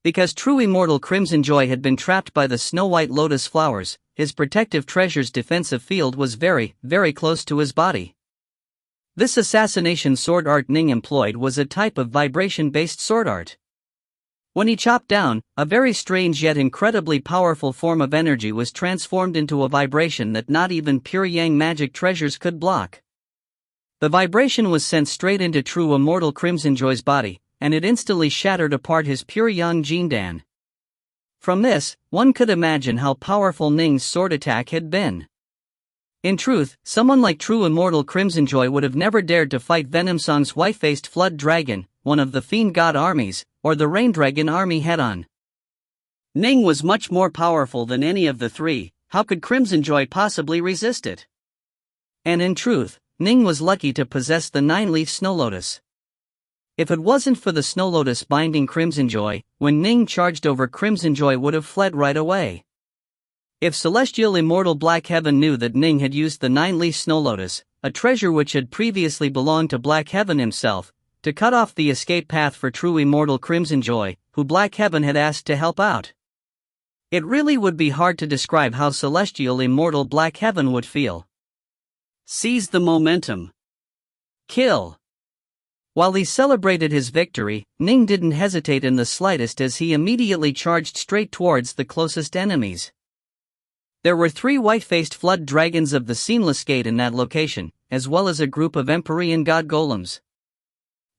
Because true immortal Crimson Joy had been trapped by the snow-white lotus flowers, his protective treasure's defensive field was very, very close to his body. This assassination sword art Ning employed was a type of vibration-based sword art. When he chopped down, a very strange yet incredibly powerful form of energy was transformed into a vibration that not even pure Yang magic treasures could block. The vibration was sent straight into true immortal Crimson Joy's body, and it instantly shattered apart his pure Yang Jindan. From this, one could imagine how powerful Ning's sword attack had been. In truth, someone like true immortal Crimson Joy would have never dared to fight Venomsong's white-faced flood dragon, one of the fiend god armies, or the rain dragon army head-on. Ning was much more powerful than any of the three. How could Crimson Joy possibly resist it? And in truth, Ning was lucky to possess the 9-leaf snow lotus. If it wasn't for the snow lotus binding Crimson Joy, when Ning charged over, Crimson Joy would have fled right away. If Celestial Immortal Black Heaven knew that Ning had used the 9-leaf snow lotus, a treasure which had previously belonged to Black Heaven himself, to cut off the escape path for true immortal Crimson Joy, who Black Heaven had asked to help out, it really would be hard to describe how Celestial Immortal Black Heaven would feel. Seize the momentum. Kill. While he celebrated his victory, Ning didn't hesitate in the slightest as he immediately charged straight towards the closest enemies. There were 3 white-faced flood dragons of the Seamless Gate in that location, as well as a group of Empyrean god golems.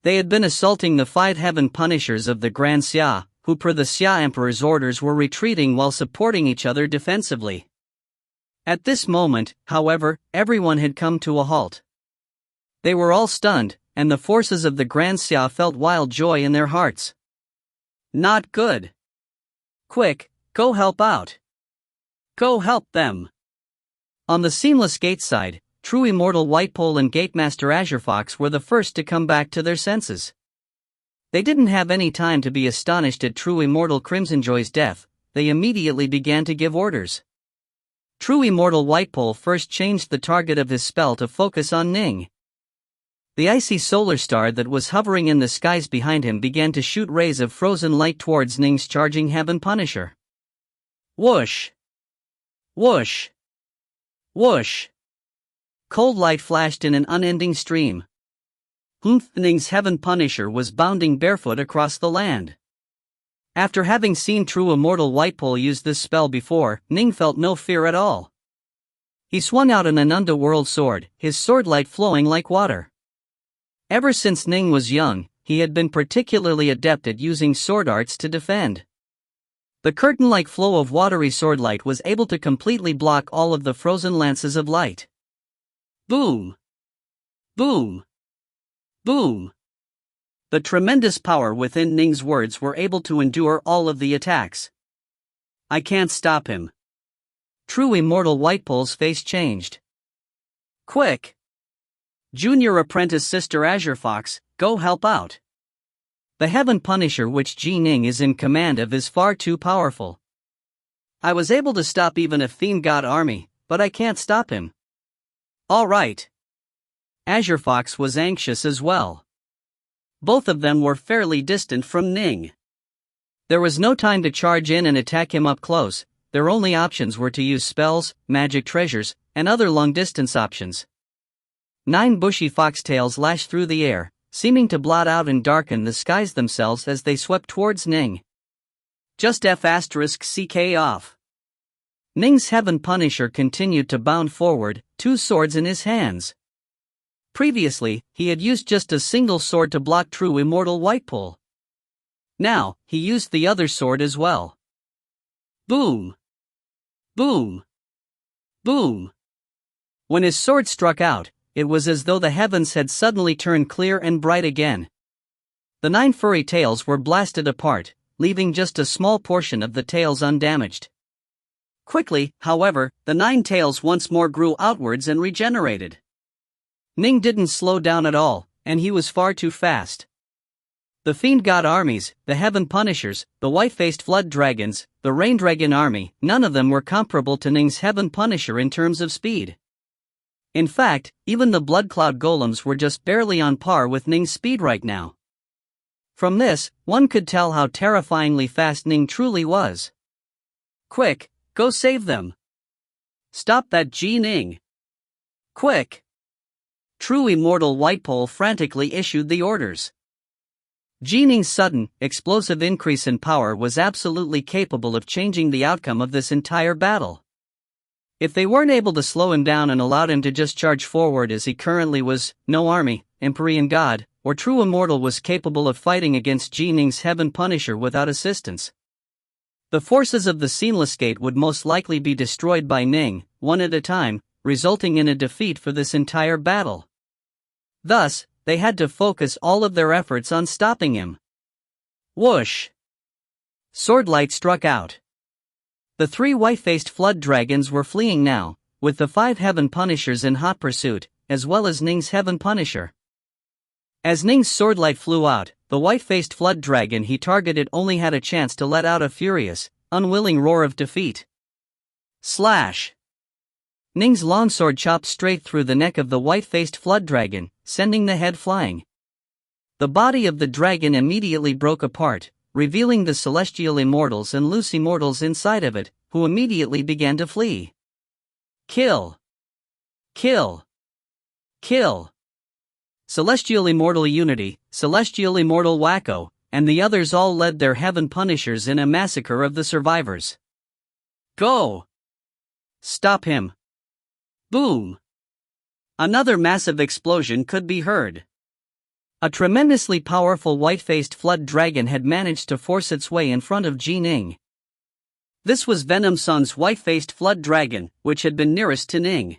They had been assaulting the 5 heaven punishers of the Grand Xia, who per the Xia Emperor's orders were retreating while supporting each other defensively. At this moment, however, everyone had come to a halt. They were all stunned, and the forces of the Grand Xia felt wild joy in their hearts. Not good. Quick, go help out. Go help them. On the Seamless Gate side, true immortal Whitepole and Gatemaster Azure Fox were the first to come back to their senses. They didn't have any time to be astonished at true immortal Crimson Joy's death. They immediately began to give orders. True immortal Whitepole first changed the target of his spell to focus on Ning. The icy solar star that was hovering in the skies behind him began to shoot rays of frozen light towards Ning's charging Heaven Punisher. Whoosh! Whoosh! Whoosh! Cold light flashed in an unending stream. Humph! Ning's Heaven Punisher was bounding barefoot across the land. After having seen true immortal Whitepole use this spell before, Ning felt no fear at all. He swung out an Ananda World Sword, his sword light flowing like water. Ever since Ning was young, he had been particularly adept at using sword arts to defend. The curtain-like flow of watery sword light was able to completely block all of the frozen lances of light. Boom! Boom! Boom! The tremendous power within Ning's words were able to endure all of the attacks. I can't stop him. True immortal Whitepole's face changed. Quick! Junior apprentice Sister Azure Fox, go help out. The Heaven Punisher which Ji Ning is in command of is far too powerful. I was able to stop even a fiend god army, but I can't stop him. All right. Azure Fox was anxious as well. Both of them were fairly distant from Ning. There was no time to charge in and attack him up close. Their only options were to use spells, magic treasures, and other long-distance options. 9 bushy foxtails lashed through the air, seeming to blot out and darken the skies themselves as they swept towards Ning. Just F***ck off. Ning's Heaven Punisher continued to bound forward, 2 swords in his hands. Previously, he had used just a single sword to block true immortal Whitepole. Now, he used the other sword as well. Boom! Boom! Boom! When his sword struck out, it was as though the heavens had suddenly turned clear and bright again. The 9 furry tails were blasted apart, leaving just a small portion of the tails undamaged. Quickly, however, the 9 tails once more grew outwards and regenerated. Ning didn't slow down at all, and he was far too fast. The Fiend God armies, the Heaven Punishers, the White-Faced Flood Dragons, the Rain Dragon army, none of them were comparable to Ning's Heaven Punisher in terms of speed. In fact, even the Blood Cloud Golems were just barely on par with Ning's speed right now. From this, one could tell how terrifyingly fast Ning truly was. "Quick, go save them! Stop that Ning! Quick!" True Immortal Whitepole frantically issued the orders. Ning's sudden, explosive increase in power was absolutely capable of changing the outcome of this entire battle. If they weren't able to slow him down and allowed him to just charge forward as he currently was, no army, Empyrean God, or true Immortal was capable of fighting against Ning's Heaven Punisher without assistance. The forces of the Seamless Gate would most likely be destroyed by Ning, one at a time, resulting in a defeat for this entire battle. Thus, they had to focus all of their efforts on stopping him. Whoosh! Swordlight struck out. The 3 white-faced flood dragons were fleeing now, with the 5 Heaven Punishers in hot pursuit, as well as Ning's Heaven Punisher. As Ning's swordlight flew out, the white-faced flood dragon he targeted only had a chance to let out a furious, unwilling roar of defeat. Slash! Ning's longsword chopped straight through the neck of the white-faced flood dragon, sending the head flying. The body of the dragon immediately broke apart, revealing the celestial immortals and loose immortals inside of it, who immediately began to flee. Kill! Kill! Kill! Celestial Immortal Unity, Celestial Immortal Wacko, and the others all led their Heaven Punishers in a massacre of the survivors. Go! Stop him! Boom! Another massive explosion could be heard. A tremendously powerful white-faced flood dragon had managed to force its way in front of Ning. This was Venomsong's white-faced flood dragon, which had been nearest to Ning.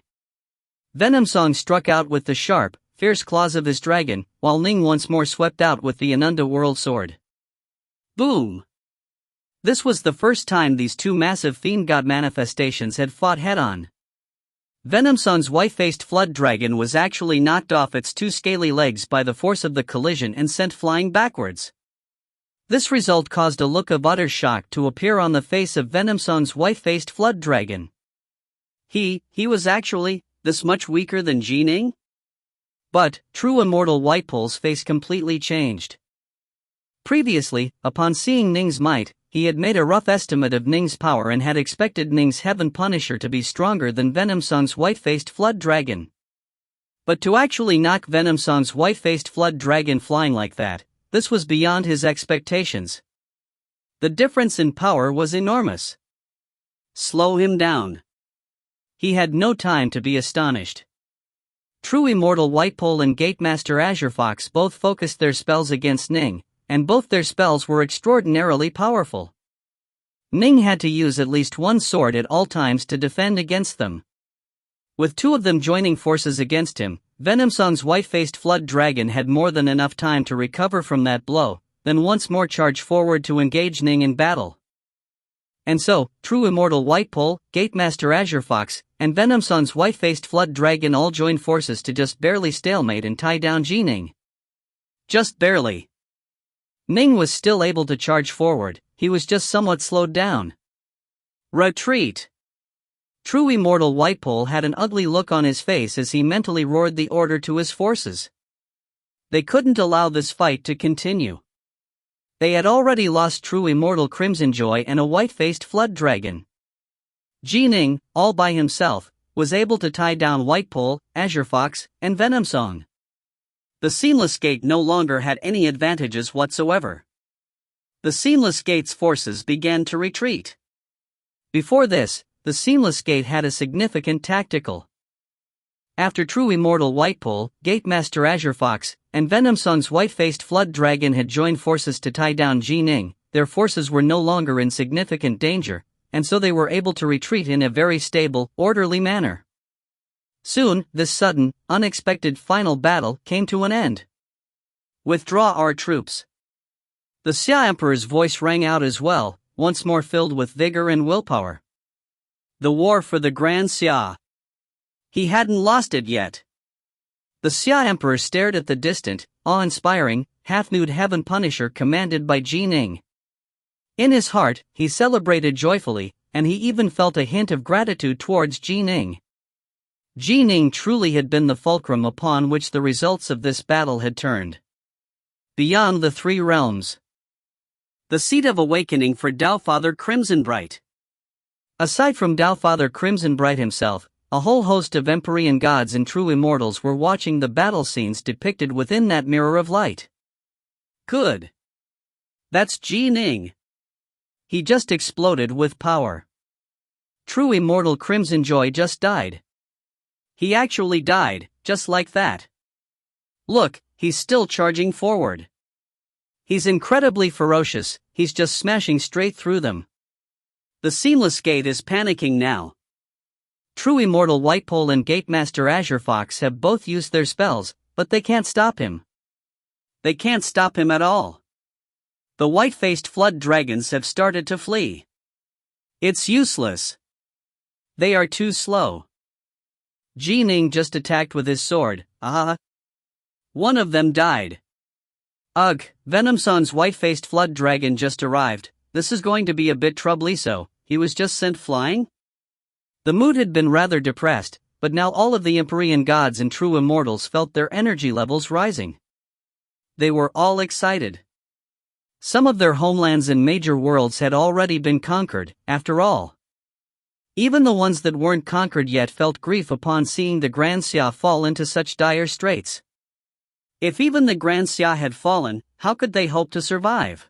Venomsong struck out with the sharp, fierce claws of his dragon, while Ning once more swept out with the Anunda World Sword. Boom! This was the first time these 2 massive fiend god manifestations had fought head-on. Venomsong's white-faced flood dragon was actually knocked off its 2 scaly legs by the force of the collision and sent flying backwards. This result caused a look of utter shock to appear on the face of Venomsong's white-faced flood dragon. He was actually this much weaker than Ning? But, true Immortal Whitepole's face completely changed. Previously, upon seeing Ning's might, he had made a rough estimate of Ning's power and had expected Ning's Heaven Punisher to be stronger than Venomsong's white-faced flood dragon. But to actually knock Venomsong's white-faced flood dragon flying like that, this was beyond his expectations. The difference in power was enormous. Slow him down. He had no time to be astonished. True Immortal Whitepole and Gatemaster Azure Fox both focused their spells against Ning, and both their spells were extraordinarily powerful. Ning had to use at least 1 sword at all times to defend against them. With 2 of them joining forces against him, Venomsong's white-faced flood dragon had more than enough time to recover from that blow, then once more charge forward to engage Ning in battle. And so, True Immortal Whitepole, Gatemaster Azure Fox, and Venomsong's white-faced flood dragon all joined forces to just barely stalemate and tie down Ning. Just barely. Ning was still able to charge forward, he was just somewhat slowed down. Retreat! True Immortal Whitepole had an ugly look on his face as he mentally roared the order to his forces. They couldn't allow this fight to continue. They had already lost True Immortal Crimson Joy and a white-faced flood dragon. Ning, all by himself, was able to tie down Whitepole, Azure Fox, and Venomsong. The Seamless Gate no longer had any advantages whatsoever. The Seamless Gate's forces began to retreat. Before this, the Seamless Gate had a significant tactical. After True Immortal Whitepole, Gatemaster Azure Fox, and Venomsong's white-faced flood dragon had joined forces to tie down Ning, their forces were no longer in significant danger, and so they were able to retreat in a very stable, orderly manner. Soon, this sudden, unexpected final battle came to an end. Withdraw our troops. The Xia Emperor's voice rang out as well, once more filled with vigor and willpower. The war for the Grand Xia. He hadn't lost it yet. The Xia Emperor stared at the distant, awe-inspiring, half-nude Heaven Punisher commanded by Ning. In his heart, he celebrated joyfully, and he even felt a hint of gratitude towards Ning. Ning truly had been the fulcrum upon which the results of this battle had turned. Beyond the Three Realms. The seat of awakening for Taofather Crimsonbright. Aside from Taofather Crimsonbright himself, a whole host of Empyrean gods and true immortals were watching the battle scenes depicted within that mirror of light. Good. That's Ning. He just exploded with power. True immortal Crimson Joy just died. He actually died, just like that. Look, he's still charging forward. He's incredibly ferocious, he's just smashing straight through them. The Seamless Gate is panicking now. True Immortal Whitepole and Gatemaster Azure Fox have both used their spells, but they can't stop him. They can't stop him at all. The white-faced flood dragons have started to flee. It's useless. They are too slow. Ning just attacked with his sword, One of them died. Ugh, Venomson's white-faced flood dragon just arrived. This is going to be a bit troublesome. He was just sent flying? The mood had been rather depressed, but now all of the Empyrean gods and true immortals felt their energy levels rising. They were all excited. Some of their homelands and major worlds had already been conquered, after all. Even the ones that weren't conquered yet felt grief upon seeing the Grand Xia fall into such dire straits. If even the Grand Xia had fallen, how could they hope to survive?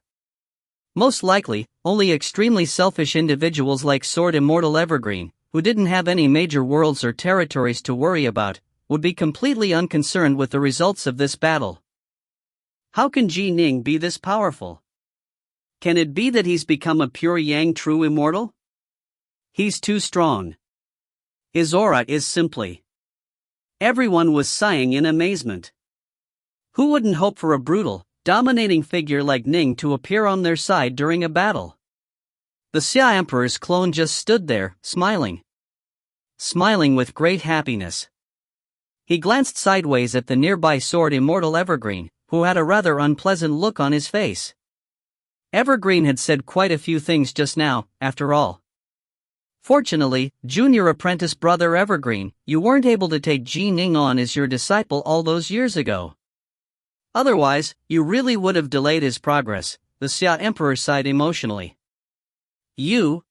Most likely, only extremely selfish individuals like Sword Immortal Evergreen, who didn't have any major worlds or territories to worry about, would be completely unconcerned with the results of this battle. How can Ning be this powerful? Can it be that he's become a pure Yang true immortal? He's too strong. His aura is simply. Everyone was sighing in amazement. Who wouldn't hope for a brutal, dominating figure like Ning to appear on their side during a battle? The Xia Emperor's clone just stood there, smiling. Smiling with great happiness. He glanced sideways at the nearby Sword Immortal Evergreen, who had a rather unpleasant look on his face. Evergreen had said quite a few things just now, after all. Fortunately, junior apprentice brother Evergreen, you weren't able to take Ning on as your disciple all those years ago. Otherwise, you really would have delayed his progress, the Xia Emperor sighed emotionally. You?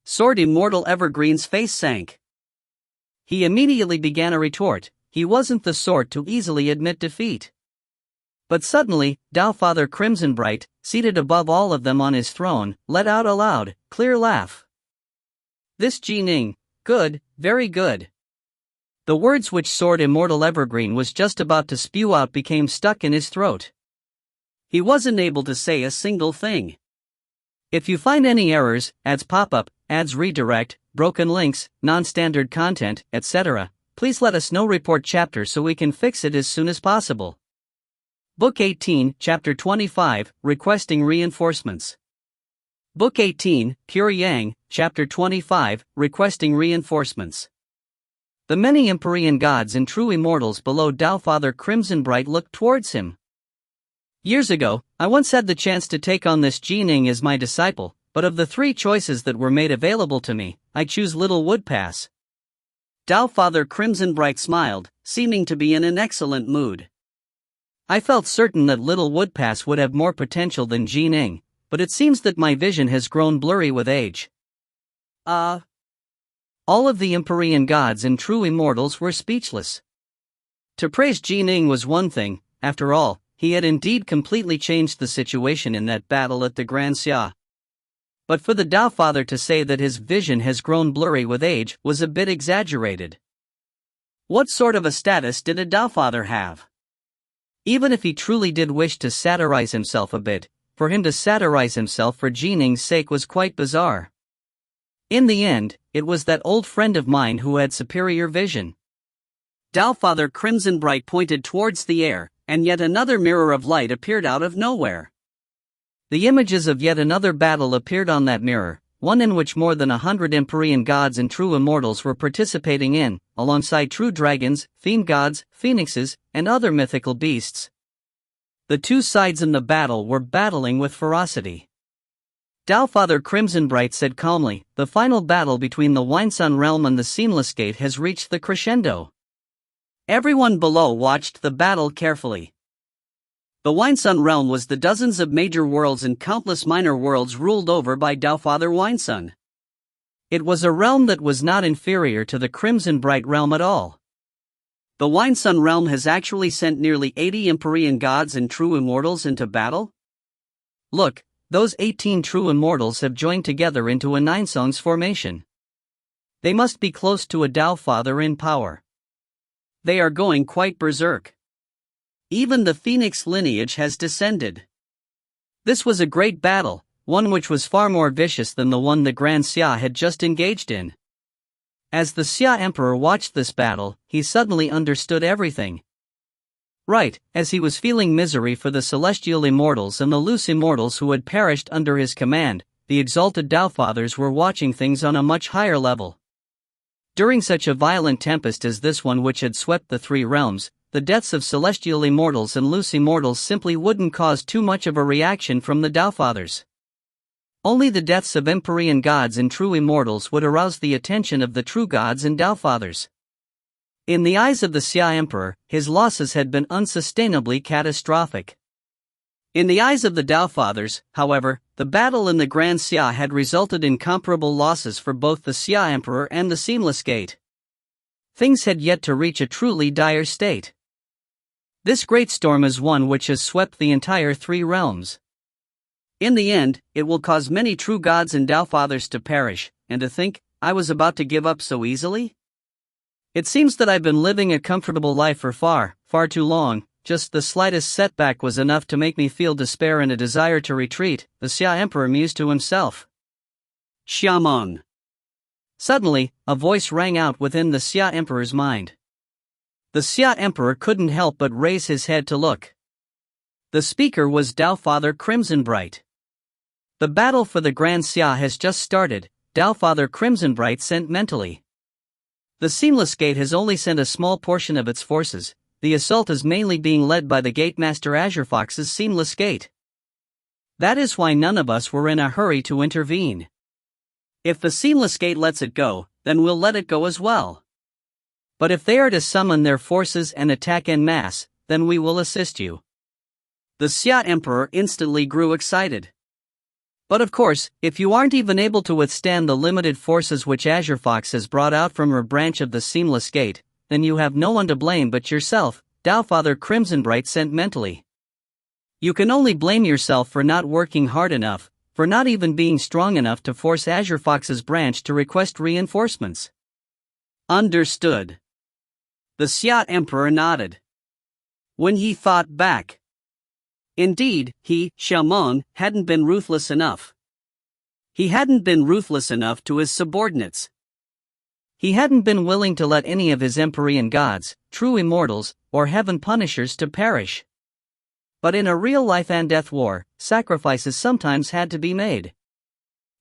Sword Immortal Evergreen's face sank. He immediately began a retort. He wasn't the sort to easily admit defeat. But suddenly, Taofather Crimsonbright, seated above all of them on his throne, let out a loud, clear laugh. This Ning, good, very good. The words which Sword Immortal Evergreen was just about to spew out became stuck in his throat. He wasn't able to say a single thing. If you find any errors, ads pop up, ads redirect, broken links, non-standard content, etc., please let us know. Report chapter so we can fix it as soon as possible. Book 18, Chapter 25, Requesting Reinforcements. Book 18, Pure Yang, Chapter 25, Requesting Reinforcements. The many Empyrean gods and true immortals below Taofather Crimsonbright looked towards him. Years ago, I once had the chance to take on this Ning as my disciple, but of the three choices that were made available to me, I choose Little Woodpass. Taofather Crimsonbright smiled, seeming to be in an excellent mood. I felt certain that Little Woodpass would have more potential than Ning, but it seems that my vision has grown blurry with age. All of the Empyrean gods and true immortals were speechless. To praise Ning was one thing, after all, he had indeed completely changed the situation in that battle at the Grand Xia. But for the Taofather to say that his vision has grown blurry with age was a bit exaggerated. What sort of a status did a Taofather have? Even if he truly did wish to satirize himself a bit, for him to satirize himself for Ning's sake was quite bizarre. In the end, it was that old friend of mine who had superior vision. Taofather Crimsonbright pointed towards the air, and yet another mirror of light appeared out of nowhere. The images of yet another battle appeared on that mirror, one in which more than 100 Empyrean gods and true immortals were participating in, alongside true dragons, fiend gods, phoenixes, and other mythical beasts. The two sides in the battle were battling with ferocity. Taofather Crimsonbright said calmly, the final battle between the Winesun Realm and the Seamless Gate has reached the crescendo. Everyone below watched the battle carefully. The Winesun realm was the dozens of major worlds and countless minor worlds ruled over by Taofather Winesun. It was a realm that was not inferior to the Crimson Bright realm at all. The Winesun realm has actually sent nearly 80 Empyrean gods and true immortals into battle. Look, those 18 true immortals have joined together into a 9-songs formation. They must be close to a Taofather in power. They are going quite berserk. Even the Phoenix lineage has descended. This was a great battle, one which was far more vicious than the one the Grand Xia had just engaged in. As the Xia Emperor watched this battle, he suddenly understood everything. Right, as he was feeling misery for the celestial immortals and the loose immortals who had perished under his command, the exalted Taofathers were watching things on a much higher level. During such a violent tempest as this one which had swept the 3 realms, the deaths of celestial immortals and loose immortals simply wouldn't cause too much of a reaction from the Taofathers. Only the deaths of Empyrean gods and true immortals would arouse the attention of the true gods and Taofathers. In the eyes of the Xia Emperor, his losses had been unsustainably catastrophic. In the eyes of the Taofathers, however, the battle in the Grand Xia had resulted in comparable losses for both the Xia Emperor and the Seamless Gate. Things had yet to reach a truly dire state. This great storm is one which has swept the entire 3 realms. In the end, it will cause many true gods and Taofathers to perish, and to think, I was about to give up so easily? It seems that I've been living a comfortable life for far too long. Just the slightest setback was enough to make me feel despair and a desire to retreat, the Xia Emperor mused to himself. Xiameng. Suddenly, a voice rang out within the Xia Emperor's mind. The Xia Emperor couldn't help but raise his head to look. The speaker was Taofather Crimson Bright. The battle for the Grand Xia has just started, Taofather Crimson Bright sent mentally. The Seamless Gate has only sent a small portion of its forces. The assault is mainly being led by the Gatemaster Azure Fox's Seamless Gate. That is why none of us were in a hurry to intervene. If the Seamless Gate lets it go, then we'll let it go as well. But if they are to summon their forces and attack en masse, then we will assist you. The Xia Emperor instantly grew excited. But of course, if you aren't even able to withstand the limited forces which Azure Fox has brought out from her branch of the Seamless Gate, then you have no one to blame but yourself, Taofather Crimson Bright sent mentally. You can only blame yourself for not working hard enough, for not even being strong enough to force Azure Fox's branch to request reinforcements. Understood. The Xia Emperor nodded. When he thought back. Indeed, he, Xiameng, hadn't been ruthless enough. He hadn't been ruthless enough to his subordinates. He hadn't been willing to let any of his Empyrean gods, true immortals, or heaven punishers to perish. But in a real life and death war, sacrifices sometimes had to be made.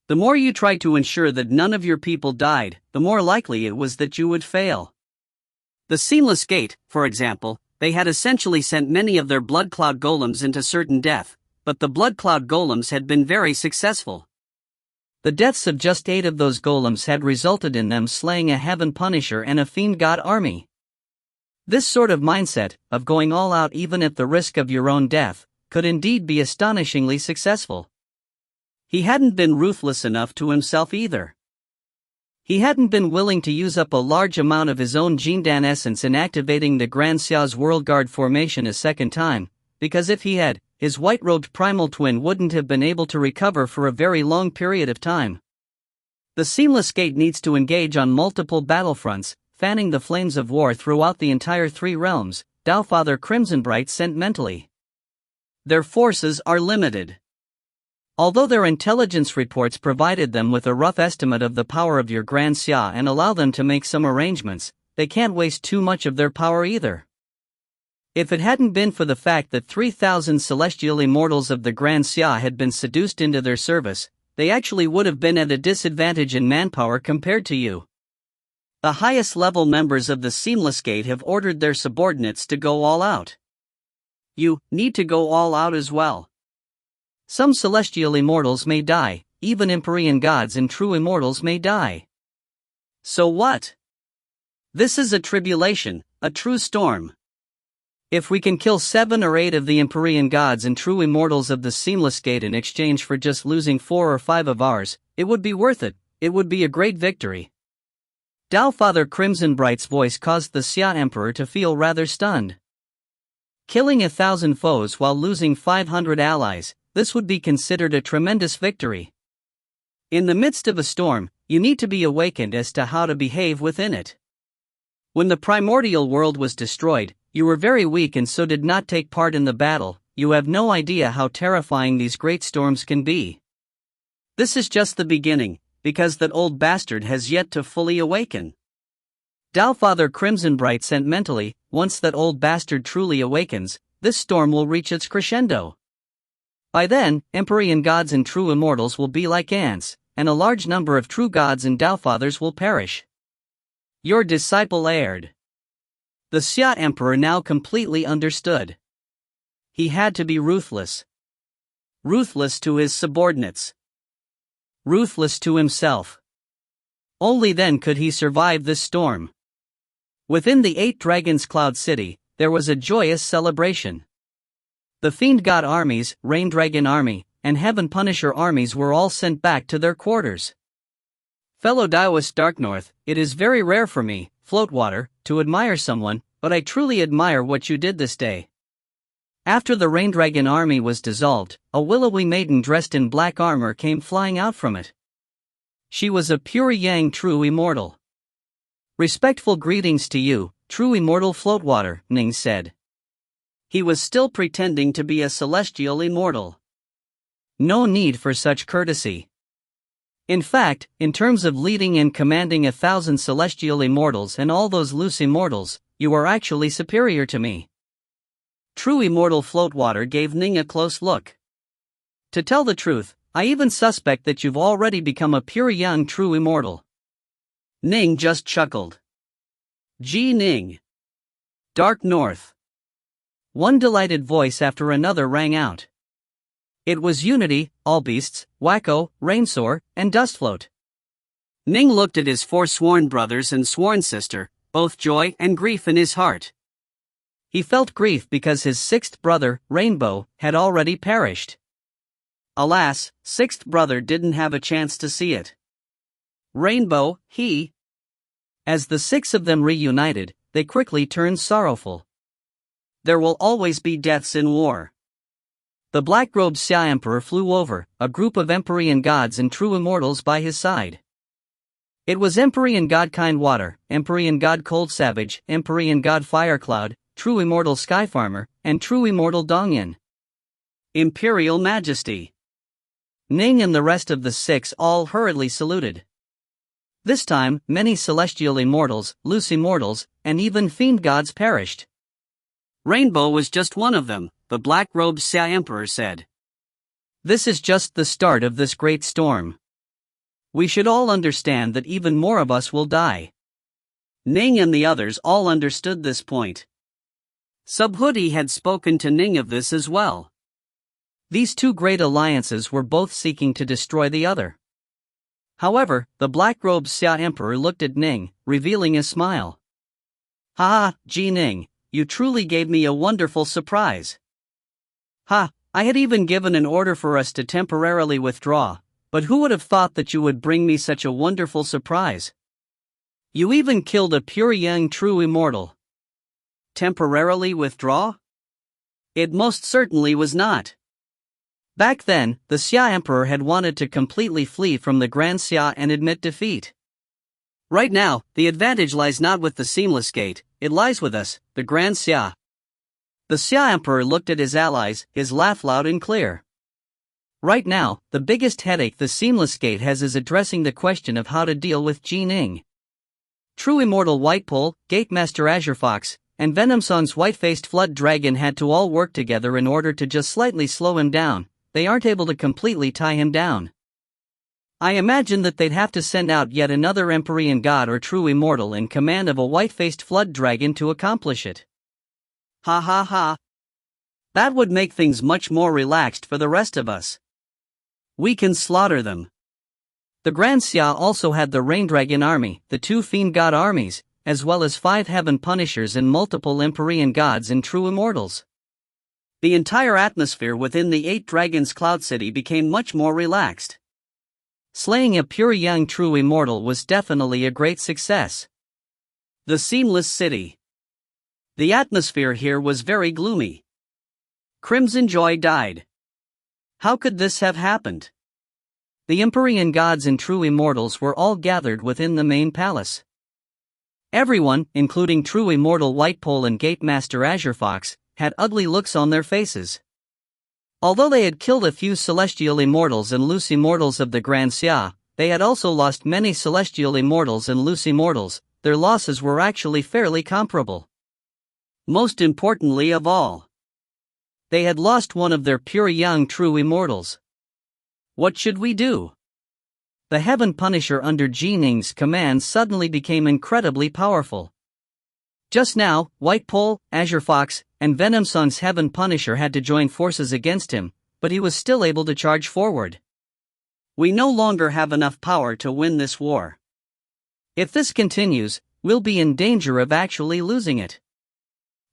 The more you tried to ensure that none of your people died, the more likely it was that you would fail. The Seamless Gate, for example, they had essentially sent many of their Blood Cloud Golems into certain death, but the Blood Cloud Golems had been very successful. The deaths of just 8 of those golems had resulted in them slaying a heaven punisher and a fiend god army. This sort of mindset, of going all out even at the risk of your own death, could indeed be astonishingly successful. He hadn't been ruthless enough to himself either. He hadn't been willing to use up a large amount of his own Jindan essence in activating the Grand Xia's World Guard formation a second time, because if he had, his white-robed primal twin wouldn't have been able to recover for a very long period of time. The Seamless Gate needs to engage on multiple battlefronts, fanning the flames of war throughout the entire 3 realms, Taofather Crimson Bright sent mentally. Their forces are limited. Although their intelligence reports provided them with a rough estimate of the power of your Grand Xia and allow them to make some arrangements, they can't waste too much of their power either. If it hadn't been for the fact that 3,000 celestial immortals of the Grand Xia had been seduced into their service, they actually would have been at a disadvantage in manpower compared to you. The highest level members of the Seamless Gate have ordered their subordinates to go all out. You need to go all out as well. Some celestial immortals may die, even Empyrean gods and true immortals may die. So what? This is a tribulation, a true storm. If we can kill 7 or 8 of the Empyrean gods and true immortals of the Seamless Gate in exchange for just losing 4 or 5 of ours, it would be worth it. It would be a great victory. Dao Father Crimson Bright's voice caused the Xia Emperor to feel rather stunned. Killing 1,000 foes while losing 500 allies, this would be considered a tremendous victory. In the midst of a storm, you need to be awakened as to how to behave within it. When the primordial world was destroyed, you were very weak and so did not take part in the battle. You have no idea how terrifying these great storms can be. This is just the beginning, because that old bastard has yet to fully awaken. Dao Father Crimson Bright sent mentally, once that old bastard truly awakens, this storm will reach its crescendo. By then, Empyrean gods and true immortals will be like ants, and a large number of true gods and Dao Fathers will perish. Your disciple erred. The Xia Emperor now completely understood. He had to be ruthless. Ruthless to his subordinates. Ruthless to himself. Only then could he survive this storm. Within the 8 Dragons Cloud City, there was a joyous celebration. The Fiend God armies, Rain Dragon army, and Heaven Punisher armies were all sent back to their quarters. Fellow Daoist Darknorth, it is very rare for me, Floatwater, to admire someone, but I truly admire what you did this day. After the Rain Dragon army was dissolved, a willowy maiden dressed in black armor came flying out from it. She was a pure yang true immortal. Respectful greetings to you, true immortal Floatwater, Ning said. He was still pretending to be a celestial immortal. No need for such courtesy. In fact, in terms of leading and commanding 1,000 celestial immortals and all those loose immortals, you are actually superior to me. True immortal Floatwater gave Ning a close look. To tell the truth, I even suspect that you've already become a pure young true immortal. Ning just chuckled. Gee Ning. Dark North. One delighted voice after another rang out. It was Unity, Allbeasts, Wacko, Rainsore, and Dustfloat. Ning looked at his 4 sworn brothers and sworn sister, both joy and grief in his heart. He felt grief because his 6th brother, Rainbow, had already perished. Alas, 6th brother didn't have a chance to see it. Rainbow, As the 6 of them reunited, they quickly turned sorrowful. There will always be deaths in war. The black-robed Xia Emperor flew over, a group of Empyrean gods and true immortals by his side. It was Empyrean God Kindwater, Empyrean God Cold Savage, Empyrean God Firecloud, True Immortal Skyfarmer, and True Immortal Dongyan. Imperial Majesty. Ning and the rest of the 6 all hurriedly saluted. This time, many celestial immortals, loose immortals, and even fiend gods perished. Rainbow was just one of them, the black-robed Xia Emperor said. This is just the start of this great storm. We should all understand that even more of us will die. Ning and the others all understood this point. Subhoodie had spoken to Ning of this as well. These 2 great alliances were both seeking to destroy the other. However, the black-robed Xia Emperor looked at Ning, revealing a smile. Ha, gee Ning, you truly gave me a wonderful surprise. Ha, I had even given an order for us to temporarily withdraw, but who would have thought that you would bring me such a wonderful surprise? You even killed a pure young true immortal. Temporarily withdraw? It most certainly was not. Back then, the Xia Emperor had wanted to completely flee from the Grand Xia and admit defeat. Right now, the advantage lies not with the Seamless Gate, it lies with us, the Grand Xia. The Xia Emperor looked at his allies, his laugh loud and clear. Right now, the biggest headache the Seamless Gate has is addressing the question of how to deal with Ji Ning. True Immortal Whitepole, Gatemaster Azure Fox, and Venomsong's white-faced Flood Dragon had to all work together in order to just slightly slow him down. They aren't able to completely tie him down. I imagine that they'd have to send out yet another Empyrean God or True Immortal in command of a white-faced Flood Dragon to accomplish it. Ha ha ha. That would make things much more relaxed for the rest of us. We can slaughter them. The Grand Xia also had the Rain Dragon army, the 2 Fiend God armies, as well as 5 heaven punishers and multiple Empyrean gods and true immortals. The entire atmosphere within the 8 Dragons Cloud City became much more relaxed. Slaying a pure young true immortal was definitely a great success. The Seamless City. The atmosphere here was very gloomy. Crimson Joy died. How could this have happened? The Empyrean gods and true immortals were all gathered within the main palace. Everyone, including true immortal Whitepole and Gate Master Azure Fox, had ugly looks on their faces. Although they had killed a few celestial immortals and loose immortals of the Grand Xia, they had also lost many celestial immortals and loose immortals. Their losses were actually fairly comparable. Most importantly of all, they had lost one of their pure young true immortals. What should we do? The Heaven Punisher under Ning's command suddenly became incredibly powerful. Just now, Whitepole, Azure Fox, and Venom Song's Heaven Punisher had to join forces against him, but he was still able to charge forward. We no longer have enough power to win this war. If this continues, we'll be in danger of actually losing it.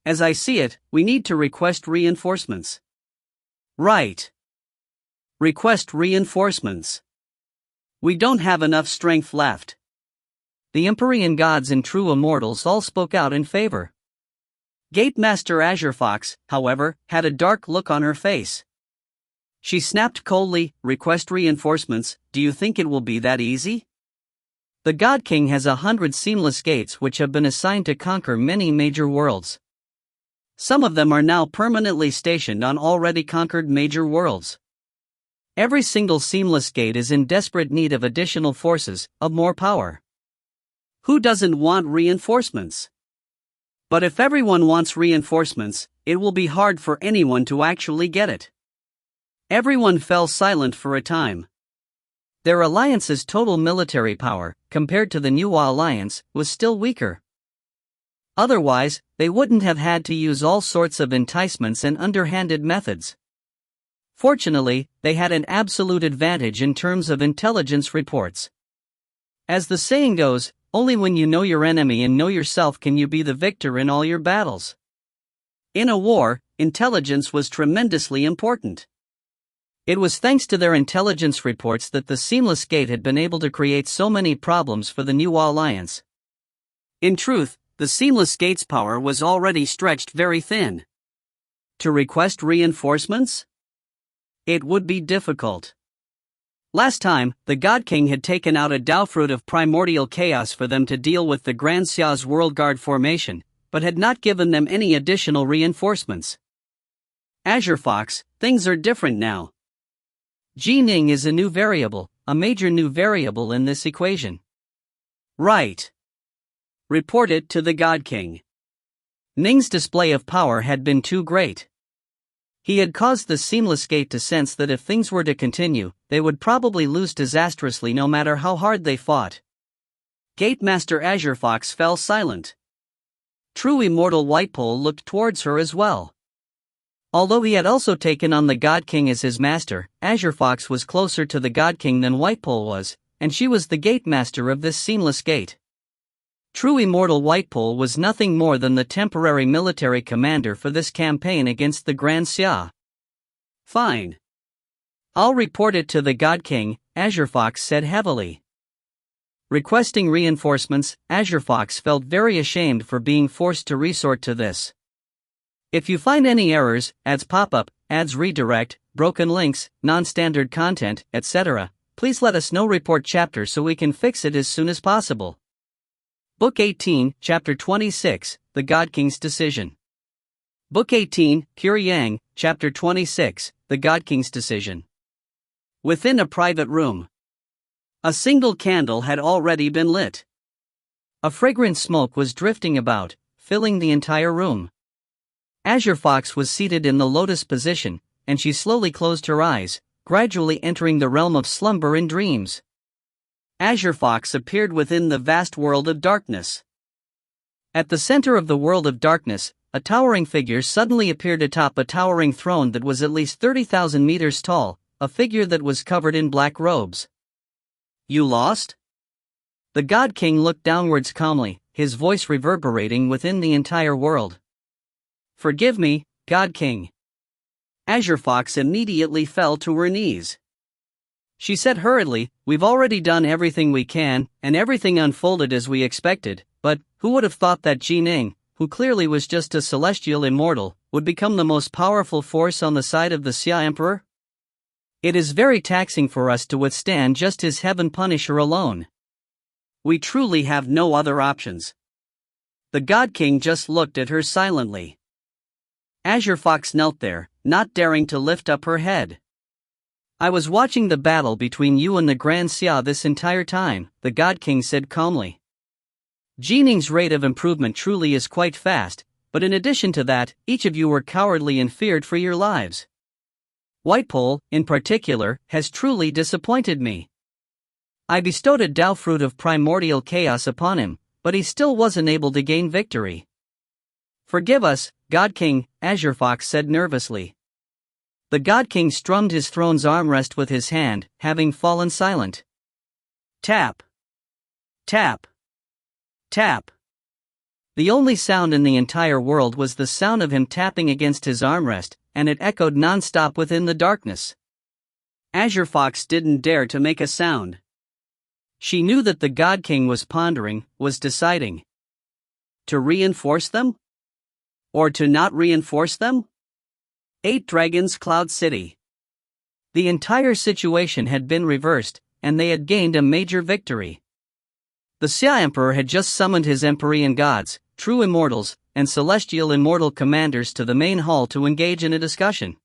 As I see it, we need to request reinforcements. Right. Request reinforcements. We don't have enough strength left. The Empyrean gods and true immortals all spoke out in favor. Gate Master Azure Fox, however, had a dark look on her face. She snapped coldly, "Request reinforcements, do you think it will be that easy? The God King has 100 seamless gates which have been assigned to conquer many major worlds. Some of them are now permanently stationed on already conquered major worlds. Every single seamless gate is in desperate need of additional forces, of more power. Who doesn't want reinforcements? But if everyone wants reinforcements, it will be hard for anyone to actually get it." Everyone fell silent for a time. Their alliance's total military power, compared to the Nuwa alliance, was still weaker. Otherwise, they wouldn't have had to use all sorts of enticements and underhanded methods. Fortunately, they had an absolute advantage in terms of intelligence reports. As the saying goes, only when you know your enemy and know yourself can you be the victor in all your battles. In a war, intelligence was tremendously important. It was thanks to their intelligence reports that the Seamless Gate had been able to create so many problems for the Nuwa alliance. In truth, the Seamless Gate's power was already stretched very thin. To request reinforcements? It would be difficult. Last time, the God King had taken out a Dao Fruit of Primordial Chaos for them to deal with the Grand Xia's World Guard formation, but had not given them any additional reinforcements. Azure Fox, things are different now. Ning is a new variable, a major new variable in this equation. Right. Report it to the God King. Ning's display of power had been too great. He had caused the Seamless Gate to sense that if things were to continue, they would probably lose disastrously no matter how hard they fought. Gate Master Azure Fox fell silent. True Immortal Whitepole looked towards her as well. Although he had also taken on the God King as his master, Azure Fox was closer to the God King than Whitepole was, and she was the Gate Master of this Seamless Gate. True Immortal Whitepole was nothing more than the temporary military commander for this campaign against the Grand Xia. Fine. I'll report it to the God King, Azure Fox said heavily. Requesting reinforcements, Azure Fox felt very ashamed for being forced to resort to this. If you find any errors, ads pop-up, ads redirect, broken links, non-standard content, etc., please let us know. Report chapter so we can fix it as soon as possible. Book 18, Chapter 26, The God King's Decision. Book 18, Pure Yang, Chapter 26, The God King's Decision. Within a private room. A single candle had already been lit. A fragrant smoke was drifting about, filling the entire room. Azure Fox was seated in the lotus position, and she slowly closed her eyes, gradually entering the realm of slumber and dreams. Azure Fox appeared within the vast world of darkness. At the center of the world of darkness, a towering figure suddenly appeared atop a towering throne that was at least 30,000 meters tall, a figure that was covered in black robes. You lost? The God King looked downwards calmly, his voice reverberating within the entire world. "Forgive me, God King." Azure Fox immediately fell to her knees. She said hurriedly, "We've already done everything we can, and everything unfolded as we expected, but who would have thought that Ning, who clearly was just a celestial immortal, would become the most powerful force on the side of the Xia Emperor? It is very taxing for us to withstand just his heaven punisher alone. We truly have no other options." The God King just looked at her silently. Azure Fox knelt there, not daring to lift up her head. "I was watching the battle between you and the Grand Xia this entire time," the God King said calmly. "Ning's rate of improvement truly is quite fast, but in addition to that, each of you were cowardly and feared for your lives. Whitepole, in particular, has truly disappointed me. I bestowed a Tao fruit of primordial chaos upon him, but he still wasn't able to gain victory." "Forgive us, God King," Azure Fox said nervously. The God King strummed his throne's armrest with his hand, having fallen silent. Tap. Tap. Tap. The only sound in the entire world was the sound of him tapping against his armrest, and it echoed non-stop within the darkness. Azure Fox didn't dare to make a sound. She knew that the God King was pondering, was deciding. To reinforce them? Or to not reinforce them? 8 Dragons Cloud City. The entire situation had been reversed, and they had gained a major victory. The Xia Emperor had just summoned his Empyrean gods, true immortals, and celestial immortal commanders to the main hall to engage in a discussion.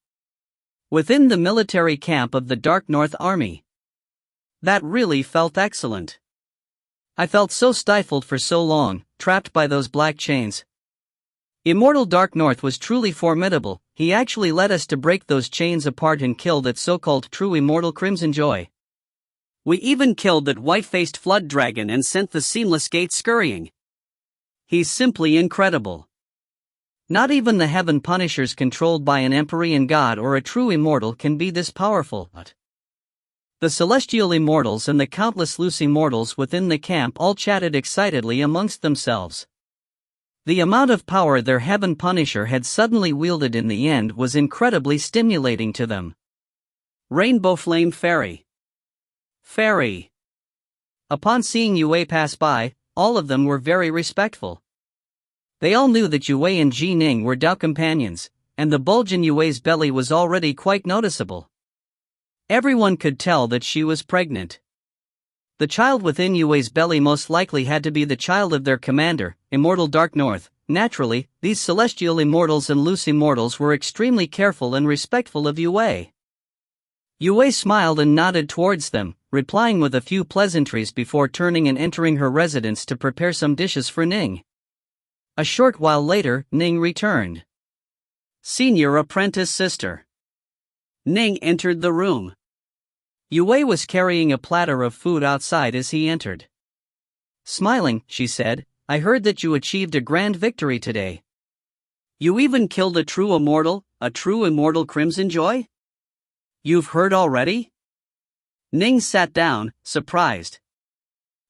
Within the military camp of the Dark North Army. That really felt excellent. I felt so stifled for so long, trapped by those black chains. Immortal Dark North was truly formidable. He actually led us to break those chains apart and kill that so-called true immortal Crimson Joy. We even killed that white-faced flood dragon and sent the seamless gate scurrying. He's simply incredible. Not even the heaven punishers controlled by an Empyrean god or a true immortal can be this powerful. The celestial immortals and the countless loose immortals within the camp all chatted excitedly amongst themselves. The amount of power their heaven punisher had suddenly wielded in the end was incredibly stimulating to them. Rainbow Flame Fairy. Fairy. Upon seeing Yue pass by, all of them were very respectful. They all knew that Yue and Ning were Tao companions, and the bulge in Yue's belly was already quite noticeable. Everyone could tell that she was pregnant. The child within Yue's belly most likely had to be the child of their commander, Immortal Dark North. Naturally, these celestial immortals and loose immortals were extremely careful and respectful of Yue. Yue smiled and nodded towards them, replying with a few pleasantries before turning and entering her residence to prepare some dishes for Ning. A short while later, Ning returned. Senior apprentice sister. Ning entered the room. Yue was carrying a platter of food outside as he entered. Smiling, she said, "I heard that you achieved a grand victory today. You even killed a true immortal Crimson Joy? You've heard already?" Ning sat down, surprised.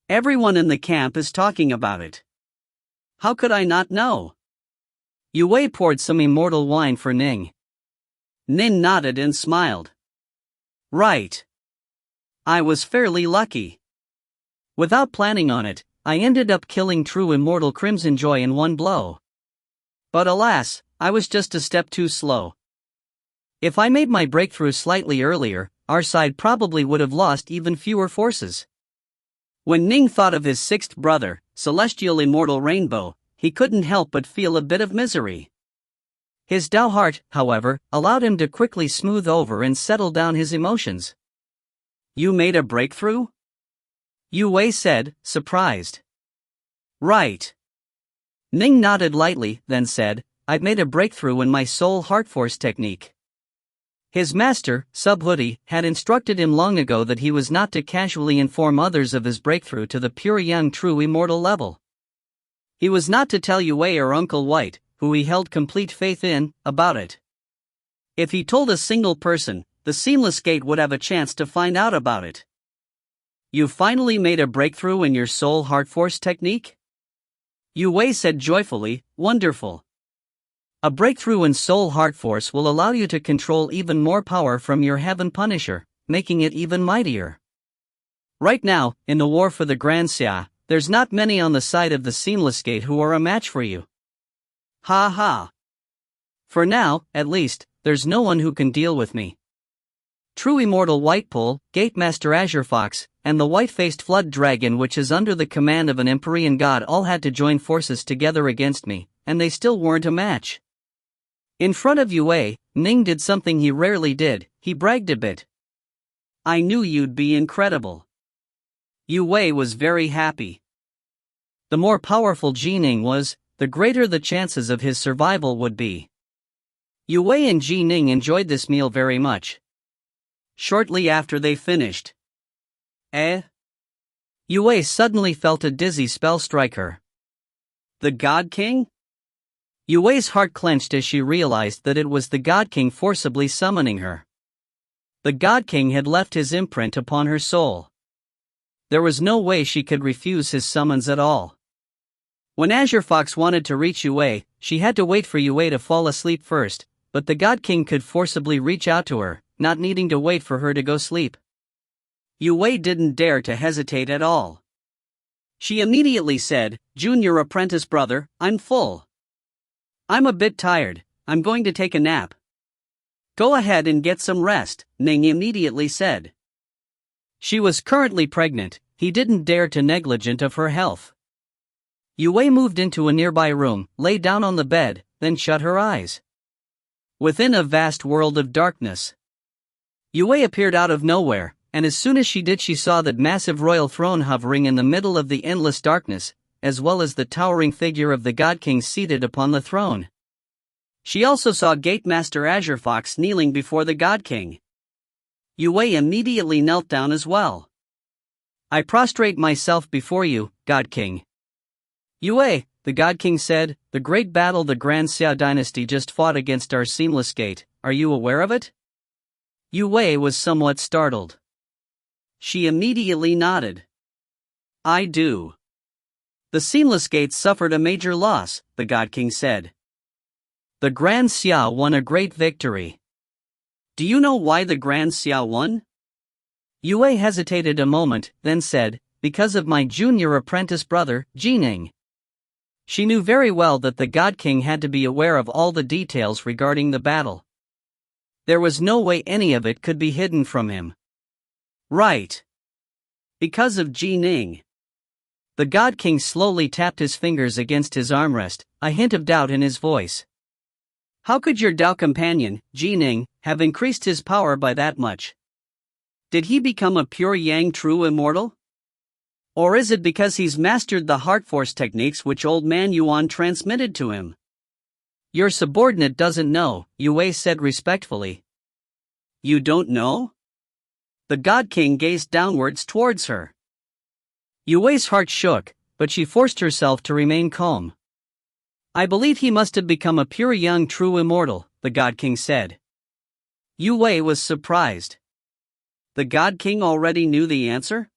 "Everyone in the camp is talking about it. How could I not know?" Yue poured some immortal wine for Ning. Ning nodded and smiled. "Right. I was fairly lucky. Without planning on it, I ended up killing true immortal Crimson Joy in one blow. But alas, I was just a step too slow. If I made my breakthrough slightly earlier, our side probably would have lost even fewer forces." When Ning thought of his 6th brother, Celestial Immortal Rainbow, he couldn't help but feel a bit of misery. His Tao heart, however, allowed him to quickly smooth over and settle down his emotions. "You made a breakthrough?" Yue said, surprised. "Right." Ning nodded lightly, then said, "I've made a breakthrough in my soul heart force technique." His master, Subhoodie, had instructed him long ago that he was not to casually inform others of his breakthrough to the pure young true immortal level. He was not to tell Yue or Uncle White, who he held complete faith in, about it. If he told a single person, the Seamless Gate would have a chance to find out about it. "You finally made a breakthrough in your soul heart force technique?" Yue Wei said joyfully, wonderful. A breakthrough in soul heart force will allow you to control even more power from your heaven punisher, making it even mightier. Right now, in the war for the Grand Xia, there's not many on the side of the Seamless Gate who are a match for you. Ha ha. For now, at least, there's no one who can deal with me. True Immortal Whitepool, Gatemaster Azure Fox, and the white-faced Flood Dragon, which is under the command of an Empyrean god, all had to join forces together against me, and they still weren't a match. In front of Yue Wei, Ning did something he rarely did, he bragged a bit. I knew you'd be incredible. Yue Wei was very happy. The more powerful Ning was, the greater the chances of his survival would be. Yue Wei and Ning enjoyed this meal very much. Shortly after they finished. Yue Wei suddenly felt a dizzy spell strike her. The God King? Yue Wei's heart clenched as she realized that it was the God King forcibly summoning her. The God King had left his imprint upon her soul. There was no way she could refuse his summons at all. When Azure Fox wanted to reach Yue Wei, she had to wait for Yue Wei to fall asleep first, but the God King could forcibly reach out to her, not needing to wait for her to go sleep. Yue Wei didn't dare to hesitate at all. She immediately said, Junior Apprentice Brother, I'm full. I'm a bit tired, I'm going to take a nap. Go ahead and get some rest, Ning immediately said. She was currently pregnant, he didn't dare to negligent of her health. Yue Wei moved into a nearby room, lay down on the bed, then shut her eyes. Within a vast world of darkness, Yue Wei appeared out of nowhere, and as soon as she did, she saw that massive royal throne hovering in the middle of the endless darkness, as well as the towering figure of the God King seated upon the throne. She also saw Gatemaster Azure Fox kneeling before the God King. Yue Wei immediately knelt down as well. I prostrate myself before you, God King. Yue Wei, the God King said, the great battle the Grand Xia dynasty just fought against our Seamless Gate, are you aware of it? Yue Wei was somewhat startled. She immediately nodded. I do. The Seamless Gate suffered a major loss, the God King said. The Grand Xia won a great victory. Do you know why the Grand Xia won? Yue Wei hesitated a moment, then said, because of my junior apprentice brother, Ning. She knew very well that the God King had to be aware of all the details regarding the battle. There was no way any of it could be hidden from him. Right. Because of Ning. The God King slowly tapped his fingers against his armrest, a hint of doubt in his voice. How could your Dao companion, Ning, have increased his power by that much? Did he become a pure Yang true immortal? Or is it because he's mastered the heart force techniques which old man Yuan transmitted to him? Your subordinate doesn't know, Yue Wei said respectfully. You don't know? The God King gazed downwards towards her. Yue Wei's heart shook, but she forced herself to remain calm. I believe he must have become a pure young true immortal, the God King said. Yue Wei was surprised. The God King already knew the answer?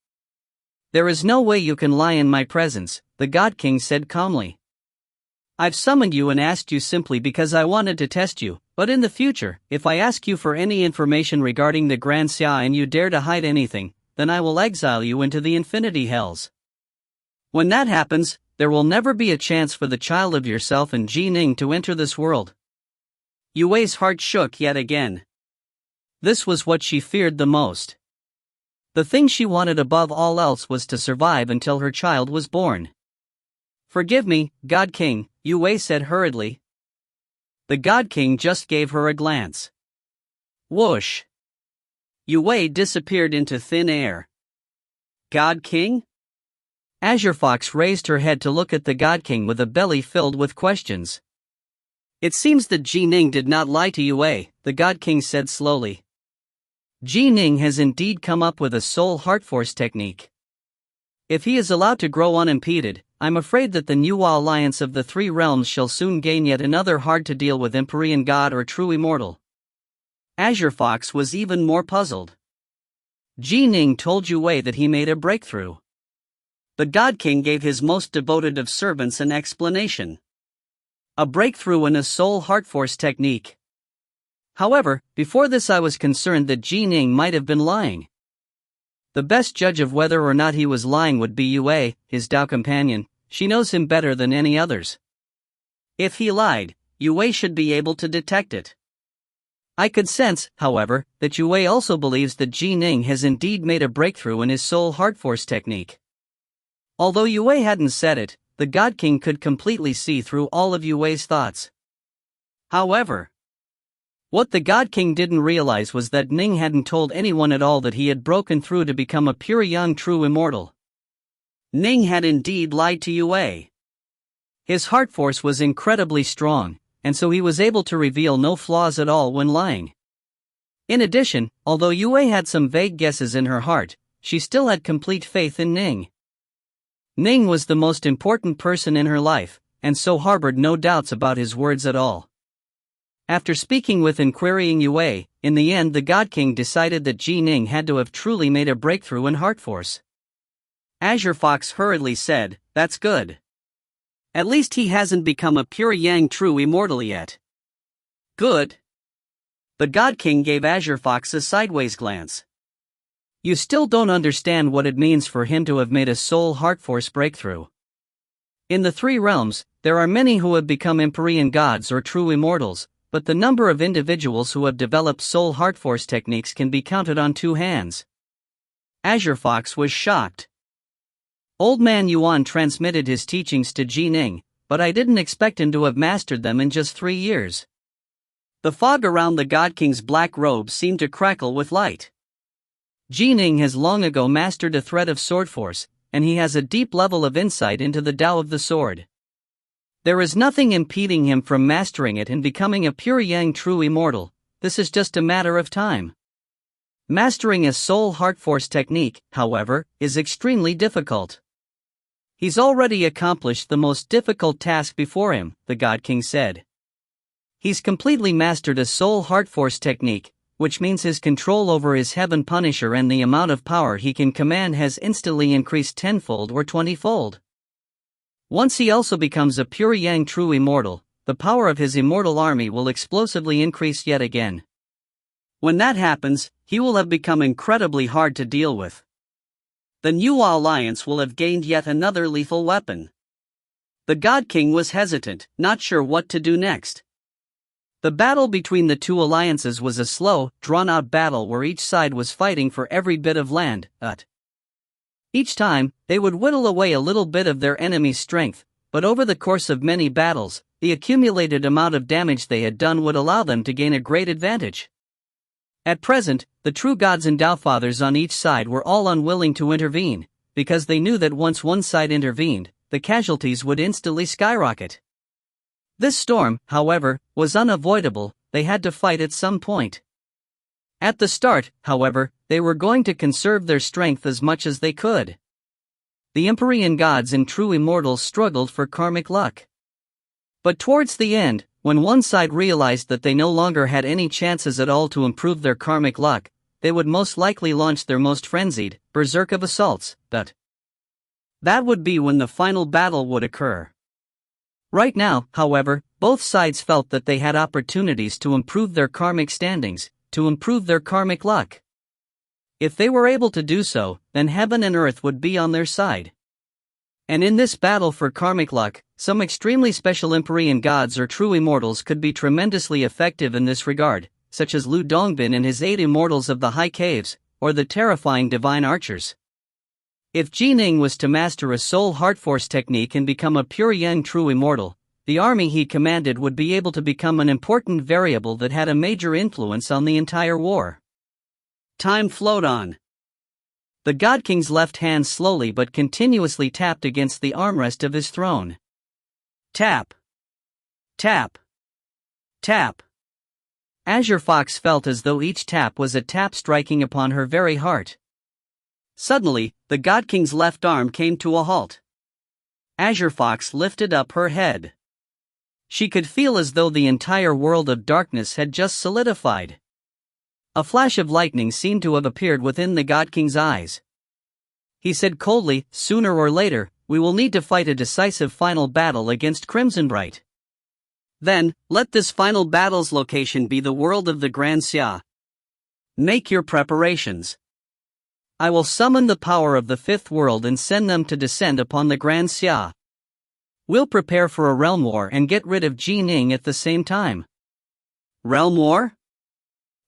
There is no way you can lie in my presence, the God King said calmly. I've summoned you and asked you simply because I wanted to test you, but in the future, if I ask you for any information regarding the Grand Xia and you dare to hide anything, then I will exile you into the infinity hells. When that happens, there will never be a chance for the child of yourself and Ning to enter this world. Yue Wei's heart shook yet again. This was what she feared the most. The thing she wanted above all else was to survive until her child was born. Forgive me, God King, Yue Wei said hurriedly. The God King just gave her a glance. Whoosh! Yue Wei disappeared into thin air. God King? Azure Fox raised her head to look at the God King with a belly filled with questions. It seems that Ning did not lie to Yue Wei, the God King said slowly. Ning has indeed come up with a soul heart force technique. If he is allowed to grow unimpeded, I'm afraid that the new alliance of the three realms shall soon gain yet another hard-to-deal-with Empyrean god or true immortal. Azure Fox was even more puzzled. Ning told Yue Wei that he made a breakthrough. The God King gave his most devoted of servants an explanation. A breakthrough in a soul heart force technique. However, before this I was concerned that Ning might have been lying. The best judge of whether or not he was lying would be Yue, his Dao companion. She knows him better than any others. If he lied, Yue should be able to detect it. I could sense, however, that Yue also believes that Ning has indeed made a breakthrough in his soul heart force technique. Although Yue hadn't said it, the God King could completely see through all of Yue's thoughts. However, what the God King didn't realize was that Ning hadn't told anyone at all that he had broken through to become a pure young true immortal. Ning had indeed lied to Yue. His heart force was incredibly strong, and so he was able to reveal no flaws at all when lying. In addition, although Yue had some vague guesses in her heart, she still had complete faith in Ning. Ning was the most important person in her life, and so harbored no doubts about his words at all. After speaking with and querying Yue, in the end the God King decided that Ning had to have truly made a breakthrough in heart force. Azure Fox hurriedly said, "That's good. At least he hasn't become a pure yang true immortal yet." Good. The God King gave Azure Fox a sideways glance. You still don't understand what it means for him to have made a soul heart force breakthrough. In the three realms, there are many who have become Empyrean gods or true immortals, but the number of individuals who have developed soul heart force techniques can be counted on two hands. Azure Fox was shocked. Old Man Yuan transmitted his teachings to Ning, but I didn't expect him to have mastered them in just 3 years. The fog around the God King's black robe seemed to crackle with light. Ning has long ago mastered a thread of sword force, and he has a deep level of insight into the Tao of the sword. There is nothing impeding him from mastering it and becoming a pure yang true immortal. This is just a matter of time. Mastering a soul heart force technique, however, is extremely difficult. He's already accomplished the most difficult task before him, the God King said. He's completely mastered a soul heart force technique, which means his control over his Heaven Punisher and the amount of power he can command has instantly increased 10-fold or 20-fold. Once he also becomes a pure yang true immortal, the power of his immortal army will explosively increase yet again. When that happens, he will have become incredibly hard to deal with. The New Alliance will have gained yet another lethal weapon. The God King was hesitant, not sure what to do next. The battle between the two alliances was a slow, drawn-out battle where each side was fighting for every bit of land. Each time, they would whittle away a little bit of their enemy's strength, but over the course of many battles, the accumulated amount of damage they had done would allow them to gain a great advantage. At present, the true gods and Tao fathers on each side were all unwilling to intervene, because they knew that once one side intervened, the casualties would instantly skyrocket. This storm, however, was unavoidable. They had to fight at some point. At the start, however, they were going to conserve their strength as much as they could. The Empyrean gods and true immortals struggled for karmic luck. But towards the end, when one side realized that they no longer had any chances at all to improve their karmic luck, they would most likely launch their most frenzied, berserk of assaults. That would be when the final battle would occur. Right now, however, both sides felt that they had opportunities to improve their karmic standings, to improve their karmic luck. If they were able to do so, then heaven and earth would be on their side. And in this battle for karmic luck, some extremely special Empyrean gods or true immortals could be tremendously effective in this regard, such as Lu Dongbin and his 8 immortals of the high caves, or the terrifying divine archers. If Ning was to master a soul heart force technique and become a pure yang true immortal, the army he commanded would be able to become an important variable that had a major influence on the entire war. Time flowed on. The God King's left hand slowly but continuously tapped against the armrest of his throne. Tap. Tap. Tap. Azure Fox felt as though each tap was a tap striking upon her very heart. Suddenly, the God King's left arm came to a halt. Azure Fox lifted up her head. She could feel as though the entire world of darkness had just solidified. A flash of lightning seemed to have appeared within the God King's eyes. He said coldly, "Sooner or later, we will need to fight a decisive final battle against Crimsonbright. Then, let this final battle's location be the world of the Grand Xia. Make your preparations. I will summon the power of the fifth world and send them to descend upon the Grand Xia. We'll prepare for a realm war and get rid of Ji Ning at the same time." Realm war?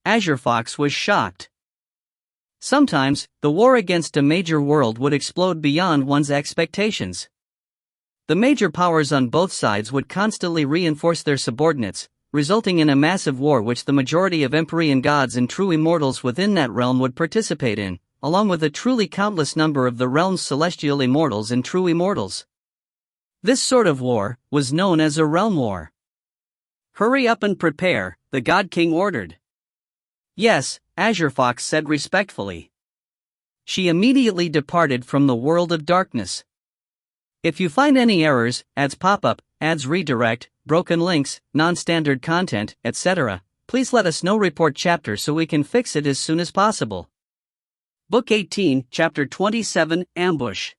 Azure Fox was shocked. Sometimes, the war against a major world would explode beyond one's expectations. The major powers on both sides would constantly reinforce their subordinates, resulting in a massive war which the majority of Empyrean gods and true immortals within that realm would participate in, along with a truly countless number of the realm's celestial immortals and true immortals. This sort of war was known as a realm war. "Hurry up and prepare," the God King ordered. "Yes," Azure Fox said respectfully. She immediately departed from the world of darkness. If you find any errors, ads pop up, ads redirect, broken links, non-standard content, etc., please let us know. Report chapter so we can fix it as soon as possible. Book 18, Chapter 27, Ambush.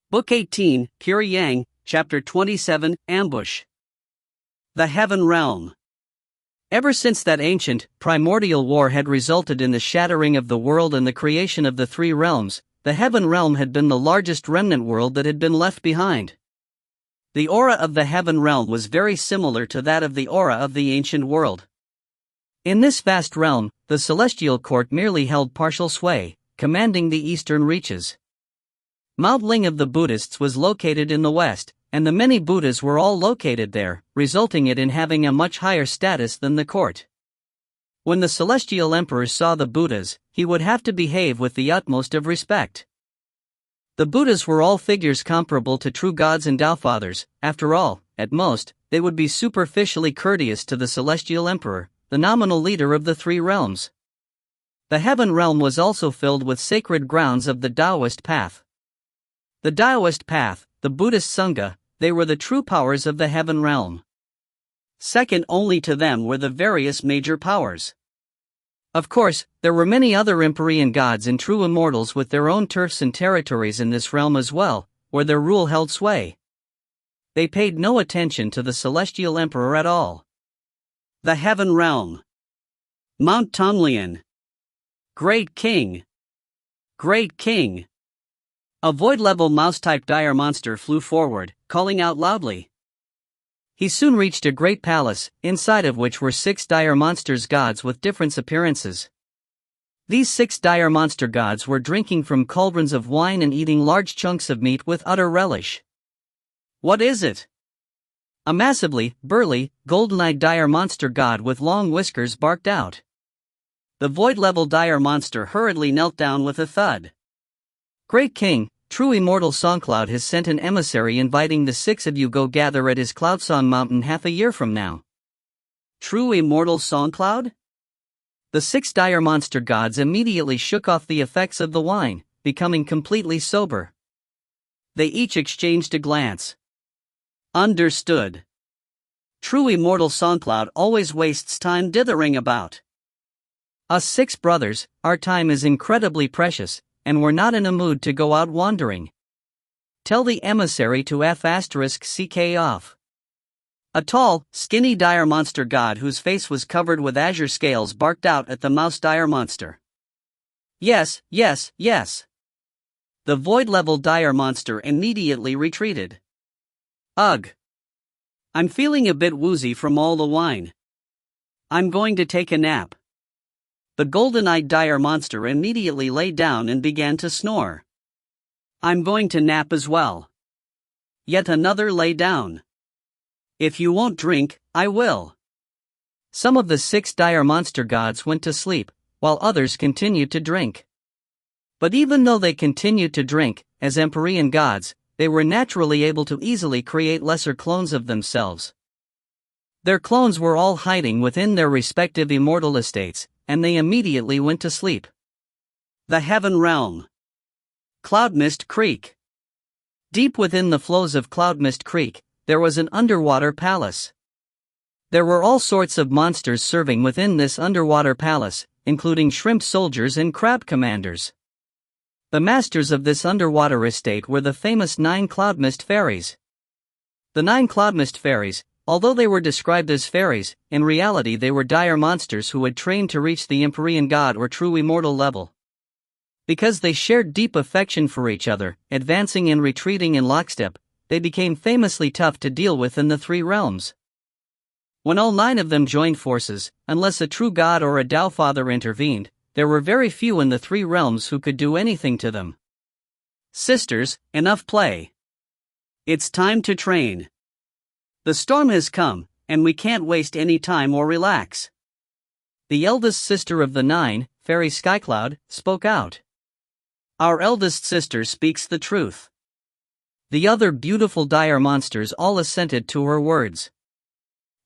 Book 18, Pure Yang, Chapter 27, Ambush. The Heaven Realm. Ever since that ancient, primordial war had resulted in the shattering of the world and the creation of the three realms, the Heaven Realm had been the largest remnant world that had been left behind. The aura of the Heaven Realm was very similar to that of the aura of the ancient world. In this vast realm, the celestial court merely held partial sway, commanding the eastern reaches. Mount Ling of the Buddhists was located in the west, and the many Buddhas were all located there, resulting in having a much higher status than the court. When the celestial emperor saw the Buddhas, he would have to behave with the utmost of respect. The Buddhas were all figures comparable to true gods and Tao fathers. After all, at most, they would be superficially courteous to the celestial emperor, the nominal leader of the three realms. The Heaven Realm was also filled with sacred grounds of the Taoist path. The Taoist path, the Buddhist Sangha, they were the true powers of the Heaven Realm. Second only to them were the various major powers. Of course, there were many other Empyrean gods and true immortals with their own turfs and territories in this realm as well, where their rule held sway. They paid no attention to the celestial emperor at all. The Heaven Realm. Mount Tonglian. Great King. Great King. A void-level mouse-type dire monster flew forward, calling out loudly. He soon reached a great palace, inside of which were 6 dire monsters gods with different appearances. These 6 dire monster gods were drinking from cauldrons of wine and eating large chunks of meat with utter relish. "What is it?" A massively, burly, golden-eyed dire monster god with long whiskers barked out. The void-level dire monster hurriedly knelt down with a thud. "Great King, True Immortal Songcloud has sent an emissary inviting the 6 of you go gather at his Cloudsong Mountain half a year from now." True Immortal Songcloud? The 6 dire monster gods immediately shook off the effects of the wine, becoming completely sober. They each exchanged a glance. Understood. True Immortal Songcloud always wastes time dithering about. Us 6 brothers, our time is incredibly precious, and we're not in a mood to go out wandering. Tell the emissary to F***ck off. A tall, skinny dire monster god whose face was covered with azure scales barked out at the mouse dire monster. Yes, yes, yes. The void-level dire monster immediately retreated. Ugh. I'm feeling a bit woozy from all the wine. I'm going to take a nap. The golden-eyed dire monster immediately lay down and began to snore. I'm going to nap as well. Yet another lay down. If you won't drink, I will. Some of the 6 dire monster gods went to sleep, while others continued to drink. But even though they continued to drink, as Empyrean gods, they were naturally able to easily create lesser clones of themselves. Their clones were all hiding within their respective immortal estates, and they immediately went to sleep. The Heaven Realm. Cloudmist Creek. Deep within the flows of Cloudmist Creek, there was an underwater palace. There were all sorts of monsters serving within this underwater palace, including shrimp soldiers and crab commanders. The The masters of this underwater estate were the famous 9 cloud mist fairies. The 9 cloud mist fairies, although they were described as fairies, in reality they were dire monsters who had trained to reach the Empyrean God or true immortal level. Because they shared deep affection for each other, advancing and retreating in lockstep, they became famously tough to deal with in the 3 realms. When all 9 of them joined forces, unless a true god or a Tao Father intervened, there were very few in the 3 realms who could do anything to them. Sisters, enough play. It's time to train. The storm has come, and we can't waste any time or relax. The eldest sister of the 9, Fairy Skycloud, spoke out. Our eldest sister speaks the truth. The other beautiful dire monsters all assented to her words.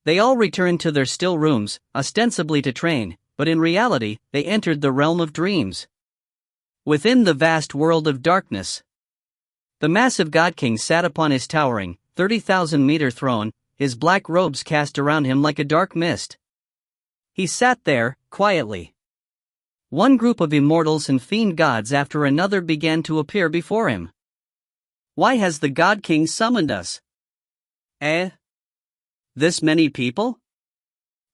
They all returned to their still rooms, ostensibly to train, but in reality, they entered the realm of dreams. Within the vast world of darkness, the massive God King sat upon his towering, 30,000-meter throne, his black robes cast around him like a dark mist. He sat there, quietly. One group of immortals and fiend gods after another began to appear before him. Why has the God King summoned us? This many people?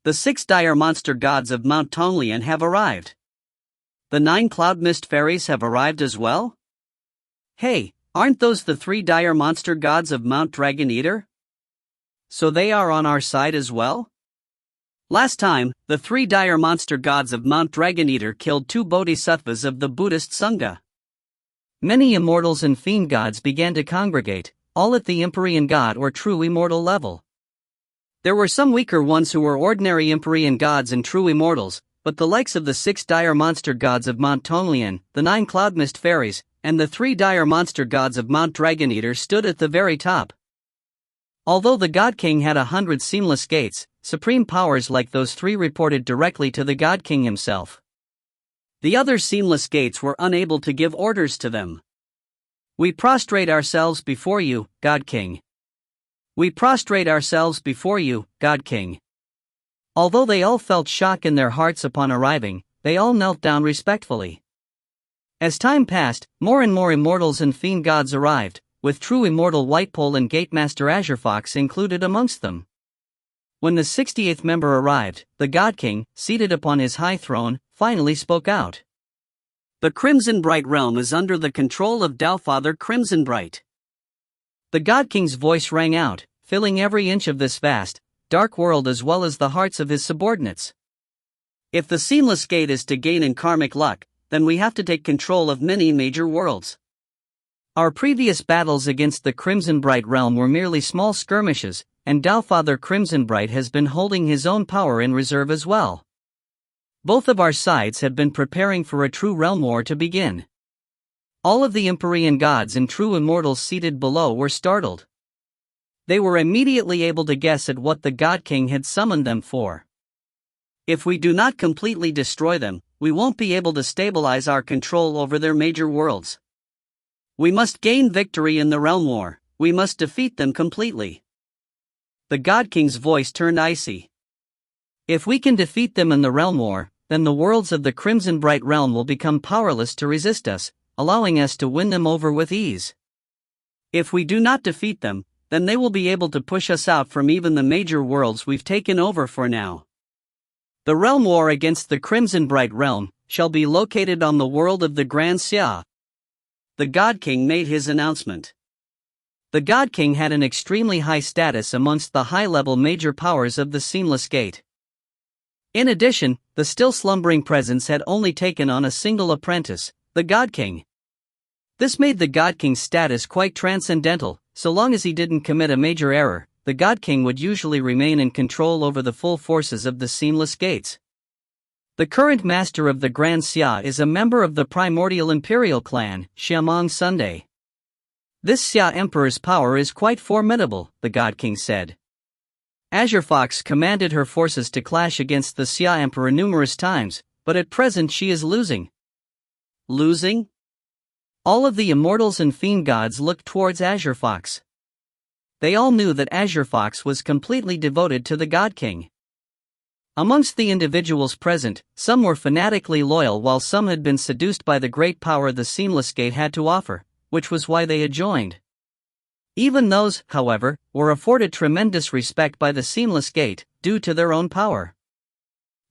The 6 dire monster gods of Mount Tonglian have arrived. The 9 cloud mist fairies have arrived as well? Hey, aren't those the 3 dire monster gods of Mount Dragon Eater? So they are on our side as well? Last time, the 3 dire monster gods of Mount Dragon Eater killed 2 bodhisattvas of the Buddhist Sangha. Many immortals and fiend gods began to congregate, all at the Empyrean God or true immortal level. There were some weaker ones who were ordinary Empyrean gods and true immortals, but the likes of the 6 dire monster gods of Mount Tonglian, the 9 cloud mist fairies, and the 3 dire monster gods of Mount Dragon Eater stood at the very top. Although the God King had 100 seamless gates, supreme powers like those 3 reported directly to the God King himself. The other seamless gates were unable to give orders to them. We prostrate ourselves before you, God King. We prostrate ourselves before you, God King. Although they all felt shock in their hearts upon arriving, they all knelt down respectfully. As time passed, more and more immortals and fiend gods arrived, with true immortal Whitepole and Gatemaster Azure Fox included amongst them. When the 68th member arrived, the God King, seated upon his high throne, finally spoke out. The Crimson Bright realm is under the control of Tao Father Crimson Bright. The God King's voice rang out, filling every inch of this vast, dark world as well as the hearts of his subordinates. If the seamless gate is to gain in karmic luck, then we have to take control of many major worlds. Our previous battles against the Crimson Bright realm were merely small skirmishes, and Tao Father Crimson Bright has been holding his own power in reserve as well. Both of our sides have been preparing for a true realm war to begin. All of the Empyrean gods and true immortals seated below were startled. They were immediately able to guess at what the God King had summoned them for. If we do not completely destroy them, we won't be able to stabilize our control over their major worlds. We must gain victory in the realm war, we must defeat them completely. The God King's voice turned icy. If we can defeat them in the realm war, then the worlds of the Crimson Bright realm will become powerless to resist us, allowing us to win them over with ease. If we do not defeat them, then they will be able to push us out from even the major worlds we've taken over for now. The realm war against the Crimson Bright realm shall be located on the world of the Grand Xia. The God King made his announcement. The God King had an extremely high status amongst the high-level major powers of the Seamless Gate. In addition, the still slumbering presence had only taken on a single apprentice, the God King. This made the God King's status quite transcendental. So long as he didn't commit a major error, the God King would usually remain in control over the full forces of the Seamless Gates. The current master of the Grand Xia is a member of the primordial imperial clan, Xiamong Sunday. This Xia Emperor's power is quite formidable, the God King said. Azure Fox commanded her forces to clash against the Xia Emperor numerous times, but at present she is losing. Losing? All of the immortals and fiend gods looked towards Azure Fox. They all knew that Azure Fox was completely devoted to the God King. Amongst the individuals present, some were fanatically loyal while some had been seduced by the great power the Seamless Gate had to offer, which was why they had joined. Even those, however, were afforded tremendous respect by the Seamless Gate, due to their own power.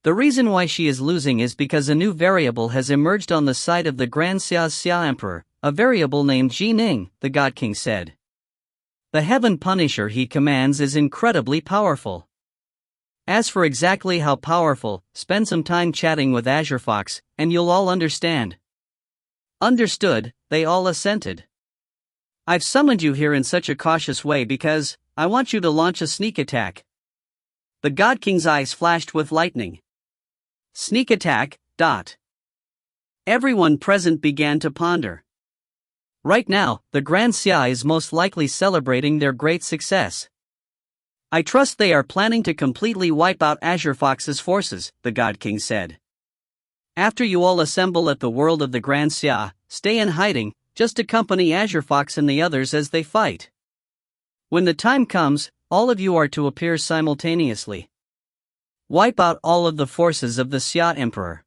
The reason why she is losing is because a new variable has emerged on the side of the Grand Xia Emperor, a variable named Ning, the God King said. The Heaven Punisher he commands is incredibly powerful. As for exactly how powerful, spend some time chatting with Azure Fox, and you'll all understand. Understood, they all assented. I've summoned you here in such a cautious way because I want you to launch a sneak attack. The God King's eyes flashed with lightning. Sneak attack, dot. Everyone present began to ponder. Right now, the Grand Xia is most likely celebrating their great success. I trust they are planning to completely wipe out Azure Fox's forces, the God King said. After you all assemble at the world of the Grand Xia, stay in hiding, just accompany Azure Fox and the others as they fight. When the time comes, all of you are to appear simultaneously. Wipe out all of the forces of the Xia Emperor.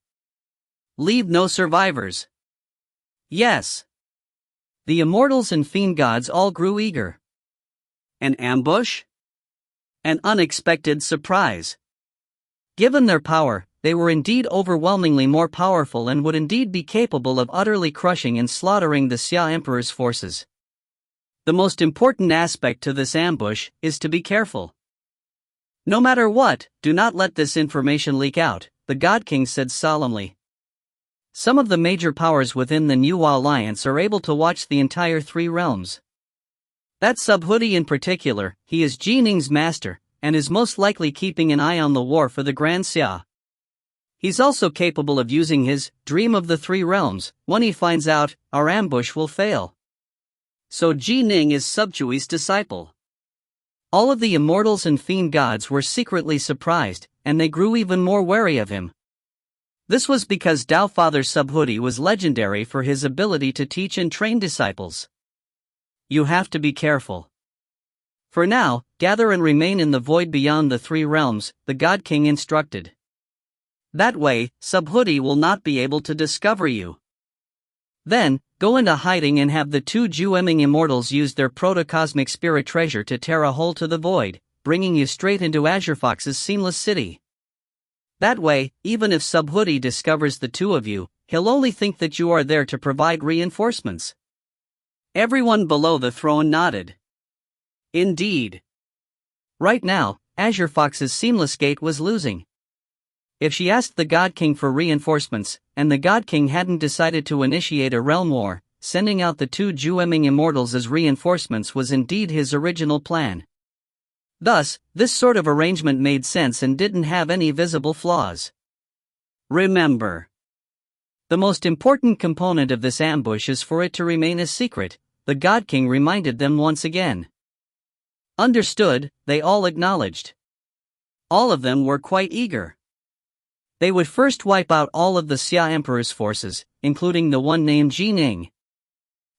Leave no survivors. Yes. The Immortals and Fiend Gods all grew eager. An ambush? An unexpected surprise. Given their power, they were indeed overwhelmingly more powerful and would indeed be capable of utterly crushing and slaughtering the Xia Emperor's forces. The most important aspect to this ambush is to be careful. No matter what, do not let this information leak out, the God King said solemnly. Some of the major powers within the New Alliance are able to watch the entire three realms. That Subhoodie in particular, he is Ning's master, and is most likely keeping an eye on the war for the Grand Xia. He's also capable of using his dream of the three realms. When he finds out, our ambush will fail. So Ning is Subchui's disciple. All of the Immortals and Fiend Gods were secretly surprised, and they grew even more wary of him. This was because Dao Father Subhoodie was legendary for his ability to teach and train disciples. You have to be careful. For now, gather and remain in the void beyond the three realms, the God King instructed. That way, Subhoodie will not be able to discover you. Then, go into hiding and have the two Jueming Immortals use their proto-cosmic spirit treasure to tear a hole to the void, bringing you straight into Azure Fox's Seamless City. That way, even if Subhoodie discovers the two of you, he'll only think that you are there to provide reinforcements. Everyone below the throne nodded. Indeed. Right now, Azure Fox's Seamless Gate was losing. If she asked the God King for reinforcements, and the God King hadn't decided to initiate a realm war, sending out the two Jueming Immortals as reinforcements was indeed his original plan. Thus, this sort of arrangement made sense and didn't have any visible flaws. Remember, the most important component of this ambush is for it to remain a secret, the God King reminded them once again. Understood, they all acknowledged. All of them were quite eager. They would first wipe out all of the Xia Emperor's forces, including the one named Ning.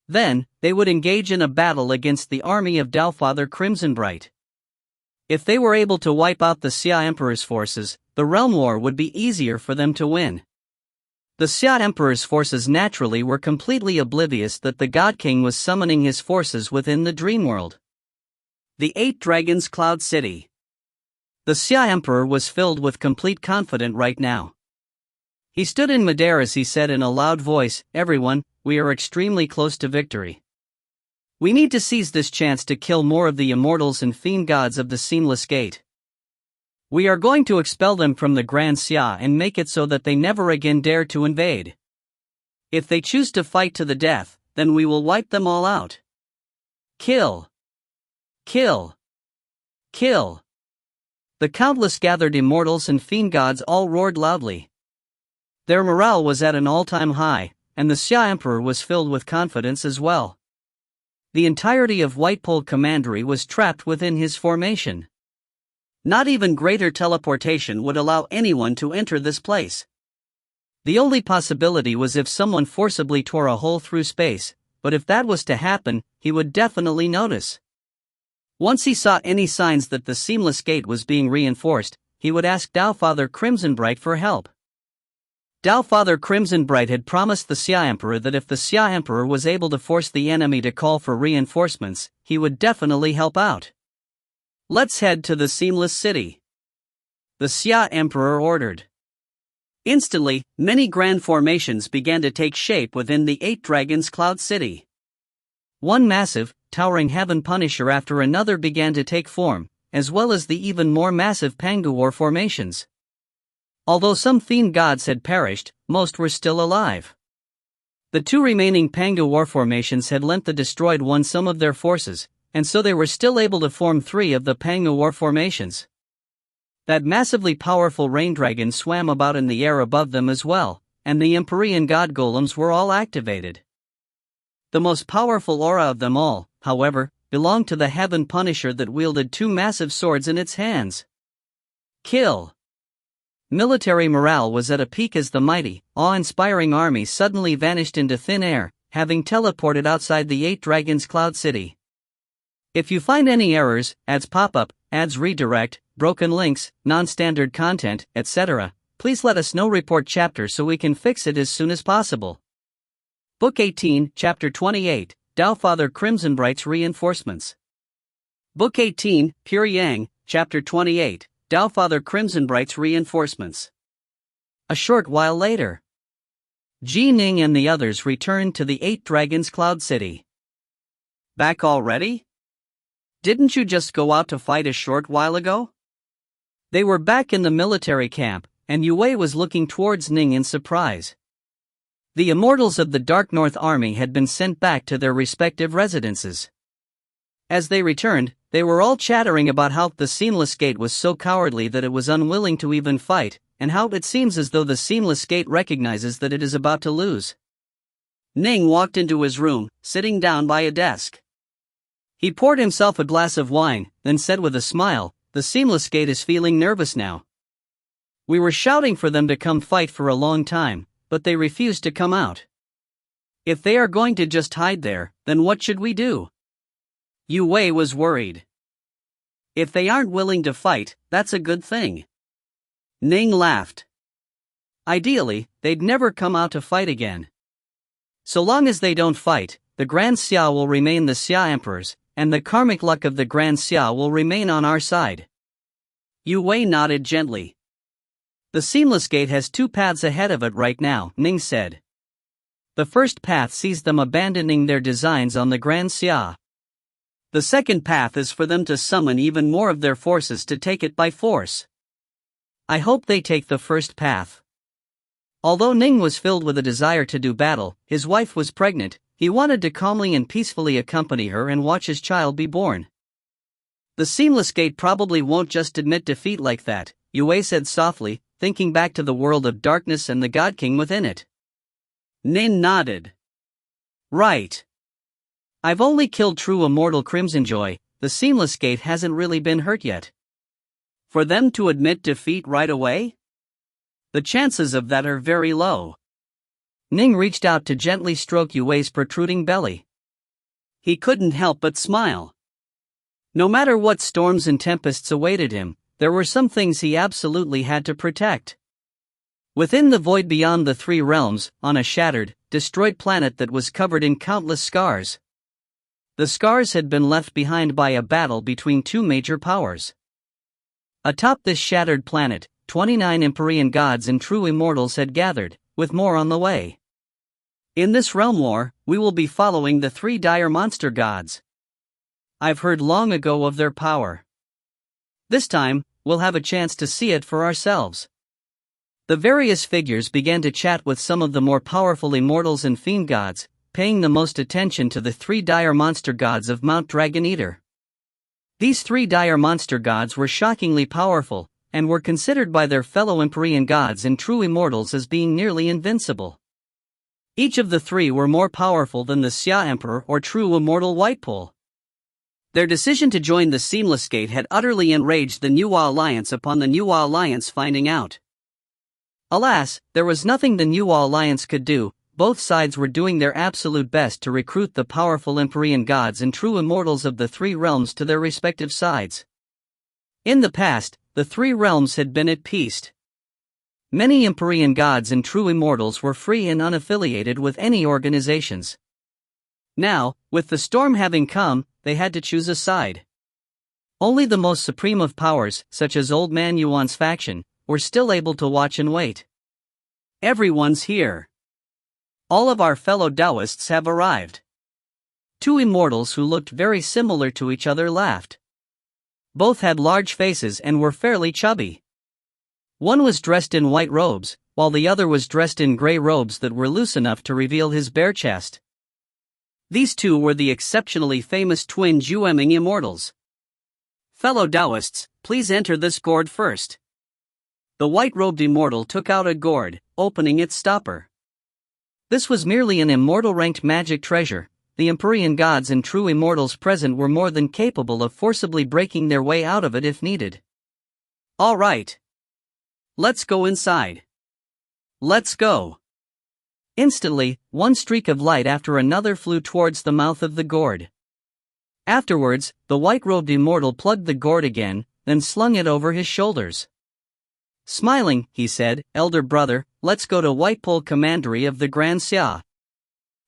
Then, they would engage in a battle against the army of Daofather Crimsonbright. If they were able to wipe out the Xia Emperor's forces, the realm war would be easier for them to win. The Xia Emperor's forces naturally were completely oblivious that the God King was summoning his forces within the dream world. The Eight Dragons Cloud City. The Xia Emperor was filled with complete confidence right now. He stood in midair as he said in a loud voice, "Everyone, we are extremely close to victory. We need to seize this chance to kill more of the Immortals and Fiend Gods of the Seamless Gate. We are going to expel them from the Grand Xia and make it so that they never again dare to invade. If they choose to fight to the death, then we will wipe them all out. Kill! Kill! Kill!" The countless gathered Immortals and Fiend Gods all roared loudly. Their morale was at an all-time high, and the Xia Emperor was filled with confidence as well. The entirety of Whitepole Commandery was trapped within his formation. Not even greater teleportation would allow anyone to enter this place. The only possibility was if someone forcibly tore a hole through space, but if that was to happen, he would definitely notice. Once he saw any signs that the Seamless Gate was being reinforced, he would ask Father Crimsonbright for help. Father Crimsonbright had promised the Xia Emperor that if the Xia Emperor was able to force the enemy to call for reinforcements, he would definitely help out. Let's head to the Seamless City, the Xia Emperor ordered. Instantly, many grand formations began to take shape within the 8 Dragons Cloud City. One massive, towering heaven punisher after another began to take form, as well as the even more massive Pangu War formations. Although some fiend gods had perished, most were still alive. The 2 remaining Pangu War formations had lent the destroyed one some of their forces, and so they were still able to form 3 of the Pangu War formations. That massively powerful rain dragon swam about in the air above them as well, and the Empyrean god golems were all activated. The most powerful aura of them all, however, belonged to the heaven punisher that wielded 2 massive swords in its hands. Kill! Military morale was at a peak as the mighty, awe-inspiring army suddenly vanished into thin air, having teleported outside the 8 Dragons Cloud City. If you find any errors, ads pop up, ads redirect, broken links, non-standard content, etc., please let us know. Report chapter so we can fix it as soon as possible. Book 18, Chapter 28, Father Crimsonbright's Reinforcements. Book 18, Pure Yang, Chapter 28, Father Crimsonbright's Reinforcements. A short while later, Ning and the others returned to the 8 Dragons Cloud City. Back already? Didn't you just go out to fight a short while ago? They were back in the military camp, and Yue was looking towards Ning in surprise. The Immortals of the Dark North Army had been sent back to their respective residences. As they returned, they were all chattering about how the Seamless Gate was so cowardly that it was unwilling to even fight, and how it seems as though the Seamless Gate recognizes that it is about to lose. Ning walked into his room, sitting down by a desk. He poured himself a glass of wine, then said with a smile, "The Seamless Gate is feeling nervous now. We were shouting for them to come fight for a long time, but they refused to come out. If they are going to just hide there, then what should we do?" Yue was worried. "If they aren't willing to fight, that's a good thing." Ning laughed. "Ideally, they'd never come out to fight again. So long as they don't fight, the Grand Xia will remain the Xia Emperors, and the karmic luck of the Grand Xia will remain on our side." Yue nodded gently. "The Seamless Gate has 2 paths ahead of it right now," Ning said. "The first path sees them abandoning their designs on the Grand Xia. The second path is for them to summon even more of their forces to take it by force. I hope they take the first path." Although Ning was filled with a desire to do battle, his wife was pregnant, he wanted to calmly and peacefully accompany her and watch his child be born. "The Seamless Gate probably won't just admit defeat like that," Yue said softly, thinking back to the world of darkness and the God King within it. Ning nodded. "Right. I've only killed true Immortal Crimsonjoy, the Seamless Gate hasn't really been hurt yet. For them to admit defeat right away? The chances of that are very low." Ning reached out to gently stroke Yue's protruding belly. He couldn't help but smile. No matter what storms and tempests awaited him, there were some things he absolutely had to protect. Within the void beyond the 3 realms, on a shattered, destroyed planet that was covered in countless scars. The scars had been left behind by a battle between 2 major powers. Atop this shattered planet, 29 Empyrean gods and true immortals had gathered, with more on the way. In this realm war, we will be following the 3 dire monster gods. I've heard long ago of their power. This time, we'll have a chance to see it for ourselves. The various figures began to chat with some of the more powerful immortals and fiend gods, paying the most attention to the 3 dire monster gods of Mount Dragon Eater. These 3 dire monster gods were shockingly powerful, and were considered by their fellow Empyrean gods and true immortals as being nearly invincible. Each of the 3 were more powerful than the Xia Emperor or true immortal Whitepole. Their decision to join the Seamless Gate had utterly enraged the Nuwa Alliance upon the Nuwa Alliance finding out. Alas, there was nothing the Nuwa Alliance could do. Both sides were doing their absolute best to recruit the powerful Empyrean gods and true immortals of the 3 realms to their respective sides. In the past, the three realms had been at peace. Many Empyrean gods and true immortals were free and unaffiliated with any organizations. Now, with the storm having come, they had to choose a side. Only the most supreme of powers, such as Old Man Yuan's faction, were still able to watch and wait. Everyone's here. All of our fellow Taoists have arrived. Two immortals who looked very similar to each other laughed. Both had large faces and were fairly chubby. One was dressed in white robes, while the other was dressed in gray robes that were loose enough to reveal his bare chest. These two were the exceptionally famous twin Jueming Immortals. Fellow Taoists, please enter this gourd first. The white-robed immortal took out a gourd, opening its stopper. This was merely an immortal-ranked magic treasure. The Empyrean gods and true immortals present were more than capable of forcibly breaking their way out of it if needed. All right. Let's go inside. Let's go. Instantly, one streak of light after another flew towards the mouth of the gourd. Afterwards, the white-robed immortal plugged the gourd again, then slung it over his shoulders. Smiling, he said, "Elder brother, let's go to White-Pole Commandery of the Grand Xia."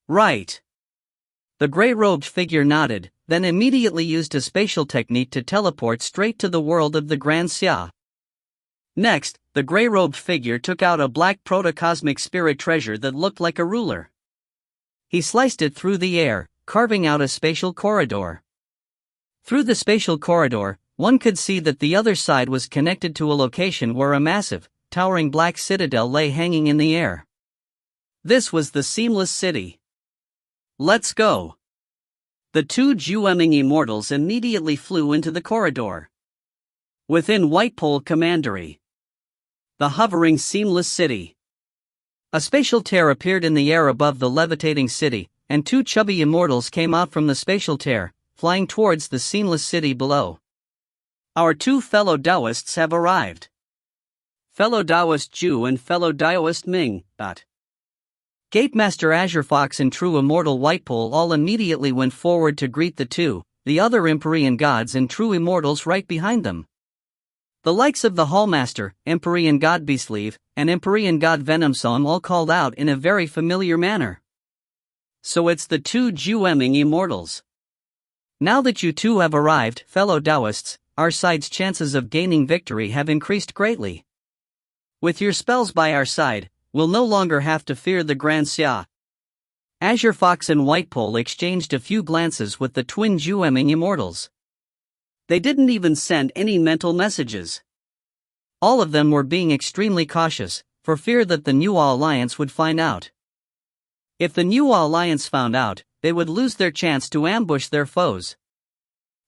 Right. The gray-robed figure nodded, then immediately used a spatial technique to teleport straight to the world of the Grand Xia. Next, the gray-robed figure took out a black protocosmic spirit treasure that looked like a ruler. He sliced it through the air, carving out a spatial corridor. Through the spatial corridor, one could see that the other side was connected to a location where a massive, towering black citadel lay hanging in the air. This was the Seamless City. Let's go. The two Jueming Immortals immediately flew into the corridor. Within White-Pole Commandery, the hovering Seamless City. A spatial tear appeared in the air above the levitating city, and two chubby immortals came out from the spatial tear, flying towards the Seamless City below. Our two fellow Taoists have arrived. Fellow Taoist Ju and fellow Taoist Ming. Gatemaster Azure Fox and true immortal White-Pole all immediately went forward to greet the two, the other Empyrean gods and true immortals right behind them. The likes of the Hallmaster, Empyrean God Beastleaf, and Empyrean God Venomsong all called out in a very familiar manner. So it's the two Jueming Immortals. Now that you two have arrived, fellow Taoists, our side's chances of gaining victory have increased greatly. With your spells by our side, we'll no longer have to fear the Grand Xia. Azure Fox and White-Pole exchanged a few glances with the twin Jueming Immortals. They didn't even send any mental messages. All of them were being extremely cautious, for fear that the New Alliance would find out. If the New Alliance found out, they would lose their chance to ambush their foes.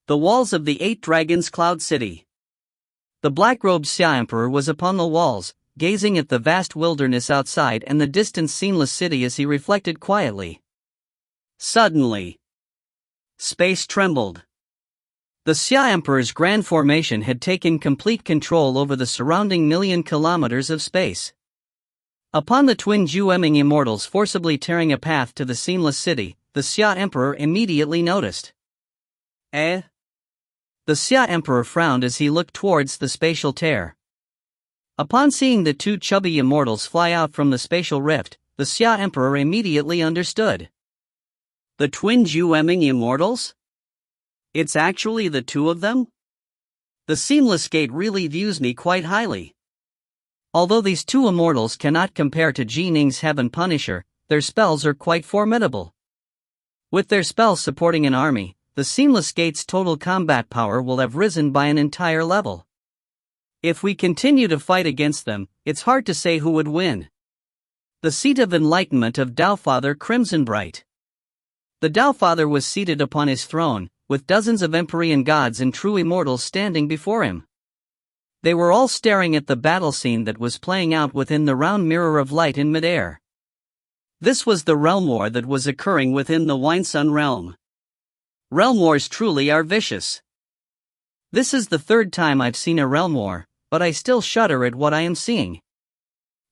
The walls of the Eight Dragons Cloud City. The black-robed Xia Emperor was upon the walls, gazing at the vast wilderness outside and the distant Seamless City as he reflected quietly. Suddenly, space trembled. The Xia Emperor's grand formation had taken complete control over the surrounding million kilometers of space. Upon the twin Jueming Immortals forcibly tearing a path to the Seamless City, the Xia Emperor immediately noticed. The Xia Emperor frowned as he looked towards the spatial tear. Upon seeing the two chubby immortals fly out from the spatial rift, the Xia Emperor immediately understood. The twin Jueming Immortals? It's actually the two of them? The Seamless Gate really views me quite highly. Although these two immortals cannot compare to Ning's Heaven Punisher, their spells are quite formidable. With their spells supporting an army, the Seamless Gate's total combat power will have risen by an entire level. If we continue to fight against them, it's hard to say who would win. The seat of enlightenment of Tao Father Crimsonbright. The Tao Father was seated upon his throne, with dozens of Empyrean gods and true immortals standing before him. They were all staring at the battle scene that was playing out within the round mirror of light in midair. This was the realm war that was occurring within the Winesun realm. Realm wars truly are vicious. This is the third time I've seen a realm war, but I still shudder at what I am seeing.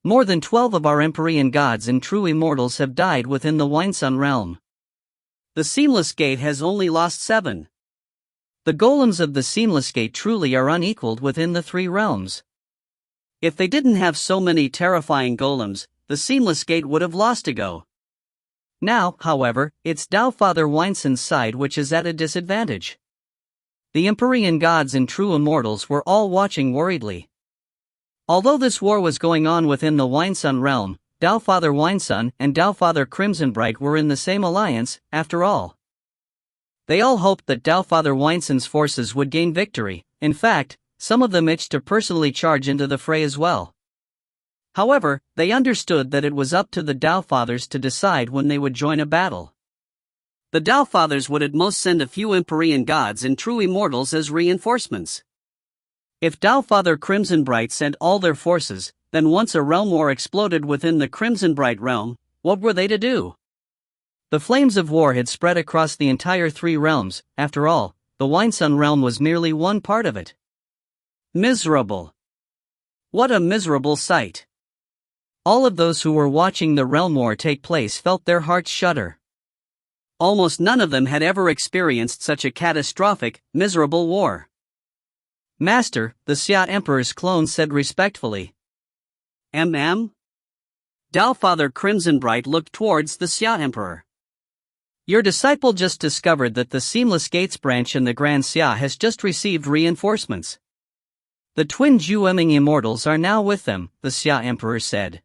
More than 12 of our Empyrean gods and true immortals have died within the Winesun realm. The Seamless Gate has only lost 7. The golems of the Seamless Gate truly are unequaled within the three realms. If they didn't have so many terrifying golems, the Seamless Gate would have lost a go. Now, however, it's Doubtfather Winson's side which is at a disadvantage. The Empyrean gods and true immortals were all watching worriedly. Although this war was going on within the Winesun realm, Doubtfather Winesun and Doubtfather Crimsonbright were in the same alliance, after all. They all hoped that Doubtfather Winson's forces would gain victory. In fact, some of them itched to personally charge into the fray as well. However, they understood that it was up to the Doubtfathers to decide when they would join a battle. The Doubtfathers would at most send a few Empyrean gods and true immortals as reinforcements. If Doubtfather Crimsonbright sent all their forces, then once a realm war exploded within the Crimsonbright realm, what were they to do? The flames of war had spread across the entire three realms. After all, the Winesun realm was merely one part of it. Miserable. What a miserable sight. All of those who were watching the realm war take place felt their hearts shudder. Almost none of them had ever experienced such a catastrophic, miserable war. Master, the Xia Emperor's clone said respectfully. Doubtfather Crimsonbright looked towards the Xia Emperor. Your disciple just discovered that the Seamless Gates branch in the Grand Xia has just received reinforcements. The twin Jueming Immortals are now with them, the Xia Emperor said.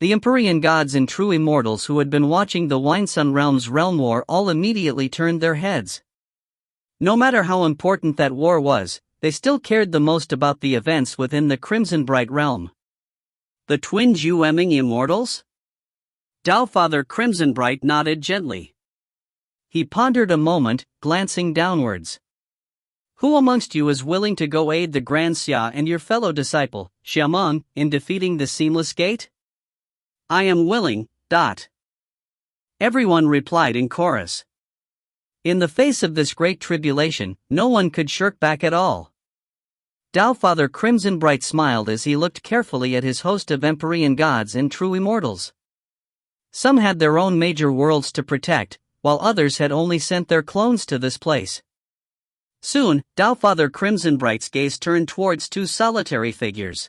The Empyrean gods and true immortals who had been watching the Winesun realm's realm war all immediately turned their heads. No matter how important that war was, they still cared the most about the events within the Crimsonbright realm. The twin Jueming Immortals? Doubtfather Crimsonbright nodded gently. He pondered a moment, glancing downwards. Who amongst you is willing to go aid the Grand Xia and your fellow disciple, Xiameng, in defeating the Seamless Gate? I am willing. Everyone replied in chorus. In the face of this great tribulation, no one could shirk back at all. Doubtfather Crimsonbright smiled as he looked carefully at his host of Empyrean gods and true immortals. Some had their own major worlds to protect, while others had only sent their clones to this place. Soon, Doubtfather Crimsonbright's gaze turned towards two solitary figures.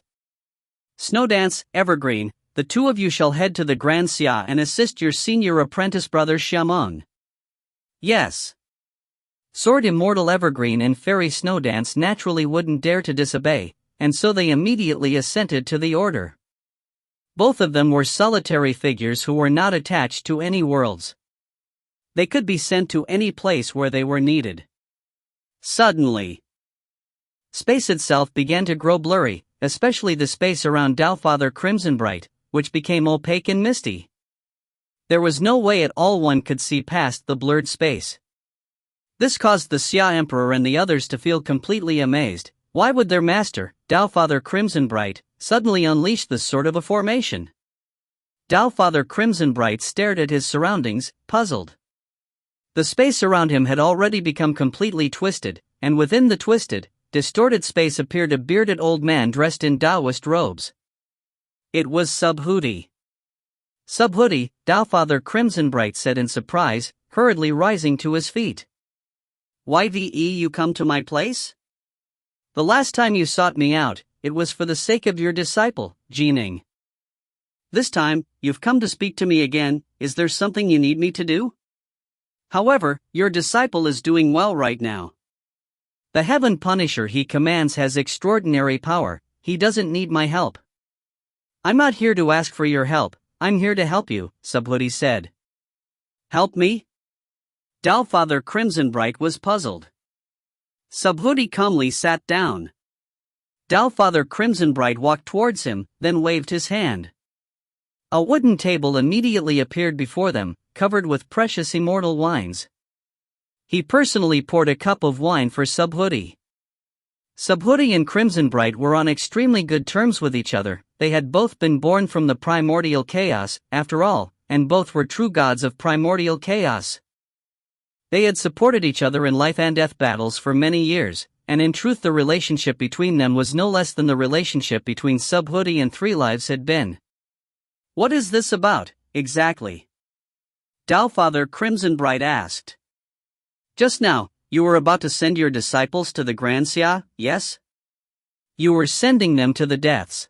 Snowdance, Evergreen, the two of you shall head to the Grand Xia and assist your senior apprentice brother Xiameng. Yes. Sword Immortal Evergreen and Fairy Snowdance naturally wouldn't dare to disobey, and so they immediately assented to the order. Both of them were solitary figures who were not attached to any worlds. They could be sent to any place where they were needed. Suddenly, space itself began to grow blurry, especially the space around Doubtfather Crimsonbright, which became opaque and misty. There was no way at all one could see past the blurred space. This caused the Xia Emperor and the others to feel completely amazed. Why would their master, Doubtfather Crimsonbright, suddenly unleash this sort of a formation? Doubtfather Crimsonbright stared at his surroundings, puzzled. The space around him had already become completely twisted, and within the twisted, distorted space appeared a bearded old man dressed in Taoist robes. It was Subhuti. Subhuti, Doubtfather Crimsonbright said in surprise, hurriedly rising to his feet. YVE, you come to my place? The last time you sought me out, it was for the sake of your disciple, Ning. This time, you've come to speak to me again. Is there something you need me to do? However, your disciple is doing well right now. The Heaven Punisher he commands has extraordinary power. He doesn't need my help. I'm not here to ask for your help, I'm here to help you, Subhuti said. Help me? Doubtfather Crimsonbright was puzzled. Subhuti calmly sat down. Doubtfather Crimsonbright walked towards him, then waved his hand. A wooden table immediately appeared before them, covered with precious immortal wines. He personally poured a cup of wine for Subhuti. Subhuti and Crimsonbright were on extremely good terms with each other. They had both been born from the primordial chaos, after all, and both were true gods of primordial chaos. They had supported each other in life and death battles for many years, and in truth the relationship between them was no less than the relationship between Subhuti and Three Lives had been. What is this about, exactly? Doubtfather Crimsonbright asked. Just now, You were about to send your disciples to the Grand Xia, yes? You were sending them to the deaths.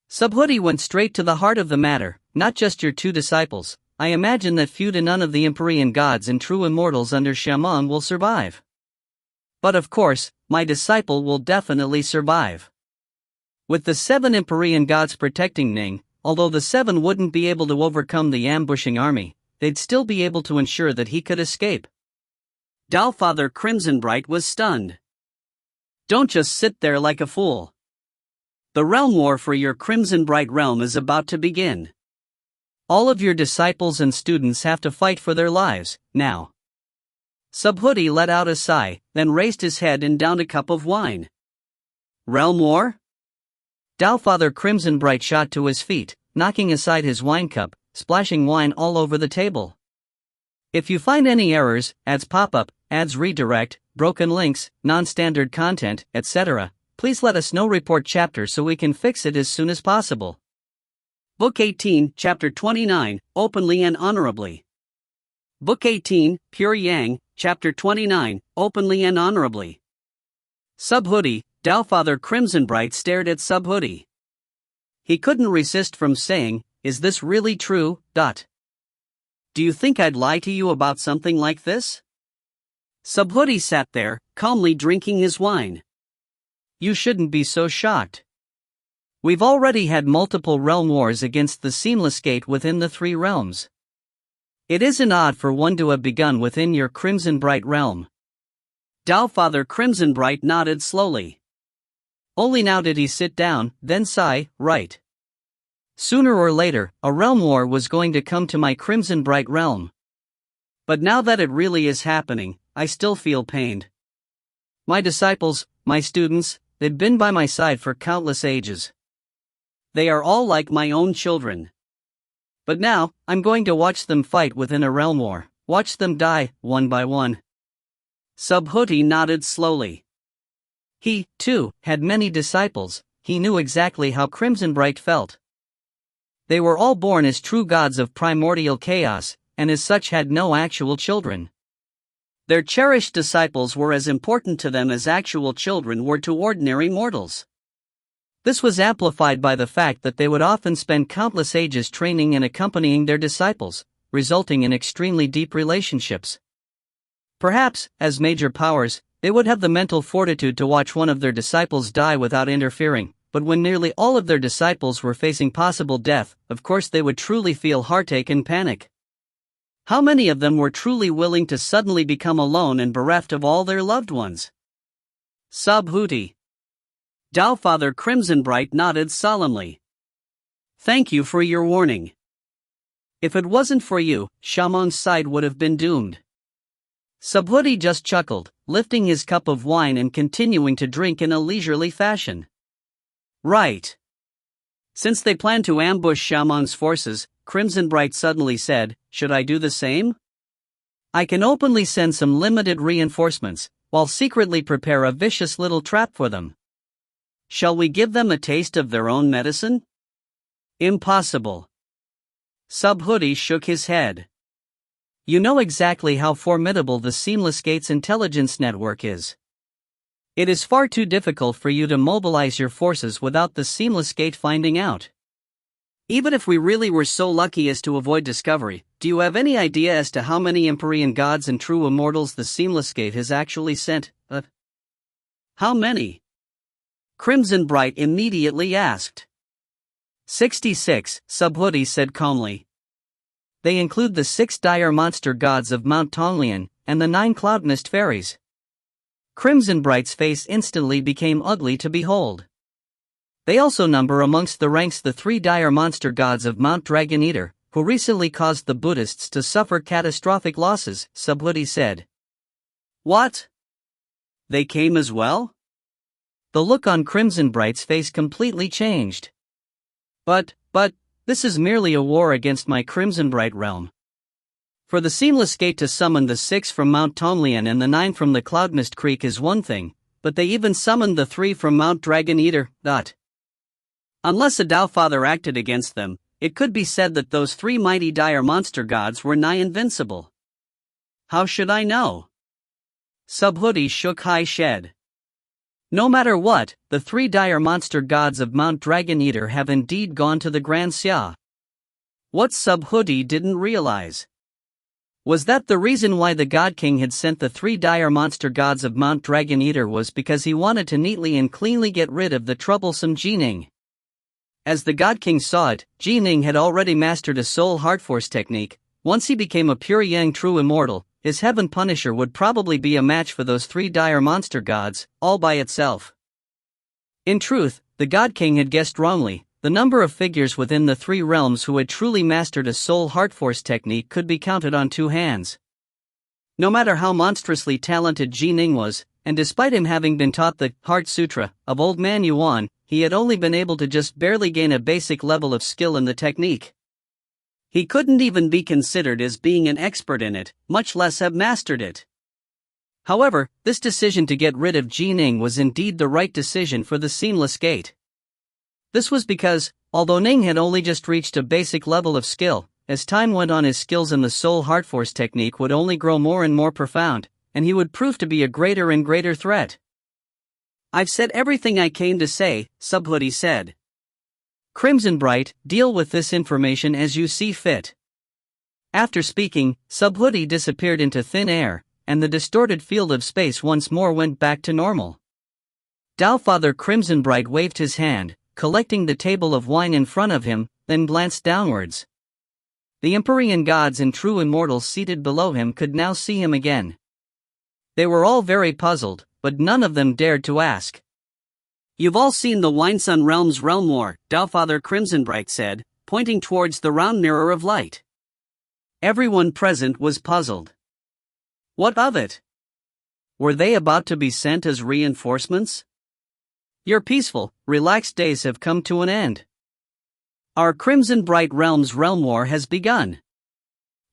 Subhuti went straight to the heart of the matter, not just your 2 disciples. I imagine that few to none of the Empyrean gods and true immortals under Shaman will survive. But of course, my disciple will definitely survive. With the 7 Empyrean gods protecting Ning, although the 7 wouldn't be able to overcome the ambushing army, they'd still be able to ensure that he could escape. Father Crimsonbright was stunned. Don't just sit there like a fool. The realm war for your Crimsonbright realm is about to begin. All of your disciples and students have to fight for their lives, now. Subhuti let out a sigh, then raised his head and downed a cup of wine. Realm war? Father Crimsonbright shot to his feet, knocking aside his wine cup, splashing wine all over the table. If you find any errors, ads pop up, ads redirect, broken links, non-standard content, etc., please let us know. Report chapter so we can fix it as soon as possible. Book 18, Chapter 29, Openly and Honorably. Book 18, Pure Yang, Chapter 29, Openly and Honorably. Subhuti, Father Crimsonbright stared at Subhuti. He couldn't resist from saying, "Is this really true?" Do you think I'd lie to you about something like this? Subhuti sat there, calmly drinking his wine. You shouldn't be so shocked. We've already had multiple realm wars against the Seamless Gate within the 3 realms. It isn't odd for one to have begun within your Crimsonbright realm. Father Crimsonbright nodded slowly. Only now did he sit down, then sigh, right. Sooner or later, a realm war was going to come to my Crimsonbright realm. But now that it really is happening, I still feel pained. My disciples, my students, they've been by my side for countless ages. They are all like my own children. But now, I'm going to watch them fight within a realm war, watch them die, one by one. Subhuti nodded slowly. He, too, had many disciples. He knew exactly how Crimsonbright felt. They were all born as true gods of primordial chaos, and as such had no actual children. Their cherished disciples were as important to them as actual children were to ordinary mortals. This was amplified by the fact that they would often spend countless ages training and accompanying their disciples, resulting in extremely deep relationships. Perhaps, as major powers, they would have the mental fortitude to watch one of their disciples die without interfering, but when nearly all of their disciples were facing possible death, of course they would truly feel heartache and panic. How many of them were truly willing to suddenly become alone and bereft of all their loved ones? Subhuti. Father Crimsonbright nodded solemnly. Thank you for your warning. If it wasn't for you, Shaman's side would have been doomed. Subhuti just chuckled, lifting his cup of wine and continuing to drink in a leisurely fashion. Right. Since they plan to ambush Shaman's forces, Crimsonbright suddenly said, should I do the same? I can openly send some limited reinforcements, while secretly prepare a vicious little trap for them. Shall we give them a taste of their own medicine? Impossible. Subhuti shook his head. You know exactly how formidable the Seamless Gate's intelligence network is. It is far too difficult for you to mobilize your forces without the Seamless Gate finding out. Even if we really were so lucky as to avoid discovery, do you have any idea as to how many Empyrean gods and true immortals the Seamless Gate has actually sent? How many? Crimsonbright immediately asked. 66, Subhuti said calmly. They include the 6 dire monster gods of Mount Tonglian, and the 9 cloud mist fairies. Crimsonbright's face instantly became ugly to behold. They also number amongst the ranks the 3 dire monster gods of Mount Dragon Eater, who recently caused the Buddhists to suffer catastrophic losses, Subhuti said. What? They came as well? The look on Crimsonbright's face completely changed. But, this is merely a war against my Crimsonbright realm. For the Seamless Gate to summon the 6 from Mount Tonglian and the 9 from the Cloudmist Creek is one thing, but they even summoned the 3 from Mount Dragon Eater. Unless a Tao Father acted against them, it could be said that those 3 mighty dire monster gods were nigh invincible. How should I know? Subhuti shook high shed. No matter what, the three dire monster gods of Mount Dragon Eater have indeed gone to the Grand Xia. What Subhuti didn't realize was that the reason why the God King had sent the three dire monster gods of Mount Dragon Eater was because he wanted to neatly and cleanly get rid of the troublesome Ning. As the God King saw it, Ning had already mastered a soul heart force technique. Once he became a pure yang true immortal, his heaven punisher would probably be a match for those three dire monster gods, all by itself. In truth, the God King had guessed wrongly. The number of figures within the three realms who had truly mastered a soul heart force technique could be counted on two hands. No matter how monstrously talented Ning was, and despite him having been taught the Heart Sutra of Old Man Yuan, he had only been able to just barely gain a basic level of skill in the technique. He couldn't even be considered as being an expert in it, much less have mastered it. However, this decision to get rid of Ning was indeed the right decision for the Seamless Gate. This was because, although Ning had only just reached a basic level of skill, as time went on his skills in the Soul Heart Force technique would only grow more and more profound, and he would prove to be a greater and greater threat. "I've said everything I came to say," Subhuti said. "Crimson Bright, deal with this information as you see fit." After speaking, Subhuti disappeared into thin air, and the distorted field of space once more went back to normal. Father Crimson Bright waved his hand, collecting the table of wine in front of him, then glanced downwards. The Empyrean gods and true immortals seated below him could now see him again. They were all very puzzled, but none of them dared to ask. "You've all seen the Winesun Realm's Realm War," Father Crimson Bright said, pointing towards the round mirror of light. Everyone present was puzzled. What of it? Were they about to be sent as reinforcements? Your peaceful, relaxed days have come to an end. Our Crimson Bright Realm's Realm War has begun.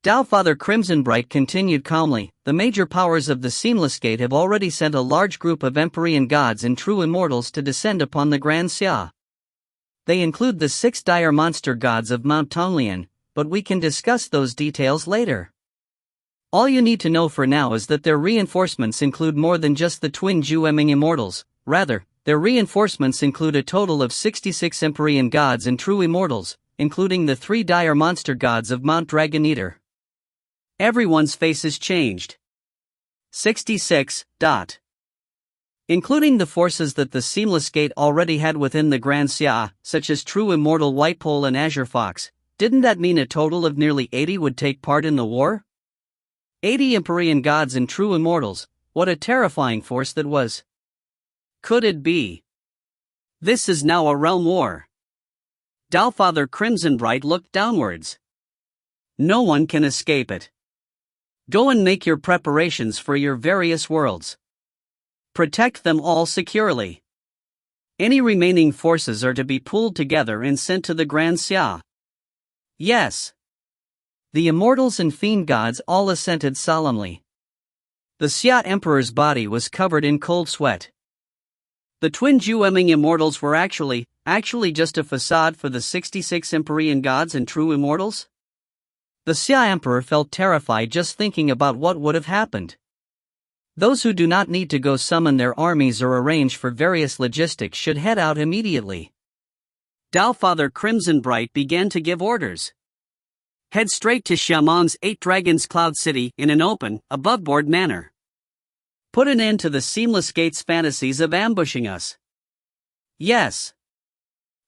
Father Crimson Bright continued calmly, the major powers of the Seamless Gate have already sent a large group of Empyrean gods and true immortals to descend upon the Grand Xia. They include the 6 dire monster gods of Mount Tonglian, but we can discuss those details later. All you need to know for now is that their reinforcements include more than just the twin Jueming Immortals, rather, their reinforcements include a total of 66 Empyrean gods and true immortals, including the 3 dire monster gods of Mount Dragon Eater. Everyone's faces changed. 66. Including the forces that the Seamless Gate already had within the Grand Xia, such as true immortal White Pole and Azure Fox, didn't that mean a total of nearly 80 would take part in the war? 80 Empyrean gods and true immortals, what a terrifying force that was. Could it be? This is now a realm war. Father Crimson Bright looked downwards. No one can escape it. Go and make your preparations for your various worlds. Protect them all securely. Any remaining forces are to be pooled together and sent to the Grand Xia. Yes. The Immortals and Fiend gods all assented solemnly. The Xia Emperor's body was covered in cold sweat. The twin Jueming Immortals were actually just a facade for the 66 Empyrean gods and true immortals? The Xia Emperor felt terrified just thinking about what would have happened. Those who do not need to go summon their armies or arrange for various logistics should head out immediately. Father Crimson Bright began to give orders. Head straight to Xiamon's 8 Dragons Cloud City in an open, above-board manner. Put an end to the Seamless Gate's fantasies of ambushing us. Yes.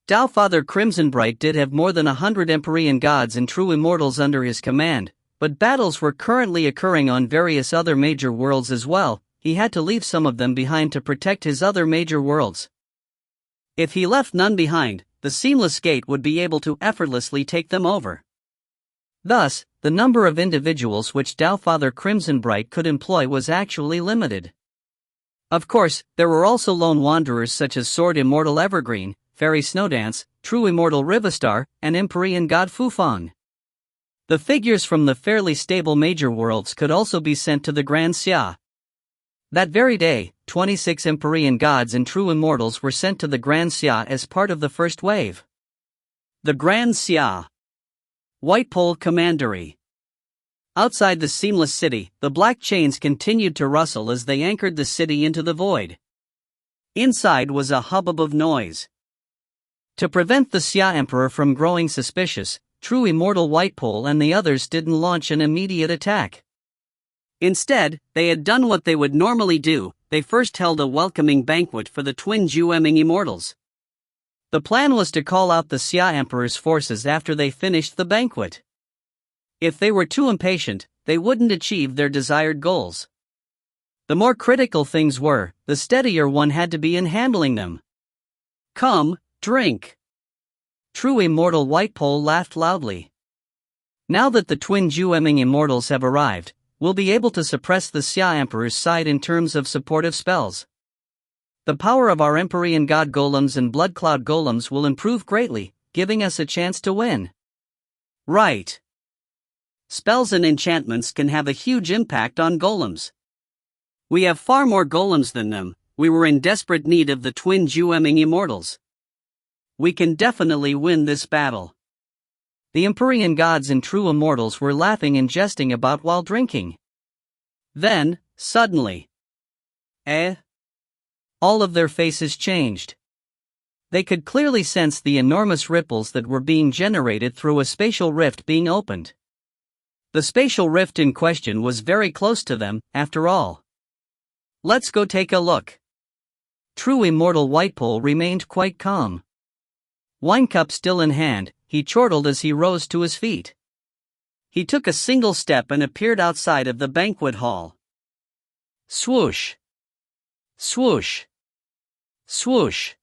Father Crimson Bright did have more than 100 Empyrean gods and true immortals under his command, but battles were currently occurring on various other major worlds as well. He had to leave some of them behind to protect his other major worlds. If he left none behind, the Seamless Gate would be able to effortlessly take them over. Thus, the number of individuals which Father Crimson Bright could employ was actually limited. Of course, there were also lone wanderers such as Sword Immortal Evergreen, Fairy Snowdance, True Immortal Rivistar, and Empyrean God Fufang. The figures from the fairly stable major worlds could also be sent to the Grand Xia. That very day, 26 Empyrean gods and true immortals were sent to the Grand Xia as part of the first wave. The Grand Xia. White Pole Commandery. Outside the seamless city, the black chains continued to rustle as they anchored the city into the void. Inside was a hubbub of noise. To prevent the Xia Emperor from growing suspicious, True Immortal Whitepole and the others didn't launch an immediate attack. Instead, they had done what they would normally do. They first held a welcoming banquet for the twin Jueming Immortals. The plan was to call out the Xia Emperor's forces after they finished the banquet. If they were too impatient, they wouldn't achieve their desired goals. The more critical things were, the steadier one had to be in handling them. Come, drink. True Immortal Whitepole laughed loudly. Now that the twin Jueming Immortals have arrived, we'll be able to suppress the Xia Emperor's side in terms of supportive spells. The power of our Empyrean God Golems and Blood Cloud Golems will improve greatly, giving us a chance to win. Right. Spells and enchantments can have a huge impact on golems. We have far more golems than them. We were in desperate need of the twin Jueming Immortals. We can definitely win this battle. The Empyrean gods and true immortals were laughing and jesting about while drinking. Then, suddenly, all of their faces changed. They could clearly sense the enormous ripples that were being generated through a spatial rift being opened. The spatial rift in question was very close to them, after all. Let's go take a look. True Immortal Whitepole remained quite calm. Wine cup still in hand, he chortled as he rose to his feet. He took a single step and appeared outside of the banquet hall. Swoosh! Swoosh! Swoosh!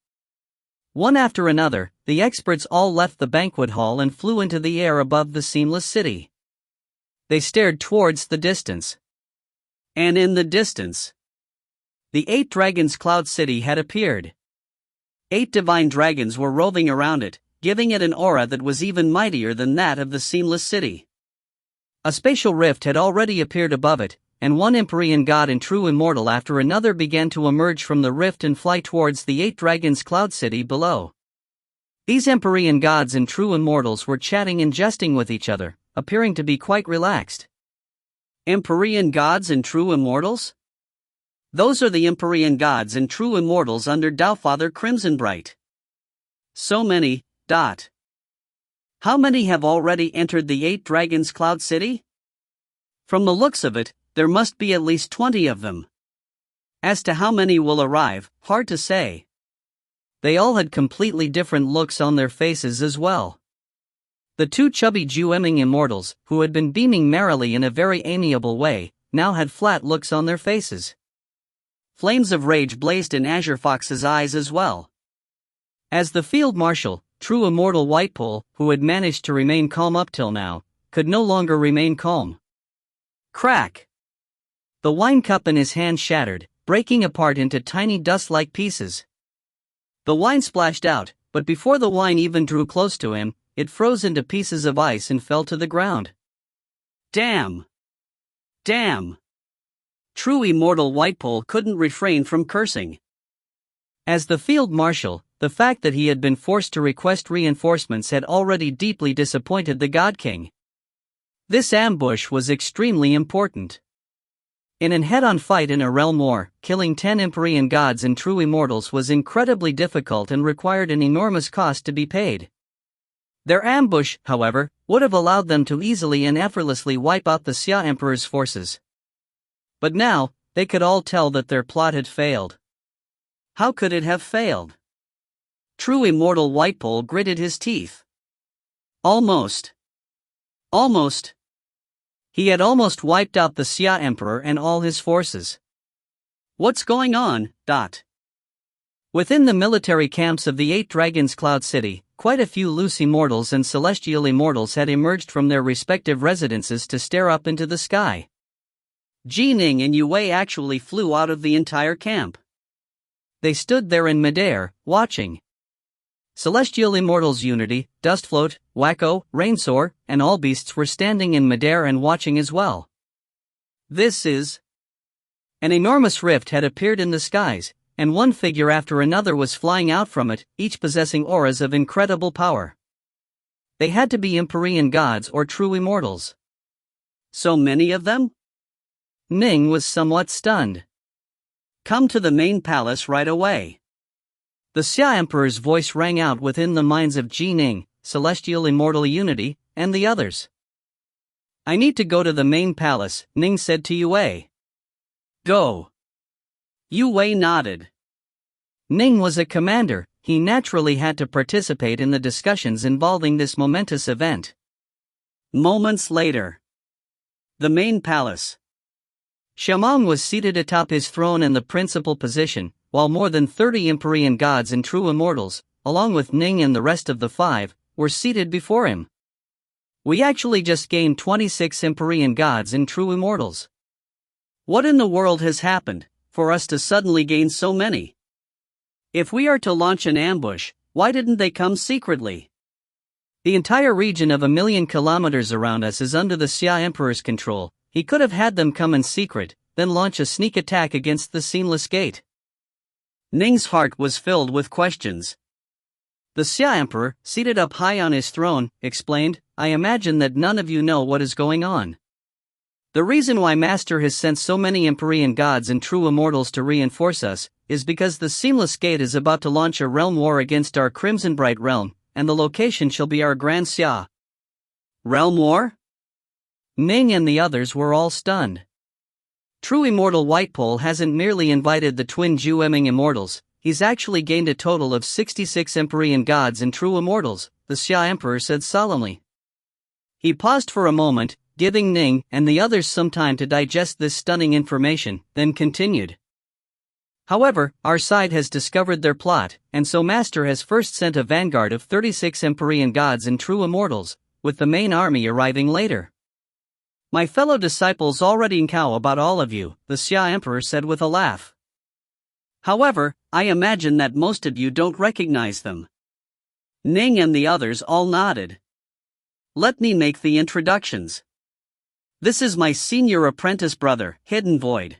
One after another, the experts all left the banquet hall and flew into the air above the seamless city. They stared towards the distance. And in the distance, the 8 dragons Cloud City had appeared. 8 divine dragons were roving around it, giving it an aura that was even mightier than that of the seamless city. A spatial rift had already appeared above it, and one Empyrean god and true immortal after another began to emerge from the rift and fly towards the 8 dragons Cloud City below. These Empyrean gods and true immortals were chatting and jesting with each other, appearing to be quite relaxed. Empyrean gods and true immortals? Those are the Empyrean gods and true immortals under Taofather Crimsonbright. So many. How many have already entered the 8 dragons Cloud City? From the looks of it, there must be at least 20 of them. As to how many will arrive, hard to say. They all had completely different looks on their faces as well. The 2 chubby Jueming Immortals, who had been beaming merrily in a very amiable way, now had flat looks on their faces. Flames of rage blazed in Azure Fox's eyes as well. As the field marshal, True Immortal Whitepole, who had managed to remain calm up till now, could no longer remain calm. Crack! The wine cup in his hand shattered, breaking apart into tiny dust-like pieces. The wine splashed out, but before the wine even drew close to him, it froze into pieces of ice and fell to the ground. Damn! Damn! True Immortal Whitepole couldn't refrain from cursing. As the field marshal, the fact that he had been forced to request reinforcements had already deeply disappointed the God King. This ambush was extremely important. In an head-on fight in a realm war, killing 10 Empyrean gods and true immortals was incredibly difficult and required an enormous cost to be paid. Their ambush, however, would have allowed them to easily and effortlessly wipe out the Xia Emperor's forces. But now, they could all tell that their plot had failed. How could it have failed? True Immortal Whitepole gritted his teeth. Almost. He had almost wiped out the Xia Emperor and all his forces. What's going on? Within the military camps of the 8 Dragons Cloud City, quite a few loose immortals and celestial immortals had emerged from their respective residences to stare up into the sky. Ning and Yue actually flew out of the entire camp. They stood there in midair, watching. Celestial Immortals Unity, Dustfloat, Wacko, Rainsoar, and all beasts were standing in midair and watching as well. This is... An enormous rift had appeared in the skies, and one figure after another was flying out from it, each possessing auras of incredible power. They had to be Empyrean gods or true immortals. So many of them? Ning was somewhat stunned. Come to the main palace right away. The Xia Emperor's voice rang out within the minds of Ji Ning, Celestial Immortal Unity, and the others. I need to go to the main palace, Ning said to Yue. Go. Yue nodded. Ning was a commander, he naturally had to participate in the discussions involving this momentous event. Moments later. The main palace. Shamong was seated atop his throne in the principal position, while more than 30 Empyrean gods and true immortals, along with Ning and the rest of the 5, were seated before him. We actually just gained 26 Empyrean gods and true immortals. What in the world has happened, for us to suddenly gain so many? If we are to launch an ambush, why didn't they come secretly? The entire region of 1,000,000 kilometers around us is under the Xia Emperor's control. He could have had them come in secret, then launch a sneak attack against the Seamless Gate. Ning's heart was filled with questions. The Xia Emperor, seated up high on his throne, explained, I imagine that none of you know what is going on. The reason why Master has sent so many Empyrean gods and true immortals to reinforce us, is because the Seamless Gate is about to launch a realm war against our Crimson Bright realm, and the location shall be our Grand Xia. Realm war? Ning and the others were all stunned. True Immortal Whitepole hasn't merely invited the twin Jueming Immortals, he's actually gained a total of 66 Empyrean gods and true immortals, the Xia Emperor said solemnly. He paused for a moment, giving Ning and the others some time to digest this stunning information, then continued. However, our side has discovered their plot, and so Master has first sent a vanguard of 36 Empyrean gods and true immortals, with the main army arriving later. My fellow disciples already know about all of you, the Xia Emperor said with a laugh. However, I imagine that most of you don't recognize them. Ning and the others all nodded. Let me make the introductions. This is my senior apprentice brother, Hidden Void.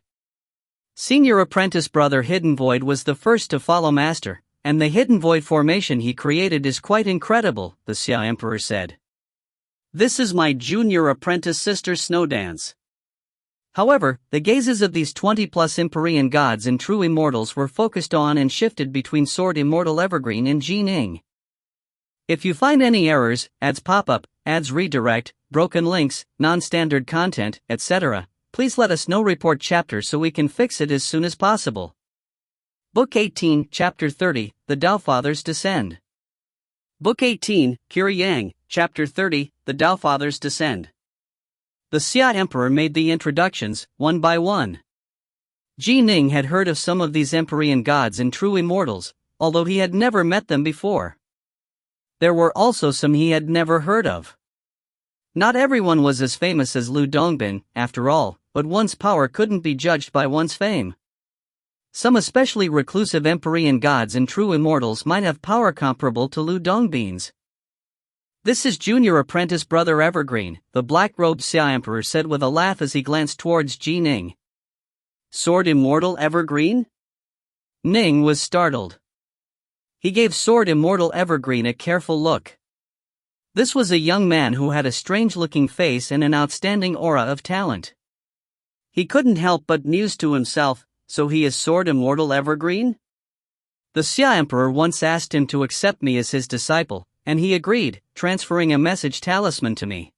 Senior apprentice brother Hidden Void was the first to follow Master, and the Hidden Void formation he created is quite incredible, the Xia Emperor said. This is my junior apprentice sister Snowdance. However, the gazes of these 20-plus Empyrean gods and true immortals were focused on and shifted between Sword Immortal Evergreen and Ji Ning. If you find any errors, ads pop up, ads redirect, broken links, non-standard content, etc., please let us know. Report chapter so we can fix it as soon as possible. Book 18, Chapter 30, The Tao Fathers Descend. Book 18, Kiri Yang, Chapter 30, The Tao Fathers Descend. The Xia Emperor made the introductions, one by one. Ji Ning had heard of some of these Empyrean gods and true immortals, although he had never met them before. There were also some he had never heard of. Not everyone was as famous as Lu Dongbin, after all, but one's power couldn't be judged by one's fame. Some especially reclusive Empyrean gods and true immortals might have power comparable to Lu Dongbin's. This is junior apprentice brother Evergreen, the black-robed Xia Emperor said with a laugh as he glanced towards Ji Ning. Sword Immortal Evergreen? Ning was startled. He gave Sword Immortal Evergreen a careful look. This was a young man who had a strange-looking face and an outstanding aura of talent. He couldn't help but muse to himself, so he is Sword Immortal Evergreen? The Xia Emperor once asked him to accept me as his disciple, and he agreed, transferring a message talisman to me.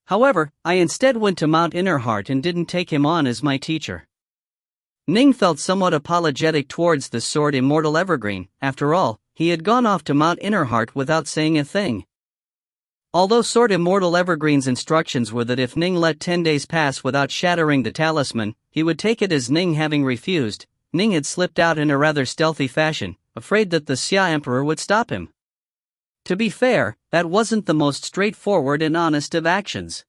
However, I instead went to Mount Innerheart and didn't take him on as my teacher. Ning felt somewhat apologetic towards the Sword Immortal Evergreen. After all, he had gone off to Mount Innerheart without saying a thing. Although Sword Immortal Evergreen's instructions were that if Ning let 10 days pass without shattering the talisman, he would take it as Ning having refused, Ning had slipped out in a rather stealthy fashion, afraid that the Xia Emperor would stop him. To be fair, that wasn't the most straightforward and honest of actions.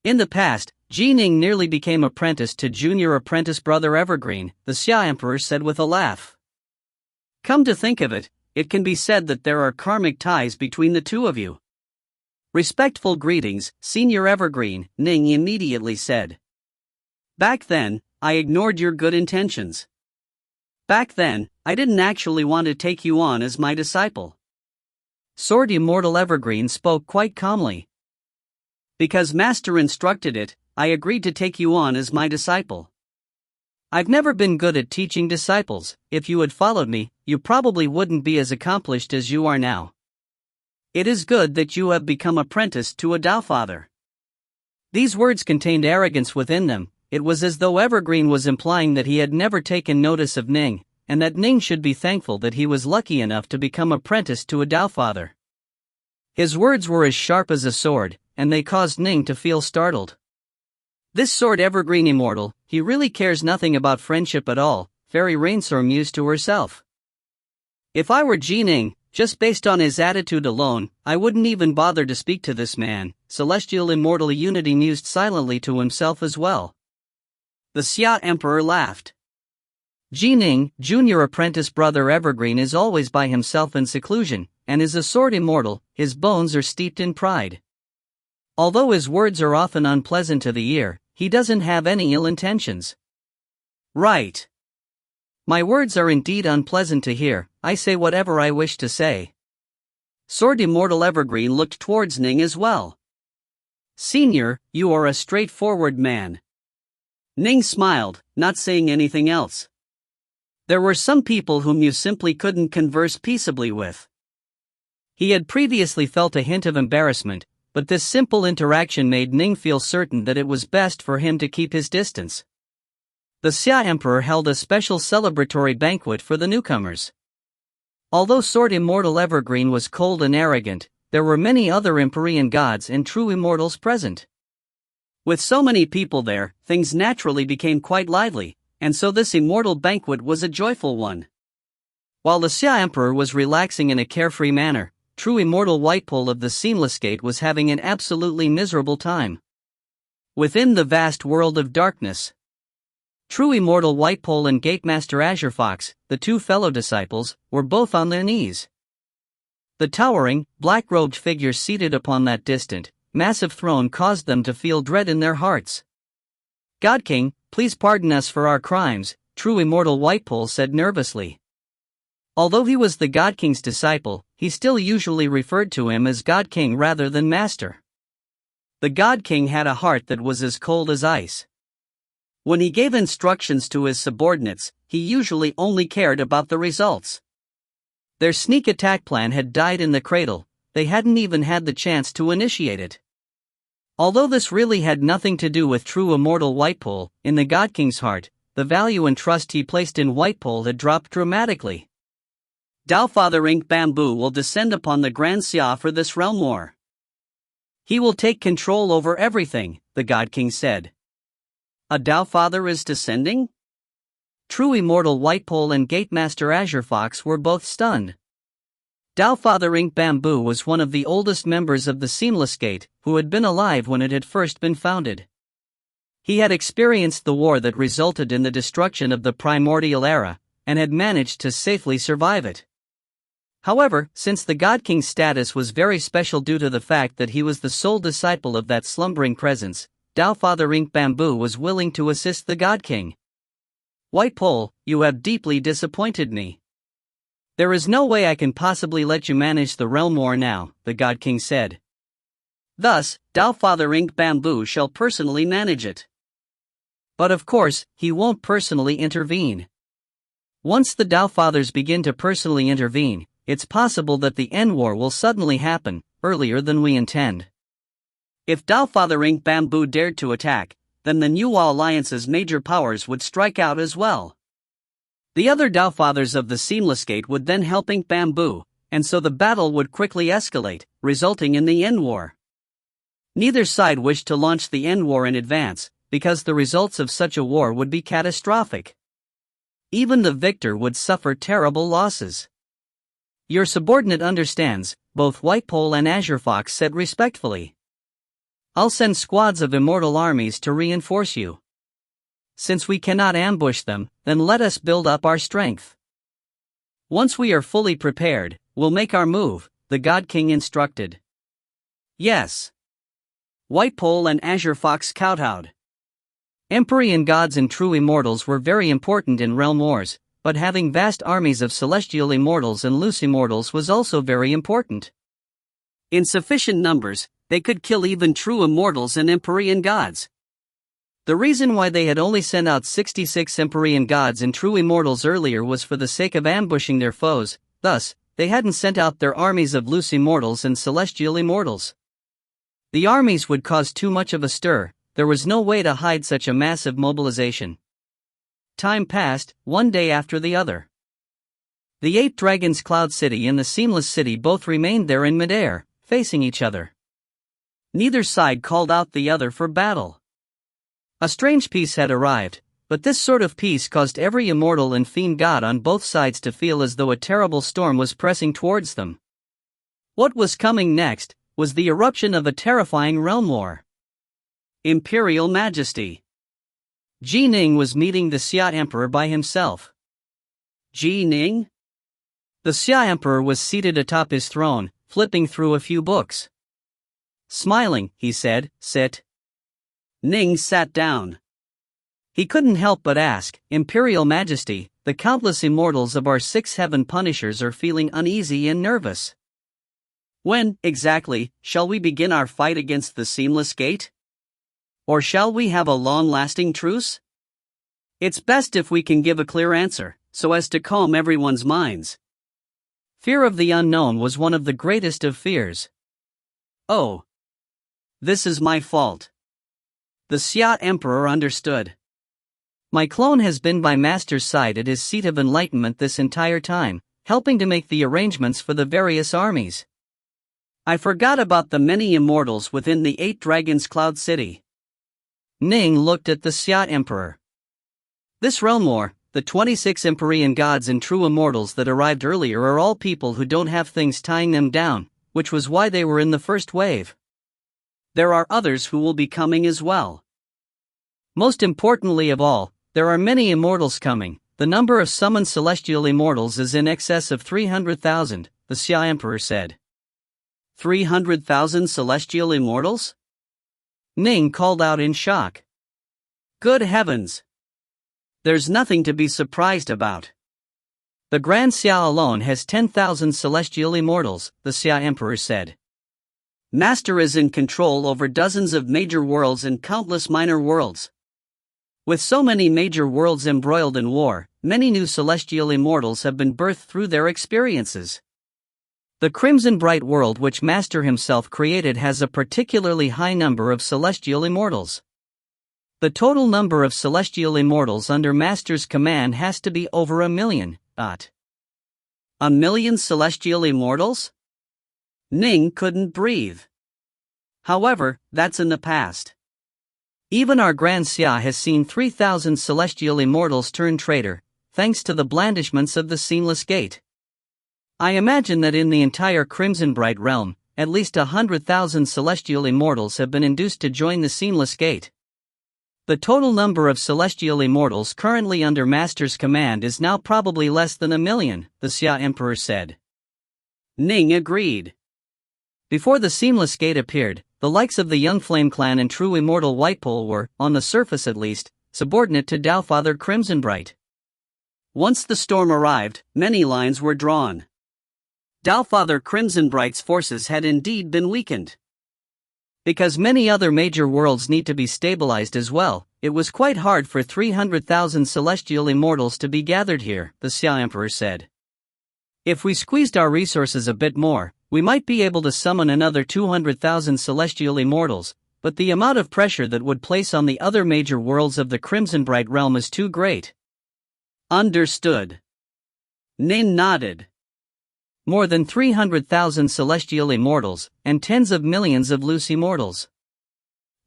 In the past, Ji Ning nearly became apprenticed to junior apprentice brother Evergreen, the Xia Emperor said with a laugh. Come to think of it, it can be said that there are karmic ties between the two of you. Respectful greetings, Senior Evergreen, Ning immediately said. Back then, I ignored your good intentions. Back then, I didn't actually want to take you on as my disciple. Sword Immortal Evergreen spoke quite calmly. Because Master instructed it, I agreed to take you on as my disciple. I've never been good at teaching disciples. If you had followed me, you probably wouldn't be as accomplished as you are now. It is good that you have become apprenticed to a Tao Father. These words contained arrogance within them. It was as though Evergreen was implying that he had never taken notice of Ning, and that Ning should be thankful that he was lucky enough to become apprenticed to a Tao Father. His words were as sharp as a sword, and they caused Ning to feel startled. This sword Evergreen Immortal, he really cares nothing about friendship at all, Fairy Rainsor mused to herself. If I were Ning, just based on his attitude alone, I wouldn't even bother to speak to this man, Celestial Immortal Unity mused silently to himself as well. The Xia Emperor laughed. Ning, junior apprentice brother Evergreen is always by himself in seclusion, and is a sword immortal, his bones are steeped in pride. Although his words are often unpleasant to the ear, he doesn't have any ill intentions. Right. My words are indeed unpleasant to hear, I say whatever I wish to say. Sword Immortal Evergreen looked towards Ning as well. Senior, you are a straightforward man. Ning smiled, not saying anything else. There were some people whom you simply couldn't converse peaceably with. He had previously felt a hint of embarrassment, but this simple interaction made Ning feel certain that it was best for him to keep his distance. The Xia Emperor held a special celebratory banquet for the newcomers. Although Sword Immortal Evergreen was cold and arrogant, there were many other Empyrean gods and true immortals present. With so many people there, things naturally became quite lively, and so this immortal banquet was a joyful one. While the Xia Emperor was relaxing in a carefree manner, true Immortal Whitepole of the Seamless Gate was having an absolutely miserable time. Within the vast world of darkness, True Immortal Whitepole and Gatemaster Azure Fox, the two fellow disciples, were both on their knees. The towering, black-robed figure seated upon that distant, massive throne caused them to feel dread in their hearts. God King, please pardon us for our crimes, True Immortal Whitepole said nervously. Although he was the God King's disciple, he still usually referred to him as God King rather than Master. The God King had a heart that was as cold as ice. When he gave instructions to his subordinates, he usually only cared about the results. Their sneak attack plan had died in the cradle, they hadn't even had the chance to initiate it. Although this really had nothing to do with True Immortal Whitepole, in the God King's heart, the value and trust he placed in Whitepole had dropped dramatically. Tao Father Ink Bamboo will descend upon the Grand Xia for this realm war. He will take control over everything, the God King said. A Tao Father is descending? True Immortal Whitepole and Gatemaster Azure Fox were both stunned. Tao Father Ink Bamboo was one of the oldest members of the Seamless Gate, who had been alive when it had first been founded. He had experienced the war that resulted in the destruction of the primordial era, and had managed to safely survive it. However, since the God King's status was very special due to the fact that he was the sole disciple of that slumbering presence, Tao Father Ink Bamboo was willing to assist the God King. Whitepole, you have deeply disappointed me. There is no way I can possibly let you manage the realm war now, the God King said. Thus, Tao Father Ink Bamboo shall personally manage it. But of course, he won't personally intervene. Once the Tao Fathers begin to personally intervene, it's possible that the end war will suddenly happen, earlier than we intend. If Tao Father Ink Bamboo dared to attack, then the New Alliance's major powers would strike out as well. The other Tao Fathers of the Seamless Gate would then help Ink Bamboo, and so the battle would quickly escalate, resulting in the end war. Neither side wished to launch the end war in advance, because the results of such a war would be catastrophic. Even the victor would suffer terrible losses. Your subordinate understands, both Whitepole and Azure Fox said respectfully. I'll send squads of immortal armies to reinforce you. Since we cannot ambush them, then let us build up our strength. Once we are fully prepared, we'll make our move, the God King instructed. Yes. Whitepole and Azure Fox kowtowed. Empyrean gods and true immortals were very important in realm wars, but having vast armies of celestial immortals and loose immortals was also very important. In sufficient numbers, they could kill even true immortals and empyrean gods. The reason why they had only sent out 66 empyrean gods and true immortals earlier was for the sake of ambushing their foes, thus, they hadn't sent out their armies of loose immortals and celestial immortals. The armies would cause too much of a stir, there was no way to hide such a massive mobilization. Time passed, one day after the other. The 8 dragons Cloud City and the Seamless City both remained there in midair, facing each other. Neither side called out the other for battle. A strange peace had arrived, but this sort of peace caused every immortal and fiend god on both sides to feel as though a terrible storm was pressing towards them. What was coming next was the eruption of a terrifying realm war. Imperial Majesty. Ning was meeting the Xia Emperor by himself. Ning? The Xia Emperor was seated atop his throne, flipping through a few books. Smiling, he said, "Sit." Ning sat down. He couldn't help but ask, "Imperial Majesty, the countless immortals of our 6 heaven punishers are feeling uneasy and nervous. When, exactly, shall we begin our fight against the Seamless Gate? Or shall we have a long-lasting truce? It's best if we can give a clear answer, so as to calm everyone's minds." Fear of the unknown was one of the greatest of fears. "Oh. This is my fault." The Xia Emperor understood. "My clone has been by Master's side at his seat of enlightenment this entire time, helping to make the arrangements for the various armies. I forgot about the many immortals within the 8 dragons Cloud City." Ning looked at the Xia Emperor. "This realm war, the 26 empyrean gods and true immortals that arrived earlier are all people who don't have things tying them down, which was why they were in the first wave. There are others who will be coming as well. Most importantly of all, there are many immortals coming. The number of summoned celestial immortals is in excess of 300,000, the Xia Emperor said. 300,000 celestial immortals? Ning called out in shock. Good heavens! There's nothing to be surprised about. The Grand Xia alone has 10,000 celestial immortals, the Xia Emperor said. Master is in control over dozens of major worlds and countless minor worlds. With so many major worlds embroiled in war, many new celestial immortals have been birthed through their experiences. The Crimson Bright world which Master himself created has a particularly high number of celestial immortals. The total number of celestial immortals under Master's command has to be over 1 million. 1 million celestial immortals? Ning couldn't breathe. However, that's in the past. Even our Grand Xia has seen 3,000 celestial immortals turn traitor, thanks to the blandishments of the Seamless Gate. I imagine that in the entire Crimson Bright realm, at least 100,000 celestial immortals have been induced to join the Seamless Gate. The total number of celestial immortals currently under Master's command is now probably less than 1 million, the Xia Emperor said. Ning agreed. Before the Seamless Gate appeared, the likes of the Young Flame Clan and True Immortal Whitepole were, on the surface at least, subordinate to Taofather Crimson Bright. Once the storm arrived, many lines were drawn. Taofather Crimson Bright's forces had indeed been weakened. Because many other major worlds need to be stabilized as well, it was quite hard for 300,000 celestial immortals to be gathered here, the Xia Emperor said. If we squeezed our resources a bit more, we might be able to summon another 200,000 celestial immortals, but the amount of pressure that would place on the other major worlds of the Crimson Bright realm is too great. Understood. Ning nodded. More than 300,000 celestial immortals, and tens of millions of loose immortals.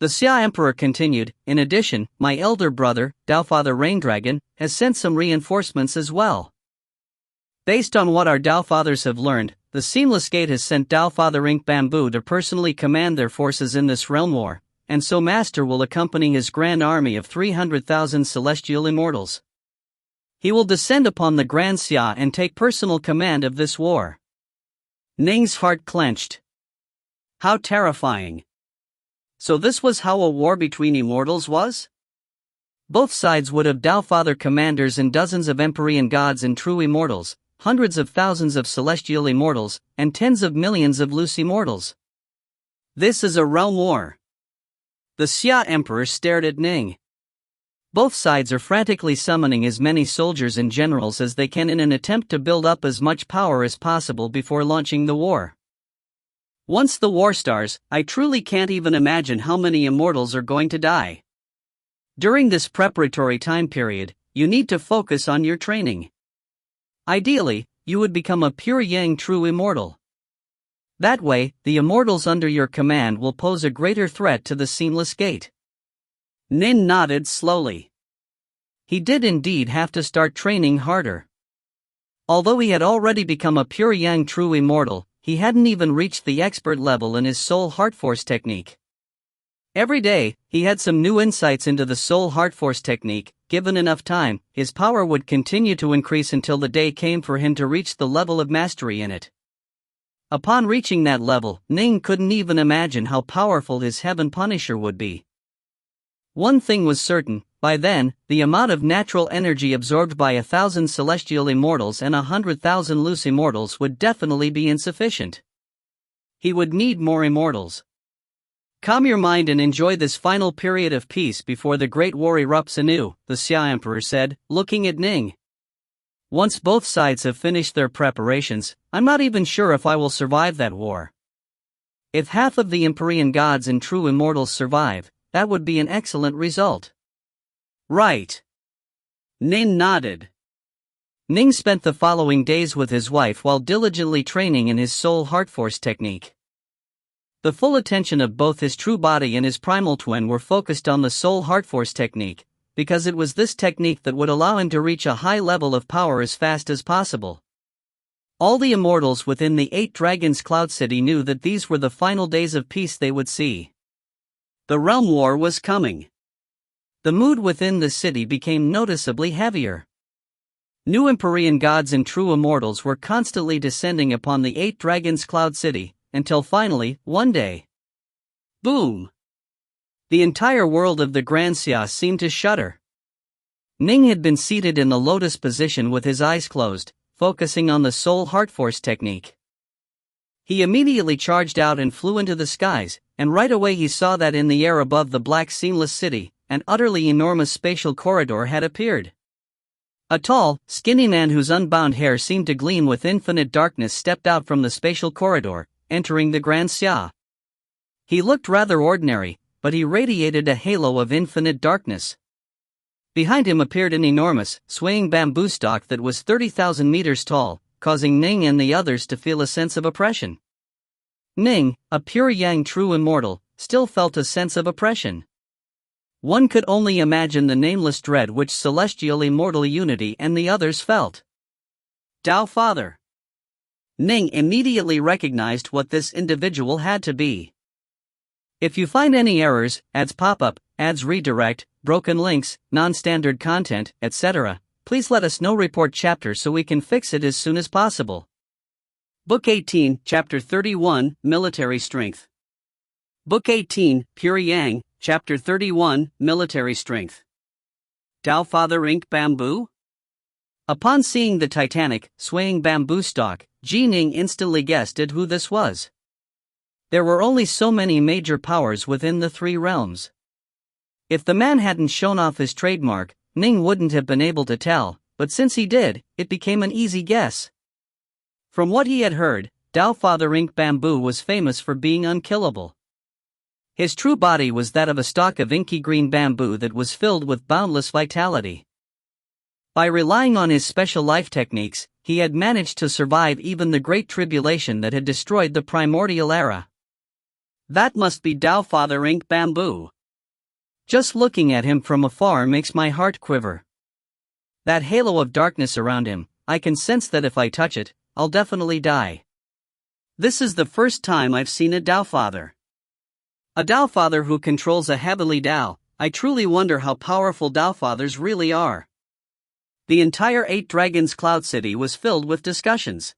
The Xia Emperor continued, in addition, my elder brother, Taofather Raindragon, has sent some reinforcements as well. Based on what our Taofathers have learned, the Seamless Gate has sent Taofather Ink Bamboo to personally command their forces in this realm war, and so Master will accompany his grand army of 300,000 celestial immortals. He will descend upon the Grand Xia and take personal command of this war. Ning's heart clenched. How terrifying. So this was how a war between immortals was? Both sides would have Taofather commanders and dozens of empyrean gods and true immortals, hundreds of thousands of celestial immortals, and tens of millions of loose immortals. This is a realm war. The Xia Emperor stared at Ning. Both sides are frantically summoning as many soldiers and generals as they can in an attempt to build up as much power as possible before launching the war. Once the war starts, I truly can't even imagine how many immortals are going to die. During this preparatory time period, you need to focus on your training. Ideally, you would become a pure yang true immortal. That way, the immortals under your command will pose a greater threat to the seamless gate. Ning nodded slowly. He did indeed have to start training harder. Although he had already become a pure yang true immortal, he hadn't even reached the expert level in his soul heart force technique. Every day, he had some new insights into the soul heart force technique. Given enough time, his power would continue to increase until the day came for him to reach the level of mastery in it. Upon reaching that level, Ning couldn't even imagine how powerful his Heaven Punisher would be. One thing was certain, by then, the amount of natural energy absorbed by 1,000 celestial immortals and 100,000 loose immortals would definitely be insufficient. He would need more immortals. Calm your mind and enjoy this final period of peace before the Great War erupts anew, the Xia Emperor said, looking at Ning. Once both sides have finished their preparations, I'm not even sure if I will survive that war. If half of the Empyrean gods and true immortals survive, that would be an excellent result. Right. Ning nodded. Ning spent the following days with his wife while diligently training in his soul heart force technique. The full attention of both his true body and his primal twin were focused on the soul heart force technique, because it was this technique that would allow him to reach a high level of power as fast as possible. All the immortals within the 8 Dragons Cloud City knew that these were the final days of peace they would see. The realm war was coming. The mood within the city became noticeably heavier. New Empyrean gods and true immortals were constantly descending upon the 8 Dragons Cloud City, until finally, one day. Boom! The entire world of the Grand Xia seemed to shudder. Ning had been seated in the lotus position with his eyes closed, focusing on the soul heart force technique. He immediately charged out and flew into the skies, and right away he saw that in the air above the black seamless city, an utterly enormous spatial corridor had appeared. A tall, skinny man whose unbound hair seemed to gleam with infinite darkness stepped out from the spatial corridor, entering the Grand Xia. He looked rather ordinary, but he radiated a halo of infinite darkness. Behind him appeared an enormous, swaying bamboo stalk that was 30,000 meters tall, causing Ning and the others to feel a sense of oppression. Ning, a pure yang true immortal, still felt a sense of oppression. One could only imagine the nameless dread which celestial immortal unity and the others felt. Tao Father. Ning immediately recognized what this individual had to be. If you find any errors, ads pop up, ads redirect, broken links, non-standard content, etc., please let us know. Report chapter so we can fix it as soon as possible. Book 18, Chapter 31, Military Strength. Book 18, Pure Yang, Chapter 31, Military Strength. Tao Father Ink Bamboo? Upon seeing the titanic, swaying bamboo stalk, Ning instantly guessed at who this was. There were only so many major powers within the 3 realms. If the man hadn't shown off his trademark, Ning wouldn't have been able to tell, but since he did, it became an easy guess. From what he had heard, Tao Father Ink Bamboo was famous for being unkillable. His true body was that of a stalk of inky green bamboo that was filled with boundless vitality. By relying on his special life techniques, he had managed to survive even the great tribulation that had destroyed the primordial era. That must be Tao Father Ink Bamboo. Just looking at him from afar makes my heart quiver. That halo of darkness around him, I can sense that if I touch it, I'll definitely die. This is the first time I've seen a Tao Father. A Tao Father who controls a heavenly Tao. I truly wonder how powerful Tao Fathers really are. The entire 8 Dragons Cloud City was filled with discussions.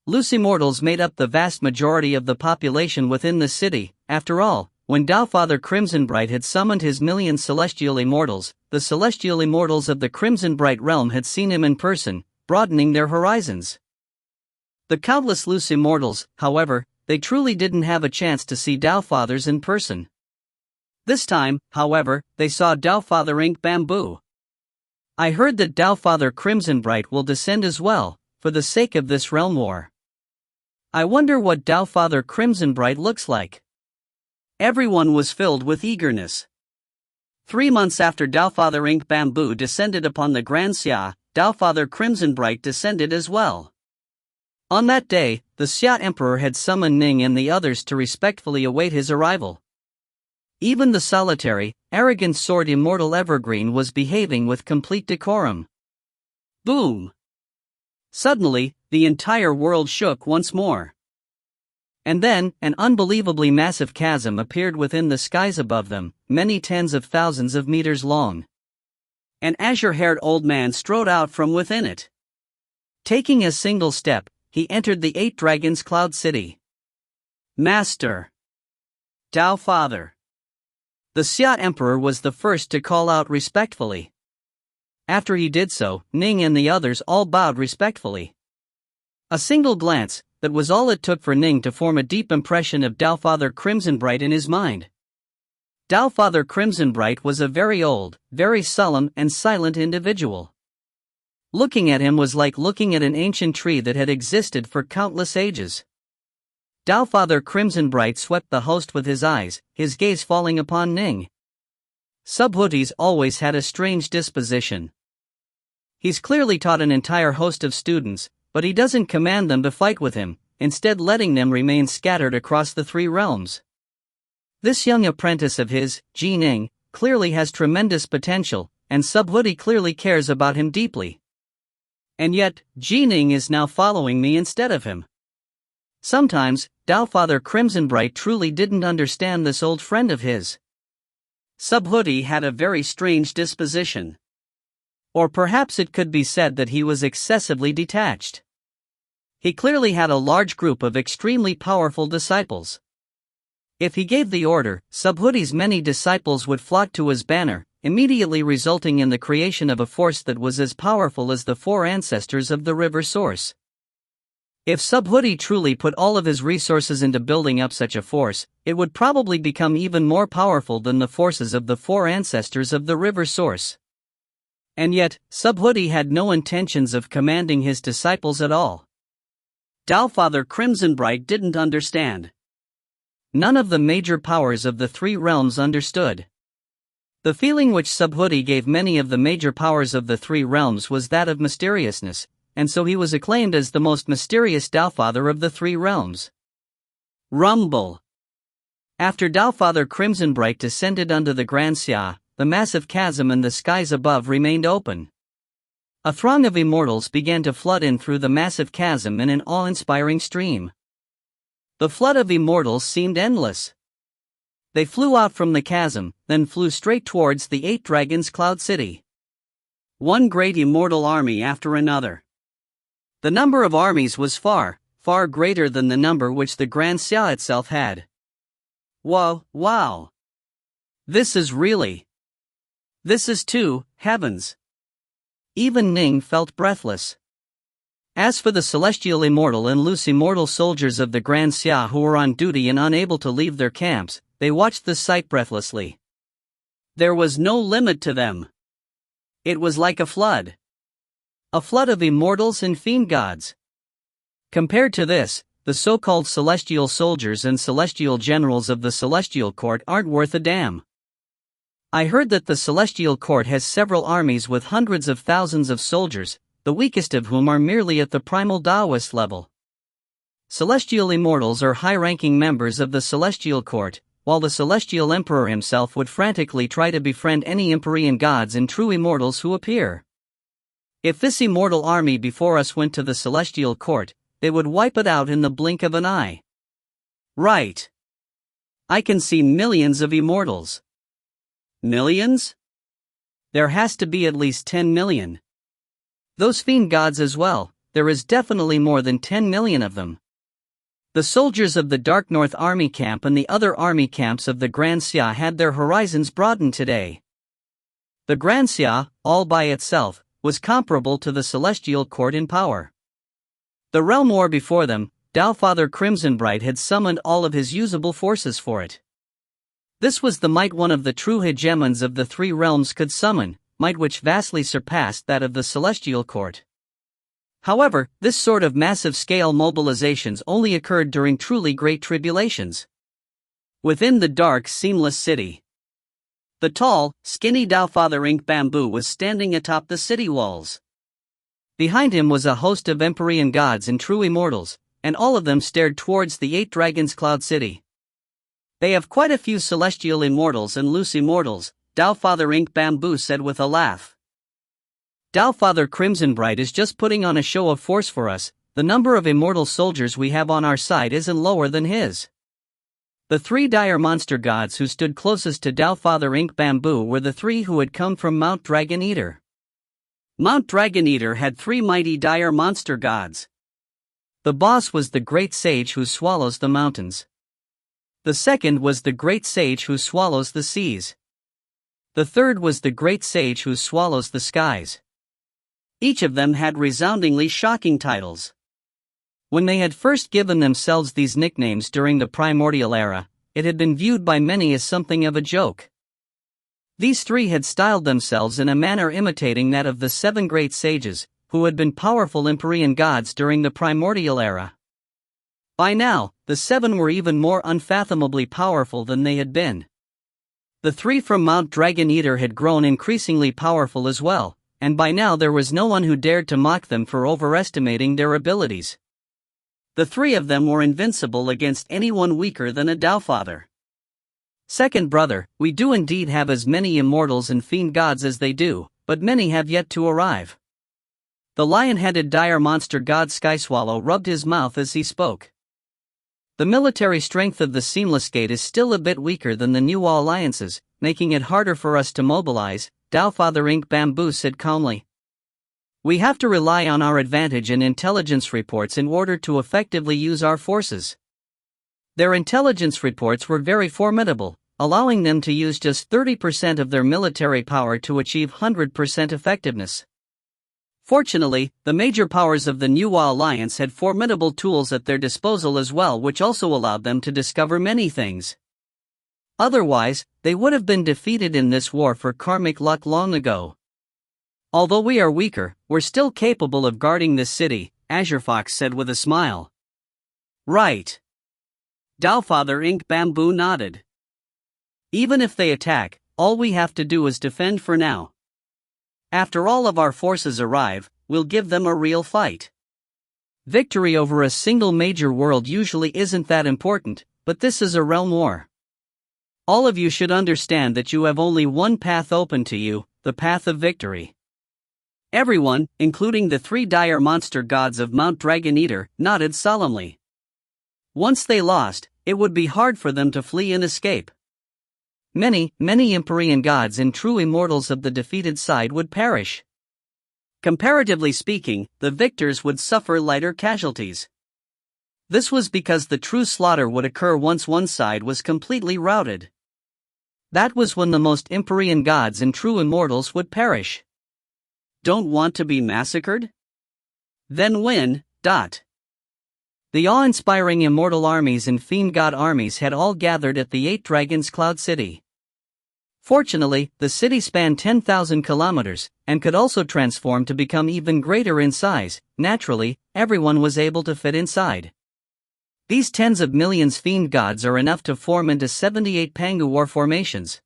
Loose immortals made up the vast majority of the population within the city. After all, when Tao Father Crimsonbright had summoned his million celestial immortals, the celestial immortals of the Crimsonbright realm had seen him in person, broadening their horizons. The countless loose immortals, however, they truly didn't have a chance to see Tao Fathers in person. This time, however, they saw Tao Father Ink Bamboo. I heard that Tao Father Crimsonbright will descend as well, for the sake of this realm war. I wonder what Tao Father Crimsonbright looks like. Everyone was filled with eagerness. 3 months after Tao Father Ink Bamboo descended upon the Grand Xia, Tao Father Crimsonbright descended as well. On that day, the Xia Emperor had summoned Ning and the others to respectfully await his arrival. Even the solitary, arrogant sword Immortal Evergreen was behaving with complete decorum. Boom! Suddenly, the entire world shook once more. And then, an unbelievably massive chasm appeared within the skies above them, many tens of thousands of meters long. An azure-haired old man strode out from within it. Taking a single step, he entered the 8 Dragons Cloud City. Master! Tao Father! The Xia Emperor was the first to call out respectfully. After he did so, Ning and the others all bowed respectfully. A single glance, that was all it took for Ning to form a deep impression of Tao Father Crimsonbright in his mind. Tao Father Crimsonbright was a very old, very solemn and silent individual. Looking at him was like looking at an ancient tree that had existed for countless ages. Tao Father Crimsonbright swept the host with his eyes, his gaze falling upon Ning. Subhutis always had a strange disposition. He's clearly taught an entire host of students, but he doesn't command them to fight with him, instead letting them remain scattered across the 3 realms. This young apprentice of his, Ning, clearly has tremendous potential, and Subhuti clearly cares about him deeply. And yet, Ning is now following me instead of him. Sometimes, Tao Father Crimsonbright truly didn't understand this old friend of his. Subhuti had a very strange disposition. Or perhaps it could be said that he was excessively detached. He clearly had a large group of extremely powerful disciples. If he gave the order, Subhuti's many disciples would flock to his banner, immediately resulting in the creation of a force that was as powerful as the 4 ancestors of the river source. If Subhuti truly put all of his resources into building up such a force, it would probably become even more powerful than the forces of the 4 ancestors of the river source. And yet, Subhuti had no intentions of commanding his disciples at all. Tao Father Crimsonbright didn't understand. None of the major powers of the 3 realms understood. The feeling which Subhuti gave many of the major powers of the 3 realms was that of mysteriousness, and so he was acclaimed as the most mysterious Tao Father of the 3 realms. Rumble! After Tao Father Crimsonbright descended under the Grand Xia, the massive chasm in the skies above remained open. A throng of immortals began to flood in through the massive chasm in an awe-inspiring stream. The flood of immortals seemed endless. They flew out from the chasm, then flew straight towards the 8 Dragons Cloud City. One great immortal army after another. The number of armies was far, far greater than the number which the Grand Xia itself had. Wow! This is too, heavens. Even Ning felt breathless. As for the celestial immortal and loose immortal soldiers of the Grand Xia who were on duty and unable to leave their camps, they watched the sight breathlessly. There was no limit to them. It was like a flood. A flood of immortals and fiend gods. Compared to this, the so-called celestial soldiers and celestial generals of the celestial court aren't worth a damn. I heard that the celestial court has several armies with hundreds of thousands of soldiers, the weakest of whom are merely at the primal Taoist level. Celestial immortals are high-ranking members of the celestial court, while the celestial emperor himself would frantically try to befriend any empyrean gods and true immortals who appear. If this immortal army before us went to the celestial court, they would wipe it out in the blink of an eye. Right. I can see millions of immortals. Millions? There has to be at least 10 million. Those fiend gods as well, there is definitely more than 10 million of them. The soldiers of the Dark North Army Camp and the other army camps of the Grand Xia had their horizons broadened today. The Grand Xia, all by itself, was comparable to the celestial court in power. The realm war before them, Father Crimsonbright had summoned all of his usable forces for it. This was the might one of the true hegemons of the three realms could summon, might which vastly surpassed that of the celestial court. However, this sort of massive-scale mobilizations only occurred during truly great tribulations. Within the dark, seamless city, the tall, skinny Father Ink Bamboo was standing atop the city walls. Behind him was a host of Empyrean gods and true immortals, and all of them stared towards the 8 Dragons Cloud City. They have quite a few celestial immortals and loose immortals, Father Ink Bamboo said with a laugh. Father Crimsonbright is just putting on a show of force for us. The number of immortal soldiers we have on our side isn't lower than his. The 3 dire monster gods who stood closest to Father Ink Bamboo were the 3 who had come from Mount Dragon Eater. Mount Dragon Eater had 3 mighty dire monster gods. The boss was the great sage who swallows the mountains. The second was the great sage who swallows the seas. The third was the great sage who swallows the skies. Each of them had resoundingly shocking titles. When they had first given themselves these nicknames during the primordial era, it had been viewed by many as something of a joke. These 3 had styled themselves in a manner imitating that of the 7 great sages, who had been powerful Empyrean gods during the primordial era. By now, the 7 were even more unfathomably powerful than they had been. The 3 from Mount Dragon Eater had grown increasingly powerful as well, and by now there was no one who dared to mock them for overestimating their abilities. The 3 of them were invincible against anyone weaker than a Dowfather. Second brother, we do indeed have as many immortals and fiend gods as they do, but many have yet to arrive. The lion-headed dire monster god Skyswallow rubbed his mouth as he spoke. The military strength of the Seamless Gate is still a bit weaker than the new alliances, making it harder for us to mobilize, Father Ink Bamboo said calmly. We have to rely on our advantage and intelligence reports in order to effectively use our forces. Their intelligence reports were very formidable, allowing them to use just 30% of their military power to achieve 100% effectiveness. Fortunately, the major powers of the New Alliance had formidable tools at their disposal as well, which also allowed them to discover many things. Otherwise, they would have been defeated in this war for karmic luck long ago. Although we are weaker, we're still capable of guarding this city, Azure Fox said with a smile. Right. Father Ink Bamboo nodded. Even if they attack, all we have to do is defend for now. After all of our forces arrive, we'll give them a real fight. Victory over a single major world usually isn't that important, but this is a realm war. All of you should understand that you have only one path open to you, the path of victory. Everyone, including the 3 dire monster gods of Mount Dragon Eater, nodded solemnly. Once they lost, it would be hard for them to flee and escape. Many Empyrean gods and true immortals of the defeated side would perish. Comparatively speaking, the victors would suffer lighter casualties. This was because the true slaughter would occur once one side was completely routed. That was when the most Empyrean gods and true immortals would perish. Don't want to be massacred? Then win. The awe-inspiring immortal armies and fiend god armies had all gathered at the 8 Dragons Cloud City. Fortunately, the city spanned 10,000 kilometers, and could also transform to become even greater in size. Naturally, everyone was able to fit inside. These tens of millions fiend gods are enough to form into 78 Pangu war formations.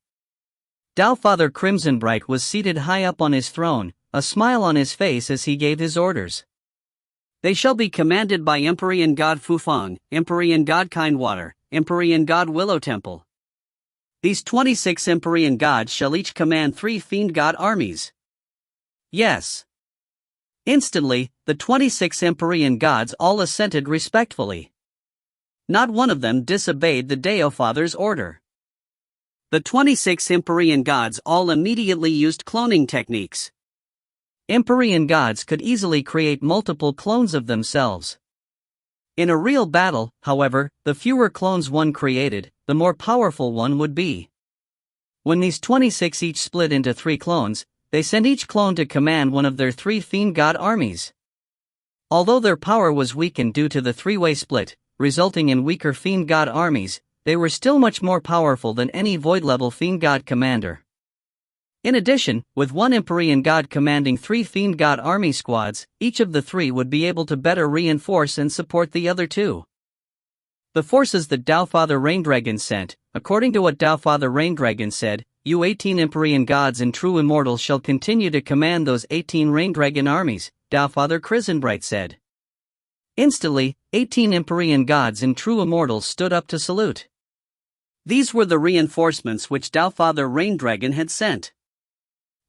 Father Crimsonbright was seated high up on his throne, a smile on his face as he gave his orders. They shall be commanded by Empyrean God Fufang, Empyrean God Kindwater, Empyrean God Willow Temple. These 26 Empyrean gods shall each command 3 fiend god armies. Yes. Instantly, the 26 Empyrean gods all assented respectfully. Not one of them disobeyed the Deofather's order. The 26 Empyrean gods all immediately used cloning techniques. Empyrean gods could easily create multiple clones of themselves. In a real battle, however, the fewer clones one created, the more powerful one would be. When these 26 each split into 3 clones, they sent each clone to command one of their 3 fiend god armies. Although their power was weakened due to the three-way split, resulting in weaker Fiend God armies, they were still much more powerful than any Void-level Fiend God commander. In addition, with one Empyrean God commanding 3 Fiend God army squads, each of the 3 would be able to better reinforce and support the other 2. The forces that Taofather Raindragon sent, according to what Taofather Raindragon said, you 18 Empyrean gods and true immortals shall continue to command those 18 Raindragon armies, Taofather Krisenbright said. Instantly, 18 Empyrean gods and true immortals stood up to salute. These were the reinforcements which Taofather Raindragon had sent.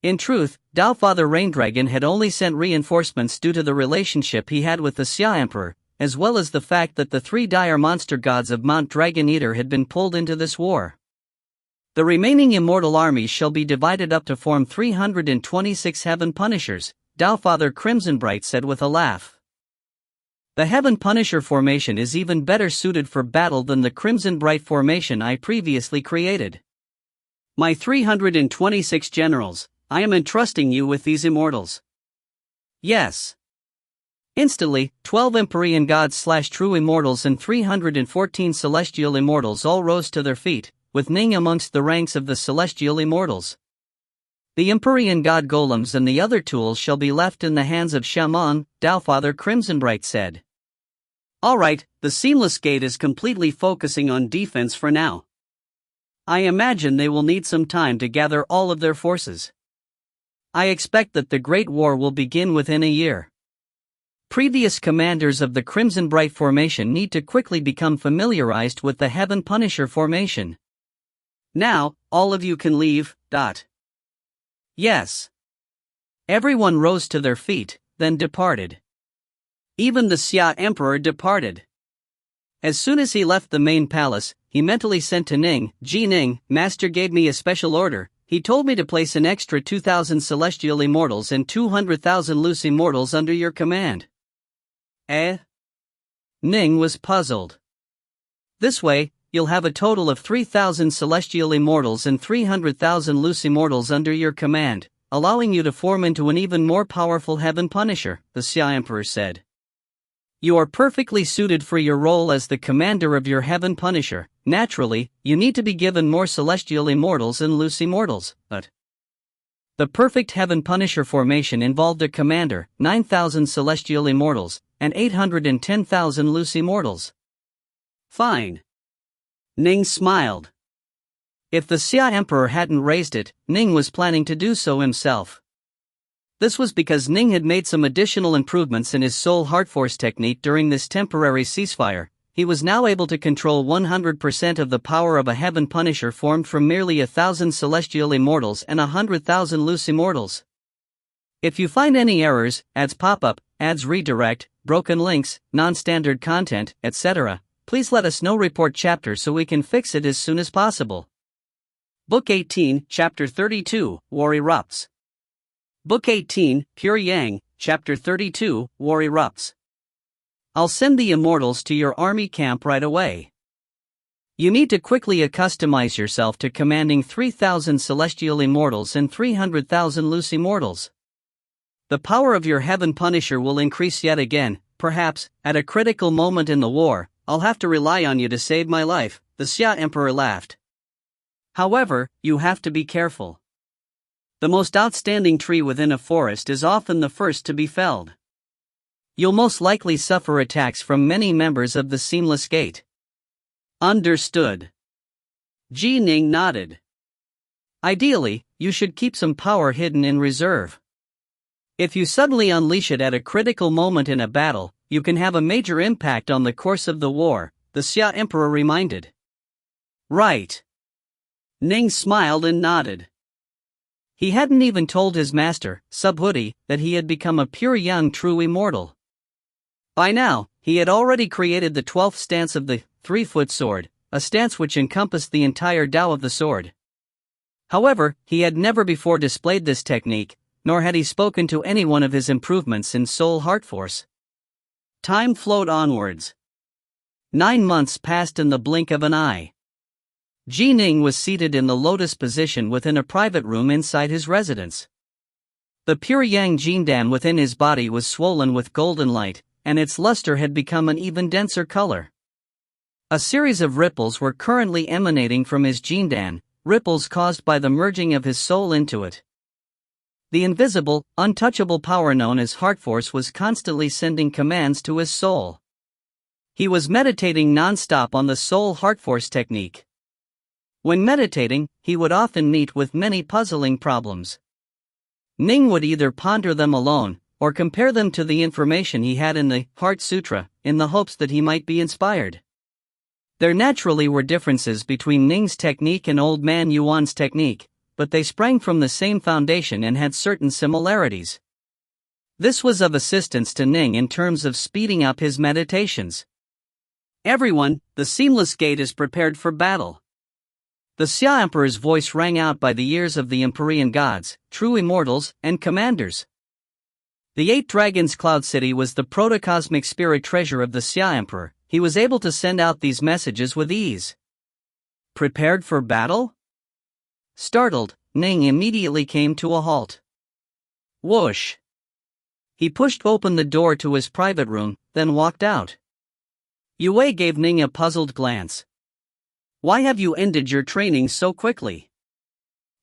In truth, Taofather Raindragon had only sent reinforcements due to the relationship he had with the Xia Emperor, as well as the fact that the 3 dire monster gods of Mount Dragon Eater had been pulled into this war. The remaining immortal armies shall be divided up to form 326 Heaven Punishers, Taofather Crimsonbright said with a laugh. The Heaven Punisher formation is even better suited for battle than the Crimsonbright formation I previously created. My 326 generals, I am entrusting you with these immortals. Yes. Instantly, 12 Empyrean gods / true immortals and 314 celestial immortals all rose to their feet, with Ning amongst the ranks of the celestial immortals. The Empyrean god golems and the other tools shall be left in the hands of Shaman, Taofather Crimsonbright said. Alright, the Seamless Gate is completely focusing on defense for now. I imagine they will need some time to gather all of their forces. I expect that the Great War will begin within a year. Previous commanders of the Crimsonbright formation need to quickly become familiarized with the Heaven Punisher formation. Now, all of you can leave. Yes. Everyone rose to their feet, then departed. Even the Xia Emperor departed. As soon as he left the main palace, he mentally sent to Ning, Ning, Master gave me a special order. He told me to place an extra 2,000 celestial immortals and 200,000 loose immortals under your command. Ning was puzzled. This way, you'll have a total of 3,000 celestial immortals and 300,000 loose immortals under your command, allowing you to form into an even more powerful Heaven Punisher, the Xia Emperor said. You are perfectly suited for your role as the commander of your Heaven Punisher. Naturally, you need to be given more celestial immortals and loose immortals, but the perfect Heaven Punisher formation involved a commander, 9,000 celestial immortals, and 810,000 loose immortals. Fine. Ning smiled. If the Xia Emperor hadn't raised it, Ning was planning to do so himself. This was because Ning had made some additional improvements in his Soul Heart Force technique during this temporary ceasefire. He was now able to control 100% of the power of a Heaven Punisher formed from merely 1,000 celestial immortals and 100,000 loose immortals. If you find any errors, ads pop up, ads redirect, broken links, non-standard content, etc., please let us know. Report chapter so we can fix it as soon as possible. Book 18, Chapter 32, War Erupts. Book 18, Pure Yang, Chapter 32, War Erupts. I'll send the immortals to your army camp right away. You need to quickly accustomize yourself to commanding 3,000 celestial immortals and 300,000 loose immortals. The power of your Heaven Punisher will increase yet again. Perhaps, at a critical moment in the war, I'll have to rely on you to save my life, the Xia Emperor laughed. However, you have to be careful. The most outstanding tree within a forest is often the first to be felled. You'll most likely suffer attacks from many members of the Seamless Gate. Understood. Ning nodded. Ideally, you should keep some power hidden in reserve. If you suddenly unleash it at a critical moment in a battle, you can have a major impact on the course of the war, the Xia Emperor reminded. Right. Ning smiled and nodded. He hadn't even told his master, Subhuti, that he had become a pure young true immortal. By now, he had already created the 12th stance of the 3-foot sword, a stance which encompassed the entire Tao of the sword. However, he had never before displayed this technique, nor had he spoken to anyone of his improvements in Soul Heart Force. Time flowed onwards. 9 months passed in the blink of an eye. Ning was seated in the lotus position within a private room inside his residence. The pure yang Jindan within his body was swollen with golden light, and its luster had become an even denser color. A series of ripples were currently emanating from his Jindan, ripples caused by the merging of his soul into it. The invisible, untouchable power known as heart force was constantly sending commands to his soul. He was meditating non-stop on the soul heart force technique. When meditating, he would often meet with many puzzling problems. Ning would either ponder them alone, or compare them to the information he had in the Heart Sutra, in the hopes that he might be inspired. There naturally were differences between Ning's technique and Old Man Yuan's technique, but they sprang from the same foundation and had certain similarities. This was of assistance to Ning in terms of speeding up his meditations. Everyone, the seamless gate is prepared for battle. The Xia Emperor's voice rang out by the ears of the Empyrean gods, true immortals, and commanders. The 8 Dragons Cloud City was the protocosmic spirit treasure of the Xia Emperor. He was able to send out these messages with ease. Prepared for battle? Startled, Ning immediately came to a halt. Whoosh! He pushed open the door to his private room, then walked out. Yue gave Ning a puzzled glance. Why have you ended your training so quickly?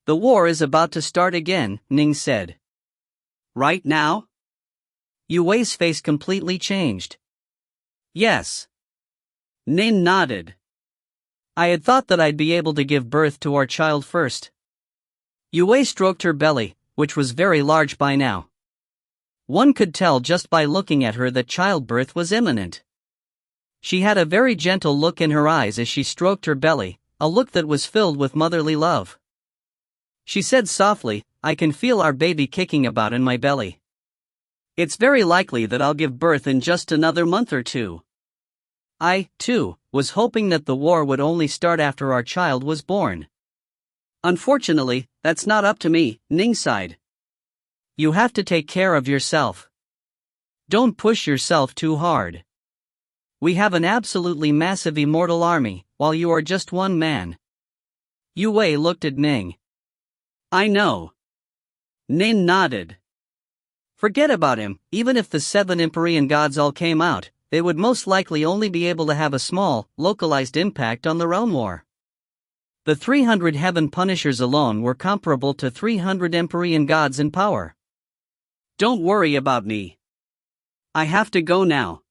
The war is about to start again, Ning said. Right now? Yue's face completely changed. Yes. Ning nodded. I had thought that I'd be able to give birth to our child first. Yue stroked her belly, which was very large by now. One could tell just by looking at her that childbirth was imminent. She had a very gentle look in her eyes as she stroked her belly, a look that was filled with motherly love. She said softly, I can feel our baby kicking about in my belly. It's very likely that I'll give birth in just another month or 2. I, too, was hoping that the war would only start after our child was born. Unfortunately, that's not up to me, Ning sighed. You have to take care of yourself. Don't push yourself too hard. We have an absolutely massive immortal army, while you are just one man. Yue looked at Ning. I know. Ning nodded. Forget about him. Even if the 7 Empyrean gods all came out, they would most likely only be able to have a small, localized impact on the realm war. The 300 heaven punishers alone were comparable to 300 Empyrean gods in power. Don't worry about me. I have to go now.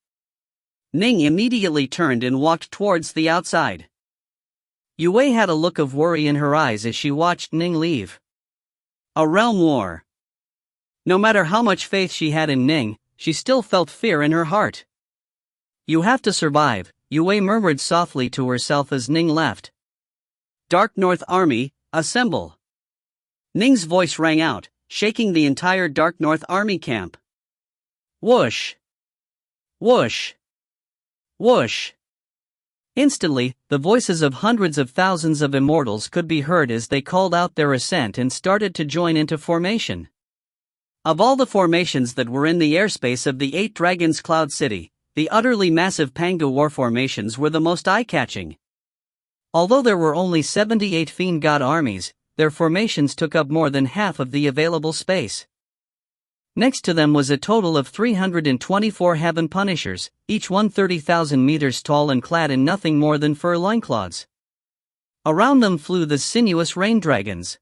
Ning immediately turned and walked towards the outside. Yue had a look of worry in her eyes as she watched Ning leave. A realm war. No matter how much faith she had in Ning, she still felt fear in her heart. You have to survive, Yue murmured softly to herself as Ning left. Dark North Army, assemble. Ning's voice rang out, shaking the entire Dark North Army camp. Whoosh! Whoosh! Whoosh! Instantly, the voices of hundreds of thousands of immortals could be heard as they called out their assent and started to join into formation. Of all the formations that were in the airspace of the 8 Dragons Cloud City, the utterly massive Pangu war formations were the most eye-catching. Although there were only 78 fiend god armies, their formations took up more than half of the available space. Next to them was a total of 324 heaven punishers, each one 30,000 meters tall and clad in nothing more than fur loincloths. Around them flew the sinuous rain dragons.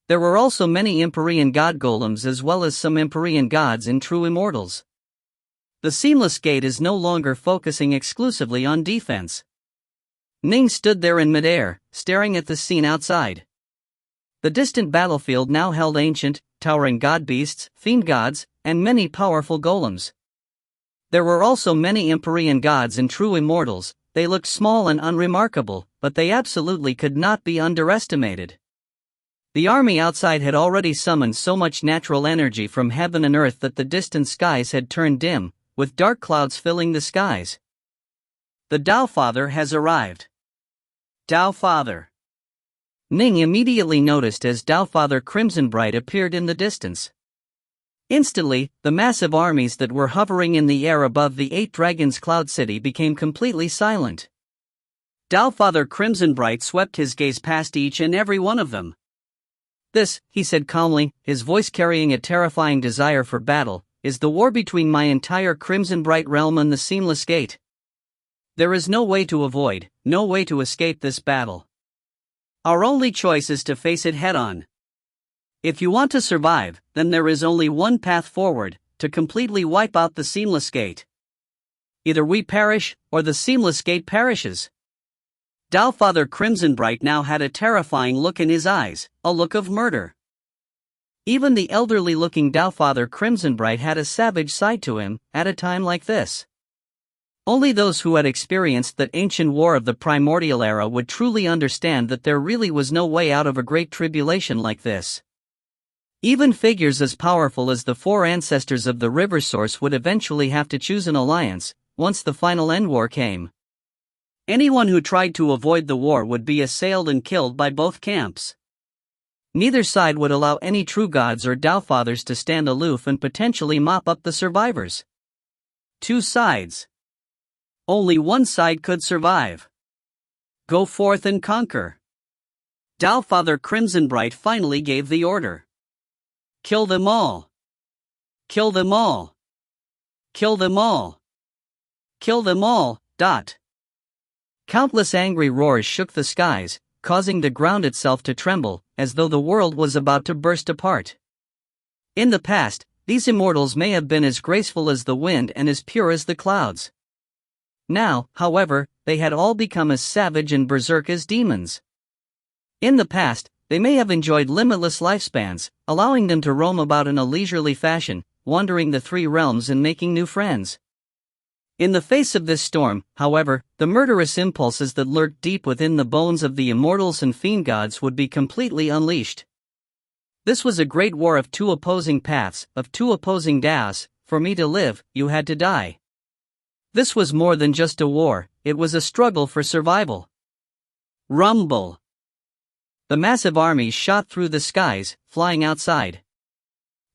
There were also many Empyrean god golems as well as some Empyrean gods and true immortals. The seamless gate is no longer focusing exclusively on defense. Ning stood there in midair, staring at the scene outside. The distant battlefield now held ancient, towering god beasts, fiend gods, and many powerful golems. There were also many Empyrean gods and true immortals. They looked small and unremarkable, but they absolutely could not be underestimated. The army outside had already summoned so much natural energy from heaven and earth that the distant skies had turned dim, with dark clouds filling the skies. The Tao Father has arrived. Tao Father. Ning immediately noticed as Tao Father Crimson Bright appeared in the distance. Instantly, the massive armies that were hovering in the air above the 8 Dragons Cloud City became completely silent. Tao Father Crimson Bright swept his gaze past each and every one of them. This, he said calmly, his voice carrying a terrifying desire for battle, is the war between my entire Crimson Bright realm and the Seamless Gate. There is no way to avoid, no way to escape this battle. Our only choice is to face it head-on. If you want to survive, then there is only one path forward, to completely wipe out the Seamless Gate. Either we perish, or the Seamless Gate perishes. Dowfather Crimsonbright now had a terrifying look in his eyes, a look of murder. Even the elderly-looking Dowfather Crimsonbright had a savage side to him, at a time like this. Only those who had experienced that ancient war of the primordial era would truly understand that there really was no way out of a great tribulation like this. Even figures as powerful as the four ancestors of the river source would eventually have to choose an alliance, once the final end war came. Anyone who tried to avoid the war would be assailed and killed by both camps. Neither side would allow any true gods or Dowfathers to stand aloof and potentially mop up the survivors. Two sides. Only one side could survive. Go forth and conquer. Dowfather Crimsonbright finally gave the order. Kill them all. Kill them all. Kill them all. Kill them all. Countless angry roars shook the skies, causing the ground itself to tremble, as though the world was about to burst apart. In the past, these immortals may have been as graceful as the wind and as pure as the clouds. Now, however, they had all become as savage and berserk as demons. In the past, they may have enjoyed limitless lifespans, allowing them to roam about in a leisurely fashion, wandering the three realms and making new friends. In the face of this storm, however, the murderous impulses that lurked deep within the bones of the immortals and fiend gods would be completely unleashed. This was a great war of two opposing paths, of two opposing Daos. For me to live, you had to die. This was more than just a war, it was a struggle for survival. Rumble. The massive armies shot through the skies, flying outside.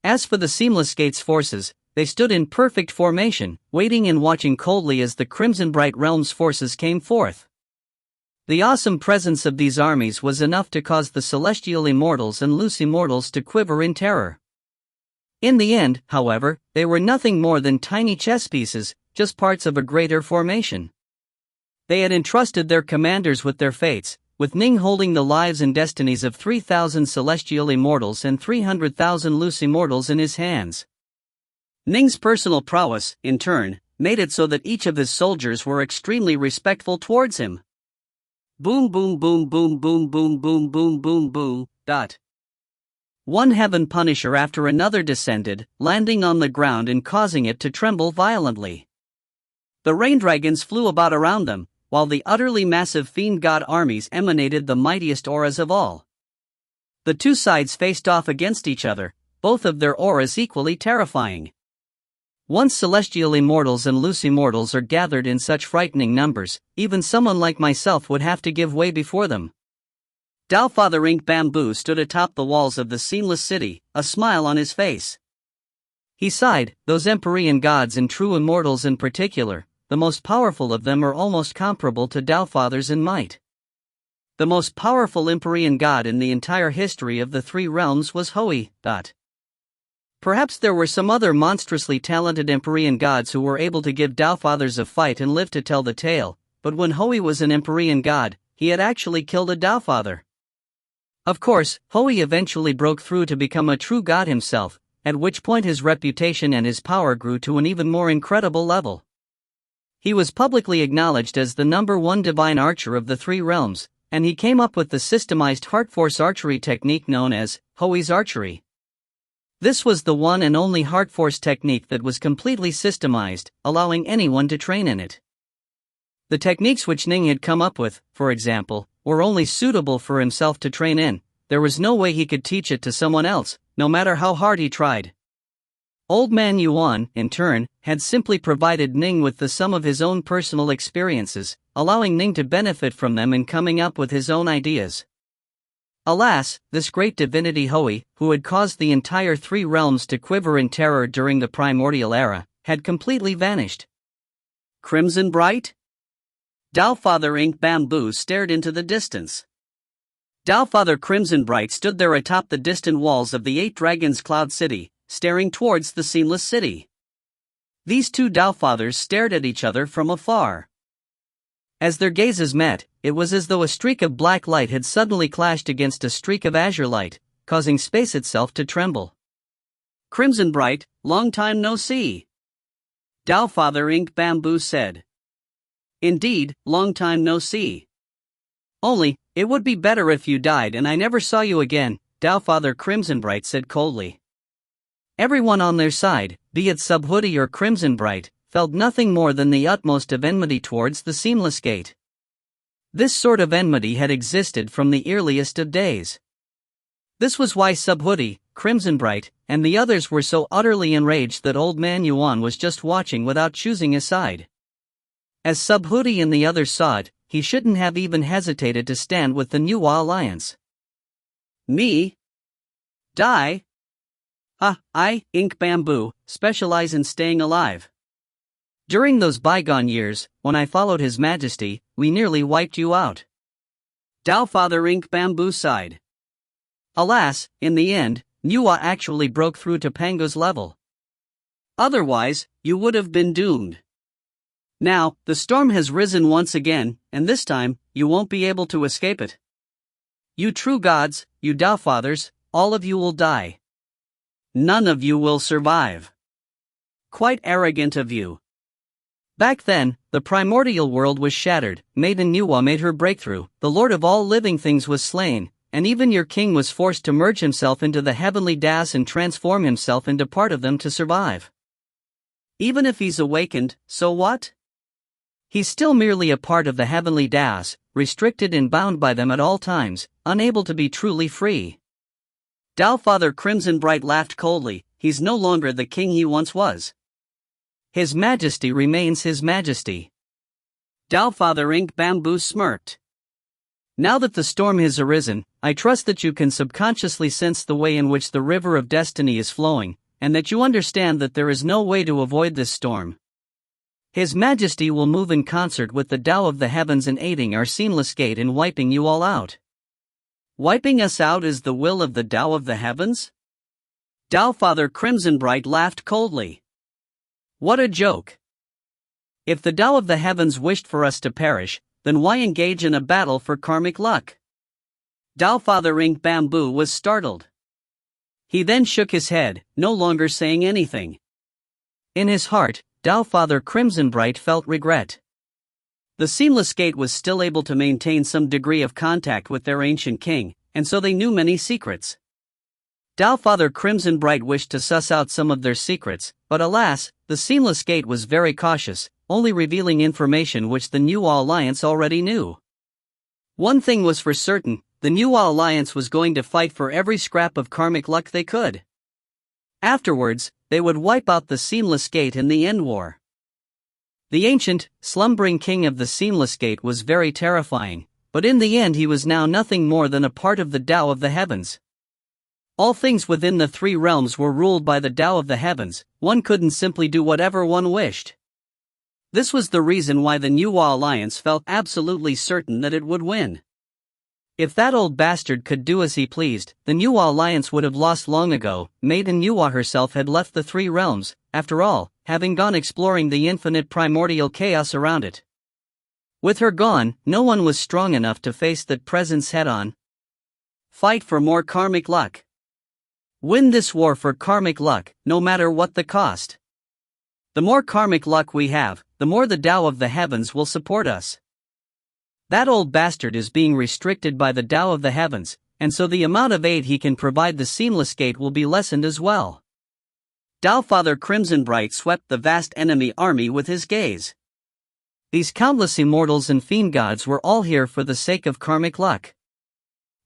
As for the Seamless Gate's forces, they stood in perfect formation, waiting and watching coldly as the Crimsonbright Realm's forces came forth. The awesome presence of these armies was enough to cause the celestial immortals and loose immortals to quiver in terror. In the end, however, they were nothing more than tiny chess pieces, just parts of a greater formation. They had entrusted their commanders with their fates, with Ning holding the lives and destinies of 3,000 celestial immortals and 300,000 loose immortals in his hands. Ning's personal prowess, in turn, made it so that each of his soldiers were extremely respectful towards him. Boom boom boom boom boom boom boom boom boom boom. One heaven punisher after another descended, landing on the ground and causing it to tremble violently. The rain dragons flew about around them, while the utterly massive fiend god armies emanated the mightiest auras of all. The two sides faced off against each other, both of their auras equally terrifying. Once celestial immortals and loose immortals are gathered in such frightening numbers, even someone like myself would have to give way before them. Dowfather Ink Bamboo stood atop the walls of the Seamless City, a smile on his face. He sighed, those Empyrean gods and true immortals in particular, the most powerful of them are almost comparable to Dowfathers in might. The most powerful Empyrean god in the entire history of the three realms was Hoi. Perhaps there were some other monstrously talented Empyrean gods who were able to give Dowfathers a fight and live to tell the tale, but when Hoi was an Empyrean god, he had actually killed a Dowfather. Of course, Hoi eventually broke through to become a true god himself, at which point his reputation and his power grew to an even more incredible level. He was publicly acknowledged as the #1 divine archer of the three realms, and he came up with the systemized heart force archery technique known as Hoi's archery. This was the one and only heart force technique that was completely systemized, allowing anyone to train in it. The techniques which Ning had come up with, for example, were only suitable for himself to train in. There was no way he could teach it to someone else, no matter how hard he tried. Old Man Yuan, in turn, had simply provided Ning with the sum of his own personal experiences, allowing Ning to benefit from them in coming up with his own ideas. Alas, this great divinity Hoi, who had caused the entire three realms to quiver in terror during the primordial era, had completely vanished. Crimsonbright? Dowfather Ink Bamboo stared into the distance. Dowfather Crimsonbright stood there atop the distant walls of the Eight Dragons Cloud City, staring towards the seamless city. These two Tao Fathers stared at each other from afar. As their gazes met, it was as though a streak of black light had suddenly clashed against a streak of azure light, causing space itself to tremble. "Crimson Bright, long time no see," Tao Father Ink Bamboo said. "Indeed, long time no see. Only, it would be better if you died and I never saw you again," Tao Father Crimson Bright said coldly. Everyone on their side, be it Subhoodie or Crimson Bright, felt nothing more than the utmost of enmity towards the Seamless Gate. This sort of enmity had existed from the earliest of days. This was why Subhoodie, Crimson Bright, and the others were so utterly enraged that Old Man Yuan was just watching without choosing a side. As Subhoodie and the others saw it, he shouldn't have even hesitated to stand with the Nuwa Alliance. "Me? Die? I, Ink Bamboo, specialize in staying alive. During those bygone years, when I followed His Majesty, we nearly wiped you out." Tao Father Ink Bamboo sighed. Alas, in the end, Nuwa actually broke through to Pango's level. Otherwise, you would have been doomed. Now, the storm has risen once again, and this time, you won't be able to escape it. You true gods, you Tao Fathers, all of you will die. None of you will survive. Quite arrogant of you. Back then, the primordial world was shattered, Maiden Nuwa made her breakthrough, the Lord of all living things was slain, and even your king was forced to merge himself into the heavenly Das and transform himself into part of them to survive. Even if he's awakened, so what? He's still merely a part of the heavenly Das, restricted and bound by them at all times, unable to be truly free. Tao Father Crimson Bright laughed coldly. He's no longer the king he once was. His Majesty remains His Majesty. Tao Father Ink Bamboo smirked. Now that the storm has arisen, I trust that you can subconsciously sense the way in which the river of destiny is flowing, and that you understand that there is no way to avoid this storm. His Majesty will move in concert with the Tao of the heavens in aiding our seamless gate in wiping you all out. Wiping us out is the will of the Tao of the heavens? Tao Father Crimson Bright laughed coldly. What a joke. If the Tao of the heavens wished for us to perish, then why engage in a battle for karmic luck? Tao Father Ink Bamboo was startled. He then shook his head, no longer saying anything. In his heart, Tao Father Crimson Bright felt regret. The Seamless Gate was still able to maintain some degree of contact with their ancient king, and so they knew many secrets. Tao Father Crimson Bright wished to suss out some of their secrets, but alas, the Seamless Gate was very cautious, only revealing information which the Nuwa Alliance already knew. One thing was for certain, the Nuwa Alliance was going to fight for every scrap of karmic luck they could. Afterwards, they would wipe out the Seamless Gate in the end war. The ancient, slumbering king of the Seamless Gate was very terrifying, but in the end he was now nothing more than a part of the Tao of the heavens. All things within the three realms were ruled by the Tao of the heavens, one couldn't simply do whatever one wished. This was the reason why the Nuwa Alliance felt absolutely certain that it would win. If that old bastard could do as he pleased, the Nuwa Alliance would have lost long ago. Maiden Nuwa herself had left the three realms, after all, having gone exploring the infinite primordial chaos around it. With her gone, no one was strong enough to face that presence head-on. Fight for more karmic luck. Win this war for karmic luck, no matter what the cost. The more karmic luck we have, the more the Tao of the heavens will support us. That old bastard is being restricted by the Tao of the heavens, and so the amount of aid he can provide the Seamless Gate will be lessened as well. Tao Father Crimson Bright swept the vast enemy army with his gaze. These countless immortals and fiend gods were all here for the sake of karmic luck.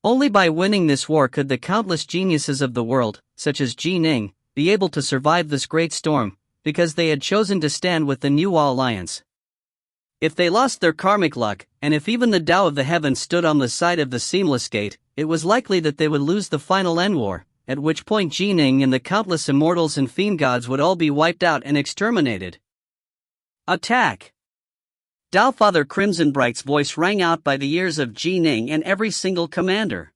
Only by winning this war could the countless geniuses of the world, such as Ning, be able to survive this great storm, because they had chosen to stand with the Nuwa Alliance. If they lost their karmic luck, and if even the Tao of the heavens stood on the side of the Seamless Gate, it was likely that they would lose the final end war, at which point Ning and the countless immortals and fiend gods would all be wiped out and exterminated. Attack! Tao Father Crimson Bright's voice rang out by the ears of Ning and every single commander.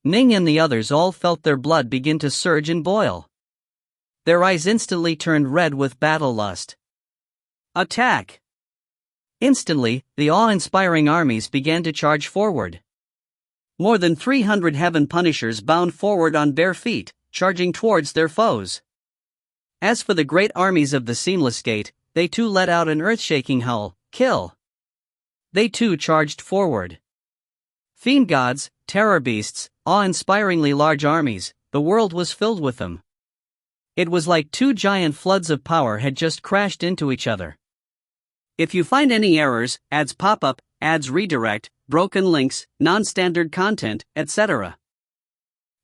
Ning and the others all felt their blood begin to surge and boil. Their eyes instantly turned red with battle lust. Attack! Instantly, the awe-inspiring armies began to charge forward. More than 300 heaven punishers bound forward on bare feet, charging towards their foes. As for the great armies of the Seamless Gate, they too let out an earth-shaking howl, kill! They too charged forward. Fiend gods, terror beasts, awe-inspiringly large armies, the world was filled with them. It was like two giant floods of power had just crashed into each other. If you find any errors, ads pop up, ads redirect, broken links, non-standard content, etc.,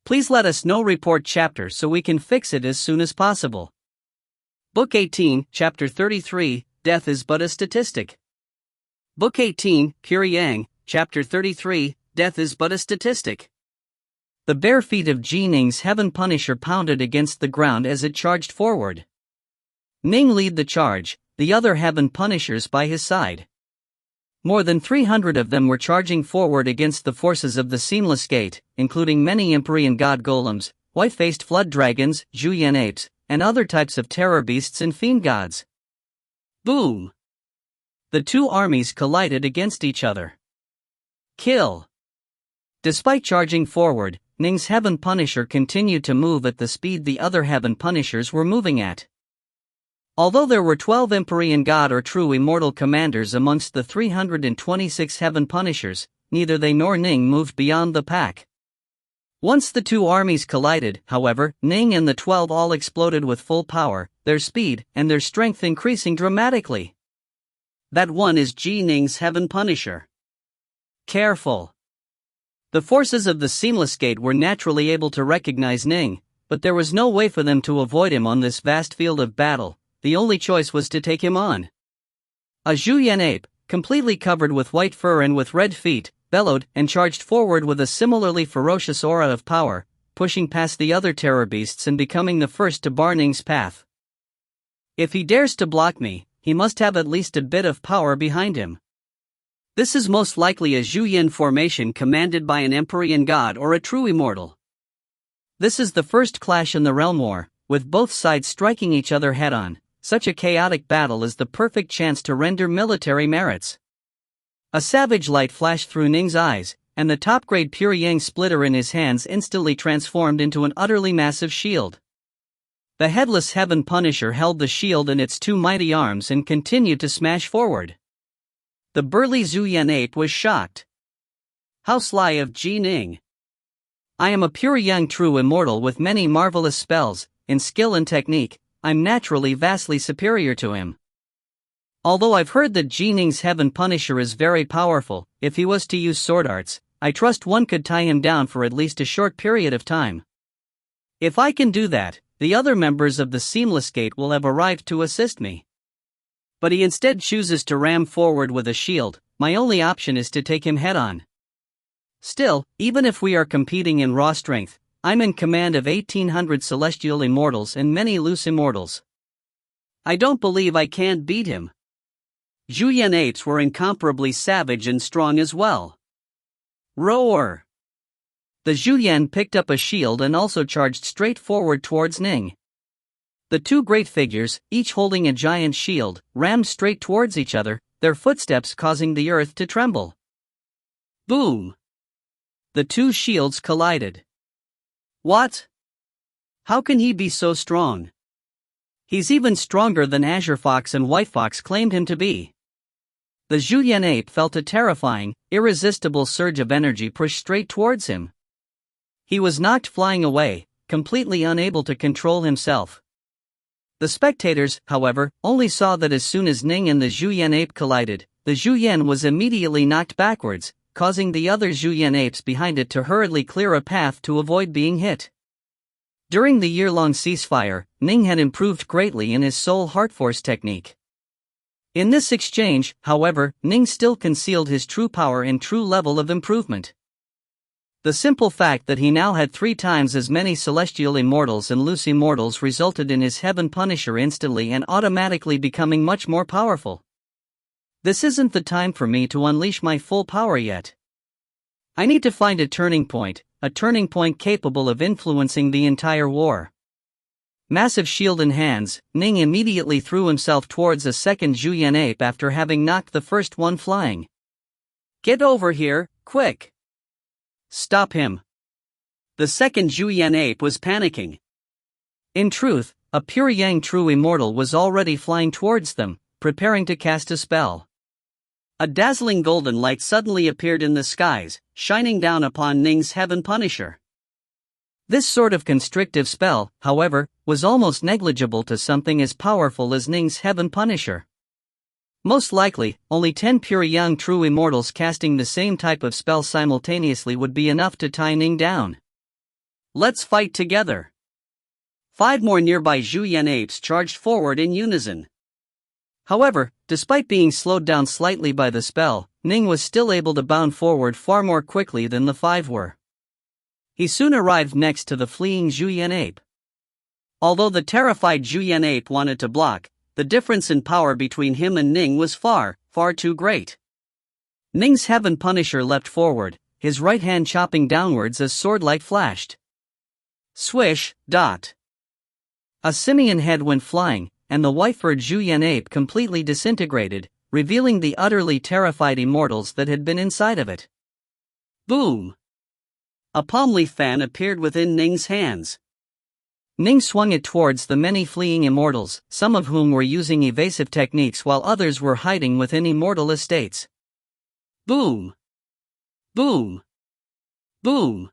please let us know. Report chapter so we can fix it as soon as possible. Book 18, Chapter 33, Death is but a statistic. Book 18, Yang, Chapter 33, Death is but a statistic. The bare feet of Ning's Heaven Punisher pounded against the ground as it charged forward. Ning led the charge, the other Heaven Punishers by his side. More than 300 of them were charging forward against the forces of the Seamless Gate, including many Empyrean god golems, white-faced flood dragons, Julian apes, and other types of terror beasts and fiend gods. Boom! The two armies collided against each other. Kill! Despite charging forward, Ning's Heaven Punisher continued to move at the speed the other Heaven Punishers were moving at. Although there were 12 Empyrean god or true immortal commanders amongst the 326 Heaven Punishers, neither they nor Ning moved beyond the pack. Once the two armies collided, however, Ning and the 12 all exploded with full power, their speed and their strength increasing dramatically. That one is Ning's Heaven Punisher. Careful! The forces of the Seamless Gate were naturally able to recognize Ning, but there was no way for them to avoid him on this vast field of battle. The only choice was to take him on. A Julian ape, completely covered with white fur and with red feet, bellowed and charged forward with a similarly ferocious aura of power, pushing past the other terror beasts and becoming the first to bar Ning's path. If he dares to block me, he must have at least a bit of power behind him. This is most likely a Julian formation commanded by an Empyrean god or a true immortal. This is the first clash in the Realm War, with both sides striking each other head-on. Such a chaotic battle is the perfect chance to render military merits. A savage light flashed through Ning's eyes, and the top-grade pure yang splitter in his hands instantly transformed into an utterly massive shield. The headless Heaven Punisher held the shield in its two mighty arms and continued to smash forward. The burly Julian ape was shocked. How sly of Ning! I am a pure young true immortal with many marvelous spells, in skill and technique. I'm naturally vastly superior to him. Although I've heard that Ning's Heaven Punisher is very powerful, if he was to use sword arts, I trust one could tie him down for at least a short period of time. If I can do that, the other members of the Seamless Gate will have arrived to assist me. But he instead chooses to ram forward with a shield. My only option is to take him head-on. Still, even if we are competing in raw strength, I'm in command of 1,800 celestial immortals and many loose immortals. I don't believe I can't beat him. Julian apes were incomparably savage and strong as well. Roar! The Julian picked up a shield and also charged straight forward towards Ning. The two great figures, each holding a giant shield, rammed straight towards each other, their footsteps causing the earth to tremble. Boom! The two shields collided. What? How can he be so strong? He's even stronger than Azure Fox and White Fox claimed him to be. The Julian ape felt a terrifying, irresistible surge of energy push straight towards him. He was knocked flying away, completely unable to control himself. The spectators, however, only saw that as soon as Ning and the Julian ape collided, the Julian was immediately knocked backwards, causing the other Julian apes behind it to hurriedly clear a path to avoid being hit. During the year-long ceasefire, Ning had improved greatly in his soul heart force technique. In this exchange, however, Ning still concealed his true power and true level of improvement. The simple fact that he now had 3 times as many celestial immortals and loose immortals resulted in his Heaven Punisher instantly and automatically becoming much more powerful. This isn't the time for me to unleash my full power yet. I need to find a turning point capable of influencing the entire war. Massive shield in hands, Ning immediately threw himself towards a second Zhuyan ape after having knocked the first one flying. Get over here, quick! Stop him! The second Zhuyan ape was panicking. In truth, a pure Yang true immortal was already flying towards them, preparing to cast a spell. A dazzling golden light suddenly appeared in the skies, shining down upon Ning's Heaven Punisher. This sort of constrictive spell, however, was almost negligible to something as powerful as Ning's Heaven Punisher. Most likely, only 10 pure Yang true immortals casting the same type of spell simultaneously would be enough to tie Ning down. Let's fight together. 5 more nearby Zhuyan apes charged forward in unison. However, despite being slowed down slightly by the spell, Ning was still able to bound forward far more quickly than the 5 were. He soon arrived next to the fleeing Zhuyan ape. Although the terrified Zhuyan ape wanted to block, the difference in power between him and Ning was far, far too great. Ning's Heaven Punisher leapt forward, his right hand chopping downwards as sword-light flashed. Swish, dot. A simian head went flying, and the white-furred Zhuyan ape completely disintegrated, revealing the utterly terrified immortals that had been inside of it. Boom! A palm leaf fan appeared within Ning's hands. Ning swung it towards the many fleeing immortals, some of whom were using evasive techniques while others were hiding within immortal estates. Boom! Boom! Boom!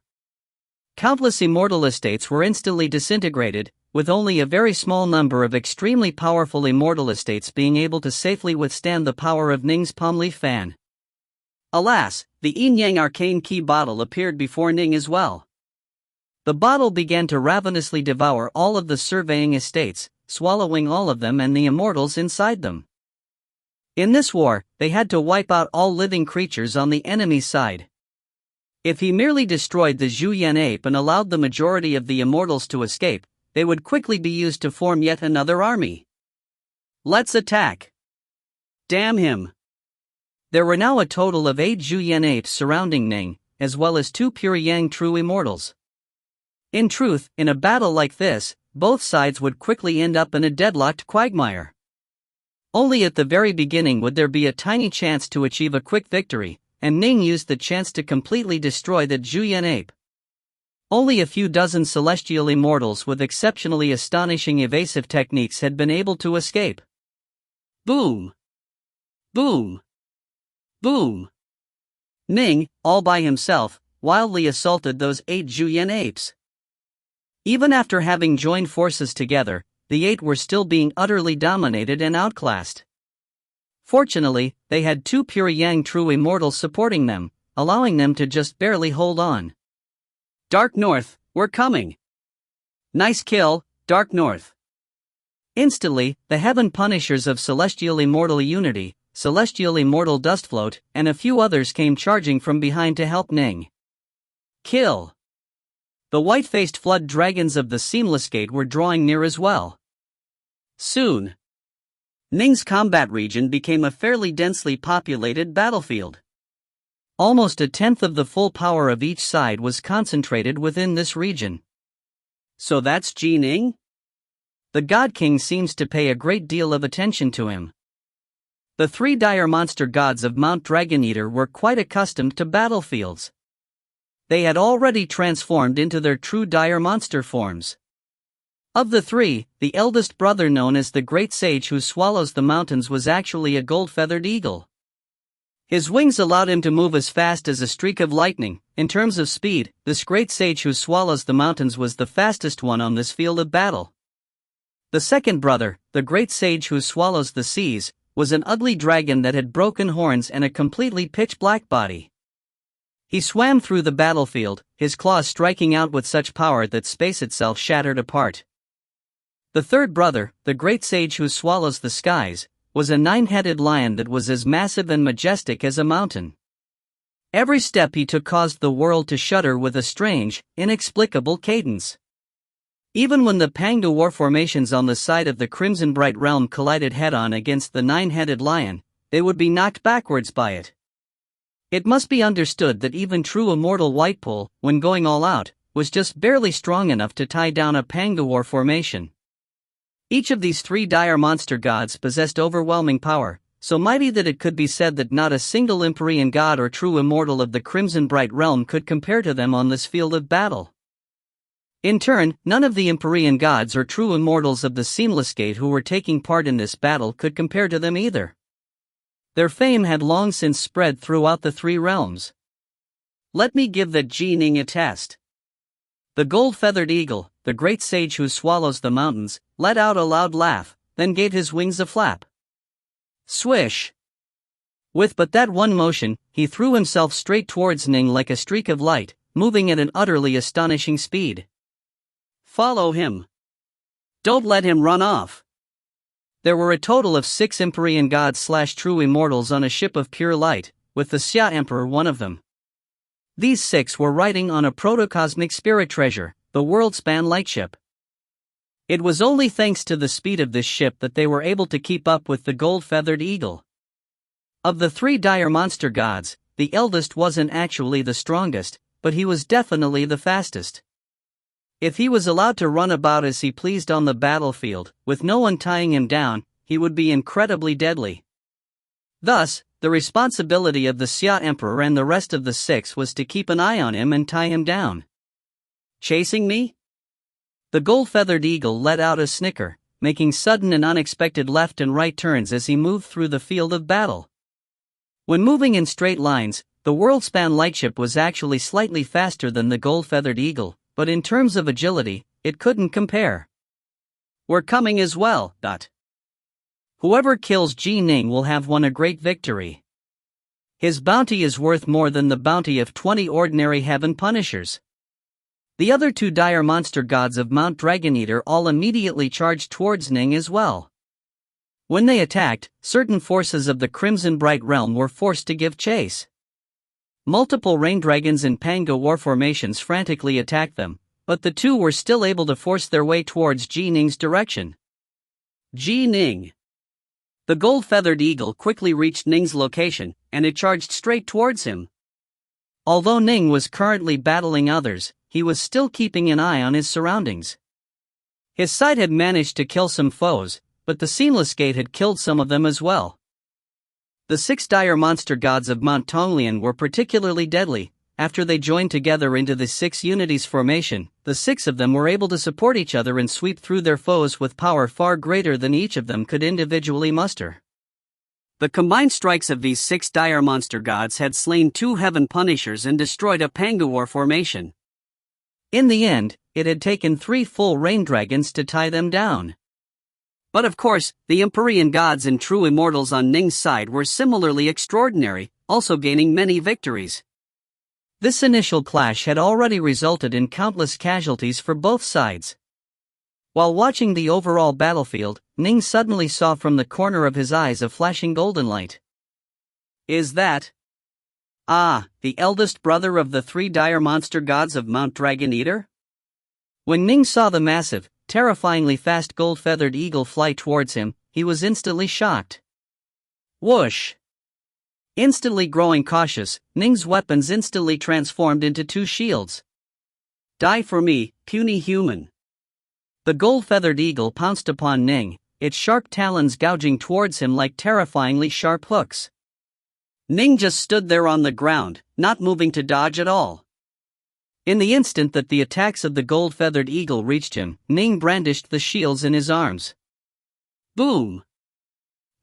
Countless immortal estates were instantly disintegrated, with only a very small number of extremely powerful immortal estates being able to safely withstand the power of Ning's palm leaf fan. Alas, the Yin-Yang arcane key bottle appeared before Ning as well. The bottle began to ravenously devour all of the surveying estates, swallowing all of them and the immortals inside them. In this war, they had to wipe out all living creatures on the enemy's side. If he merely destroyed the Zhuyan ape and allowed the majority of the immortals to escape, they would quickly be used to form yet another army. Let's attack! Damn him! There were now a total of 8 Zhuyan apes surrounding Ning, as well as 2 pure Yang true immortals. In truth, in a battle like this, both sides would quickly end up in a deadlocked quagmire. Only at the very beginning would there be a tiny chance to achieve a quick victory, and Ning used the chance to completely destroy the Zhuyan ape. Only a few dozen celestial immortals with exceptionally astonishing evasive techniques had been able to escape. Boom! Boom! Boom! Ning, all by himself, wildly assaulted those 8 Zhuyan apes. Even after having joined forces together, the 8 were still being utterly dominated and outclassed. Fortunately, they had 2 pure Yang true immortals supporting them, allowing them to just barely hold on. Dark North, we're coming! Nice kill, Dark North! Instantly, the Heaven Punishers of Celestial Immortal Unity, Celestial Immortal Dustfloat, and a few others came charging from behind to help Ning. Kill! The white-faced flood dragons of the Seamless Gate were drawing near as well. Soon, Ning's combat region became a fairly densely populated battlefield. Almost a tenth of the full power of each side was concentrated within this region. So that's Ning? The God King seems to pay a great deal of attention to him. The 3 dire monster gods of Mount Dragon Eater were quite accustomed to battlefields. They had already transformed into their true dire monster forms. Of the 3, the eldest brother known as the Great Sage who swallows the mountains was actually a gold-feathered eagle. His wings allowed him to move as fast as a streak of lightning. In terms of speed, this Great Sage who swallows the mountains was the fastest one on this field of battle. The second brother, the Great Sage who swallows the seas, was an ugly dragon that had broken horns and a completely pitch-black body. He swam through the battlefield, his claws striking out with such power that space itself shattered apart. The third brother, the Great Sage who swallows the skies, was a 9-headed lion that was as massive and majestic as a mountain. Every step he took caused the world to shudder with a strange, inexplicable cadence. Even when the Pangdu war formations on the side of the Crimson Bright Realm collided head-on against the 9-headed lion, they would be knocked backwards by it. It must be understood that even true immortal Whitepool, when going all out, was just barely strong enough to tie down a Pangdu war formation. Each of these three dire monster gods possessed overwhelming power, so mighty that it could be said that not a single Empyrean god or true immortal of the Crimson Bright realm could compare to them on this field of battle. In turn, none of the Empyrean gods or true immortals of the Seamless Gate who were taking part in this battle could compare to them either. Their fame had long since spread throughout the three realms. Let me give that Ning a test. The gold-feathered eagle, the great sage who swallows the mountains, let out a loud laugh, then gave his wings a flap. Swish! With but that one motion, he threw himself straight towards Ning like a streak of light, moving at an utterly astonishing speed. Follow him. Don't let him run off. There were a total of 6 Empyrean gods/true immortals on a ship of pure light, with the Xia Emperor one of them. These 6 were riding on a protocosmic spirit treasure, the world-span lightship. It was only thanks to the speed of this ship that they were able to keep up with the gold-feathered eagle. Of the 3 dire monster gods, the eldest wasn't actually the strongest, but he was definitely the fastest. If he was allowed to run about as he pleased on the battlefield, with no one tying him down, he would be incredibly deadly. Thus, the responsibility of the Xia Emperor and the rest of the 6 was to keep an eye on him and tie him down. Chasing me? The gold-feathered eagle let out a snicker, making sudden and unexpected left and right turns as he moved through the field of battle. When moving in straight lines, the world-span lightship was actually slightly faster than the gold-feathered eagle, but in terms of agility, it couldn't compare. We're coming as well. Whoever kills Ning will have won a great victory. His bounty is worth more than the bounty of 20 ordinary heaven punishers. The other 2 dire monster gods of Mount Dragoneater all immediately charged towards Ning as well. When they attacked, certain forces of the Crimson Bright realm were forced to give chase. Multiple rain dragons and Pango war formations frantically attacked them, but the 2 were still able to force their way towards Ning's direction. Ning. The gold-feathered eagle quickly reached Ning's location, and it charged straight towards him. Although Ning was currently battling others, he was still keeping an eye on his surroundings. His sight had managed to kill some foes, but the Seamless Gate had killed some of them as well. The 6 dire monster gods of Mount Tonglian were particularly deadly. After they joined together into the 6 Unities formation, the 6 of them were able to support each other and sweep through their foes with power far greater than each of them could individually muster. The combined strikes of these 6 dire monster gods had slain 2 heaven punishers and destroyed a Pango war formation. In the end, it had taken 3 full rain dragons to tie them down. But of course, the Empyrean gods and true immortals on Ning's side were similarly extraordinary, also gaining many victories. This initial clash had already resulted in countless casualties for both sides. While watching the overall battlefield, Ning suddenly saw from the corner of his eyes a flashing golden light. Is that? The eldest brother of the 3 dire monster gods of Mount Dragoneater? When Ning saw the massive, terrifyingly fast gold-feathered eagle fly towards him, he was instantly shocked. Whoosh! Instantly growing cautious, Ning's weapons instantly transformed into 2 shields. Die for me, puny human. The gold-feathered eagle pounced upon Ning, its sharp talons gouging towards him like terrifyingly sharp hooks. Ning just stood there on the ground, not moving to dodge at all. In the instant that the attacks of the gold-feathered eagle reached him, Ning brandished the shields in his arms. Boom!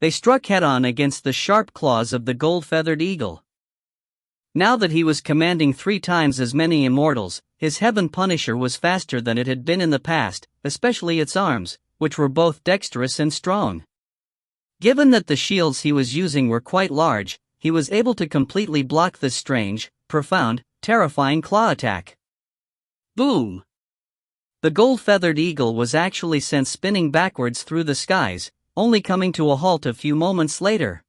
They struck head-on against the sharp claws of the gold-feathered eagle. Now that he was commanding 3 times as many immortals, his heaven punisher was faster than it had been in the past, especially its arms, which were both dexterous and strong. Given that the shields he was using were quite large, he was able to completely block this strange, profound, terrifying claw attack. Boom! The gold-feathered eagle was actually sent spinning backwards through the skies, only coming to a halt a few moments later.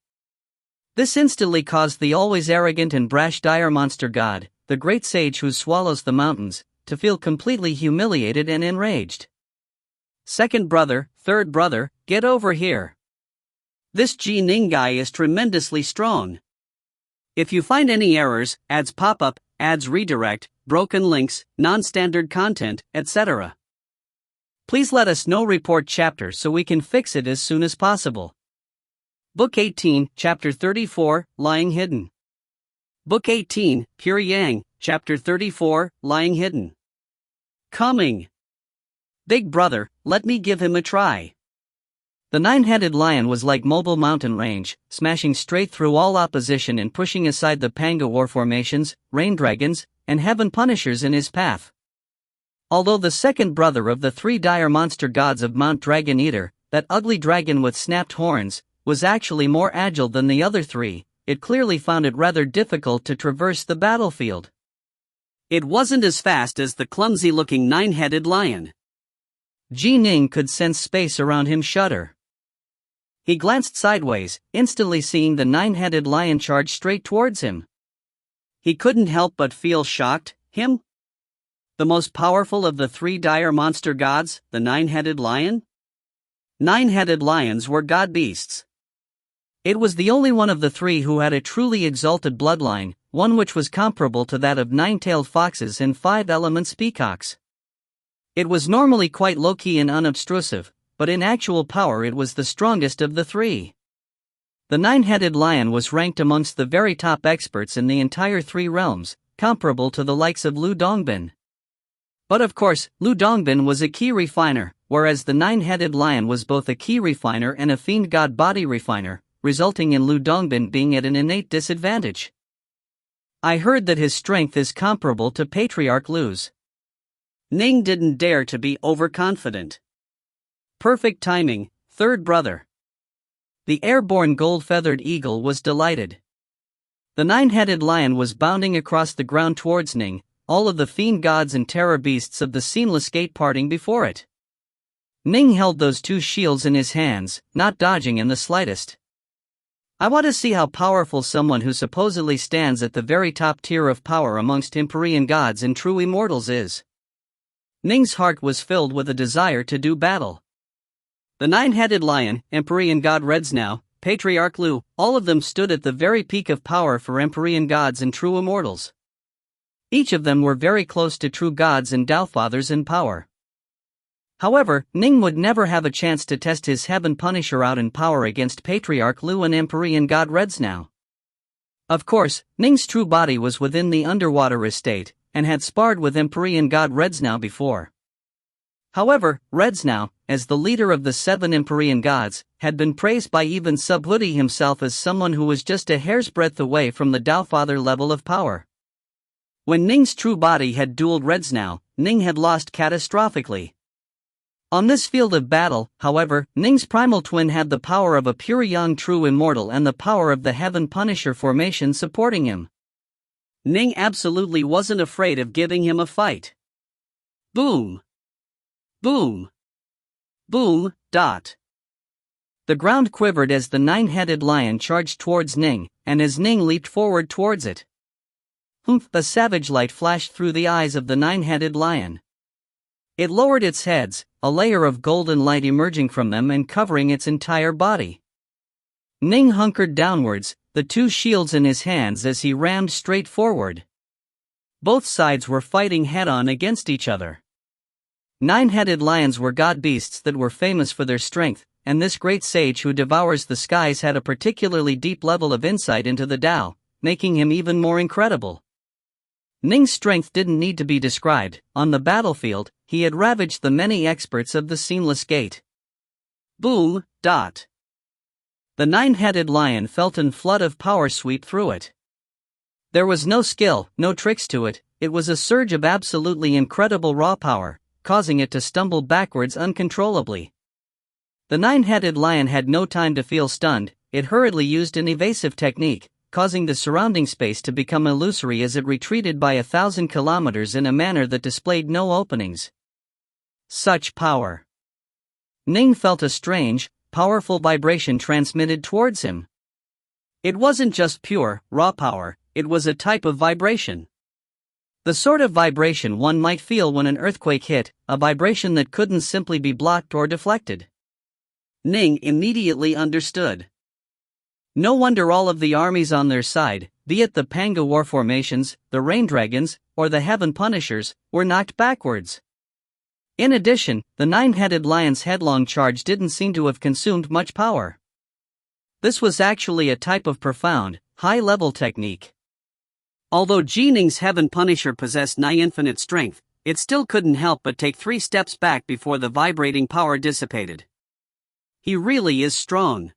This instantly caused the always arrogant and brash dire monster god, the great sage who swallows the mountains, to feel completely humiliated and enraged. Second brother, third brother, get over here. This Ning guy is tremendously strong. If you find any errors, ads pop up, ads redirect, broken links, non-standard content, etc. Please let us know report chapter so we can fix it as soon as possible. Book 18, Chapter 34, Lying Hidden. Book 18, Pure Yang, Chapter 34, Lying Hidden. Coming. Big brother, let me give him a try. The nine-headed lion was like mobile mountain range, smashing straight through all opposition and pushing aside the panga war formations, rain dragons, and heaven punishers in his path. Although the second brother of the three dire monster gods of Mount Dragon Eater, that ugly dragon with snapped horns, was actually more agile than the other three, it clearly found it rather difficult to traverse the battlefield. It wasn't as fast as the clumsy-looking nine-headed lion. Ning could sense space around him shudder. He glanced sideways, instantly seeing the nine-headed lion charge straight towards him. He couldn't help but feel shocked. Him? The most powerful of the three dire monster gods, the nine-headed lion? Nine-headed lions were god beasts. It was the only one of the three who had a truly exalted bloodline, one which was comparable to that of nine-tailed foxes and five elements peacocks. It was normally quite low-key and unobtrusive, but in actual power it was the strongest of the three. The nine-headed lion was ranked amongst the very top experts in the entire three realms, comparable to the likes of Lu Dongbin. But of course, Lu Dongbin was a key refiner, whereas the nine-headed lion was both a key refiner and a fiend god body refiner, resulting in Lu Dongbin being at an innate disadvantage. I heard that his strength is comparable to Patriarch Lu's. Ning didn't dare to be overconfident. Perfect timing, third brother. The airborne gold-feathered eagle was delighted. The nine-headed lion was bounding across the ground towards Ning, all of the fiend gods and terror beasts of the seamless gate parting before it. Ning held those two shields in his hands, not dodging in the slightest. I want to see how powerful someone who supposedly stands at the very top tier of power amongst Empyrean gods and true immortals is. Ning's heart was filled with a desire to do battle. The nine-headed lion, Empyrean god Redsnow, Patriarch Lu, all of them stood at the very peak of power for Empyrean gods and true immortals. Each of them were very close to true gods and Taofathers in power. However, Ning would never have a chance to test his heaven punisher out in power against Patriarch Lu and Empyrean god Redsnow. Of course, Ning's true body was within the underwater estate, and had sparred with Empyrean god Redsnow before. However, Redsnow, as the leader of the seven Empyrean gods, had been praised by even Subhuti himself as someone who was just a hair's breadth away from the Taofather level of power. When Ning's true body had dueled Redsnow, Ning had lost catastrophically. On this field of battle, however, Ning's primal twin had the power of a pure young true immortal and the power of the Heaven Punisher formation supporting him. Ning absolutely wasn't afraid of giving him a fight. Boom! Boom! Boom! Dot! The ground quivered as the nine-headed lion charged towards Ning, and as Ning leaped forward towards it. A savage light flashed through the eyes of the nine-headed lion. It lowered its heads, a layer of golden light emerging from them and covering its entire body. Ning hunkered downwards, the two shields in his hands as he rammed straight forward. Both sides were fighting head-on against each other. Nine-headed lions were god beasts that were famous for their strength, and this great sage who devours the skies had a particularly deep level of insight into the Tao, making him even more incredible. Ning's strength didn't need to be described. On the battlefield, he had ravaged the many experts of the Seamless Gate. Boom! Dot! The nine-headed lion felt a flood of power sweep through it. There was no skill, no tricks to it, it was a surge of absolutely incredible raw power, causing it to stumble backwards uncontrollably. The nine-headed lion had no time to feel stunned, it hurriedly used an evasive technique, causing the surrounding space to become illusory as it retreated by 1,000 kilometers in a manner that displayed no openings. Such power! Ning felt a strange, powerful vibration transmitted towards him. It wasn't just pure, raw power, it was a type of vibration. The sort of vibration one might feel when an earthquake hit, a vibration that couldn't simply be blocked or deflected. Ning immediately understood. No wonder all of the armies on their side, be it the Panga war formations, the Rain Dragons, or the Heaven Punishers, were knocked backwards. In addition, the nine-headed lion's headlong charge didn't seem to have consumed much power. This was actually a type of profound, high-level technique. Although Ning's Heaven Punisher possessed nigh infinite strength, it still couldn't help but take 3 steps back before the vibrating power dissipated. He really is strong.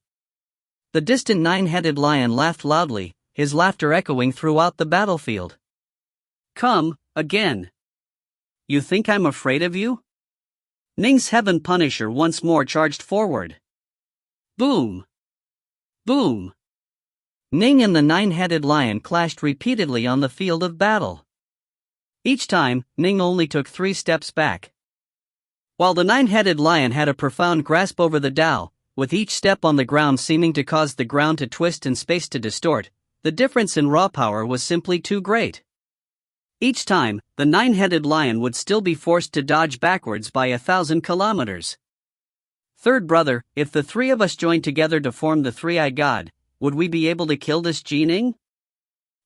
The distant nine-headed lion laughed loudly, his laughter echoing throughout the battlefield. Come, again. You think I'm afraid of you? Ning's Heaven Punisher once more charged forward. Boom! Boom! Ning and the nine-headed lion clashed repeatedly on the field of battle. Each time, Ning only took 3 steps back. While the nine-headed lion had a profound grasp over the Tao, with each step on the ground seeming to cause the ground to twist and space to distort, the difference in raw power was simply too great. Each time, the nine-headed lion would still be forced to dodge backwards by 1,000 kilometers. Third brother, if the 3 of us joined together to form the three-eyed god, would we be able to kill this Ning?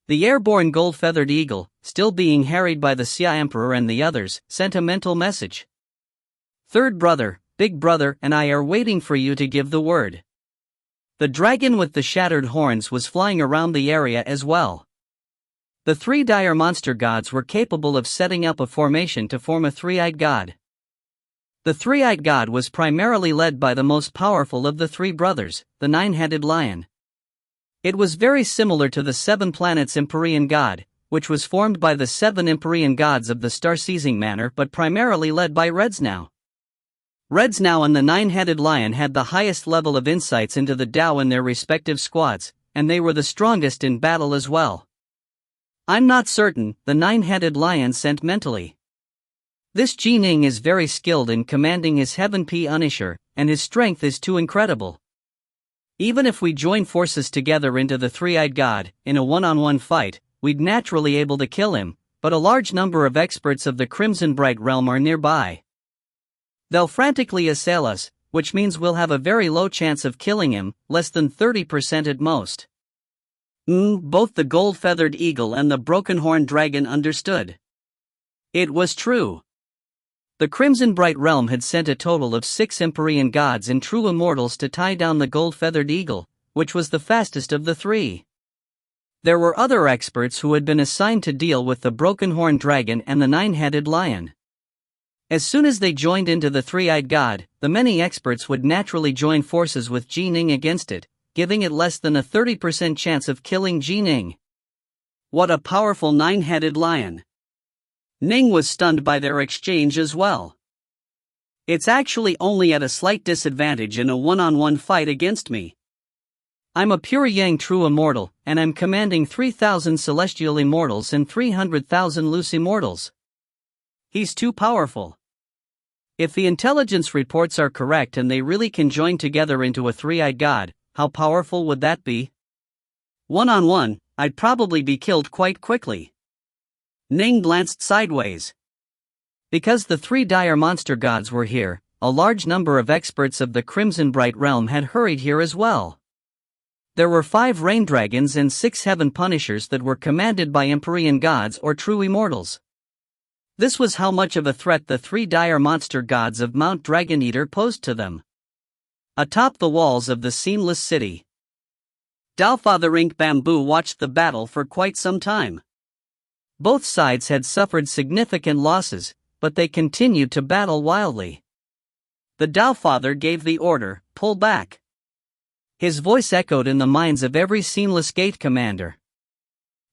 The airborne gold-feathered eagle, still being harried by the Xia Emperor and the others, sent a mental message. Third brother, big brother and I are waiting for you to give the word. The dragon with the shattered horns was flying around the area as well. The 3 dire monster gods were capable of setting up a formation to form a three-eyed god. The three-eyed god was primarily led by the most powerful of the 3 brothers, the nine-headed lion. It was very similar to the 7 planets Empyrean god, which was formed by the 7 Empyrean gods of the star-seizing manner but primarily led by Redsnow. Redsnow and the nine-headed lion had the highest level of insights into the Tao in their respective squads, and they were the strongest in battle as well. I'm not certain, the nine-headed lion sent mentally. This Ning is very skilled in commanding his Heaven Punisher, and his strength is too incredible. Even if we join forces together into the three-eyed god, in a one-on-one fight, we'd naturally able to kill him, but a large number of experts of the Crimson Bright realm are nearby. They'll frantically assail us, which means we'll have a very low chance of killing him, less than 30% at most. Both the gold-feathered eagle and the broken-horned dragon understood. It was true. The Crimson Bright realm had sent a total of 6 Empyrean gods and true immortals to tie down the gold-feathered eagle, which was the fastest of the 3. There were other experts who had been assigned to deal with the broken-horned dragon and the nine-headed lion. As soon as they joined into the three-eyed god, the many experts would naturally join forces with Ning against it, giving it less than a 30% chance of killing Ning. What a powerful nine-headed lion! Ning was stunned by their exchange as well. It's actually only at a slight disadvantage in a one-on-one fight against me. I'm a pure Yang true immortal, and I'm commanding 3,000 celestial immortals and 300,000 loose immortals. He's too powerful. If the intelligence reports are correct and they really can join together into a three-eyed god, how powerful would that be? One-on-one, I'd probably be killed quite quickly. Ning glanced sideways. Because the 3 dire monster gods were here, a large number of experts of the Crimson Bright realm had hurried here as well. There were 5 rain dragons and 6 heaven punishers that were commanded by Empyrean gods or true immortals. This was how much of a threat the 3 dire monster gods of Mount Dragon Eater posed to them. Atop the walls of the Seamless City, Daofather Ink Bamboo watched the battle for quite some time. Both sides had suffered significant losses, but they continued to battle wildly. The Daofather gave the order, pull back. His voice echoed in the minds of every Seamless Gate commander.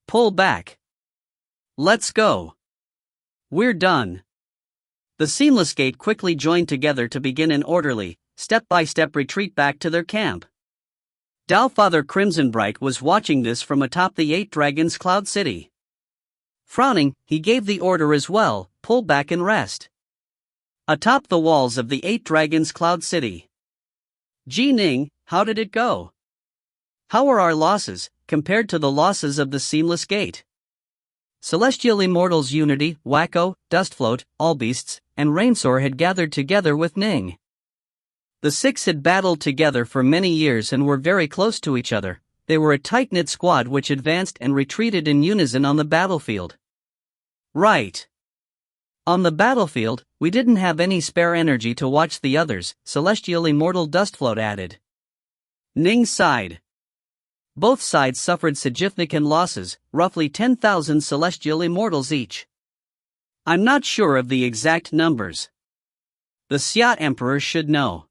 Pull back. Let's go. We're done. The Seamless Gate quickly joined together to begin an orderly, step-by-step retreat back to their camp. Daofather Crimson Bright was watching this from atop the 8 Dragons Cloud City. Frowning, he gave the order as well, pull back and rest. Atop the walls of the 8 Dragons Cloud City. Ning, how did it go? How are our losses, compared to the losses of the Seamless Gate? Celestial Immortals Unity, Wacko, Dustfloat, Allbeasts, and Rainsor had gathered together with Ning. The 6 had battled together for many years and were very close to each other. They were a tight-knit squad which advanced and retreated in unison on the battlefield. Right. On the battlefield, we didn't have any spare energy to watch the others, Celestial Immortal Dustfloat added. Ning sighed. Both sides suffered significant losses, roughly 10,000 Celestial Immortals each. I'm not sure of the exact numbers. The Xia Emperor should know.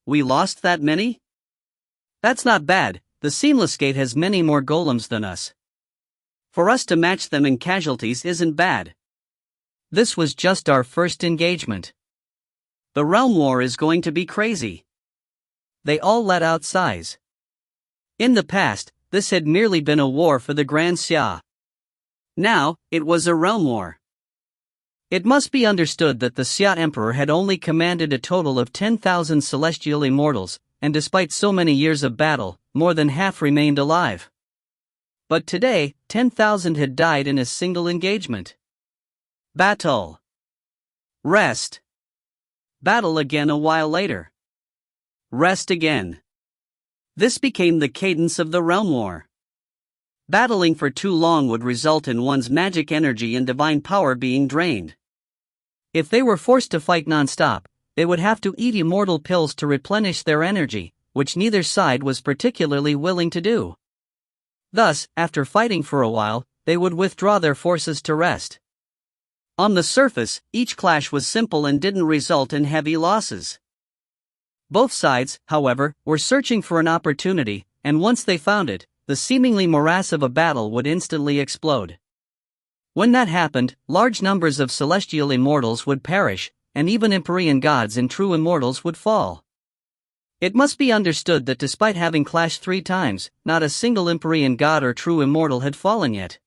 We lost that many? That's not bad, the Seamless Gate has many more golems than us. For us to match them in casualties isn't bad. This was just our first engagement. The realm war is going to be crazy. They all let out sighs. In the past, this had merely been a war for the Grand Xia. Now, it was a realm war. It must be understood that the Xia Emperor had only commanded a total of 10,000 Celestial Immortals, and despite so many years of battle, more than half remained alive. But today, 10,000 had died in a single engagement. Battle. Rest. Battle again a while later. Rest again. This became the cadence of the realm war. Battling for too long would result in one's magic energy and divine power being drained. If they were forced to fight non-stop, they would have to eat immortal pills to replenish their energy, which neither side was particularly willing to do. Thus, after fighting for a while, they would withdraw their forces to rest. On the surface, each clash was simple and didn't result in heavy losses. Both sides, however, were searching for an opportunity, and once they found it, the seemingly morass of a battle would instantly explode. When that happened, large numbers of Celestial Immortals would perish, and even Empyrean gods and true Immortals would fall. It must be understood that despite having clashed 3 times, not a single Empyrean god or true Immortal had fallen yet.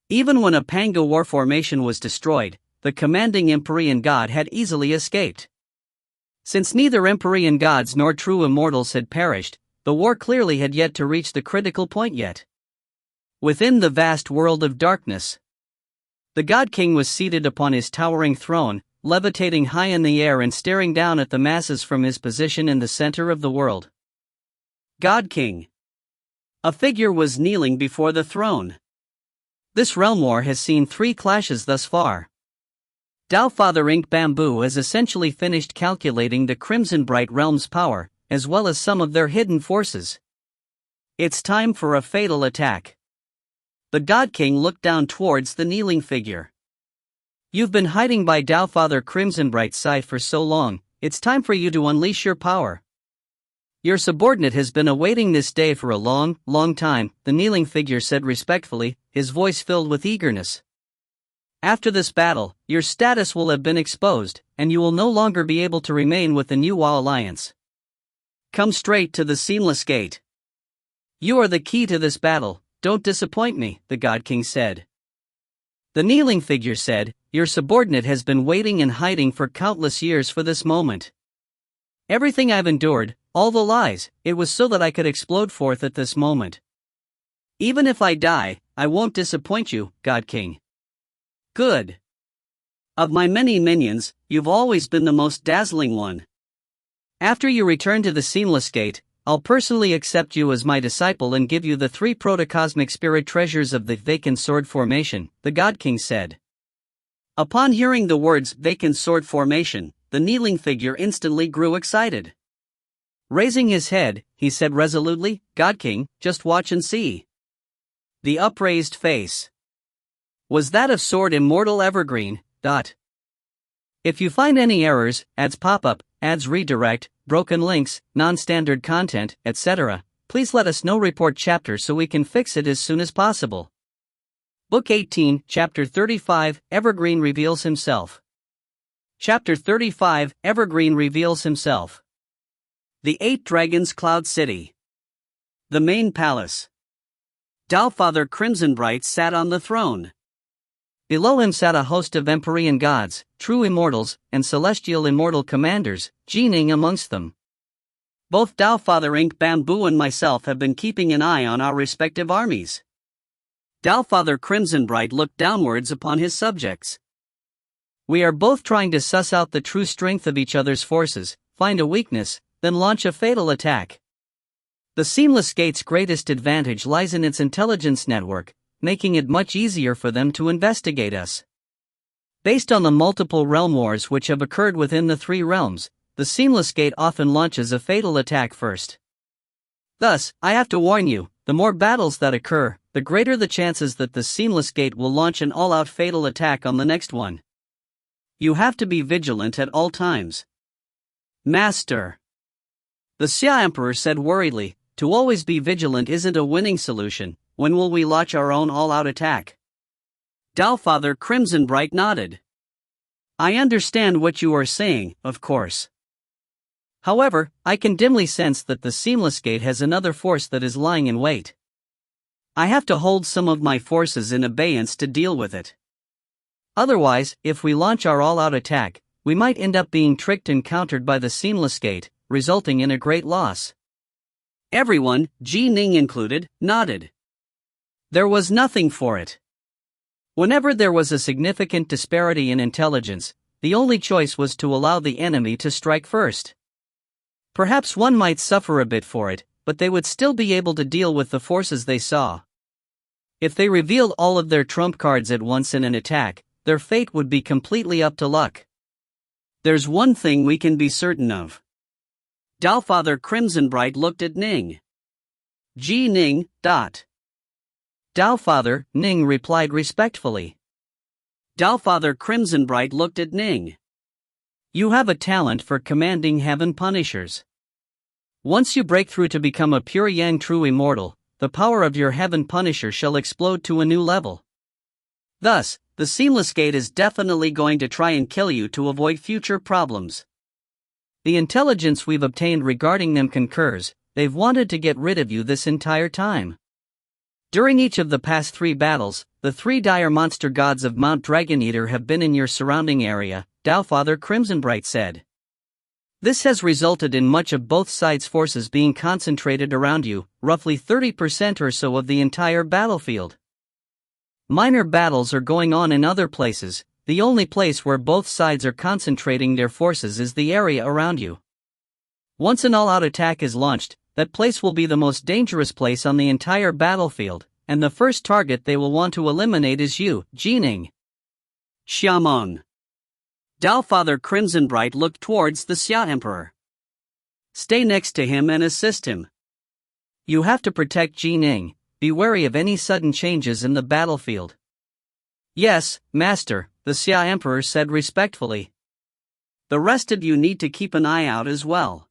Even when a Panga war formation was destroyed, the commanding Empyrean god had easily escaped. Since neither Empyrean gods nor true Immortals had perished, the war clearly had yet to reach the critical point yet. Within the vast world of darkness, the God King was seated upon his towering throne, levitating high in the air and staring down at the masses from his position in the center of the world. God King. A figure was kneeling before the throne. This realm war has seen 3 clashes thus far. Dao-Father Ink Bamboo has essentially finished calculating the Crimson Bright Realm's power, as well as some of their hidden forces. It's time for a fatal attack. The God King looked down towards the kneeling figure. You've been hiding by Dao-Father Crimson Bright's side for so long, it's time for you to unleash your power. Your subordinate has been awaiting this day for a long, long time, the kneeling figure said respectfully, his voice filled with eagerness. After this battle, your status will have been exposed, and you will no longer be able to remain with the New Wa Alliance. Come straight to the Seamless Gate. You are the key to this battle, don't disappoint me, the God King said. The kneeling figure said, your subordinate has been waiting and hiding for countless years for this moment. Everything I've endured, all the lies, it was so that I could explode forth at this moment. Even if I die, I won't disappoint you, God King. Good. Of my many minions, you've always been the most dazzling one. After you return to the Seamless Gate, I'll personally accept you as my disciple and give you the 3 protocosmic spirit treasures of the Vacant Sword Formation, the God King said. Upon hearing the words Vacant Sword Formation, the kneeling figure instantly grew excited. Raising his head, he said resolutely, God King, just watch and see. The upraised face was that of Sword Immortal Evergreen. If you find any errors, ads pop up, ads redirect, broken links, non-standard content, etc., please let us know. Report chapter so we can fix it as soon as possible. Book 18, Chapter 35, Evergreen reveals himself. Chapter 35, Evergreen reveals himself. The 8 Dragons Cloud City. The main palace. Dao-Father Crimsonbright sat on the throne. Below him sat a host of Empyrean gods, true Immortals, and Celestial Immortal commanders, Ning amongst them. Both Dao-Father Ink Bamboo and myself have been keeping an eye on our respective armies. Dao-Father Crimsonbright looked downwards upon his subjects. We are both trying to suss out the true strength of each other's forces, find a weakness, then launch a fatal attack. The Seamless Gate's greatest advantage lies in its intelligence network, making it much easier for them to investigate us. Based on the multiple realm wars which have occurred within the three realms, the Seamless Gate often launches a fatal attack first. Thus, I have to warn you, the more battles that occur, the greater the chances that the Seamless Gate will launch an all-out fatal attack on the next one. You have to be vigilant at all times. Master. The Xia Emperor said worriedly, to always be vigilant isn't a winning solution. When will we launch our own all-out attack? Father Crimson Bright nodded. I understand what you are saying, of course. However, I can dimly sense that the Seamless Gate has another force that is lying in wait. I have to hold some of my forces in abeyance to deal with it. Otherwise, if we launch our all-out attack, we might end up being tricked and countered by the Seamless Gate, resulting in a great loss. Everyone, Ning included, nodded. There was nothing for it. Whenever there was a significant disparity in intelligence, the only choice was to allow the enemy to strike first. Perhaps one might suffer a bit for it, but they would still be able to deal with the forces they saw. If they revealed all of their trump cards at once in an attack, their fate would be completely up to luck. There's one thing we can be certain of. Father Crimson Bright looked at Ning. Ning. Father, Ning replied respectfully. Father Crimson Bright looked at Ning. You have a talent for commanding heaven punishers. Once you break through to become a pure yang true immortal, the power of your heaven punisher shall explode to a new level. Thus, the Seamless Gate is definitely going to try and kill you to avoid future problems. The intelligence we've obtained regarding them concurs, they've wanted to get rid of you this entire time. During each of the past 3 battles, the 3 dire monster gods of Mount Dragon Eater have been in your surrounding area, Father Crimsonbright said. This has resulted in much of both sides' forces being concentrated around you, roughly 30% or so of the entire battlefield. Minor battles are going on in other places, the only place where both sides are concentrating their forces is the area around you. Once an all-out attack is launched, that place will be the most dangerous place on the entire battlefield, and the first target they will want to eliminate is you, Ning. Xiameng. Father Crimsonbright looked towards the Xia Emperor. Stay next to him and assist him. You have to protect Ning, be wary of any sudden changes in the battlefield. Yes, Master, the Xia Emperor said respectfully. The rest of you need to keep an eye out as well.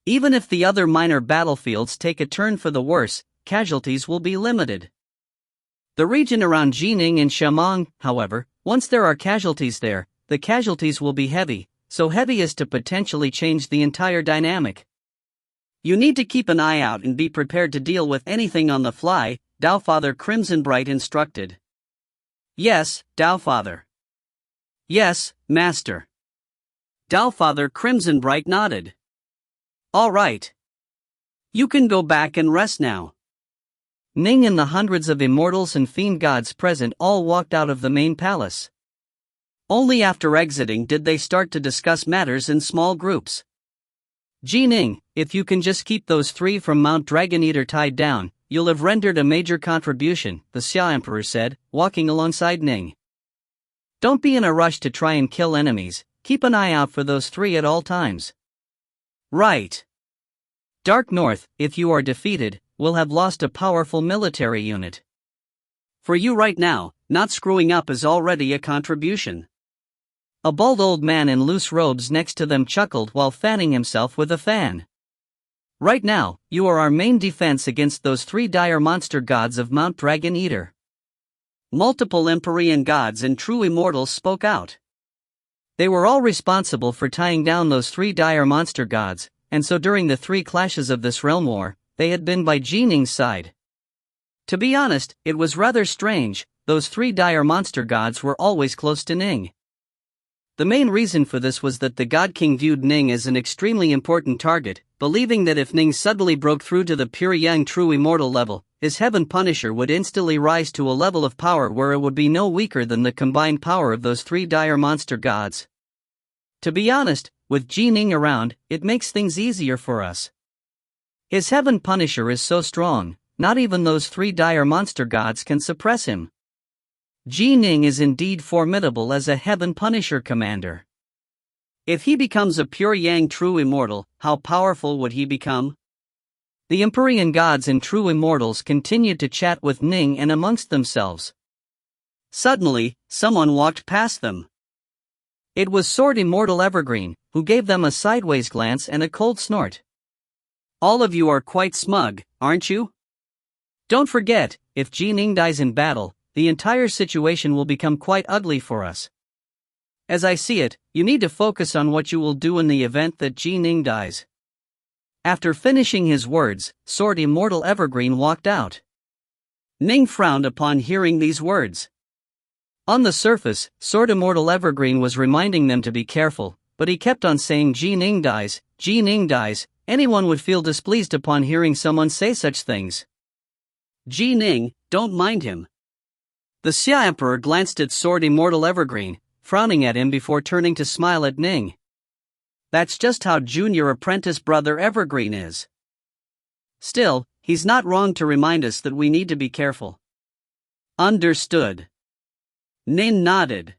Even if the other minor battlefields take a turn for the worse, casualties will be limited. The region around Ning and Xiameng, however, once there are casualties there, the casualties will be heavy, so heavy as to potentially change the entire dynamic. You need to keep an eye out and be prepared to deal with anything on the fly, Father Crimsonbright instructed. Yes, Father. Yes, Master. Father Crimsonbright nodded. All right. You can go back and rest now. Ning and the hundreds of immortals and fiend gods present all walked out of the main palace. Only after exiting did they start to discuss matters in small groups. Ning, if you can just keep those 3 from Mount Dragon Eater tied down, you'll have rendered a major contribution, the Xia Emperor said, walking alongside Ning. Don't be in a rush to try and kill enemies, keep an eye out for those 3 at all times. Right. Dark North, if you are defeated, will have lost a powerful military unit. For you right now, not screwing up is already a contribution. A bald old man in loose robes next to them chuckled while fanning himself with a fan. Right now, you are our main defense against those 3 dire monster gods of Mount Dragon Eater. Multiple Empyrean gods and true immortals spoke out. They were all responsible for tying down those 3 dire monster gods, and so during the 3 clashes of this realm war, they had been by Ning's side. To be honest, it was rather strange, those 3 dire monster gods were always close to Ning. The main reason for this was that the God King viewed Ning as an extremely important target, believing that if Ning suddenly broke through to the pure yang true immortal level, his heaven punisher would instantly rise to a level of power where it would be no weaker than the combined power of those 3 dire monster gods. To be honest, with Ning around, it makes things easier for us. His heaven punisher is so strong, not even those 3 dire monster gods can suppress him. Ning is indeed formidable as a Heaven Punisher commander. If he becomes a pure Yang true immortal, how powerful would he become? The Empyrean gods and true immortals continued to chat with Ning and amongst themselves. Suddenly, someone walked past them. It was Sword Immortal Evergreen, who gave them a sideways glance and a cold snort. All of you are quite smug, aren't you? Don't forget, if Ning dies in battle, the entire situation will become quite ugly for us. As I see it, you need to focus on what you will do in the event that Ning dies. After finishing his words, Sword Immortal Evergreen walked out. Ning frowned upon hearing these words. On the surface, Sword Immortal Evergreen was reminding them to be careful, but he kept on saying Ning dies, Ning dies. Anyone would feel displeased upon hearing someone say such things. Ning, don't mind him. The Xia Emperor glanced at Sword Immortal Evergreen, frowning at him before turning to smile at Ning. That's just how junior apprentice brother Evergreen is. Still, he's not wrong to remind us that we need to be careful. Understood. Ning nodded.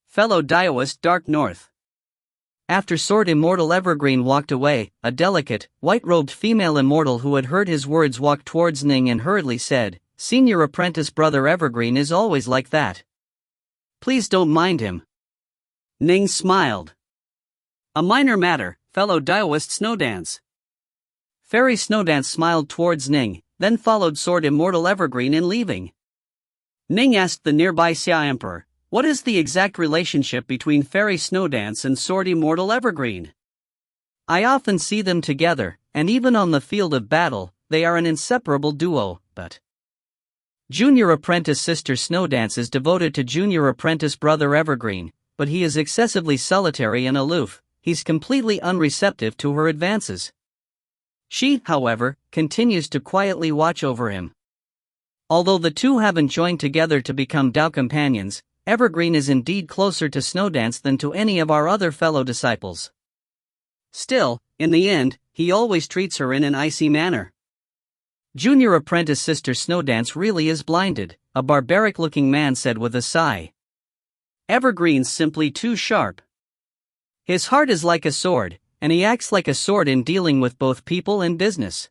Fellow Daoist Dark North. After Sword Immortal Evergreen walked away, a delicate, white-robed female immortal who had heard his words walked towards Ning and hurriedly said, "Senior apprentice brother Evergreen is always like that. Please don't mind him." Ning smiled. A minor matter, fellow Daoist Snowdance. Fairy Snowdance smiled towards Ning, then followed Sword Immortal Evergreen in leaving. Ning asked the nearby Xia Emperor, "What is the exact relationship between Fairy Snowdance and Sword Immortal Evergreen?" "I often see them together, and even on the field of battle, they are an inseparable duo, but Junior Apprentice Sister Snowdance is devoted to Junior Apprentice Brother Evergreen, but he is excessively solitary and aloof. He's completely unreceptive to her advances. She, however, continues to quietly watch over him. Although the two haven't joined together to become Dao companions, Evergreen is indeed closer to Snowdance than to any of our other fellow disciples. Still, in the end, he always treats her in an icy manner." "Junior Apprentice Sister Snowdance really is blinded," a barbaric-looking man said with a sigh. "Evergreen's simply too sharp. His heart is like a sword, and he acts like a sword in dealing with both people and business.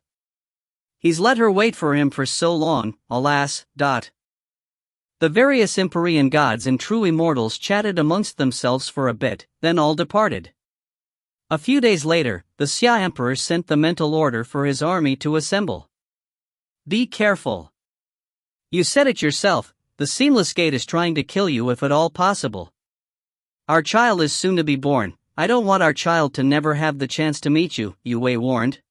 He's let her wait for him for so long, alas. The various Empyrean gods and true immortals chatted amongst themselves for a bit, then all departed. A few days later, the Xia Emperor sent the mental order for his army to assemble. "Be careful. You said it yourself, the Seamless Gate is trying to kill you if at all possible. Our child is soon to be born. I don't want our child to never have the chance to meet you," Yue warned.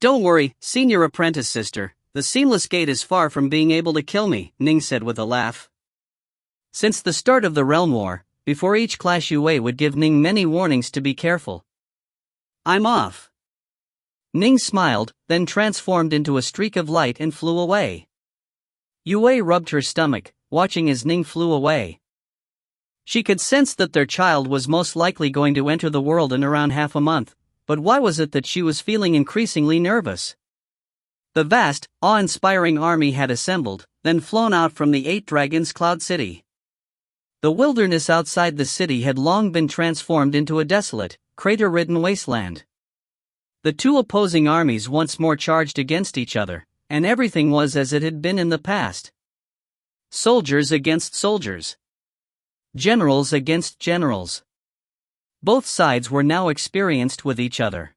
"Don't worry, Senior Apprentice Sister, the Seamless Gate is far from being able to kill me," Ning said with a laugh. Since the start of the Realm War, before each clash Yue would give Ning many warnings to be careful. "I'm off." Ning smiled, then transformed into a streak of light and flew away. Yue rubbed her stomach, watching as Ning flew away. She could sense that their child was most likely going to enter the world in around half a month, but why was it that she was feeling increasingly nervous? The vast, awe-inspiring army had assembled, then flown out from the Eight Dragons Cloud City. The wilderness outside the city had long been transformed into a desolate, crater-ridden wasteland. The two opposing armies once more charged against each other, and everything was as it had been in the past. Soldiers against soldiers. Generals against generals. Both sides were now experienced with each other.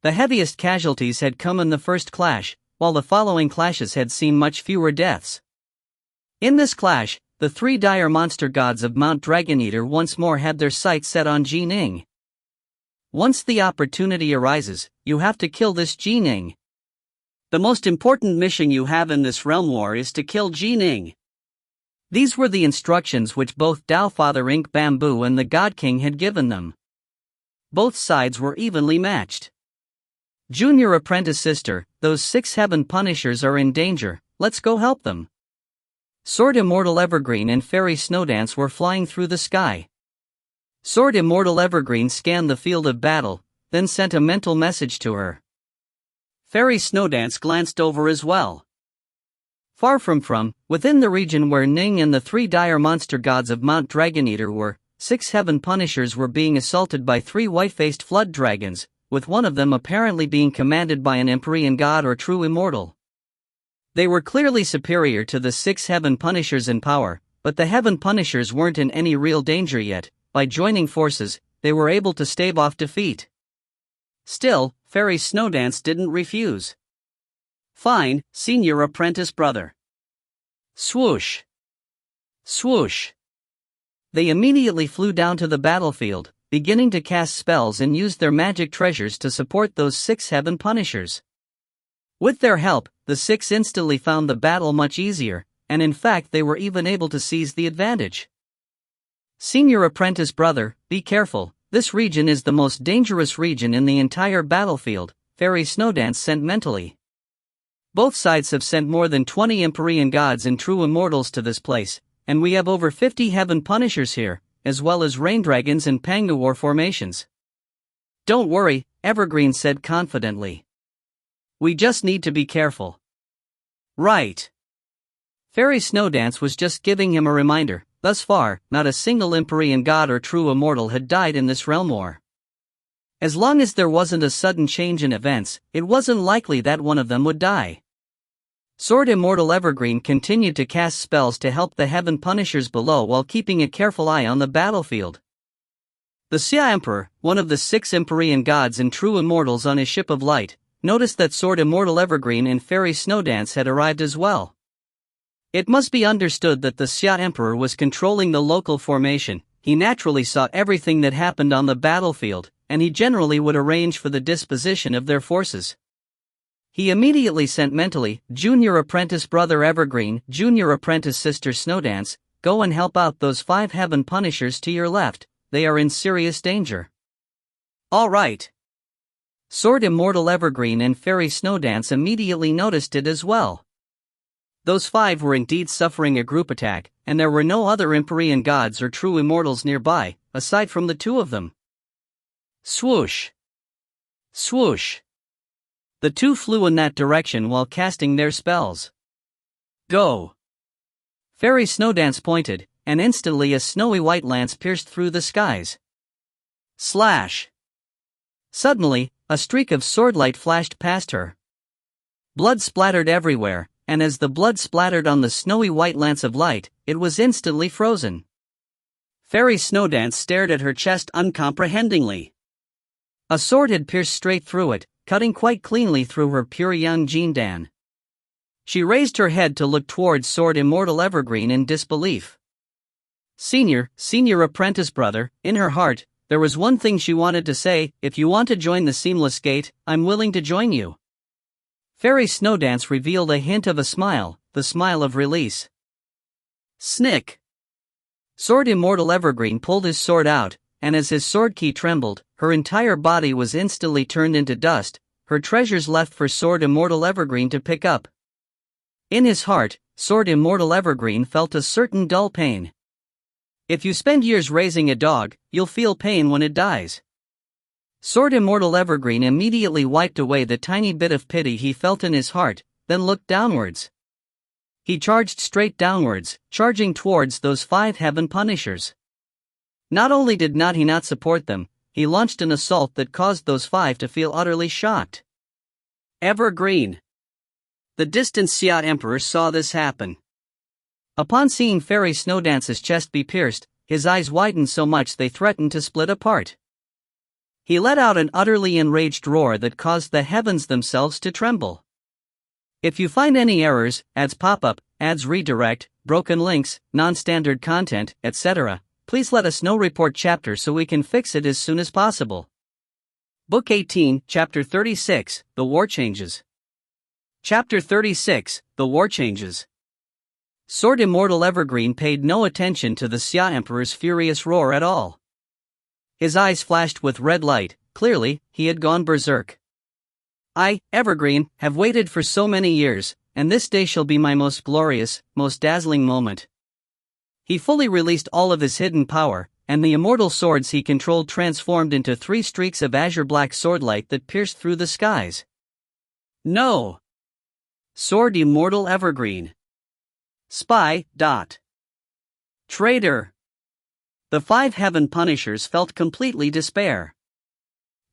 The heaviest casualties had come in the first clash, while the following clashes had seen much fewer deaths. In this clash, the three dire monster gods of Mount Dragoneater once more had their sights set on Ning. Once the opportunity arises, you have to kill this Ning. The most important mission you have in this realm war is to kill Ning. These were the instructions which both Dao Father Ink Bamboo and the God King had given them. Both sides were evenly matched. "Junior Apprentice Sister, those 6 Heaven Punishers are in danger, let's go help them." Sword Immortal Evergreen and Fairy Snowdance were flying through the sky. Sword Immortal Evergreen scanned the field of battle, then sent a mental message to her. Fairy Snowdance glanced over as well. Far from, within the region where Ning and the 3 dire monster gods of Mount Dragoneater were, 6 heaven punishers were being assaulted by 3 white-faced flood dragons, with one of them apparently being commanded by an Empyrean god or true immortal. They were clearly superior to the 6 heaven punishers in power, but the heaven punishers weren't in any real danger yet. By joining forces, they were able to stave off defeat. Still, Fairy Snowdance didn't refuse. "Fine, senior apprentice brother." Swoosh! Swoosh! They immediately flew down to the battlefield, beginning to cast spells and use their magic treasures to support those 6 heaven punishers. With their help, the 6 instantly found the battle much easier, and in fact they were even able to seize the advantage. "Senior apprentice brother, be careful, this region is the most dangerous region in the entire battlefield," Fairy Snowdance sent mentally. "Both sides have sent more than 20 Empyrean gods and true immortals to this place, and we have over 50 heaven punishers here, as well as rain dragons and Pangawar formations." "Don't worry," Evergreen said confidently. "We just need to be careful." "Right." Fairy Snowdance was just giving him a reminder. Thus far, not a single Empyrean god or true immortal had died in this realm war. As long as there wasn't a sudden change in events, it wasn't likely that one of them would die. Sword Immortal Evergreen continued to cast spells to help the heaven punishers below while keeping a careful eye on the battlefield. The Xia Emperor, one of the 6 Empyrean gods and true immortals on his ship of light, noticed that Sword Immortal Evergreen and Fairy Snowdance had arrived as well. It must be understood that the Xia Emperor was controlling the local formation. He naturally saw everything that happened on the battlefield, and he generally would arrange for the disposition of their forces. He immediately sent mentally, "Junior apprentice brother Evergreen, junior apprentice sister Snowdance, go and help out those 5 heaven punishers to your left, they are in serious danger." "All right." Sword Immortal Evergreen and Fairy Snowdance immediately noticed it as well. Those 5 were indeed suffering a group attack, and there were no other Empyrean gods or true immortals nearby, aside from the 2 of them. Swoosh! Swoosh! The 2 flew in that direction while casting their spells. "Go!" Fairy Snowdance pointed, and instantly a snowy white lance pierced through the skies. Slash! Suddenly, a streak of swordlight flashed past her. Blood splattered everywhere, and as the blood splattered on the snowy white lance of light, it was instantly frozen. Fairy Snowdance stared at her chest uncomprehendingly. A sword had pierced straight through it, cutting quite cleanly through her pure young Jindan. She raised her head to look towards Sword Immortal Evergreen in disbelief. Senior apprentice brother, in her heart, there was one thing she wanted to say: "If you want to join the Seamless Gate, I'm willing to join you." Fairy Snowdance revealed a hint of a smile, the smile of release. Snick! Sword Immortal Evergreen pulled his sword out, and as his sword key trembled, her entire body was instantly turned into dust, her treasures left for Sword Immortal Evergreen to pick up. In his heart, Sword Immortal Evergreen felt a certain dull pain. If you spend years raising a dog, you'll feel pain when it dies. Sword Immortal Evergreen immediately wiped away the tiny bit of pity he felt in his heart, then looked downwards. He charged straight downwards, charging towards those 5 heaven punishers. Not only did he not support them, he launched an assault that caused those 5 to feel utterly shocked. Evergreen! The distant Xia Emperor saw this happen. Upon seeing Fairy Snowdance's chest be pierced, his eyes widened so much they threatened to split apart. He let out an utterly enraged roar that caused the heavens themselves to tremble. If you find any errors, ads pop up, ads redirect, broken links, non-standard content, etc., please let us know. Report chapter so we can fix it as soon as possible. Book 18, Chapter 36, The War Changes. Chapter 36, The War Changes. Sword Immortal Evergreen paid no attention to the Xia Emperor's furious roar at all. His eyes flashed with red light, clearly, he had gone berserk. "I, Evergreen, have waited for so many years, and this day shall be my most glorious, most dazzling moment." He fully released all of his hidden power, and the immortal swords he controlled transformed into 3 streaks of azure-black swordlight that pierced through the skies. No! Sword Immortal Evergreen. Spy. Traitor. The 5 Heaven Punishers felt completely despair.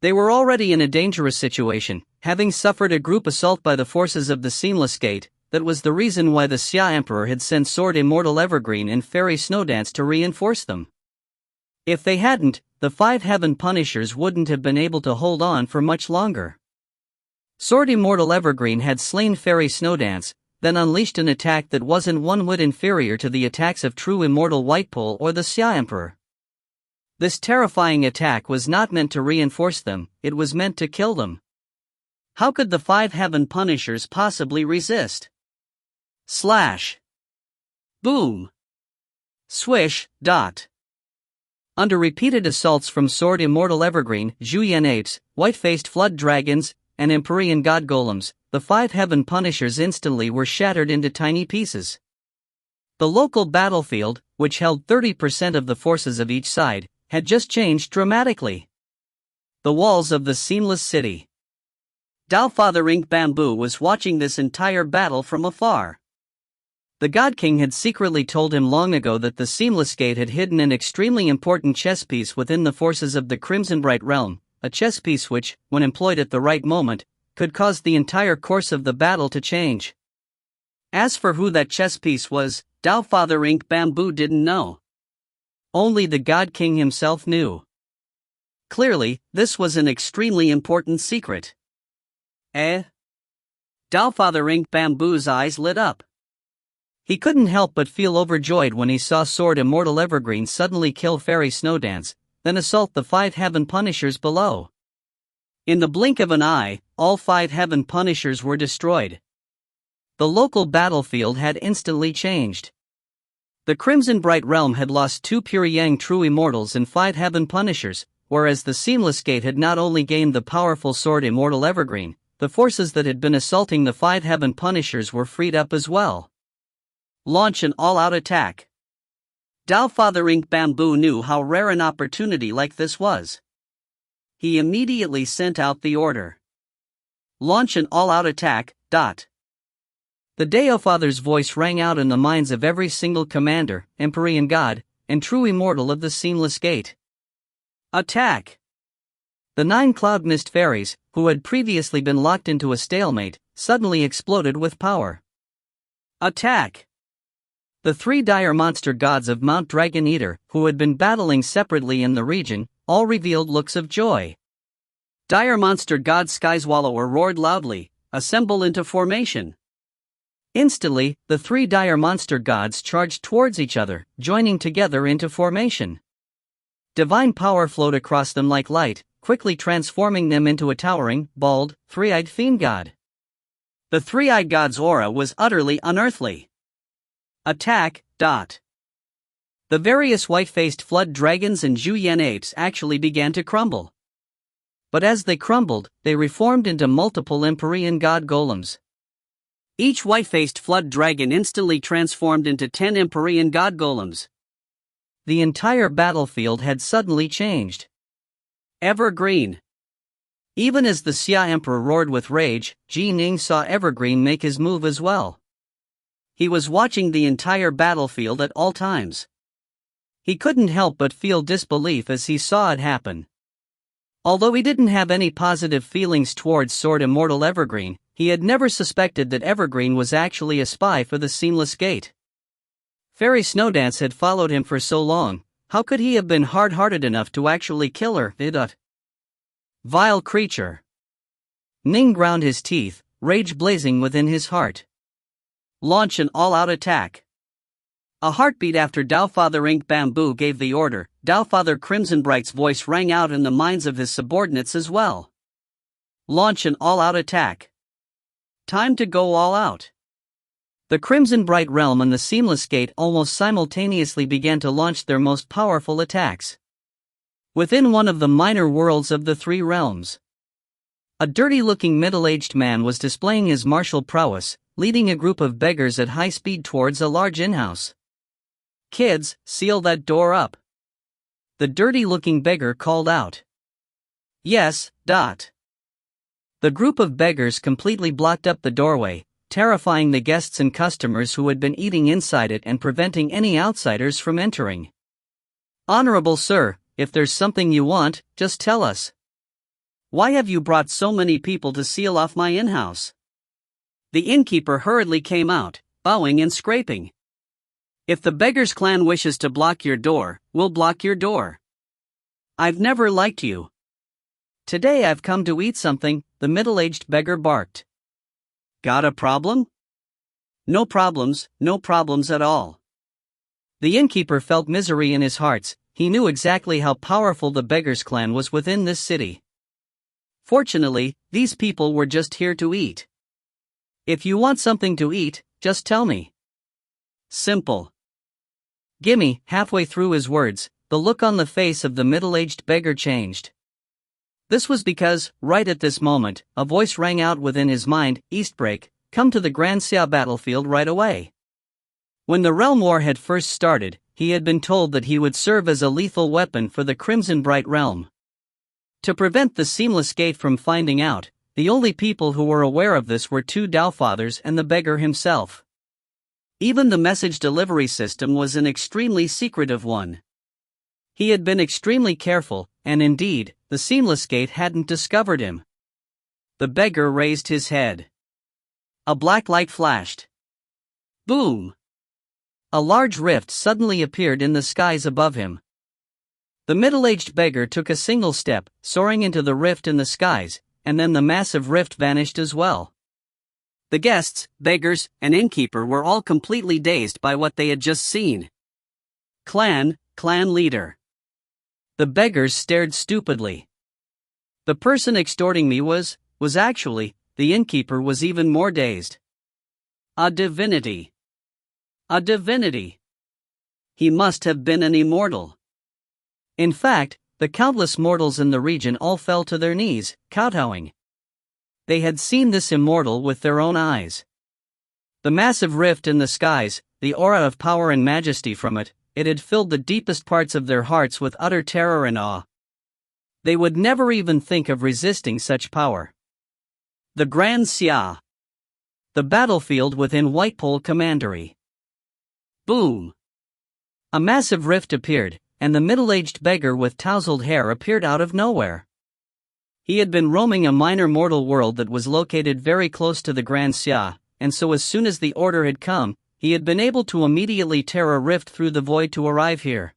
They were already in a dangerous situation, having suffered a group assault by the forces of the Seamless Gate. That was the reason why the Xia Emperor had sent Sword Immortal Evergreen and Fairy Snowdance to reinforce them. If they hadn't, the 5 Heaven Punishers wouldn't have been able to hold on for much longer. Sword Immortal Evergreen had slain Fairy Snowdance, then unleashed an attack that wasn't one whit inferior to the attacks of true Immortal Whitepole or the Xia Emperor. This terrifying attack was not meant to reinforce them, it was meant to kill them. How could the 5 Heaven Punishers possibly resist? Slash. Boom. Swish. Under repeated assaults from Sword Immortal Evergreen, Zhuyan apes, white-faced flood dragons, and Empyrean god golems, the 5 Heaven Punishers instantly were shattered into tiny pieces. The local battlefield, which held 30% of the forces of each side, had just changed dramatically. The walls of the Seamless City. Doubtfather Ink Bamboo was watching this entire battle from afar. The God King had secretly told him long ago that the Seamless Gate had hidden an extremely important chess piece within the forces of the Crimson Bright Realm, a chess piece which, when employed at the right moment, could cause the entire course of the battle to change. As for who that chess piece was, Doubtfather Ink Bamboo didn't know. Only the God King himself knew. Clearly, this was an extremely important secret. Doubtfather Ink Bamboo's eyes lit up. He couldn't help but feel overjoyed when he saw Sword Immortal Evergreen suddenly kill Fairy Snowdance, then assault the 5 Heaven Punishers below. In the blink of an eye, all 5 Heaven Punishers were destroyed. The local battlefield had instantly changed. The Crimson Bright Realm had lost 2 pure Yang true Immortals and 5 Heaven Punishers, whereas the Seamless Gate had not only gained the powerful Sword Immortal Evergreen, the forces that had been assaulting the 5 Heaven Punishers were freed up as well. Launch an all-out attack. Doubtfather Ink Bamboo knew how rare an opportunity like this was. He immediately sent out the order. Launch an all-out attack. The Deofather's voice rang out in the minds of every single commander, Empyrean god, and true immortal of the Seamless Gate. Attack! The 9 Cloud Mist Fairies, who had previously been locked into a stalemate, suddenly exploded with power. Attack! The 3 dire monster gods of Mount Dragon Eater, who had been battling separately in the region, all revealed looks of joy. Dire monster god Skyswallower roared loudly, "Assemble into formation!" Instantly, the 3 dire monster gods charged towards each other, joining together into formation. Divine power flowed across them like light, quickly transforming them into a towering, bald, 3-eyed fiend god. The 3-eyed god's aura was utterly unearthly. Attack. The various white-faced flood dragons and Zhuyan apes actually began to crumble. But as they crumbled, they reformed into multiple Empyrean god golems. Each white-faced flood dragon instantly transformed into 10 Empyrean god golems. The entire battlefield had suddenly changed. Evergreen. Even as the Xia Emperor roared with rage, Ning saw Evergreen make his move as well. He was watching the entire battlefield at all times. He couldn't help but feel disbelief as he saw it happen. Although he didn't have any positive feelings towards Sword Immortal Evergreen, he had never suspected that Evergreen was actually a spy for the Seamless Gate. Fairy Snowdance had followed him for so long, how could he have been hard-hearted enough to actually kill her? Vile creature. Ning ground his teeth, rage blazing within his heart. Launch an all-out attack. A heartbeat after Doubtfather Ink Bamboo gave the order, Doubtfather Crimson Bright's voice rang out in the minds of his subordinates as well. Launch an all-out attack. Time to go all out. The Crimson Bright Realm and the Seamless Gate almost simultaneously began to launch their most powerful attacks. Within one of the minor worlds of the 3 realms, a dirty-looking middle-aged man was displaying his martial prowess, leading a group of beggars at high speed towards a large inn-house. "Kids, seal that door up," the dirty-looking beggar called out. "Yes." The group of beggars completely blocked up the doorway, terrifying the guests and customers who had been eating inside it and preventing any outsiders from entering. "Honorable sir, if there's something you want, just tell us. Why have you brought so many people to seal off my in-house?" The innkeeper hurriedly came out, bowing and scraping. "If the Beggars clan wishes to block your door, we'll block your door. I've never liked you. Today I've come to eat something," the middle-aged beggar barked. "Got a problem?" No problems at all." The innkeeper felt misery in his heart. He knew exactly how powerful the Beggars clan was within this city. Fortunately, these people were just here to eat. "If you want something to eat, just tell me. Simple." "Gimme." Halfway through his words, the look on the face of the middle-aged beggar changed. This was because, right at this moment, a voice rang out within his mind, "Eastbreak, come to the Grand Xia battlefield right away." When the Realm War had first started, he had been told that he would serve as a lethal weapon for the Crimson Bright Realm. To prevent the Seamless Gate from finding out, the only people who were aware of this were two Dowfathers and the beggar himself. Even the message delivery system was an extremely secretive one. He had been extremely careful, and indeed, the Seamless Gate hadn't discovered him. The beggar raised his head. A black light flashed. Boom! A large rift suddenly appeared in the skies above him. The middle-aged beggar took a single step, soaring into the rift in the skies, and then the massive rift vanished as well. The guests, beggars, and innkeeper were all completely dazed by what they had just seen. Clan leader. The beggars stared stupidly. The person extorting me was actually, the innkeeper was even more dazed. A divinity. A divinity. He must have been an immortal. In fact, the countless mortals in the region all fell to their knees, kowtowing. They had seen this immortal with their own eyes. The massive rift in the skies, the aura of power and majesty from it, it had filled the deepest parts of their hearts with utter terror and awe. They would never even think of resisting such power. The Grand Xia. The battlefield within Whitepole Commandery. Boom! A massive rift appeared, and the middle-aged beggar with tousled hair appeared out of nowhere. He had been roaming a minor mortal world that was located very close to the Grand Xia, and so as soon as the order had come, he had been able to immediately tear a rift through the void to arrive here.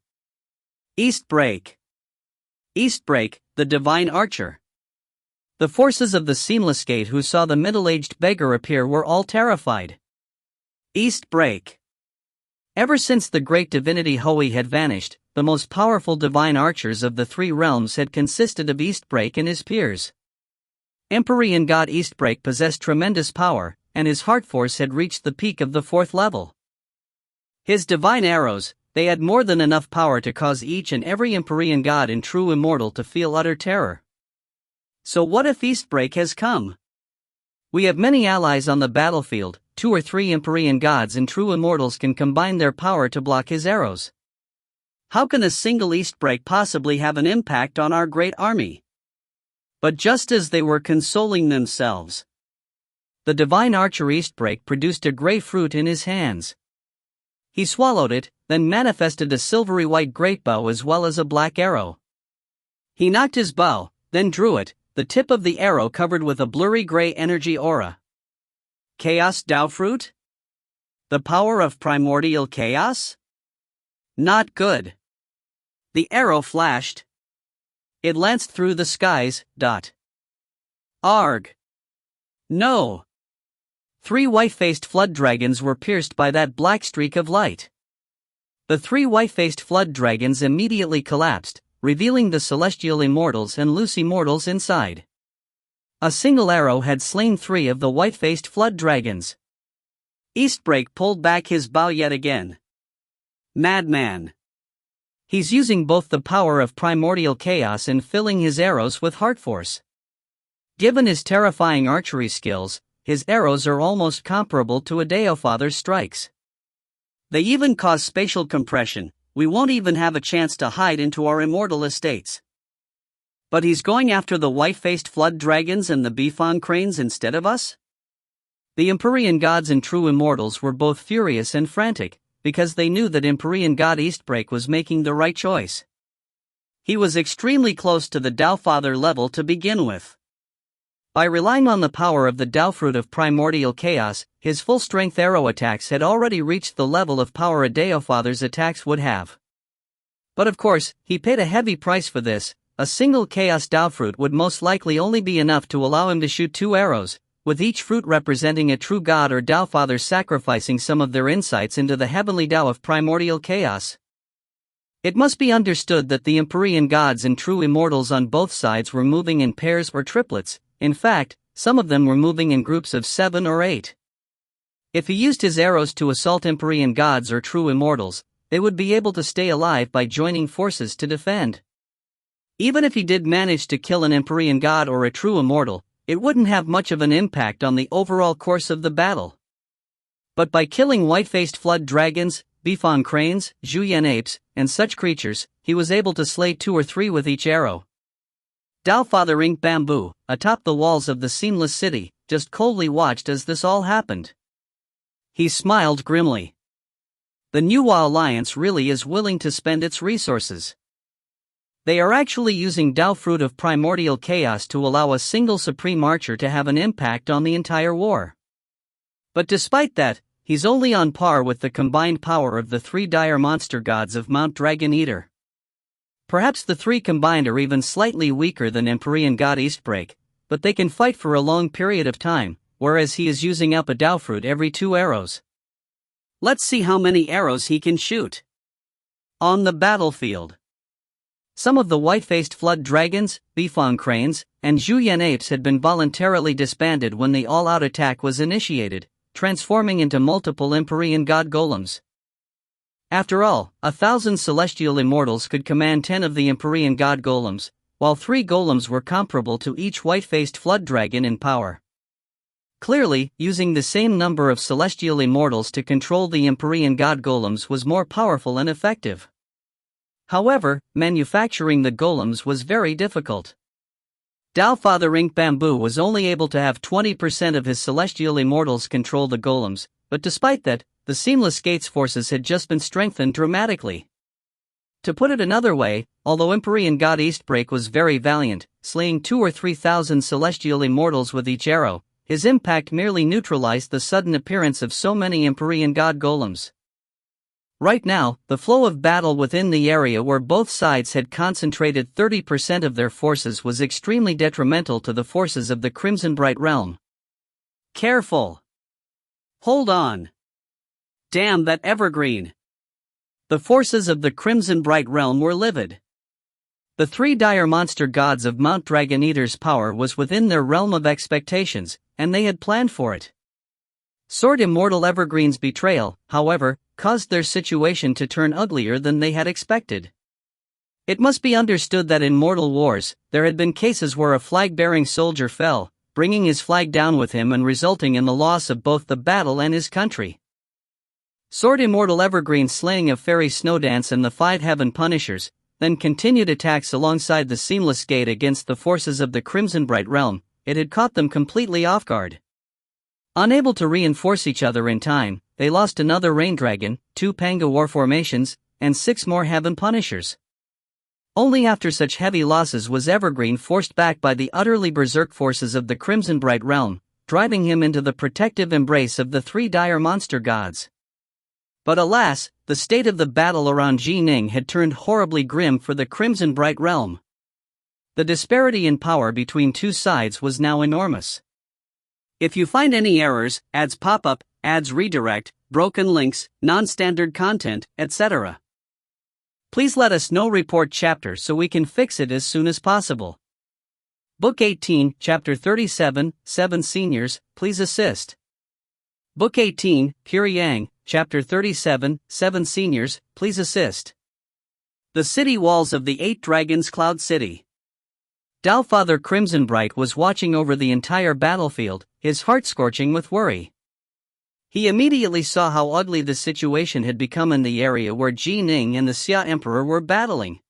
Eastbreak. Eastbreak, the divine archer. The forces of the Seamless Gate who saw the middle-aged beggar appear were all terrified. Eastbreak. Ever since the great divinity Hoey had vanished, the most powerful divine archers of the three realms had consisted of Eastbreak and his peers. Empyrean god Eastbreak possessed tremendous power, and his heart force had reached the peak of the 4th level. His divine arrows, they had more than enough power to cause each and every Empyrean god and true immortal to feel utter terror. So what if Eastbreak has come? We have many allies on the battlefield, 2 or 3 Empyrean gods and true immortals can combine their power to block his arrows. How can a single Eastbreak possibly have an impact on our great army? But just as they were consoling themselves, the divine archer Eastbreak produced a grey fruit in his hands. He swallowed it, then manifested a silvery white great bow as well as a black arrow. He knocked his bow, then drew it, the tip of the arrow covered with a blurry grey energy aura. Chaos Dao Fruit? The power of primordial chaos? Not good. The arrow flashed. It lanced through the skies. Arg. No. 3 white-faced flood dragons were pierced by that black streak of light. The 3 white-faced flood dragons immediately collapsed, revealing the celestial immortals and loose immortals inside. A single arrow had slain 3 of the white-faced flood dragons. Eastbreak pulled back his bow yet again. Madman. He's using both the power of primordial chaos and filling his arrows with heart force. Given his terrifying archery skills, his arrows are almost comparable to a Deofather's strikes. They even cause spatial compression. We won't even have a chance to hide into our immortal estates. But he's going after the white-faced flood dragons and the Bifon cranes instead of us? The Empyrean gods and true immortals were both furious and frantic, because they knew that Empyrean god Eastbreak was making the right choice. He was extremely close to the Tao Father level to begin with. By relying on the power of the Tao Fruit of Primordial Chaos, his full-strength arrow attacks had already reached the level of power a Tao Father's attacks would have. But of course, he paid a heavy price for this. A single Chaos Tao Fruit would most likely only be enough to allow him to shoot 2 arrows, with each fruit representing a true god or Tao Father sacrificing some of their insights into the heavenly Tao of Primordial Chaos. It must be understood that the Empyrean gods and true immortals on both sides were moving in pairs or triplets. In fact, some of them were moving in groups of 7 or 8. If he used his arrows to assault Empyrean gods or true immortals, they would be able to stay alive by joining forces to defend. Even if he did manage to kill an Empyrean god or a true immortal, it wouldn't have much of an impact on the overall course of the battle. But by killing white-faced flood dragons, Bifon cranes, Juyen apes, and such creatures, he was able to slay 2 or 3 with each arrow. Tao Father Ink Bamboo, atop the walls of the Seamless City, just coldly watched as this all happened. He smiled grimly. The Nuwa Alliance really is willing to spend its resources. They are actually using Tao Fruit of Primordial Chaos to allow a single Supreme Archer to have an impact on the entire war. But despite that, he's only on par with the combined power of the 3 dire monster gods of Mount Dragon Eater. Perhaps the 3 combined are even slightly weaker than Empyrean god Eastbreak, but they can fight for a long period of time, whereas he is using up a Tao Fruit every 2 arrows. Let's see how many arrows he can shoot. On the battlefield. Some of the white-faced flood dragons, Bifon cranes, and Juyen apes had been voluntarily disbanded when the all-out attack was initiated, transforming into multiple Empyrean god golems. After all, 1,000 celestial immortals could command 10 of the Empyrean god golems, while 3 golems were comparable to each white-faced flood dragon in power. Clearly, using the same number of celestial immortals to control the Empyrean god golems was more powerful and effective. However, manufacturing the golems was very difficult. Tao Father Ink Bamboo was only able to have 20% of his celestial immortals control the golems, but despite that, the Seamless Gates forces had just been strengthened dramatically. To put it another way, although Empyrean god Eastbreak was very valiant, slaying 2,000 or 3,000 celestial immortals with each arrow, his impact merely neutralized the sudden appearance of so many Empyrean god golems. Right now, the flow of battle within the area where both sides had concentrated 30% of their forces was extremely detrimental to the forces of the Crimson Bright Realm. Careful! Hold on! Damn that evergreen! The forces of the Crimson Bright Realm were livid. The 3 dire monster gods of Mount Dragon Eater's power was within their realm of expectations, and they had planned for it. Sword Immortal Evergreen's betrayal, however, caused their situation to turn uglier than they had expected. It must be understood that in mortal wars, there had been cases where a flag-bearing soldier fell, bringing his flag down with him and resulting in the loss of both the battle and his country. Sword Immortal Evergreen's slaying of Fairy Snowdance and the 5 Heaven Punishers, then continued attacks alongside the Seamless Gate against the forces of the Crimson Bright Realm. It had caught them completely off guard. Unable to reinforce each other in time, they lost another Rain Dragon, 2 Panga War Formations, and 6 more Heaven Punishers. Only after such heavy losses was Evergreen forced back by the utterly berserk forces of the Crimson Bright Realm, driving him into the protective embrace of the 3 dire monster gods. But alas, the state of the battle around Ning had turned horribly grim for the Crimson Bright Realm. The disparity in power between 2 sides was now enormous. If you find any errors, ads pop up, ads redirect, broken links, non-standard content, etc., please let us know. Report chapter so we can fix it as soon as possible. Book 18, Chapter 37, 7 Seniors, please assist. Book 18, Pure Yang, Chapter 37, 7 Seniors, please assist. The City Walls of the 8 Dragons Cloud City. Tao Father Crimson Bright was watching over the entire battlefield, his heart scorching with worry. He immediately saw how ugly the situation had become in the area where Ning and the Xia Emperor were battling.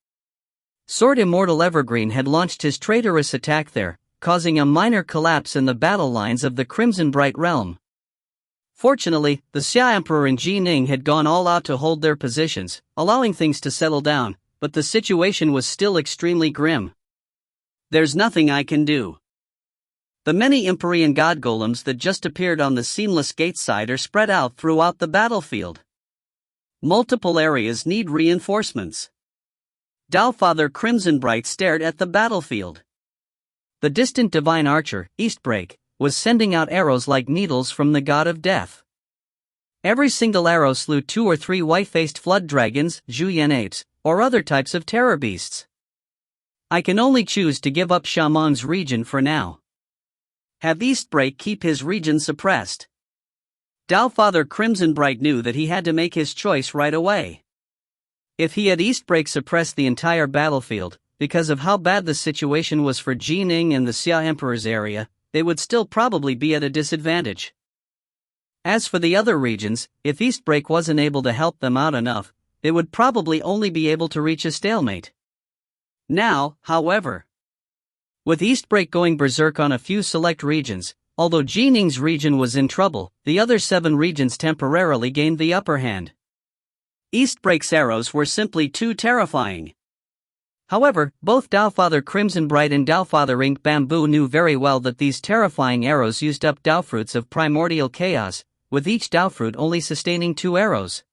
Sword Immortal Evergreen had launched his traitorous attack there, causing a minor collapse in the battle lines of the Crimson Bright Realm. Fortunately, the Xia Emperor and Ji Ning had gone all out to hold their positions, allowing things to settle down, but the situation was still extremely grim. There's nothing I can do. The many Empyrean god golems that just appeared on the seamless gate side are spread out throughout the battlefield. Multiple areas need reinforcements. Dowfather Crimsonbright stared at the battlefield. The distant divine archer, Eastbreak, was sending out arrows like needles from the god of death. Every single arrow slew 2 or 3 white-faced flood dragons, Zhuyan apes, or other types of terror beasts. I can only choose to give up Shaman's region for now. Have Eastbreak keep his region suppressed. Dowfather Crimsonbright knew that he had to make his choice right away. If he had Eastbreak suppress the entire battlefield, because of how bad the situation was for Ji Ning and the Xia Emperor's area, they would still probably be at a disadvantage. As for the other regions, if Eastbreak wasn't able to help them out enough, they would probably only be able to reach a stalemate. Now, however, with Eastbreak going berserk on a few select regions, although Ji Ning's region was in trouble, the other 7 regions temporarily gained the upper hand. Eastbreak's arrows were simply too terrifying. However, both Dowfather Crimsonbright and Dowfather Ink Bamboo knew very well that these terrifying arrows used up Dowfruits of primordial chaos, with each Dowfruit only sustaining 2 arrows.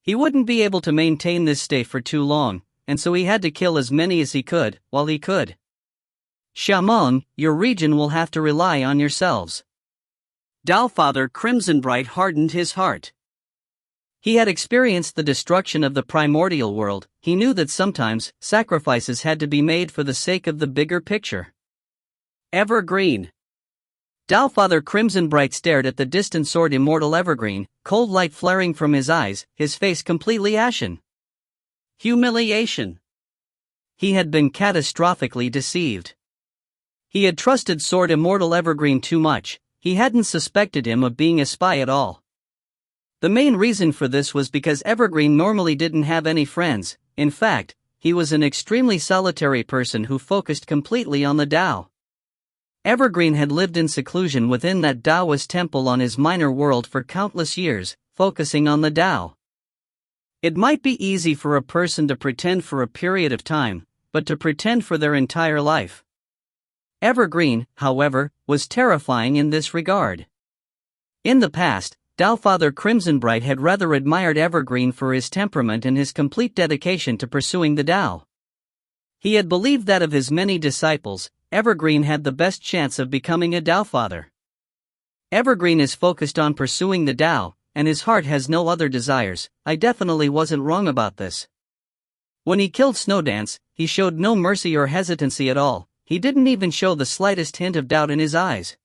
He wouldn't be able to maintain this state for too long, and so he had to kill as many as he could, while he could. Shaman, your region will have to rely on yourselves. Dowfather Crimsonbright hardened his heart. He had experienced the destruction of the primordial world. He knew that sometimes sacrifices had to be made for the sake of the bigger picture. Evergreen. Dowfather Crimsonbright stared at the distant sword Immortal Evergreen, cold light flaring from his eyes, his face completely ashen. Humiliation. He had been catastrophically deceived. He had trusted Sword Immortal Evergreen too much. He hadn't suspected him of being a spy at all. The main reason for this was because Evergreen normally didn't have any friends. In fact, he was an extremely solitary person who focused completely on the Tao. Evergreen had lived in seclusion within that Taoist temple on his minor world for countless years, focusing on the Tao. It might be easy for a person to pretend for a period of time, but to pretend for their entire life. Evergreen, however, was terrifying in this regard. In the past, Dowfather Crimsonbright had rather admired Evergreen for his temperament and his complete dedication to pursuing the Tao. He had believed that of his many disciples, Evergreen had the best chance of becoming a Dowfather. Evergreen is focused on pursuing the Tao, and his heart has no other desires. I definitely wasn't wrong about this. When he killed Snowdance, he showed no mercy or hesitancy at all. He didn't even show the slightest hint of doubt in his eyes.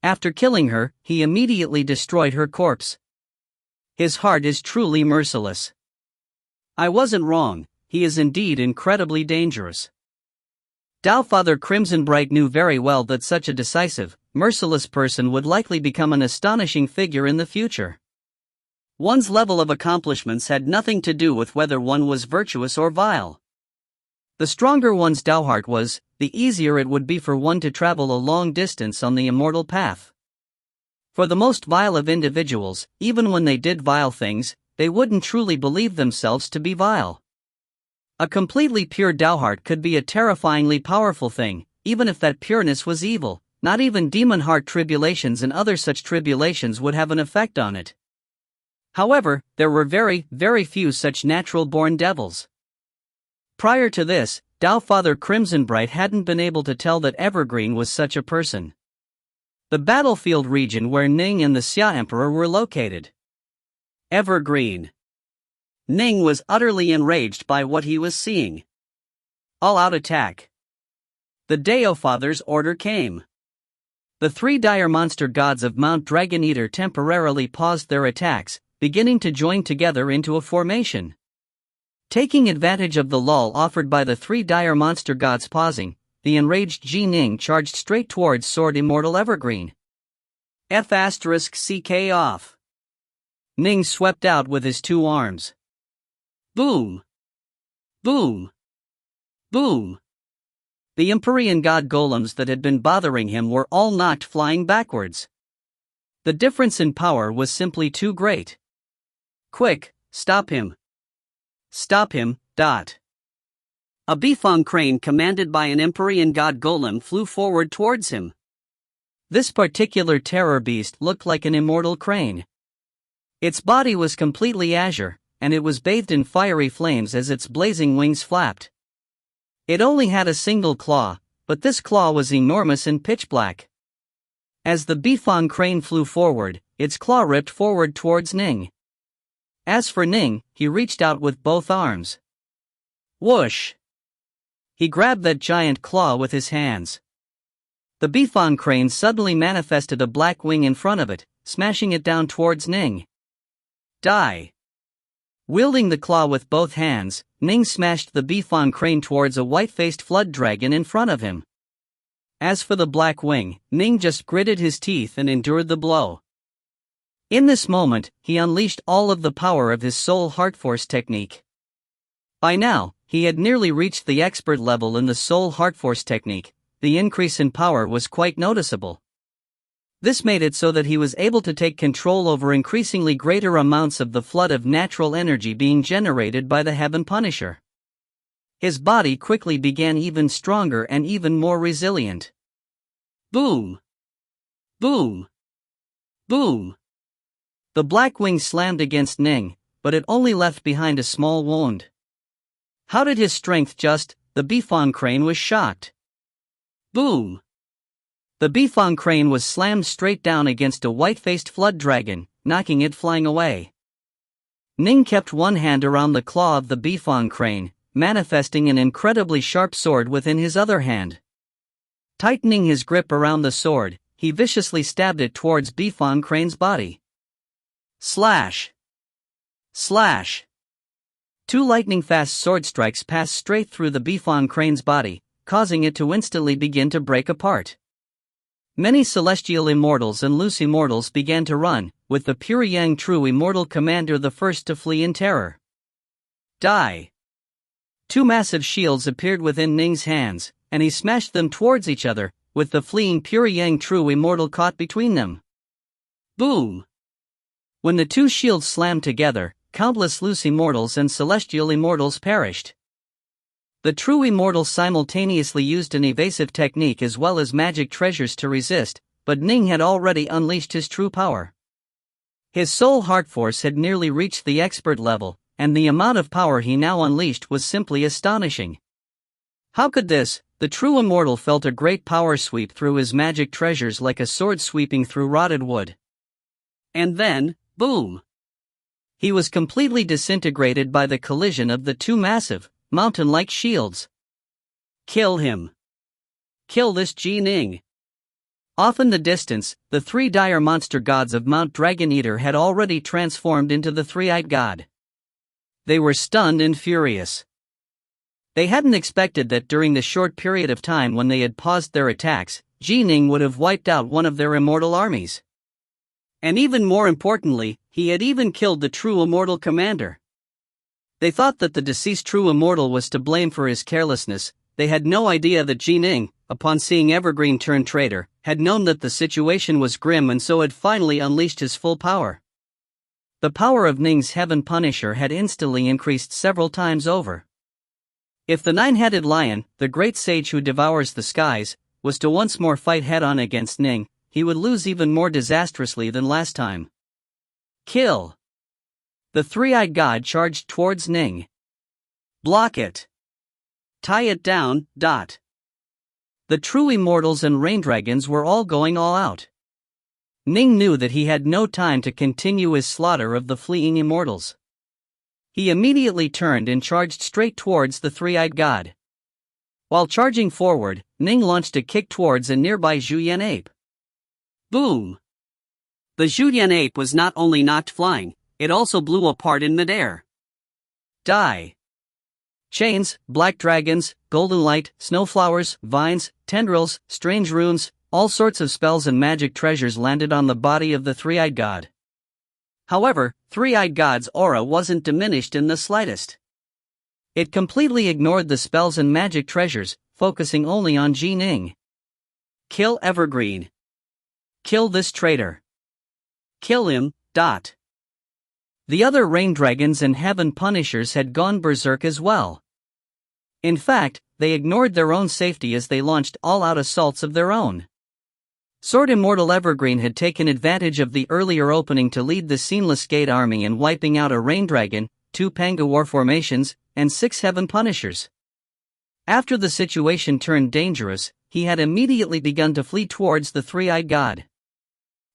After killing her, he immediately destroyed her corpse. His heart is truly merciless. I wasn't wrong, he is indeed incredibly dangerous. Dowfather Crimsonbright knew very well that such a decisive, merciless person would likely become an astonishing figure in the future. One's level of accomplishments had nothing to do with whether one was virtuous or vile. The stronger one's Tao heart was, the easier it would be for one to travel a long distance on the immortal path. For the most vile of individuals, even when they did vile things, they wouldn't truly believe themselves to be vile. A completely pure Tao heart could be a terrifyingly powerful thing, even if that pureness was evil. Not even demon heart tribulations and other such tribulations would have an effect on it. However, there were very, very few such natural-born devils. Prior to this, Dowfather Crimsonbright hadn't been able to tell that Evergreen was such a person. The battlefield region where Ning and the Xia Emperor were located. Evergreen. Ning was utterly enraged by what he was seeing. All-out attack. The Daofather's order came. The 3 dire monster gods of Mount Dragon Eater temporarily paused their attacks, beginning to join together into a formation. Taking advantage of the lull offered by the 3 dire monster gods pausing, the enraged Ji Ning charged straight towards Sword Immortal Evergreen. F***CK off. Ning swept out with his 2 arms. Boom! Boom! Boom! The Empyrean god golems that had been bothering him were all knocked flying backwards. The difference in power was simply too great. Quick, stop him. Stop him. A bifong crane commanded by an Empyrean god golem flew forward towards him. This particular terror beast looked like an immortal crane. Its body was completely azure, and it was bathed in fiery flames as its blazing wings flapped. It only had a single claw, but this claw was enormous and pitch black. As the bifong crane flew forward, its claw ripped forward towards Ning. As for Ning, he reached out with both arms. Whoosh! He grabbed that giant claw with his hands. The bifong crane suddenly manifested a black wing in front of it, smashing it down towards Ning. Die! Wielding the claw with both hands, Ning smashed the bifong crane towards a white-faced flood dragon in front of him. As for the black wing, Ning just gritted his teeth and endured the blow. In this moment, he unleashed all of the power of his soul heart force technique. By now, he had nearly reached the expert level in the soul heart force technique. The increase in power was quite noticeable. This made it so that he was able to take control over increasingly greater amounts of the flood of natural energy being generated by the Heaven Punisher. His body quickly began even stronger and even more resilient. Boom! Boom! Boom! The black wing slammed against Ning, but it only left behind a small wound. How did his strength the bifong crane was shocked. Boom! The bifong crane was slammed straight down against a white-faced flood dragon, knocking it flying away. Ning kept one hand around the claw of the bifong crane, manifesting an incredibly sharp sword within his other hand. Tightening his grip around the sword, he viciously stabbed it towards bifong crane's body. Slash! Slash! Two lightning-fast sword strikes passed straight through the bifong crane's body, causing it to instantly begin to break apart. Many celestial immortals and loose immortals began to run, with the pure yang true immortal commander the first to flee in terror. Die! Two massive shields appeared within Ning's hands, and he smashed them towards each other, with the fleeing pure yang true immortal caught between them. Boom! When the two shields slammed together, countless loose immortals and celestial immortals perished. The true immortal simultaneously used an evasive technique as well as magic treasures to resist, but Ning had already unleashed his true power. His soul heart force had nearly reached the expert level, and the amount of power he now unleashed was simply astonishing. How could this? The true immortal felt a great power sweep through his magic treasures like a sword sweeping through rotted wood. And then, boom! He was completely disintegrated by the collision of the two massive, mountain-like shields. Kill him. Kill this Ning. Off in the distance, the three dire monster gods of Mount Dragon Eater had already transformed into the three-eyed god. They were stunned and furious. They hadn't expected that during the short period of time when they had paused their attacks, Ning would have wiped out one of their immortal armies. And even more importantly, he had even killed the true immortal commander. They thought that the deceased true immortal was to blame for his carelessness. They had no idea that Ning, upon seeing Evergreen turn traitor, had known that the situation was grim and so had finally unleashed his full power. The power of Ning's Heaven Punisher had instantly increased several times over. If the nine-headed lion, the great sage who devours the skies, was to once more fight head-on against Ning, he would lose even more disastrously than last time. Kill! The three-eyed god charged towards Ning. Block it! Tie it down. The true immortals and rain dragons were all going all out. Ning knew that he had no time to continue his slaughter of the fleeing immortals. He immediately turned and charged straight towards the three-eyed god. While charging forward, Ning launched a kick towards a nearby Zhuyan ape. Boom! The Zhuyan ape was not only knocked flying, it also blew apart in midair. Die! Chains, black dragons, golden light, snowflowers, vines, tendrils, strange runes, all sorts of spells and magic treasures landed on the body of the three-eyed god. However, three-eyed god's aura wasn't diminished in the slightest. It completely ignored the spells and magic treasures, focusing only on Ning. Kill Evergreen. Kill this traitor. Kill him. The other rain dragons and heaven punishers had gone berserk as well. In fact, they ignored their own safety as they launched all-out assaults of their own. Sword Immortal Evergreen had taken advantage of the earlier opening to lead the Seamless Gate army in wiping out a rain dragon, 2 Panga war formations, and 6 heaven punishers. After the situation turned dangerous, he had immediately begun to flee towards the three-eyed god.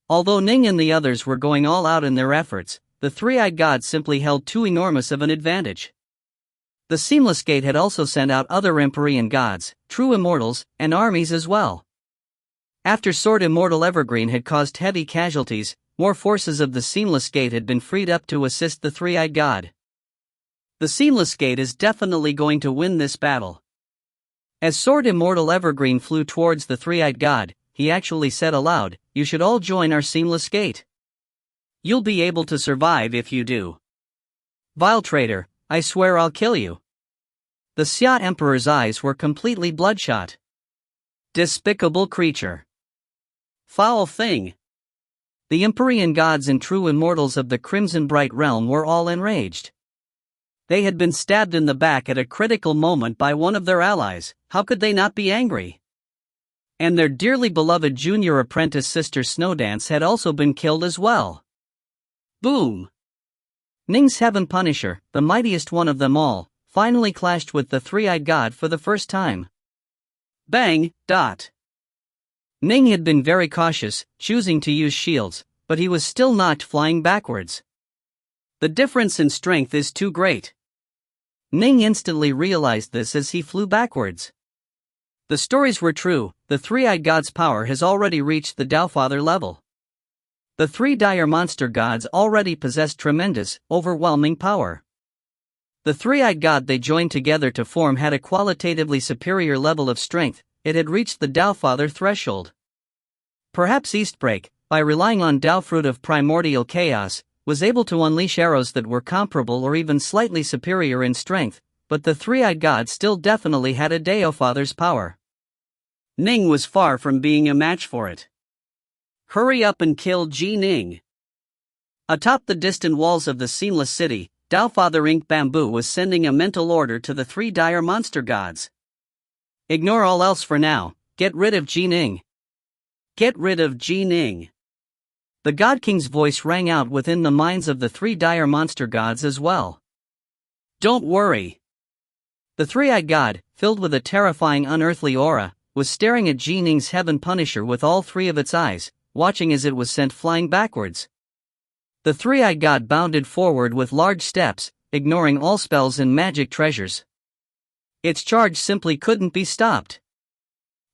Although Ning and the others were going all out in their efforts, the three-eyed god simply held too enormous of an advantage. The Seamless Gate had also sent out other Empyrean gods, true immortals, and armies as well. After Sword Immortal Evergreen had caused heavy casualties, more forces of the Seamless Gate had been freed up to assist the three-eyed god. The Seamless Gate is definitely going to win this battle. As Sword Immortal Evergreen flew towards the three-eyed god, he actually said aloud, "You should all join our Seamless Gate. You'll be able to survive if you do. Vile traitor, I swear I'll kill you." The Xia Emperor's eyes were completely bloodshot. Despicable creature. Foul thing. The Empyrean gods and true immortals of the Crimson Bright Realm were all enraged. They had been stabbed in the back at a critical moment by one of their allies. How could they not be angry? And their dearly beloved junior apprentice sister Snowdance had also been killed as well. Boom! Ning's Heaven Punisher, the mightiest one of them all, finally clashed with the three-eyed god for the first time. Bang! Ning had been very cautious, choosing to use shields, but he was still knocked flying backwards. The difference in strength is too great. Ning instantly realized this as he flew backwards. The stories were true, the three-eyed god's power has already reached the Taofather level. The three dire monster gods already possessed tremendous, overwhelming power. The three-eyed god they joined together to form had a qualitatively superior level of strength. It had reached the Taofather threshold. Perhaps Eastbreak, by relying on Tao Fruit of Primordial Chaos, was able to unleash arrows that were comparable or even slightly superior in strength, but the three-eyed god still definitely had a Taofather's power. Ning was far from being a match for it. Hurry up and kill Ning. Atop the distant walls of the Seamless City, Taofather Ink Bamboo was sending a mental order to the three dire monster gods. Ignore all else for now, get rid of Ning. Get rid of Ning. The God King's voice rang out within the minds of the three dire monster gods as well. Don't worry. The three-eyed god, filled with a terrifying unearthly aura, was staring at Ning's Heaven Punisher with all three of its eyes, watching as it was sent flying backwards. The three-eyed god bounded forward with large steps, ignoring all spells and magic treasures. Its charge simply couldn't be stopped.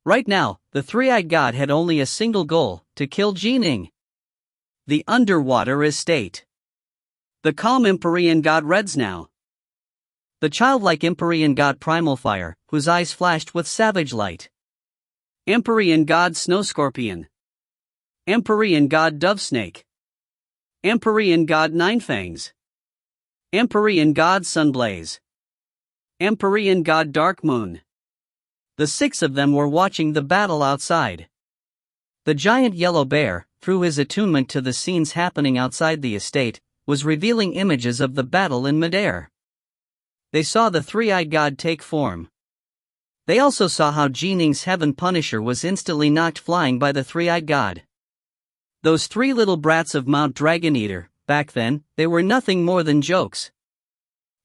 Right now, the three-eyed god had only a single goal, to kill Ning. The underwater estate. The calm Empyrean god Reds now. The childlike Empyrean god Primal Fire, whose eyes flashed with savage light. Empyrean god Snow Scorpion. Empyrean god Dove Snake. Empyrean god Ninefangs. Empyrean god Sunblaze. Empyrean god Dark Moon. The 6 of them were watching the battle outside. The giant yellow bear, through his attunement to the scenes happening outside the estate, was revealing images of the battle in midair. They saw the three-eyed god take form. They also saw how Ning's Heaven Punisher was instantly knocked flying by the three-eyed god. Those 3 little brats of Mount Dragon Eater, back then, they were nothing more than jokes.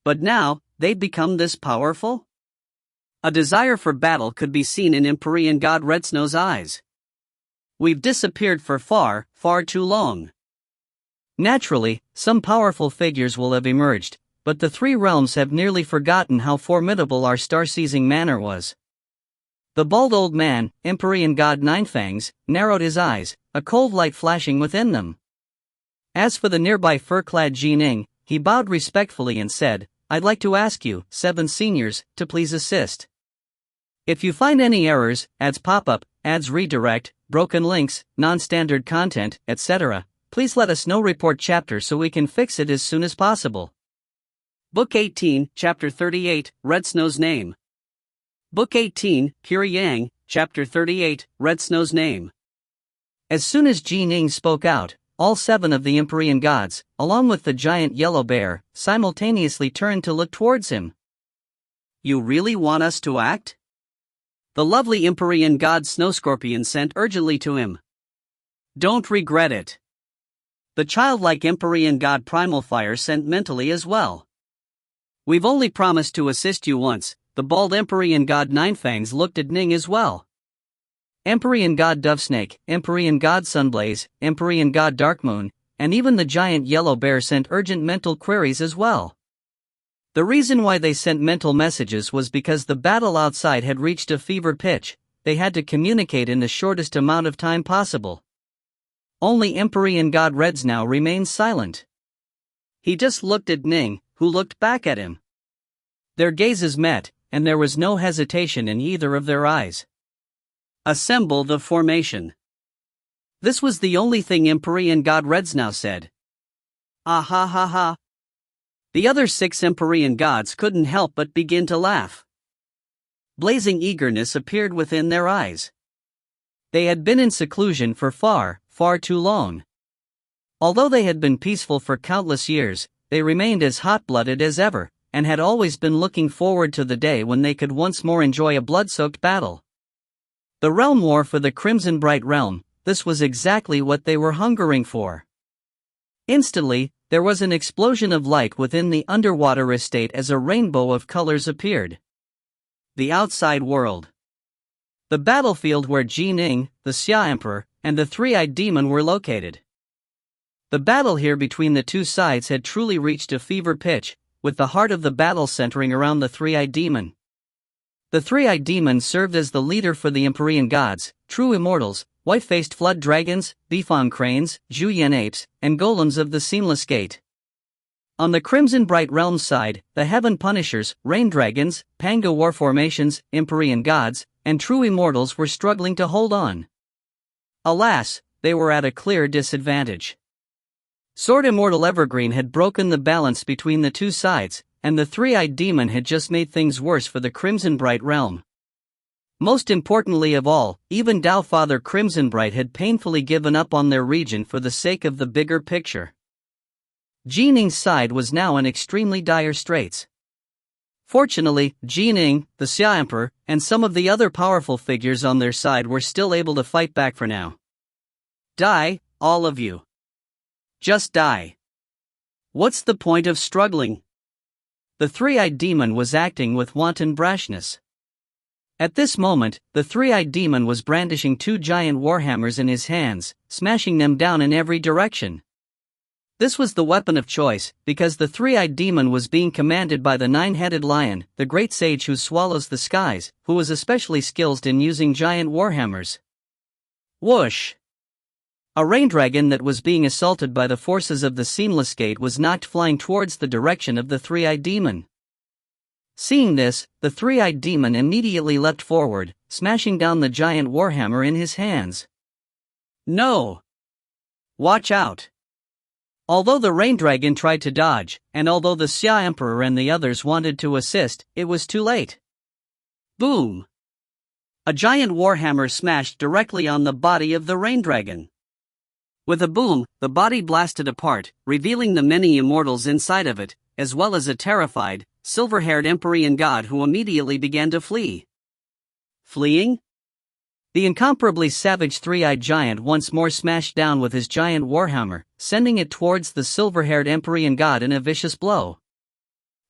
But now, they'd become this powerful? A desire for battle could be seen in Empyrean god Redsnow's eyes. We've disappeared for far, far too long. Naturally, some powerful figures will have emerged, but the 3 realms have nearly forgotten how formidable our star-seizing manor was. The bald old man, Empyrean god Ninefangs, narrowed his eyes, a cold light flashing within them. As for the nearby fur-clad Ning, he bowed respectfully and said, "I'd like to ask you, 7 seniors, to please assist. If you find any errors, ads pop-up, ads redirect, broken links, non-standard content, etc., please let us know. Report chapter so we can fix it as soon as possible." Book 18, Chapter 38, Redsnow's Name. Book 18, Puri Yang, Chapter 38, Redsnow's Name. As soon as Ning spoke out, all 7 of the Empyrean gods, along with the giant yellow bear, simultaneously turned to look towards him. You really want us to act? The lovely Empyrean god Snow Scorpion sent urgently to him. Don't regret it. The childlike Empyrean god Primal Fire sent mentally as well. We've only promised to assist you once. The bald Empyrean god Ninefangs looked at Ning as well. Empyrean god Dovesnake, Empyrean god Sunblaze, Empyrean god Darkmoon, and even the giant yellow bear sent urgent mental queries as well. The reason why they sent mental messages was because the battle outside had reached a fever pitch. They had to communicate in the shortest amount of time possible. Only Empyrean god Reds now remained silent. He just looked at Ning, who looked back at him. Their gazes met, and there was no hesitation in either of their eyes. Assemble the formation. This was the only thing Empyrean god Reds now said. Ah ha ha ha. The other 6 Empyrean gods couldn't help but begin to laugh. Blazing eagerness appeared within their eyes. They had been in seclusion for far too long. Although they had been peaceful for countless years, they remained as hot-blooded as ever, and had always been looking forward to the day when they could once more enjoy a blood-soaked battle. The realm war for the Crimson Bright Realm, this was exactly what they were hungering for. Instantly, there was an explosion of light within the underwater estate as a rainbow of colors appeared. The outside world. The battlefield where Ning, the Xia Emperor, and the 3-eyed demon were located. The battle here between the two sides had truly reached a fever pitch, with the heart of the battle centering around the 3-eyed demon. The 3-eyed demon served as the leader for the Empyrean gods, true immortals, white-faced flood dragons, Bifong cranes, Juyen apes, and golems of the Seamless Gate. On the Crimson Bright Realm side, the Heaven Punishers, Rain Dragons, Panga War Formations, Empyrean gods, and true immortals were struggling to hold on. Alas, they were at a clear disadvantage. Sword Immortal Evergreen had broken the balance between the two sides, and the 3-eyed demon had just made things worse for the Crimson Bright Realm. Most importantly of all, even Tao Father Crimson Bright had painfully given up on their region for the sake of the bigger picture. Ning's side was now in extremely dire straits. Fortunately, Ning, the Xia Emperor, and some of the other powerful figures on their side were still able to fight back for now. Die, all of you. Just die. What's the point of struggling? The 3-eyed demon was acting with wanton brashness. At this moment, the 3-eyed demon was brandishing 2 giant warhammers in his hands, smashing them down in every direction. This was the weapon of choice, because the 3-eyed demon was being commanded by the 9-headed lion, the great sage who swallows the skies, who was especially skilled in using giant warhammers. Whoosh! A rain dragon that was being assaulted by the forces of the Seamless Gate was knocked flying towards the direction of the 3-eyed demon. Seeing this, the 3-eyed demon immediately leapt forward, smashing down the giant warhammer in his hands. No! Watch out! Although the rain dragon tried to dodge, and although the Xia Emperor and the others wanted to assist, it was too late. Boom! A giant warhammer smashed directly on the body of the rain dragon. With a boom, the body blasted apart, revealing the many immortals inside of it, as well as a terrified, silver-haired Empyrean god who immediately began to flee. Fleeing? The incomparably savage 3-eyed giant once more smashed down with his giant warhammer, sending it towards the silver-haired Empyrean god in a vicious blow.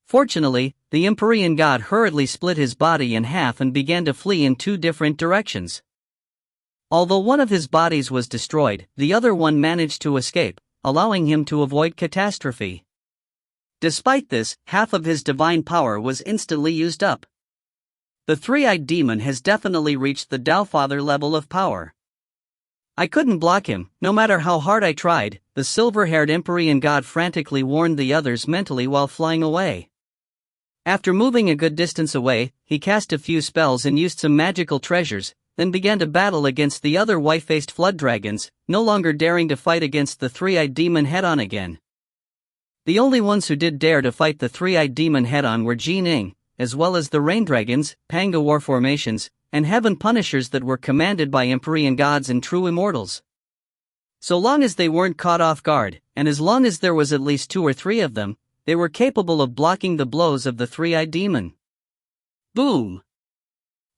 Fortunately, the Empyrean god hurriedly split his body in half and began to flee in 2 different directions. Although one of his bodies was destroyed, the other one managed to escape, allowing him to avoid catastrophe. Despite this, half of his divine power was instantly used up. The 3-eyed demon has definitely reached the Tao Father level of power. I couldn't block him, no matter how hard I tried, the silver-haired Empyrean god frantically warned the others mentally while flying away. After moving a good distance away, he cast a few spells and used some magical treasures, then began to battle against the other white-faced flood dragons, no longer daring to fight against the 3-eyed demon head-on again. The only ones who did dare to fight the 3-eyed demon head-on were Ning, as well as the rain dragons, Panga War Formations, and Heaven Punishers that were commanded by Empyrean gods and true immortals. So long as they weren't caught off guard, and as long as there was at least 2 or 3 of them, they were capable of blocking the blows of the three-eyed demon. Boom!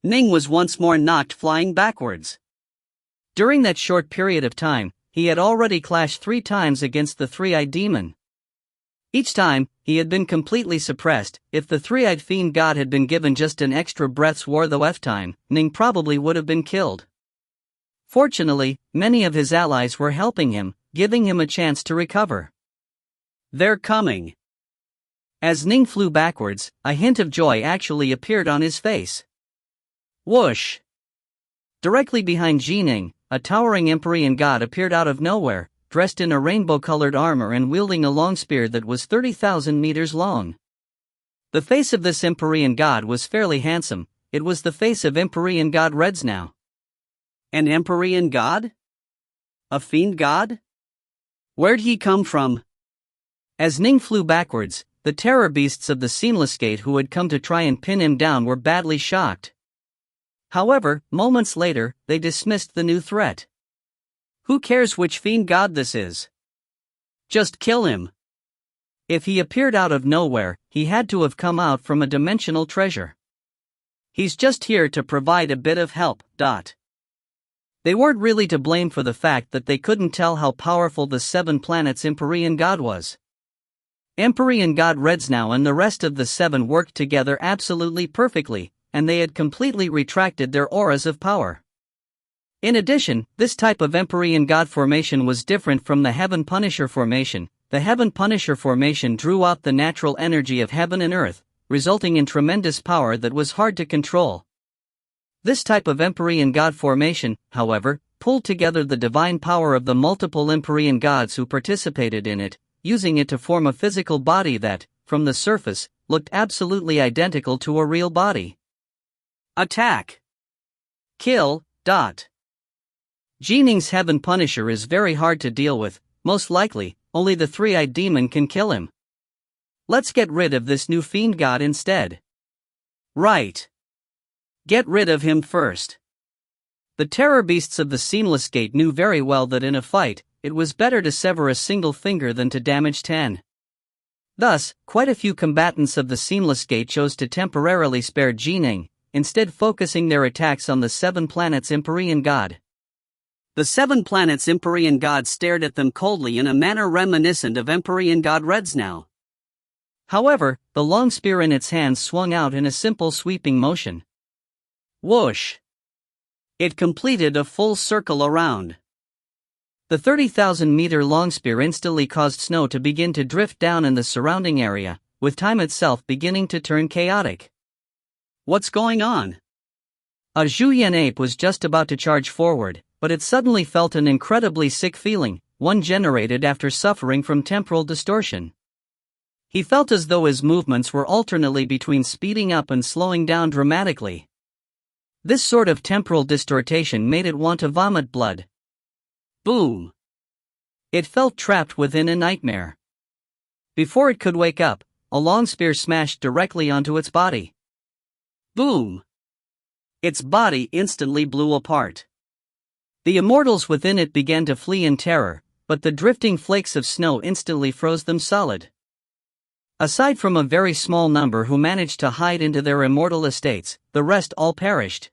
Ning was once more knocked flying backwards. During that short period of time, he had already clashed 3 times against the three-eyed demon. Each time, he had been completely suppressed. If the three-eyed fiend god had been given just an extra breath's worth of time, Ning probably would have been killed. Fortunately, many of his allies were helping him, giving him a chance to recover. They're coming. As Ning flew backwards, a hint of joy actually appeared on his face. Whoosh! Directly behind Ning, a towering Empyrean god appeared out of nowhere, dressed in a rainbow-colored armor and wielding a long spear that was 30,000 meters long. The face of this Empyrean god was fairly handsome. It was the face of Empyrean god Redsnow. An Empyrean god? A fiend god? Where'd he come from? As Ning flew backwards, the terror beasts of the Seamless Gate who had come to try and pin him down were badly shocked. However, moments later, they dismissed the new threat. Who cares which fiend god this is? Just kill him. If he appeared out of nowhere, he had to have come out from a dimensional treasure. He's just here to provide a bit of help. They weren't really to blame for the fact that they couldn't tell how powerful the 7 planets Empyrean god was. Empyrean god Redsnow and the rest of the 7 worked together absolutely perfectly, and they had completely retracted their auras of power. In addition, this type of Empyrean god formation was different from the Heaven Punisher formation. The Heaven Punisher formation drew out the natural energy of heaven and earth, resulting in tremendous power that was hard to control. This type of Empyrean god formation, however, pulled together the divine power of the multiple Empyrean gods who participated in it, using it to form a physical body that, from the surface, looked absolutely identical to a real body. Attack! Kill! Ning's Heaven Punisher is very hard to deal with. Most likely, only the three-eyed demon can kill him. Let's get rid of this new fiend god instead. Right. Get rid of him first. The terror beasts of the Seamless Gate knew very well that in a fight, it was better to sever a single finger than to damage 10. Thus, quite a few combatants of the Seamless Gate chose to temporarily spare Ning, instead focusing their attacks on the 7 planets Empyrean god. The 7 planets Empyrean god stared at them coldly in a manner reminiscent of Empyrean god Redsnow. However, the long spear in its hands swung out in a simple sweeping motion. Whoosh! It completed a full circle around. The 30,000-meter long spear instantly caused snow to begin to drift down in the surrounding area, with time itself beginning to turn chaotic. What's going on? A Zhuyan ape was just about to charge forward, but it suddenly felt an incredibly sick feeling, one generated after suffering from temporal distortion. He felt as though his movements were alternately between speeding up and slowing down dramatically. This sort of temporal distortion made it want to vomit blood. Boom! It felt trapped within a nightmare. Before it could wake up, a long spear smashed directly onto its body. Boom! Its body instantly blew apart. The Immortals within it began to flee in terror, but the drifting flakes of snow instantly froze them solid. Aside from a very small number who managed to hide into their immortal estates, the rest all perished.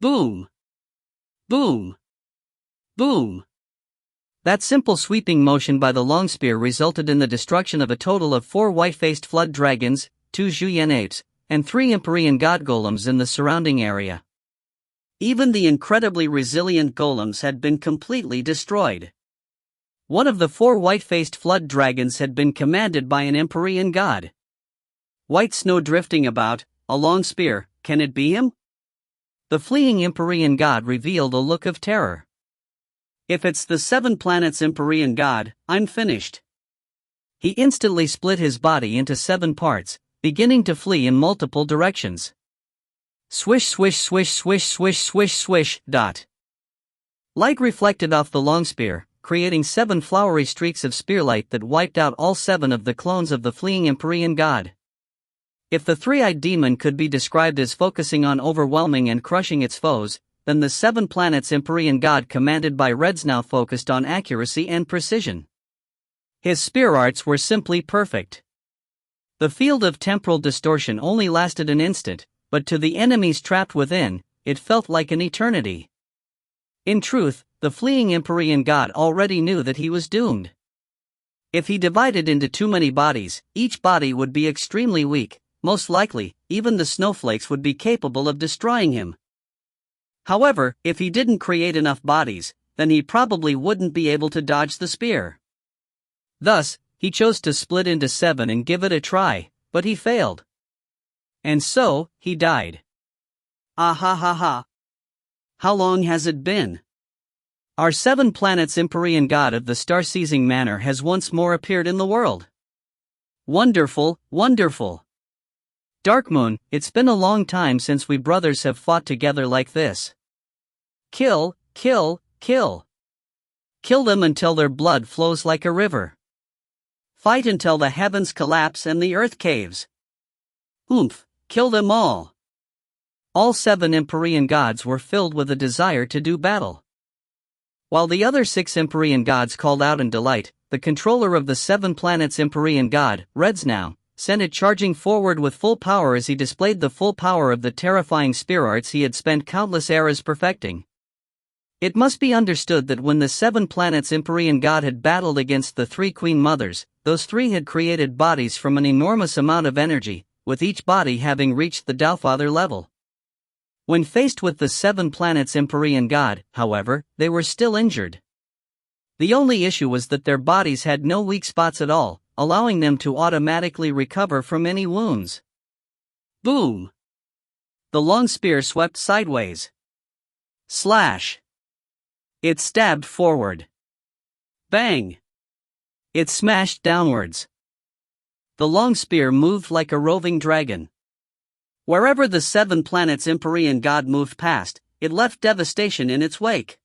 Boom! Boom! Boom! That simple sweeping motion by the long spear resulted in the destruction of a total of 4 white-faced flood dragons, 2 Zhuyan apes, and 3 Empyrean god golems in the surrounding area. Even the incredibly resilient golems had been completely destroyed. One of the 4 white-faced flood dragons had been commanded by an Empyrean god. White snow drifting about, a long spear, can it be him? The fleeing Empyrean god revealed a look of terror. If it's the 7 planets Empyrean god, I'm finished. He instantly split his body into 7 parts, beginning to flee in multiple directions. Swish swish swish swish swish swish swish. Light reflected off the long spear, creating 7 flowery streaks of spearlight that wiped out all 7 of the clones of the fleeing Empyrean god. If the three-eyed demon could be described as focusing on overwhelming and crushing its foes, then the 7 planets Empyrean god commanded by Redsnow focused on accuracy and precision. His spear arts were simply perfect. The field of temporal distortion only lasted an instant, but to the enemies trapped within, it felt like an eternity. In truth, the fleeing Empyrean god already knew that he was doomed. If he divided into too many bodies, each body would be extremely weak. Most likely, even the snowflakes would be capable of destroying him. However, if he didn't create enough bodies, then he probably wouldn't be able to dodge the spear. Thus, he chose to split into 7 and give it a try, but he failed. And so, he died. Ah ha ha ha. How long has it been? Our 7 planets Empyrean god of the star-seizing manner has once more appeared in the world. Wonderful, wonderful. Darkmoon, it's been a long time since we brothers have fought together like this. Kill, kill, kill. Kill them until their blood flows like a river. Fight until the heavens collapse and the earth caves. Oomph, kill them all. All 7 Empyrean gods were filled with a desire to do battle. While the other 6 Empyrean gods called out in delight, the controller of the 7 planets Empyrean god, Redsnow, sent it charging forward with full power as he displayed the full power of the terrifying spear arts he had spent countless eras perfecting. It must be understood that when the 7 planets Empyrean god had battled against the 3 Queen Mothers, those 3 had created bodies from an enormous amount of energy, with each body having reached the Doubtfather level. When faced with the 7 planets Empyrean god, however, they were still injured. The only issue was that their bodies had no weak spots at all, allowing them to automatically recover from any wounds. Boom! The long spear swept sideways. Slash! It stabbed forward. Bang! It smashed downwards. The long spear moved like a roving dragon. Wherever the 7 planets Empyrean god moved past, it left devastation in its wake.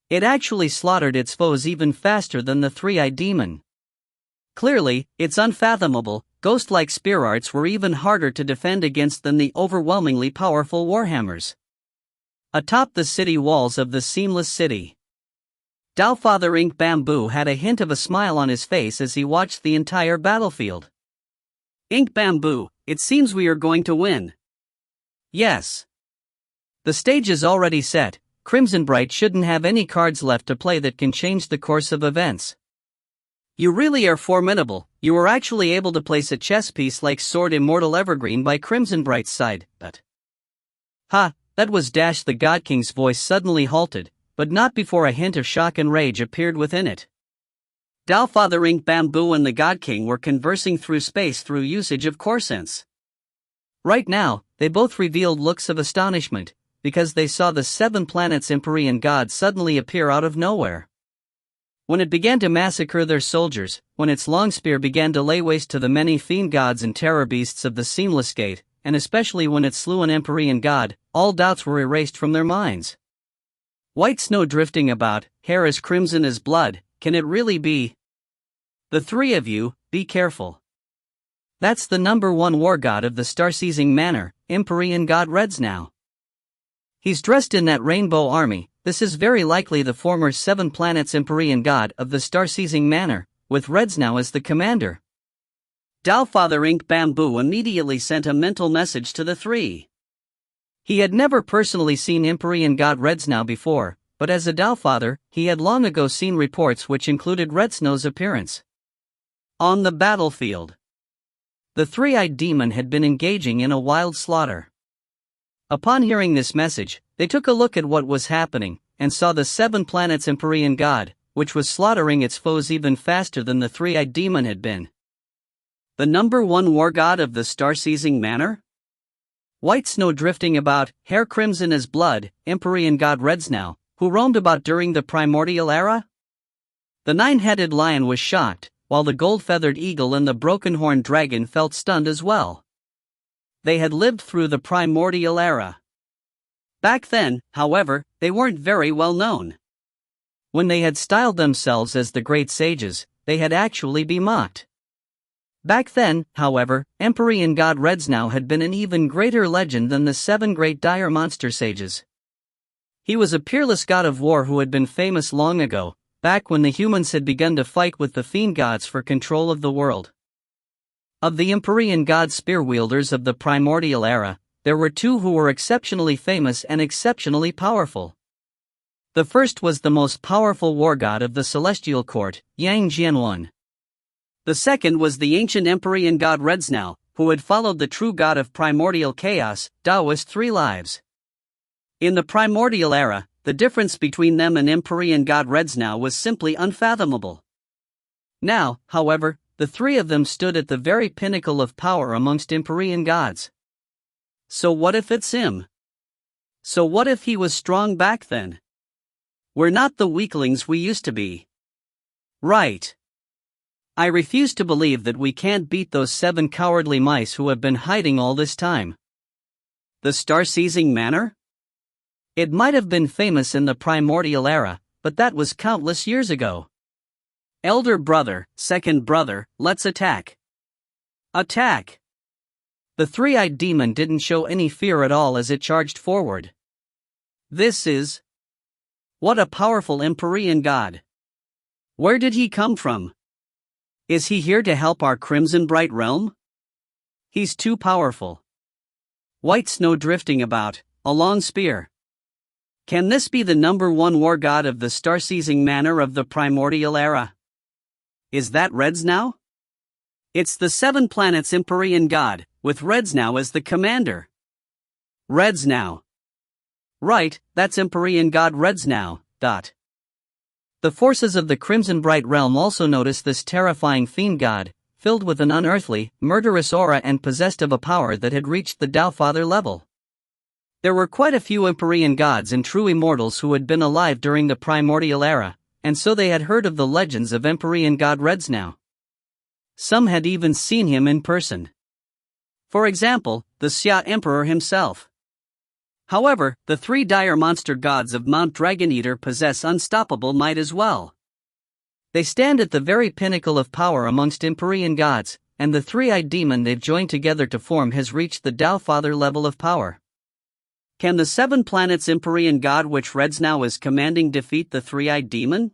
It actually slaughtered its foes even faster than the 3-eyed demon. Clearly, its unfathomable, ghost-like spear arts were even harder to defend against than the overwhelmingly powerful warhammers. Atop the city walls of the Seamless City, Doubtfather Ink Bamboo had a hint of a smile on his face as he watched the entire battlefield. Ink Bamboo, it seems we are going to win. Yes. The stage is already set. Crimson Bright shouldn't have any cards left to play that can change the course of events. You really are formidable. You were actually able to place a chess piece like Sword Immortal Evergreen by Crimson Bright's side, but... Ha, that was Dash. The God King's voice suddenly halted, but not before a hint of shock and rage appeared within it. Doubtfather Ink Bamboo and the God King were conversing through space through usage of core sense. Right now, they both revealed looks of astonishment, because they saw the 7 planets Empyrean god suddenly appear out of nowhere. When it began to massacre their soldiers, when its long spear began to lay waste to the many fiend gods and terror beasts of the Seamless Gate, and especially when it slew an Empyrean god, all doubts were erased from their minds. White snow drifting about, hair as crimson as blood, can it really be? The 3 of you, be careful. That's the #1 war god of the star-seizing manor, Empyrean god Redsnow. He's dressed in that rainbow army. This is very likely the former 7 planets Empyrean god of the star-seizing manor, with Redsnow as the commander. Doubtfather Ink Bamboo immediately sent a mental message to the 3. He had never personally seen Empyrean god Redsnow before, but as a Doubtfather, he had long ago seen reports which included Redsnow's appearance on the battlefield. The 3-eyed demon had been engaging in a wild slaughter. Upon hearing this message, they took a look at what was happening, and saw the 7 planets Empyrean god, which was slaughtering its foes even faster than the 3-eyed demon had been. The #1 war god of the star-seizing manor? White snow drifting about, hair crimson as blood, Empyrean god Redsnow, who roamed about during the primordial era? The 9-headed lion was shocked, while the gold-feathered eagle and the broken-horned dragon felt stunned as well. They had lived through the primordial era. Back then, however, they weren't very well known. When they had styled themselves as the great sages, they had actually been mocked. Back then, however, Empyrean god Redsnow had been an even greater legend than the 7 great dire monster sages. He was a peerless god of war who had been famous long ago, back when the humans had begun to fight with the fiend gods for control of the world. Of the Empyrean god spear wielders of the primordial era, there were two who were exceptionally famous and exceptionally powerful. The first was the most powerful war god of the celestial court, Yang Jianwen. The second was the ancient Empyrean god Redsnau, who had followed the true god of primordial chaos, Taoist 3 lives. In the primordial era, the difference between them and Empyrean god Redsnau was simply unfathomable. Now, however, the three of them stood at the very pinnacle of power amongst Empyrean gods. So what if it's him? So what if he was strong back then? We're not the weaklings we used to be. Right. I refuse to believe that we can't beat those 7 cowardly mice who have been hiding all this time. The star-seizing manor? It might have been famous in the primordial era, but that was countless years ago. Elder brother, second brother, let's attack. Attack! The three-eyed demon didn't show any fear at all as it charged forward. This is... What a powerful Empyrean god! Where did he come from? Is he here to help our Crimson Bright realm? He's too powerful. White snow drifting about, a long spear. Can this be the #1 war god of the star-seizing manor of the primordial era? Is that Redsnau? It's the 7 planets Empyrean god, with Redsnau as the commander. Redsnau. Right, that's Empyrean god Redsnau. The forces of the Crimson Bright realm also noticed this terrifying fiend god, filled with an unearthly, murderous aura and possessed of a power that had reached the Tao Father level. There were quite a few Empyrean gods and true immortals who had been alive during the primordial era, and so they had heard of the legends of Empyrean god Redsnau. Some had even seen him in person. For example, the Xia Emperor himself. However, the 3 dire monster gods of Mount Dragon-Eater possess unstoppable might as well. They stand at the very pinnacle of power amongst Empyrean gods, and the three-eyed demon they've joined together to form has reached the Tao Father level of power. Can the 7 planets Empyrean god which Redsnau is commanding defeat the three-eyed demon?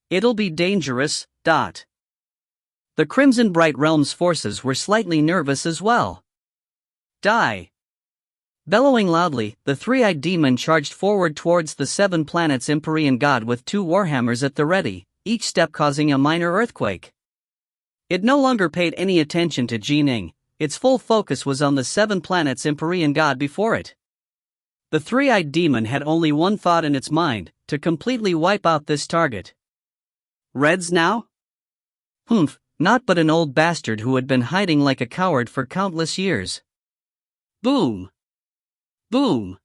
It'll be dangerous. The Crimson Bright Realm's forces were slightly nervous as well. Die! Bellowing loudly, the three-eyed demon charged forward towards the 7 planets Empyrean god with 2 warhammers at the ready, each step causing a minor earthquake. It no longer paid any attention to Ning, its full focus was on the 7 planets Empyrean god before it. The three-eyed demon had only one thought in its mind, to completely wipe out this target. Redsnau? Not but an old bastard who had been hiding like a coward for countless years. Boom! Boom!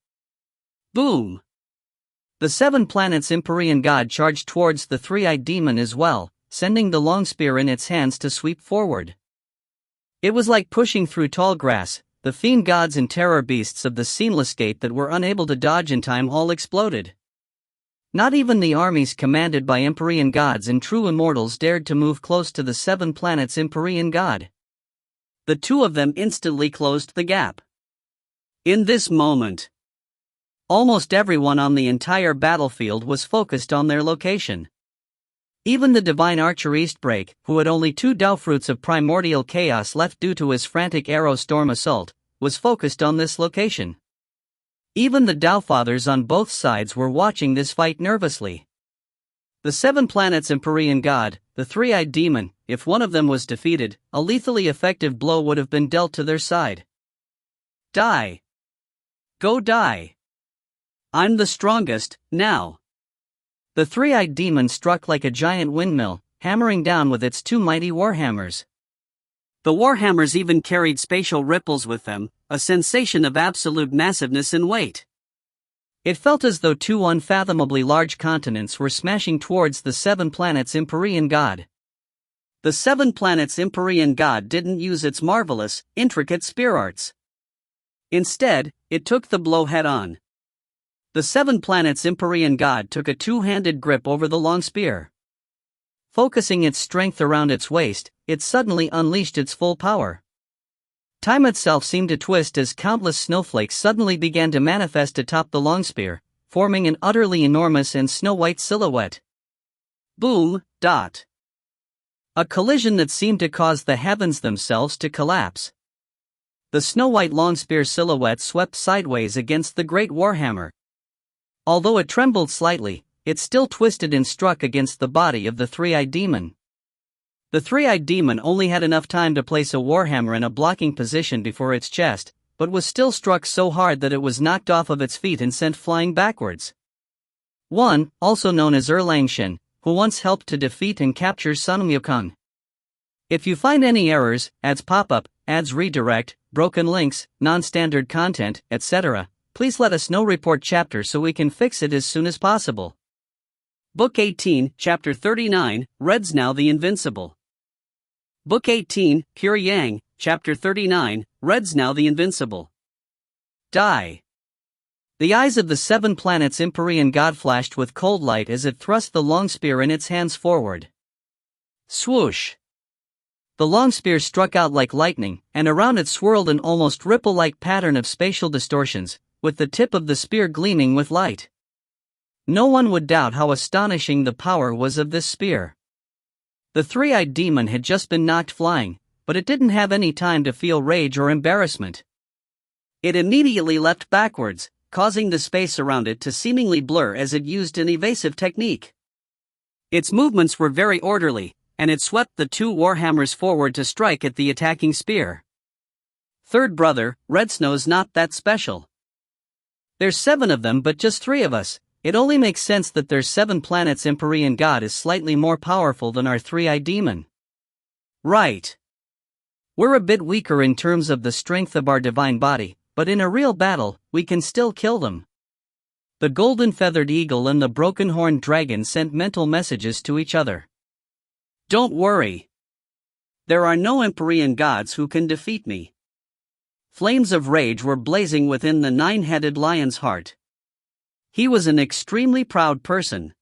Boom! The 7 planets Empyrean god charged towards the three-eyed demon as well, sending the long spear in its hands to sweep forward. It was like pushing through tall grass. The fiend gods and terror beasts of the Seamless Gate that were unable to dodge in time all exploded. Not even the armies commanded by Empyrean gods and true immortals dared to move close to the 7 planets Empyrean god. The 2 of them instantly closed the gap. In this moment, almost everyone on the entire battlefield was focused on their location. Even the divine archer Eastbreak, who had only 2 Tao fruits of primordial chaos left due to his frantic arrow storm assault, was focused on this location. Even the Tao Fathers on both sides were watching this fight nervously. The 7 planets Empyrean god, the three-eyed demon, if one of them was defeated, a lethally effective blow would have been dealt to their side. Die! Go die! I'm the strongest, now! The three-eyed demon struck like a giant windmill, hammering down with its 2 mighty warhammers. The warhammers even carried spatial ripples with them, a sensation of absolute massiveness and weight. It felt as though 2 unfathomably large continents were smashing towards the 7 planets Empyrean god. The 7 planets Empyrean god didn't use its marvelous, intricate spear arts. Instead, it took the blow head-on. The 7 planets Empyrean god took a 2-handed grip over the long spear. Focusing its strength around its waist, it suddenly unleashed its full power. Time itself seemed to twist as countless snowflakes suddenly began to manifest atop the long spear, forming an utterly enormous and snow-white silhouette. Boom, dot. A collision that seemed to cause the heavens themselves to collapse. The snow-white longspear silhouette swept sideways against the great warhammer. Although it trembled slightly, it still twisted and struck against the body of the three-eyed demon. The three-eyed demon only had enough time to place a warhammer in a blocking position before its chest, but was still struck so hard that it was knocked off of its feet and sent flying backwards. One, also known as Erlangshan, who once helped to defeat and capture Sun Wukong. If you find any errors, ads pop up, ads redirect, broken links, non-standard content, etc., please let us know. Report chapter so we can fix it as soon as possible. Book 18, Chapter 39, Reds Now the Invincible. Book 18, Pure Yang, Chapter 39, Reds Now the Invincible. Die. The eyes of the seven planets Empyrean god flashed with cold light as it thrust the long spear in its hands forward. Swoosh! The long spear struck out like lightning, and around it swirled an almost ripple-like pattern of spatial distortions, with the tip of the spear gleaming with light. No one would doubt how astonishing the power was of this spear. The three-eyed demon had just been knocked flying, but it didn't have any time to feel rage or embarrassment. It immediately leapt backwards, causing the space around it to seemingly blur as it used an evasive technique. Its movements were very orderly, and it swept the two warhammers forward to strike at the attacking spear. Third brother, Red Snow's not that special. There's 7 of them but just 3 of us. It only makes sense that their 7 planets Empyrean god is slightly more powerful than our three-eyed demon. Right. We're a bit weaker in terms of the strength of our divine body, but in a real battle, we can still kill them. The golden-feathered eagle and the broken-horned dragon sent mental messages to each other. Don't worry. There are no Empyrean gods who can defeat me. Flames of rage were blazing within the 9-headed lion's heart. He was an extremely proud person.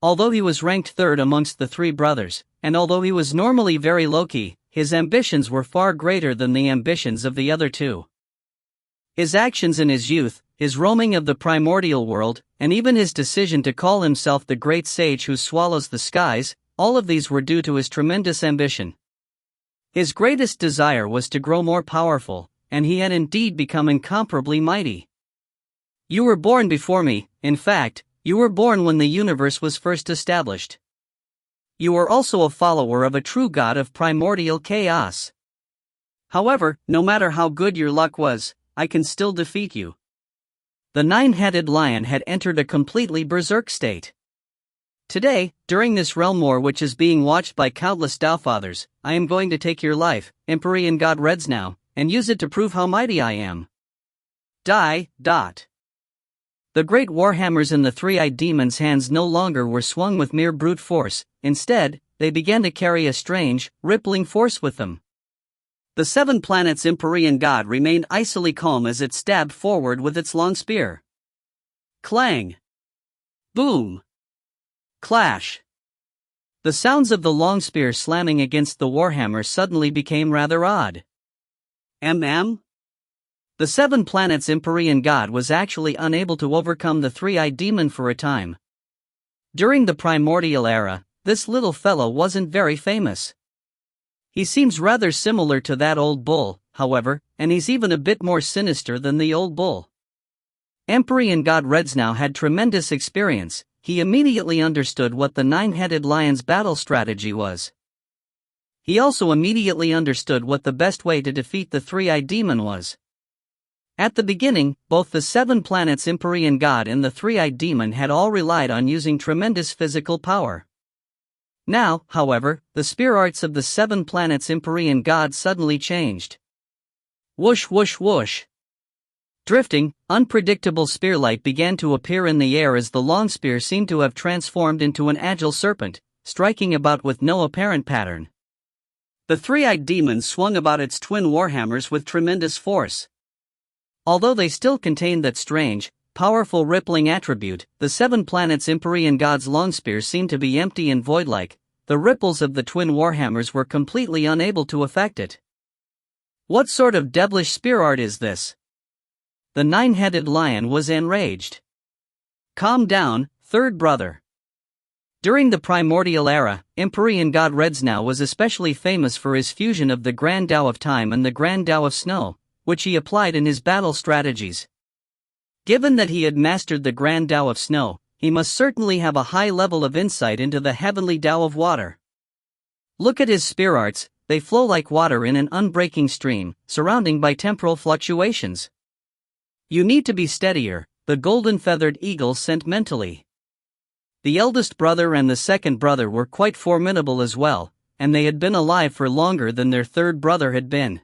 Although he was ranked 3rd amongst the 3 brothers, and although he was normally very low-key, his ambitions were far greater than the ambitions of the other 2. His actions in his youth, his roaming of the primordial world, and even his decision to call himself the great sage who swallows the skies, all of these were due to his tremendous ambition. His greatest desire was to grow more powerful, and he had indeed become incomparably mighty. You were born before me, in fact, you were born when the universe was first established. You are also a follower of a true god of primordial chaos. However, no matter how good your luck was, I can still defeat you. The 9-headed lion had entered a completely berserk state. Today, during this realm war which is being watched by countless Dowfathers, I am going to take your life, Empyrean god Reds Now, and use it to prove how mighty I am. Die, dot. The great warhammers in the three-eyed demon's hands no longer were swung with mere brute force, instead, they began to carry a strange, rippling force with them. The 7 planets Empyrean god remained icily calm as it stabbed forward with its long spear. Clang! Boom! Clash! The sounds of the long spear slamming against the warhammer suddenly became rather odd. The 7 planets Empyrean god was actually unable to overcome the three-eyed demon for a time. During the primordial era, this little fellow wasn't very famous. He seems rather similar to that old bull, however, and he's even a bit more sinister than the old bull. Empyrean god Reds Now had tremendous experience. He immediately understood what the 9-headed lion's battle strategy was. He also immediately understood what the best way to defeat the three-eyed demon was. At the beginning, both the 7 planets Empyrean god and the three-eyed demon had all relied on using tremendous physical power. Now, however, the spear arts of the 7 planets Empyrean god suddenly changed. Whoosh whoosh whoosh. Drifting, unpredictable spearlight began to appear in the air as the long spear seemed to have transformed into an agile serpent, striking about with no apparent pattern. The three-eyed demon swung about its twin warhammers with tremendous force. Although they still contained that strange, powerful rippling attribute, the 7 planets Empyrean god's long spear seemed to be empty and void-like. The ripples of the twin warhammers were completely unable to affect it. What sort of devilish spear art is this? The 9-headed lion was enraged. Calm down, third brother. During the primordial era, Empyrean god Redsnow was especially famous for his fusion of the Grand Tao of Time and the Grand Tao of Snow, which he applied in his battle strategies. Given that he had mastered the Grand Tao of Snow, he must certainly have a high level of insight into the heavenly Tao of Water. Look at his spear arts, they flow like water in an unbreaking stream, surrounding by temporal fluctuations. You need to be steadier, the golden-feathered eagle sent mentally. The eldest brother and the second brother were quite formidable as well, and they had been alive for longer than their third brother had been.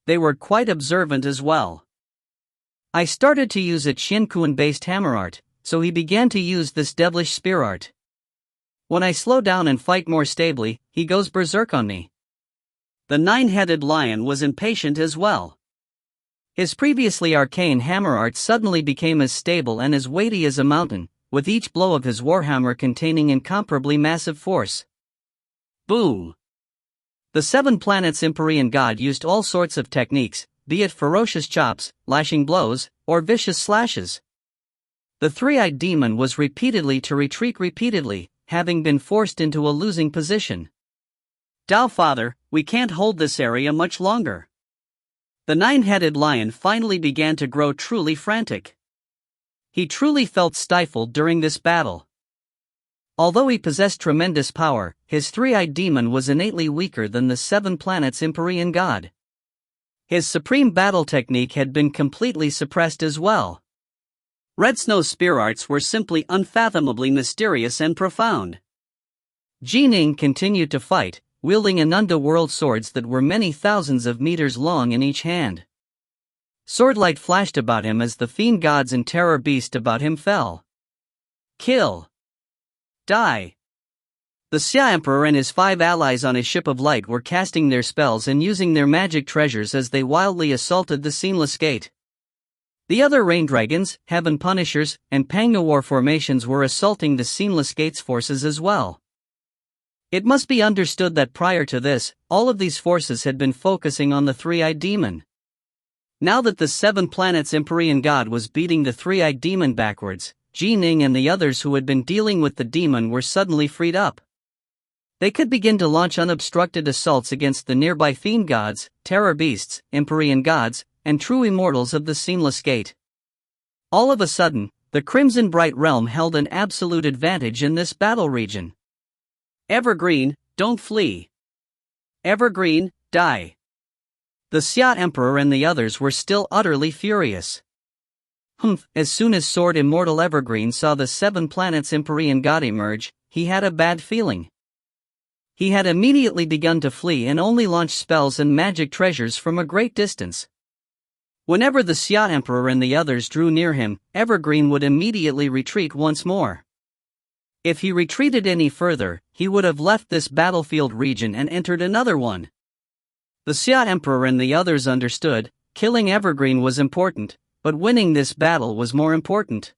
They were quite observant as well. I started to use a Shinkuan-based hammer art, so he began to use this devilish spear art. When I slow down and fight more stably, he goes berserk on me. The nine-headed lion was impatient as well. His previously arcane hammer art suddenly became as stable and as weighty as a mountain, with each blow of his warhammer containing incomparably massive force. Boom! The seven planets Empyrean god used all sorts of techniques, be it ferocious chops, lashing blows, or vicious slashes. The three-eyed demon was repeatedly to retreat repeatedly, having been forced into a losing position. Tao Father, we can't hold this area much longer. The nine-headed lion finally began to grow truly frantic. He truly felt stifled during this battle. Although he possessed tremendous power, his three-eyed demon was innately weaker than the seven planets Empyrean god. His supreme battle technique had been completely suppressed as well. Redsnow's spear arts were simply unfathomably mysterious and profound. Ning continued to fight, wielding an underworld swords that were many thousands of meters long in each hand. Swordlight flashed about him as the fiend gods and terror beast about him fell. Kill. Die. The Xia Emperor and his 5 allies on his ship of light were casting their spells and using their magic treasures as they wildly assaulted the Seamless Gate. The other Rain Dragons, Heaven Punishers, and Pangawar formations were assaulting the Seamless Gate's forces as well. It must be understood that prior to this, all of these forces had been focusing on the three-eyed demon. Now that the seven planets Empyrean god was beating the three-eyed demon backwards, Ning and the others who had been dealing with the demon were suddenly freed up. They could begin to launch unobstructed assaults against the nearby fiend gods, terror beasts, Empyrean gods, and true immortals of the Seamless Gate. All of a sudden, the Crimson Bright Realm held an absolute advantage in this battle region. Evergreen, don't flee. Evergreen, die. The Xia Emperor and the others were still utterly furious. As soon as Sword Immortal Evergreen saw the seven planets Empyrean god emerge, he had a bad feeling. He had immediately begun to flee and only launched spells and magic treasures from a great distance. Whenever the Xia Emperor and the others drew near him, Evergreen would immediately retreat once more. If he retreated any further, he would have left this battlefield region and entered another one. The Xia Emperor and the others understood, killing Evergreen was important, but winning this battle was more important.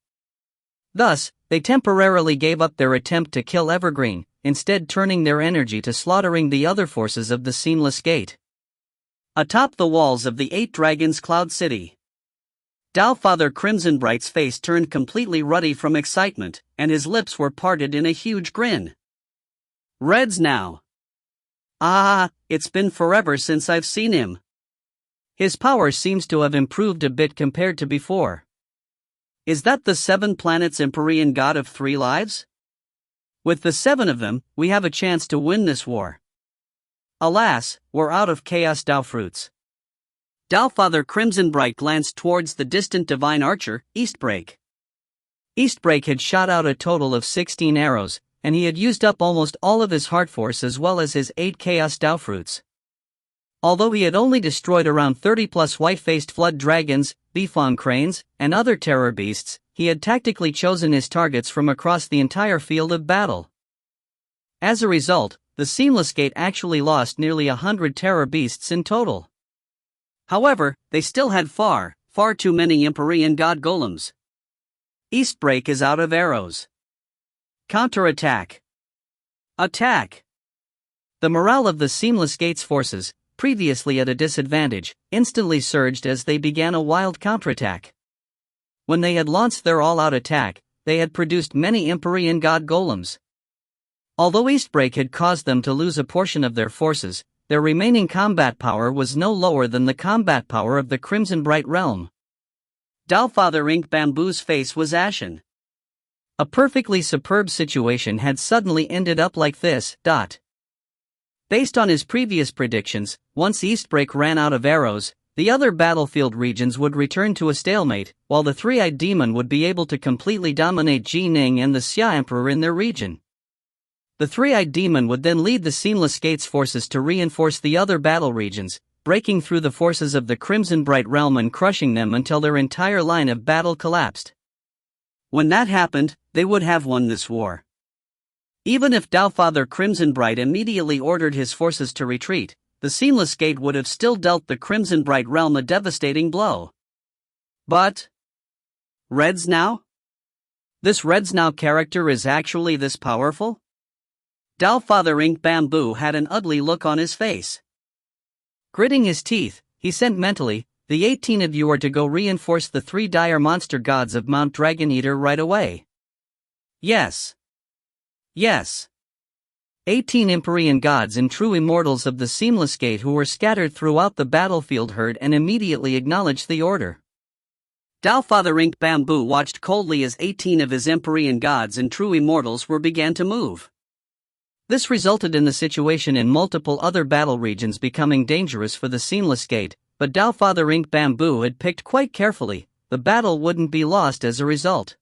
Thus, they temporarily gave up their attempt to kill Evergreen, instead turning their energy to slaughtering the other forces of the Seamless Gate. Atop the walls of the 8 Dragons Cloud City, Tao Father Crimson Bright's face turned completely ruddy from excitement, and his lips were parted in a huge grin. Reds now. Ah, it's been forever since I've seen him. His power seems to have improved a bit compared to before. Is that the 7 planets Empyrean god of 3 lives? With the 7 of them, we have a chance to win this war. Alas, we're out of Chaos Tao fruits. Tao Father Crimson Bright glanced towards the distant divine archer, Eastbreak. Eastbreak had shot out a total of 16 arrows, and he had used up almost all of his heart force as well as his 8 Chaos Tao fruits. Although he had only destroyed around 30 plus white-faced flood dragons, beefon cranes, and other terror beasts, he had tactically chosen his targets from across the entire field of battle. As a result, the Seamless Gate actually lost nearly 100 terror beasts in total. However, they still had far too many Empyrean god golems. Eastbreak is out of arrows. Counterattack. Attack. The morale of the Seamless Gate's forces, previously at a disadvantage, instantly surged as they began a wild counterattack. When they had launched their all-out attack, they had produced many Empyrean god golems. Although Eastbreak had caused them to lose a portion of their forces, their remaining combat power was no lower than the combat power of the Crimson Bright Realm. Doubtfather Ink Bamboo's face was ashen. A perfectly superb situation had suddenly ended up like this. Based on his previous predictions, once Eastbreak ran out of arrows, the other battlefield regions would return to a stalemate, while the three-eyed demon would be able to completely dominate Ning and the Xia Emperor in their region. The three-eyed demon would then lead the Seamless Gates forces to reinforce the other battle regions, breaking through the forces of the Crimson Bright Realm and crushing them until their entire line of battle collapsed. When that happened, they would have won this war. Even if Doubtfather Crimson Bright immediately ordered his forces to retreat, the Seamless Gate would have still dealt the Crimson Bright Realm a devastating blow. But Reds now? This Reds now character is actually this powerful? Doubtfather Ink Bamboo had an ugly look on his face. Gritting his teeth, he sent mentally, "The 18 of you are to go reinforce the 3 dire monster gods of Mount Dragon Eater right away." Yes. Yes. 18 Empyrean gods and true immortals of the Seamless Gate who were scattered throughout the battlefield heard and immediately acknowledged the order. Doubtfather Ink Bamboo watched coldly as 18 of his Empyrean gods and true immortals began to move. This resulted in the situation in multiple other battle regions becoming dangerous for the Seamless Gate, but Doubtfather Ink Bamboo had picked quite carefully. The battle wouldn't be lost as a result.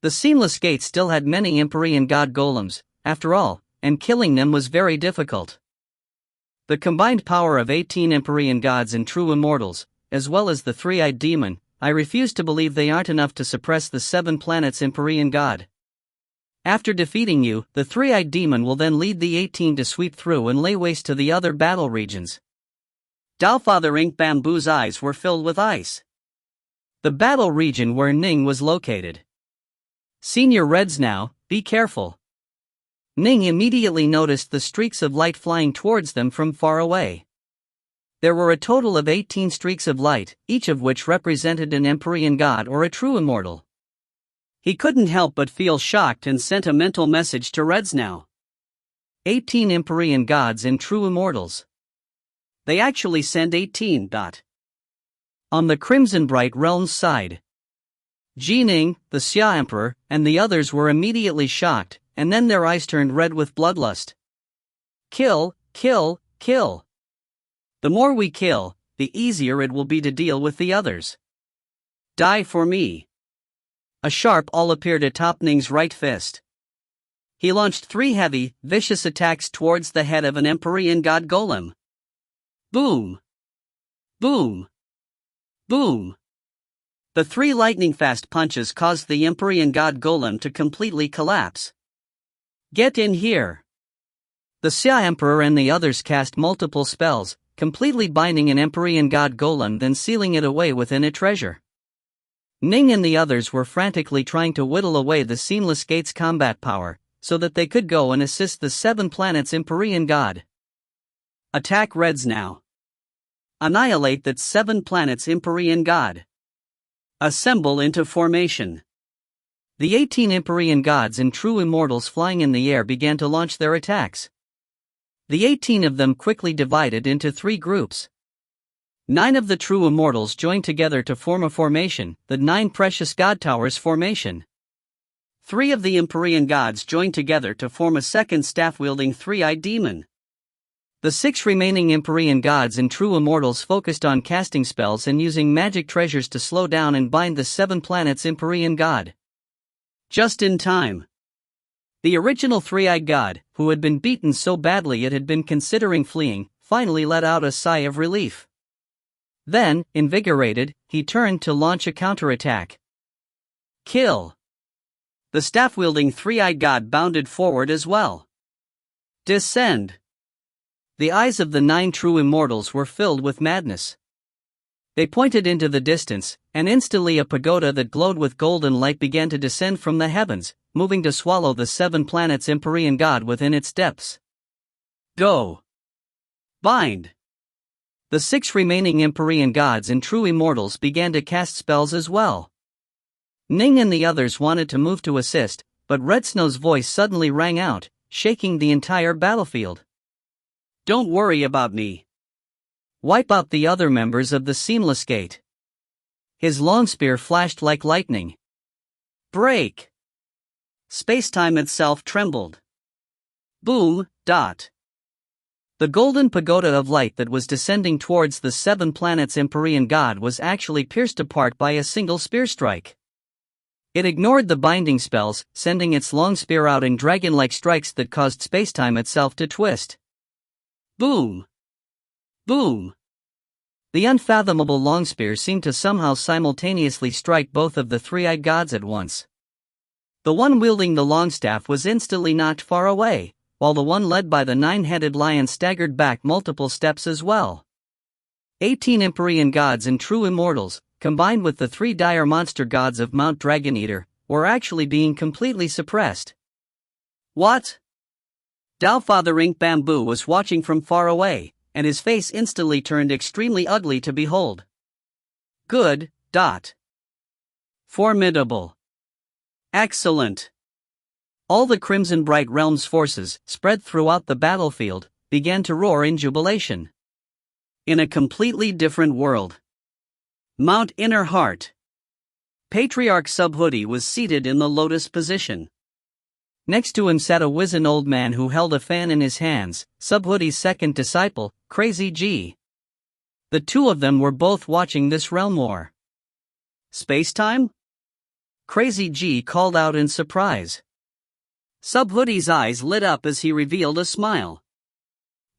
The Seamless Gate still had many Empyrean god golems, after all, and killing them was very difficult. The combined power of 18 Empyrean gods and true immortals, as well as the three-eyed demon, I refuse to believe they aren't enough to suppress the 7 planets Empyrean god. After defeating you, the three-eyed demon will then lead the 18 to sweep through and lay waste to the other battle regions. Doubtfather Ink Bamboo's eyes were filled with ice. The battle region where Ning was located. "Senior Reds now, be careful." Ning immediately noticed the streaks of light flying towards them from far away. There were a total of 18 streaks of light, each of which represented an Empyrean god or a true immortal. He couldn't help but feel shocked and sent a mental message to Reds now. 18 Empyrean gods and true immortals. They actually sent 18. On the Crimson Bright Realm's side, Ning, the Xia Emperor, and the others were immediately shocked, and then their eyes turned red with bloodlust. Kill, kill, kill. The more we kill, the easier it will be to deal with the others. Die for me. A sharp awl appeared atop Ning's right fist. He launched 3 heavy, vicious attacks towards the head of an Empyrean god golem. Boom! Boom! Boom! The 3 lightning-fast punches caused the Empyrean god golem to completely collapse. Get in here! The Xia Emperor and the others cast multiple spells, completely binding an Empyrean god golem then sealing it away within a treasure. Ning and the others were frantically trying to whittle away the Seamless Gate's combat power, so that they could go and assist the 7 planets Empyrean god. Attack Reds now. Annihilate that 7 planets Empyrean god. Assemble into formation. The 18 Empyrean gods and true immortals flying in the air began to launch their attacks. The 18 of them quickly divided into 3 groups. 9 of the true immortals joined together to form a formation, the 9 precious god towers formation. 3 of the Empyrean gods joined together to form a second staff-wielding 3-eyed demon. The 6 remaining Empyrean gods and true immortals focused on casting spells and using magic treasures to slow down and bind the 7 planets Empyrean god. Just in time. The original 3-eyed god, who had been beaten so badly it had been considering fleeing, finally let out a sigh of relief. Then, invigorated, he turned to launch a counterattack. Kill! The staff-wielding 3-eyed god bounded forward as well. Descend! The eyes of the 9 true immortals were filled with madness. They pointed into the distance, and instantly a pagoda that glowed with golden light began to descend from the heavens, moving to swallow the 7 planets Empyrean god within its depths. Go! Bind! The 6 remaining Empyrean gods and true immortals began to cast spells as well. Ning and the others wanted to move to assist, but Red Snow's voice suddenly rang out, shaking the entire battlefield. Don't worry about me. Wipe out the other members of the Seamless Gate. His long spear flashed like lightning. Break! Spacetime itself trembled. Boom, dot. The golden pagoda of light that was descending towards the 7 planets Empyrean God was actually pierced apart by a single spear strike. It ignored the binding spells, sending its long spear out in dragon-like strikes that caused spacetime itself to twist. Boom! Boom! The unfathomable long spear seemed to somehow simultaneously strike both of the three-eyed gods at once. The one wielding the long staff was instantly knocked far away, while the one led by the 9-headed lion staggered back multiple steps as well. 18 Empyrean gods and true immortals, combined with the 3 dire monster gods of Mount Dragon Eater, were actually being completely suppressed. What? Doubtfather Ink Bamboo was watching from far away, and his face instantly turned extremely ugly to behold. Good, dot. Formidable. Excellent. All the Crimson Bright Realm's forces, spread throughout the battlefield, began to roar in jubilation. In a completely different world. Mount Inner Heart. Patriarch Subhoodie was seated in the lotus position. Next to him sat a wizened old man who held a fan in his hands, Subhoodie's second disciple, Crazy G. The two of them were both watching this realm war. Spacetime? Crazy G called out in surprise. Subhoodie's eyes lit up as he revealed a smile.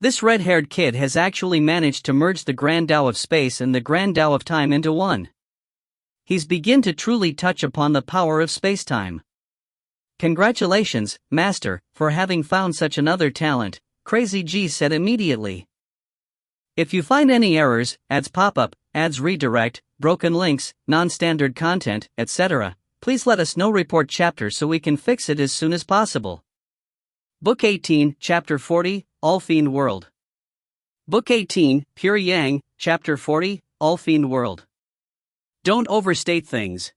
This red-haired kid has actually managed to merge the Grand Tao of Space and the Grand Tao of Time into one. He's begun to truly touch upon the power of spacetime. Congratulations, Master, for having found such another talent, Crazy G said immediately. If you find any errors, ads pop up, ads redirect, broken links, non-standard content, etc., please let us know. Report chapter so we can fix it as soon as possible. Book 18, Chapter 40, All Fiend World. Book 18, Pure Yang, Chapter 40, All Fiend World. Don't overstate things.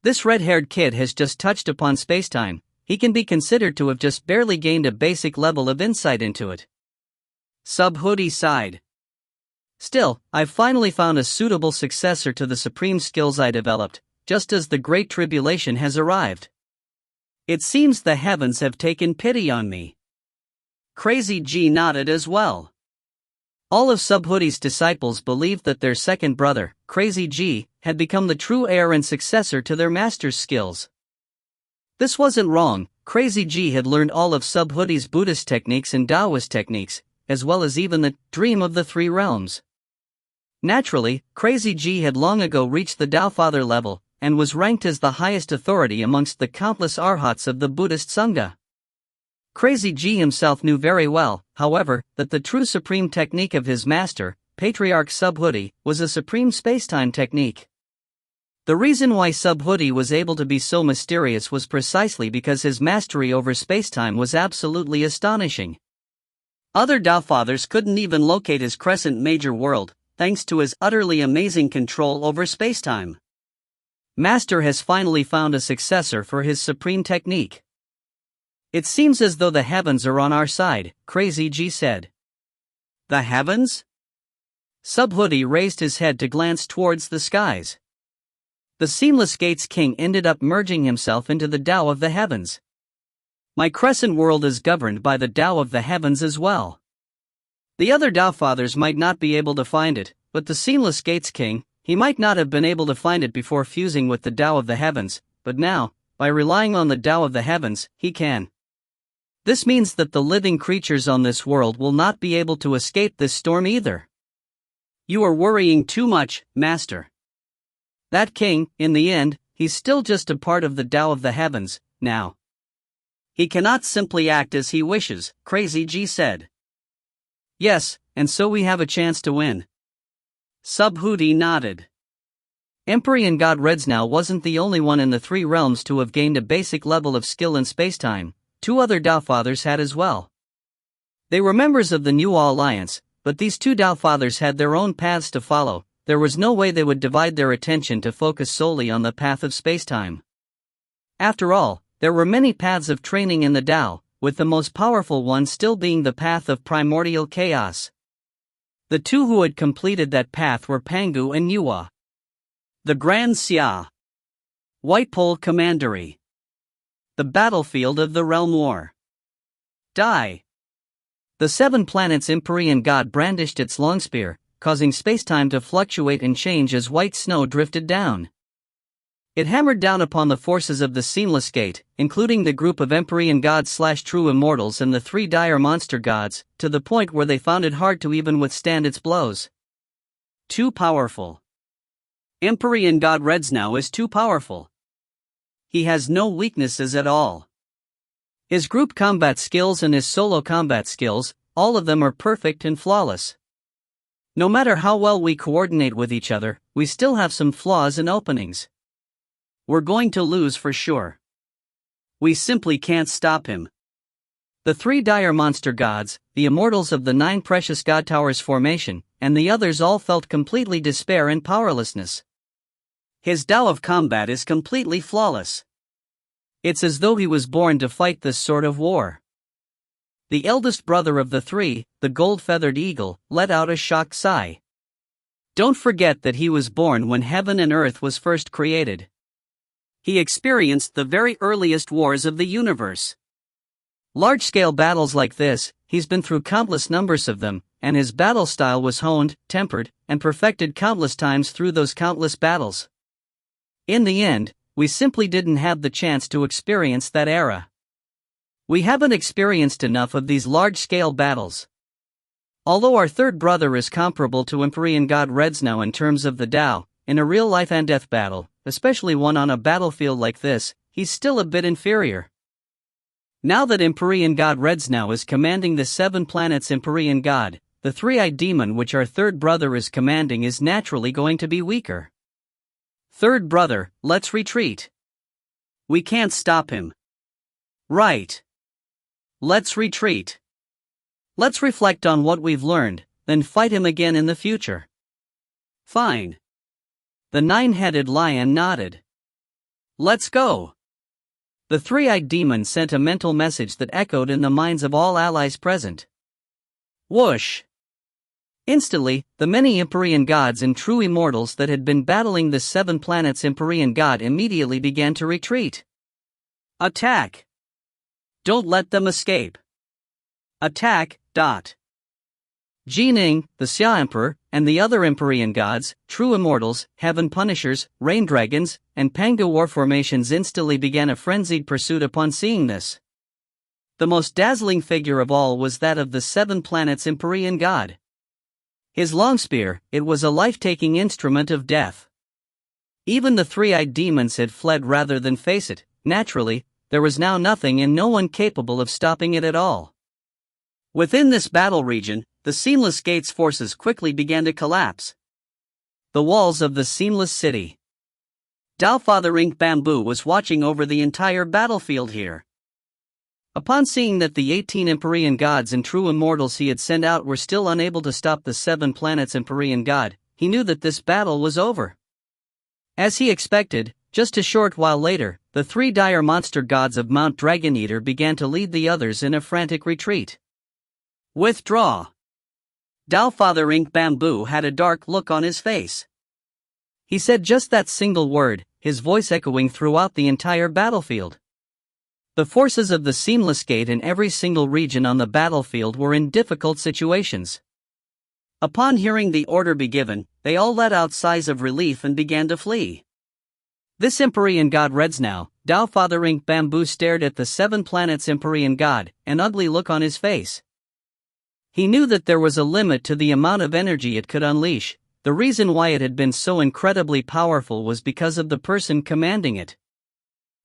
This red-haired kid has just touched upon spacetime. He can be considered to have just barely gained a basic level of insight into it. Subhoodie sighed. Still, I've finally found a suitable successor to the supreme skills I developed, just as the Great Tribulation has arrived. It seems the heavens have taken pity on me. Crazy G nodded as well. All of Subhoodie's disciples believed that their second brother, Crazy G, had become the true heir and successor to their master's skills. This wasn't wrong. Crazy G had learned all of Subhoodie's Buddhist techniques and Taoist techniques, as well as even the dream of the 3 realms. Naturally, Crazy G had long ago reached the Taofather level, and was ranked as the highest authority amongst the countless arhats of the Buddhist Sangha. Crazy G himself knew very well, however, that the true supreme technique of his master, Patriarch Subhoodie, was a supreme spacetime technique. The reason why Subhoodie was able to be so mysterious was precisely because his mastery over spacetime was absolutely astonishing. Other Taofathers couldn't even locate his crescent major world, thanks to his utterly amazing control over spacetime. Master has finally found a successor for his supreme technique. It seems as though the heavens are on our side, Crazy G said. The heavens? Subhoodie raised his head to glance towards the skies. The Seamless Gate's king ended up merging himself into the Tao of the heavens. My crescent world is governed by the Tao of the heavens as well. The other Taofathers might not be able to find it, but the Seamless Gate's king, he might not have been able to find it before fusing with the Tao of the heavens, but now, by relying on the Tao of the heavens, he can. This means that the living creatures on this world will not be able to escape this storm either. You are worrying too much, Master. That king, in the end, he's still just a part of the Tao of the heavens, now. He cannot simply act as he wishes, Crazy G said. Yes, and so we have a chance to win. Subhoodie nodded. Empyrean God Redsnow wasn't the only one in the 3 realms to have gained a basic level of skill in spacetime. 2 other Taofathers had as well. They were members of the New Alliance, but these 2 Taofathers had their own paths to follow, there was no way they would divide their attention to focus solely on the path of spacetime. After all, there were many paths of training in the Tao, with the most powerful one still being the path of primordial chaos. The two who had completed that path were Pangu and Yuwa. The Grand Xia. White Pole Commandery. The battlefield of the Realm War. Die. The 7 planets Empyrean God brandished its long spear, causing spacetime to fluctuate and change as white snow drifted down. It hammered down upon the forces of the Seamless Gate, including the group of Empyrean gods/true immortals and the 3 dire monster gods, to the point where they found it hard to even withstand its blows. Too powerful. Empyrean God Redsnow is too powerful. He has no weaknesses at all. His group combat skills and his solo combat skills, all of them are perfect and flawless. No matter how well we coordinate with each other, we still have some flaws and openings. We're going to lose for sure. We simply can't stop him. The 3 dire monster gods, the Immortals of the 9 precious god towers formation, and the others all felt completely despair and powerlessness. His Tao of combat is completely flawless. It's as though he was born to fight this sort of war. The eldest brother of the 3, the gold-feathered eagle, let out a shocked sigh. Don't forget that he was born when heaven and earth was first created. He experienced the very earliest wars of the universe. Large-scale battles like this, he's been through countless numbers of them, and his battle style was honed, tempered, and perfected countless times through those countless battles. In the end, we simply didn't have the chance to experience that era. We haven't experienced enough of these large-scale battles. Although our third brother is comparable to Empyrean God Redsnow in terms of the Tao, in a real life and death battle, especially one on a battlefield like this, he's still a bit inferior. Now that Empyrean God Redsnow is commanding the 7 planets Empyrean God, the 3-eyed demon which our third brother is commanding is naturally going to be weaker. Third brother, let's retreat. We can't stop him. Right. Let's retreat. Let's reflect on what we've learned, then fight him again in the future. Fine. The 9-headed lion nodded. Let's go. The 3-eyed demon sent a mental message that echoed in the minds of all allies present. Whoosh! Instantly, the many Empyrean gods and true immortals that had been battling the 7 planets Empyrean God immediately began to retreat. Attack! Don't let them escape. Attack! Ning, the Xia Emperor, and the other Empyrean gods, true immortals, heaven punishers, rain dragons, and Pangu war formations instantly began a frenzied pursuit upon seeing this. The most dazzling figure of all was that of the 7 planets Empyrean God. His long spear, it was a life-taking instrument of death. Even the 3-eyed demons had fled rather than face it. Naturally, there was now nothing and no one capable of stopping it at all. Within this battle region, the Seamless Gate's forces quickly began to collapse. The walls of the Seamless City. Father Ink Bamboo was watching over the entire battlefield here. Upon seeing that the 18 Empyrean gods and true immortals he had sent out were still unable to stop the 7 planets Empyrean God, he knew that this battle was over. As he expected, just a short while later, the 3 dire monster gods of Mount Dragon Eater began to lead the others in a frantic retreat. Withdraw. Father Ink Bamboo had a dark look on his face. He said just that single word, his voice echoing throughout the entire battlefield. The forces of the Seamless Gate in every single region on the battlefield were in difficult situations. Upon hearing the order be given, they all let out sighs of relief and began to flee. This Empyrean God Redsnow, Father Ink Bamboo stared at the 7 planets Empyrean God, an ugly look on his face. He knew that there was a limit to the amount of energy it could unleash. The reason why it had been so incredibly powerful was because of the person commanding it.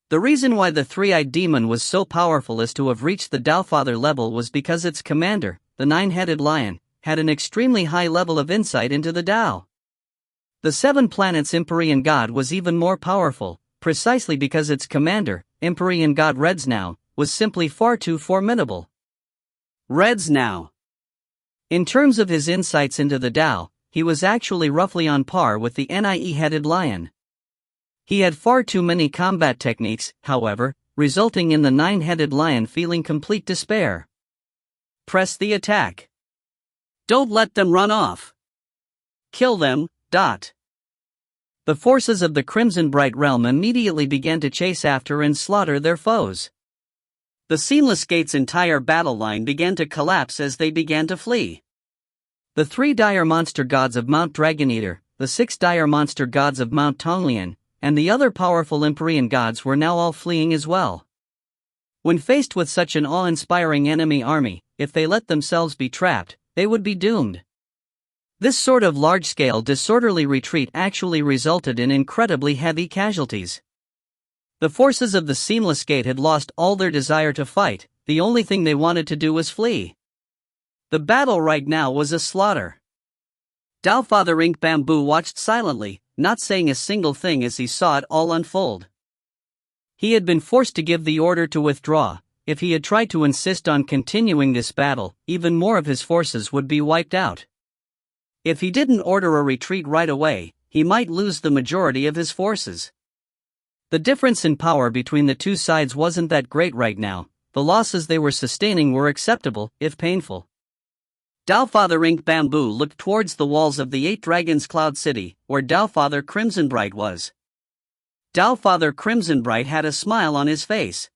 The reason why the 3-eyed demon was so powerful as to have reached the Taofather level was because its commander, the 9-headed lion, had an extremely high level of insight into the Tao. The 7 planets Empyrean God was even more powerful, precisely because its commander, Empyrean God Redsnow, was simply far too formidable. Redsnow. In terms of his insights into the Tao, he was actually roughly on par with the NIE-headed lion. He had far too many combat techniques, however, resulting in the 9-headed lion feeling complete despair. Press the attack. Don't let them run off. Kill them. The forces of the Crimson Bright realm immediately began to chase after and slaughter their foes. The Seamless Gate's entire battle line began to collapse as they began to flee. The 3 dire monster gods of Mount Dragoneater, the 6 dire monster gods of Mount Tonglian, and the other powerful Empyrean gods were now all fleeing as well. When faced with such an awe-inspiring enemy army, if they let themselves be trapped, they would be doomed. This sort of large-scale disorderly retreat actually resulted in incredibly heavy casualties. The forces of the Seamless Gate had lost all their desire to fight, the only thing they wanted to do was flee. The battle right now was a slaughter. Dowfather Ink Bamboo watched silently, not saying a single thing as he saw it all unfold. He had been forced to give the order to withdraw. If he had tried to insist on continuing this battle, even more of his forces would be wiped out. If he didn't order a retreat right away, he might lose the majority of his forces. The difference in power between the two sides wasn't that great right now. The losses they were sustaining were acceptable, if painful. Dowfather Ink Bamboo looked towards the walls of the 8 Dragons Cloud City, where Dowfather Crimsonbright was. Dowfather Crimsonbright had a smile on his face.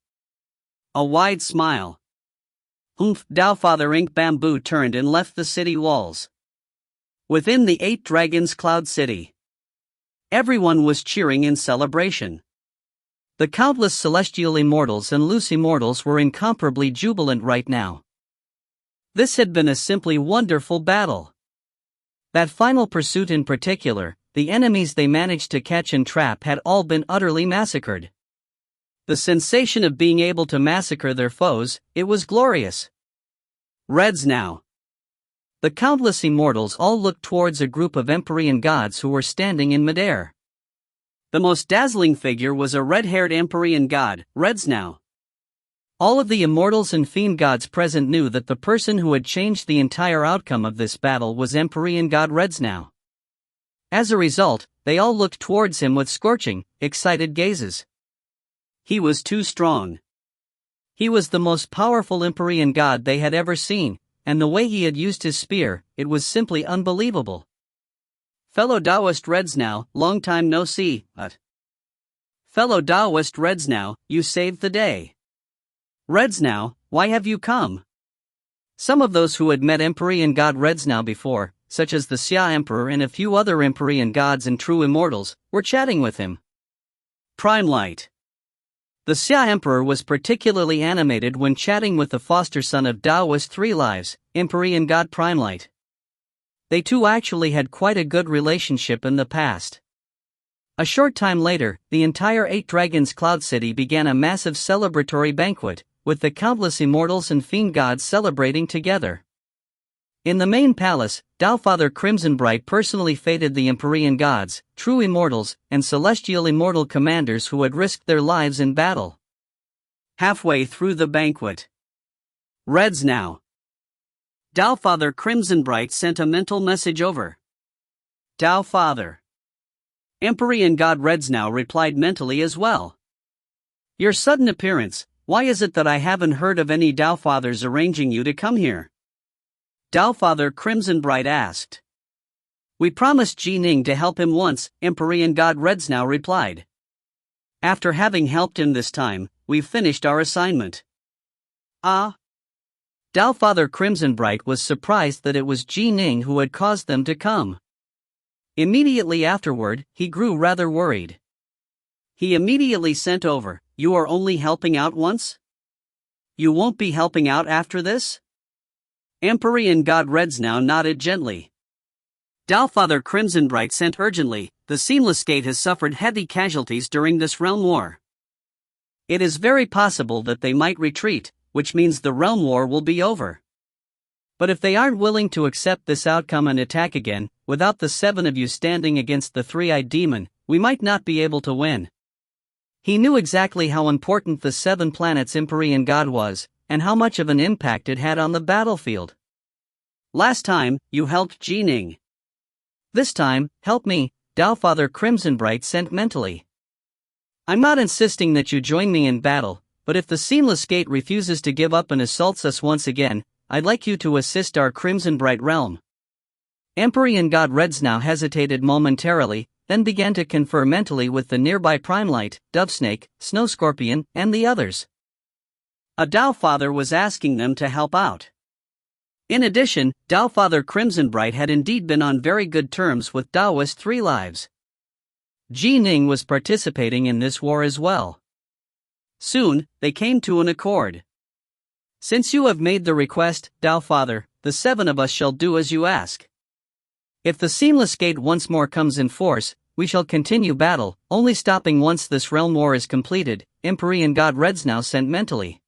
A wide smile. Dowfather Ink Bamboo turned and left the city walls. Within the 8 Dragons Cloud City, everyone was cheering in celebration. The countless celestial immortals and loose immortals were incomparably jubilant right now. This had been a simply wonderful battle. That final pursuit in particular, the enemies they managed to catch and trap had all been utterly massacred. The sensation of being able to massacre their foes, it was glorious. Reds now. The countless immortals all looked towards a group of Empyrean gods who were standing in midair. The most dazzling figure was a red-haired Empyrean god, Reds now. All of the immortals and fiend gods present knew that the person who had changed the entire outcome of this battle was Empyrean god Reds now. As a result, they all looked towards him with scorching, excited gazes. He was too strong. He was the most powerful Empyrean god they had ever seen, and the way he had used his spear, it was simply unbelievable. Fellow Taoist Reds now, long time no see, Fellow Taoist Reds now, you saved the day. Reds now, why have you come? Some of those who had met Empyrean god Reds now before, such as the Xia Emperor and a few other Empyrean gods and true immortals, were chatting with him. Prime Light. The Xia Emperor was particularly animated when chatting with the foster son of Taoist Three Lives, Empyrean god Prime Light. They two actually had quite a good relationship in the past. A short time later, the entire 8 Dragons Cloud City began a massive celebratory banquet, with the countless immortals and fiend gods celebrating together. In the main palace, Dowfather Crimsonbright personally feted the Empyrean gods, true immortals, and celestial immortal commanders who had risked their lives in battle. Halfway through the banquet. Reds now. Dowfather Crimsonbright sent a mental message over. Dowfather. Empyrean god Reds now replied mentally as well. Your sudden appearance, why is it that I haven't heard of any Dowfathers arranging you to come here? Dowfather Crimsonbright asked. We promised Ning to help him once, Empyrean god Reds now replied. After having helped him this time, we've finished our assignment. Ah? Dowfather Crimsonbright was surprised that it was Ning who had caused them to come. Immediately afterward, he grew rather worried. He immediately sent over, you are only helping out once? You won't be helping out after this? Empyrean god Reds now nodded gently. Dowfather Crimsonbright sent urgently, the Seamless Gate has suffered heavy casualties during this realm war. It is very possible that they might retreat, which means the realm war will be over. But if they aren't willing to accept this outcome and attack again, without the 7 of you standing against the 3-eyed demon, we might not be able to win. He knew exactly how important the 7 planets Empyrean god was, and how much of an impact it had on the battlefield. Last time, you helped Ning. This time, help me, Tao Father Crimsonbright sent mentally. I'm not insisting that you join me in battle, but if the Seamless Gate refuses to give up and assaults us once again, I'd like you to assist our Crimsonbright realm. Empyrean God Redsnow hesitated momentarily, then began to confer mentally with the nearby Primelight, Dovesnake, Snow Scorpion, and the others. A Tao Father was asking them to help out. In addition, Tao Father Crimsonbright had indeed been on very good terms with Taoist Three Lives. Ning was participating in this war as well. Soon, they came to an accord. Since you have made the request, Tao Father, the 7 of us shall do as you ask. If the Seamless Gate once more comes in force, we shall continue battle, only stopping once this realm war is completed, Empyrean God Redsnow sent mentally.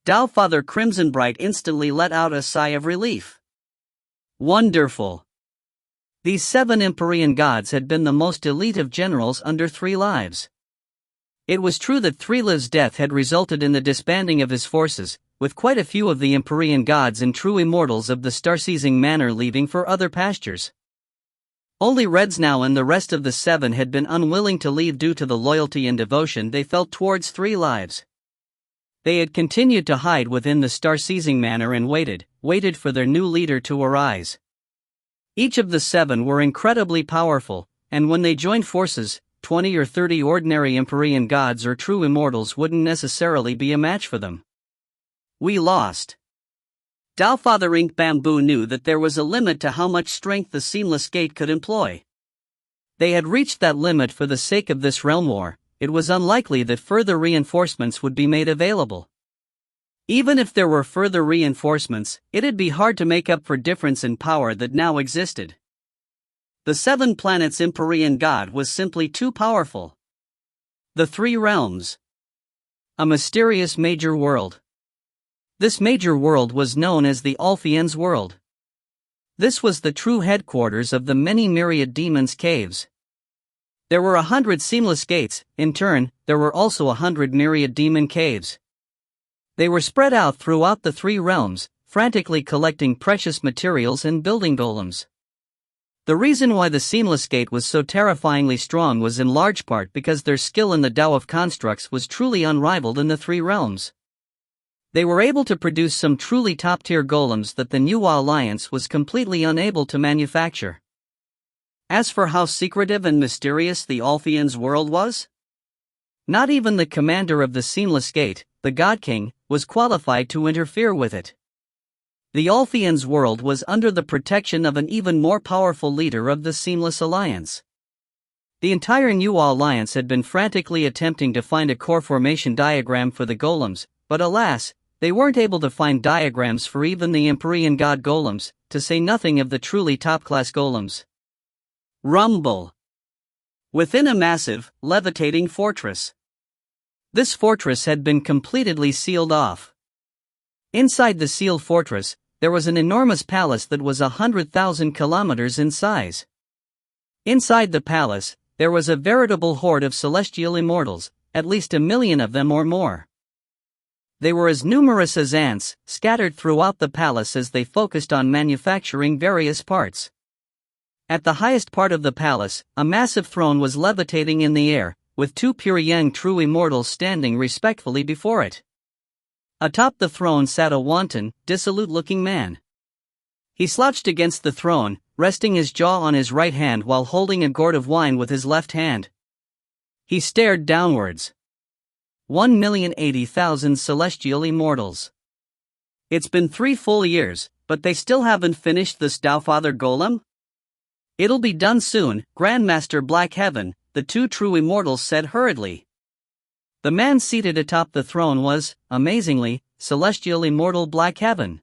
Tao Father Crimsonbright instantly let out a sigh of relief. Wonderful! These 7 Empyrean gods had been the most elite of generals under Three Lives. It was true that Three Lives' death had resulted in the disbanding of his forces, with quite a few of the Empyrean gods and true immortals of the Starseizing Manor leaving for other pastures. Only Redsnow and the rest of the 7 had been unwilling to leave due to the loyalty and devotion they felt towards Three Lives. They had continued to hide within the Starseizing Manor and waited for their new leader to arise. Each of the 7 were incredibly powerful, and when they joined forces, 20 or 30 ordinary Empyrean gods or true immortals wouldn't necessarily be a match for them. We lost. Tao Father Ink Bamboo knew that there was a limit to how much strength the Seamless Gate could employ. They had reached that limit for the sake of this realm war. It was unlikely that further reinforcements would be made available. Even if there were further reinforcements, it'd be hard to make up for difference in power that now existed. The 7 planets Empyrean God was simply too powerful. The 3 realms. A mysterious major world. This major world was known as the Alfien's world. This was the true headquarters of the many myriad demons' caves. There were 100 Seamless Gates, in turn, there were also 100 myriad demon caves. They were spread out throughout the 3 realms, frantically collecting precious materials and building golems. The reason why the Seamless Gate was so terrifyingly strong was in large part because their skill in the Tao of Constructs was truly unrivaled in the 3 realms. They were able to produce some truly top-tier golems that the New Alliance was completely unable to manufacture. As for how secretive and mysterious the Alfien's world was, not even the commander of the Seamless Gate, the God King, was qualified to interfere with it. The Alfien's world was under the protection of an even more powerful leader of the Seamless Alliance. The entire New Alliance had been frantically attempting to find a core formation diagram for the golems, but alas, they weren't able to find diagrams for even the Empyrean God golems, to say nothing of the truly top-class golems. Rumble. Within a massive, levitating fortress. This fortress had been completely sealed off. Inside the sealed fortress, there was an enormous palace that was 100,000 kilometers in size. Inside the palace, there was a veritable horde of celestial immortals, at least 1 million of them or more. They were as numerous as ants, scattered throughout the palace as they focused on manufacturing various parts. At the highest part of the palace, a massive throne was levitating in the air, with 2 pure yang true immortals standing respectfully before it. Atop the throne sat a wanton, dissolute-looking man. He slouched against the throne, resting his jaw on his right hand while holding a gourd of wine with his left hand. He stared downwards. 1,080,000 celestial immortals. It's been 3 full years, but they still haven't finished this Tao Father Golem? It'll be done soon, Grandmaster Black Heaven, the 2 true immortals said hurriedly. The man seated atop the throne was, amazingly, Celestial Immortal Black Heaven.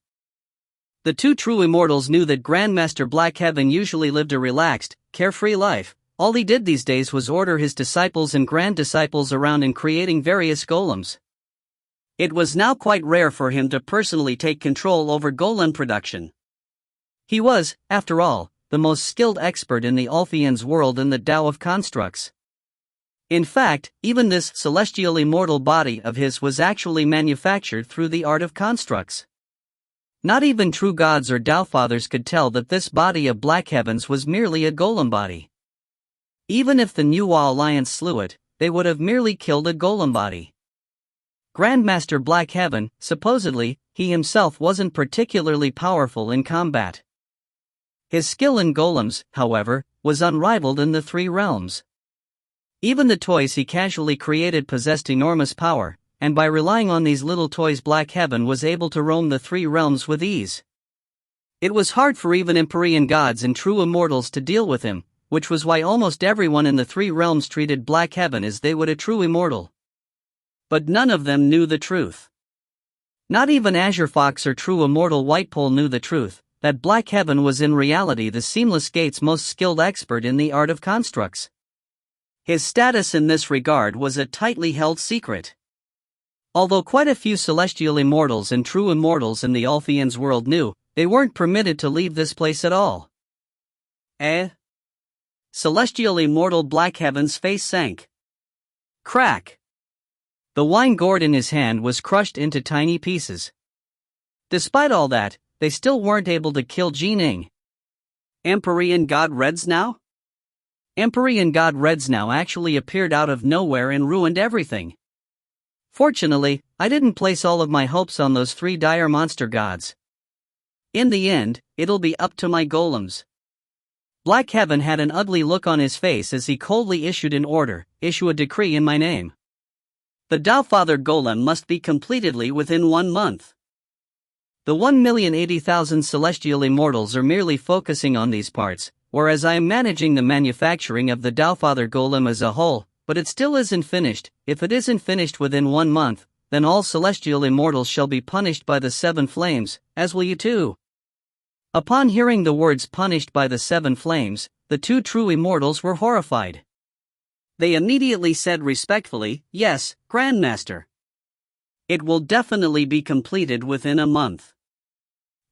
The 2 true immortals knew that Grandmaster Black Heaven usually lived a relaxed, carefree life. All he did these days was order his disciples and grand disciples around in creating various golems. It was now quite rare for him to personally take control over golem production. He was, after all, the most skilled expert in the Alfien's world in the Tao of Constructs. In fact, even this celestial immortal body of his was actually manufactured through the art of constructs. Not even true gods or Tao fathers could tell that this body of Black Heavens was merely a golem body. Even if the Nuwa Alliance slew it, they would have merely killed a golem body. Grandmaster Black Heaven, supposedly, he himself wasn't particularly powerful in combat. His skill in golems, however, was unrivaled in the three realms. Even the toys he casually created possessed enormous power, and by relying on these little toys Black Heaven was able to roam the three realms with ease. It was hard for even Empyrean gods and true immortals to deal with him, which was why almost everyone in the three realms treated Black Heaven as they would a true immortal. But none of them knew the truth. Not even Azure Fox or true immortal Whitepole knew the truth, that Black Heaven was in reality the Seamless Gate's most skilled expert in the art of constructs. His status in this regard was a tightly held secret. Although quite a few celestial immortals and true immortals in the Altheans world knew, they weren't permitted to leave this place at all. Celestial immortal Black Heaven's face sank. Crack! The wine gourd in his hand was crushed into tiny pieces. Despite all that, they still weren't able to kill Ning. Empyrean god Redsnow? Empyrean god Redsnow actually appeared out of nowhere and ruined everything. Fortunately, I didn't place all of my hopes on those three dire monster gods. In the end, it'll be up to my golems. Black Heaven had an ugly look on his face as he coldly issued an order, issue a decree in my name. The Taofather golem must be completedly within 1 month. The 1,080,000 celestial immortals are merely focusing on these parts, whereas I am managing the manufacturing of the Taofather golem as a whole, but it still isn't finished. If it isn't finished within 1 month, then all celestial immortals shall be punished by the 7 flames, as will you too. Upon hearing the words punished by the 7 flames, the 2 true immortals were horrified. They immediately said respectfully, "Yes, Grandmaster. It will definitely be completed within a month.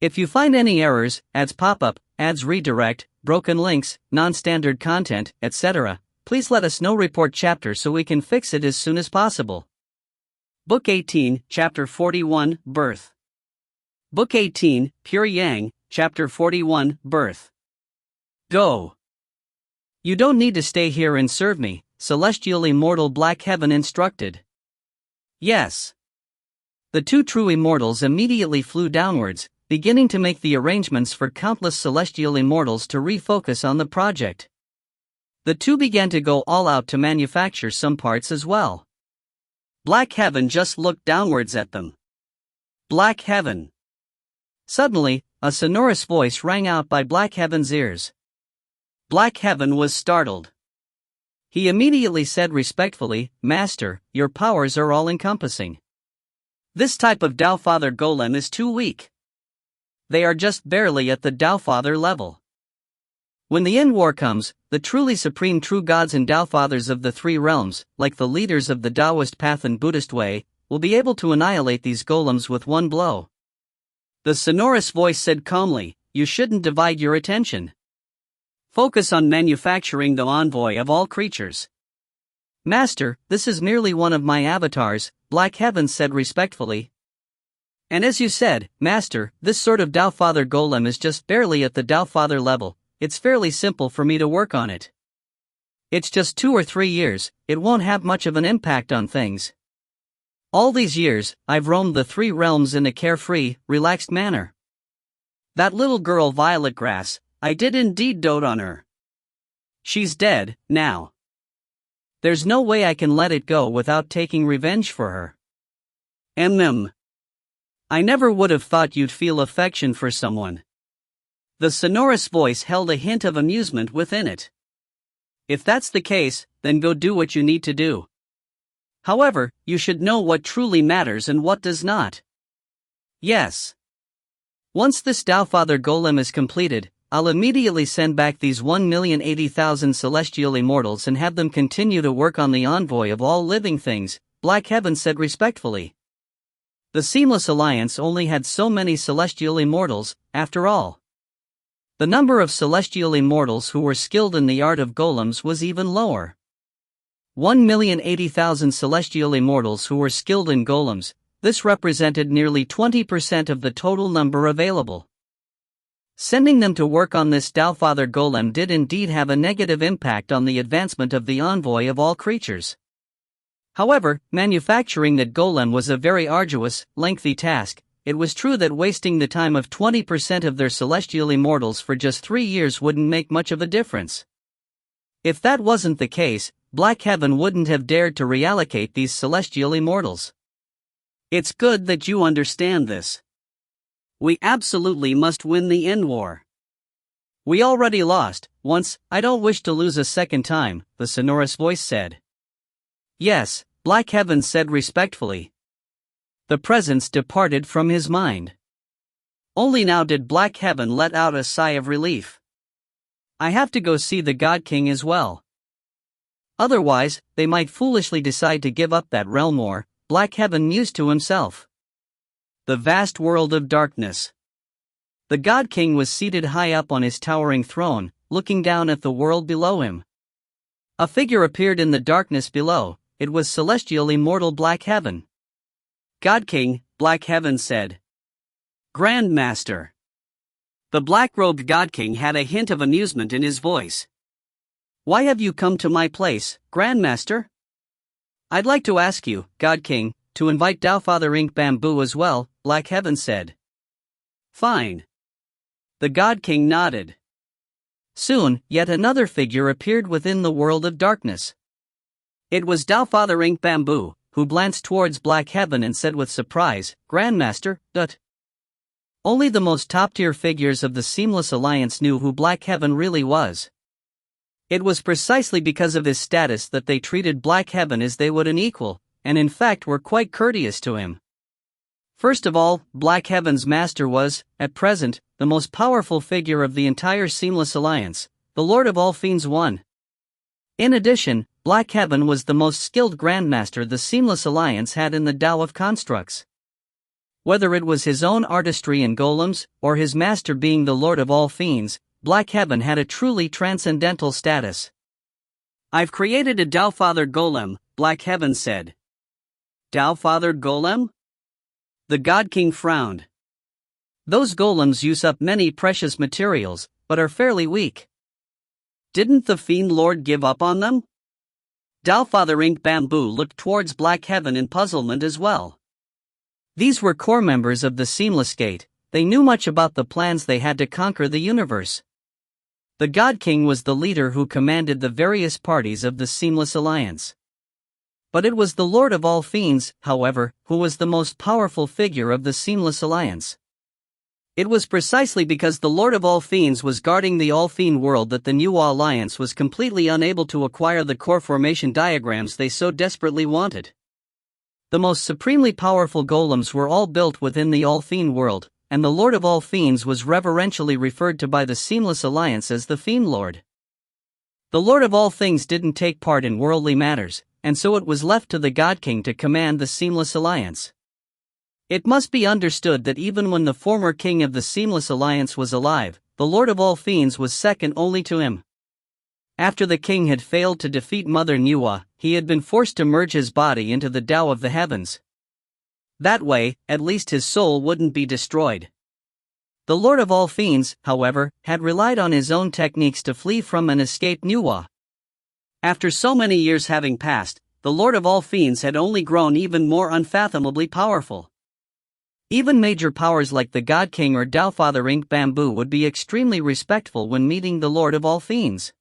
If you find any errors, ads pop up, ads redirect, broken links, non-standard content, etc., please let us know. Report chapter so we can fix it as soon as possible." Book 18, Chapter 41, Birth. Book 18, Pure Yang, Chapter 41, Birth. Go. You don't need to stay here and serve me, Celestial Immortal Black Heaven instructed. Yes. The 2 true immortals immediately flew downwards, beginning to make the arrangements for countless celestial immortals to refocus on the project. The 2 began to go all out to manufacture some parts as well. Black Heaven just looked downwards at them. Black Heaven. Suddenly, a sonorous voice rang out by Black Heaven's ears. Black Heaven was startled. He immediately said respectfully, "Master, your powers are all-encompassing. This type of Taofather golem is too weak. They are just barely at the Taofather level. When the end war comes, the truly supreme true gods and Taofathers of the 3 realms, like the leaders of the Taoist path and Buddhist way, will be able to annihilate these golems with 1 blow." The sonorous voice said calmly, "You shouldn't divide your attention. Focus on manufacturing the envoy of all creatures." "Master, this is merely one of my avatars," Black Heaven said respectfully. "And as you said, Master, this sort of Taofather golem is just barely at the Taofather level. It's fairly simple for me to work on it. It's just 2 or 3 years, it won't have much of an impact on things. All these years, I've roamed the 3 realms in a carefree, relaxed manner. That little girl Violet Grass, I did indeed dote on her. She's dead, now. There's no way I can let it go without taking revenge for her. I never would have thought you'd feel affection for someone." The sonorous voice held a hint of amusement within it. "If that's the case, then go do what you need to do. However, you should know what truly matters and what does not." "Yes. Once this Taofather golem is completed, I'll immediately send back these 1,080,000 celestial immortals and have them continue to work on the envoy of all living things," Black Heaven said respectfully. The Seamless Alliance only had so many celestial immortals, after all. The number of celestial immortals who were skilled in the art of golems was even lower. 1,080,000 celestial immortals who were skilled in golems, This represented nearly 20% of the total number available. Sending them to work on this Dowfather golem did indeed have a negative impact on the advancement of the envoy of all creatures. However, manufacturing that golem was a very arduous, lengthy task. It was true that wasting the time of 20% of their celestial immortals for just 3 years wouldn't make much of a difference. If that wasn't the case, Black Heaven wouldn't have dared to reallocate these celestial immortals. It's good that you understand this. We absolutely must win the end war. We already lost once, I don't wish to lose a second time, the sonorous voice said. Yes, Black Heaven said respectfully. The presence departed from his mind. Only now did Black Heaven let out a sigh of relief. I have to go see the God King as well. Otherwise, they might foolishly decide to give up that realm war, Black Heaven mused to himself. The vast world of darkness. The God King was seated high up on his towering throne, looking down at the world below him. A figure appeared in the darkness below. It was celestial immortal Black Heaven. God King, Black Heaven said. Grand Master. The black-robed God King had a hint of amusement in his voice. Why have you come to my place, Grand Master? I'd like to ask you, God King, to invite Dowfather Ink Bamboo as well, Black Heaven said. Fine. The God King nodded. Soon, yet another figure appeared within the world of darkness. It was Dowfather Ink Bamboo, who glanced towards Black Heaven and said with surprise, Grandmaster, Dut. Only the most top-tier figures of the Seamless Alliance knew who Black Heaven really was. It was precisely because of his status that they treated Black Heaven as they would an equal, and in fact were quite courteous to him. First of all, Black Heaven's master was, at present, the most powerful figure of the entire Seamless Alliance, the Lord of all Fiends I. In addition, Black Heaven was the most skilled Grandmaster the Seamless Alliance had in the Tao of Constructs. Whether it was his own artistry in golems, or his master being the Lord of all Fiends, Black Heaven had a truly transcendental status. I've created a Dowfather golem, Black Heaven said. Dowfather golem? The God King frowned. Those golems use up many precious materials, but are fairly weak. Didn't the Fiend Lord give up on them? Dowfather Ink Bamboo looked towards Black Heaven in puzzlement as well. These were core members of the Seamless Gate. They knew much about the plans they had to conquer the universe. The God King was the leader who commanded the various parties of the Seamless Alliance. But it was the Lord of all Fiends, however, who was the most powerful figure of the Seamless Alliance. It was precisely because the Lord of all Fiends was guarding the All-Fiend world that the New Alliance was completely unable to acquire the core formation diagrams they so desperately wanted. The most supremely powerful golems were all built within the All-Fiend world, and the Lord of all Fiends was reverentially referred to by the Seamless Alliance as the Fiend Lord. The Lord of all things didn't take part in worldly matters, and so it was left to the God King to command the Seamless Alliance. It must be understood that even when the former king of the Seamless Alliance was alive, the Lord of all Fiends was second only to him. After the king had failed to defeat Mother Nuwa, he had been forced to merge his body into the Tao of the heavens. That way, at least his soul wouldn't be destroyed. The Lord of all Fiends, however, had relied on his own techniques to flee from and escape Nuwa. After so many years having passed, the Lord of all Fiends had only grown even more unfathomably powerful. Even major powers like the God King or Dowfather Ink Bamboo would be extremely respectful when meeting the Lord of all Fiends.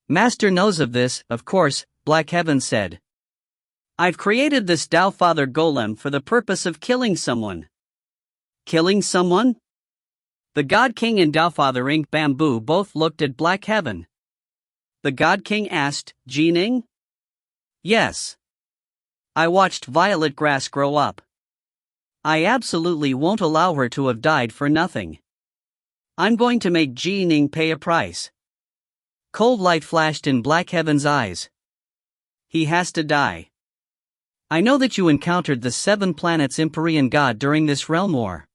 Master knows of this, of course, Black Heaven said. I've created this Dowfather golem for the purpose of killing someone. Killing someone? The God King and Dowfather Ink Bamboo both looked at Black Heaven. The God King asked, Ning? Yes. I watched Violet Grass grow up. I absolutely won't allow her to have died for nothing. I'm going to make Ning pay a price. Cold light flashed in Black Heaven's eyes. He has to die. I know that you encountered the 7 planets Empyrean God during this realm war.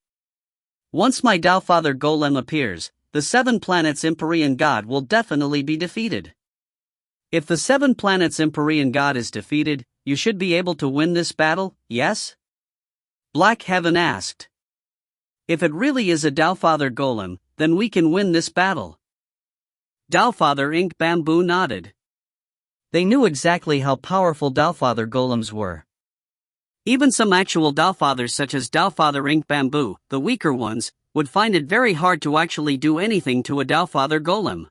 Once my Dowfather golem appears, the 7 planets Empyrean God will definitely be defeated. If the 7 planets Empyrean God is defeated, you should be able to win this battle, yes? Black Heaven asked. If it really is a Dowfather golem, then we can win this battle. Dowfather Ink Bamboo nodded. They knew exactly how powerful Dowfather golems were. Even some actual Dowfathers such as Dowfather Ink Bamboo, the weaker ones, would find it very hard to actually do anything to a Dowfather golem.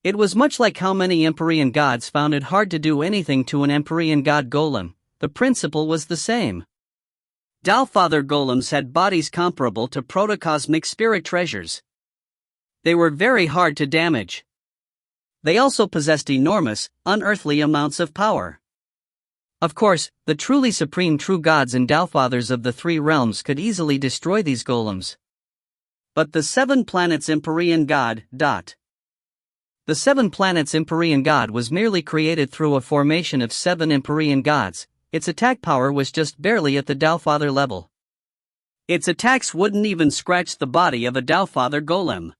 It was much like how many Empyrean gods found it hard to do anything to an Empyrean god golem. The principle was the same. Dowfather golems had bodies comparable to protocosmic spirit treasures. They were very hard to damage. They also possessed enormous, unearthly amounts of power. Of course, the truly supreme true gods and Dowfathers of the three realms could easily destroy these golems. But the 7 planets Empyrean god. The 7 planets Empyrean god was merely created through a formation of 7 Empyrean gods. Its attack power was just barely at the Dowfather level. Its attacks wouldn't even scratch the body of a Dowfather golem.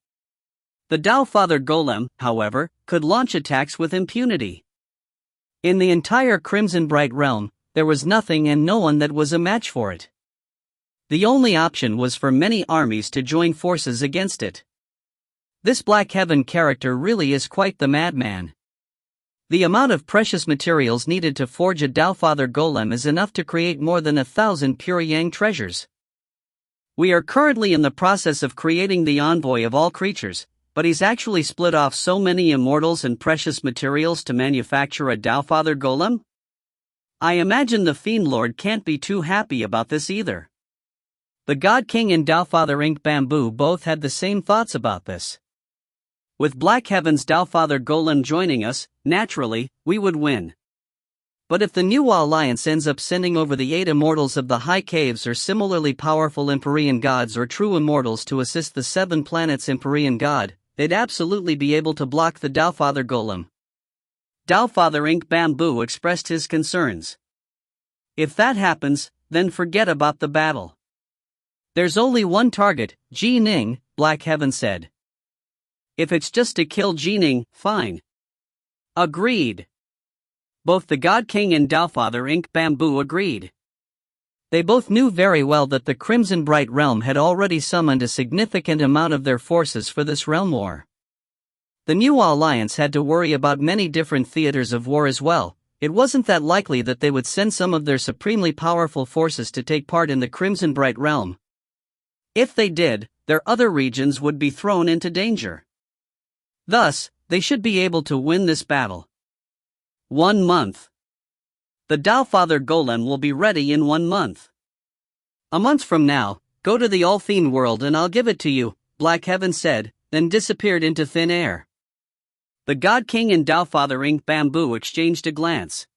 The Dowfather golem, however, could launch attacks with impunity. In the entire Crimson Bright realm, there was nothing and no one that was a match for it. The only option was for many armies to join forces against it. This Black Heaven character really is quite the madman. The amount of precious materials needed to forge a Dowfather golem is enough to create more than 1,000 pure Yang treasures. We are currently in the process of creating the envoy of all creatures, but he's actually split off so many immortals and precious materials to manufacture a Dowfather golem? I imagine the Fiend Lord can't be too happy about this either. The God King and Dowfather Ink Bamboo both had the same thoughts about this. With Black Heaven's Dowfather golem joining us, naturally, we would win. But if the New Alliance ends up sending over the 8 Immortals of the High Caves or similarly powerful Empyrean gods or true Immortals to assist the 7 planets Empyrean god, they'd absolutely be able to block the Dowfather golem. Dowfather Ink Bamboo expressed his concerns. If that happens, then forget about the battle. There's only one target, Ning, Black Heaven said. If it's just to kill Ning, fine. Agreed. Both the God King and Dowfather Ink Bamboo agreed. They both knew very well that the Crimson Bright realm had already summoned a significant amount of their forces for this realm war. The New Alliance had to worry about many different theaters of war as well. It wasn't that likely that they would send some of their supremely powerful forces to take part in the Crimson Bright realm. If they did, their other regions would be thrown into danger. Thus, they should be able to win this battle. 1 month. The Dowfather golem will be ready in 1 month. A month from now, go to the All-Fiend world and I'll give it to you, Black Heaven said, then disappeared into thin air. The God King and Dowfather Ink Bamboo exchanged a glance.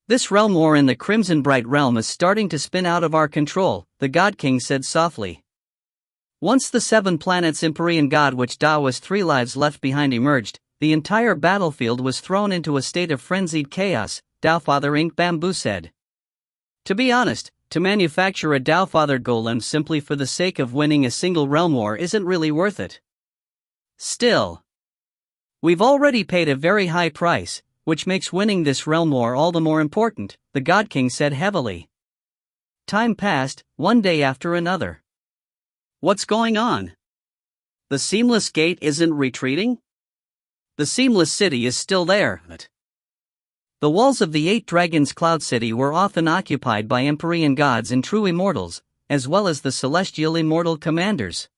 This realm war in the Crimson Bright realm is starting to spin out of our control, the God King said softly. Once the 7 planets Empyrean god which Dao's 3 lives left behind emerged, the entire battlefield was thrown into a state of frenzied chaos, Dowfather Ink Bamboo said. To be honest, to manufacture a Dowfather golem simply for the sake of winning a single realm war isn't really worth it. Still, we've already paid a very high price, which makes winning this realm war all the more important, the God King said heavily. Time passed, one day after another. What's going on? The Seamless Gate isn't retreating? The Seamless City is still there, but the walls of the 8 Dragons Cloud City were often occupied by Empyrean gods and true Immortals, as well as the celestial immortal commanders.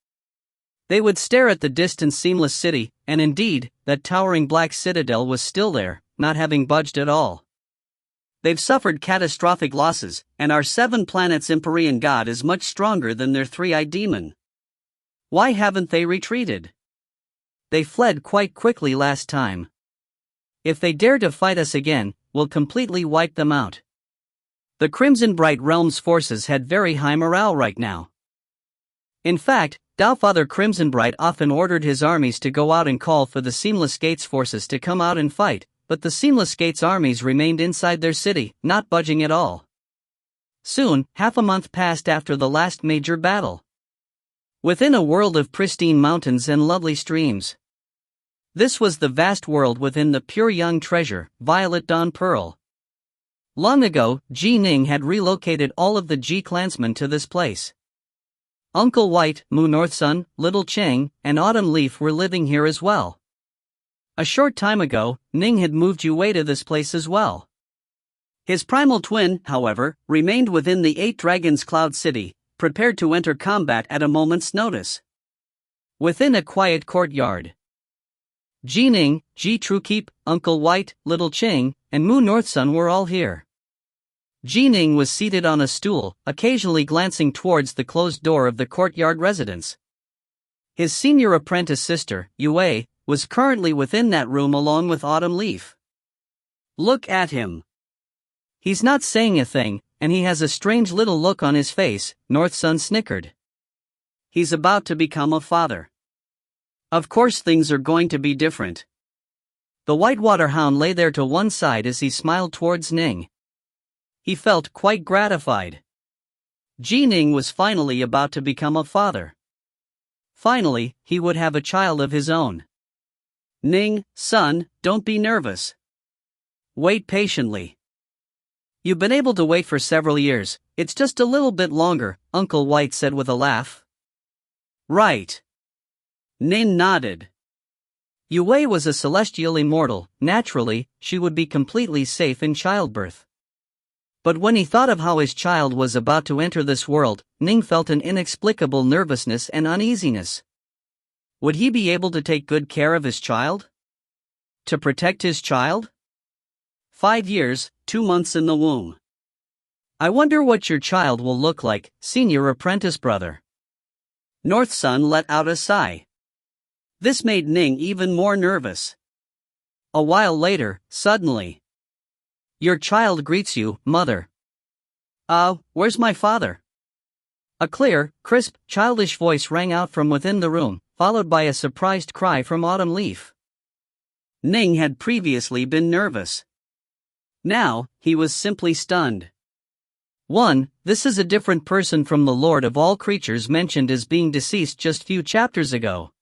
They would stare at the distant Seamless City, and indeed, that towering black citadel was still there, not having budged at all. They've suffered catastrophic losses, and our 7 planets Empyrean god is much stronger than their 3-eyed demon. Why haven't they retreated? They fled quite quickly last time. If they dare to fight us again, we'll completely wipe them out. The Crimson Bright Realm's forces had very high morale right now. In fact, Dowfather Crimson Bright often ordered his armies to go out and call for the Seamless Gates forces to come out and fight, but the Seamless Gates armies remained inside their city, not budging at all. Soon, half a month passed after the last major battle. Within a world of pristine mountains and lovely streams. This was the vast world within the pure young treasure, Violet Dawn Pearl. Long ago, Ning had relocated all of the clansmen to this place. Uncle White, Mu Northsun, Little Cheng, and Autumn Leaf were living here as well. A short time ago, Ning had moved Yue to this place as well. His primal twin, however, remained within the 8 Dragons Cloud City, prepared to enter combat at a moment's notice. Within a quiet courtyard, Ning, Truekeep, Uncle White, Little Cheng, and Mu Northsun were all here. Ning was seated on a stool, occasionally glancing towards the closed door of the courtyard residence. His senior apprentice sister, Yue, was currently within that room along with Autumn Leaf. Look at him. He's not saying a thing, and he has a strange little look on his face, Northsun snickered. He's about to become a father. Of course things are going to be different. The Whitewater Hound lay there to one side as he smiled towards Ning. He felt quite gratified. Ning was finally about to become a father. Finally, he would have a child of his own. Ning, son, don't be nervous. Wait patiently. You've been able to wait for several years, it's just a little bit longer, Uncle White said with a laugh. Right. Ning nodded. Yue was a celestial immortal, naturally, she would be completely safe in childbirth. But when he thought of how his child was about to enter this world, Ning felt an inexplicable nervousness and uneasiness. Would he be able to take good care of his child? To protect his child? 5 years, 2 months in the womb. I wonder what your child will look like, senior apprentice brother. Northsun let out a sigh. This made Ning even more nervous. A while later, suddenly. Your child greets you, mother. Where's my father? A clear, crisp, childish voice rang out from within the room, followed by a surprised cry from Autumn Leaf. Ning had previously been nervous. Now, he was simply stunned. 1. This is a different person from the Lord of all creatures mentioned as being deceased just few chapters ago.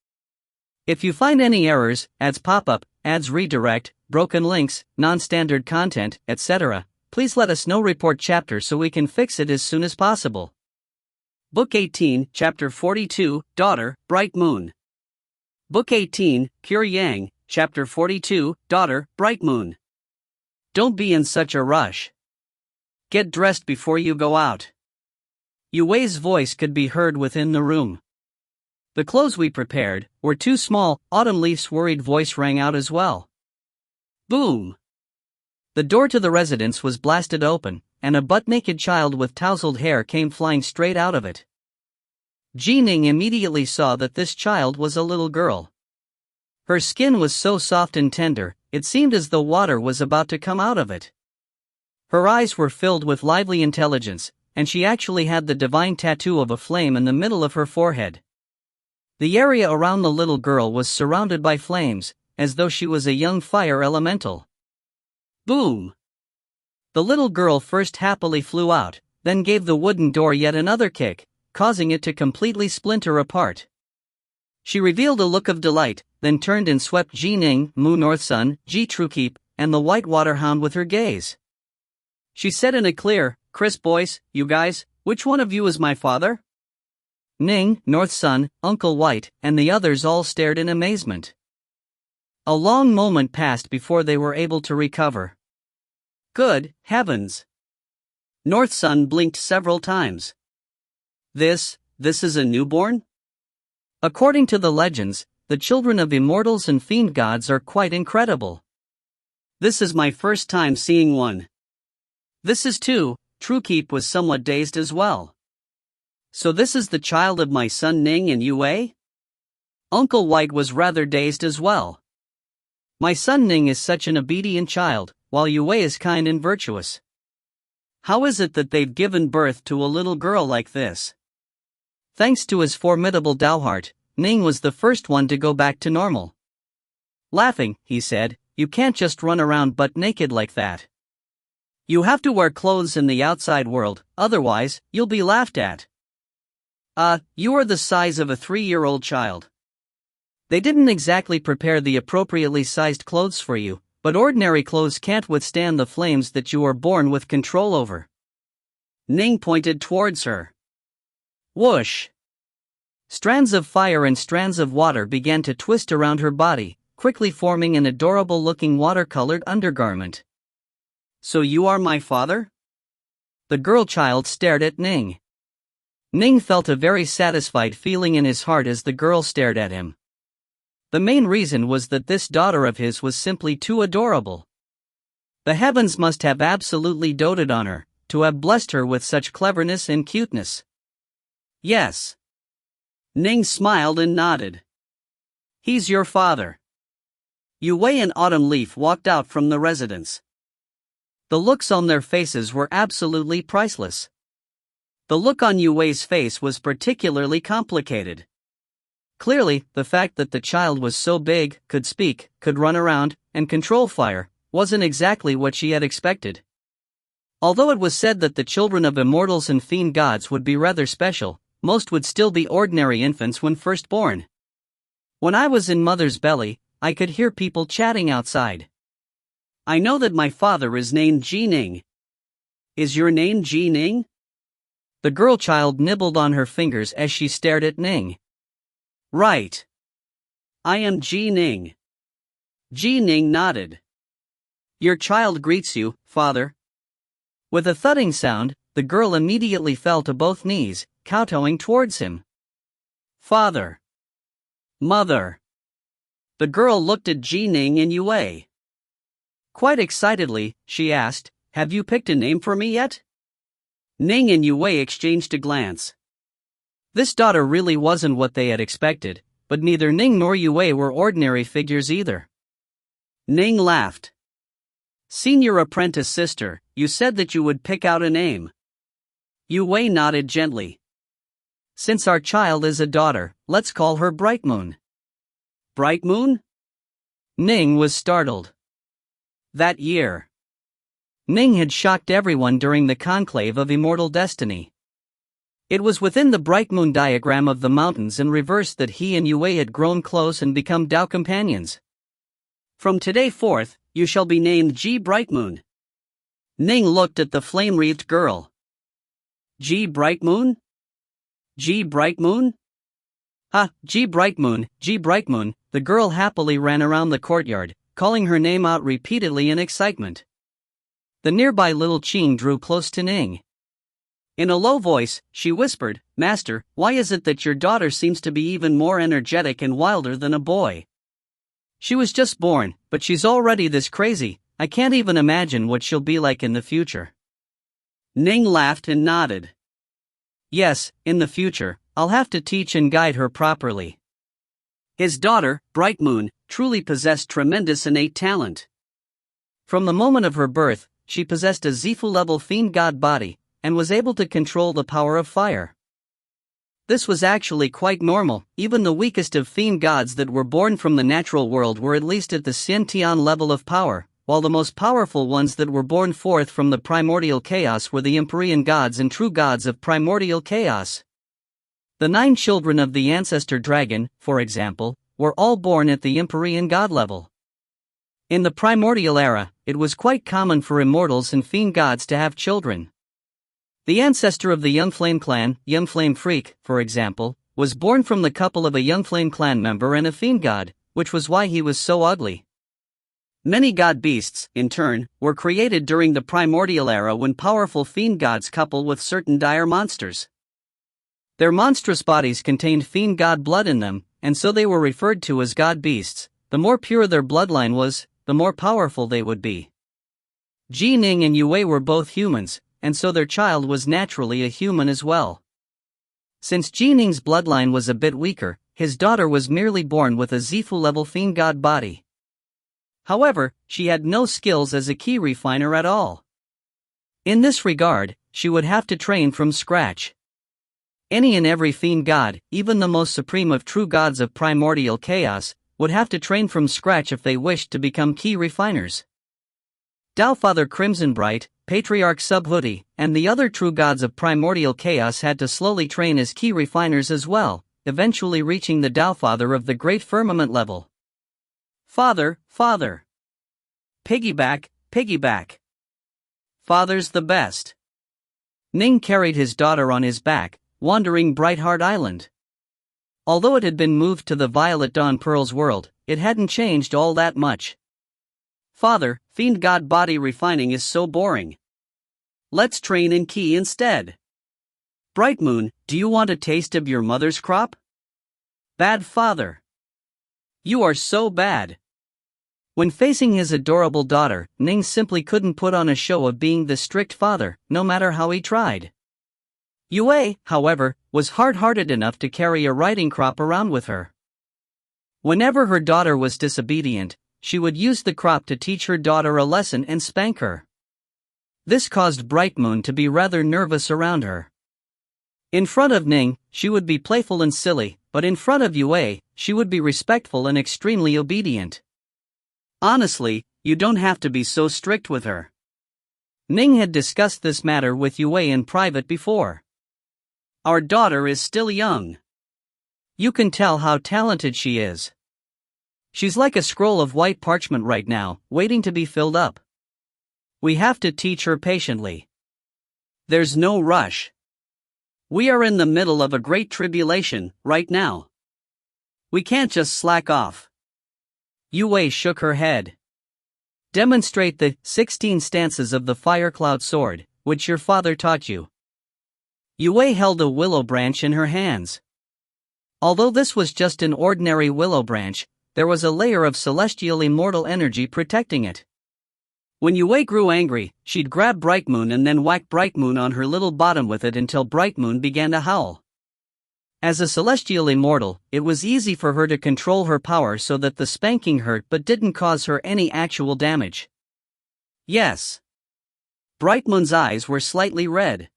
If you find any errors, ads pop up, ads redirect, broken links, non-standard content, etc., please let us know. Report chapter so we can fix it as soon as possible. Book 18, Chapter 42, Daughter, Bright Moon. Book 18, Pure Yang, Chapter 42, Daughter, Bright Moon. Don't be in such a rush. Get dressed before you go out. Yue's voice could be heard within the room. The clothes we prepared were too small, Autumn Leaf's worried voice rang out as well. Boom! The door to the residence was blasted open, and a butt-naked child with tousled hair came flying straight out of it. Ning immediately saw that this child was a little girl. Her skin was so soft and tender, it seemed as though water was about to come out of it. Her eyes were filled with lively intelligence, and she actually had the divine tattoo of a flame in the middle of her forehead. The area around the little girl was surrounded by flames, as though she was a young fire elemental. Boom! The little girl first happily flew out, then gave the wooden door yet another kick, causing it to completely splinter apart. She revealed a look of delight, then turned and swept Ning, Mu Northsun, Truekeep, and the Whitewater Hound with her gaze. She said in a clear, crisp voice, "You guys, which one of you is my father?" Ning, Northsun, Uncle White, and the others all stared in amazement. A long moment passed before they were able to recover. Good heavens! Northsun blinked several times. This is a newborn? According to the legends, the children of immortals and fiend gods are quite incredible. This is my first time seeing one. This is too. Truekeep was somewhat dazed as well. So this is the child of my son Ning and Yue? Uncle White was rather dazed as well. My son Ning is such an obedient child, while Yue is kind and virtuous. How is it that they've given birth to a little girl like this? Thanks to his formidable Dao-heart, Ning was the first one to go back to normal. Laughing, he said, "You can't just run around butt naked like that. You have to wear clothes in the outside world, otherwise, you'll be laughed at. You are the size of a 3-year-old child. They didn't exactly prepare the appropriately sized clothes for you, But ordinary clothes can't withstand the flames that you are born with control over. Ning pointed towards her. Whoosh! Strands of fire and strands of water began to twist around her body, quickly forming an adorable-looking watercolored undergarment. So you are my father? The girl child stared at Ning. Ning felt a very satisfied feeling in his heart as the girl stared at him. The main reason was that this daughter of his was simply too adorable. The heavens must have absolutely doted on her, to have blessed her with such cleverness and cuteness. Yes. Ning smiled and nodded. He's your father. Yue and Autumn Leaf walked out from the residence. The looks on their faces were absolutely priceless. The look on Yue's face was particularly complicated. Clearly, the fact that the child was so big, could speak, could run around, and control fire, wasn't exactly what she had expected. Although it was said that the children of immortals and fiend gods would be rather special, most would still be ordinary infants when first born. When I was in mother's belly, I could hear people chatting outside. I know that my father is named Ning. Is your name Ning? The girl child nibbled on her fingers as she stared at Ning. Right. I am Ning. Ning nodded. Your child greets you, father. With a thudding sound, the girl immediately fell to both knees, kowtowing towards him. Father. Mother. The girl looked at Ning and Yue. Quite excitedly, she asked, have you picked a name for me yet? Ning and Yue exchanged a glance. This daughter really wasn't what they had expected, but neither Ning nor Yue were ordinary figures either. Ning laughed. Senior apprentice sister, you said that you would pick out a name. Yue nodded gently. Since our child is a daughter, let's call her Bright Moon. Bright Moon? Ning was startled. That year, Ning had shocked everyone during the conclave of immortal destiny. It was within the Bright Moon diagram of the mountains in reverse that he and Yue had grown close and become Dao companions. From today forth, you shall be named Bright Moon. Ning looked at the flame-wreathed girl. Bright Moon? Bright Moon? Bright Moon, Bright Moon, the girl happily ran around the courtyard, calling her name out repeatedly in excitement. The nearby little Qing drew close to Ning. In a low voice, she whispered, Master, why is it that your daughter seems to be even more energetic and wilder than a boy? She was just born, but she's already this crazy, I can't even imagine what she'll be like in the future. Ning laughed and nodded. Yes, in the future, I'll have to teach and guide her properly. His daughter, Bright Moon, truly possessed tremendous innate talent. From the moment of her birth, she possessed a Zifu-level fiend god body, and was able to control the power of fire. This was actually quite normal, even the weakest of fiend gods that were born from the natural world were at least at the Xiantian level of power, while the most powerful ones that were born forth from the primordial chaos were the Empyrean gods and true gods of primordial chaos. The 9 children of the ancestor dragon, for example, were all born at the Empyrean god level. In the primordial era, it was quite common for immortals and fiend gods to have children. The ancestor of the Young Flame clan, Young Flame Freak, for example, was born from the couple of a Young Flame clan member and a fiend god, which was why he was so ugly. Many god beasts, in turn, were created during the primordial era when powerful fiend gods couple with certain dire monsters. Their monstrous bodies contained fiend god blood in them, and so they were referred to as god beasts. The more pure their bloodline was, the more powerful they would be. Ning and Yue were both humans, and so their child was naturally a human as well. Since Ning's bloodline was a bit weaker, his daughter was merely born with a Zifu-level fiend god body. However, she had no skills as a key refiner at all. In this regard, she would have to train from scratch. Any and every fiend god, even the most supreme of true gods of primordial chaos, would have to train from scratch if they wished to become key refiners. Taofather Crimson Bright, Patriarch Subhoodie, and the other true gods of primordial chaos had to slowly train as key refiners as well, eventually reaching the Taofather of the Great Firmament level. Father, Father! Piggyback, piggyback. Father's the best. Ning carried his daughter on his back, wandering Brightheart Island. Although it had been moved to the Violet Dawn Pearl's world, it hadn't changed all that much. Father, fiend god body refining is so boring. Let's train in Ki instead. Bright Moon, do you want a taste of your mother's crop? Bad father. You are so bad. When facing his adorable daughter, Ning simply couldn't put on a show of being the strict father, no matter how he tried. Yue, however, was hard-hearted enough to carry a riding crop around with her. Whenever her daughter was disobedient, she would use the crop to teach her daughter a lesson and spank her. This caused Bright Moon to be rather nervous around her. In front of Ning, she would be playful and silly, but in front of Yue, she would be respectful and extremely obedient. Honestly, you don't have to be so strict with her. Ning had discussed this matter with Yue in private before. Our daughter is still young. You can tell how talented she is. She's like a scroll of white parchment right now, waiting to be filled up. We have to teach her patiently. There's no rush. We are in the middle of a great tribulation, right now. We can't just slack off. Yue shook her head. Demonstrate the 16 stances of the Fire Cloud Sword, which your father taught you. Yue held a willow branch in her hands. Although this was just an ordinary willow branch, there was a layer of celestial immortal energy protecting it. When Yue grew angry, she'd grab Bright Moon and then whack Bright Moon on her little bottom with it until Bright Moon began to howl. As a celestial immortal, it was easy for her to control her power so that the spanking hurt but didn't cause her any actual damage. Yes. Bright Moon's eyes were slightly red.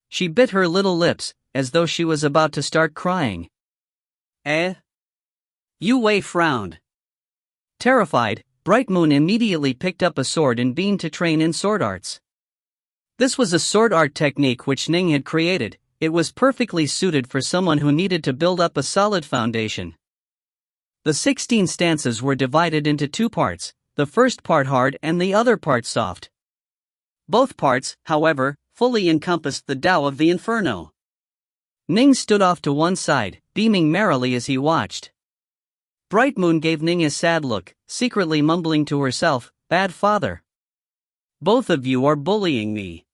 She bit her little lips, as though she was about to start crying. Yue frowned. Terrified, Bright Moon immediately picked up a sword and began to train in sword arts. This was a sword art technique which Ning had created. It was perfectly suited for someone who needed to build up a solid foundation. The 16 stances were divided into two parts, the first part hard and the other part soft. Both parts, however, fully encompassed the Tao of the Inferno. Ning stood off to one side, beaming merrily as he watched. Bright Moon gave Ning a sad look, secretly mumbling to herself, "Bad father. Both of you are bullying me."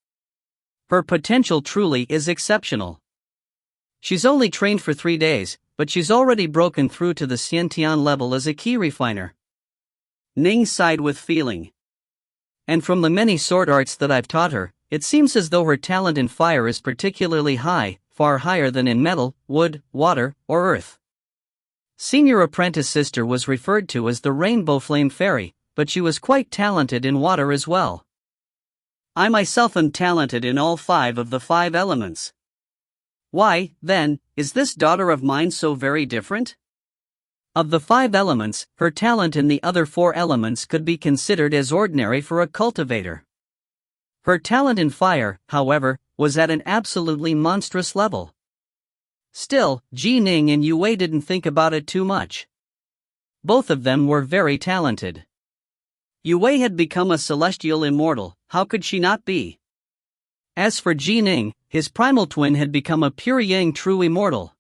Her potential truly is exceptional. She's only trained for 3 days, but she's already broken through to the Xiantian level as a key refiner. Ning sighed with feeling. And from the many sword arts that I've taught her, it seems as though her talent in fire is particularly high, far higher than in metal, wood, water, or earth. Senior apprentice sister was referred to as the Rainbow Flame Fairy, but she was quite talented in water as well. I myself am talented in all 5 of the 5 elements. Why, then, is this daughter of mine so very different? Of the 5 elements, her talent in the other 4 elements could be considered as ordinary for a cultivator. Her talent in fire, however, was at an absolutely monstrous level. Still, Ning and Yue didn't think about it too much. Both of them were very talented. Yue had become a celestial immortal, how could she not be? As for Ning, his primal twin had become a pure yang true immortal.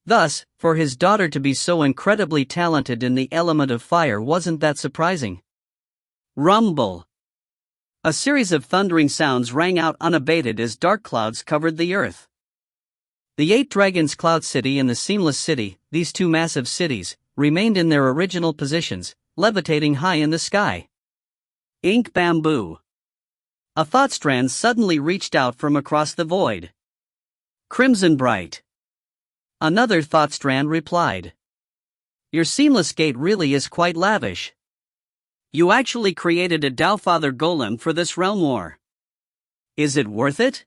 Thus, for his daughter to be so incredibly talented in the element of fire wasn't that surprising. Rumble! A series of thundering sounds rang out unabated as dark clouds covered the earth. The 8 Dragons Cloud City and the Seamless City, these 2 massive cities, remained in their original positions, levitating high in the sky. Ink bamboo. A thought strand suddenly reached out from across the void. Crimson bright. Another thought strand replied. Your seamless gate really is quite lavish. You actually created a Taofather golem for this realm war. Is it worth it?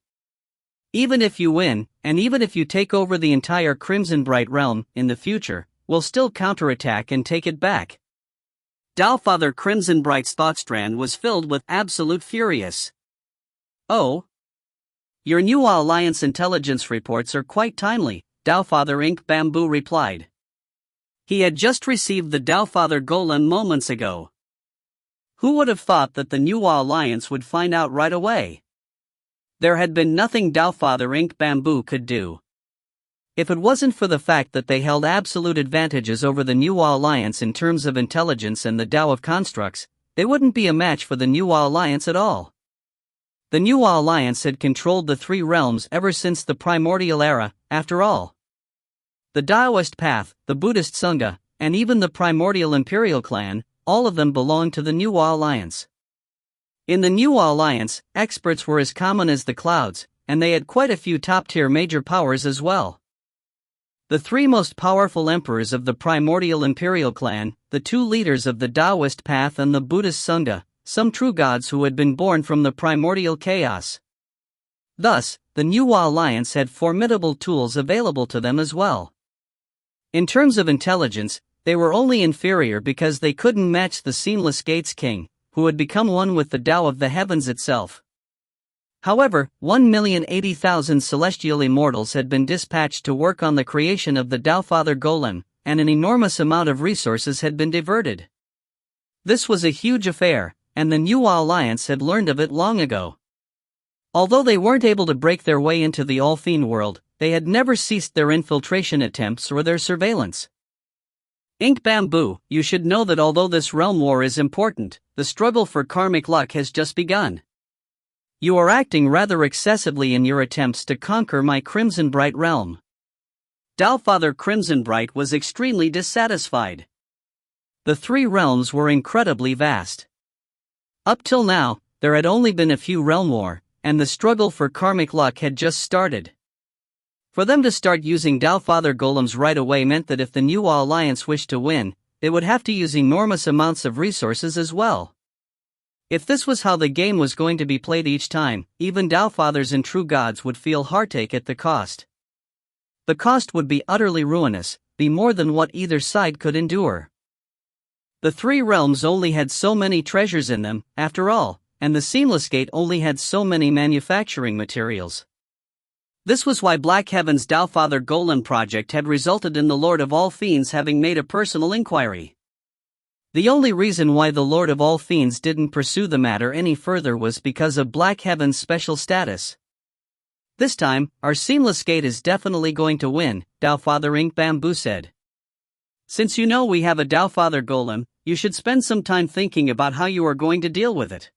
Even if you win, and even if you take over the entire Crimson Bright realm in the future, we'll still counterattack and take it back. Taofather Crimson Bright's thought strand was filled with absolute furious. Oh? Your new Alliance intelligence reports are quite timely, Taofather Ink Bamboo replied. He had just received the Taofather golem moments ago. Who would have thought that the New Alliance would find out right away? There had been nothing Taofather Inc. Bamboo could do. If it wasn't for the fact that they held absolute advantages over the New Alliance in terms of intelligence and the Tao of constructs, they wouldn't be a match for the New Alliance at all. The New Alliance had controlled the three realms ever since the primordial era, after all. The Taoist path, the Buddhist Sangha, and even the primordial imperial clan, all of them belonged to the New Alliance. In the New Alliance, experts were as common as the clouds, and they had quite a few top-tier major powers as well. The three most powerful emperors of the primordial imperial clan, the two leaders of the Taoist path and the Buddhist Sangha, some true gods who had been born from the primordial chaos. Thus, the New Alliance had formidable tools available to them as well. In terms of intelligence, they were only inferior because they couldn't match the Seamless Gates King, who had become one with the Tao of the heavens itself. However, 1,080,000 celestial immortals had been dispatched to work on the creation of the Taofather Golem, and an enormous amount of resources had been diverted. This was a huge affair, and the New Alliance had learned of it long ago. Although they weren't able to break their way into the All-Fiend world, they had never ceased their infiltration attempts or their surveillance. Ink Bamboo, you should know that although this realm war is important, the struggle for karmic luck has just begun. You are acting rather excessively in your attempts to conquer my Crimson Bright realm. Taofather Crimson Bright was extremely dissatisfied. The three realms were incredibly vast. Up till now, there had only been a few realm war, and the struggle for karmic luck had just started. For them to start using Taofather golems right away meant that if the New Alliance wished to win, they would have to use enormous amounts of resources as well. If this was how the game was going to be played each time, even Taofathers and true gods would feel heartache at the cost. The cost would be utterly ruinous, be more than what either side could endure. The three realms only had so many treasures in them, after all, and the Seamless Gate only had so many manufacturing materials. This was why Black Heaven's Taofather Golem project had resulted in the Lord of all Fiends having made a personal inquiry. The only reason why the Lord of all Fiends didn't pursue the matter any further was because of Black Heaven's special status. This time, our Seamless Gate is definitely going to win, Taofather Inc. Bamboo said. Since you know we have a Taofather Golem, you should spend some time thinking about how you are going to deal with it.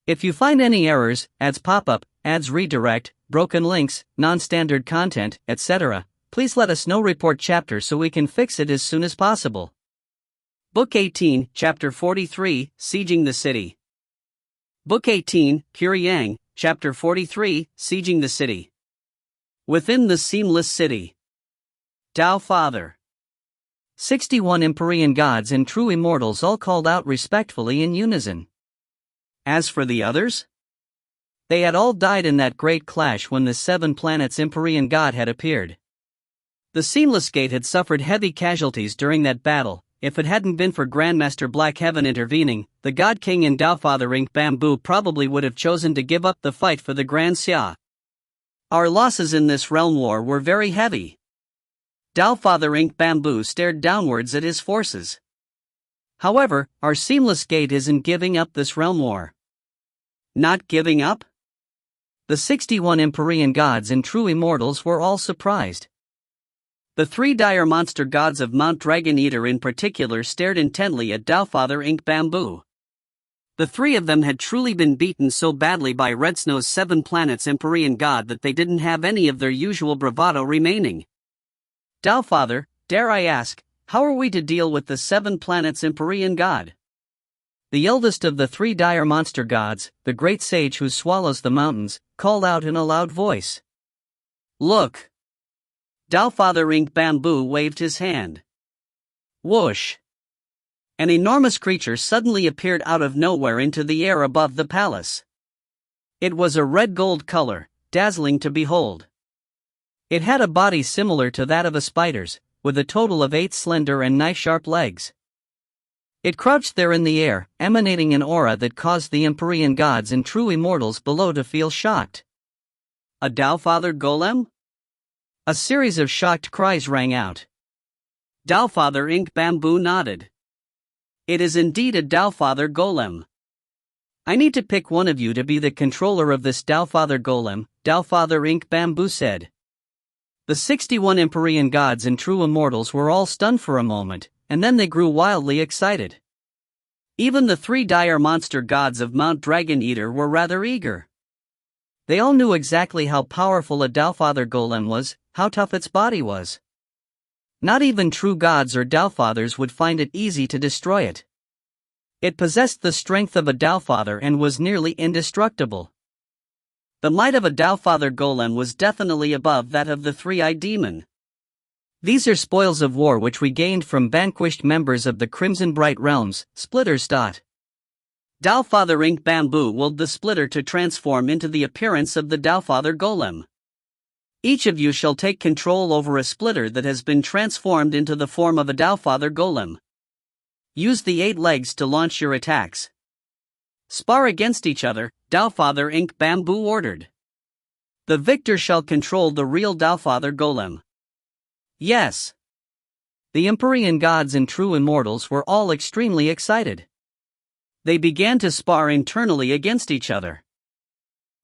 If you find any errors, ads pop up, ads redirect, broken links, non-standard content, etc., please let us know. Report chapter so we can fix it as soon as possible. Book 18, Chapter 43, Sieging the City. Book 18, Pure Yang, Chapter 43, Sieging the City. Within the Seamless City. Taofather. 61 Empyrean gods and true immortals all called out respectfully in unison. As for the others? They had all died in that great clash when the 7 planets Empyrean god had appeared. The Seamless Gate had suffered heavy casualties during that battle. If it hadn't been for Grandmaster Black Heaven intervening, the God King and Taofather Inc. Bamboo probably would have chosen to give up the fight for the Grand Xia. Our losses in this realm war were very heavy. Taofather Inc. Bamboo stared downwards at his forces. However, our Seamless Gate isn't giving up this realm war. Not giving up? The 61 Empyrean gods and true immortals were all surprised. The 3 dire monster gods of Mount Dragon Eater in particular stared intently at Taofather Inc. Bamboo. The 3 of them had truly been beaten so badly by Red Snow's 7 planets Empyrean god that they didn't have any of their usual bravado remaining. Taofather, dare I ask, how are we to deal with the 7 planets Empyrean god? The eldest of the 3 dire monster gods, the great sage who swallows the mountains, called out in a loud voice. Look! Taofather Inc. Bamboo waved his hand. Whoosh! An enormous creature suddenly appeared out of nowhere into the air above the palace. It was a red-gold color, dazzling to behold. It had a body similar to that of a spider's, with a total of 8 slender and knife-sharp legs. It crouched there in the air, emanating an aura that caused the Empyrean gods and true immortals below to feel shocked. A Taofather Golem? A series of shocked cries rang out. Taofather Inc. Bamboo nodded. It is indeed a Dowfather golem. I need to pick one of you to be the controller of this Dowfather golem, Dowfather Inc. Bamboo said. The 61 Empyrean gods and true immortals were all stunned for a moment, and then they grew wildly excited. Even the 3 dire monster gods of Mount Dragon Eater were rather eager. They all knew exactly how powerful a Dowfather golem was, how tough its body was. Not even true gods or Dowfathers would find it easy to destroy it. It possessed the strength of a Dowfather and was nearly indestructible. The might of a Dowfather golem was definitely above that of the 3-eyed demon. These are spoils of war which we gained from vanquished members of the Crimson Bright Realms, Splitters. Dowfather Inc. Bamboo willed the Splitter to transform into the appearance of the Dowfather golem. Each of you shall take control over a Splitter that has been transformed into the form of a Dowfather golem. Use the 8 legs to launch your attacks. Spar against each other, Dowfather Inc. Bamboo ordered. The victor shall control the real Dowfather golem. Yes. The Empyrean gods and true immortals were all extremely excited. They began to spar internally against each other.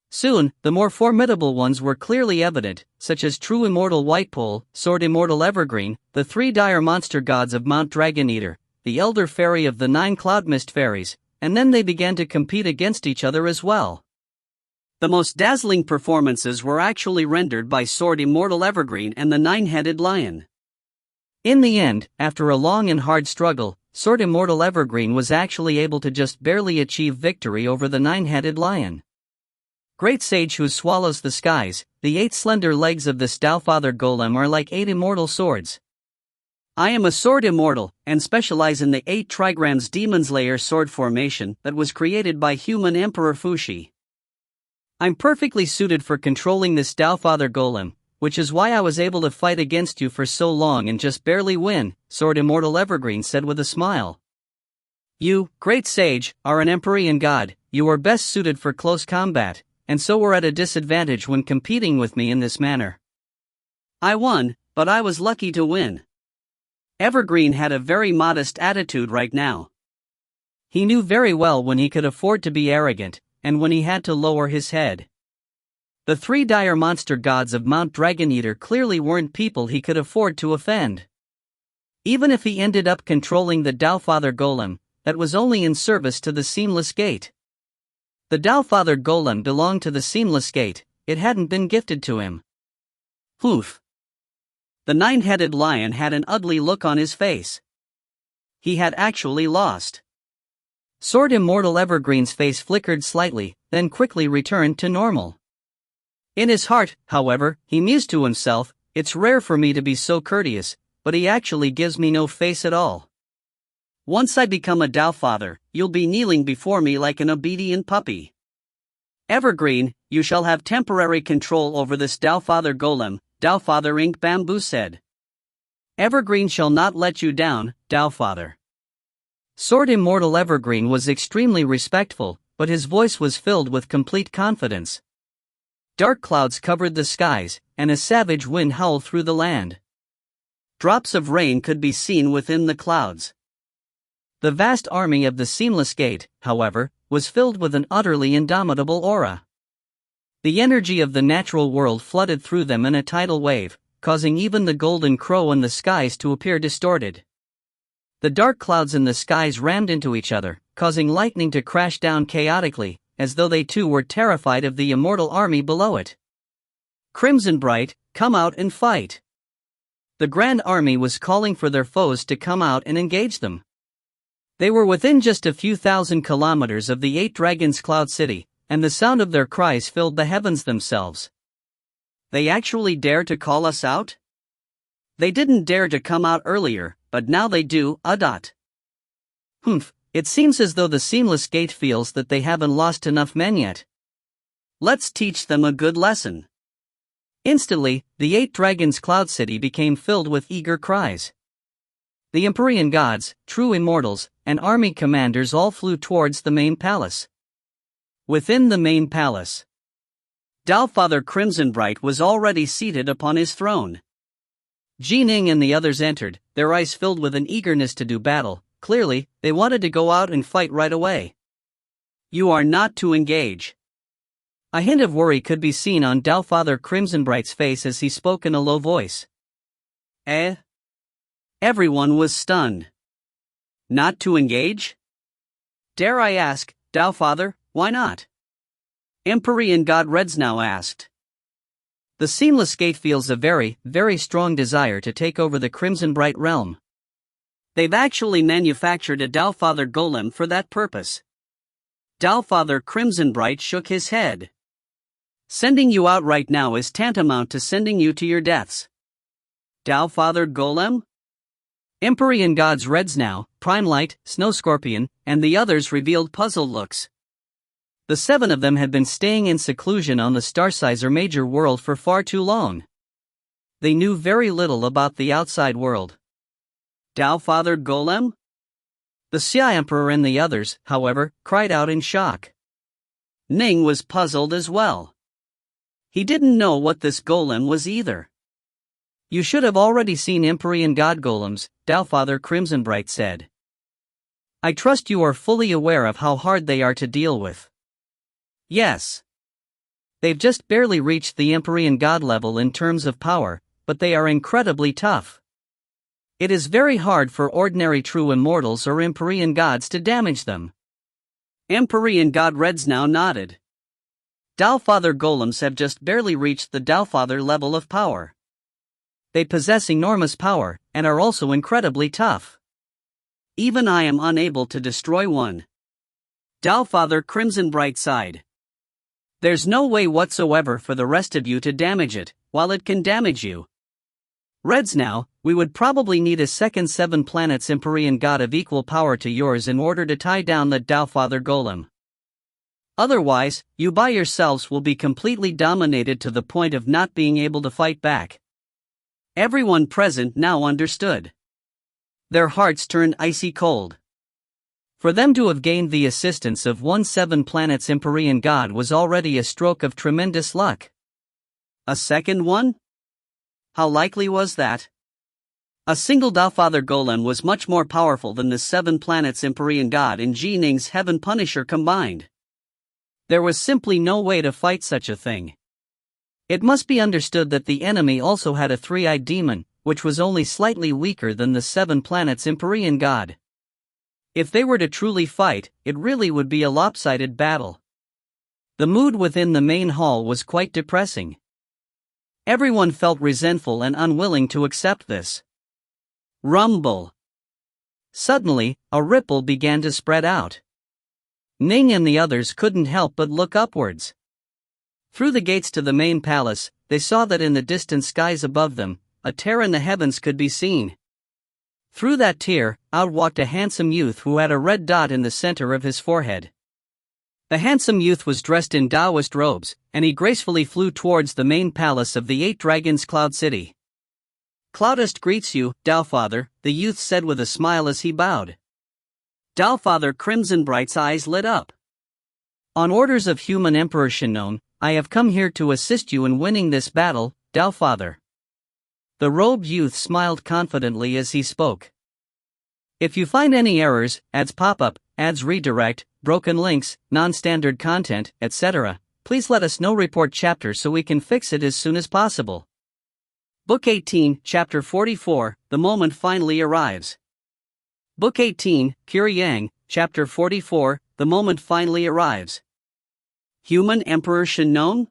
Soon, the more formidable ones were clearly evident, such as True Immortal Whitepole, Sword Immortal Evergreen, the 3 dire monster gods of Mount Dragon Eater, the Elder Fairy of the 9 Cloudmist Fairies, and then they began to compete against each other as well. The most dazzling performances were actually rendered by Sword Immortal Evergreen and the 9-headed lion. In the end, after a long and hard struggle, Sword Immortal Evergreen was actually able to just barely achieve victory over the 9-headed lion. Great Sage who swallows the skies, the 8 slender legs of this Dowfather golem are like 8 immortal swords. I am a sword immortal, and specialize in the 8 trigrams Demon's Lair sword formation that was created by human Emperor Fushi. I'm perfectly suited for controlling this Dowfather golem, which is why I was able to fight against you for so long and just barely win, Sword Immortal Evergreen said with a smile. You, Great Sage, are an Empyrean god, you are best suited for close combat, and so were at a disadvantage when competing with me in this manner. I won, but I was lucky to win. Evergreen had a very modest attitude right now. He knew very well when he could afford to be arrogant, and when he had to lower his head. The 3 dire monster gods of Mount Dragon Eater clearly weren't people he could afford to offend. Even if he ended up controlling the Dowfather golem, that was only in service to the Seamless Gate. The Dowfather golem belonged to the Seamless Gate, it hadn't been gifted to him. Poof. The 9-headed lion had an ugly look on his face. He had actually lost. Sword Immortal Evergreen's face flickered slightly, then quickly returned to normal. In his heart, however, he mused to himself, it's rare for me to be so courteous, but he actually gives me no face at all. Once I become a Dowfather, you'll be kneeling before me like an obedient puppy. Evergreen, you shall have temporary control over this Dowfather golem, Dowfather Inc. Bamboo said. Evergreen shall not let you down, Dowfather. Sword Immortal Evergreen was extremely respectful, but his voice was filled with complete confidence. Dark clouds covered the skies, and a savage wind howled through the land. Drops of rain could be seen within the clouds. The vast army of the Seamless Gate, however, was filled with an utterly indomitable aura. The energy of the natural world flooded through them in a tidal wave, causing even the golden crow in the skies to appear distorted. The dark clouds in the skies rammed into each other, causing lightning to crash down chaotically, as though they too were terrified of the immortal army below it. Crimson Bright, come out and fight. The Grand Army was calling for their foes to come out and engage them. They were within just a few thousand kilometers of the 8 Dragons Cloud City, and the sound of their cries filled the heavens themselves. They actually dare to call us out? They didn't dare to come out earlier, but now they do, Humph, it seems as though the Seamless Gate feels that they haven't lost enough men yet. Let's teach them a good lesson. Instantly, the 8 Dragons Cloud City became filled with eager cries. The Empyrean gods, true immortals, and army commanders all flew towards the main palace. Within the main palace, Dowfather Crimson Bright was already seated upon his throne. Ning and the others entered, their eyes filled with an eagerness to do battle, clearly, they wanted to go out and fight right away. You are not to engage. A hint of worry could be seen on Father Crimsonbright's face as he spoke in a low voice. Eh? Everyone was stunned. Not to engage? Dare I ask, Father, why not? Empyrean God Redsnow asked. The Seamless Gate feels a very, very strong desire to take over the Crimsonbright realm. They've actually manufactured a Father Golem for that purpose. Father Crimsonbright shook his head. Sending you out right now is tantamount to sending you to your deaths. Father Golem? Empyrean gods Redsnow, Primelight, Snowscorpion, and the others revealed puzzled looks. The 7 of them had been staying in seclusion on the Starsizer major world for far too long. They knew very little about the outside world. Father Golem? The Xia Emperor and the others, however, cried out in shock. Ning was puzzled as well. He didn't know what this golem was either. You should have already seen Empyrean god golems, Father Crimsonbright said. I trust you are fully aware of how hard they are to deal with. Yes. They've just barely reached the Empyrean god level in terms of power, but they are incredibly tough. It is very hard for ordinary true immortals or Empyrean gods to damage them. Empyrean god Redsnow nodded. Father golems have just barely reached the Father level of power. They possess enormous power, and are also incredibly tough. Even I am unable to destroy one. Father Crimsonbright sighed. There's no way whatsoever for the rest of you to damage it, while it can damage you. Redsnow, we would probably need a second 7 planets Empyrean god of equal power to yours in order to tie down the Father golem. Otherwise, you by yourselves will be completely dominated to the point of not being able to fight back. Everyone present now understood. Their hearts turned icy cold. For them to have gained the assistance of one 7 planets Empyrean god was already a stroke of tremendous luck. A second one? How likely was that? A single Father golem was much more powerful than the 7 planets Empyrean god and Ning's Heaven Punisher combined. There was simply no way to fight such a thing. It must be understood that the enemy also had a 3-eyed demon, which was only slightly weaker than the 7 planets Empyrean god. If they were to truly fight, it really would be a lopsided battle. The mood within the main hall was quite depressing. Everyone felt resentful and unwilling to accept this. Rumble. Suddenly, a ripple began to spread out. Ning and the others couldn't help but look upwards. Through the gates to the main palace, they saw that in the distant skies above them, a tear in the heavens could be seen. Through that tear, out walked a handsome youth who had a red dot in the center of his forehead. The handsome youth was dressed in Taoist robes, and he gracefully flew towards the main palace of the 8 Dragons Cloud City. Cloudist greets you, Father, the youth said with a smile as he bowed. Father Crimsonbright's eyes lit up. On orders of human Emperor Shinon, I have come here to assist you in winning this battle, Father. The robed youth smiled confidently as he spoke. If you find any errors, ads pop up, ads redirect, broken links, non-standard content, etc., please let us know. Report chapter so we can fix it as soon as possible. Book 18, Chapter 44, The Moment Finally Arrives. Book 18, Yang, Chapter 44, The Moment Finally Arrives. Human Emperor Shinon?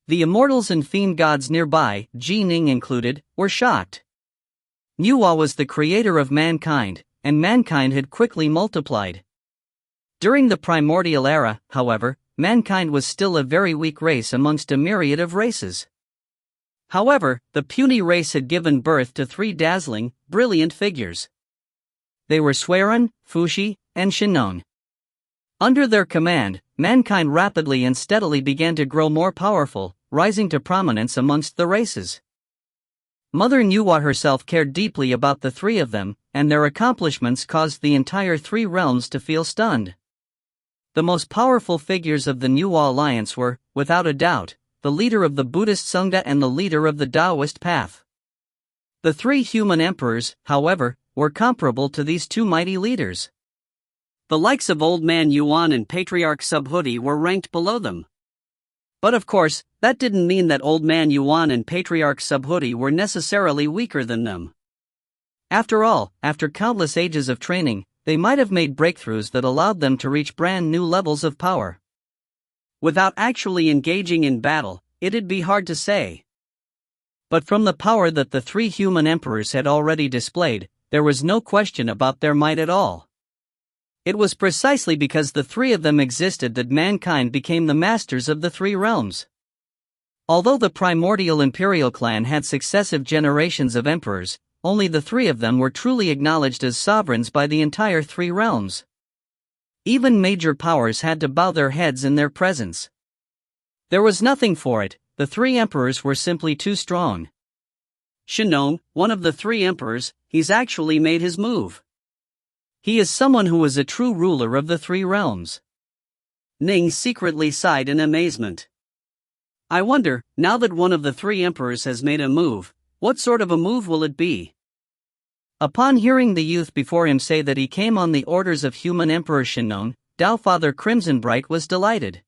The immortals and fiend gods nearby, Ning included, were shocked. Nuwa was the creator of mankind, and mankind had quickly multiplied. During the primordial era, however, mankind was still a very weak race amongst a myriad of races. However, the puny race had given birth to 3 dazzling, brilliant figures. They were Swearen, Fushi, and Shinon. Under their command, mankind rapidly and steadily began to grow more powerful, rising to prominence amongst the races. Mother Nuwa herself cared deeply about the 3 of them, and their accomplishments caused the entire 3 realms to feel stunned. The most powerful figures of the Nuwa alliance were, without a doubt, the leader of the Buddhist Sangha and the leader of the Taoist path. The 3 human emperors, however, were comparable to these two mighty leaders. The likes of Old Man Yuan and Patriarch Subhuti were ranked below them. But of course, that didn't mean that Old Man Yuan and Patriarch Subhuti were necessarily weaker than them. After all, after countless ages of training, they might have made breakthroughs that allowed them to reach brand new levels of power. Without actually engaging in battle, it'd be hard to say. But from the power that the three human emperors had already displayed, there was no question about their might at all. It was precisely because the three of them existed that mankind became the masters of the three realms. Although the primordial imperial clan had successive generations of emperors, only the three of them were truly acknowledged as sovereigns by the entire three realms. Even major powers had to bow their heads in their presence. There was nothing for it, the three emperors were simply too strong. Shenong, one of the three emperors, he's actually made his move. He is someone who is a true ruler of the three realms. Ning secretly sighed in amazement. I wonder, now that one of the three emperors has made a move, what sort of a move will it be? Upon hearing the youth before him say that he came on the orders of human Emperor Shenong, Tao Father Crimsonbright was delighted.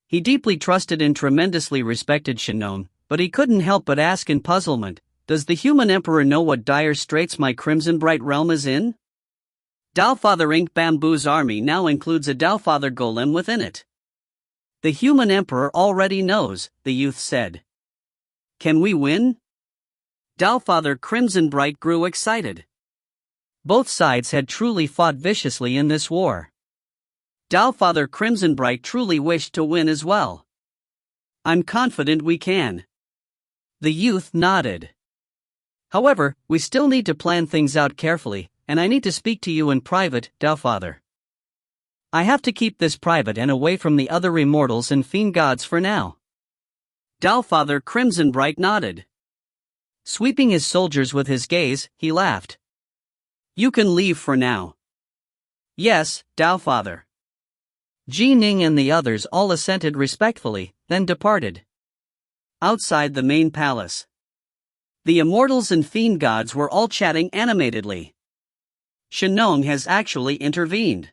He deeply trusted and tremendously respected Shenong, but he couldn't help but ask in puzzlement, does the human emperor know what dire straits my Crimsonbright realm is in? Daofather Ink Bamboo's army now includes a Daofather golem within it. The human emperor already knows, the youth said. Can we win? Daofather Crimsonbright grew excited. Both sides had truly fought viciously in this war. Daofather Crimsonbright truly wished to win as well. I'm confident we can. The youth nodded. However, we still need to plan things out carefully, and I need to speak to you in private, Daofather. I have to keep this private and away from the other immortals and fiend gods for now. Daofather Crimsonbright nodded. Sweeping his soldiers with his gaze, he laughed. You can leave for now. Yes, Daofather. Ning and the others all assented respectfully, then departed. Outside the main palace, the immortals and fiend gods were all chatting animatedly. Shenong has actually intervened.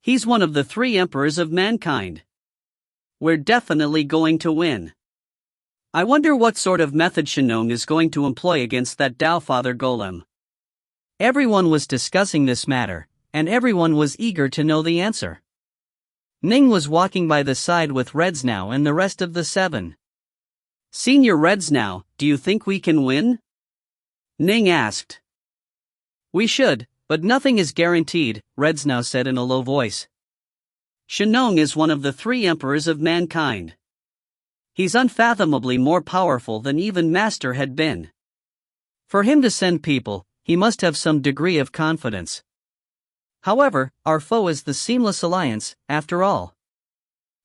He's one of the three emperors of mankind. We're definitely going to win. I wonder what sort of method Shenong is going to employ against that Daofather golem. Everyone was discussing this matter, and everyone was eager to know the answer. Ning was walking by the side with Redsnow and the rest of the seven. Senior Redsnow, do you think we can win? Ning asked. We should, but nothing is guaranteed, Redsnow said in a low voice. Shenong is one of the three emperors of mankind. He's unfathomably more powerful than even Master had been. For him to send people, he must have some degree of confidence. However, our foe is the Seamless Alliance, after all.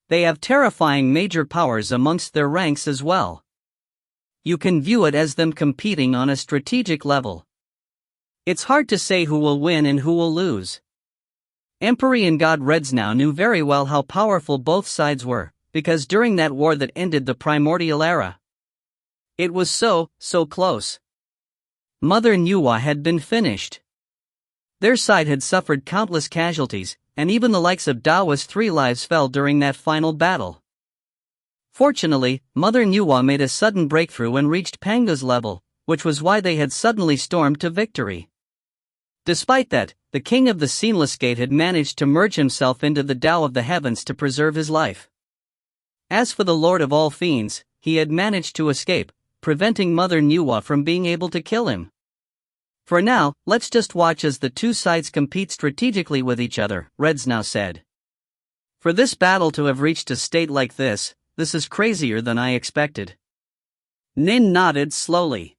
They have terrifying major powers amongst their ranks as well. You can view it as them competing on a strategic level. It's hard to say who will win and who will lose. Empyrean God Redsnow knew very well how powerful both sides were, because during that war that ended the primordial era, it was so close. Mother Nuwa had been finished. Their side had suffered countless casualties, and even the likes of Dawa's 3 lives fell during that final battle. Fortunately, Mother Nuwa made a sudden breakthrough and reached Panga's level, which was why they had suddenly stormed to victory. Despite that, the king of the Seamless Gate had managed to merge himself into the Tao of the heavens to preserve his life. As for the Lord of all Fiends, he had managed to escape, preventing Mother Nuwa from being able to kill him. For now, let's just watch as the two sides compete strategically with each other, Redsnow said. For this battle to have reached a state like this is crazier than I expected. Nin nodded slowly.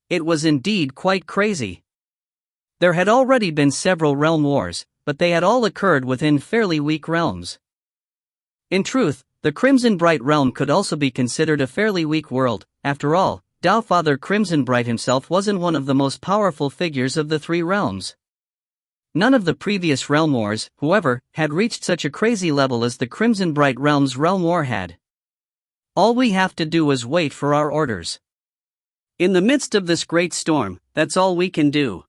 It was indeed quite crazy. There had already been several realm wars, but they had all occurred within fairly weak realms. In truth, the Crimsonbright realm could also be considered a fairly weak world. After all, Daofather Crimsonbright himself wasn't one of the most powerful figures of the 3 realms. None of the previous realm wars, however, had reached such a crazy level as the Crimsonbright realm's realm war had. All we have to do is wait for our orders. In the midst of this great storm, That's all we can do.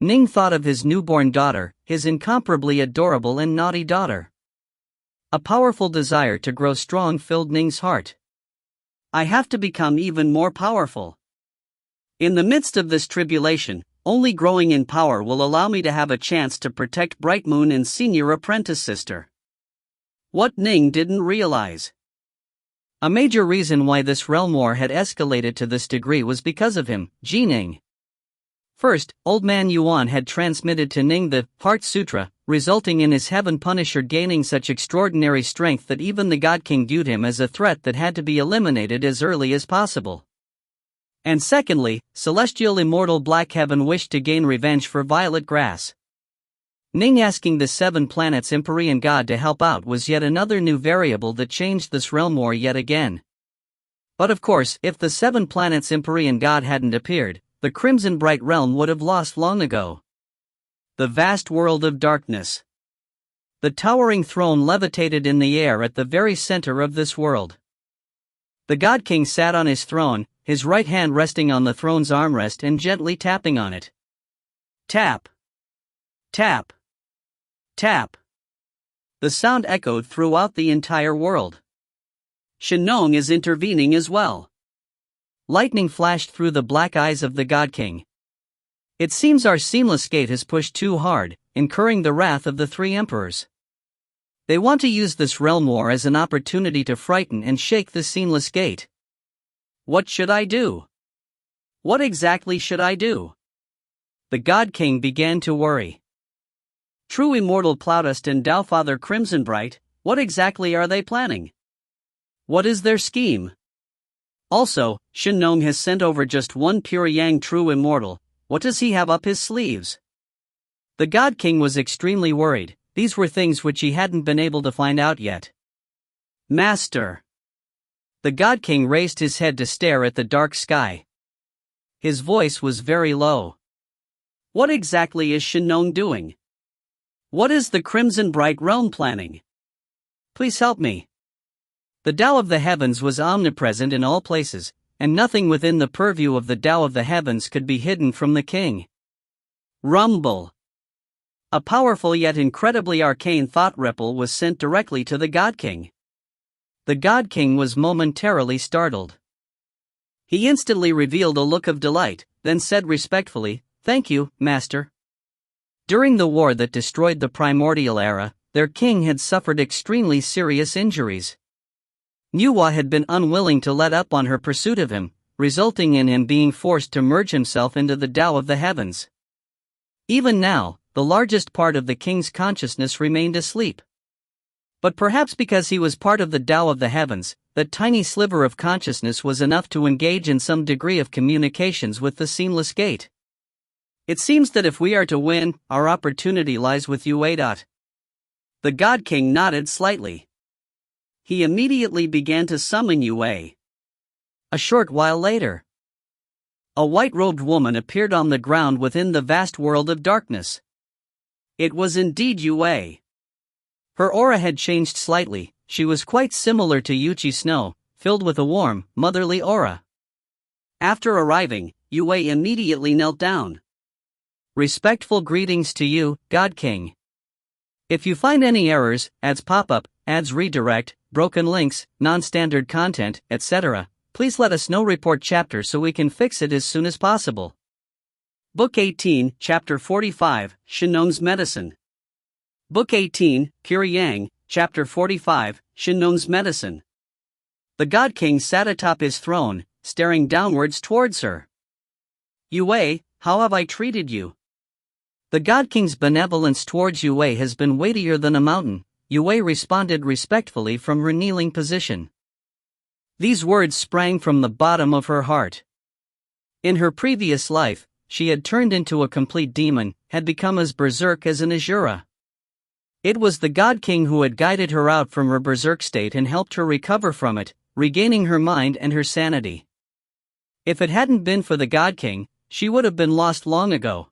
Ning thought of his newborn daughter, his incomparably adorable and naughty daughter. A powerful desire to grow strong filled Ning's heart. I have to become even more powerful. In the midst of this tribulation, only growing in power will allow me to have a chance to protect Bright Moon and senior apprentice sister. What Ning didn't realize. A major reason why this realm war had escalated to this degree was because of him, Ning. First, Old Man Yuan had transmitted to Ning the Heart Sutra, resulting in his Heaven Punisher gaining such extraordinary strength that even the God King viewed him as a threat that had to be eliminated as early as possible. And secondly, Celestial Immortal Black Heaven wished to gain revenge for Violet Grass. Ning asking the 7 planets Empyrean God to help out was yet another new variable that changed this realm war yet again. But of course, if the 7 planets Empyrean God hadn't appeared, the Crimson Bright Realm would have lost long ago. The vast world of darkness. The towering throne levitated in the air at the very center of this world. The God King sat on his throne, his right hand resting on the throne's armrest and gently tapping on it. Tap. Tap. Tap. The sound echoed throughout the entire world. Shenong is intervening as well. Lightning flashed through the black eyes of the God King. It seems our seamless gate has pushed too hard, incurring the wrath of the 3 emperors. They want to use this realm war as an opportunity to frighten and shake the seamless gate. What should I do? What exactly should I do? The God King began to worry. True Immortal Cloudust and Tao Father Crimson Bright, what exactly are they planning? What is their scheme? Also, Shenong has sent over just one pure Yang True Immortal. What does he have up his sleeves? The God King was extremely worried. These were things which he hadn't been able to find out yet. Master. The God King raised his head to stare at the dark sky. His voice was very low. What exactly is Shenong doing? What is the Crimson Bright Realm planning? Please help me. The Tao of the Heavens was omnipresent in all places, and nothing within the purview of the Tao of the Heavens could be hidden from the king. Rumble. A powerful yet incredibly arcane thought ripple was sent directly to the God King. The God King was momentarily startled. He instantly revealed a look of delight, then said respectfully, "Thank you, Master." During the war that destroyed the primordial era, their king had suffered extremely serious injuries. Nuwa had been unwilling to let up on her pursuit of him, resulting in him being forced to merge himself into the Tao of the Heavens. Even now, the largest part of the king's consciousness remained asleep. But perhaps because he was part of the Tao of the Heavens, that tiny sliver of consciousness was enough to engage in some degree of communications with the seamless gate. It seems that if we are to win, our opportunity lies with you. The God King nodded slightly. He immediately began to summon Yue. A short while later, a white-robed woman appeared on the ground within the vast world of darkness. It was indeed Yue. Her aura had changed slightly. She was quite similar to Yuchi Snow, filled with a warm, motherly aura. After arriving, Yue immediately knelt down. Respectful greetings to you, God King. If you find any errors, ads pop-up, ads redirect, broken links, non-standard content, etc., please let us know. Report chapter so we can fix it as soon as possible. Book 18, Chapter 45, Shenong's Medicine. Book 18, Pure Yang, Chapter 45, Shenong's Medicine. The God King sat atop his throne, staring downwards towards her. Yue, how have I treated you? The God King's benevolence towards Yue has been weightier than a mountain, Yue responded respectfully from her kneeling position. These words sprang from the bottom of her heart. In her previous life, she had turned into a complete demon, had become as berserk as an Azura. It was the God King who had guided her out from her berserk state and helped her recover from it, regaining her mind and her sanity. If it hadn't been for the God King, she would have been lost long ago.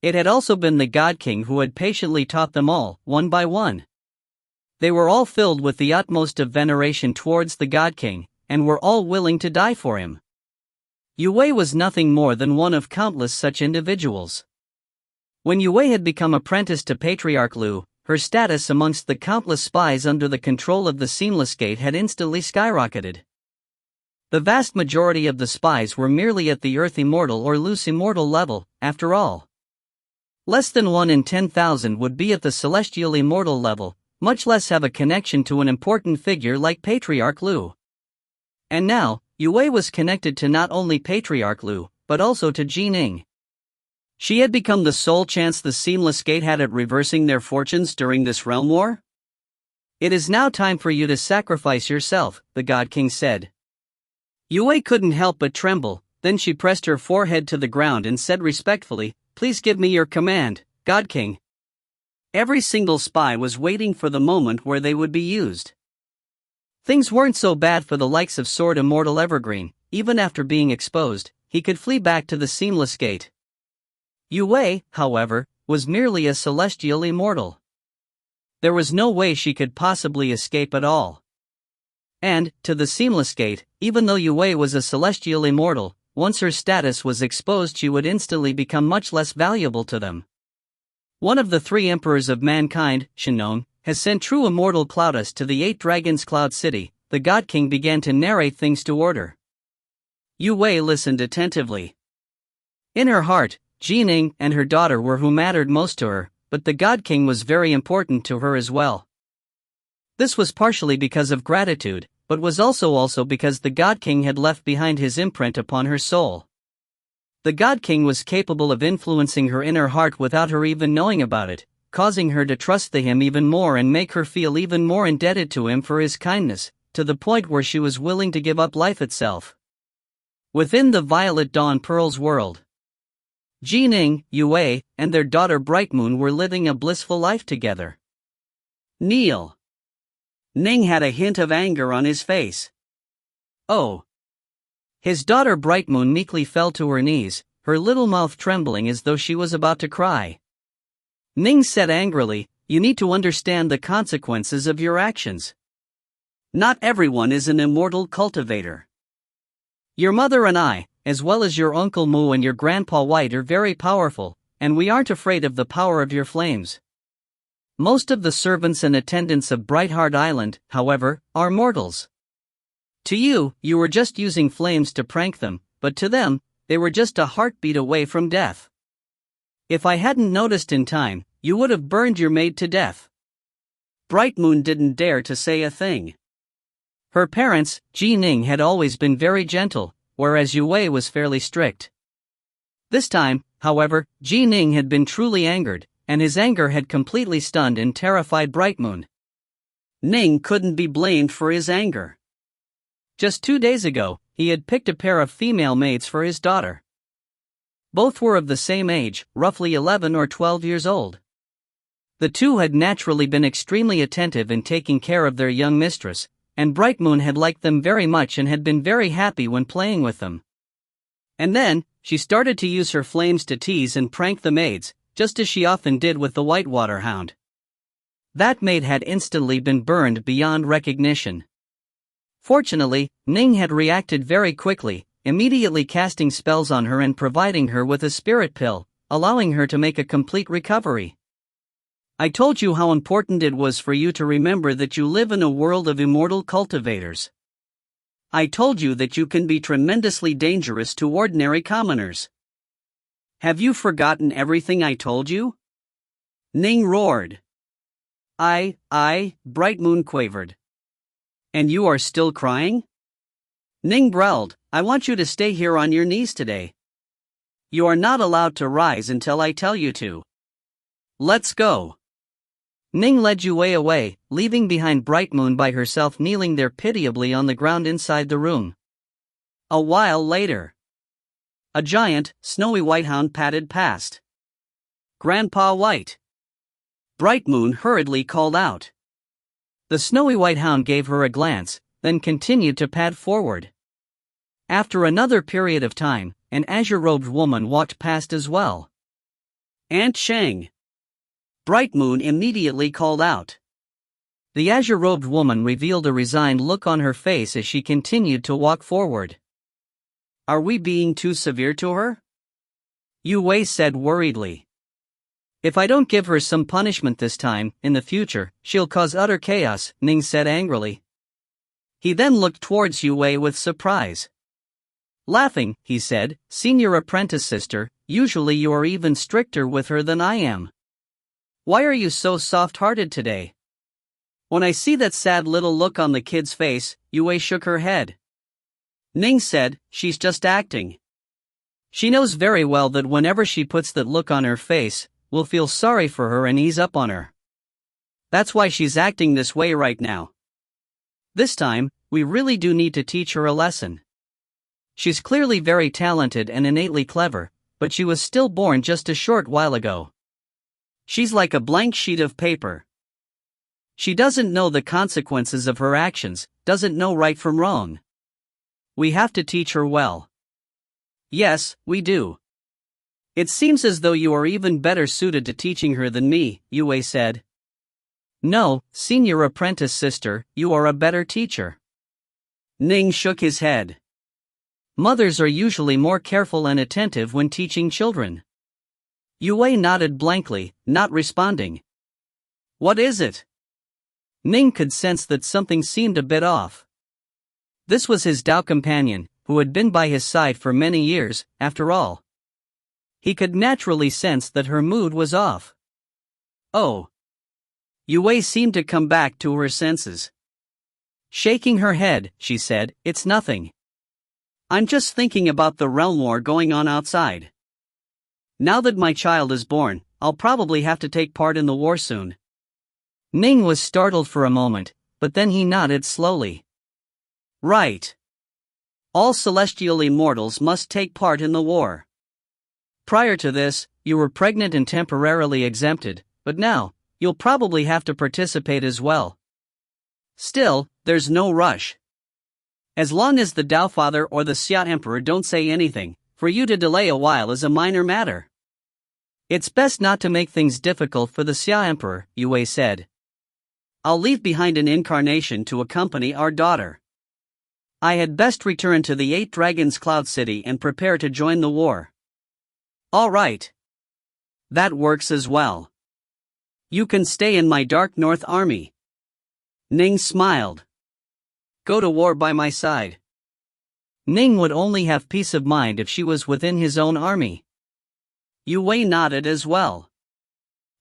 It had also been the God King who had patiently taught them all, one by one. They were all filled with the utmost of veneration towards the God King, and were all willing to die for him. Yue was nothing more than one of countless such individuals. When Yue had become apprenticed to Patriarch Lu, her status amongst the countless spies under the control of the Seamless Gate had instantly skyrocketed. The vast majority of the spies were merely at the Earth Immortal or loose Immortal level, after all. Less than 1 in 10,000 would be at the Celestial Immortal level, much less have a connection to an important figure like Patriarch Lu. And now, Yue was connected to not only Patriarch Lu, but also to Ning. She had become the sole chance the Seamless Gate had at reversing their fortunes during this realm war. "It is now time for you to sacrifice yourself," the God King said. Yue couldn't help but tremble, then she pressed her forehead to the ground and said respectfully, "Please give me your command, God King." Every single spy was waiting for the moment where they would be used. Things weren't so bad for the likes of Sword Immortal Evergreen. Even after being exposed, he could flee back to the Seamless Gate. Yue, however, was merely a celestial immortal. There was no way she could possibly escape at all. And, to the Seamless Gate, even though Yue was a celestial immortal, once her status was exposed she would instantly become much less valuable to them. One of the 3 emperors of mankind, Shinon, has sent true immortal Cloudus to the 8 Dragons Cloud City. The God King began to narrate things to order. Yue listened attentively. In her heart, Ning and her daughter were who mattered most to her, but the God King was very important to her as well. This was partially because of gratitude, but was also because the God King had left behind his imprint upon her soul. The God King was capable of influencing her inner heart without her even knowing about it, causing her to trust him even more and make her feel even more indebted to him for his kindness, to the point where she was willing to give up life itself. Within the Violet Dawn Pearl's world, Ning, Yue, and their daughter Brightmoon were living a blissful life together. Kneel. Ning had a hint of anger on his face. "Oh." His daughter Brightmoon meekly fell to her knees, her little mouth trembling as though she was about to cry. Ning said angrily, "You need to understand the consequences of your actions. Not everyone is an immortal cultivator. Your mother and I, as well as your Uncle Mu and your Grandpa White are very powerful, and we aren't afraid of the power of your flames. Most of the servants and attendants of Brightheart Island, however, are mortals. To you, you were just using flames to prank them, but to them, they were just a heartbeat away from death. If I hadn't noticed in time, you would have burned your maid to death." Brightmoon didn't dare to say a thing. Her parents, Ning, had always been very gentle, whereas Yue was fairly strict. This time, however, Ning had been truly angered, and his anger had completely stunned and terrified Brightmoon. Ning couldn't be blamed for his anger. Just 2 days ago, he had picked a pair of female maids for his daughter. Both were of the same age, roughly 11 or 12 years old. The two had naturally been extremely attentive in taking care of their young mistress, and Brightmoon had liked them very much and had been very happy when playing with them. And then, she started to use her flames to tease and prank the maids, just as she often did with the Whitewater Hound. That maid had instantly been burned beyond recognition. Fortunately, Ning had reacted very quickly, immediately casting spells on her and providing her with a spirit pill, allowing her to make a complete recovery. "I told you how important it was for you to remember that you live in a world of immortal cultivators. I told you that you can be tremendously dangerous to ordinary commoners. Have you forgotten everything I told you?" Ning roared. Brightmoon quavered. "And you are still crying?" Ning growled, "I want you to stay here on your knees today. You are not allowed to rise until I tell you to. Let's go." Ning led Yue away, leaving behind Brightmoon by herself kneeling there pitiably on the ground inside the room. A while later, a giant, snowy whitehound padded past. "Grandpa White!" Brightmoon hurriedly called out. The snowy white hound gave her a glance, then continued to pad forward. After another period of time, an azure-robed woman walked past as well. "Aunt Shang!" Brightmoon immediately called out. The azure-robed woman revealed a resigned look on her face as she continued to walk forward. Are we being too severe to her? Yue Wei said worriedly. If I don't give her some punishment this time, in the future, she'll cause utter chaos, Ning said angrily. He then looked towards Yue Wei with surprise. Laughing, he said, "Senior apprentice sister, usually you are even stricter with her than I am. Why are you so soft-hearted today?" When I see that sad little look on the kid's face, Yue Wei shook her head. Ning said, "She's just acting. She knows very well that whenever she puts that look on her face, we'll feel sorry for her and ease up on her. That's why she's acting this way right now. This time, we really do need to teach her a lesson. She's clearly very talented and innately clever, but she was still born just a short while ago. She's like a blank sheet of paper. She doesn't know the consequences of her actions, doesn't know right from wrong. We have to teach her well." "Yes, we do. It seems as though you are even better suited to teaching her than me," Yue Wei said. "No, senior apprentice sister, you are a better teacher." Ning shook his head. "Mothers are usually more careful and attentive when teaching children." Yue Wei nodded blankly, not responding. "What is it?" Ning could sense that something seemed a bit off. This was his Dao companion, who had been by his side for many years, after all. He could naturally sense that her mood was off. "Oh." Yue Wei seemed to come back to her senses. Shaking her head, she said, "It's nothing. I'm just thinking about the realm war going on outside. Now that my child is born, I'll probably have to take part in the war soon." Ning was startled for a moment, but then he nodded slowly. "Right. All celestial immortals must take part in the war. Prior to this, you were pregnant and temporarily exempted, but now, you'll probably have to participate as well. Still, there's no rush. As long as the Dao Father or the Xia Emperor don't say anything, for you to delay a while is a minor matter." "It's best not to make things difficult for the Xia Emperor," Yue Wei said. "I'll leave behind an incarnation to accompany our daughter. I had best return to the 8 Dragons Cloud City and prepare to join the war." "All right. That works as well. You can stay in my Dark North army." Ning smiled. "Go to war by my side." Ning would only have peace of mind if she was within his own army. Yue Wei nodded as well.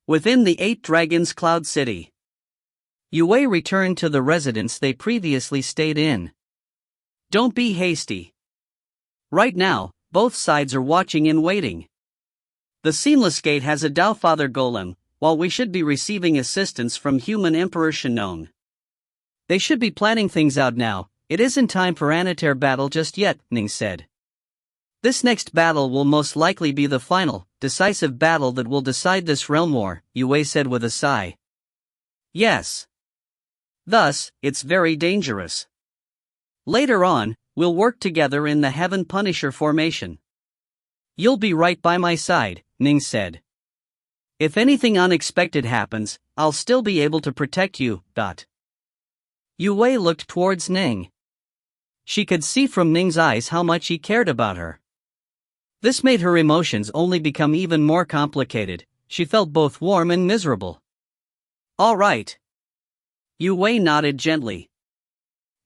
Within the 8 Dragons Cloud City, Yue Wei returned to the residence they previously stayed in. "Don't be hasty. Right now, both sides are watching and waiting. The Seamless Gate has a Dao Father Golem, while we should be receiving assistance from human Emperor Shinon. They should be planning things out now. It isn't time for Anatair battle just yet," Ning said. "This next battle will most likely be the final, decisive battle that will decide this realm war," Yue Wei said with a sigh. "Yes. Thus, it's very dangerous. Later on, we'll work together in the Heaven Punisher formation." "You'll be right by my side," Ning said. "If anything unexpected happens, I'll still be able to protect you." Yue Wei looked towards Ning. She could see from Ning's eyes how much he cared about her. This made her emotions only become even more complicated. She felt both warm and miserable. "All right." Yue Wei nodded gently.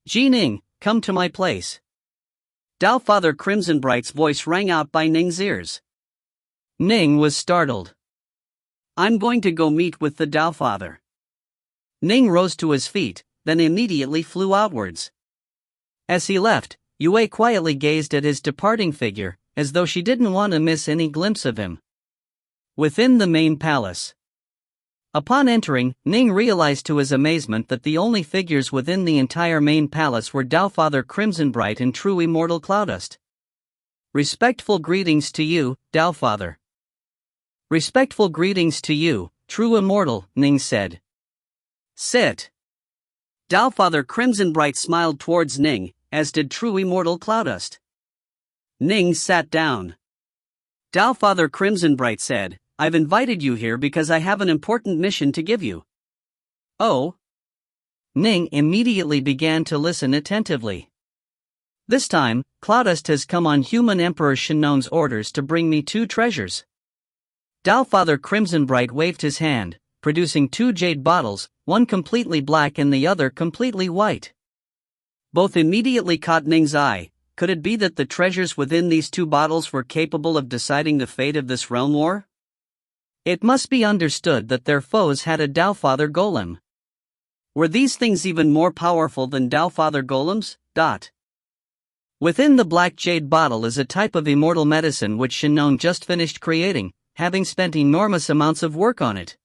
"Ji Ning, come to my place." Dao Father Crimson Bright's voice rang out by Ning's ears. Ning was startled. "I'm going to go meet with the Dao Father." Ning rose to his feet, then immediately flew outwards. As he left, Yue Wei quietly gazed at his departing figure, as though she didn't want to miss any glimpse of him. Within the main palace. Upon entering, Ning realized to his amazement that the only figures within the entire main palace were Dao Father Crimson Bright and true Immortal Cloudust. "Respectful greetings to you, Dao Father." "Respectful greetings to you, true Immortal," Ning said. "Sit." Dao Father Crimson Bright smiled towards Ning, as did true Immortal Cloudust. Ning sat down. Dao Father Crimson Bright said, "I've invited you here because I have an important mission to give you." "Oh?" Ning immediately began to listen attentively. This time, Cloudest has come on human Emperor Shinnon's orders to bring me 2 treasures. Dowfather Crimsonbright waved his hand, producing 2 jade bottles, one completely black and the other completely white. Both immediately caught Ning's eye. Could it be that the treasures within these 2 bottles were capable of deciding the fate of this realm war? It must be understood that their foes had a Dowfather golem. Were these things even more powerful than Dowfather golems? Within the black jade bottle is a type of immortal medicine which Shinnon just finished creating, having spent enormous amounts of work on it.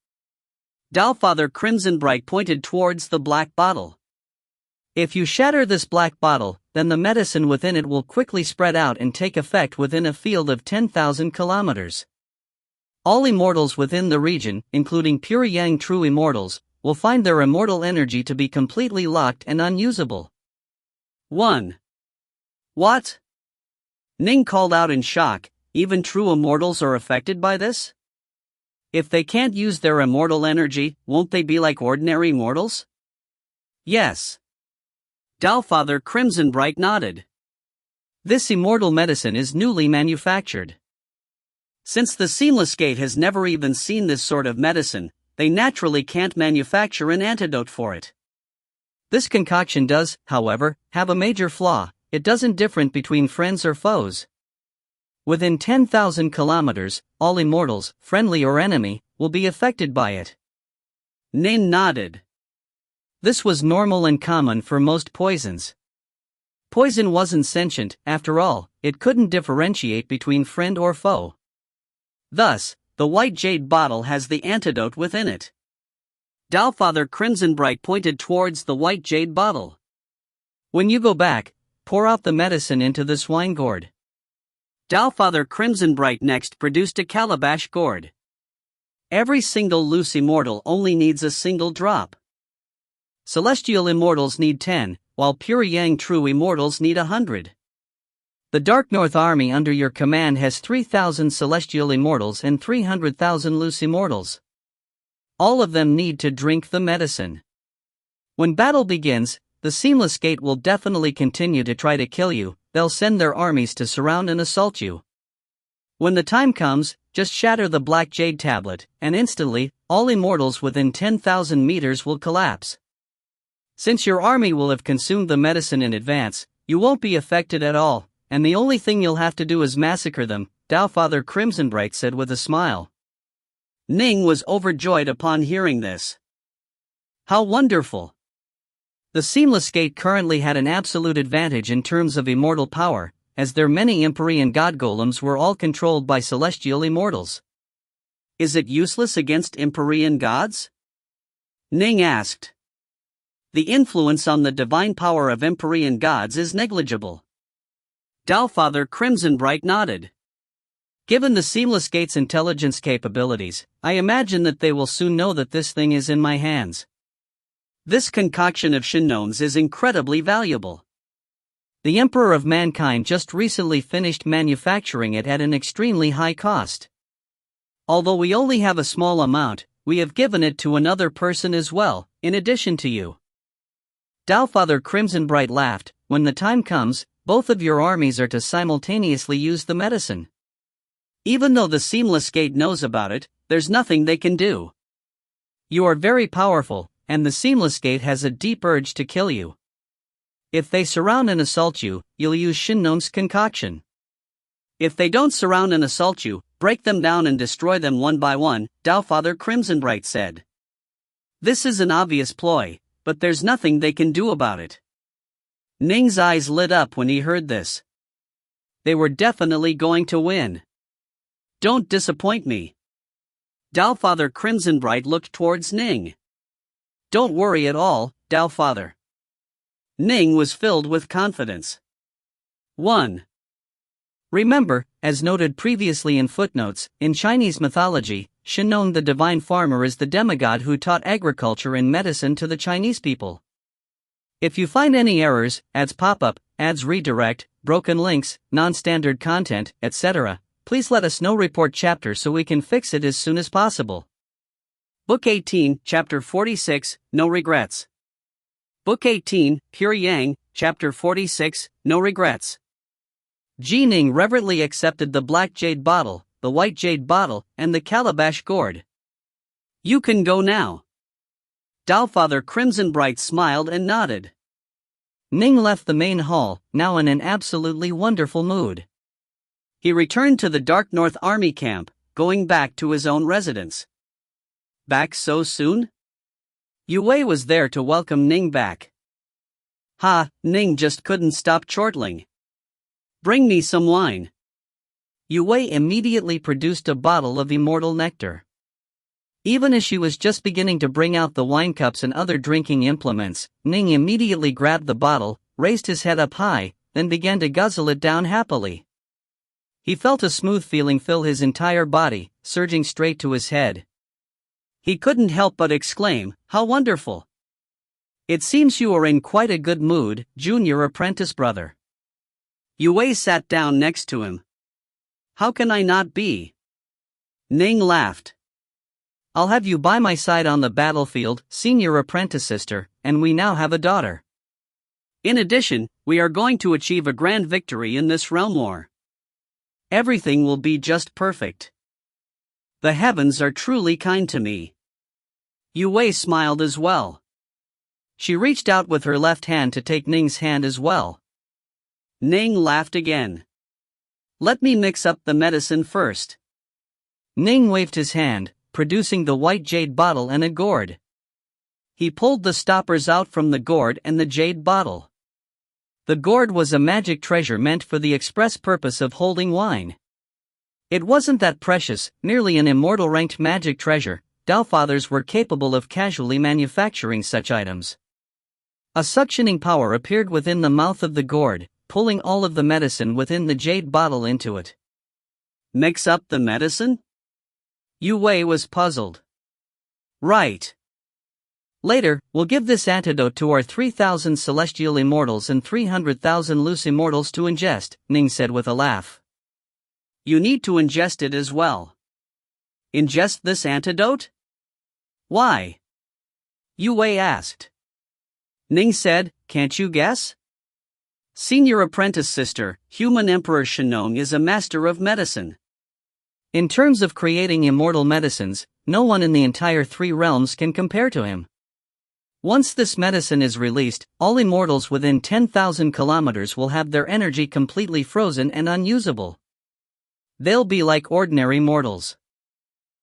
Dowfather Crimsonbright pointed towards the black bottle. If you shatter this black bottle, then the medicine within it will quickly spread out and take effect within a field of 10,000 kilometers. All immortals within the region, including pure Yang true immortals, will find their immortal energy to be completely locked and unusable. 1. What? Ning called out in shock. Even true immortals are affected by this? If they can't use their immortal energy, won't they be like ordinary mortals? Yes. Dowfather Crimsonbright nodded. This immortal medicine is newly manufactured. Since the Seamless Gate has never even seen this sort of medicine, they naturally can't manufacture an antidote for it. This concoction does, however, have a major flaw. It doesn't different between friends or foes. Within 10,000 kilometers, all immortals, friendly or enemy, will be affected by it. Ning nodded. This was normal and common for most poisons. Poison wasn't sentient, after all, it couldn't differentiate between friend or foe. Thus, the white jade bottle has the antidote within it. Dowfather Crimsonbright pointed towards the white jade bottle. When you go back, pour out the medicine into this wine gourd. Dowfather Crimsonbright next produced a calabash gourd. Every single loose immortal only needs a single drop. Celestial immortals need 10, while pure Yang true immortals need 100. The Dark North Army under your command has 3,000 celestial immortals and 300,000 loose immortals. All of them need to drink the medicine. When battle begins, the Seamless Gate will definitely continue to try to kill you. They'll send their armies to surround and assault you. When the time comes, just shatter the black jade tablet, and instantly, all immortals within 10,000 meters will collapse. Since your army will have consumed the medicine in advance, you won't be affected at all, and the only thing you'll have to do is massacre them, Dowfather Crimsonbright said with a smile. Ning was overjoyed upon hearing this. How wonderful! The Seamless Gate currently had an absolute advantage in terms of immortal power, as their many Empyrean god golems were all controlled by celestial immortals. Is it useless against Empyrean gods? Ning asked. The influence on the divine power of Empyrean gods is negligible. Dowfather Crimsonbright nodded. Given the Seamless Gate's intelligence capabilities, I imagine that they will soon know that this thing is in my hands. This concoction of Shinnon's is incredibly valuable. The Emperor of Mankind just recently finished manufacturing it at an extremely high cost. Although we only have a small amount, we have given it to another person as well, in addition to you. Dowfather Crimsonbright laughed. When the time comes, both of your armies are to simultaneously use the medicine. Even though the Seamless Gate knows about it, there's nothing they can do. You are very powerful, and the Seamless Gate has a deep urge to kill you. If they surround and assault you, you'll use Shinnon's concoction. If they don't surround and assault you, break them down and destroy them one by one, Dowfather Crimsonbright said. This is an obvious ploy, but there's nothing they can do about it. Ning's eyes lit up when he heard this. They were definitely going to win. Don't disappoint me. Dowfather Crimsonbright looked towards Ning. Don't worry at all, Dowfather. Ning was filled with confidence. 1. Remember, as noted previously in footnotes, in Chinese mythology, Shinnon the divine farmer is the demigod who taught agriculture and medicine to the Chinese people. If you find any errors, ads pop up, ads redirect, broken links, non-standard content, etc., please let us know. Report chapter so we can fix it as soon as possible. Book 18, Chapter 46, No Regrets. Book 18, Pure Yang, Chapter 46, No Regrets. Ning reverently accepted the black jade bottle, the white jade bottle, and the calabash gourd. You can go now. Father Crimson Bright smiled and nodded. Ning left the main hall, now in an absolutely wonderful mood. He returned to the Dark North Army camp, going back to his own residence. Back so soon? Yue was there to welcome Ning back. Ning just couldn't stop chortling. Bring me some wine. Yue immediately produced a bottle of immortal nectar. Even as she was just beginning to bring out the wine cups and other drinking implements, Ning immediately grabbed the bottle, raised his head up high, then began to guzzle it down happily. He felt a smooth feeling fill his entire body, surging straight to his head. He couldn't help but exclaim, "How wonderful! It seems you are in quite a good mood, junior apprentice brother." Yue sat down next to him. "How can I not be?" Ning laughed. "I'll have you by my side on the battlefield, senior apprentice sister, and we now have a daughter. In addition, we are going to achieve a grand victory in this realm war. Everything will be just perfect. The heavens are truly kind to me." Yue smiled as well. She reached out with her left hand to take Ning's hand as well. Ning laughed again. "Let me mix up the medicine first." Ning waved his hand, producing the white jade bottle and a gourd. He pulled the stoppers out from the gourd and the jade bottle. The gourd was a magic treasure meant for the express purpose of holding wine. It wasn't that precious, merely an immortal ranked magic treasure. Fathers were capable of casually manufacturing such items. A suctioning power appeared within the mouth of the gourd, pulling all of the medicine within the jade bottle into it. Mix up the medicine? Yue was puzzled. Right. Later, we'll give this antidote to our 3,000 celestial immortals and 300,000 loose immortals to ingest, Ning said with a laugh. You need to ingest it as well. Ingest this antidote? Why? Yue asked. Ning said, "Can't you guess?" Senior apprentice sister, Human Emperor Shenong is a master of medicine. In terms of creating immortal medicines, no one in the entire three realms can compare to him. Once this medicine is released, all immortals within 10,000 kilometers will have their energy completely frozen and unusable. They'll be like ordinary mortals.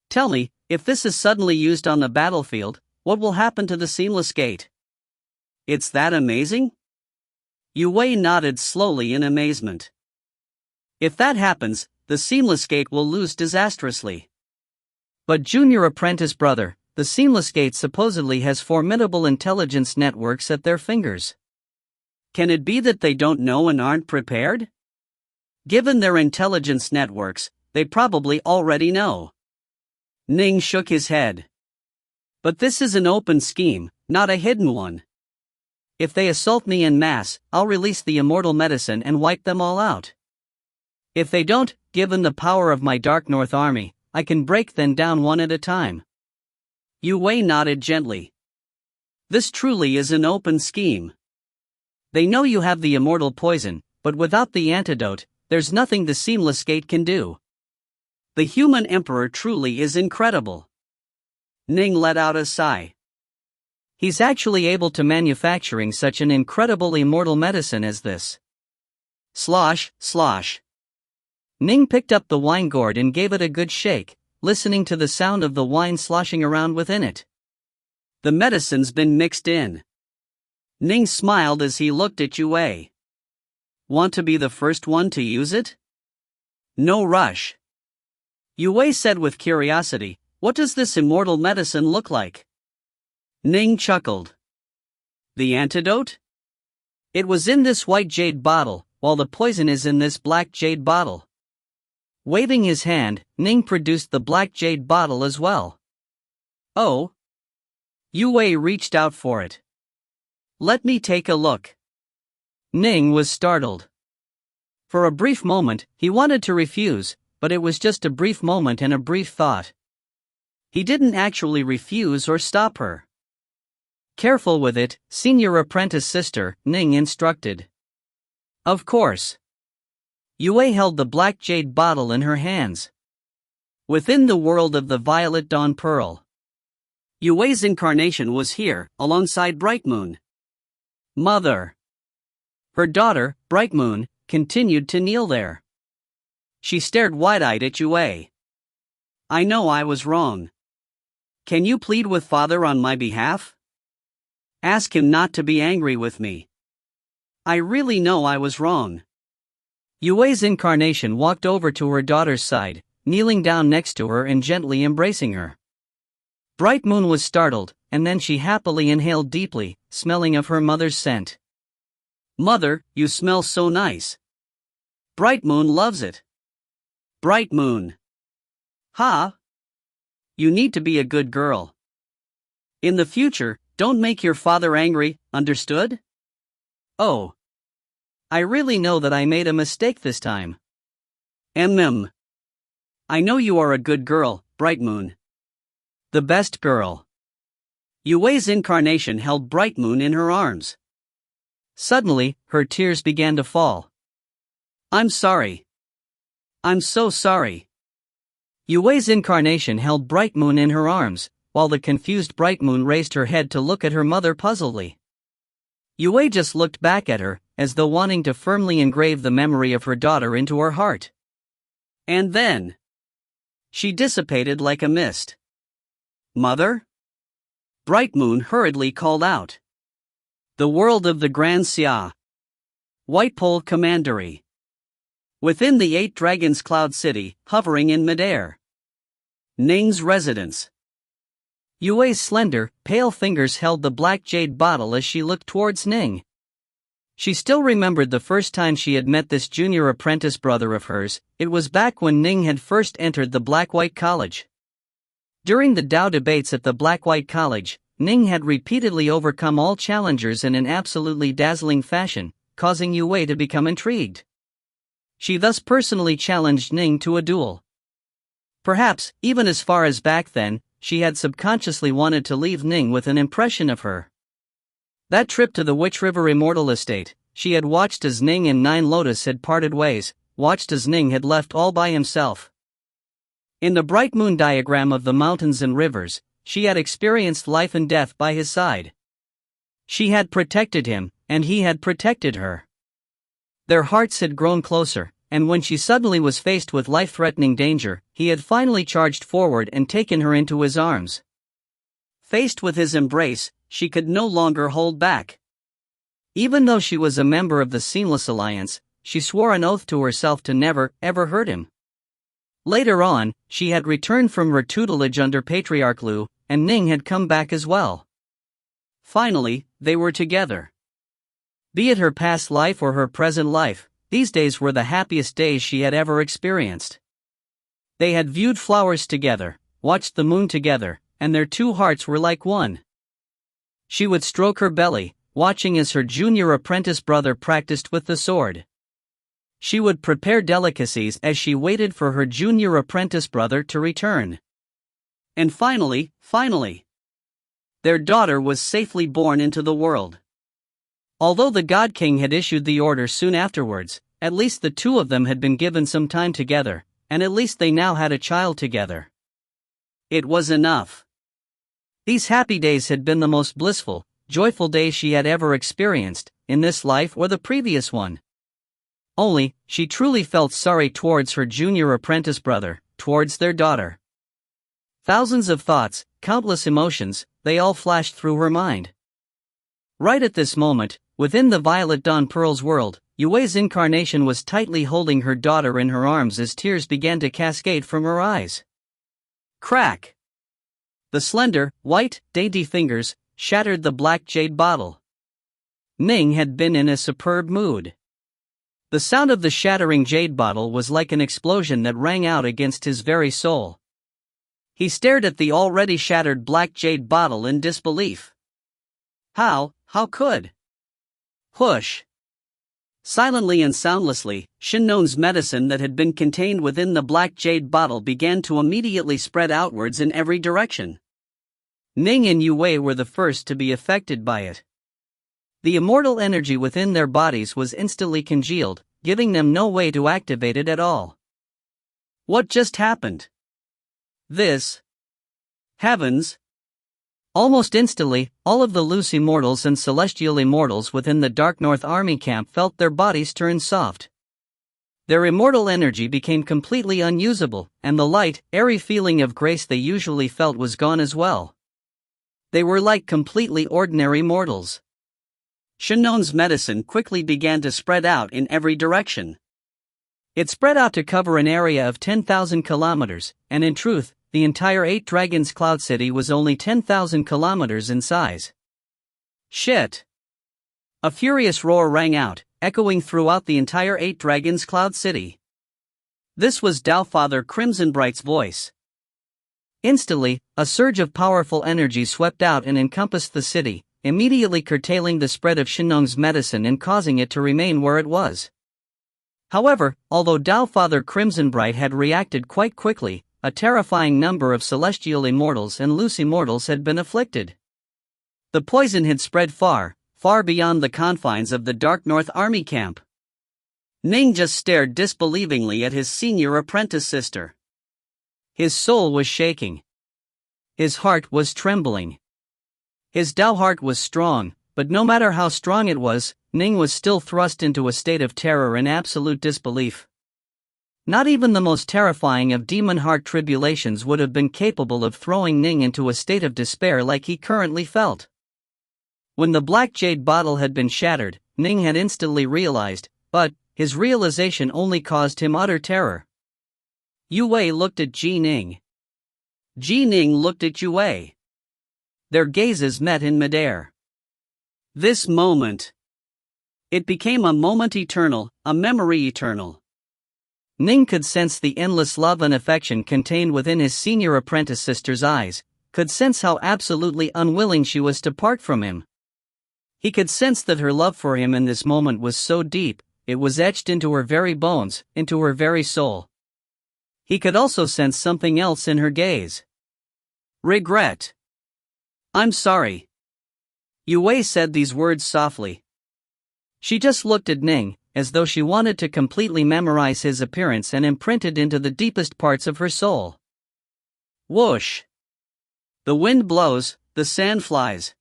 Tell me, if this is suddenly used on the battlefield, what will happen to the seamless gate? It's that amazing? Yue nodded slowly in amazement. If that happens, the seamless gate will lose disastrously. But junior apprentice brother, the seamless gate supposedly has formidable intelligence networks at their fingers. Can it be that they don't know and aren't prepared? Given their intelligence networks, they probably already know. Ning shook his head. But this is an open scheme, not a hidden one. If they assault me en masse, I'll release the immortal medicine and wipe them all out. If they don't, given the power of my Dark North army, I can break them down one at a time. Yue nodded gently. This truly is an open scheme. They know you have the immortal poison, but without the antidote, there's nothing the seamless gate can do. The human emperor truly is incredible. Ning let out a sigh. He's actually able to manufacturing such an incredible immortal medicine as this. Slosh, slosh. Ning picked up the wine gourd and gave it a good shake, listening to the sound of the wine sloshing around within it. The medicine's been mixed in. Ning smiled as he looked at Yue. Want to be the first one to use it? No rush. Yue said with curiosity, what does this immortal medicine look like? Ning chuckled. The antidote? It was in this white jade bottle, while the poison is in this black jade bottle. Waving his hand, Ning produced the black jade bottle as well. Oh? Yue reached out for it. Let me take a look. Ning was startled. For a brief moment, he wanted to refuse, but it was just a brief moment and a brief thought. He didn't actually refuse or stop her. Careful with it, senior apprentice sister, Ning instructed. Of course. Yue held the black jade bottle in her hands. Within the world of the Violet Dawn Pearl, Yue's incarnation was here, alongside Bright Moon. Mother. Her daughter, Bright Moon, continued to kneel there. She stared wide-eyed at Yue. I know I was wrong. Can you plead with Father on my behalf? Ask him not to be angry with me. I really know I was wrong. Yue's incarnation walked over to her daughter's side, kneeling down next to her and gently embracing her. Bright Moon was startled, and then she happily inhaled deeply, smelling of her mother's scent. Mother, you smell so nice. Bright Moon loves it. Bright Moon. Ha! You need to be a good girl. In the future, don't make your father angry, understood? Oh. I really know that I made a mistake this time. I know you are a good girl, Bright Moon. The best girl. Yue's incarnation held Bright Moon in her arms. Suddenly, her tears began to fall. I'm sorry. I'm so sorry. Yue's incarnation held Bright Moon in her arms, while the confused Bright Moon raised her head to look at her mother puzzledly. Yue just looked back at her, as though wanting to firmly engrave the memory of her daughter into her heart. And then she dissipated like a mist. Mother? Bright Moon hurriedly called out. The world of the Grand Xia. White Pole Commandery. Within the 8 Dragons Cloud City, hovering in midair. Ning's residence. Yue's slender, pale fingers held the black jade bottle as she looked towards Ning. She still remembered the first time she had met this junior apprentice brother of hers. It was back when Ning had first entered the Black-White College. During the Dao debates at the Black-White College, Ning had repeatedly overcome all challengers in an absolutely dazzling fashion, causing Yue to become intrigued. She thus personally challenged Ning to a duel. Perhaps, even as far as back then, she had subconsciously wanted to leave Ning with an impression of her. That trip to the Witch River Immortal estate, she had watched as Ning and Nine Lotus had parted ways, watched as Ning had left all by himself. In the bright moon diagram of the mountains and rivers, she had experienced life and death by his side. She had protected him, and he had protected her. Their hearts had grown closer, and when she suddenly was faced with life-threatening danger, he had finally charged forward and taken her into his arms. Faced with his embrace, she could no longer hold back. Even though she was a member of the Seamless Alliance, she swore an oath to herself to never, ever hurt him. Later on, she had returned from her tutelage under Patriarch Lu, and Ning had come back as well. Finally, they were together. Be it her past life or her present life, these days were the happiest days she had ever experienced. They had viewed flowers together, watched the moon together, and their two hearts were like one. She would stroke her belly, watching as her junior apprentice brother practiced with the sword. She would prepare delicacies as she waited for her junior apprentice brother to return. And finally, their daughter was safely born into the world. Although the God King had issued the order soon afterwards, at least the two of them had been given some time together, and at least they now had a child together. It was enough. These happy days had been the most blissful, joyful days she had ever experienced, in this life or the previous one. Only, she truly felt sorry towards her junior apprentice brother, towards their daughter. Thousands of thoughts, countless emotions, they all flashed through her mind. Right at this moment, within the Violet Dawn Pearl's world, Yue's incarnation was tightly holding her daughter in her arms as tears began to cascade from her eyes. Crack! The slender, white, dainty fingers shattered the black jade bottle. Ning had been in a superb mood. The sound of the shattering jade bottle was like an explosion that rang out against his very soul. He stared at the already shattered black jade bottle in disbelief. How could? Hush! Silently and soundlessly, Shinnon's medicine that had been contained within the black jade bottle began to immediately spread outwards in every direction. Ning and Yue were the first to be affected by it. The immortal energy within their bodies was instantly congealed, giving them no way to activate it at all. What just happened? This. Heavens! Almost instantly, all of the loose immortals and celestial immortals within the Dark North Army camp felt their bodies turn soft. Their immortal energy became completely unusable, and the light, airy feeling of grace they usually felt was gone as well. They were like completely ordinary mortals. Shinnong's medicine quickly began to spread out in every direction. It spread out to cover an area of 10,000 kilometers, and in truth, the entire 8 Dragons Cloud City was only 10,000 kilometers in size. Shit! A furious roar rang out, echoing throughout the entire 8 Dragons Cloud City. This was Doubtfather Crimsonbright's voice. Instantly, a surge of powerful energy swept out and encompassed the city, immediately curtailing the spread of Shinnong's medicine and causing it to remain where it was. However, although Doubtfather Crimsonbright had reacted quite quickly, a terrifying number of celestial immortals and loose immortals had been afflicted. The poison had spread far, far beyond the confines of the Dark North Army camp. Ning just stared disbelievingly at his senior apprentice sister. His soul was shaking. His heart was trembling. His Dao heart was strong, but no matter how strong it was, Ning was still thrust into a state of terror and absolute disbelief. Not even the most terrifying of demon heart tribulations would have been capable of throwing Ning into a state of despair like he currently felt. When the black jade bottle had been shattered, Ning had instantly realized, but his realization only caused him utter terror. Yue looked at Ji Ning. Ji Ning looked at Yue. Their gazes met in midair. This moment. It became a moment eternal, a memory eternal. Ning could sense the endless love and affection contained within his senior apprentice sister's eyes, could sense how absolutely unwilling she was to part from him. He could sense that her love for him in this moment was so deep, it was etched into her very bones, into her very soul. He could also sense something else in her gaze. Regret. I'm sorry. Yue said these words softly. She just looked at Ning, as though she wanted to completely memorize his appearance and imprint it into the deepest parts of her soul. Whoosh! The wind blows, the sand flies.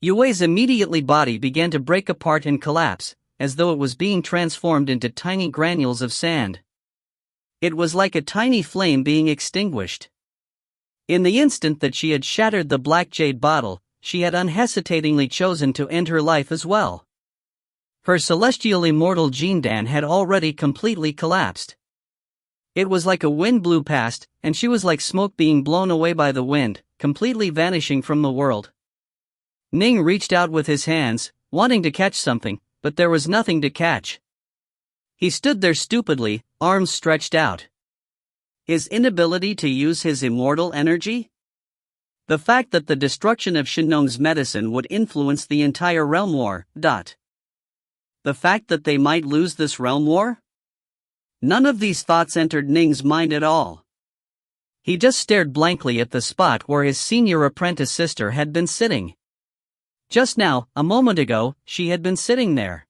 Yue's immediately body began to break apart and collapse, as though it was being transformed into tiny granules of sand. It was like a tiny flame being extinguished. In the instant that she had shattered the black jade bottle, she had unhesitatingly chosen to end her life as well. Her celestial immortal Jindan had already completely collapsed. It was like a wind blew past, and she was like smoke being blown away by the wind, completely vanishing from the world. Ning reached out with his hands, wanting to catch something, but there was nothing to catch. He stood there stupidly, arms stretched out. His inability to use his immortal energy? The fact that the destruction of Shinnong's medicine would influence the entire realm war. The fact that they might lose this realm war? None of these thoughts entered Ning's mind at all. He just stared blankly at the spot where his senior apprentice sister had been sitting. Just now, a moment ago, she had been sitting there.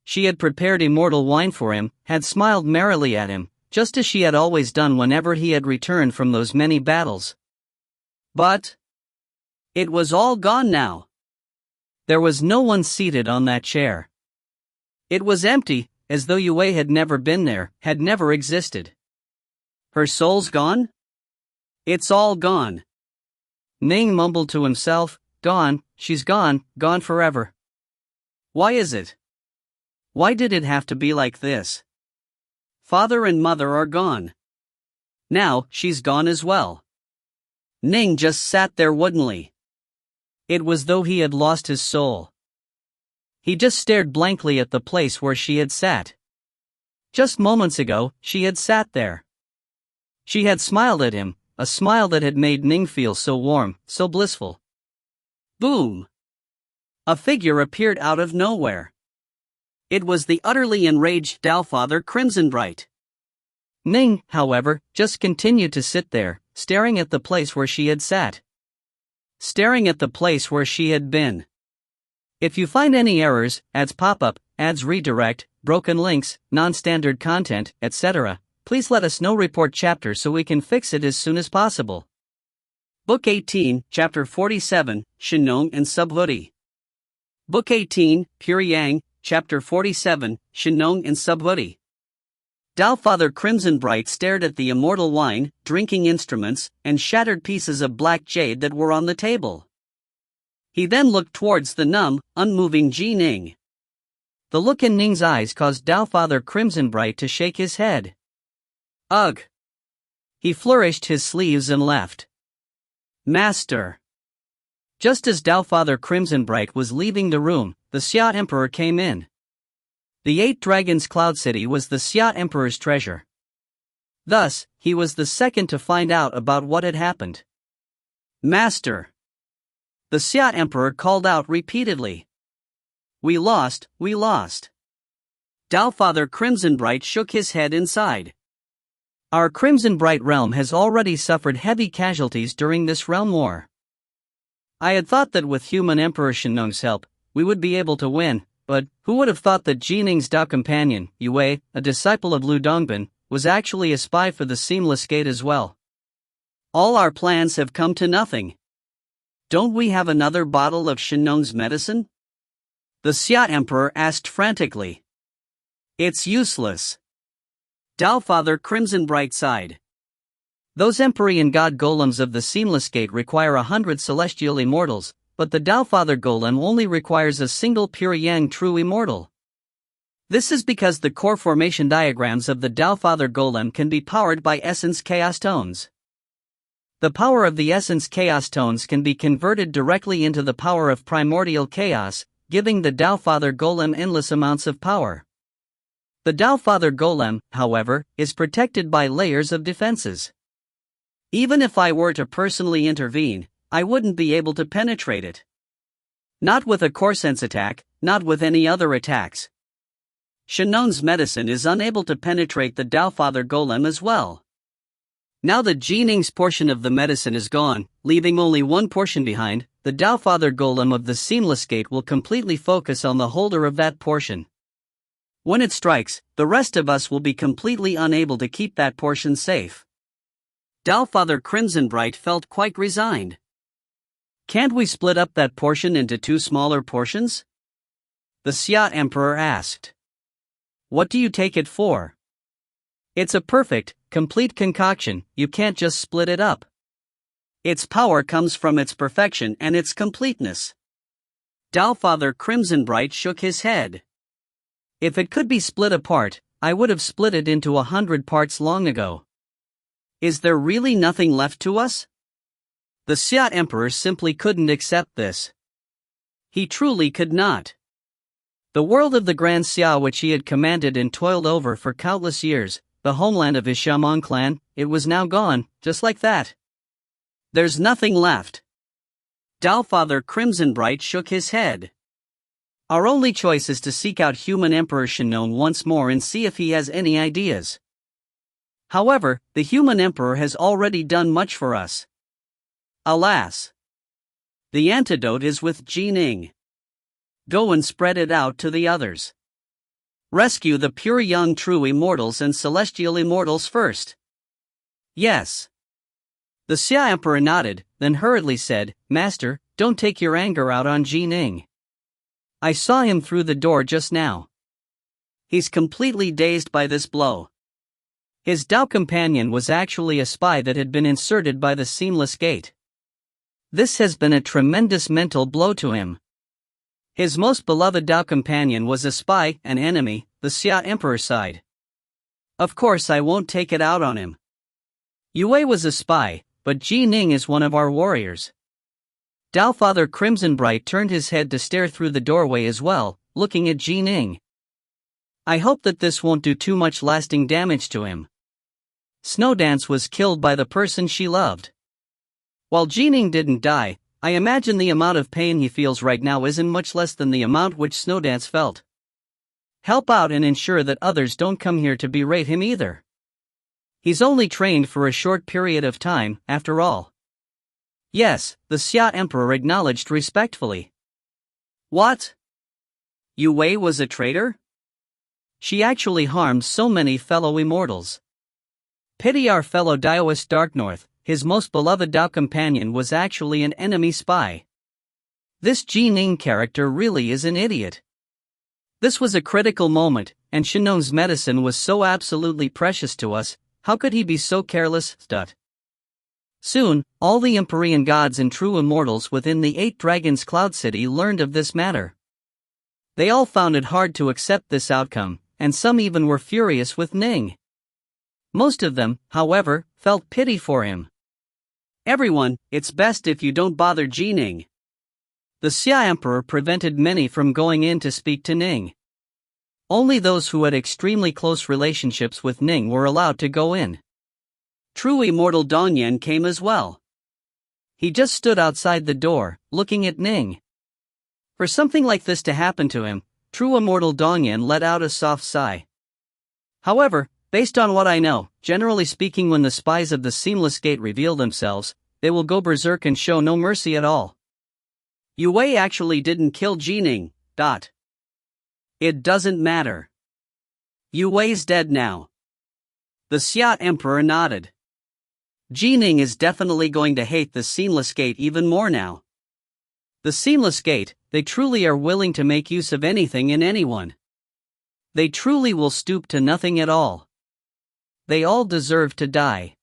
She had prepared immortal wine for him, had smiled merrily at him, just as she had always done whenever he had returned from those many battles. But it was all gone now. There was no one seated on that chair. It was empty, as though Yue had never been there, had never existed. Her soul's gone? It's all gone. Ning mumbled to himself, gone, she's gone, gone forever. Why is it? Why did it have to be like this? Father and mother are gone. Now, she's gone as well. Ning just sat there woodenly. It was though he had lost his soul. He just stared blankly at the place where she had sat. Just moments ago, she had sat there. She had smiled at him, a smile that had made Ning feel so warm, so blissful. Boom! A figure appeared out of nowhere. It was the utterly enraged Doubtfather Crimsonbright. Ning, however, just continued to sit there, staring at the place where she had sat. staring at the place where she had been. If you find any errors, ads pop up, ads redirect, broken links, non-standard content, etc., please let us know. Report chapter so we can fix it as soon as possible. Book 18, Chapter 47, Shinong and Subhuti. Book 18, Pure Yang, Chapter 47, Shinong and Subhuti. Tao Father Crimson Bright stared at the immortal wine, drinking instruments, and shattered pieces of black jade that were on the table. He then looked towards the numb, unmoving Ning. The look in Ning's eyes caused Tao Father Crimson Bright to shake his head. Ugh! He flourished his sleeves and left. Master! Just as Tao Father Crimson Bright was leaving the room, the Xia Emperor came in. The 8 Dragons Cloud City was the Xia Emperor's treasure. Thus, he was the second to find out about what had happened. Master! The Xia Emperor called out repeatedly. We lost, we lost. Tao Father Crimson Bright shook his head inside. Our Crimson Bright realm has already suffered heavy casualties during this realm war. I had thought that with human Emperor Shinong's help, we would be able to win, but who would have thought that Ning's Dao companion, Yue, a disciple of Lu Dongbin, was actually a spy for the Seamless Gate as well? All our plans have come to nothing. Don't we have another bottle of Shinong's medicine? The Xia Emperor asked frantically. It's useless. Tao Father Crimson Bright sighed. Those Empyrean God Golems of the Seamless Gate require 100 celestial immortals, but the Tao Father Golem only requires a single pure Yang true immortal. This is because the core formation diagrams of the Tao Father Golem can be powered by Essence Chaos Tones. The power of the Essence Chaos Tones can be converted directly into the power of Primordial Chaos, giving the Tao Father Golem endless amounts of power. The Tao Father Golem, however, is protected by layers of defenses. Even if I were to personally intervene, I wouldn't be able to penetrate it. Not with a core sense attack, not with any other attacks. Shinong's medicine is unable to penetrate the Tao Father Golem as well. Now that Ning's portion of the medicine is gone, leaving only one portion behind, the Tao Father Golem of the Seamless Gate will completely focus on the holder of that portion. When it strikes, the rest of us will be completely unable to keep that portion safe. Tao Father Crimson Bright felt quite resigned. Can't we split up that portion into 2 smaller portions? The Xia Emperor asked. What do you take it for? It's a perfect, complete concoction, you can't just split it up. Its power comes from its perfection and its completeness. Tao Father Crimson Bright shook his head. If it could be split apart, I would have split it into 100 parts long ago. Is there really nothing left to us? The Xia Emperor simply couldn't accept this. He truly could not. The world of the Grand Xia which he had commanded and toiled over for countless years, the homeland of his Shaman clan, it was now gone, just like that. There's nothing left. Tao Father Crimson Bright shook his head. Our only choice is to seek out human Emperor Shinong once more and see if he has any ideas. However, the human Emperor has already done much for us. Alas! The antidote is with Ning. Go and spread it out to the others. Rescue the pure young true immortals and celestial immortals first. Yes. The Xia Emperor nodded, then hurriedly said, Master, don't take your anger out on Ning. I saw him through the door just now. He's completely dazed by this blow. His Dao companion was actually a spy that had been inserted by the Seamless Gate. This has been a tremendous mental blow to him. His most beloved Dao companion was a spy, an enemy, the Xia Emperor sighed. Of course I won't take it out on him. Yue was a spy, but Ning is one of our warriors. Tao Father Crimson Bright turned his head to stare through the doorway as well, looking at Ning. I hope that this won't do too much lasting damage to him. Snowdance was killed by the person she loved. While Ning didn't die, I imagine the amount of pain he feels right now isn't much less than the amount which Snowdance felt. Help out and ensure that others don't come here to berate him either. He's only trained for a short period of time, after all. Yes, the Xia Emperor acknowledged respectfully. What? Yue was a traitor? She actually harmed so many fellow immortals. Pity our fellow Daoist Dark North, his most beloved Dao companion was actually an enemy spy. This Ning character really is an idiot. This was a critical moment, and Shinong's medicine was so absolutely precious to us, how could he be so careless? Soon, all the Empyrean gods and true immortals within the 8 Dragons Cloud City learned of this matter. They all found it hard to accept this outcome, and some even were furious with Ning. Most of them, however, felt pity for him. Everyone, it's best if you don't bother Ning. The Xia Emperor prevented many from going in to speak to Ning. Only those who had extremely close relationships with Ning were allowed to go in. True Immortal Dongyan came as well. He just stood outside the door, looking at Ning. For something like this to happen to him, True Immortal Dongyan let out a soft sigh. However, based on what I know, generally speaking, when the spies of the Seamless Gate reveal themselves, they will go berserk and show no mercy at all. Yue actually didn't kill Ning. It doesn't matter. Yue's dead now. The Xia Emperor nodded. Ning is definitely going to hate the Seamless Gate even more now. The Seamless Gate, they truly are willing to make use of anything and anyone. They truly will stoop to nothing at all. They all deserve to die.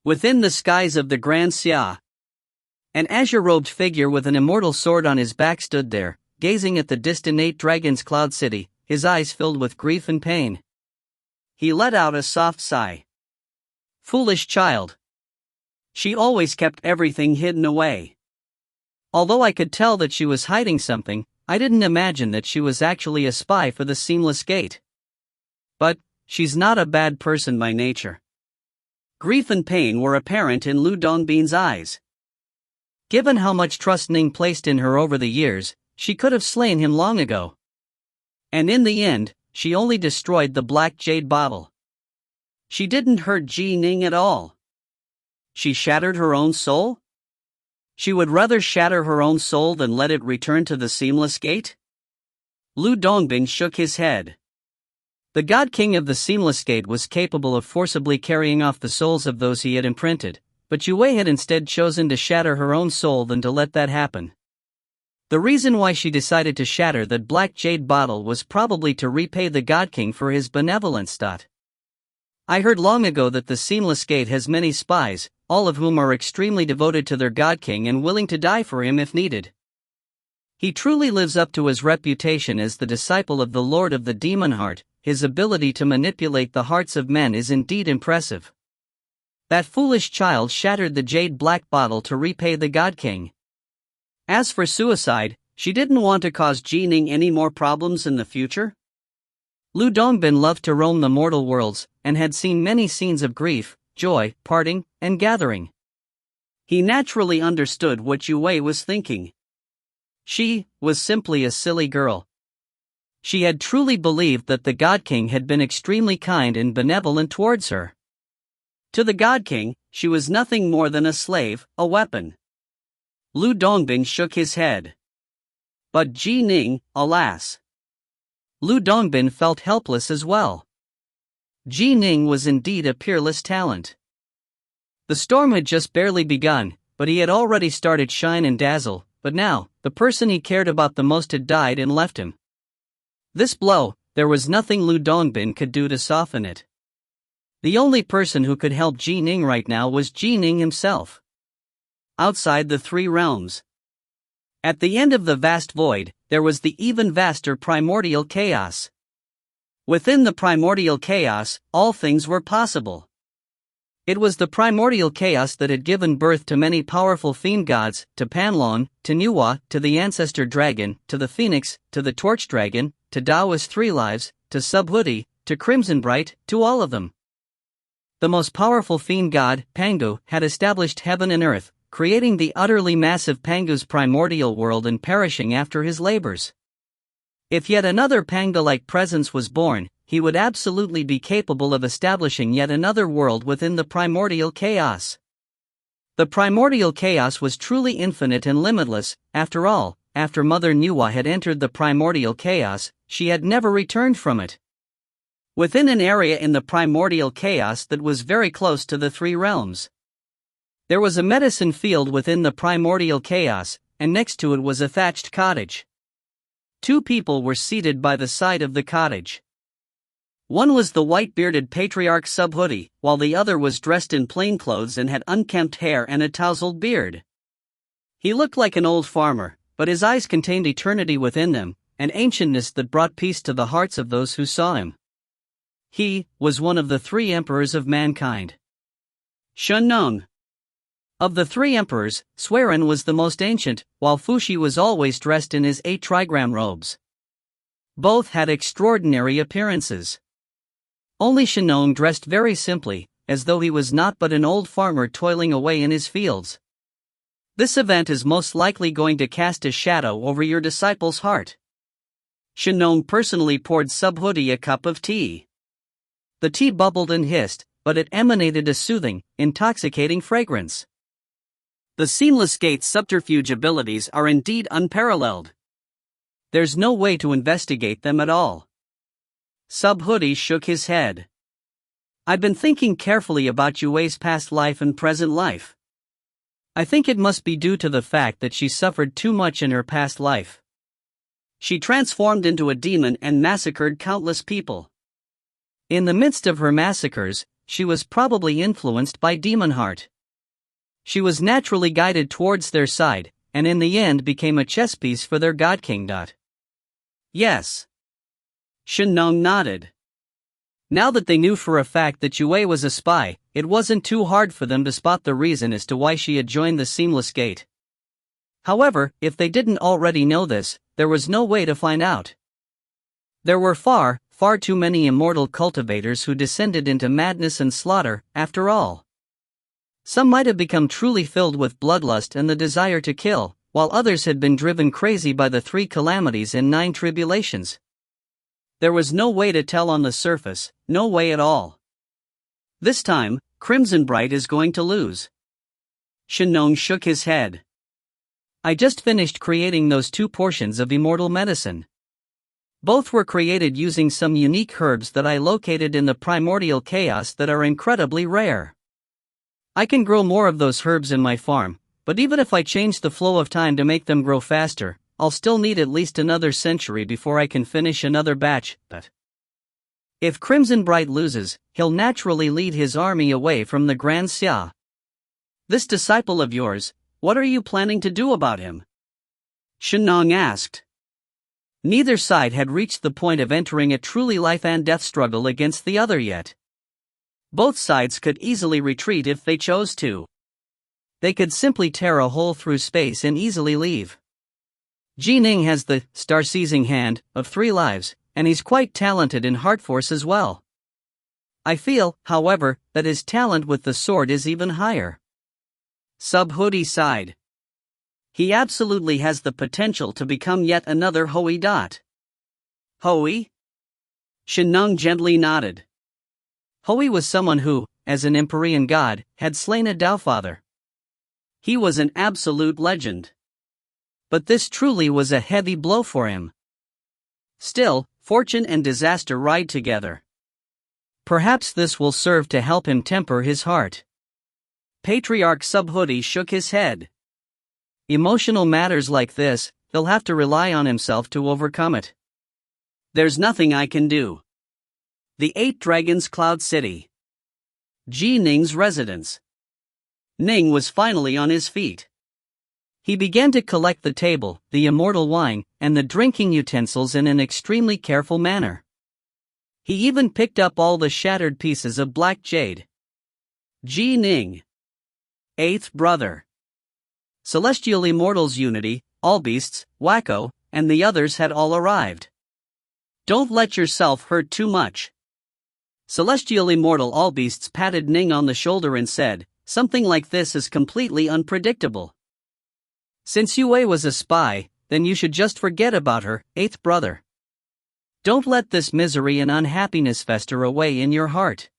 Within the skies of the Grand Xia, an azure-robed figure with an immortal sword on his back stood there, gazing at the distant 8 Dragons Cloud City, his eyes filled with grief and pain. He let out a soft sigh. Foolish child. She always kept everything hidden away. Although I could tell that she was hiding something, I didn't imagine that she was actually a spy for the Seamless Gate. But she's not a bad person by nature. Grief and pain were apparent in Lu Dongbin's eyes. Given how much trust Ning placed in her over the years, she could have slain him long ago. And in the end, she only destroyed the black jade bottle. She didn't hurt Ning at all. She shattered her own soul? She would rather shatter her own soul than let it return to the Seamless Gate? Lu Dongbin shook his head. The God King of the Seamless Gate was capable of forcibly carrying off the souls of those he had imprinted, but Yue had instead chosen to shatter her own soul than to let that happen. The reason why she decided to shatter that black jade bottle was probably to repay the God King for his benevolence. I heard long ago that the Seamless Gate has many spies, all of whom are extremely devoted to their God King and willing to die for him if needed. He truly lives up to his reputation as the disciple of the Lord of the Demon Heart. His ability to manipulate the hearts of men is indeed impressive. That foolish child shattered the jade black bottle to repay the God King. As for suicide, she didn't want to cause Ning any more problems in the future. Lu Dongbin loved to roam the mortal worlds, and had seen many scenes of grief, joy, parting, and gathering. He naturally understood what Yue was thinking. She was simply a silly girl. She had truly believed that the God King had been extremely kind and benevolent towards her. To the God King, she was nothing more than a slave, a weapon. Lu Dongbin shook his head. But Ning, alas. Lu Dongbin felt helpless as well. Ning was indeed a peerless talent. The storm had just barely begun, but he had already started shine and dazzle, but now, the person he cared about the most had died and left him. This blow, there was nothing Lu Dongbin could do to soften it. The only person who could help Ning right now was Ning himself. Outside the 3 realms. At the end of the vast void, there was the even vaster primordial chaos. Within the primordial chaos, all things were possible. It was the primordial chaos that had given birth to many powerful fiend gods, to Panlong, to Nuwa, to the ancestor dragon, to the phoenix, to the torch dragon, to Daoist 3 lives, to Subhuti, to Crimson Bright, to all of them. The most powerful fiend god, Pangu, had established heaven and earth, creating the utterly massive Pangu's primordial world and perishing after his labors. If yet another Pangu-like presence was born, he would absolutely be capable of establishing yet another world within the primordial chaos. The primordial chaos was truly infinite and limitless. After all, after Mother Nuwa had entered the primordial chaos, she had never returned from it. Within an area in the primordial chaos that was very close to the three realms, there was a medicine field within the primordial chaos, and next to it was a thatched cottage. Two people were seated by the side of the cottage. One was the white-bearded patriarch Subhuti, while the other was dressed in plain clothes and had unkempt hair and a tousled beard. He looked like an old farmer, but his eyes contained eternity within them, an ancientness that brought peace to the hearts of those who saw him. He was one of the three emperors of mankind. Ning. Of the three emperors, Swerin was the most ancient, while Fushi was always dressed in his 8 trigram robes. Both had extraordinary appearances. Only Ning dressed very simply, as though he was not but an old farmer toiling away in his fields. This event is most likely going to cast a shadow over your disciple's heart. Ning personally poured Subhuti a cup of tea. The tea bubbled and hissed, but it emanated a soothing, intoxicating fragrance. The Seamless Gate's subterfuge abilities are indeed unparalleled. There's no way to investigate them at all. Subhuti shook his head. I've been thinking carefully about Yue's past life and present life. I think it must be due to the fact that she suffered too much in her past life. She transformed into a demon and massacred countless people. In the midst of her massacres, she was probably influenced by Demon Heart. She was naturally guided towards their side, and in the end became a chess piece for their God King. Yes. Ning nodded. Now that they knew for a fact that Yue was a spy, it wasn't too hard for them to spot the reason as to why she had joined the Seamless Gate. However, if they didn't already know this, there was no way to find out. There were far too many immortal cultivators who descended into madness and slaughter, after all. Some might have become truly filled with bloodlust and the desire to kill, while others had been driven crazy by the 3 calamities and 9 tribulations. There was no way to tell on the surface, no way at all. This time, Crimson Bright is going to lose. Ning shook his head. I just finished creating those 2 portions of immortal medicine. Both were created using some unique herbs that I located in the primordial chaos that are incredibly rare. I can grow more of those herbs in my farm, but even if I change the flow of time to make them grow faster, I'll still need at least another century before I can finish another batch. But if Crimson Bright loses, he'll naturally lead his army away from the Grand Xia. This disciple of yours, what are you planning to do about him? Ning asked. Neither side had reached the point of entering a truly life and death struggle against the other yet. Both sides could easily retreat if they chose to. They could simply tear a hole through space and easily leave. Ning has the star-seizing hand of 3 lives, and he's quite talented in heart force as well. I feel, however, that his talent with the sword is even higher. Subhuti sighed. He absolutely has the potential to become yet another Hoi. Hoi? Ning gently nodded. Hoi was someone who, as an Empyrean god, had slain a Taofather. He was an absolute legend. But this truly was a heavy blow for him. Still, fortune and disaster ride together. Perhaps this will serve to help him temper his heart. Patriarch Subhuti shook his head. Emotional matters like this, he'll have to rely on himself to overcome it. There's nothing I can do. The 8 Dragons Cloud City. Ning's residence. Ning was finally on his feet. He began to collect the table, the immortal wine, and the drinking utensils in an extremely careful manner. He even picked up all the shattered pieces of black jade. Ning. 8th brother. Celestial Immortals Unity, Allbeasts, Wacko, and the others had all arrived. Don't let yourself hurt too much. Celestial Immortal Allbeasts patted Ning on the shoulder and said, something like this is completely unpredictable. Since Yue was a spy, then you should just forget about her, 8th brother. Don't let this misery and unhappiness fester away in your heart.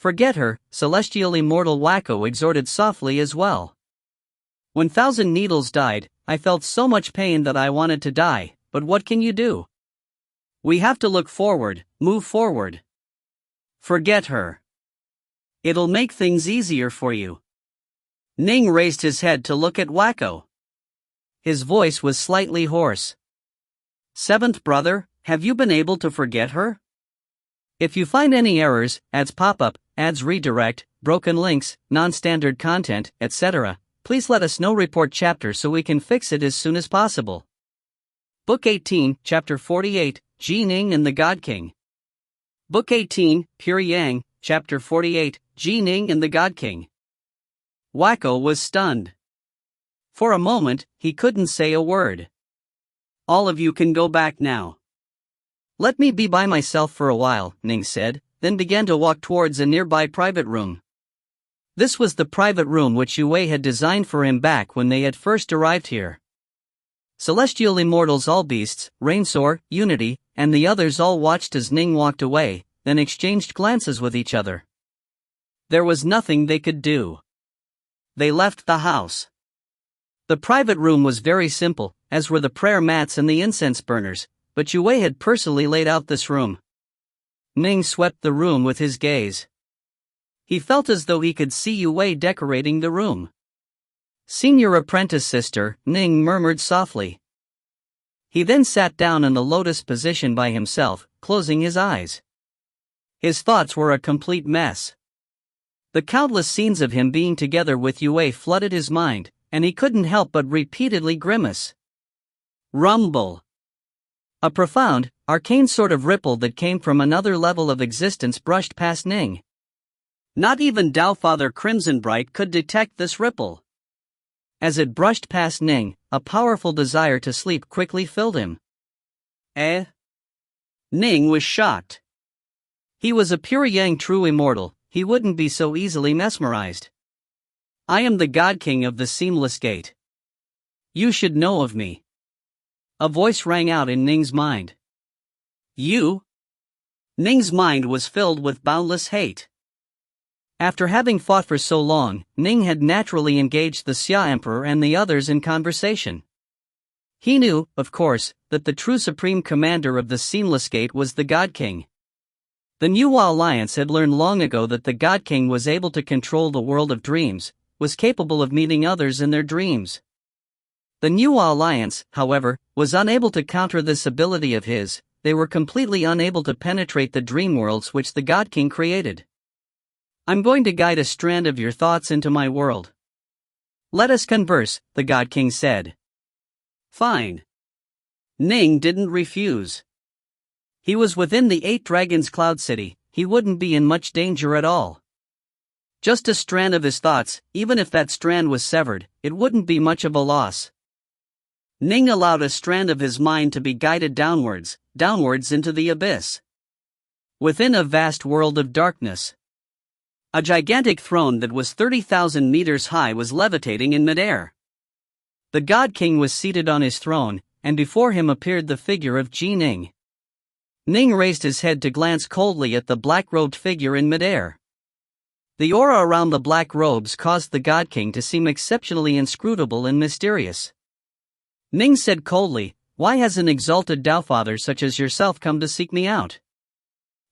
Forget her, celestial immortal Wacko exhorted softly as well. When Thousand Needles died, I felt so much pain that I wanted to die, but what can you do? We have to look forward, move forward. Forget her. It'll make things easier for you. Ning raised his head to look at Wacko. His voice was slightly hoarse. Seventh brother, have you been able to forget her? If you find any errors, ads pop up, ads redirect, broken links, non-standard content, etc., please let us know. Report chapter so we can fix it as soon as possible. Book 18, Chapter 48, Ning and the God King. Book 18, Pure Yang, Chapter 48, Ning and the God King. Wacko was stunned. For a moment, he couldn't say a word. All of you can go back now. Let me be by myself for a while, Ning said, then began to walk towards a nearby private room. This was the private room which Yue had designed for him back when they had first arrived here. Celestial Immortals, all beasts, Rainsor, Unity, and the others all watched as Ning walked away, then exchanged glances with each other. There was nothing they could do. They left the house. The private room was very simple, as were the prayer mats and the incense burners, but Yue had personally laid out this room. Ning swept the room with his gaze. He felt as though he could see Yue decorating the room. Senior apprentice sister, Ning murmured softly. He then sat down in the lotus position by himself, closing his eyes. His thoughts were a complete mess. The countless scenes of him being together with Yue flooded his mind, and he couldn't help but repeatedly grimace. Rumble. A profound, arcane sort of ripple that came from another level of existence brushed past Ning. Not even Taofather Crimsonbright could detect this ripple. As it brushed past Ning, a powerful desire to sleep quickly filled him. Eh? Ning was shocked. He was a pure Yang true immortal, he wouldn't be so easily mesmerized. I am the God King of the Seamless Gate. You should know of me. A voice rang out in Ning's mind. You? Ning's mind was filled with boundless hate. After having fought for so long, Ning had naturally engaged the Xia Emperor and the others in conversation. He knew, of course, that the true supreme commander of the Seamless Gate was the God King. The Nuwa Alliance had learned long ago that the God King was able to control the world of dreams, was capable of meeting others in their dreams. The Nuwa Alliance, however, was unable to counter this ability of his. They were completely unable to penetrate the dream worlds which the God King created. I'm going to guide a strand of your thoughts into my world. Let us converse, the God King said. Fine. Ning didn't refuse. He was within the 8 Dragons Cloud City, he wouldn't be in much danger at all. Just a strand of his thoughts, even if that strand was severed, it wouldn't be much of a loss. Ning allowed a strand of his mind to be guided downwards into the abyss. Within a vast world of darkness. A gigantic throne that was 30,000 meters high was levitating in midair. The God King was seated on his throne, and before him appeared the figure of Ning. Ning raised his head to glance coldly at the black-robed figure in midair. The aura around the black robes caused the God King to seem exceptionally inscrutable and mysterious. Ning said coldly, "Why has an exalted Taofather such as yourself come to seek me out?"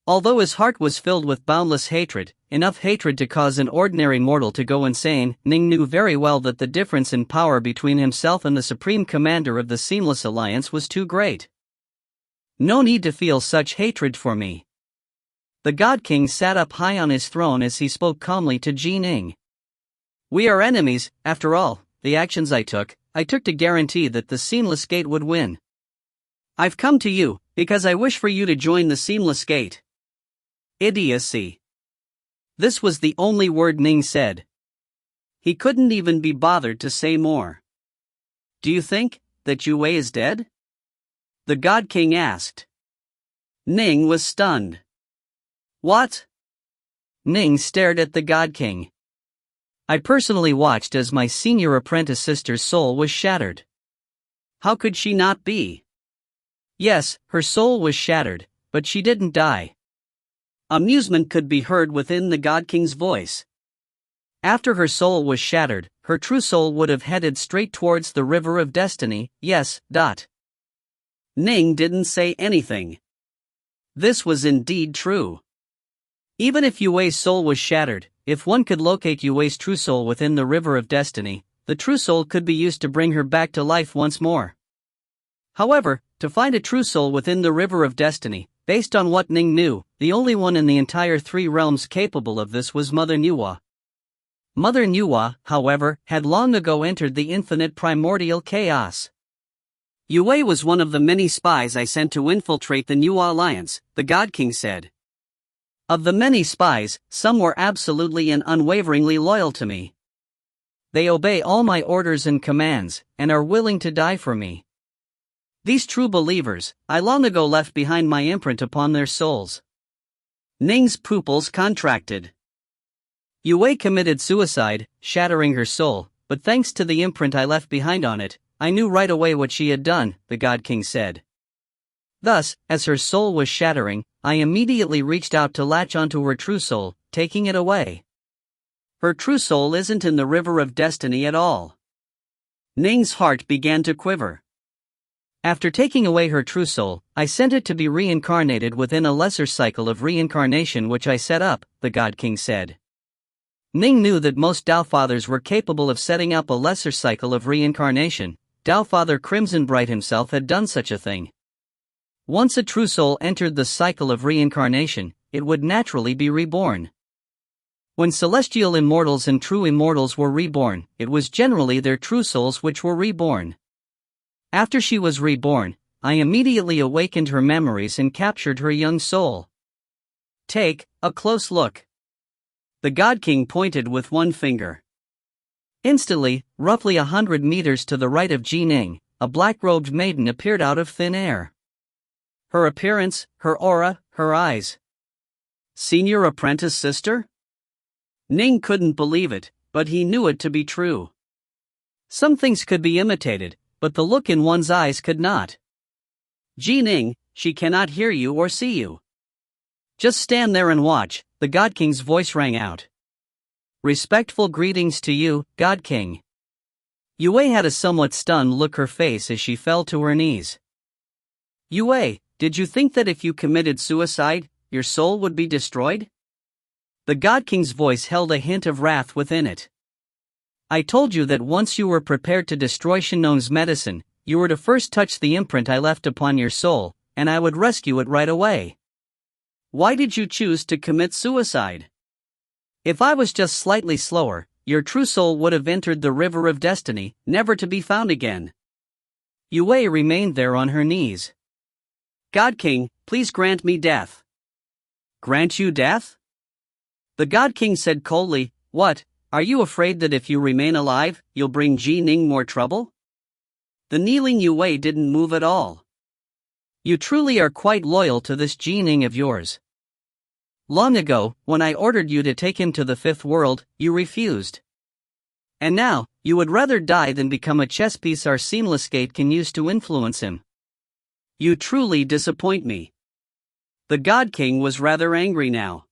Although his heart was filled with boundless hatred, enough hatred to cause an ordinary mortal to go insane, Ning knew very well that the difference in power between himself and the supreme commander of the Seamless Alliance was too great. No need to feel such hatred for me. The God King sat up high on his throne as he spoke calmly to Ning. We are enemies, after all. The actions I took to guarantee that the Seamless Gate would win. I've come to you, because I wish for you to join the Seamless Gate. Idiocy. This was the only word Ning said. He couldn't even be bothered to say more. Do you think that Yue is dead? The God King asked. Ning was stunned. What? Ning stared at the God King. I personally watched as my senior apprentice sister's soul was shattered. How could she not be? Yes, her soul was shattered, but she didn't die. Amusement could be heard within the God King's voice. After her soul was shattered, her true soul would have headed straight towards the river of destiny, yes. Ning didn't say anything. This was indeed true. Even if Yue's soul was shattered, if one could locate Yue's true soul within the river of destiny, the true soul could be used to bring her back to life once more. However, to find a true soul within the river of destiny, based on what Ning knew, the only one in the entire three realms capable of this was Mother Nuwa. Mother Nuwa, however, had long ago entered the infinite primordial chaos. Yue was one of the many spies I sent to infiltrate the Nuwa Alliance, the God King said. Of the many spies, some were absolutely and unwaveringly loyal to me. They obey all my orders and commands, and are willing to die for me. These true believers, I long ago left behind my imprint upon their souls. Ning's pupils contracted. Yue committed suicide, shattering her soul, but thanks to the imprint I left behind on it, I knew right away what she had done, the God King said. Thus, as her soul was shattering, I immediately reached out to latch onto her true soul, taking it away. Her true soul isn't in the river of destiny at all. Ning's heart began to quiver. After taking away her true soul, I sent it to be reincarnated within a lesser cycle of reincarnation which I set up, the God King said. Ning knew that most Tao Fathers were capable of setting up a lesser cycle of reincarnation. Tao Father Crimson Bright himself had done such a thing. Once a true soul entered the cycle of reincarnation, it would naturally be reborn. When celestial immortals and true immortals were reborn, it was generally their true souls which were reborn. After she was reborn, I immediately awakened her memories and captured her young soul. Take a close look. The God King pointed with one finger. Instantly, roughly 100 meters to the right of Ji Ning, a black-robed maiden appeared out of thin air. Her appearance, her aura, her eyes. Senior apprentice sister? Ning couldn't believe it, but he knew it to be true. Some things could be imitated, but the look in one's eyes could not. Ji Ning, she cannot hear you or see you. Just stand there and watch, the God King's voice rang out. Respectful greetings to you, God King. Yue had a somewhat stunned look her face as she fell to her knees. Yue, did you think that if you committed suicide, your soul would be destroyed? The God King's voice held a hint of wrath within it. I told you that once you were prepared to destroy Shinnong's medicine, you were to first touch the imprint I left upon your soul, and I would rescue it right away. Why did you choose to commit suicide? If I was just slightly slower, your true soul would have entered the river of destiny, never to be found again. Yue remained there on her knees. God King, please grant me death. Grant you death? The God King said coldly, what, are you afraid that if you remain alive, you'll bring Ji Ning more trouble? The kneeling Yue didn't move at all. You truly are quite loyal to this Ji Ning of yours. Long ago, when I ordered you to take him to the fifth world, you refused. And now, you would rather die than become a chess piece our seamless gate can use to influence him. You truly disappoint me. The God King was rather angry now.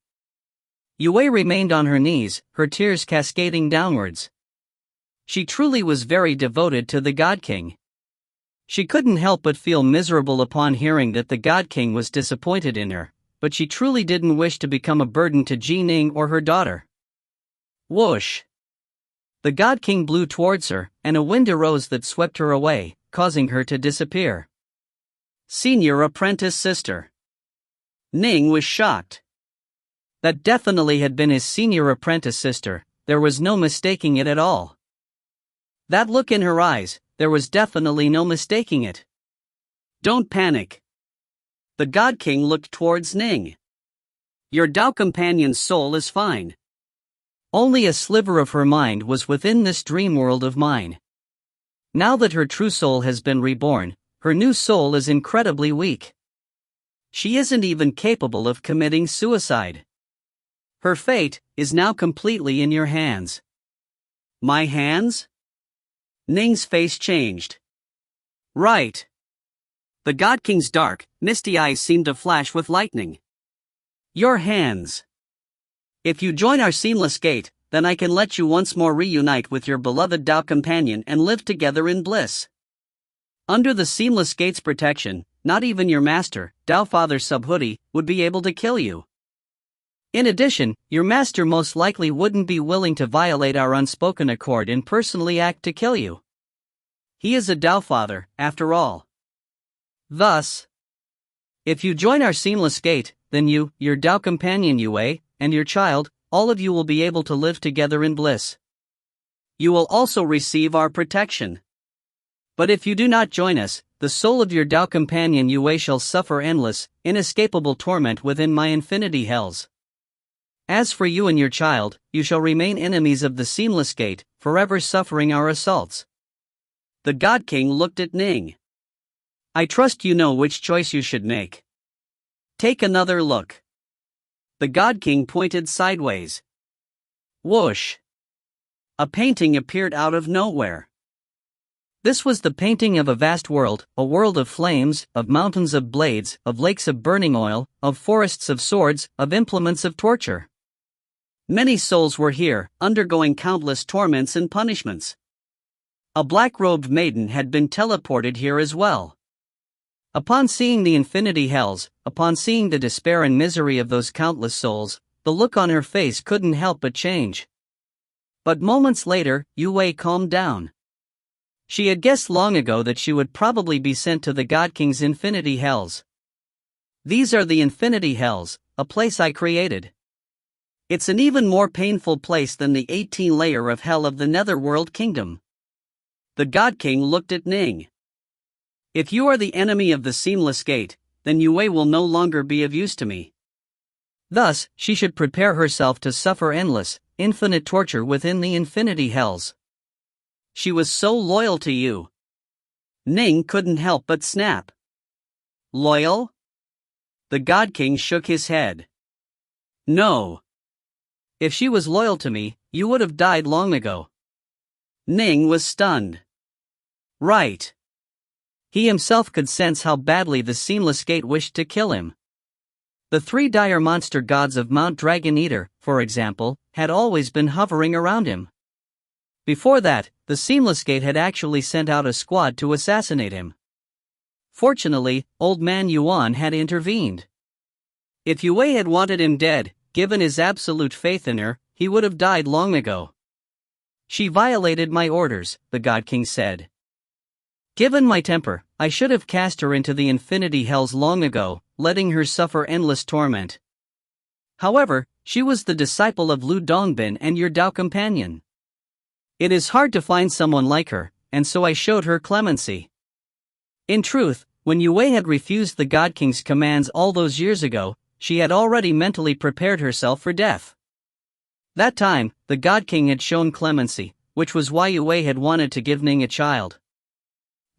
Yue remained on her knees, her tears cascading downwards. She truly was very devoted to the God King. She couldn't help but feel miserable upon hearing that the God King was disappointed in her, but she truly didn't wish to become a burden to Ji Ning or her daughter. Whoosh! The God King blew towards her, and a wind arose that swept her away, causing her to disappear. Senior apprentice sister. Ning was shocked. That definitely had been his senior apprentice sister, there was no mistaking it at all. That look in her eyes, there was definitely no mistaking it. Don't panic. The God King looked towards Ning. Your Tao companion's soul is fine. Only a sliver of her mind was within this dream world of mine. Now that her true soul has been reborn, her new soul is incredibly weak. She isn't even capable of committing suicide. Her fate is now completely in your hands. My hands? Ning's face changed. Right. The God King's dark, misty eyes seemed to flash with lightning. Your hands. If you join our seamless gate, then I can let you once more reunite with your beloved Tao companion and live together in bliss. Under the seamless gate's protection, not even your master, Tao Father Subhuti, would be able to kill you. In addition, your master most likely wouldn't be willing to violate our unspoken accord and personally act to kill you. He is a Tao Father, after all. Thus, if you join our seamless gate, then you, your Tao companion Yue, and your child, all of you will be able to live together in bliss. You will also receive our protection. But if you do not join us, the soul of your Tao companion Yue shall suffer endless, inescapable torment within my infinity hells. As for you and your child, you shall remain enemies of the seamless gate, forever suffering our assaults. The God King looked at Ning. I trust you know which choice you should make. Take another look. The God King pointed sideways. Whoosh! A painting appeared out of nowhere. This was the painting of a vast world, a world of flames, of mountains of blades, of lakes of burning oil, of forests of swords, of implements of torture. Many souls were here, undergoing countless torments and punishments. A black-robed maiden had been teleported here as well. Upon seeing the infinity hells, upon seeing the despair and misery of those countless souls, the look on her face couldn't help but change. But moments later, Yue calmed down. She had guessed long ago that she would probably be sent to the God King's infinity hells. These are the infinity hells, a place I created. It's an even more painful place than the 18-layer of hell of the Netherworld Kingdom. The God King looked at Ning. If you are the enemy of the seamless gate, then Yue will no longer be of use to me. Thus, she should prepare herself to suffer endless, infinite torture within the infinity hells. She was so loyal to you. Ning couldn't help but snap. Loyal? The God King shook his head. No. If she was loyal to me, you would have died long ago. Ning was stunned. Right. He himself could sense how badly the seamless gate wished to kill him. The three dire monster gods of Mount Dragon Eater, for example, had always been hovering around him. Before that, the seamless gate had actually sent out a squad to assassinate him. Fortunately, Old Man Yuan had intervened. If Yue had wanted him dead, given his absolute faith in her, he would have died long ago. She violated my orders, the God King said. Given my temper, I should have cast her into the infinity hells long ago, letting her suffer endless torment. However, she was the disciple of Lu Dongbin and your Tao companion. It is hard to find someone like her, and so I showed her clemency. In truth, when Yue had refused the God King's commands all those years ago, she had already mentally prepared herself for death. That time, the God King had shown clemency, which was why Yue had wanted to give Ning a child.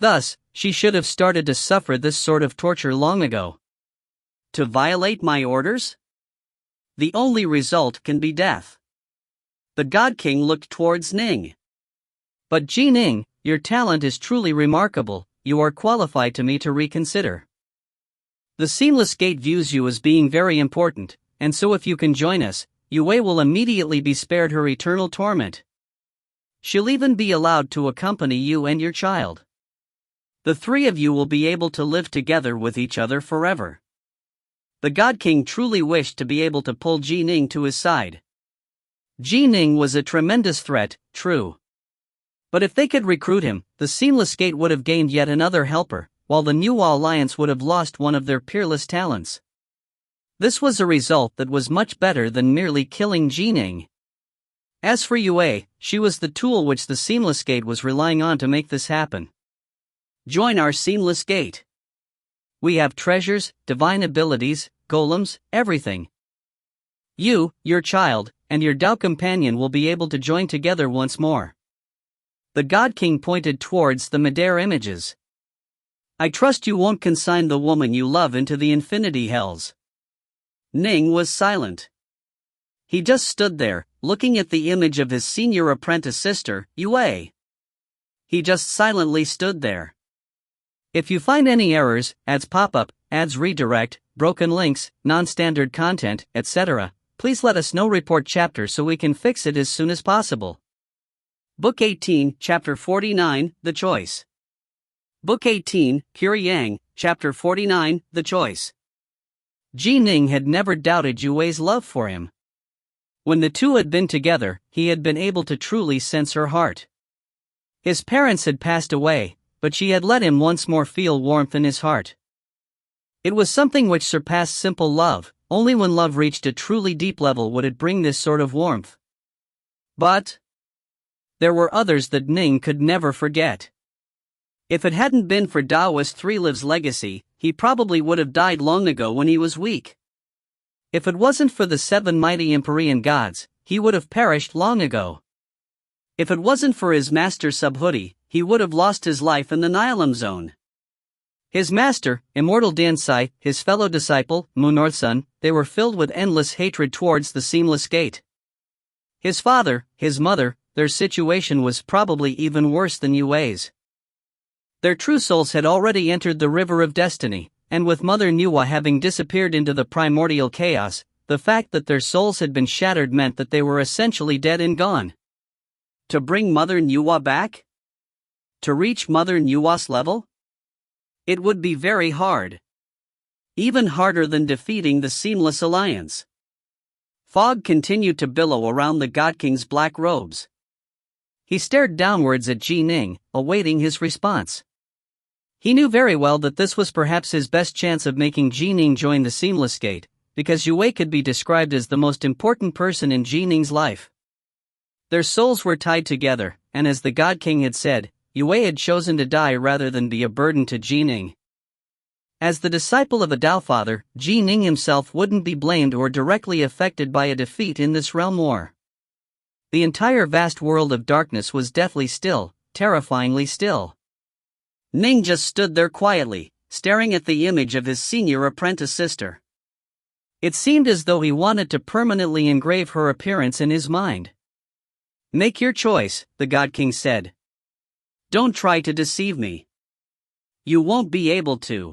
Thus, she should have started to suffer this sort of torture long ago. To violate my orders? The only result can be death. The God King looked towards Ning. But Ji Ning, your talent is truly remarkable, you are qualified to me to reconsider. The seamless gate views you as being very important, and so if you can join us, Yue will immediately be spared her eternal torment. She'll even be allowed to accompany you and your child. The three of you will be able to live together with each other forever. The God King truly wished to be able to pull Ji Ning to his side. Ji Ning was a tremendous threat, true. But if they could recruit him, the seamless gate would have gained yet another helper, while the New Alliance would have lost one of their peerless talents. This was a result that was much better than merely killing Ji Ning. As for Yue, she was the tool which the seamless gate was relying on to make this happen. Join our seamless gate. We have treasures, divine abilities, golems, everything. You, your child, and your Tao companion will be able to join together once more. The God King pointed towards the Midair images. I trust you won't consign the woman you love into the infinity hells. Ning was silent. He just stood there, looking at the image of his senior apprentice sister, Yue. He just silently stood there. If you find any errors, ads pop up, ads redirect, broken links, non-standard content, etc., please let us know. Report chapter so we can fix it as soon as possible. Book 18, Chapter 49, The Choice. Book 18, Curie Yang, Chapter 49, The Choice. Ji Ning had never doubted Yue Wei's love for him. When the two had been together, he had been able to truly sense her heart. His parents had passed away, but she had let him once more feel warmth in his heart. It was something which surpassed simple love. Only when love reached a truly deep level would it bring this sort of warmth. But there were others that Ning could never forget. If it hadn't been for Taoist Three Lives' legacy, he probably would have died long ago when he was weak. If it wasn't for the 7 mighty Empyrean gods, he would have perished long ago. If it wasn't for his master Subhuti, he would have lost his life in the Nihilam zone. His master, Immortal Dansai, his fellow disciple, Munorthsun, they were filled with endless hatred towards the Seamless Gate. His father, his mother, their situation was probably even worse than Yue Wei's. Their true souls had already entered the river of destiny, and with Mother Nuwa having disappeared into the primordial chaos, the fact that their souls had been shattered meant that they were essentially dead and gone. To bring Mother Nuwa back? To reach Mother Nuwa's level? It would be very hard. Even harder than defeating the Seamless Alliance. Fog continued to billow around the God King's black robes. He stared downwards at Ji Ning, awaiting his response. He knew very well that this was perhaps his best chance of making Ji Ning join the Seamless Gate, because Yue Wei could be described as the most important person in Ji Ning's life. Their souls were tied together, and as the God King had said, Yue Wei had chosen to die rather than be a burden to Ji Ning. As the disciple of a Tao Father, Ji Ning himself wouldn't be blamed or directly affected by a defeat in this realm war. The entire vast world of darkness was deathly still, terrifyingly still. Ning just stood there quietly, staring at the image of his senior apprentice sister. It seemed as though he wanted to permanently engrave her appearance in his mind. "Make your choice," the God King said. "Don't try to deceive me. You won't be able to."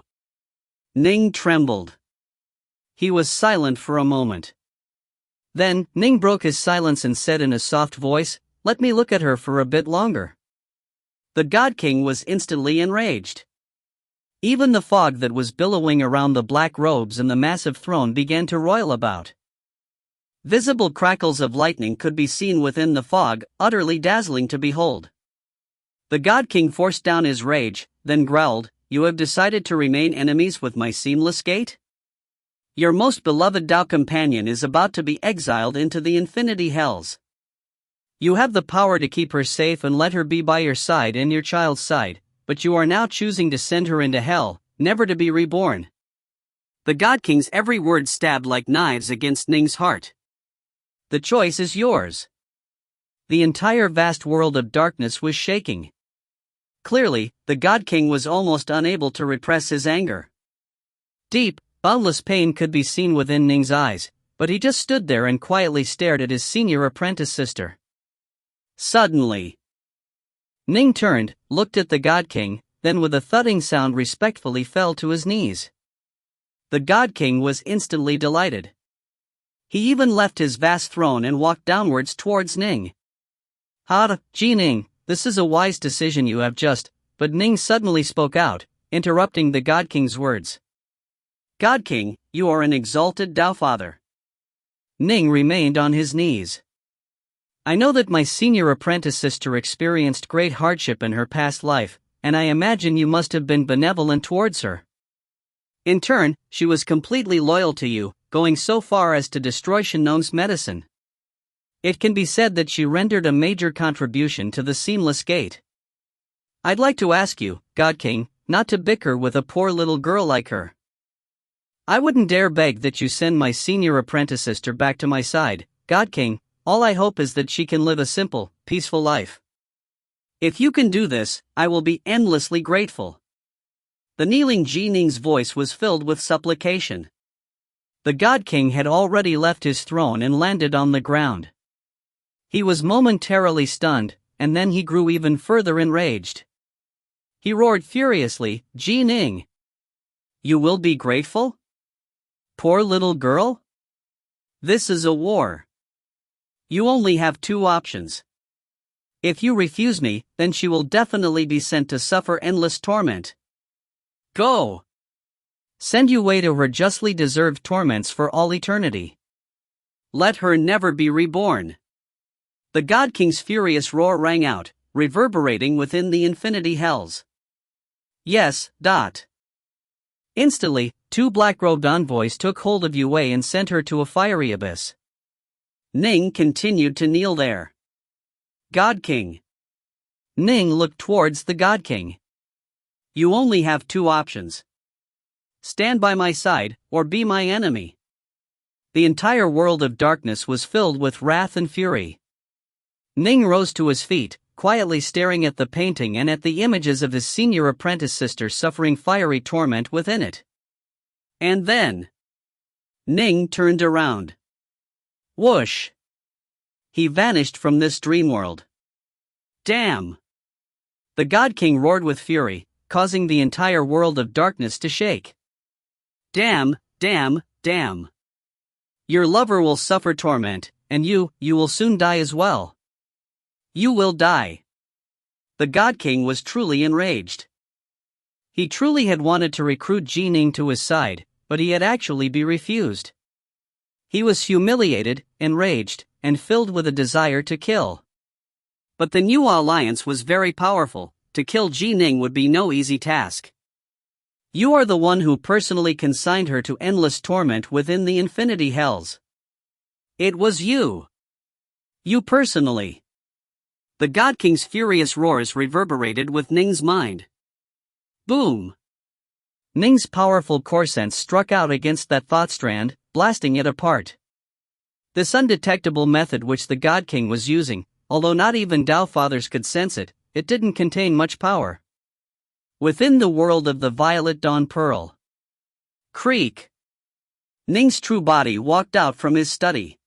Ning trembled. He was silent for a moment. Then, Ning broke his silence and said in a soft voice, "Let me look at her for a bit longer." The God King was instantly enraged. Even the fog that was billowing around the black robes and the massive throne began to roil about. Visible crackles of lightning could be seen within the fog, utterly dazzling to behold. The God King forced down his rage, then growled, "You have decided to remain enemies with my Seamless Gate? Your most beloved Tao companion is about to be exiled into the infinity hells. You have the power to keep her safe and let her be by your side and your child's side, but you are now choosing to send her into hell, never to be reborn." The God King's every word stabbed like knives against Ning's heart. "The choice is yours." The entire vast world of darkness was shaking. Clearly, the God King was almost unable to repress his anger. Deep, boundless pain could be seen within Ning's eyes, but he just stood there and quietly stared at his senior apprentice sister. Suddenly, Ning turned, looked at the God King, then with a thudding sound respectfully fell to his knees. The God King was instantly delighted. He even left his vast throne and walked downwards towards Ning. Ji Ning, this is a wise decision you have just," but Ning suddenly spoke out, interrupting the God King's words. "God King, you are an exalted Tao Father." Ning remained on his knees. "I know that my senior apprentice sister experienced great hardship in her past life, and I imagine you must have been benevolent towards her. In turn, she was completely loyal to you, going so far as to destroy Shinnong's medicine. It can be said that she rendered a major contribution to the Seamless Gate. I'd like to ask you, God King, not to bicker with a poor little girl like her. I wouldn't dare beg that you send my senior apprentice sister back to my side, God King. All I hope is that she can live a simple, peaceful life. If you can do this, I will be endlessly grateful." The kneeling Ji Ning's voice was filled with supplication. The God King had already left his throne and landed on the ground. He was momentarily stunned, and then he grew even further enraged. He roared furiously, Ning. You will be grateful? Poor little girl? This is a war. You only have two options. If you refuse me, then she will definitely be sent to suffer endless torment. Go! Send you away to her justly deserved torments for all eternity. Let her never be reborn. The God King's furious roar rang out, reverberating within the infinity hells. Yes. Instantly, two black-robed envoys took hold of Yue and sent her to a fiery abyss. Ning continued to kneel there. God King. Ning looked towards the God King. You only have two options. Stand by my side, or be my enemy. The entire world of darkness was filled with wrath and fury. Ning rose to his feet, quietly staring at the painting and at the images of his senior apprentice sister suffering fiery torment within it. And then, Ning turned around. Whoosh! He vanished from this dream world. Damn! The God King roared with fury, causing the entire world of darkness to shake. Damn! Your lover will suffer torment, and you will soon die as well. You will die. The God King was truly enraged. He truly had wanted to recruit Ning to his side, but he had actually been refused. He was humiliated, enraged, and filled with a desire to kill. But the new alliance was very powerful. To kill Ning would be no easy task. You are the one who personally consigned her to endless torment within the infinity hells. It was you. You personally. The God King's furious roars reverberated with Ning's mind. Boom! Ning's powerful core sense struck out against that thought strand, blasting it apart. This undetectable method which the God King was using, although not even Dao Fathers could sense it, it didn't contain much power. Within the world of the Violet Dawn Pearl. Creak! Ning's true body walked out from his study.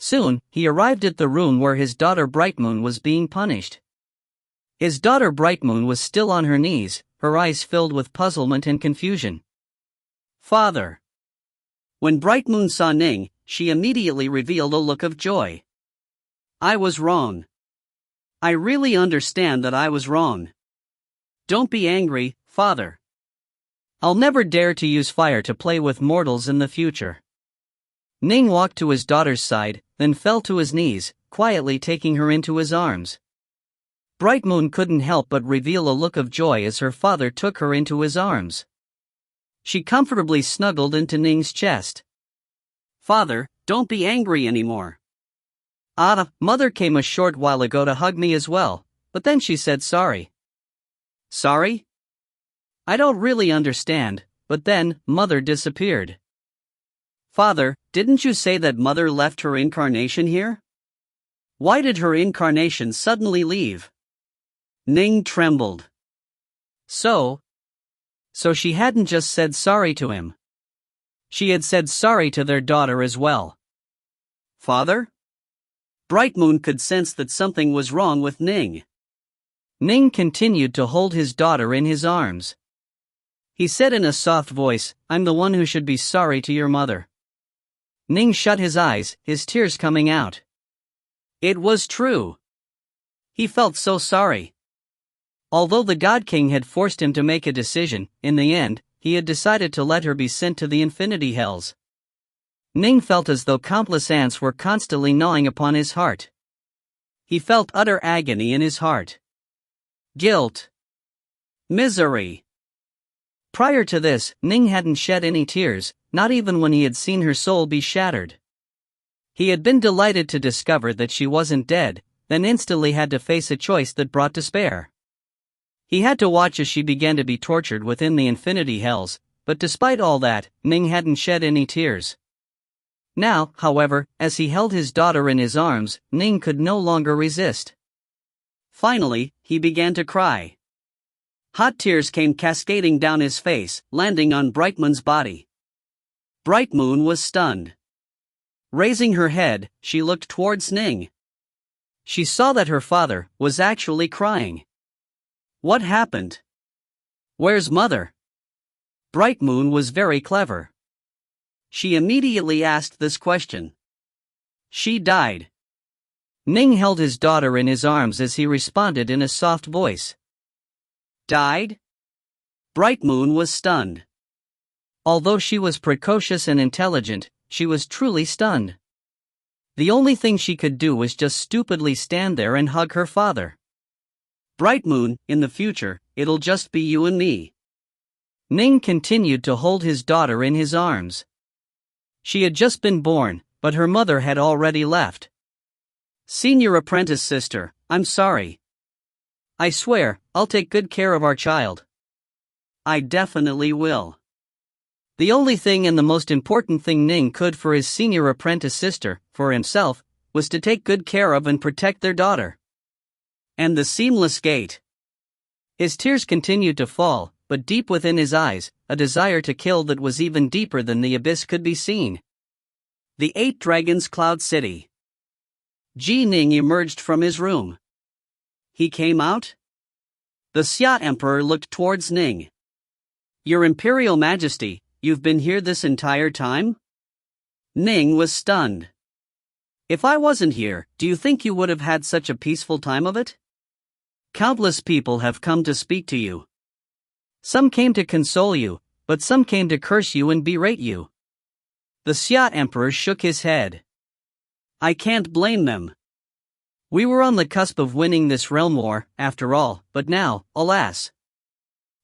Soon, he arrived at the room where his daughter Brightmoon was being punished. His daughter Brightmoon was still on her knees, her eyes filled with puzzlement and confusion. Father! When Brightmoon saw Ning, she immediately revealed a look of joy. I was wrong. I really understand that I was wrong. Don't be angry, Father. I'll never dare to use fire to play with mortals in the future. Ning walked to his daughter's side, then fell to his knees, quietly taking her into his arms. Brightmoon couldn't help but reveal a look of joy as her father took her into his arms. She comfortably snuggled into Ning's chest. Father, don't be angry anymore. Mother came a short while ago to hug me as well, but then she said sorry. Sorry? I don't really understand, but then, Mother disappeared. Father, didn't you say that Mother left her incarnation here? Why did her incarnation suddenly leave? Ning trembled. So she hadn't just said sorry to him. She had said sorry to their daughter as well. Father? Brightmoon could sense that something was wrong with Ning. Ning continued to hold his daughter in his arms. He said in a soft voice, I'm the one who should be sorry to your mother. Ning shut his eyes, his tears coming out. It was true. He felt so sorry. Although the God King had forced him to make a decision, in the end, he had decided to let her be sent to the infinity hells. Ning felt as though countless ants were constantly gnawing upon his heart. He felt utter agony in his heart. Guilt. Misery. Prior to this, Ning hadn't shed any tears, not even when he had seen her soul be shattered. He had been delighted to discover that she wasn't dead, then instantly had to face a choice that brought despair. He had to watch as she began to be tortured within the infinity hells, but despite all that, Ning hadn't shed any tears. Now, however, as he held his daughter in his arms, Ning could no longer resist. Finally, he began to cry. Hot tears came cascading down his face, landing on Brightmoon's body. Brightmoon was stunned. Raising her head, she looked towards Ning. She saw that her father was actually crying. What happened? Where's mother? Bright Moon was very clever. She immediately asked this question. She died. Ning held his daughter in his arms as he responded in a soft voice. Died? Bright Moon was stunned. Although she was precocious and intelligent, she was truly stunned. The only thing she could do was just stupidly stand there and hug her father. Bright Moon, in the future, it'll just be you and me. Ning continued to hold his daughter in his arms. She had just been born, but her mother had already left. Senior apprentice sister, I'm sorry. I swear, I'll take good care of our child. I definitely will. The only thing and the most important thing Ning could for his senior apprentice sister, for himself, was to take good care of and protect their daughter. And the seamless gate. His tears continued to fall, but deep within his eyes, a desire to kill that was even deeper than the abyss could be seen. The 8 Dragons Cloud City. Ning emerged from his room. He came out? The Xia Emperor looked towards Ning. Your Imperial Majesty, you've been here this entire time? Ning was stunned. If I wasn't here, do you think you would have had such a peaceful time of it? Countless people have come to speak to you. Some came to console you, but some came to curse you and berate you. The Xia Emperor shook his head. I can't blame them. We were on the cusp of winning this realm war, after all, but now, alas.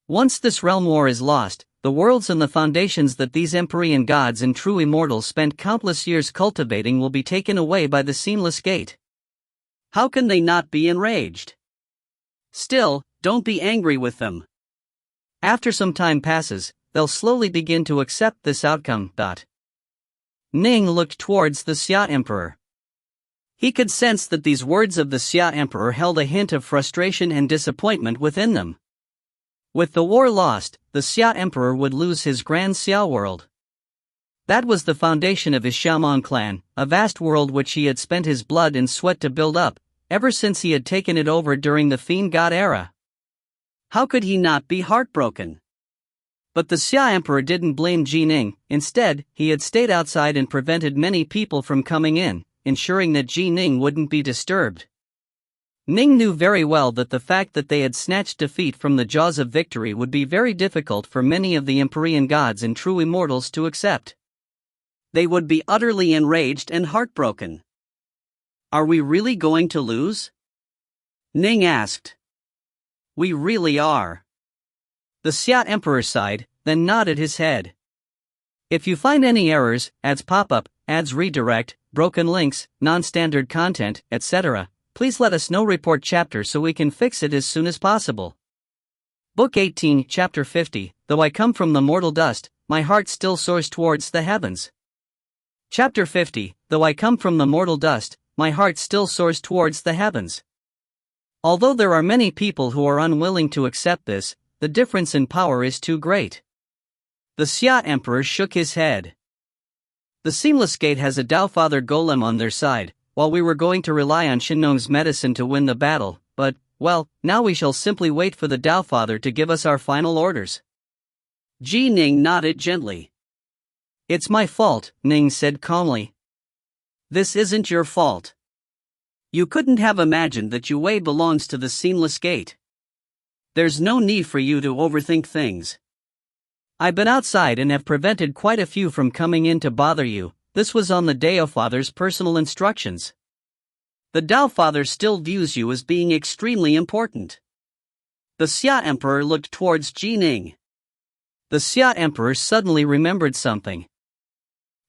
Once this realm war is lost, the worlds and the foundations that these Empyrean gods and true immortals spent countless years cultivating will be taken away by the seamless gate. How can they not be enraged? Still, don't be angry with them. After some time passes, they'll slowly begin to accept this outcome. Ning looked towards the Xia Emperor. He could sense that these words of the Xia Emperor held a hint of frustration and disappointment within them. With the war lost, the Xia Emperor would lose his Grand Xia world. That was the foundation of his Xiaomon clan, a vast world which he had spent his blood and sweat to build up, ever since he had taken it over during the Fiend God era. How could he not be heartbroken? But the Xia Emperor didn't blame Ning. Instead, he had stayed outside and prevented many people from coming in, ensuring that Ning wouldn't be disturbed. Ning knew very well that the fact that they had snatched defeat from the jaws of victory would be very difficult for many of the Empyrean gods and true immortals to accept. They would be utterly enraged and heartbroken. Are we really going to lose? Ning asked. We really are. The Xia Emperor sighed, then nodded his head. If you find any errors, ads pop up, ads redirect, broken links, non-standard content, etc., please let us know. Report chapter so we can fix it as soon as possible. Book 18, Chapter 50, Though I come from the mortal dust, my heart still soars towards the heavens. Chapter 50, Though I come from the mortal dust, my heart still soars towards the heavens. Although there are many people who are unwilling to accept this, the difference in power is too great. The Xia Emperor shook his head. The Seamless Gate has a Taofather golem on their side, while we were going to rely on Shinnong's medicine to win the battle, but, well, now we shall simply wait for the Taofather to give us our final orders. Ning nodded gently. It's my fault, Ning said calmly. This isn't your fault. You couldn't have imagined that Yue belongs to the Seamless Gate. There's no need for you to overthink things. I've been outside and have prevented quite a few from coming in to bother you. This was on the Taofather's personal instructions. The Taofather still views you as being extremely important. The Xia Emperor looked towards Ning. The Xia Emperor suddenly remembered something.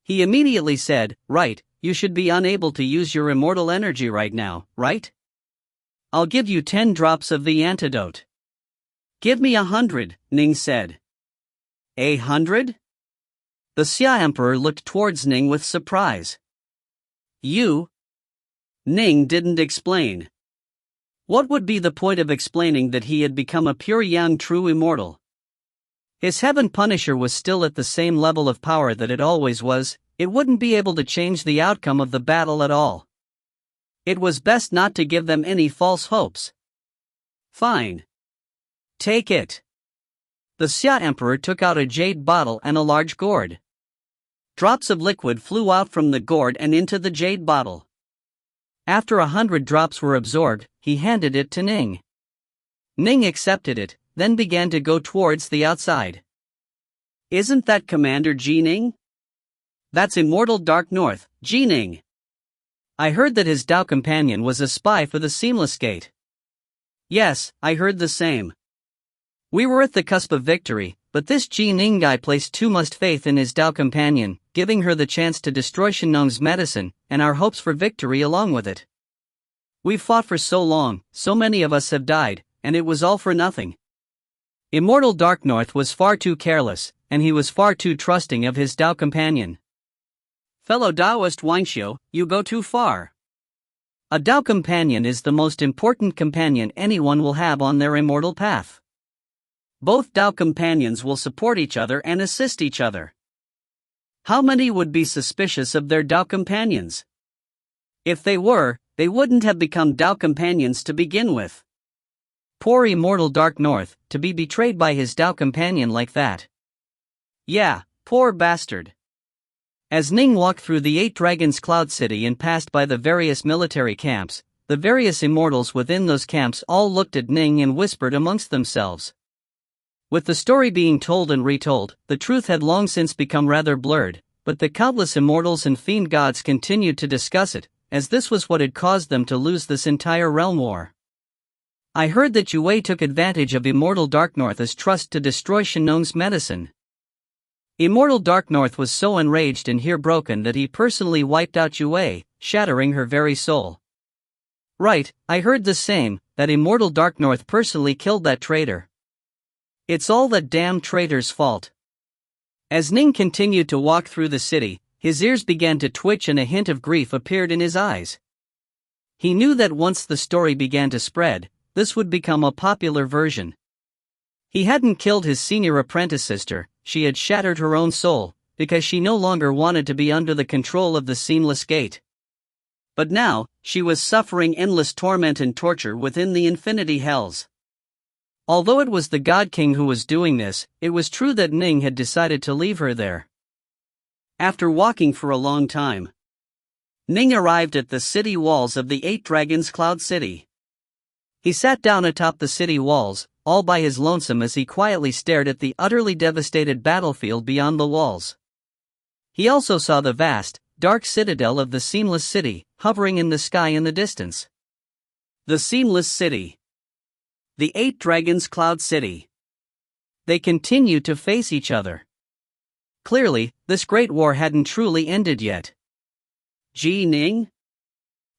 He immediately said, right, you should be unable to use your immortal energy right now, right? I'll give you 10 drops of the antidote. Give me 100, Ning said. 100? The Xia Emperor looked towards Ning with surprise. You? Ning didn't explain. What would be the point of explaining that he had become a pure young true immortal? His Heaven Punisher was still at the same level of power that it always was. It wouldn't be able to change the outcome of the battle at all. It was best not to give them any false hopes. Fine. Take it. The Xia Emperor took out a jade bottle and a large gourd. Drops of liquid flew out from the gourd and into the jade bottle. After 100 drops were absorbed, he handed it to Ning. Ning accepted it, then began to go towards the outside. Isn't that Commander Ning? That's Immortal Dark North, Ning. I heard that his Dao companion was a spy for the Seamless Gate. Yes, I heard the same. We were at the cusp of victory, but this Ning guy placed too much faith in his Dao companion, giving her the chance to destroy Shenong's medicine, and our hopes for victory along with it. We've fought for so long, so many of us have died, and it was all for nothing. Immortal Dark North was far too careless, and he was far too trusting of his Dao companion. Fellow Daoist Wanxiu, you go too far. A Dao companion is the most important companion anyone will have on their immortal path. Both Dao companions will support each other and assist each other. How many would be suspicious of their Dao companions? If they were, they wouldn't have become Dao companions to begin with. Poor Immortal Dark North, to be betrayed by his Dao companion like that. Yeah, poor bastard. As Ning walked through the 8 Dragons Cloud City and passed by the various military camps, the various immortals within those camps all looked at Ning and whispered amongst themselves. With the story being told and retold, the truth had long since become rather blurred, but the countless immortals and fiend gods continued to discuss it, as this was what had caused them to lose this entire realm war. I heard that Yue took advantage of Immortal Dark North's trust to destroy Shenong's medicine. Immortal Dark North was so enraged and heartbroken that he personally wiped out Yue, shattering her very soul. Right, I heard the same, that Immortal Dark North personally killed that traitor. It's all that damn traitor's fault. As Ning continued to walk through the city, his ears began to twitch and a hint of grief appeared in his eyes. He knew that once the story began to spread, this would become a popular version. He hadn't killed his senior apprentice sister, she had shattered her own soul, because she no longer wanted to be under the control of the Seamless Gate. But now, she was suffering endless torment and torture within the infinity hells. Although it was the God King who was doing this, it was true that Ning had decided to leave her there. After walking for a long time, Ning arrived at the city walls of the 8 Dragons Cloud City. He sat down atop the city walls, all by his lonesome as he quietly stared at the utterly devastated battlefield beyond the walls. He also saw the vast, dark citadel of the Seamless City, hovering in the sky in the distance. The Seamless City. The 8 Dragons Cloud City. They continued to face each other. Clearly, this great war hadn't truly ended yet. Ning?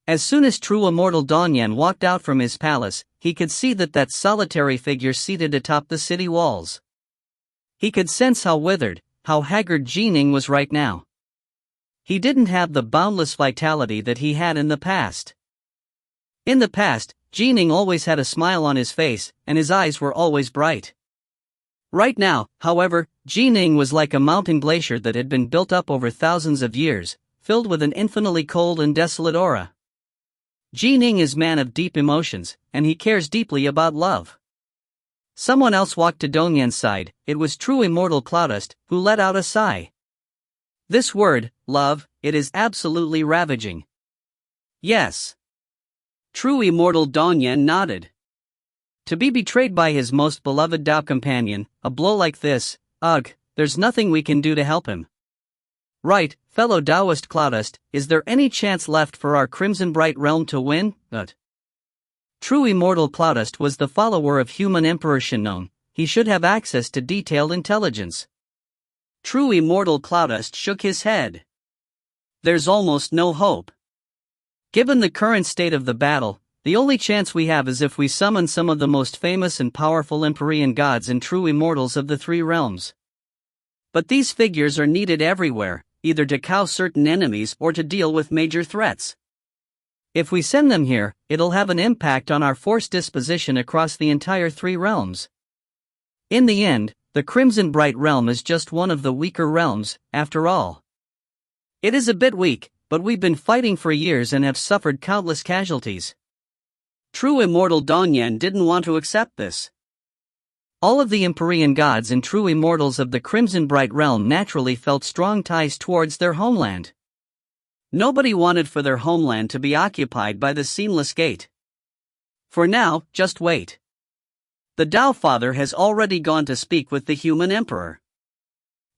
As soon as true Immortal Donyan walked out from his palace, he could see that solitary figure seated atop the city walls. He could sense how withered, how haggard Ning was right now. He didn't have the boundless vitality that he had in the past. In the past, Ning always had a smile on his face, and his eyes were always bright. Right now, however, Ning was like a mountain glacier that had been built up over thousands of years, filled with an infinitely cold and desolate aura. Ning is man of deep emotions, and he cares deeply about love. Someone else walked to Dongyan's side. It was true Immortal Cloudust, who let out a sigh. This word, love, it is absolutely ravaging. Yes. True Immortal Dongyan nodded. To be betrayed by his most beloved Dao companion, a blow like this, ugh, there's nothing we can do to help him. Right, fellow Daoist Cloudust, is there any chance left for our Crimson Bright realm to win? True Immortal Cloudust was the follower of human Emperor Shenong. He should have access to detailed intelligence. True Immortal Cloudust shook his head. There's almost no hope. Given the current state of the battle, the only chance we have is if we summon some of the most famous and powerful Empyrean gods and true immortals of the 3 realms. But these figures are needed everywhere, either to cow certain enemies or to deal with major threats. If we send them here, it'll have an impact on our force disposition across the entire 3 realms. In the end, the Crimson Bright realm is just one of the weaker realms, after all. It is a bit weak, but we've been fighting for years and have suffered countless casualties. True Immortal Dongyan didn't want to accept this. All of the Empyrean gods and true immortals of the Crimson Bright Realm naturally felt strong ties towards their homeland. Nobody wanted for their homeland to be occupied by the Seamless Gate. For now, just wait. The Tao Father has already gone to speak with the human emperor.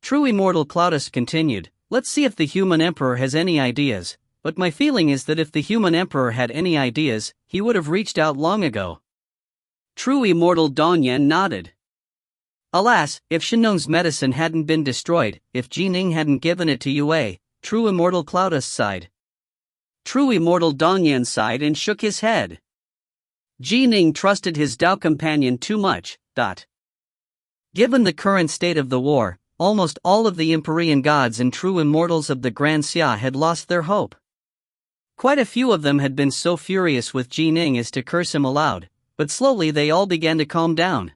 True Immortal Cloudus continued, let's see if the human emperor has any ideas, but my feeling is that if the human emperor had any ideas, he would have reached out long ago. True Immortal Dongyan nodded. Alas, if Shenong's medicine hadn't been destroyed, if Ning hadn't given it to Yue, True Immortal Cloudus sighed. True Immortal Dongyan sighed and shook his head. Ning trusted his Tao companion too much. Given the current state of the war, almost all of the Empyrean gods and true immortals of the Grand Xia had lost their hope. Quite a few of them had been so furious with Ning as to curse him aloud, but slowly they all began to calm down.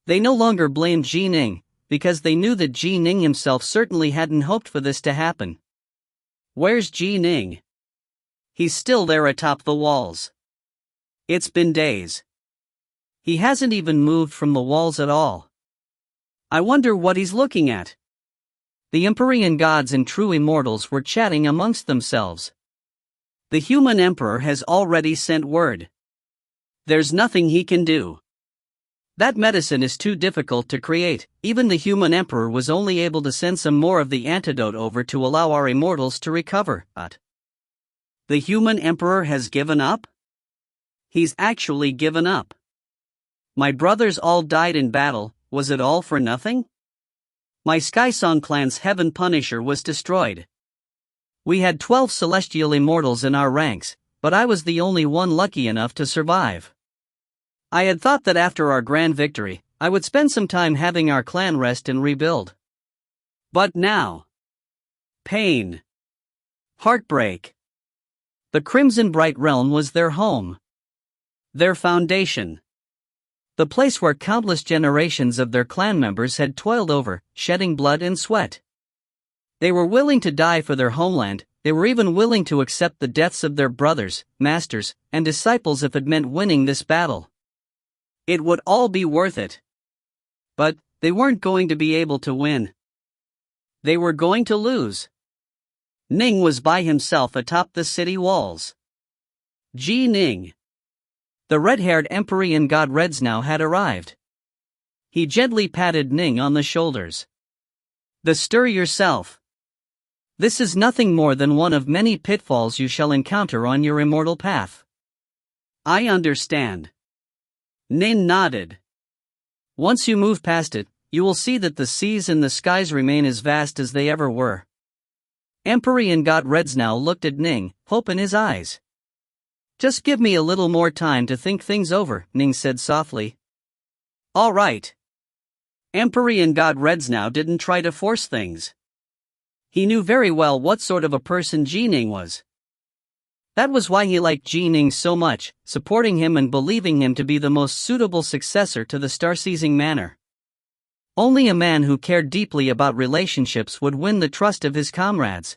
They no longer blamed Ning, because they knew that Ning himself certainly hadn't hoped for this to happen. Where's Ning? He's still there atop the walls. It's been days. He hasn't even moved from the walls at all. I wonder what he's looking at. The Empyrean gods and true immortals were chatting amongst themselves. The human emperor has already sent word. There's nothing he can do. That medicine is too difficult to create. Even the human emperor was only able to send some more of the antidote over to allow our immortals to recover. The human emperor has given up? He's actually given up. My brothers all died in battle, was it all for nothing? My Sky Song clan's Heaven Punisher was destroyed. We had 12 celestial immortals in our ranks, but I was the only one lucky enough to survive. I had thought that after our grand victory, I would spend some time having our clan rest and rebuild. But now, pain, heartbreak. The Crimson Bright Realm was their home, their foundation. The place where countless generations of their clan members had toiled over, shedding blood and sweat. They were willing to die for their homeland, they were even willing to accept the deaths of their brothers, masters, and disciples if it meant winning this battle. It would all be worth it. But they weren't going to be able to win. They were going to lose. Ning was by himself atop the city walls. Ning. The red-haired Empyrean god Redsnow had arrived. He gently patted Ning on the shoulders. Stir yourself. This is nothing more than one of many pitfalls you shall encounter on your immortal path. I understand. Ning nodded. Once you move past it, you will see that the seas and the skies remain as vast as they ever were. Empyrean god Redsnow looked at Ning, hope in his eyes. Just give me a little more time to think things over, Ning said softly. All right. Empyrean god Redsnow didn't try to force things. He knew very well what sort of a person Ning was. That was why he liked Ning so much, supporting him and believing him to be the most suitable successor to the star-seizing manor. Only a man who cared deeply about relationships would win the trust of his comrades.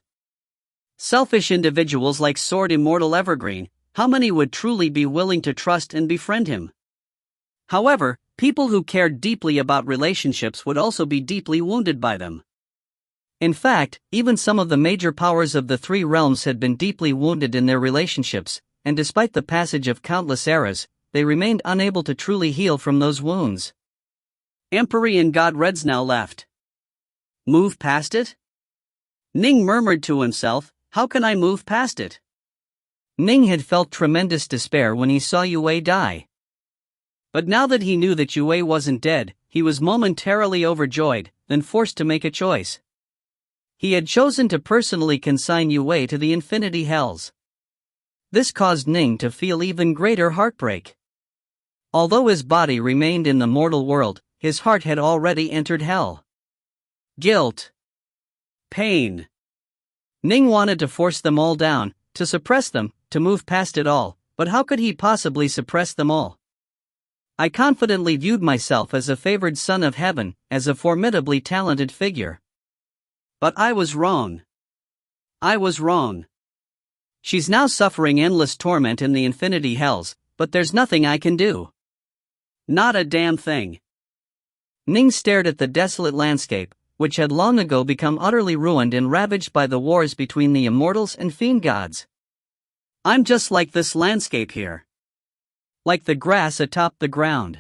Selfish individuals like Sword Immortal Evergreen, how many would truly be willing to trust and befriend him? However, people who cared deeply about relationships would also be deeply wounded by them. In fact, even some of the major powers of the three realms had been deeply wounded in their relationships, and despite the passage of countless eras, they remained unable to truly heal from those wounds. Empyrean god Redsnow left. Move past it? Ning murmured to himself, how can I move past it? Ning had felt tremendous despair when he saw Yue die. But now that he knew that Yue wasn't dead, he was momentarily overjoyed, then forced to make a choice. He had chosen to personally consign Yue to the infinity hells. This caused Ning to feel even greater heartbreak. Although his body remained in the mortal world, his heart had already entered hell. Guilt. Pain. Ning wanted to force them all down, to suppress them, to move past it all, but how could he possibly suppress them all? I confidently viewed myself as a favored son of heaven, as a formidably talented figure. But I was wrong. I was wrong. She's now suffering endless torment in the infinity hells, but there's nothing I can do. Not a damn thing. Ning stared at the desolate landscape, which had long ago become utterly ruined and ravaged by the wars between the Immortals and Fiend gods. I'm just like this landscape here. Like the grass atop the ground.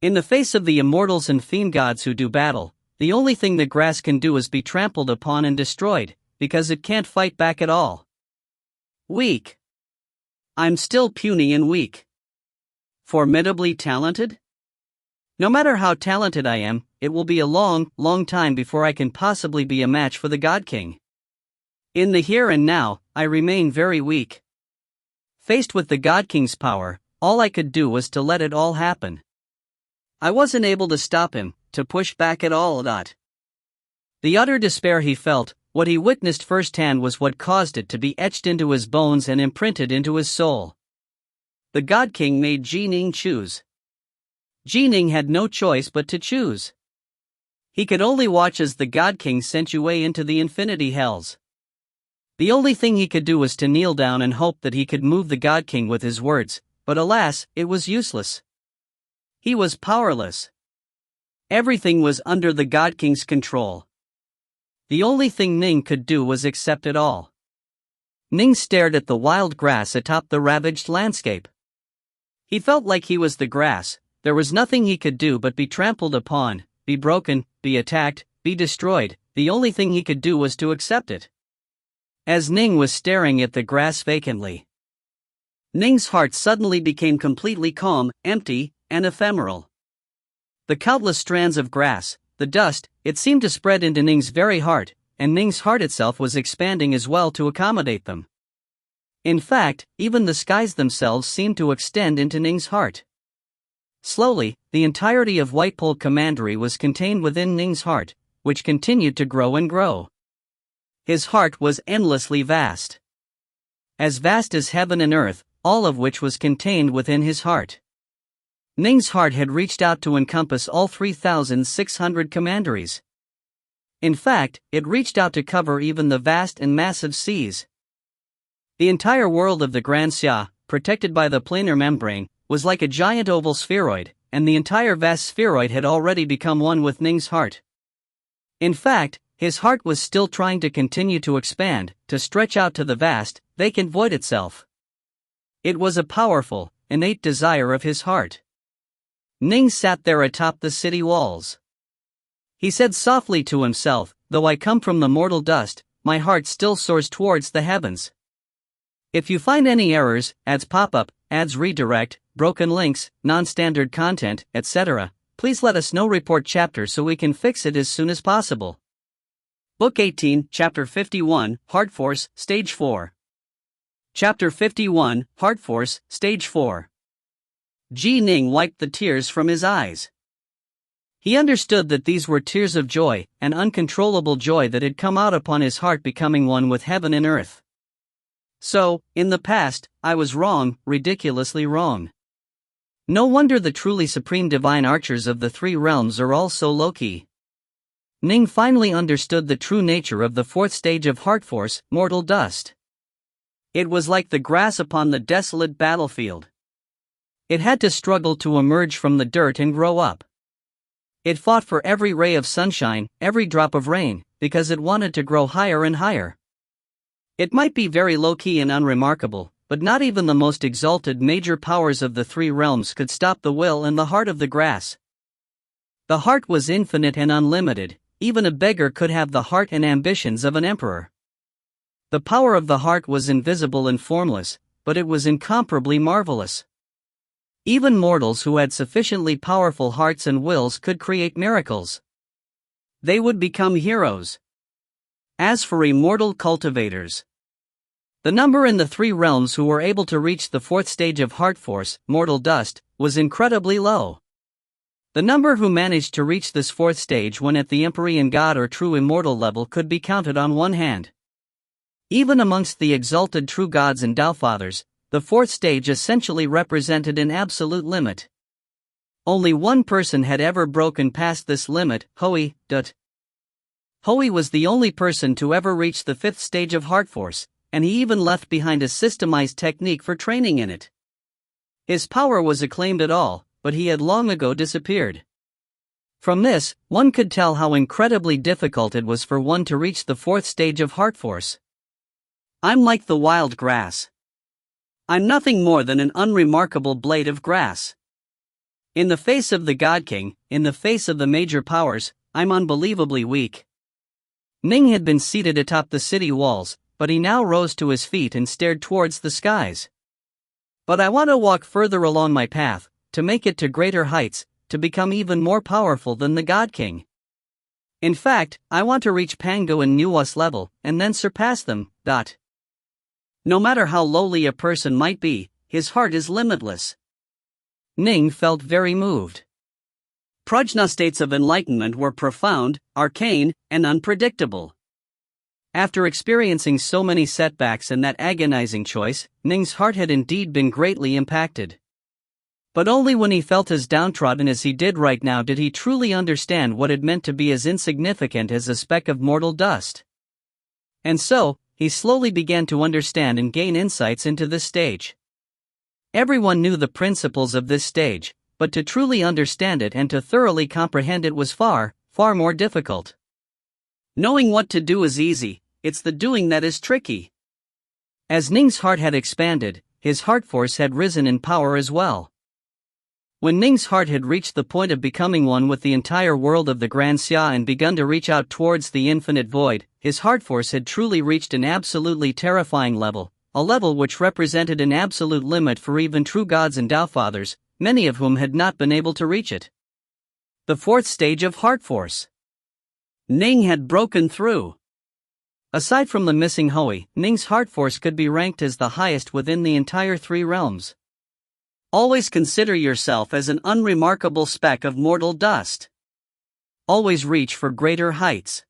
In the face of the Immortals and Fiend gods who do battle, the only thing the grass can do is be trampled upon and destroyed, because it can't fight back at all. Weak. I'm still puny and weak. Formidably talented? No matter how talented I am, it will be a long, long time before I can possibly be a match for the God King. In the here and now, I remain very weak. Faced with the God King's power, all I could do was to let it all happen. I wasn't able to stop him, to push back at all. The utter despair he felt, what he witnessed firsthand, was what caused it to be etched into his bones and imprinted into his soul. The God King made Ning choose. Ning had no choice but to choose. He could only watch as the God King sent you way into the infinity hells. The only thing he could do was to kneel down and hope that he could move the God King with his words, but alas, it was useless. He was powerless. Everything was under the God King's control. The only thing Ning could do was accept it all. Ning stared at the wild grass atop the ravaged landscape. He felt like he was the grass. There was nothing he could do but be trampled upon, be broken, be attacked, be destroyed. The only thing he could do was to accept it. As Ning was staring at the grass vacantly, Ning's heart suddenly became completely calm, empty, and ephemeral. The countless strands of grass, the dust, it seemed to spread into Ning's very heart, and Ning's heart itself was expanding as well to accommodate them. In fact, even the skies themselves seemed to extend into Ning's heart. Slowly, the entirety of Whitepole Commandery was contained within Ning's heart, which continued to grow and grow. His heart was endlessly vast. As vast as heaven and earth, all of which was contained within his heart. Ning's heart had reached out to encompass all 3,600 commanderies. In fact, it reached out to cover even the vast and massive seas. The entire world of the Grand Xia, protected by the planar membrane, was like a giant oval spheroid, and the entire vast spheroid had already become one with Ning's heart. In fact, his heart was still trying to continue to expand, to stretch out to the vast, vacant void itself. It was a powerful, innate desire of his heart. Ning sat there atop the city walls. He said softly to himself, "Though I come from the mortal dust, my heart still soars towards the heavens." If you find any errors, ads pop up, ads redirect, broken links, non-standard content, etc., please let us know. Report chapter so we can fix it as soon as possible. Book 18, Chapter 51, Heart Force, Stage 4. Chapter 51, Heart Force, Stage 4. Ning wiped the tears from his eyes. He understood that these were tears of joy, an uncontrollable joy that had come out upon his heart, becoming one with heaven and earth. So, in the past, I was wrong, ridiculously wrong. No wonder the truly supreme divine archers of the three realms are all so low-key. Ning finally understood the true nature of the fourth stage of Heart Force, mortal dust. It was like the grass upon the desolate battlefield. It had to struggle to emerge from the dirt and grow up. It fought for every ray of sunshine, every drop of rain, because it wanted to grow higher and higher. It might be very low-key and unremarkable, but not even the most exalted major powers of the three realms could stop the will and the heart of the grass. The heart was infinite and unlimited. Even a beggar could have the heart and ambitions of an emperor. The power of the heart was invisible and formless, but it was incomparably marvelous. Even mortals who had sufficiently powerful hearts and wills could create miracles. They would become heroes. As for immortal cultivators, the number in the three realms who were able to reach the fourth stage of Heart Force, mortal dust, was incredibly low. The number who managed to reach this fourth stage when at the Empyrean God or true immortal level could be counted on one hand. Even amongst the exalted true gods and Tao Fathers, the fourth stage essentially represented an absolute limit. Only one person had ever broken past this limit, Hui. Hui was the only person to ever reach the fifth stage of Heart Force, and he even left behind a systemized technique for training in it. His power was acclaimed at all, but he had long ago disappeared. From this, one could tell how incredibly difficult it was for one to reach the fourth stage of heart force. I'm like the wild grass. I'm nothing more than an unremarkable blade of grass. In the face of the God King, in the face of the major powers, I'm unbelievably weak. Ning had been seated atop the city walls, but he now rose to his feet and stared towards the skies. But I want to walk further along my path, to make it to greater heights, to become even more powerful than the God King. In fact, I want to reach Pango and Nuwa's level, and then surpass them. No matter how lowly a person might be, his heart is limitless. Ning felt very moved. Prajna states of enlightenment were profound, arcane, and unpredictable. After experiencing so many setbacks and that agonizing choice, Ning's heart had indeed been greatly impacted. But only when he felt as downtrodden as he did right now did he truly understand what it meant to be as insignificant as a speck of mortal dust. And so, he slowly began to understand and gain insights into this stage. Everyone knew the principles of this stage, but to truly understand it and to thoroughly comprehend it was far, far more difficult. Knowing what to do is easy, it's the doing that is tricky. As Ning's heart had expanded, his heart force had risen in power as well. When Ning's heart had reached the point of becoming one with the entire world of the Grand Xia and begun to reach out towards the infinite void, his heart force had truly reached an absolutely terrifying level, a level which represented an absolute limit for even true gods and Tao fathers, many of whom had not been able to reach it. The fourth stage of heart force. Ning had broken through. Aside from the missing Hui, Ning's heart force could be ranked as the highest within the entire three realms. Always consider yourself as an unremarkable speck of mortal dust. Always reach for greater heights.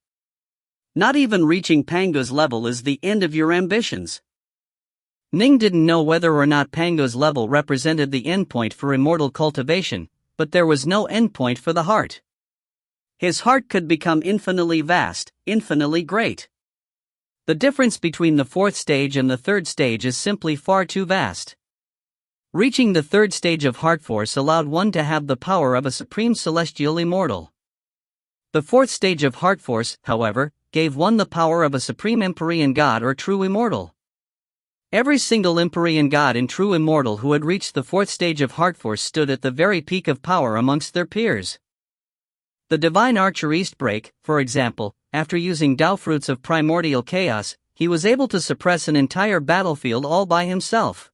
Not even reaching Pango's level is the end of your ambitions. Ning didn't know whether or not Pango's level represented the endpoint for immortal cultivation, but there was no endpoint for the heart. His heart could become infinitely vast, infinitely great. The difference between the fourth stage and the third stage is simply far too vast. Reaching the third stage of heart force allowed one to have the power of a supreme celestial immortal. The fourth stage of heart force, however, gave one the power of a supreme empyrean god or true immortal. Every single empyrean god and true immortal who had reached the fourth stage of heart force stood at the very peak of power amongst their peers. The divine archer Eastbreak, for example, after using Tao fruits of primordial chaos, he was able to suppress an entire battlefield all by himself.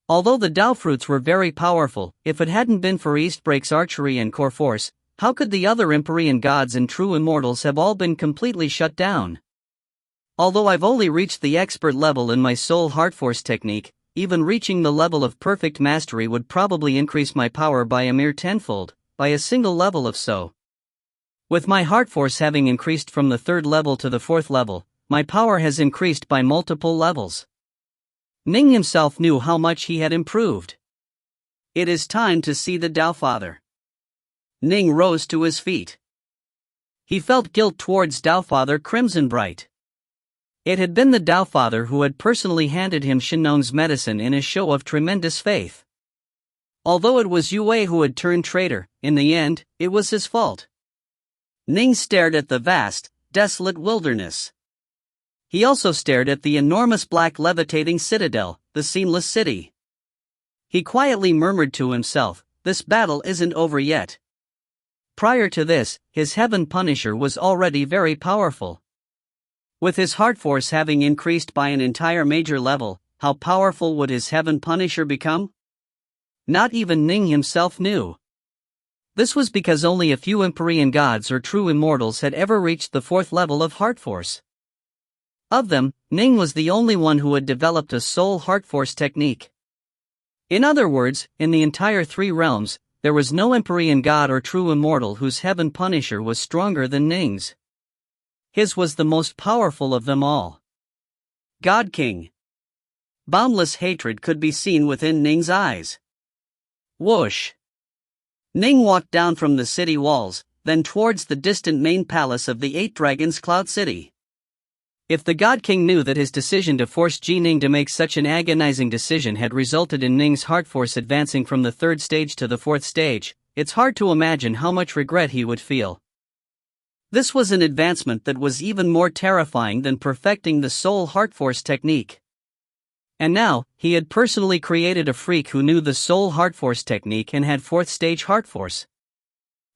Although the Tao fruits were very powerful, if it hadn't been for Eastbreak's archery and core force, how could the other empyrean gods and true immortals have all been completely shut down? Although I've only reached the expert level in my soul heart force technique, even reaching the level of perfect mastery would probably increase my power by a mere tenfold, by a single level of so. With my heart force having increased from the third level to the fourth level, my power has increased by multiple levels. Ning himself knew how much he had improved. It is time to see the Tao Father. Ning rose to his feet. He felt guilt towards Tao Father Crimson Bright. It had been the Tao Father who had personally handed him Shinnong's medicine in a show of tremendous faith. Although it was Yue who had turned traitor, in the end, it was his fault. Ning stared at the vast, desolate wilderness. He also stared at the enormous black levitating citadel, the seamless city. He quietly murmured to himself, "This battle isn't over yet." Prior to this, his Heaven Punisher was already very powerful. With his heart force having increased by an entire major level, how powerful would his Heaven Punisher become? Not even Ning himself knew. This was because only a few empyrean gods or true immortals had ever reached the fourth level of heart force. Of them, Ning was the only one who had developed a soul heart force technique. In other words, in the entire three realms, there was no empyrean god or true immortal whose Heaven Punisher was stronger than Ning's. His was the most powerful of them all. God King. Boundless hatred could be seen within Ning's eyes. Whoosh! Ning walked down from the city walls, then towards the distant main palace of the Eight Dragons Cloud City. If the God King knew that his decision to force Ning to make such an agonizing decision had resulted in Ning's heart force advancing from the third stage to the fourth stage, it's hard to imagine how much regret he would feel. This was an advancement that was even more terrifying than perfecting the soul heart force technique. And now, he had personally created a freak who knew the soul heart force technique and had 4th stage heart force.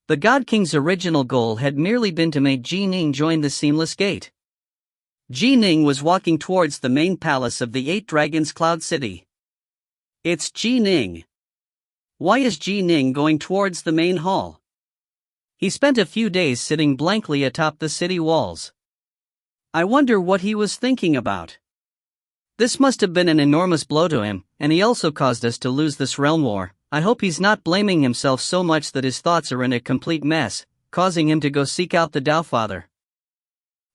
The God King's original goal had merely been to make Ning join the Seamless Gate. Ning was walking towards the main palace of the 8 Dragons Cloud City. It's Ning. Why is Ning going towards the main hall? He spent a few days sitting blankly atop the city walls. I wonder what he was thinking about. This must have been an enormous blow to him, and he also caused us to lose this realm war. I hope he's not blaming himself so much that his thoughts are in a complete mess, causing him to go seek out the Tao Father.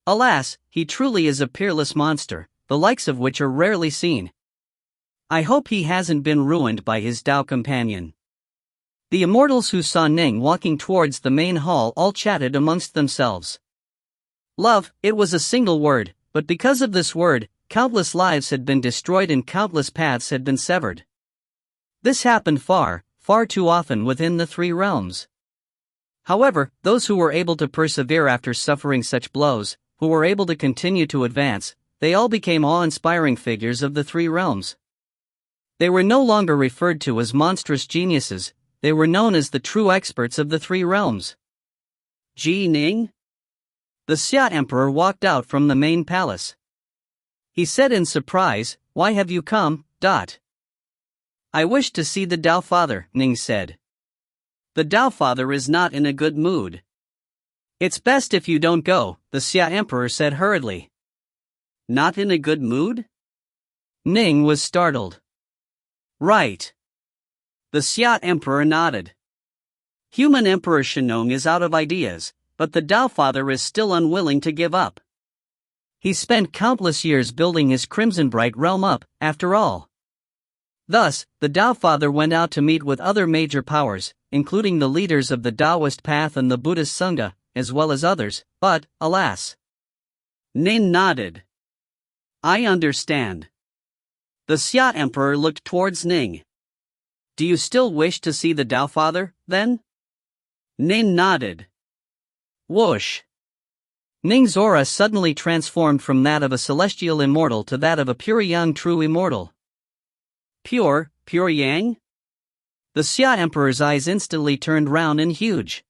Alas, he truly is a peerless monster, the likes of which are rarely seen. I hope he hasn't been ruined by his Tao companion. The Immortals who saw Ning walking towards the main hall all chatted amongst themselves. Love, it was a single word, but because of this word, countless lives had been destroyed and countless paths had been severed. This happened far, far too often within the 3 realms. However, those who were able to persevere after suffering such blows, who were able to continue to advance, they all became awe-inspiring figures of the 3 realms. They were no longer referred to as monstrous geniuses, they were known as the true experts of the 3 realms. Ning? The Xia Emperor walked out from the main palace. He said in surprise, "Why have you come?" I wish to see the Tao Father, Ning said. The Tao Father is not in a good mood. It's best if you don't go, the Xia Emperor said hurriedly. Not in a good mood? Ning was startled. Right. The Xia Emperor nodded. Human Emperor Shenong is out of ideas, but the Tao Father is still unwilling to give up. He spent countless years building his Crimson Bright realm up, after all. Thus, the Tao Father went out to meet with other major powers, including the leaders of the Taoist path and the Buddhist Sangha, as well as others, but, alas. Ning nodded. I understand. The Xia Emperor looked towards Ning. Do you still wish to see the Tao Father, then? Ning nodded. Whoosh. Ning's aura suddenly transformed from that of a celestial immortal to that of a pure young true immortal. Pure yang? The Xia Emperor's eyes instantly turned round and huge.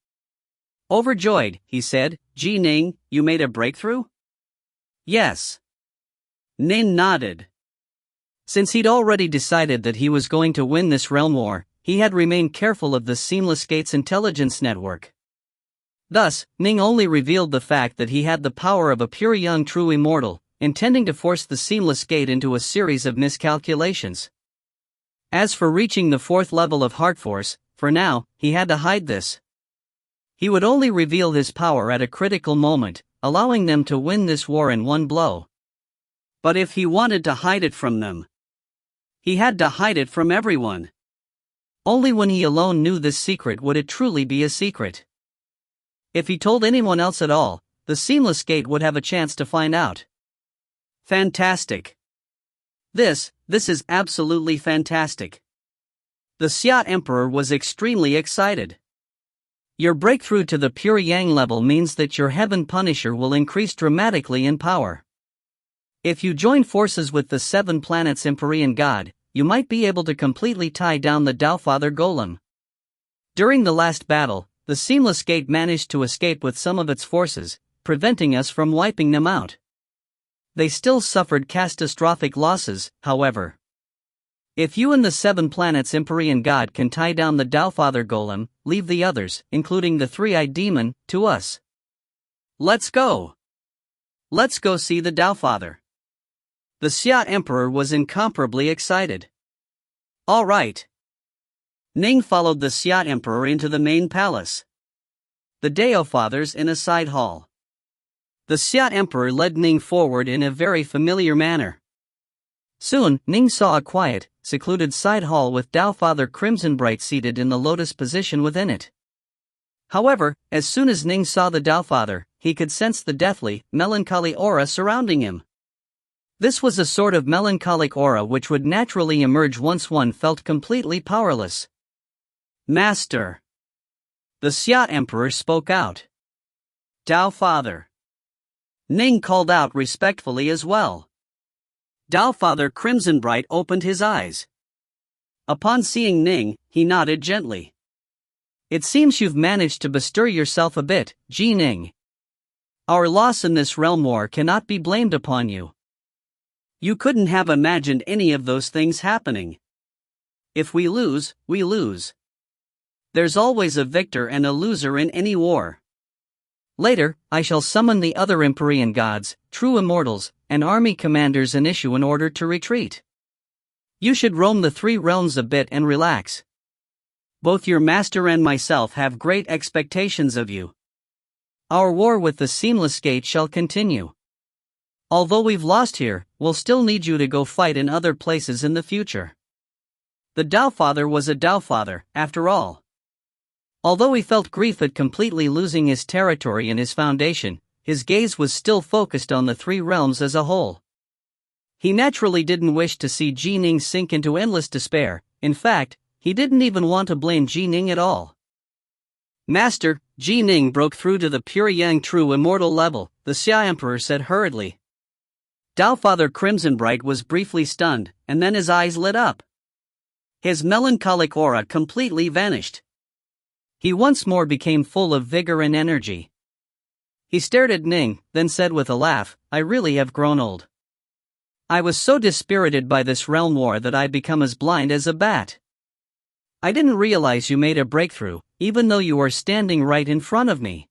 Overjoyed, he said, Ning, you made a breakthrough? Yes. Ning nodded. Since he'd already decided that he was going to win this realm war, he had remained careful of the Seamless Gate's intelligence network. Thus, Ning only revealed the fact that he had the power of a pure young true immortal, intending to force the Seamless Gate into a series of miscalculations. As for reaching the 4th level of heart force, for now, he had to hide this. He would only reveal his power at a critical moment, allowing them to win this war in one blow. But if he wanted to hide it from them, he had to hide it from everyone. Only when he alone knew this secret would it truly be a secret. If he told anyone else at all, the Seamless Gate would have a chance to find out. Fantastic. This is absolutely fantastic. The Xia Emperor was extremely excited. Your breakthrough to the pure yang level means that your Heaven Punisher will increase dramatically in power. If you join forces with the 7 planets Empyrean God, you might be able to completely tie down the Tao Father Golem. During the last battle, the Seamless Gate managed to escape with some of its forces, preventing us from wiping them out. They still suffered catastrophic losses, however. If you and the 7 planets Empyrean God can tie down the Tao Father Golem, leave the others, including the 3-eyed demon, to us. Let's go. Let's go see the Tao Father. The Xia Emperor was incomparably excited. All right. Ning followed the Xia Emperor into the main palace. The Tao Fathers in a side hall. The Xia Emperor led Ning forward in a very familiar manner. Soon, Ning saw a quiet, secluded side hall with Tao Father Crimson Bright seated in the lotus position within it. However, as soon as Ning saw the Tao Father, he could sense the deathly, melancholy aura surrounding him. This was a sort of melancholic aura which would naturally emerge once one felt completely powerless. Master. The Xia Emperor spoke out. Dao Father. Ning called out respectfully as well. Dao Father Crimson Bright opened his eyes. Upon seeing Ning, he nodded gently. It seems you've managed to bestir yourself a bit, Ji Ning. Our loss in this realm war cannot be blamed upon you. You couldn't have imagined any of those things happening. If we lose, we lose. There's always a victor and a loser in any war. Later, I shall summon the other Empyrean gods, true immortals, and army commanders and issue an order to retreat. You should roam the 3 realms a bit and relax. Both your master and myself have great expectations of you. Our war with the Seamless Gate shall continue. Although we've lost here, we'll still need you to go fight in other places in the future. The Dao Father was a Dao Father, after all. Although he felt grief at completely losing his territory and his foundation, his gaze was still focused on the 3 realms as a whole. He naturally didn't wish to see Ji Ning sink into endless despair. In fact, he didn't even want to blame Ji Ning at all. Master, Ji Ning broke through to the pure Yang true immortal level, the Xia Emperor said hurriedly. Dao Father Crimson Bright was briefly stunned, and then his eyes lit up. His melancholic aura completely vanished. He once more became full of vigor and energy. He stared at Ning, then said with a laugh, I really have grown old. I was so dispirited by this realm war that I'd become as blind as a bat. I didn't realize you made a breakthrough, even though you were standing right in front of me.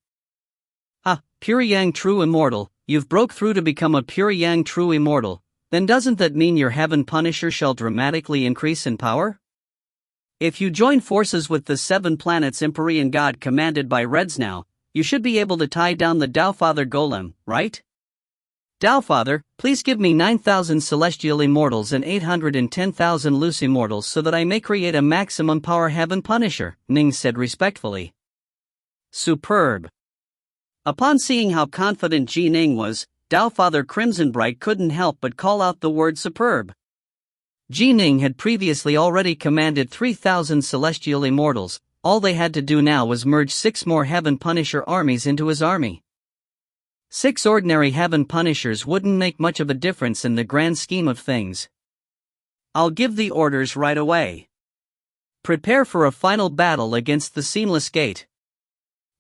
Pure Yang true immortal, you've broke through to become a pure Yang true immortal, then doesn't that mean your Heaven Punisher shall dramatically increase in power? If you join forces with the 7 planets Empyrean God commanded by Reds now, you should be able to tie down the Dao Father Golem, right? Dao Father, please give me 9,000 celestial immortals and 810,000 loose immortals so that I may create a maximum power Heaven Punisher, Ning said respectfully. Superb. Upon seeing how confident Ji Ning was, Dao Father Crimson Bright couldn't help but call out the word superb. Ji Ning had previously already commanded 3,000 celestial immortals. All they had to do now was merge 6 more Heaven Punisher armies into his army. 6 ordinary Heaven Punishers wouldn't make much of a difference in the grand scheme of things. I'll give the orders right away. Prepare for a final battle against the Seamless Gate.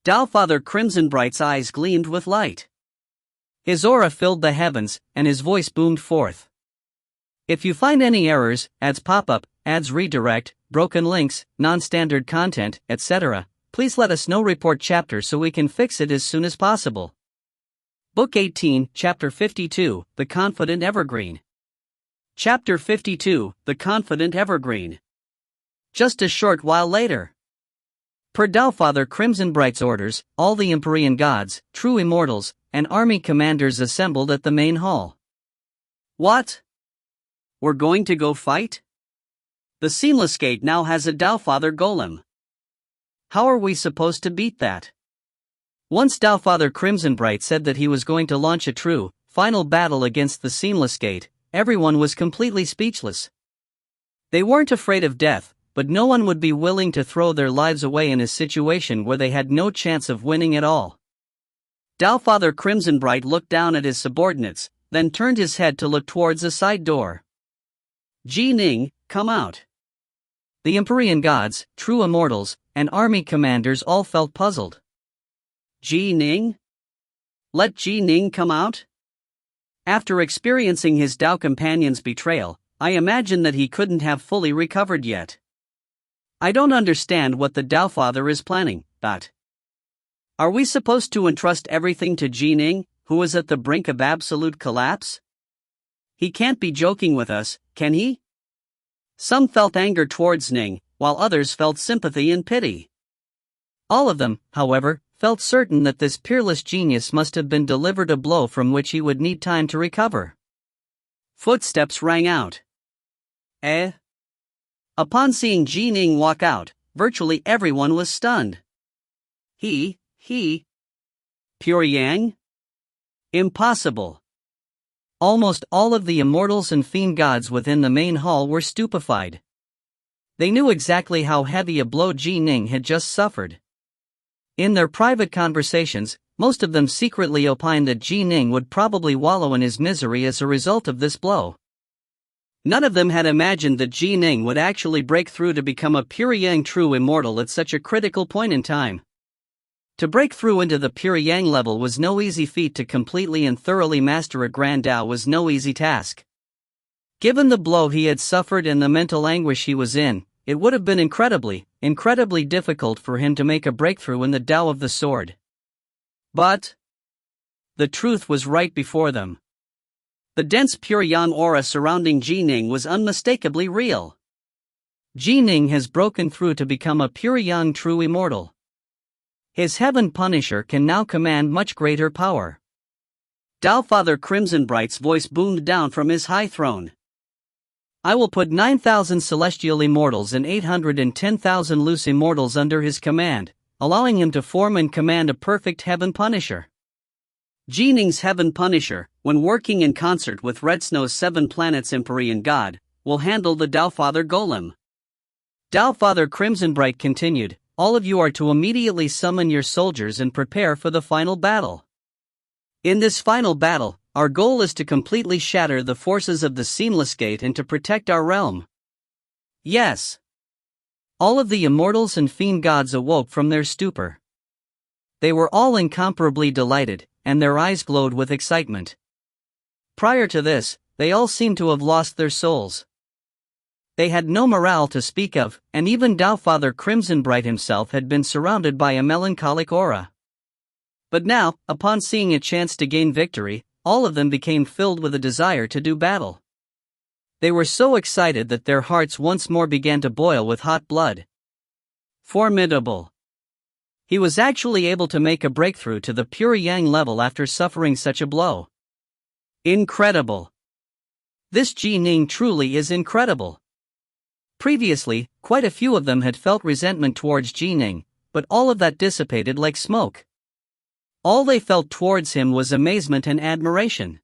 Dao Father Crimson Bright's eyes gleamed with light. His aura filled the heavens, and his voice boomed forth. If you find any errors, ads pop up, ads redirect, broken links, non-standard content, etc., please let us know. Report chapter so we can fix it as soon as possible. Book 18, Chapter 52, The Confident Evergreen. Chapter 52, The Confident Evergreen. Just a short while later. Per Dao Father Crimson Bright's orders, all the Empyrean gods, true immortals, and army commanders assembled at the main hall. What? We're going to go fight? The Seamless Gate now has a Dao Father Golem. How are we supposed to beat that? Once Dao Father Crimson Bright said that he was going to launch a true, final battle against the Seamless Gate, everyone was completely speechless. They weren't afraid of death, but no one would be willing to throw their lives away in a situation where they had no chance of winning at all. Dao Father Crimson Bright looked down at his subordinates, then turned his head to look towards a side door. Ji Ning, come out. The Empyrean gods, true immortals, and army commanders all felt puzzled. Ji Ning? Let Ji Ning come out? After experiencing his Dao companion's betrayal, I imagine that he couldn't have fully recovered yet. I don't understand what the Dao Father is planning, but... Are we supposed to entrust everything to Ji Ning, who is at the brink of absolute collapse? He can't be joking with us, can he? Some felt anger towards Ning, while others felt sympathy and pity. All of them, however, felt certain that this peerless genius must have been delivered a blow from which he would need time to recover. Footsteps rang out. Eh? Upon seeing Ji Ning walk out, virtually everyone was stunned. He... Pure Yang? Impossible. Almost all of the immortals and fiend gods within the main hall were stupefied. They knew exactly how heavy a blow Ji Ning had just suffered. In their private conversations, most of them secretly opined that Ning would probably wallow in his misery as a result of this blow. None of them had imagined that Ning would actually break through to become a pure yang true immortal at such a critical point in time. To break through into the pure yang level was no easy feat. To completely and thoroughly master a Grand Tao was no easy task. Given the blow he had suffered and the mental anguish he was in, it would have been incredibly difficult for him to make a breakthrough in the Tao of the sword. But the truth was right before them. The dense pure yang aura surrounding Ning was unmistakably real. Ning has broken through to become a pure yang true immortal. His Heaven Punisher can now command much greater power. Tao Father Crimsonbright's voice boomed down from his high throne. I will put 9,000 celestial immortals and 810,000 loose immortals under his command, allowing him to form and command a perfect Heaven Punisher. Ning's Heaven Punisher, when working in concert with Red Snow's 7 planets Empyrean God, will handle the Tao Father Golem. Tao Father Crimsonbright continued, all of you are to immediately summon your soldiers and prepare for the final battle. In this final battle, our goal is to completely shatter the forces of the Seamless Gate and to protect our realm. Yes. All of the immortals and fiend gods awoke from their stupor. They were all incomparably delighted, and their eyes glowed with excitement. Prior to this, they all seemed to have lost their souls. They had no morale to speak of, and even Tao Father Crimsonbright himself had been surrounded by a melancholic aura. But now, upon seeing a chance to gain victory, all of them became filled with a desire to do battle. They were so excited that their hearts once more began to boil with hot blood. Formidable. He was actually able to make a breakthrough to the pure yang level after suffering such a blow. Incredible. This Ning truly is incredible. Previously, quite a few of them had felt resentment towards Ning, but all of that dissipated like smoke. All they felt towards him was amazement and admiration.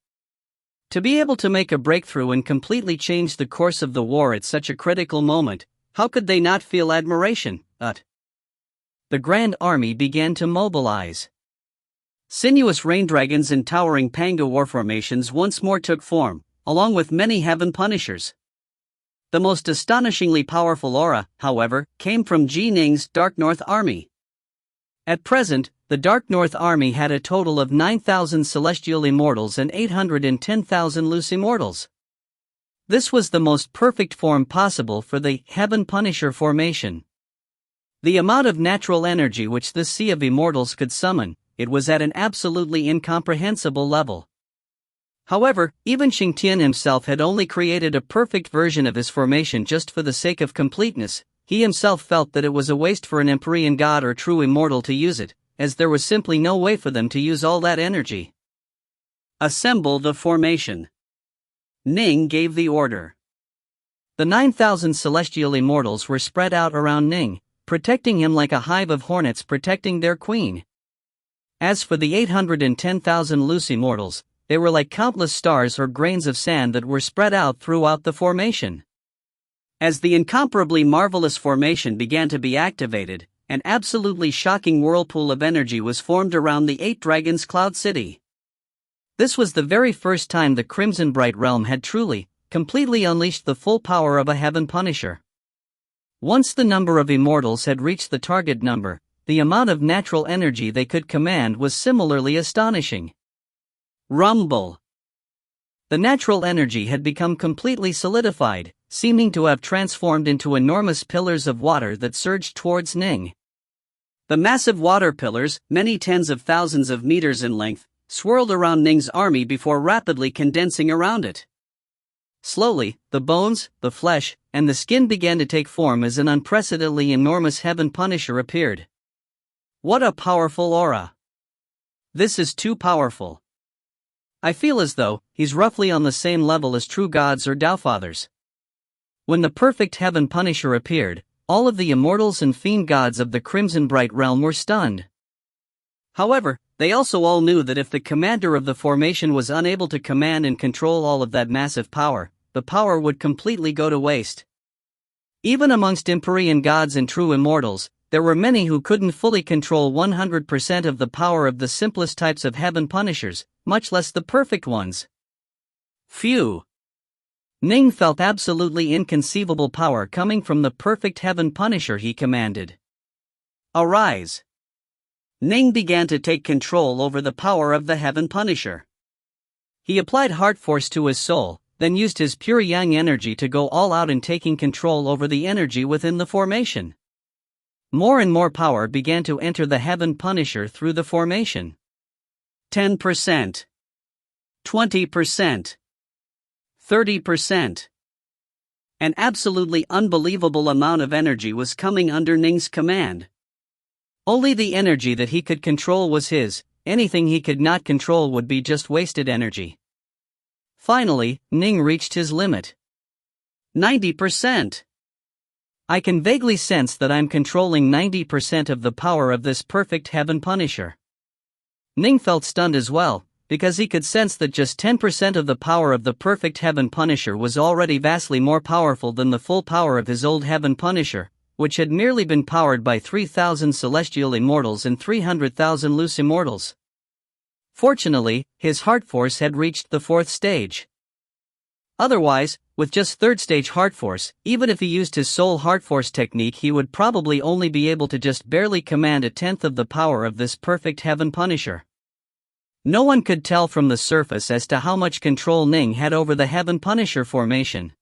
To be able to make a breakthrough and completely change the course of the war at such a critical moment, how could they not feel admiration? The Grand Army began to mobilize. Sinuous rain dragons and towering panga war formations once more took form, along with many Heaven Punishers. The most astonishingly powerful aura, however, came from Ning's Dark North Army. At present, the Dark North Army had a total of 9,000 celestial immortals and 810,000 loose immortals. This was the most perfect form possible for the Heaven Punisher formation. The amount of natural energy which this sea of immortals could summon, it was at an absolutely incomprehensible level. However, even Xingtian himself had only created a perfect version of his formation just for the sake of completeness. He himself felt that it was a waste for an Empyrean God or true immortal to use it, as there was simply no way for them to use all that energy. Assemble the formation. Ning gave the order. The 9,000 celestial immortals were spread out around Ning, protecting him like a hive of hornets protecting their queen. As for the 810,000 loose immortals, they were like countless stars or grains of sand that were spread out throughout the formation. As the incomparably marvelous formation began to be activated, an absolutely shocking whirlpool of energy was formed around the 8 Dragons Cloud City. This was the very first time the Crimsonbright realm had truly, completely unleashed the full power of a Heaven Punisher. Once the number of immortals had reached the target number, the amount of natural energy they could command was similarly astonishing. Rumble. The natural energy had become completely solidified, seeming to have transformed into enormous pillars of water that surged towards Ning. The massive water pillars, many tens of thousands of meters in length, swirled around Ning's army before rapidly condensing around it. Slowly, the bones, the flesh, and the skin began to take form as an unprecedentedly enormous Heaven Punisher appeared. What a powerful aura! This is too powerful. I feel as though he's roughly on the same level as true gods or Tao Fathers. When the perfect Heaven Punisher appeared, all of the immortals and fiend gods of the Crimsonbright realm were stunned. However, they also all knew that if the commander of the formation was unable to command and control all of that massive power, the power would completely go to waste. Even amongst Empyrean gods and true immortals, there were many who couldn't fully control 100% of the power of the simplest types of heaven punishers, much less the perfect ones. Phew! Ning felt absolutely inconceivable power coming from the perfect heaven punisher he commanded. Arise! Ning began to take control over the power of the heaven punisher. He applied heart force to his soul, then used his pure yang energy to go all out in taking control over the energy within the formation. More and more power began to enter the heaven punisher through the formation. 10%. 20%. 30%. An absolutely unbelievable amount of energy was coming under Ning's command. Only the energy that he could control was his, anything he could not control would be just wasted energy. Finally, Ning reached his limit. 90%. I can vaguely sense that I'm controlling 90% of the power of this perfect heaven punisher. Ning felt stunned as well, because he could sense that just 10% of the power of the perfect heaven punisher was already vastly more powerful than the full power of his old heaven punisher, which had merely been powered by 3,000 celestial immortals and 300,000 loose immortals. Fortunately, his heart force had reached the 4th stage. Otherwise, with just 3rd stage heart force, even if he used his soul heart force technique, he would probably only be able to just barely command a tenth of the power of this perfect heaven punisher. No one could tell from the surface as to how much control Ning had over the heaven punisher formation.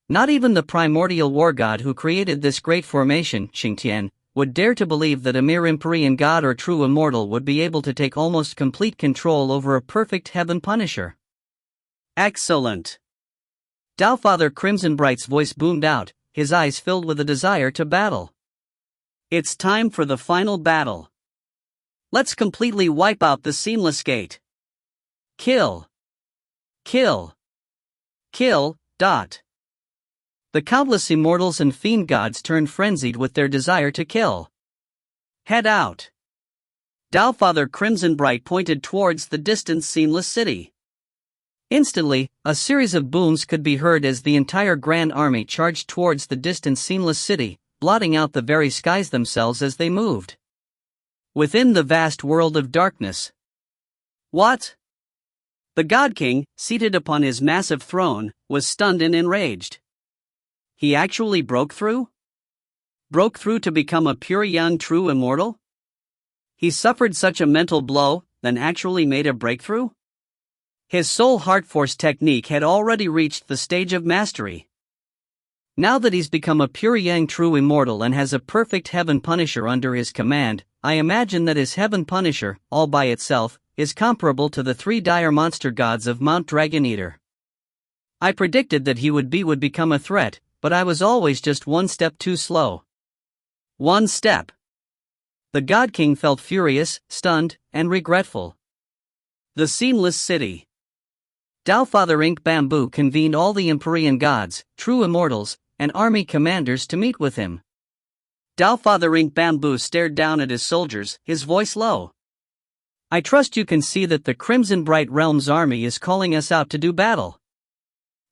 Not even the primordial war god who created this great formation, Xingtian, would dare to believe that a mere empyrean god or true immortal would be able to take almost complete control over a perfect heaven punisher. Excellent! Taofather Crimsonbright's voice boomed out, his eyes filled with a desire to battle. It's time for the final battle. Let's completely wipe out the seamless gate. Kill! Kill! Kill! The countless immortals and fiend gods turned frenzied with their desire to kill. Head out! Taofather Crimsonbright pointed towards the distant seamless city. Instantly, a series of booms could be heard as the entire grand army charged towards the distant seamless city, blotting out the very skies themselves as they moved. Within the vast world of darkness. What? The God King, seated upon his massive throne, was stunned and enraged. He actually broke through? Broke through to become a pure young true immortal? He suffered such a mental blow, then actually made a breakthrough? His soul heart force technique had already reached the stage of mastery. Now that he's become a pure yang true immortal and has a perfect heaven punisher under his command, I imagine that his heaven punisher, all by itself, is comparable to the 3 dire monster gods of Mount Dragon Eater. I predicted that he would become a threat, but I was always just one step too slow. One step. The God King felt furious, stunned, and regretful. The Seamless City. Taofather Ink Bamboo convened all the Empyrean gods, true immortals, and army commanders to meet with him. Taofather Ink Bamboo stared down at his soldiers, his voice low. I trust you can see that the Crimson Bright Realms army is calling us out to do battle.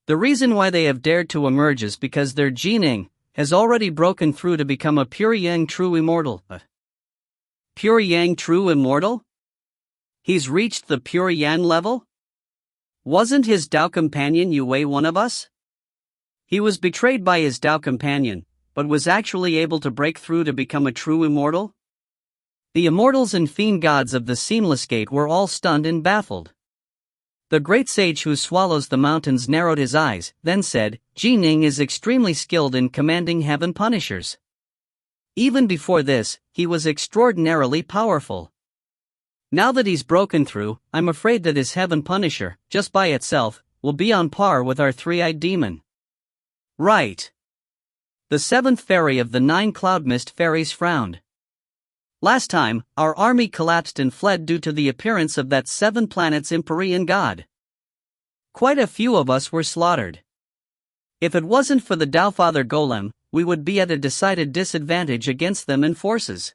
The reason why they have dared to emerge is because their Ning has already broken through to become a pure yang true immortal. Pure yang true immortal? He's reached the pure yang level? Wasn't his Tao companion Yue one of us? He was betrayed by his Tao companion, but was actually able to break through to become a true immortal? The immortals and fiend gods of the Seamless Gate were all stunned and baffled. The great sage who swallows the mountains narrowed his eyes, then said, Ning is extremely skilled in commanding heaven punishers. Even before this, he was extraordinarily powerful. Now that he's broken through, I'm afraid that his heaven punisher, just by itself, will be on par with our 3-eyed demon. Right. The 7th fairy of the 9 cloud mist fairies frowned. Last time, our army collapsed and fled due to the appearance of that 7 planets Empyrean god. Quite a few of us were slaughtered. If it wasn't for the Taofather Golem, we would be at a decided disadvantage against them in forces.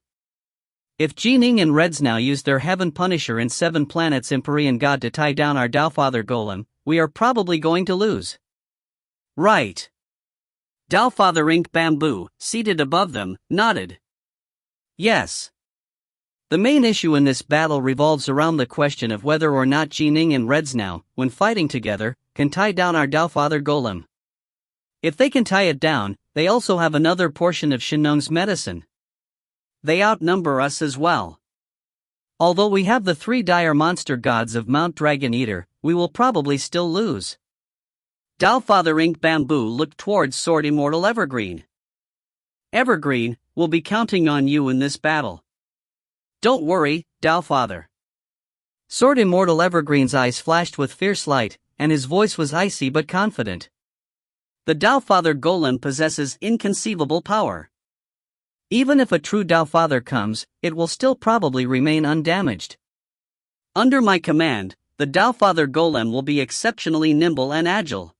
If Ning and Reds now use their heaven punisher and 7 planets Empyrean god to tie down our Taofather Golem, we are probably going to lose. Right. Taofather Ink Bamboo, seated above them, nodded. Yes. The main issue in this battle revolves around the question of whether or not Ning and Redsnow, when fighting together, can tie down our Dowfather Golem. If they can tie it down, they also have another portion of Shinung's medicine. They outnumber us as well. Although we have the 3 dire monster gods of Mount Dragon Eater, we will probably still lose. Dowfather Ink Bamboo looked towards Sword Immortal Evergreen. Evergreen, we'll be counting on you in this battle. Don't worry, Dowfather. Sword Immortal Evergreen's eyes flashed with fierce light, and his voice was icy but confident. The Dowfather Golem possesses inconceivable power. Even if a true Dowfather comes, it will still probably remain undamaged. Under my command, the Dowfather Golem will be exceptionally nimble and agile.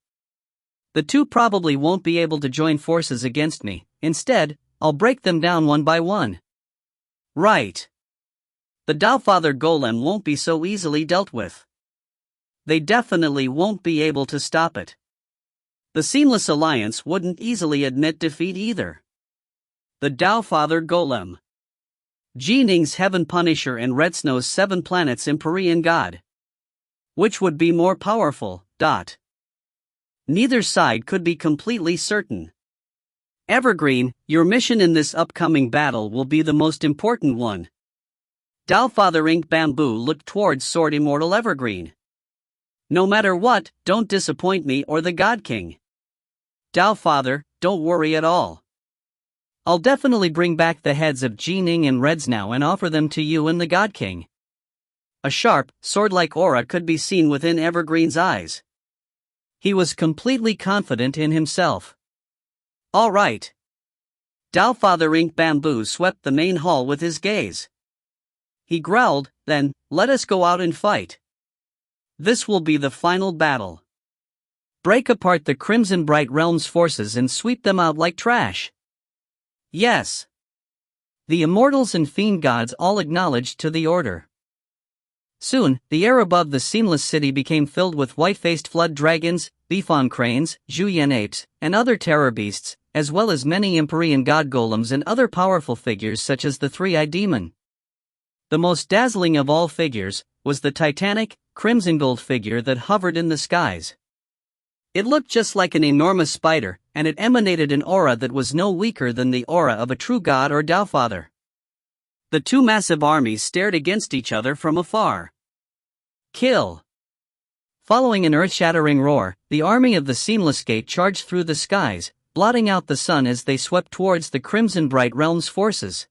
The two probably won't be able to join forces against me. Instead, I'll break them down one by one. Right. The Dowfather Golem won't be so easily dealt with. They definitely won't be able to stop it. The Seamless Alliance wouldn't easily admit defeat either. The Dowfather Golem. Ning's Heaven Punisher and Redsnow's 7 planets Empyrean God. Which would be more powerful? Neither side could be completely certain. Evergreen, your mission in this upcoming battle will be the most important one. Dowfather Ink Bamboo looked towards Sword Immortal Evergreen. No matter what, don't disappoint me or the God King. Dowfather, don't worry at all. I'll definitely bring back the heads of Ning and Redsnow and offer them to you and the God King. A sharp, sword-like aura could be seen within Evergreen's eyes. He was completely confident in himself. All right. Dowfather Ink Bamboo swept the main hall with his gaze. He growled, then, let us go out and fight. This will be the final battle. Break apart the Crimson Bright Realm's forces and sweep them out like trash. Yes. The Immortals and Fiend Gods all acknowledged to the order. Soon, the air above the Seamless City became filled with white-faced flood dragons, Bifon cranes, Juyen apes, and other terror beasts, as well as many Empyrean god golems and other powerful figures such as the Three-Eyed Demon. The most dazzling of all figures was the titanic, crimson gold figure that hovered in the skies. It looked just like an enormous spider, and it emanated an aura that was no weaker than the aura of a true god or Dowfather. The two massive armies stared against each other from afar. Kill! Following an earth-shattering roar, the army of the Seamless Gate charged through the skies, blotting out the sun as they swept towards the Crimson Bright Realm's forces.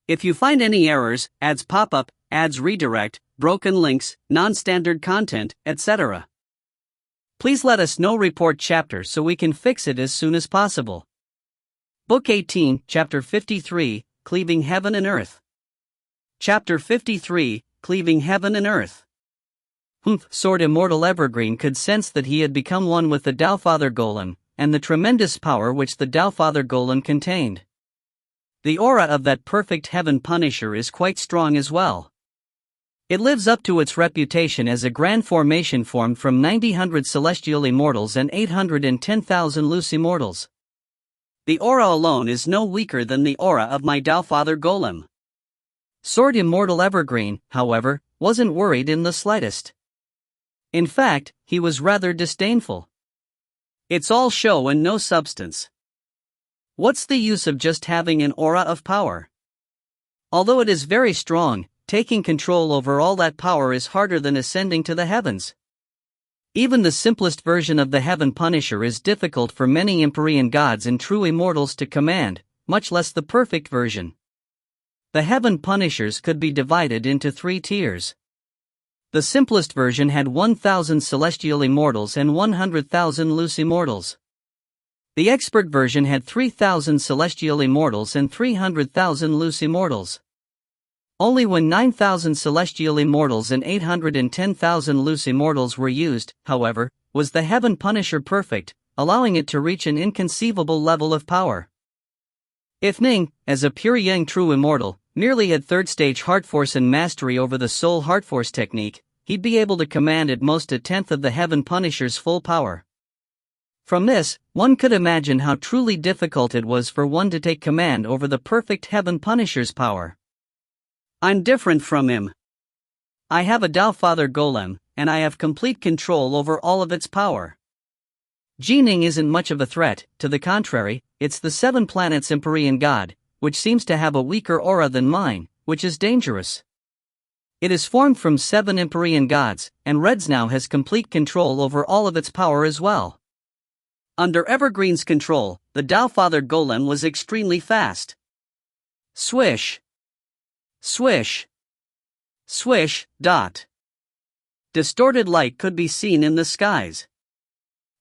If you find any errors, ads pop up, ads redirect, broken links, non-standard content, etc., please let us know. Report chapter so we can fix it as soon as possible. Book 18, Chapter 53, Cleaving Heaven and Earth. Chapter 53, Cleaving Heaven and Earth. Sword Immortal Evergreen could sense that he had become one with the Dowfather Golem, and the tremendous power which the Dowfather Golem contained. The aura of that perfect Heaven Punisher is quite strong as well. It lives up to its reputation as a grand formation formed from 900 celestial immortals and 810,000 loose immortals. The aura alone is no weaker than the aura of my Dowfather Golem. Sword Immortal Evergreen, however, wasn't worried in the slightest. In fact, he was rather disdainful. It's all show and no substance. What's the use of just having an aura of power? Although it is very strong, taking control over all that power is harder than ascending to the heavens. Even the simplest version of the Heaven Punisher is difficult for many Empyrean gods and true immortals to command, much less the perfect version. The Heaven Punishers could be divided into 3 tiers. The simplest version had 1,000 celestial immortals and 100,000 loose immortals. The expert version had 3,000 celestial immortals and 300,000 loose immortals. Only when 9,000 celestial immortals and 810,000 loose immortals were used, however, was the Heaven Punisher perfect, allowing it to reach an inconceivable level of power. If Ning, as a pure Yang true immortal, merely had 3rd stage heart force and mastery over the soul heart force technique, he'd be able to command at most a tenth of the Heaven Punisher's full power. From this, one could imagine how truly difficult it was for one to take command over the perfect Heaven Punisher's power. I'm different from him. I have a Tao Father Golem, and I have complete control over all of its power. Ning isn't much of a threat, to the contrary, it's the 7 planets Empyrean God, which seems to have a weaker aura than mine, which is dangerous. It is formed from 7 Empyrean gods, and Reds now has complete control over all of its power as well. Under Evergreen's control, the Tao Father Golem was extremely fast. Swish. Swish. Swish. Dot. Distorted light could be seen in the skies.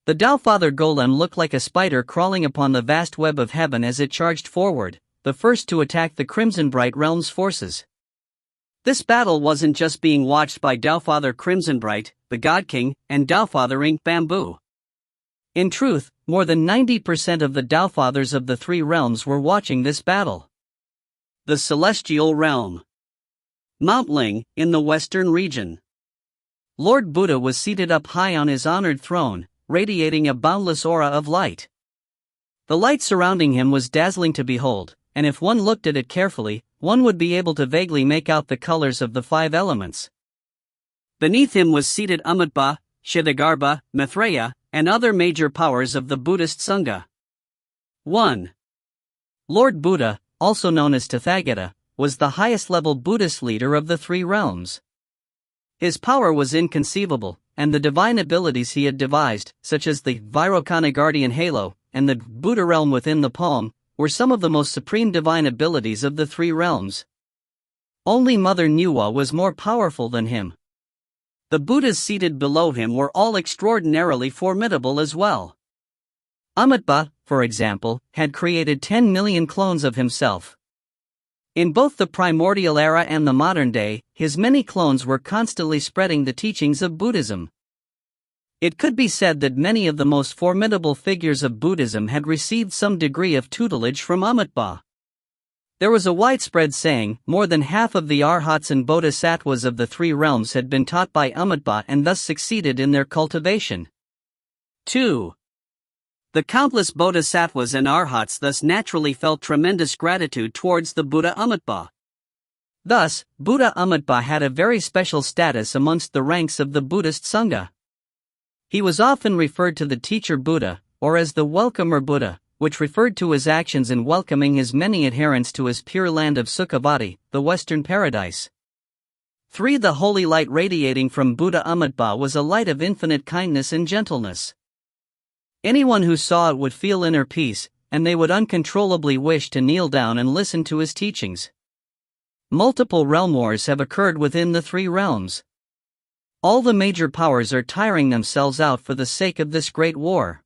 The Tao Father Golem looked like a spider crawling upon the vast web of heaven as it charged forward, the first to attack the Crimson Bright Realm's forces. This battle wasn't just being watched by Tao Father Crimson Bright, the God King, and Tao Father Ink Bamboo. In truth, more than 90% of the Tao Fathers of the 3 realms were watching this battle. The Celestial Realm. Mount Ling, in the western region. Lord Buddha was seated up high on his honored throne, radiating a boundless aura of light. The light surrounding him was dazzling to behold, and if one looked at it carefully, one would be able to vaguely make out the colors of the 5 elements. Beneath him was seated Amitabha, Kshitigarbha, Maitreya, and other major powers of the Buddhist Sangha. 1. Lord Buddha, also known as Tathagata, was the highest-level Buddhist leader of the 3 realms. His power was inconceivable, and the divine abilities he had devised, such as the Vairocana Guardian Halo and the Buddha Realm within the palm, were some of the most supreme divine abilities of the 3 realms. Only Mother Nuwa was more powerful than him. The Buddhas seated below him were all extraordinarily formidable as well. Amitabha, for example, had created 10 million clones of himself. In both the primordial era and the modern day, his many clones were constantly spreading the teachings of Buddhism. It could be said that many of the most formidable figures of Buddhism had received some degree of tutelage from Amitabha. There was a widespread saying, more than half of the Arhats and Bodhisattvas of the 3 realms had been taught by Amitabha and thus succeeded in their cultivation. 2. The countless Bodhisattvas and Arhats thus naturally felt tremendous gratitude towards the Buddha Amitabha. Thus, Buddha Amitabha had a very special status amongst the ranks of the Buddhist Sangha. He was often referred to the teacher Buddha, or as the welcomer Buddha, which referred to his actions in welcoming his many adherents to his pure land of Sukhavati, the Western Paradise. 3. The holy light radiating from Buddha Amitabha was a light of infinite kindness and gentleness. Anyone who saw it would feel inner peace, and they would uncontrollably wish to kneel down and listen to his teachings. Multiple realm wars have occurred within the 3 realms. All the major powers are tiring themselves out for the sake of this great war.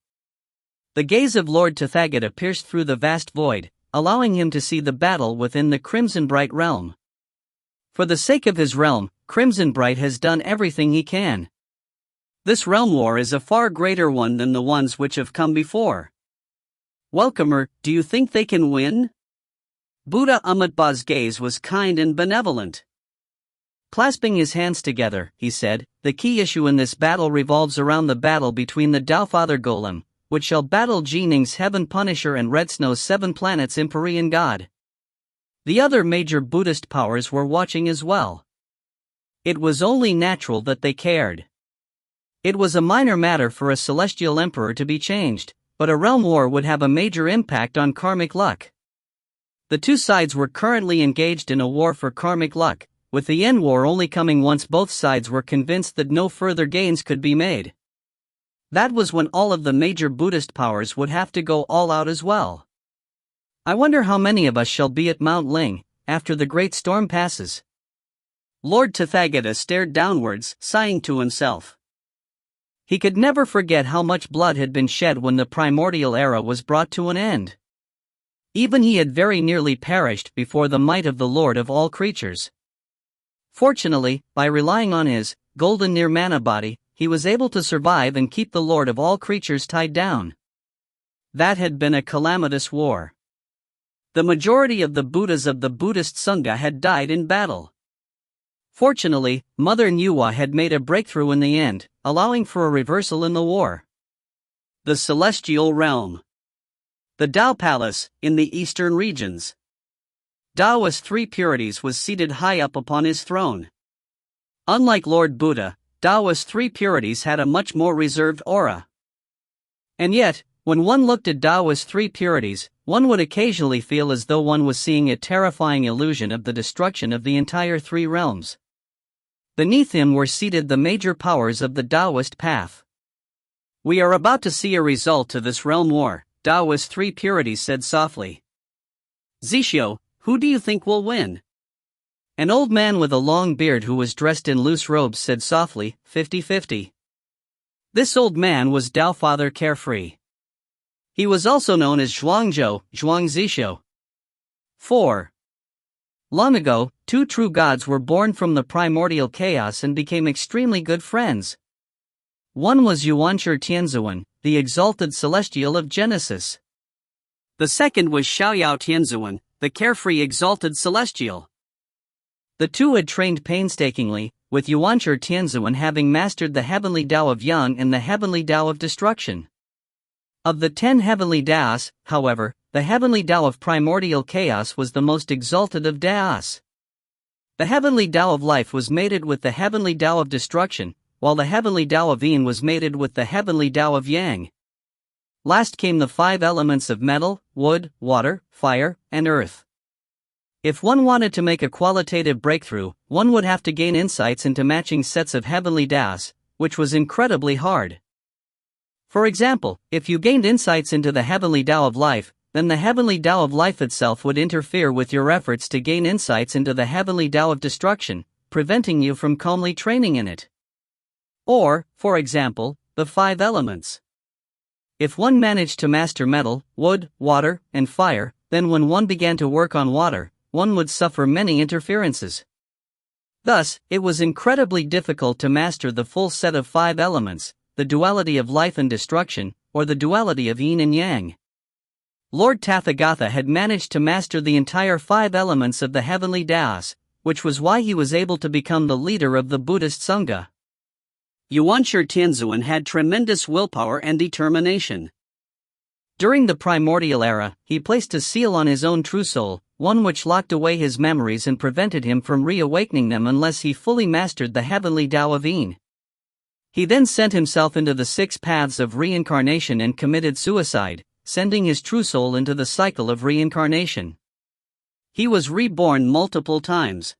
The gaze of Lord Tathagata pierced through the vast void, allowing him to see the battle within the Crimson Bright realm. For the sake of his realm, Crimson Bright has done everything he can. This realm war is a far greater one than the ones which have come before. Welcomer, do you think they can win? Buddha Amitabha's gaze was kind and benevolent. Clasping his hands together, he said, the key issue in this battle revolves around the battle between the Tao Father Golem, which shall battle Ning's Heaven Punisher and Red Snow's 7 planets Empyrean God. The other major Buddhist powers were watching as well. It was only natural that they cared. It was a minor matter for a celestial emperor to be changed, but a realm war would have a major impact on karmic luck. The 2 sides were currently engaged in a war for karmic luck, with the end war only coming once both sides were convinced that no further gains could be made. That was when all of the major Buddhist powers would have to go all out as well. I wonder how many of us shall be at Mount Ling, after the great storm passes. Lord Tathagata stared downwards, sighing to himself. He could never forget how much blood had been shed when the primordial era was brought to an end. Even he had very nearly perished before the might of the Lord of all creatures. Fortunately, by relying on his golden nirmana body, he was able to survive and keep the Lord of all creatures tied down. That had been a calamitous war. The majority of the Buddhas of the Buddhist Sangha had died in battle. Fortunately, Mother Nuwa had made a breakthrough in the end, allowing for a reversal in the war. The Celestial Realm. The Tao Palace, in the eastern regions. Taoist Three Purities was seated high up upon his throne. Unlike Lord Buddha, Taoist Three Purities had a much more reserved aura. And yet, when one looked at Taoist Three Purities, one would occasionally feel as though one was seeing a terrifying illusion of the destruction of the entire three realms. Beneath him were seated the major powers of the Taoist path. "We are about to see a result to this realm war," Taoist Three Purities said softly. "Zixio, who do you think will win?" An old man with a long beard who was dressed in loose robes said softly, 50-50. This old man was Tao Father Carefree. He was also known as Zhuangzhou, Zhuangzixio. 4. Long ago, two true gods were born from the primordial chaos and became extremely good friends. One was Yuanshi Tianzuan, the exalted celestial of Genesis. The second was Xiaoyao Tianzuan, the carefree exalted celestial. The two had trained painstakingly, with Yuanshi Tianzuan having mastered the heavenly Tao of Yang and the heavenly Tao of Destruction. Of the 10 heavenly Taos, however, the heavenly Tao of primordial chaos was the most exalted of Taos. The heavenly Tao of life was mated with the heavenly Tao of destruction, while the heavenly Tao of Yin was mated with the heavenly Tao of Yang. Last came the 5 elements of metal, wood, water, fire, and earth. If one wanted to make a qualitative breakthrough, one would have to gain insights into matching sets of heavenly Taos, which was incredibly hard. For example, if you gained insights into the heavenly Tao of life, then the heavenly Tao of life itself would interfere with your efforts to gain insights into the heavenly Tao of destruction, preventing you from calmly training in it. Or, for example, the 5 elements. If one managed to master metal, wood, water, and fire, then when one began to work on water, one would suffer many interferences. Thus, it was incredibly difficult to master the full set of 5 elements, the duality of life and destruction, or the duality of yin and yang. Lord Tathagata had managed to master the entire 5 elements of the heavenly Taos, which was why he was able to become the leader of the Buddhist Sangha. Yuanshi Tianzuan had tremendous willpower and determination. During the primordial era, he placed a seal on his own true soul, one which locked away his memories and prevented him from reawakening them unless he fully mastered the heavenly Tao of Yin. He then sent himself into the 6 paths of reincarnation and committed suicide, sending his true soul into the cycle of reincarnation. He was reborn multiple times.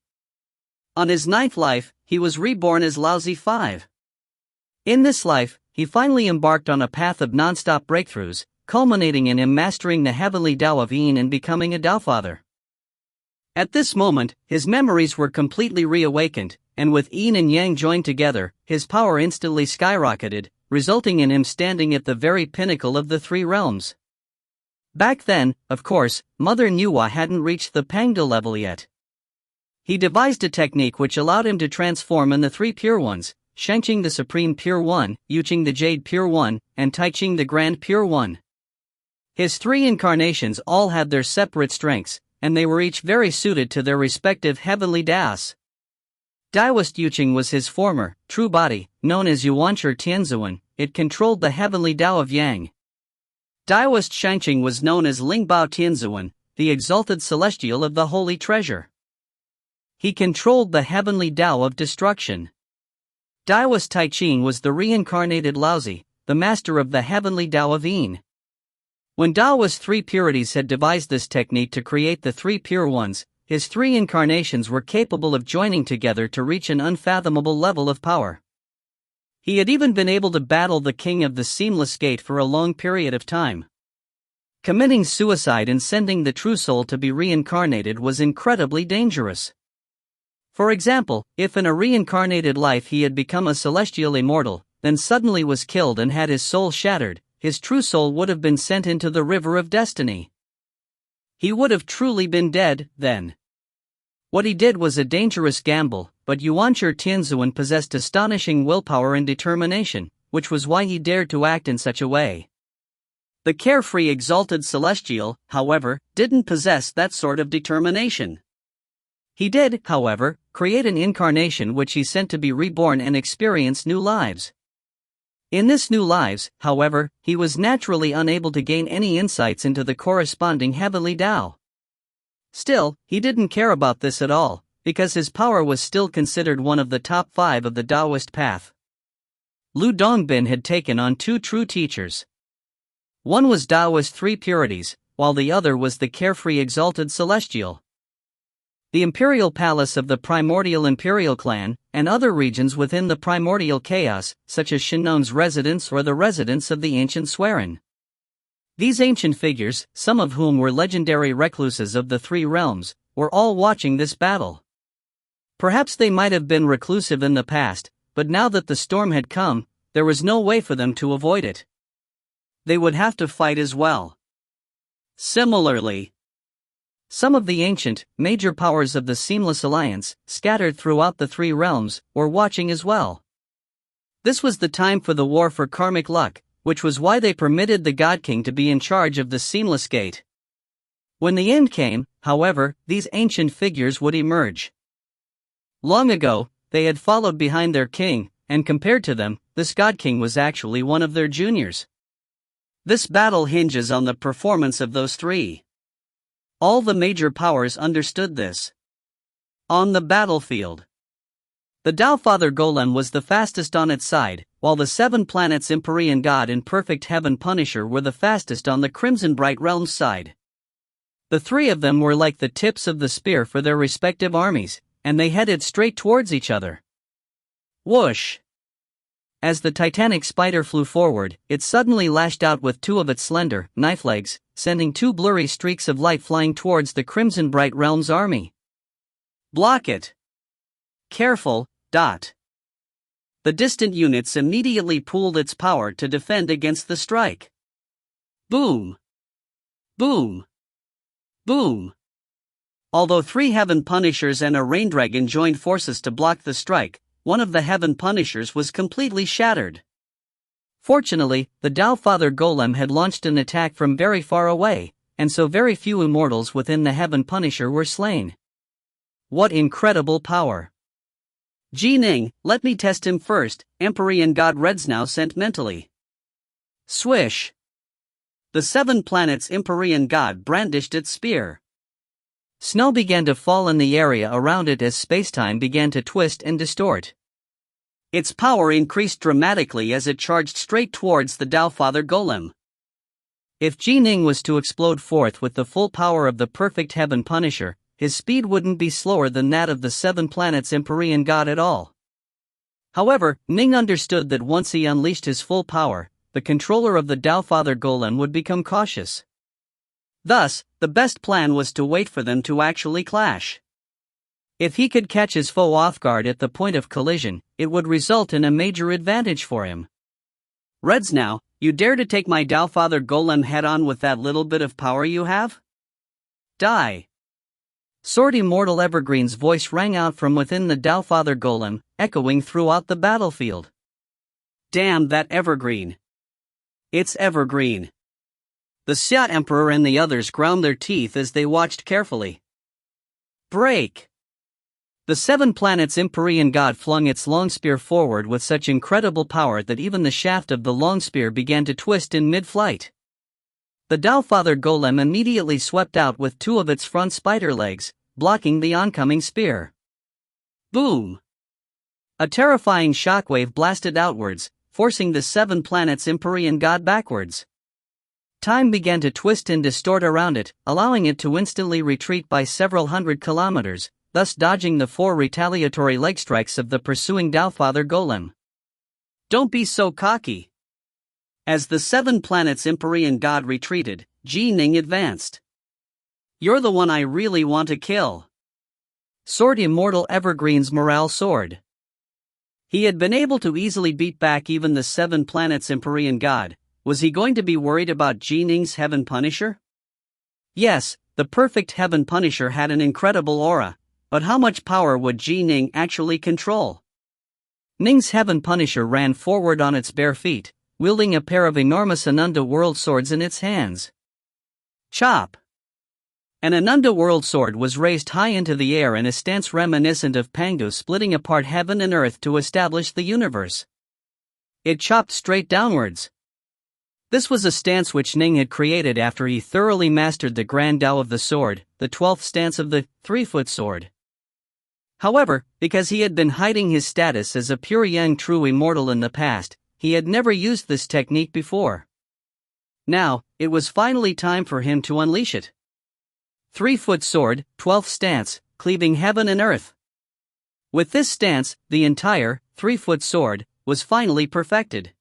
On his 9th life, he was reborn as Laozi 5. In this life, he finally embarked on a path of non-stop breakthroughs, culminating in him mastering the heavenly Tao of Yin and becoming a Tao Father. At this moment, his memories were completely reawakened, and with Yin and Yang joined together, his power instantly skyrocketed, resulting in him standing at the very pinnacle of the 3 realms. Back then, of course, Mother Nuwa hadn't reached the Pangda level yet. He devised a technique which allowed him to transform in the 3 Pure Ones, Shangqing the Supreme Pure One, Yuqing the Jade Pure One, and Taiqing the Grand Pure One. His 3 incarnations all had their separate strengths, and they were each very suited to their respective heavenly Taos. Taoist Yuqing was his former, true body, known as Yuanshi Tianzuan. It controlled the heavenly Tao of Yang. Taoist Shangqing was known as Lingbao Tianzuan, the exalted celestial of the holy treasure. He controlled the heavenly Tao of destruction. Taoist Taiqing was the reincarnated Laozi, the master of the heavenly Tao of Yin. When Taoist Three Purities had devised this technique to create the 3 Pure Ones, his 3 incarnations were capable of joining together to reach an unfathomable level of power. He had even been able to battle the king of the Seamless Gate for a long period of time. Committing suicide and sending the true soul to be reincarnated was incredibly dangerous. For example, if in a reincarnated life he had become a celestial immortal, then suddenly was killed and had his soul shattered, his true soul would have been sent into the river of destiny. He would have truly been dead, then. What he did was a dangerous gamble, but Yuanshi Tianzuan possessed astonishing willpower and determination, which was why he dared to act in such a way. The carefree exalted celestial, however, didn't possess that sort of determination. He did, however, create an incarnation which he sent to be reborn and experience new lives. In this new lives, however, he was naturally unable to gain any insights into the corresponding heavenly Tao. Still, he didn't care about this at all, because his power was still considered one of the top 5 of the Taoist path. Lu Dongbin had taken on 2 true teachers. One was Taoist 3 purities, while the other was the carefree exalted celestial. The imperial palace of the primordial imperial clan, and other regions within the primordial chaos, such as Shinnong's residence or the residence of the ancient Swerin. These ancient figures, some of whom were legendary recluses of the 3 realms, were all watching this battle. Perhaps they might have been reclusive in the past, but now that the storm had come, there was no way for them to avoid it. They would have to fight as well. Similarly, some of the ancient, major powers of the Seamless Alliance, scattered throughout the 3 realms, were watching as well. This was the time for the war for karmic luck, which was why they permitted the God King to be in charge of the Seamless Gate. When the end came, however, these ancient figures would emerge. Long ago, they had followed behind their king, and compared to them, this God King was actually one of their juniors. This battle hinges on the performance of those 3. All the major powers understood this. On the battlefield, the Tao Father Golem was the fastest on its side, while the 7 planets Empyrean God and Perfect Heaven Punisher were the fastest on the Crimson Bright Realms side. The 3 of them were like the tips of the spear for their respective armies, and they headed straight towards each other. Whoosh! As the titanic spider flew forward, it suddenly lashed out with 2 of its slender, knife legs, sending 2 blurry streaks of light flying towards the Crimson Bright Realms army. Block it! Careful, dot. The distant units immediately pooled its power to defend against the strike. Boom! Boom! Boom! Although 3 Heaven Punishers and a Rain Dragon joined forces to block the strike, one of the Heaven Punishers was completely shattered. Fortunately, the Tao Father Golem had launched an attack from very far away, and so very few Immortals within the Heaven Punisher were slain. What incredible power! Ning, let me test him first, Empyrean God Redsnow sent mentally. Swish! The 7 planets Empyrean God brandished its spear. Snow began to fall in the area around it as spacetime began to twist and distort. Its power increased dramatically as it charged straight towards the Tao Father Golem. If Ning was to explode forth with the full power of the Perfect Heaven Punisher, his speed wouldn't be slower than that of the 7 planets Empyrean God at all. However, Ning understood that once he unleashed his full power, the controller of the Tao Father Golem would become cautious. Thus, the best plan was to wait for them to actually clash. If he could catch his foe off guard at the point of collision, it would result in a major advantage for him. Redsnow, you dare to take my Tao Father Golem head-on with that little bit of power you have? Die! Sword Immortal Evergreen's voice rang out from within the Tao Father Golem, echoing throughout the battlefield. Damn that Evergreen! It's Evergreen! The Xia Emperor and the others ground their teeth as they watched carefully. Break! The 7 planets Empyrean God flung its long spear forward with such incredible power that even the shaft of the long spear began to twist in mid-flight. The Tao Father Golem immediately swept out with 2 of its front spider legs, blocking the oncoming spear. Boom! A terrifying shockwave blasted outwards, forcing the 7 planets Empyrean God backwards. Time began to twist and distort around it, allowing it to instantly retreat by several hundred kilometers, thus dodging the 4 retaliatory leg strikes of the pursuing Tao Father Golem. Don't be so cocky! As the 7 planets Empyrean God retreated, Ning advanced. You're the one I really want to kill. Sword Immortal Evergreen's morale soared. He had been able to easily beat back even the 7 planets Empyrean God. Was he going to be worried about Ning's Heaven Punisher? Yes, the Perfect Heaven Punisher had an incredible aura, but how much power would Ning actually control? Ning's Heaven Punisher ran forward on its bare feet, wielding a pair of enormous Anunda World Swords in its hands. Chop! An Anunda World Sword was raised high into the air in a stance reminiscent of Pangu splitting apart heaven and earth to establish the universe. It chopped straight downwards. This was a stance which Ning had created after he thoroughly mastered the Grand Tao of the sword, the 12th stance of the 3-foot sword. However, because he had been hiding his status as a pure Yang true immortal in the past, he had never used this technique before. Now, it was finally time for him to unleash it. 3-foot sword, 12th stance, cleaving heaven and earth. With this stance, the entire 3-foot sword was finally perfected.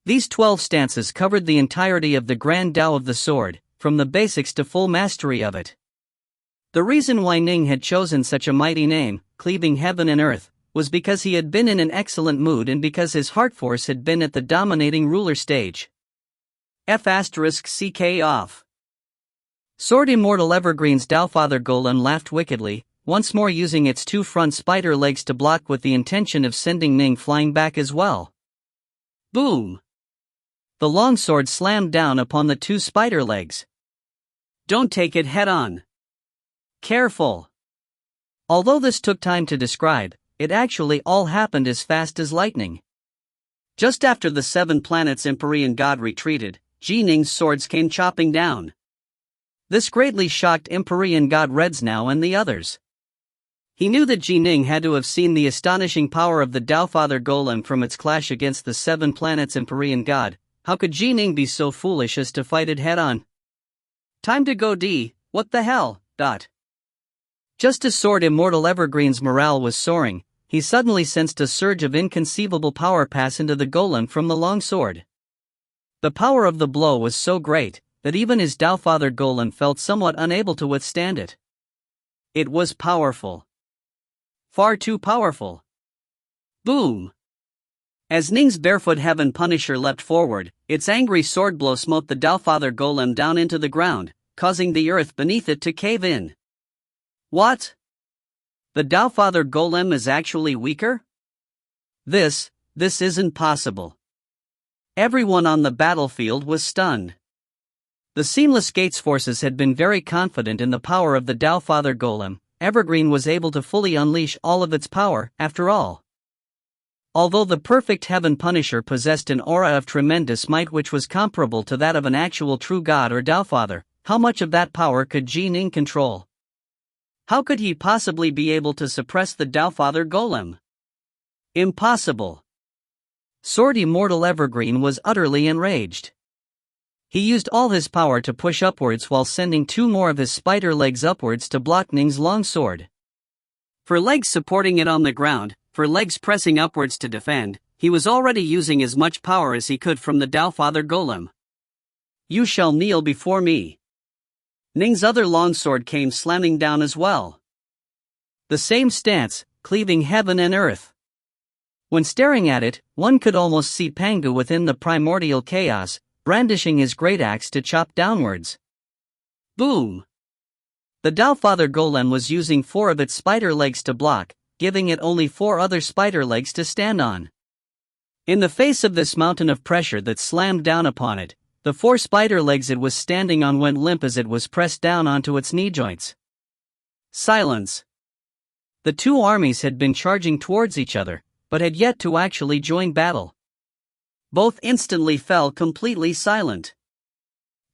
These 12 stances covered the entirety of the Grand Tao of the sword, from the basics to full mastery of it. The reason why Ning had chosen such a mighty name, cleaving heaven and earth, was because he had been in an excellent mood and because his heart force had been at the dominating ruler stage. F***ck off. Sword Immortal Evergreen's Taofather Golem laughed wickedly, once more using its 2 front spider legs to block with the intention of sending Ning flying back as well. Boom! The longsword slammed down upon the 2 spider legs. Don't take it head on. Careful. Although this took time to describe, it actually all happened as fast as lightning. Just after the 7 planets Empyrean God retreated, Ning's swords came chopping down. This greatly shocked Empyrean God Redsnow and the others. He knew that Ning had to have seen the astonishing power of the Taofather Golem from its clash against the 7 planets Empyrean God. How could Ning be so foolish as to fight it head-on? Time to go D, what the hell, dot. Just as Sword Immortal Evergreen's morale was soaring, he suddenly sensed a surge of inconceivable power pass into the golem from the long sword. The power of the blow was so great, that even his Taofather Golem felt somewhat unable to withstand it. It was powerful. Far too powerful. Boom! As Ning's barefoot heaven punisher leapt forward, its angry sword blow smote the Taofather Golem down into the ground, causing the earth beneath it to cave in. What? The Taofather Golem is actually weaker? This isn't possible. Everyone on the battlefield was stunned. The Seamless Gates forces had been very confident in the power of the Taofather Golem. Evergreen was able to fully unleash all of its power, after all. Although the perfect Heaven Punisher possessed an aura of tremendous might which was comparable to that of an actual true god or Taofather, how much of that power could Ning control? How could he possibly be able to suppress the Taofather Golem? Impossible. Sword Immortal Evergreen was utterly enraged. He used all his power to push upwards while sending 2 more of his spider legs upwards to block Ning's long sword. For legs supporting it on the ground, for legs pressing upwards to defend, he was already using as much power as he could from the Taofather Golem. You shall kneel before me. Ning's other longsword came slamming down as well. The same stance, cleaving heaven and earth. When staring at it, one could almost see Pangu within the primordial chaos, brandishing his great axe to chop downwards. Boom! The Taofather Golem was using 4 of its spider legs to block, giving it only 4 other spider legs to stand on. In the face of this mountain of pressure that slammed down upon it, the 4 spider legs it was standing on went limp as it was pressed down onto its knee joints. Silence. The 2 armies had been charging towards each other, but had yet to actually join battle. Both instantly fell completely silent.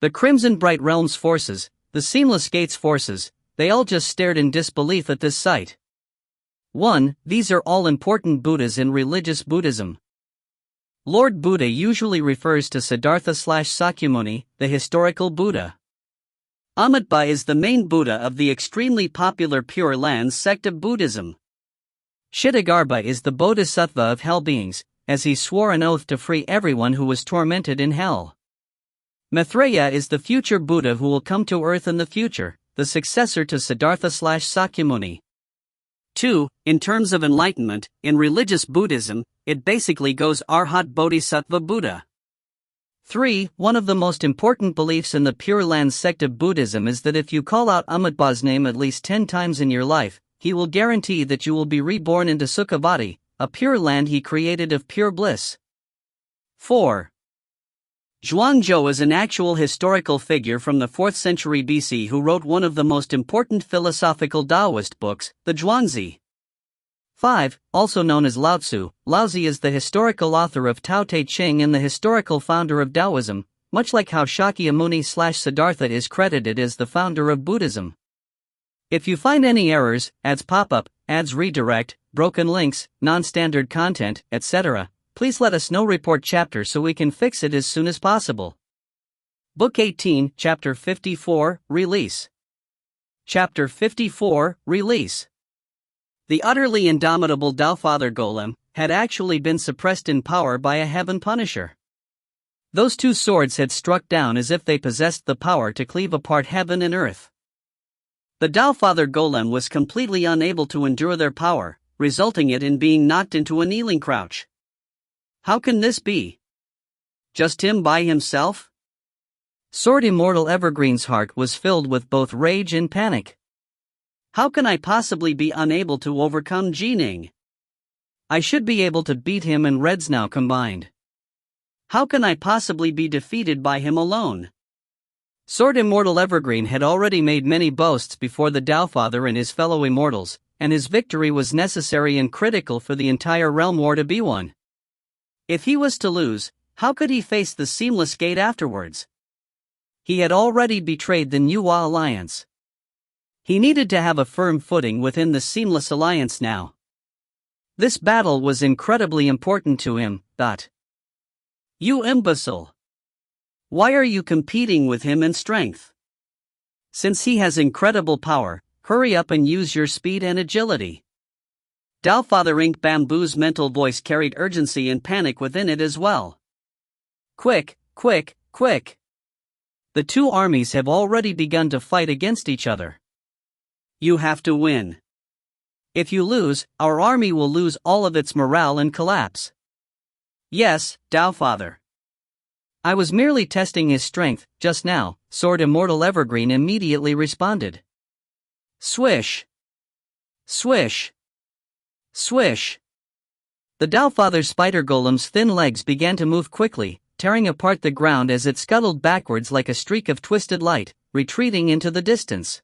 The Crimson Bright Realms forces, the Seamless Gates forces, they all just stared in disbelief at this sight. 1. These are all important Buddhas in religious Buddhism. Lord Buddha usually refers to Siddhartha/Sakyamuni, the historical Buddha. Amitabha is the main Buddha of the extremely popular Pure Lands sect of Buddhism. Kshitigarbha is the Bodhisattva of hell beings, as he swore an oath to free everyone who was tormented in hell. Maitreya is the future Buddha who will come to earth in the future, the successor to Siddhartha/Sakyamuni. 2. In terms of enlightenment, in religious Buddhism, it basically goes Arhat Bodhisattva Buddha. 3. One of the most important beliefs in the Pure Land sect of Buddhism is that if you call out Amitabha's name at least 10 times in your life, he will guarantee that you will be reborn into Sukhavati, a pure land he created of pure bliss. 4. Zhuangzhou is an actual historical figure from the 4th century BC who wrote one of the most important philosophical Taoist books, the Zhuangzi. 5. Also known as Lao Tzu, Laozi is the historical author of Tao Te Ching and the historical founder of Taoism, much like how Shakyamuni/Siddhartha is credited as the founder of Buddhism. If you find any errors, ads pop up, ads redirect, broken links, non-standard content, etc., please let us know. Report chapter so we can fix it as soon as possible. Book 18, Chapter 54, Release. Chapter 54, Release. The utterly indomitable Taofather Golem had actually been suppressed in power by a heaven punisher. Those two swords had struck down as if they possessed the power to cleave apart heaven and earth. The Taofather Golem was completely unable to endure their power, resulting it in being knocked into a kneeling crouch. How can this be? Just him by himself? Sword Immortal Evergreen's heart was filled with both rage and panic. How can I possibly be unable to overcome Ning? I should be able to beat him and Reds now combined. How can I possibly be defeated by him alone? Sword Immortal Evergreen had already made many boasts before the Taofather and his fellow Immortals, and his victory was necessary and critical for the entire realm war to be won. If he was to lose, how could he face the Seamless Gate afterwards? He had already betrayed the Nuwa Alliance. He needed to have a firm footing within the Seamless Alliance now. This battle was incredibly important to him. You imbecile! Why are you competing with him in strength? Since he has incredible power, hurry up and use your speed and agility. Taofather Ink Bamboo's mental voice carried urgency and panic within it as well. Quick, quick, quick! The two armies have already begun to fight against each other. You have to win. If you lose, our army will lose all of its morale and collapse. Yes, Taofather. I was merely testing his strength, just now, Sword Immortal Evergreen immediately responded. Swish! Swish! Swish! The Taofather Spider Golem's thin legs began to move quickly, tearing apart the ground as it scuttled backwards like a streak of twisted light, retreating into the distance.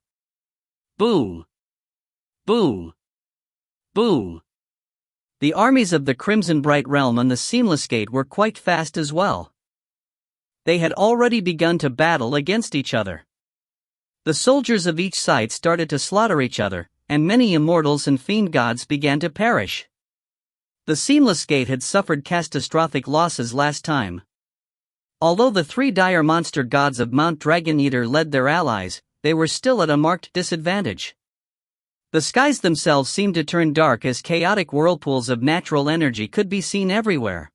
Boom! Boom! Boom! The armies of the Crimson Bright Realm and the Seamless Gate were quite fast as well. They had already begun to battle against each other. The soldiers of each side started to slaughter each other, and many immortals and fiend gods began to perish. The Seamless Gate had suffered catastrophic losses last time. Although the three dire monster gods of Mount Dragon Eater led their allies, they were still at a marked disadvantage. The skies themselves seemed to turn dark as chaotic whirlpools of natural energy could be seen everywhere.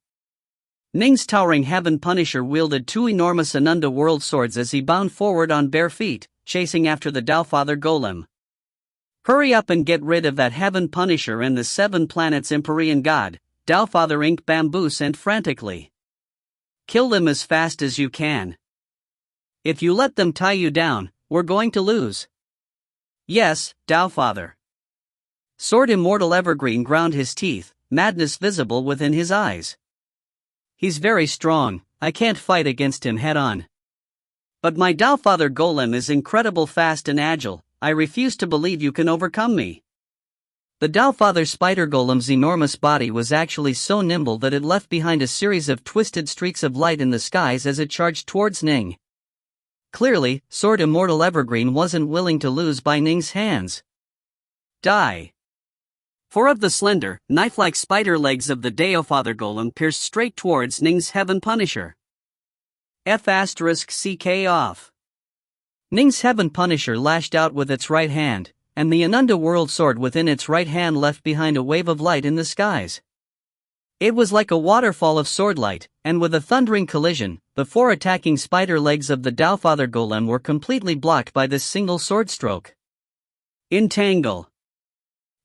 Ning's towering Heaven Punisher wielded two enormous Anunda World Swords as he bound forward on bare feet, chasing after the Taofather Golem. Hurry up and get rid of that Heaven Punisher and the 7 planets Empyrean God, Taofather Ink Bamboo sent frantically. Kill them as fast as you can. If you let them tie you down, we're going to lose. Yes, Taofather. Sword Immortal Evergreen ground his teeth, madness visible within his eyes. He's very strong, I can't fight against him head-on. But my Taofather Golem is incredible fast and agile, I refuse to believe you can overcome me. The Taofather Spider Golem's enormous body was actually so nimble that it left behind a series of twisted streaks of light in the skies as it charged towards Ning. Clearly, Sword Immortal Evergreen wasn't willing to lose by Ning's hands. Die! 4 of the slender, knife-like spider legs of the Taofather Golem pierced straight towards Ning's Heaven Punisher. F***ck off. Ning's Heaven Punisher lashed out with its right hand, and the Anunda World Sword within its right hand left behind a wave of light in the skies. It was like a waterfall of sword light, and with a thundering collision, the 4 attacking spider legs of the Taofather Golem were completely blocked by this single sword stroke. Entangle.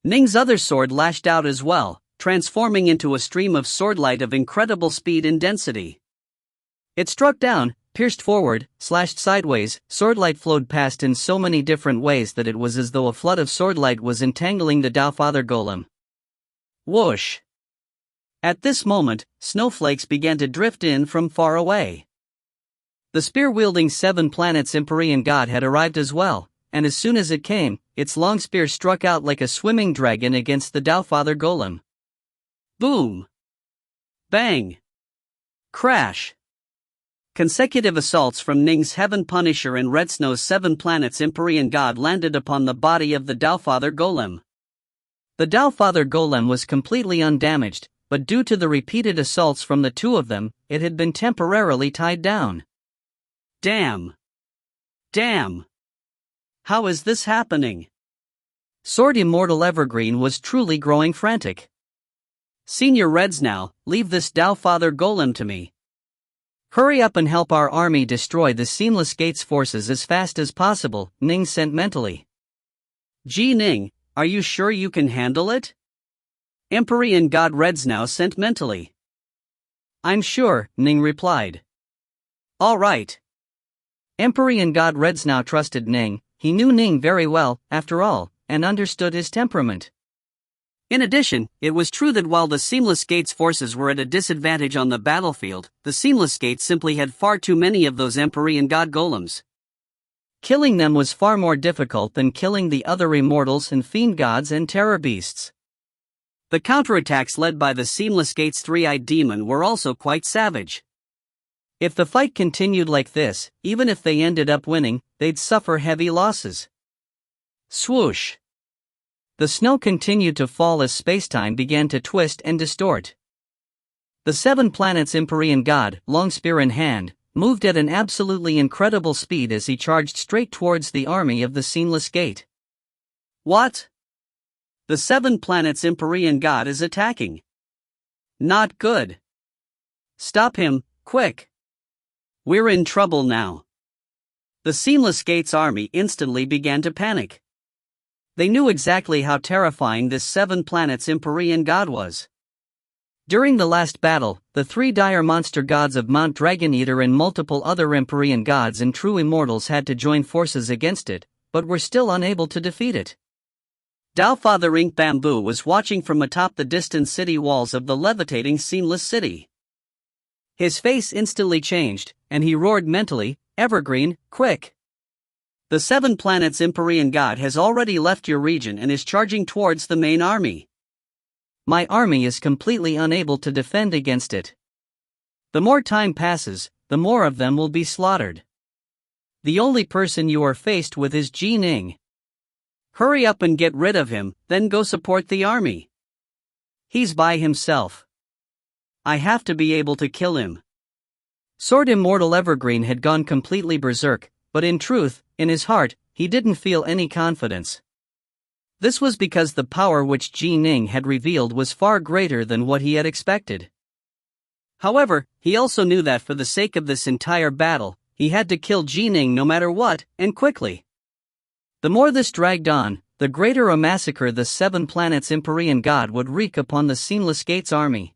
Ning's other sword lashed out as well, transforming into a stream of swordlight of incredible speed and density. It struck down, pierced forward, slashed sideways, swordlight flowed past in so many different ways that it was as though a flood of swordlight was entangling the Taofather Golem. Whoosh! At this moment, snowflakes began to drift in from far away. The spear-wielding 7 planets Empyrean God had arrived as well, and as soon as it came, its long spear struck out like a swimming dragon against the Doubtfather Golem. Boom! Bang! Crash! Consecutive assaults from Ning's Heaven Punisher and Red Snow's 7 planets Empyrean God landed upon the body of the Doubtfather Golem. The Doubtfather Golem was completely undamaged, but due to the repeated assaults from the two of them, it had been temporarily tied down. Damn! Damn! How is this happening? Sword Immortal Evergreen was truly growing frantic. Senior Reds now, leave this Doubtfather Golem to me. Hurry up and help our army destroy the Seamless Gates forces as fast as possible, Ning sent mentally. Ning, are you sure you can handle it? Empyrean God Reds now sent mentally. I'm sure, Ning replied. All right. Empyrean God Reds now trusted Ning. He knew Ning very well, after all, and understood his temperament. In addition, it was true that while the Seamless Gates forces were at a disadvantage on the battlefield, the Seamless Gates simply had far too many of those Empyrean God Golems. Killing them was far more difficult than killing the other Immortals and Fiend Gods and Terror Beasts. The counterattacks led by the Seamless Gates' three-eyed demon were also quite savage. If the fight continued like this, even if they ended up winning, they'd suffer heavy losses. Swoosh! The snow continued to fall as spacetime began to twist and distort. The 7 planets Empyrean God, long spear in hand, moved at an absolutely incredible speed as he charged straight towards the army of the Seamless Gate. What? The 7 planets Empyrean God is attacking. Not good. Stop him, quick. We're in trouble now. The Seamless Gates army instantly began to panic. They knew exactly how terrifying this 7 planets Empyrean God was. During the last battle, the 3 dire monster gods of Mount Dragon-Eater and multiple other Empyrean gods and true Immortals had to join forces against it, but were still unable to defeat it. Doubtfather Ink Bamboo was watching from atop the distant city walls of the levitating Seamless City. His face instantly changed, and he roared mentally, "Evergreen, quick! The 7 planets Empyrean God has already left your region and is charging towards the main army. My army is completely unable to defend against it. The more time passes, the more of them will be slaughtered. The only person you are faced with is Ning. Hurry up and get rid of him, then go support the army. He's by himself. I have to be able to kill him." Sword Immortal Evergreen had gone completely berserk, but in truth, in his heart, he didn't feel any confidence. This was because the power which Ning had revealed was far greater than what he had expected. However, he also knew that for the sake of this entire battle, he had to kill Ning no matter what, and quickly. The more this dragged on, the greater a massacre the 7 planets Empyrean God would wreak upon the Seamless Gates army.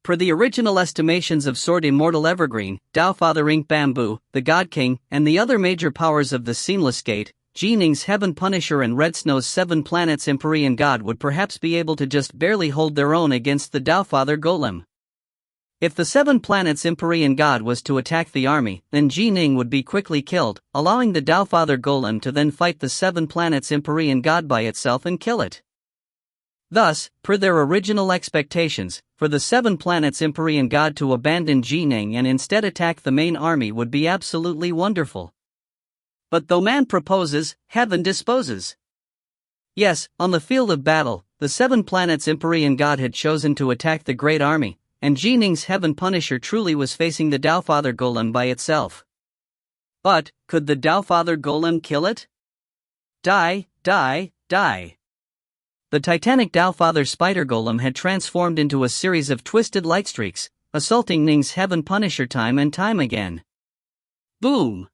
Per the original estimations of Sword Immortal Evergreen, Doubtfather Ink Bamboo, the God King, and the other major powers of the Seamless Gate, Ning's Heaven Punisher and Red Snow's 7 planets Empyrean God would perhaps be able to just barely hold their own against the Doubtfather Golem. If the 7 planets Empyrean God was to attack the army, then Ning would be quickly killed, allowing the Doubtfather Golem to then fight the 7 planets Empyrean God by itself and kill it. Thus, per their original expectations, for the 7 planets Empyrean God to abandon Ning and instead attack the main army would be absolutely wonderful. But though man proposes, heaven disposes. Yes, on the field of battle, the 7 planets Empyrean God had chosen to attack the great army, and Ning's Heaven Punisher truly was facing the Doubtfather Golem by itself. But, could the Doubtfather Golem kill it? Die, die, die. The titanic Doubtfather Spider Golem had transformed into a series of twisted light streaks, assaulting Ning's Heaven Punisher time and time again. Boom!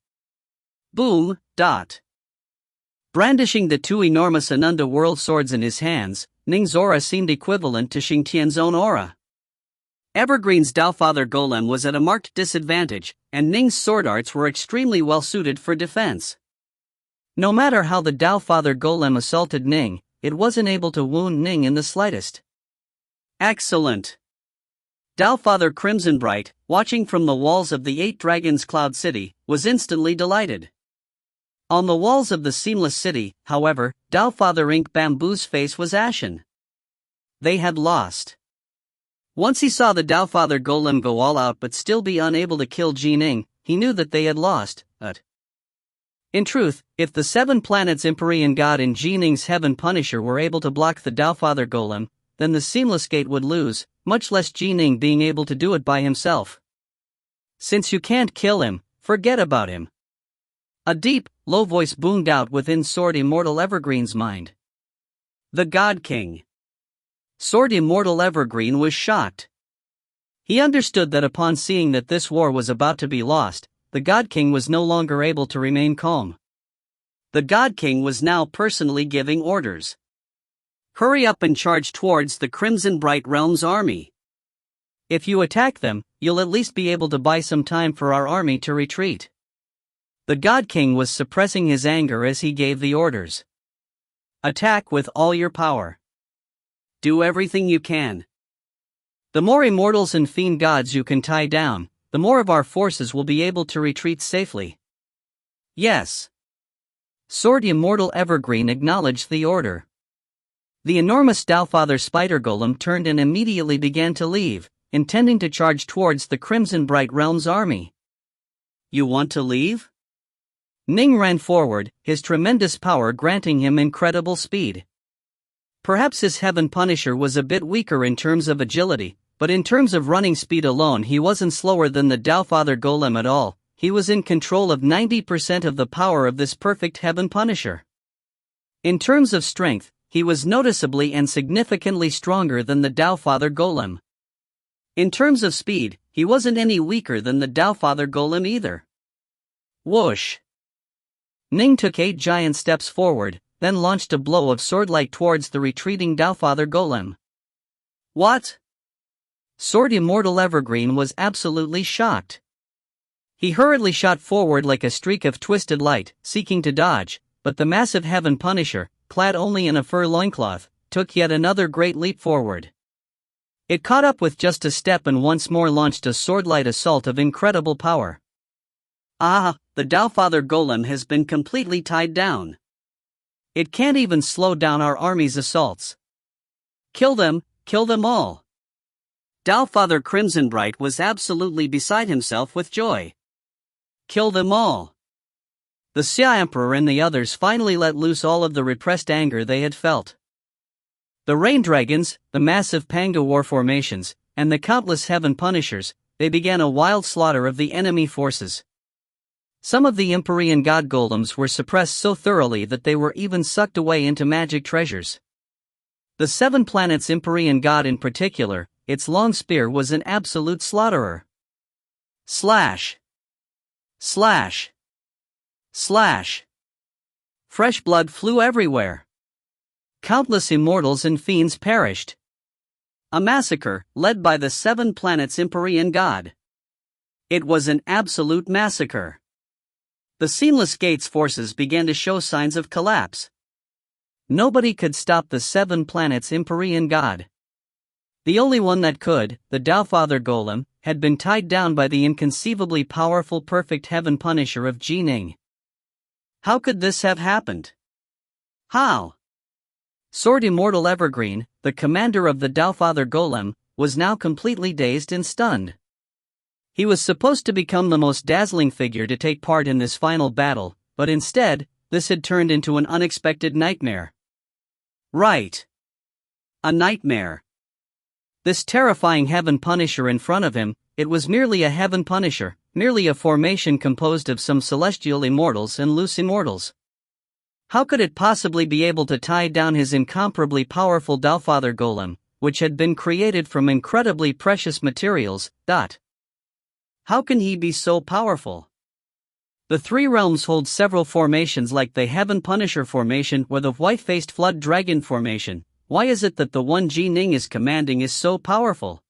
Boom, dot. Brandishing the 2 enormous Anunda World swords in his hands, Ning's aura seemed equivalent to Xingtian's own aura. Evergreen's Doubtfather Golem was at a marked disadvantage, and Ning's sword arts were extremely well suited for defense. No matter how the Doubtfather Golem assaulted Ning, it wasn't able to wound Ning in the slightest. Excellent! Doubtfather Crimson Bright, watching from the walls of the 8 Dragons Cloud City, was instantly delighted. On the walls of the seamless city, however, Dowfather Ink Bamboo's face was ashen. They had lost. Once he saw the Dowfather Golem go all out but still be unable to kill Ning, he knew that they had lost. In truth, if the 7 planets Empyrean God and Ning's Heaven Punisher were able to block the Dowfather Golem, then the Seamless Gate would lose, much less Ning being able to do it by himself. Since you can't kill him, forget about him. A deep, low voice boomed out within Sword Immortal Evergreen's mind. The God King. Sword Immortal Evergreen was shocked. He understood that upon seeing that this war was about to be lost, the God King was no longer able to remain calm. The God King was now personally giving orders. Hurry up and charge towards the Crimson Bright Realm's army. If you attack them, you'll at least be able to buy some time for our army to retreat. The God King was suppressing his anger as he gave the orders. Attack with all your power. Do everything you can. The more immortals and fiend gods you can tie down, the more of our forces will be able to retreat safely. Yes. Sword Immortal Evergreen acknowledged the order. The enormous Dowfather Spider Golem turned and immediately began to leave, intending to charge towards the Crimson Bright Realm's army. You want to leave? Ning ran forward, his tremendous power granting him incredible speed. Perhaps his Heaven Punisher was a bit weaker in terms of agility, but in terms of running speed alone he wasn't slower than the Dowfather Golem at all. He was in control of 90% of the power of this perfect Heaven Punisher. In terms of strength, he was noticeably and significantly stronger than the Dowfather Golem. In terms of speed, he wasn't any weaker than the Dowfather Golem either. Whoosh! Ning took 8 giant steps forward, then launched a blow of swordlight towards the retreating Dowfather Golem. What? Sword Immortal Evergreen was absolutely shocked. He hurriedly shot forward like a streak of twisted light, seeking to dodge, but the massive Heaven Punisher, clad only in a fur loincloth, took yet another great leap forward. It caught up with just a step and once more launched a swordlight assault of incredible power. Ah, the Dowfather Golem has been completely tied down. It can't even slow down our army's assaults. Kill them all. Dowfather Crimsonbright was absolutely beside himself with joy. Kill them all. The Xia Emperor and the others finally let loose all of the repressed anger they had felt. The Rain Dragons, the massive Panga War formations, and the countless Heaven Punishers, they began a wild slaughter of the enemy forces. Some of the Empyrean God Golems were suppressed so thoroughly that they were even sucked away into magic treasures. The 7 planets Empyrean God in particular, its long spear was an absolute slaughterer. Slash! Slash! Slash! Fresh blood flew everywhere. Countless immortals and fiends perished. A massacre, led by the 7 planets Empyrean God. It was an absolute massacre. The Seamless Gate's forces began to show signs of collapse. Nobody could stop the 7 planets Empyrean God. The only one that could, the Dowfather Golem, had been tied down by the inconceivably powerful perfect Heaven Punisher of Ning. How could this have happened? How? Sword Immortal Evergreen, the commander of the Dowfather Golem, was now completely dazed and stunned. He was supposed to become the most dazzling figure to take part in this final battle, but instead, this had turned into an unexpected nightmare. Right. A nightmare. This terrifying Heaven Punisher in front of him, it was merely a Heaven Punisher, merely a formation composed of some celestial immortals and loose immortals. How could it possibly be able to tie down his incomparably powerful Dowfather Golem, which had been created from incredibly precious materials? How can he be so powerful? The 3 realms hold several formations like the Heaven Punisher formation or the white-faced Flood Dragon formation. Why is it that the one Ning is commanding is so powerful?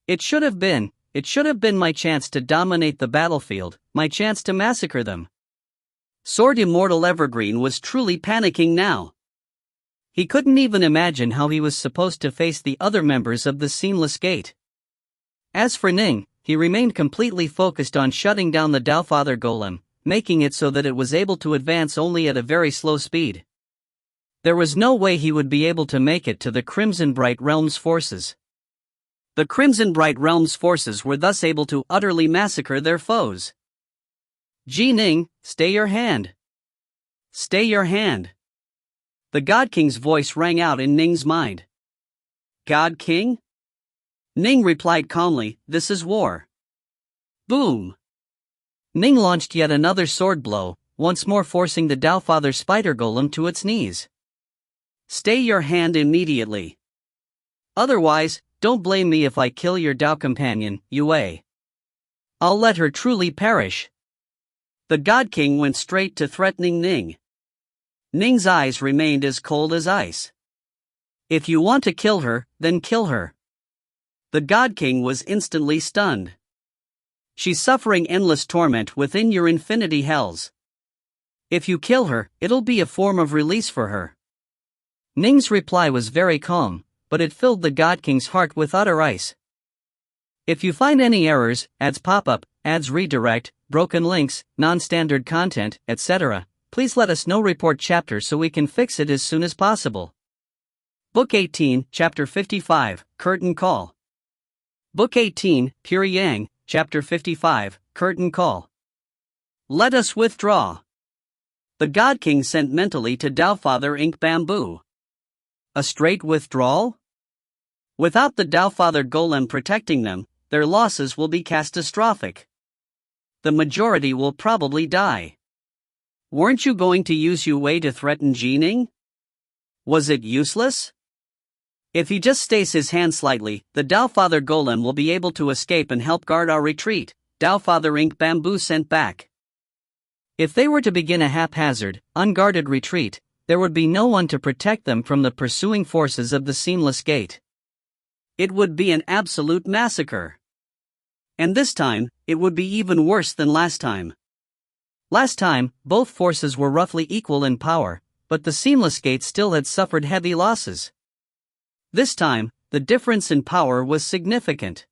It should have been my chance to dominate the battlefield, my chance to massacre them. Sword Immortal Evergreen was truly panicking now. He couldn't even imagine how he was supposed to face the other members of the Seamless Gate. As for Ning, he remained completely focused on shutting down the Dowfather Golem, making it so that it was able to advance only at a very slow speed. There was no way he would be able to make it to the Crimson Bright Realm's forces. The Crimson Bright Realm's forces were thus able to utterly massacre their foes. Ning, stay your hand. Stay your hand. The God King's voice rang out in Ning's mind. God King? Ning replied calmly, this is war. Boom! Ning launched yet another sword blow, once more forcing the Dowfather spider golem to its knees. Stay your hand immediately. Otherwise, don't blame me if I kill your Dao companion, Yue. I'll let her truly perish. The God King went straight to threatening Ning. Ning's eyes remained as cold as ice. If you want to kill her, then kill her. The God King was instantly stunned. She's suffering endless torment within your infinity hells. If you kill her, it'll be a form of release for her. Ning's reply was very calm, but it filled the God King's heart with utter ice. If you find any errors, ads pop up, ads redirect, broken links, non-standard content, etc., please let us know. Report chapter so we can fix it as soon as possible. Book 18, Chapter 55, Curtain Call. Book 18, Pure Yang, Chapter 55, Curtain Call. Let us withdraw. The God King sent mentally to Dowfather Ink Bamboo. A straight withdrawal? Without the Dowfather Golem protecting them, their losses will be catastrophic. The majority will probably die. Weren't you going to use Yue to threaten Ning? Was it useless? If he just stays his hand slightly, the Dowfather Golem will be able to escape and help guard our retreat, Dowfather Ink Bamboo sent back. If they were to begin a haphazard, unguarded retreat, there would be no one to protect them from the pursuing forces of the Seamless Gate. It would be an absolute massacre. And this time, it would be even worse than last time. Last time, both forces were roughly equal in power, but the Seamless Gate still had suffered heavy losses. This time, the difference in power was significant.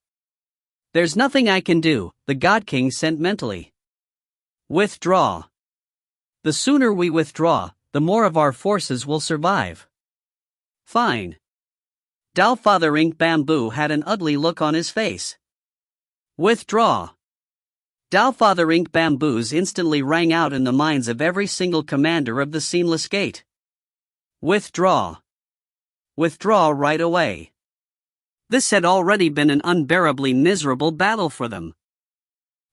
There's nothing I can do, the God King sent mentally. Withdraw. The sooner we withdraw, the more of our forces will survive. Fine. Dowfather Ink Bamboo had an ugly look on his face. Withdraw. Dowfather Ink Bamboos instantly rang out in the minds of every single commander of the Seamless Gate. Withdraw. Withdraw right away. This had already been an unbearably miserable battle for them.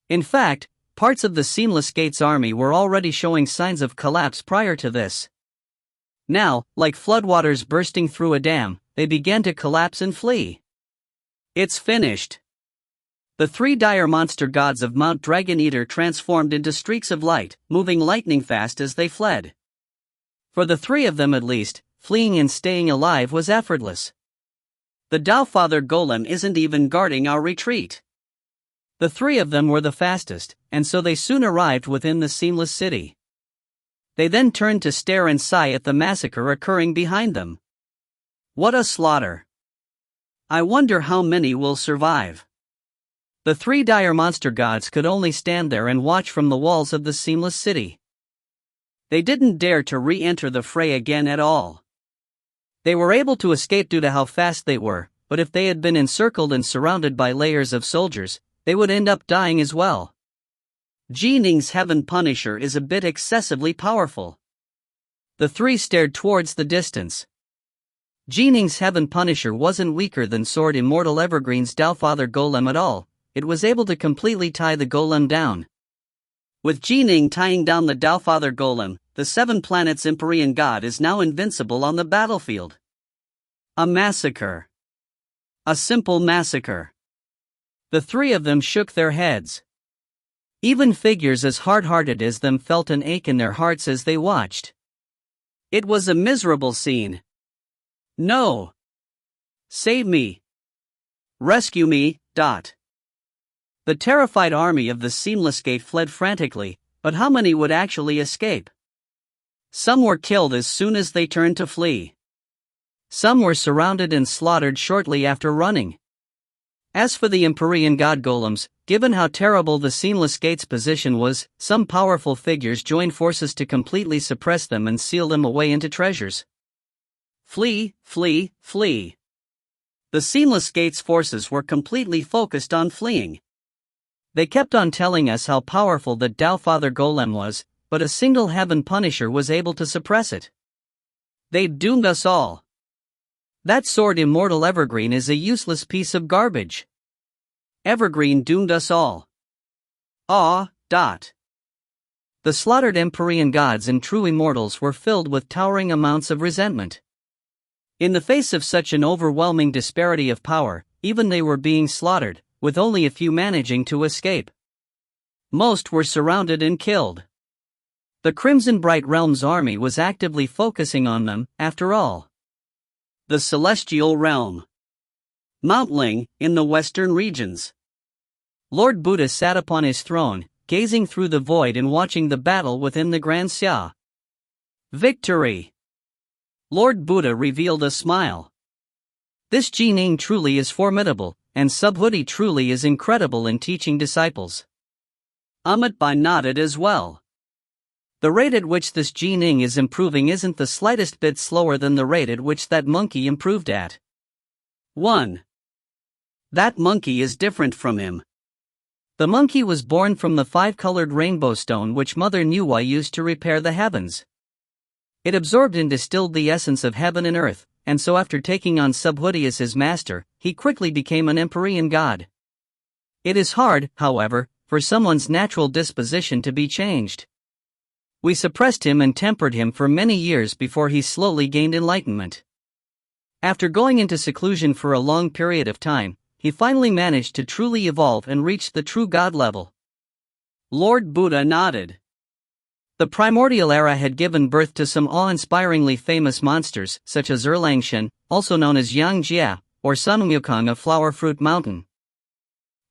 In fact, parts of the Seamless Gate's army were already showing signs of collapse prior to this. Now, like floodwaters bursting through a dam, they began to collapse and flee. It's finished. The three dire monster gods of Mount Dragon Eater transformed into streaks of light, moving lightning fast as they fled. For the three of them at least, fleeing and staying alive was effortless. The Dowfather Golem isn't even guarding our retreat. The three of them were the fastest, and so they soon arrived within the Seamless City. They then turned to stare and sigh at the massacre occurring behind them. What a slaughter! I wonder how many will survive. The three dire monster gods could only stand there and watch from the walls of the Seamless City. They didn't dare to re-enter the fray again at all. They were able to escape due to how fast they were, but if they had been encircled and surrounded by layers of soldiers, they would end up dying as well. Ning's Heaven Punisher is a bit excessively powerful. The three stared towards the distance. Ning's Heaven Punisher wasn't weaker than Sword Immortal Evergreen's Dowfather Golem at all. It was able to completely tie the golem down. With Ning tying down the Dowfather Golem, the Seven Planets Empyrean God is now invincible on the battlefield. A massacre. A simple massacre. The three of them shook their heads. Even figures as hard-hearted as them felt an ache in their hearts as they watched. It was a miserable scene. No. Save me. Rescue me. The terrified army of the Seamless Gate fled frantically, but how many would actually escape? Some were killed as soon as they turned to flee. Some were surrounded and slaughtered shortly after running. As for the Empyrean god golems, given how terrible the Seamless Gate's position was, some powerful figures joined forces to completely suppress them and seal them away into treasures. Flee, flee, flee. The Seamless Gate's forces were completely focused on fleeing. They kept on telling us how powerful the Tao Father Golem was, but a single Heaven Punisher was able to suppress it. They'd doomed us all. That sword Immortal Evergreen is a useless piece of garbage. Evergreen doomed us all. The slaughtered Empyrean gods and true immortals were filled with towering amounts of resentment. In the face of such an overwhelming disparity of power, even they were being slaughtered, with only a few managing to escape. Most were surrounded and killed. The Crimson Bright Realm's army was actively focusing on them, after all. The Celestial Realm. Mount Ling, in the western regions. Lord Buddha sat upon his throne, gazing through the void and watching the battle within the Grand Xia. Victory! Lord Buddha revealed a smile. This Ning truly is formidable, and Subhuti truly is incredible in teaching disciples. Bai nodded as well. The rate at which this Ning is improving isn't the slightest bit slower than the rate at which that monkey improved at. 1. That monkey is different from him. The monkey was born from the 5-colored rainbow stone which Mother Nuwa used to repair the heavens. It absorbed and distilled the essence of heaven and earth, and so after taking on Subhuti as his master, he quickly became an Empyrean god. It is hard, however, for someone's natural disposition to be changed. We suppressed him and tempered him for many years before he slowly gained enlightenment. After going into seclusion for a long period of time, he finally managed to truly evolve and reach the true god level. Lord Buddha nodded. The primordial era had given birth to some awe-inspiringly famous monsters, such as Erlangshan, also known as Yangjia, or Sunmukong of Flower Fruit Mountain.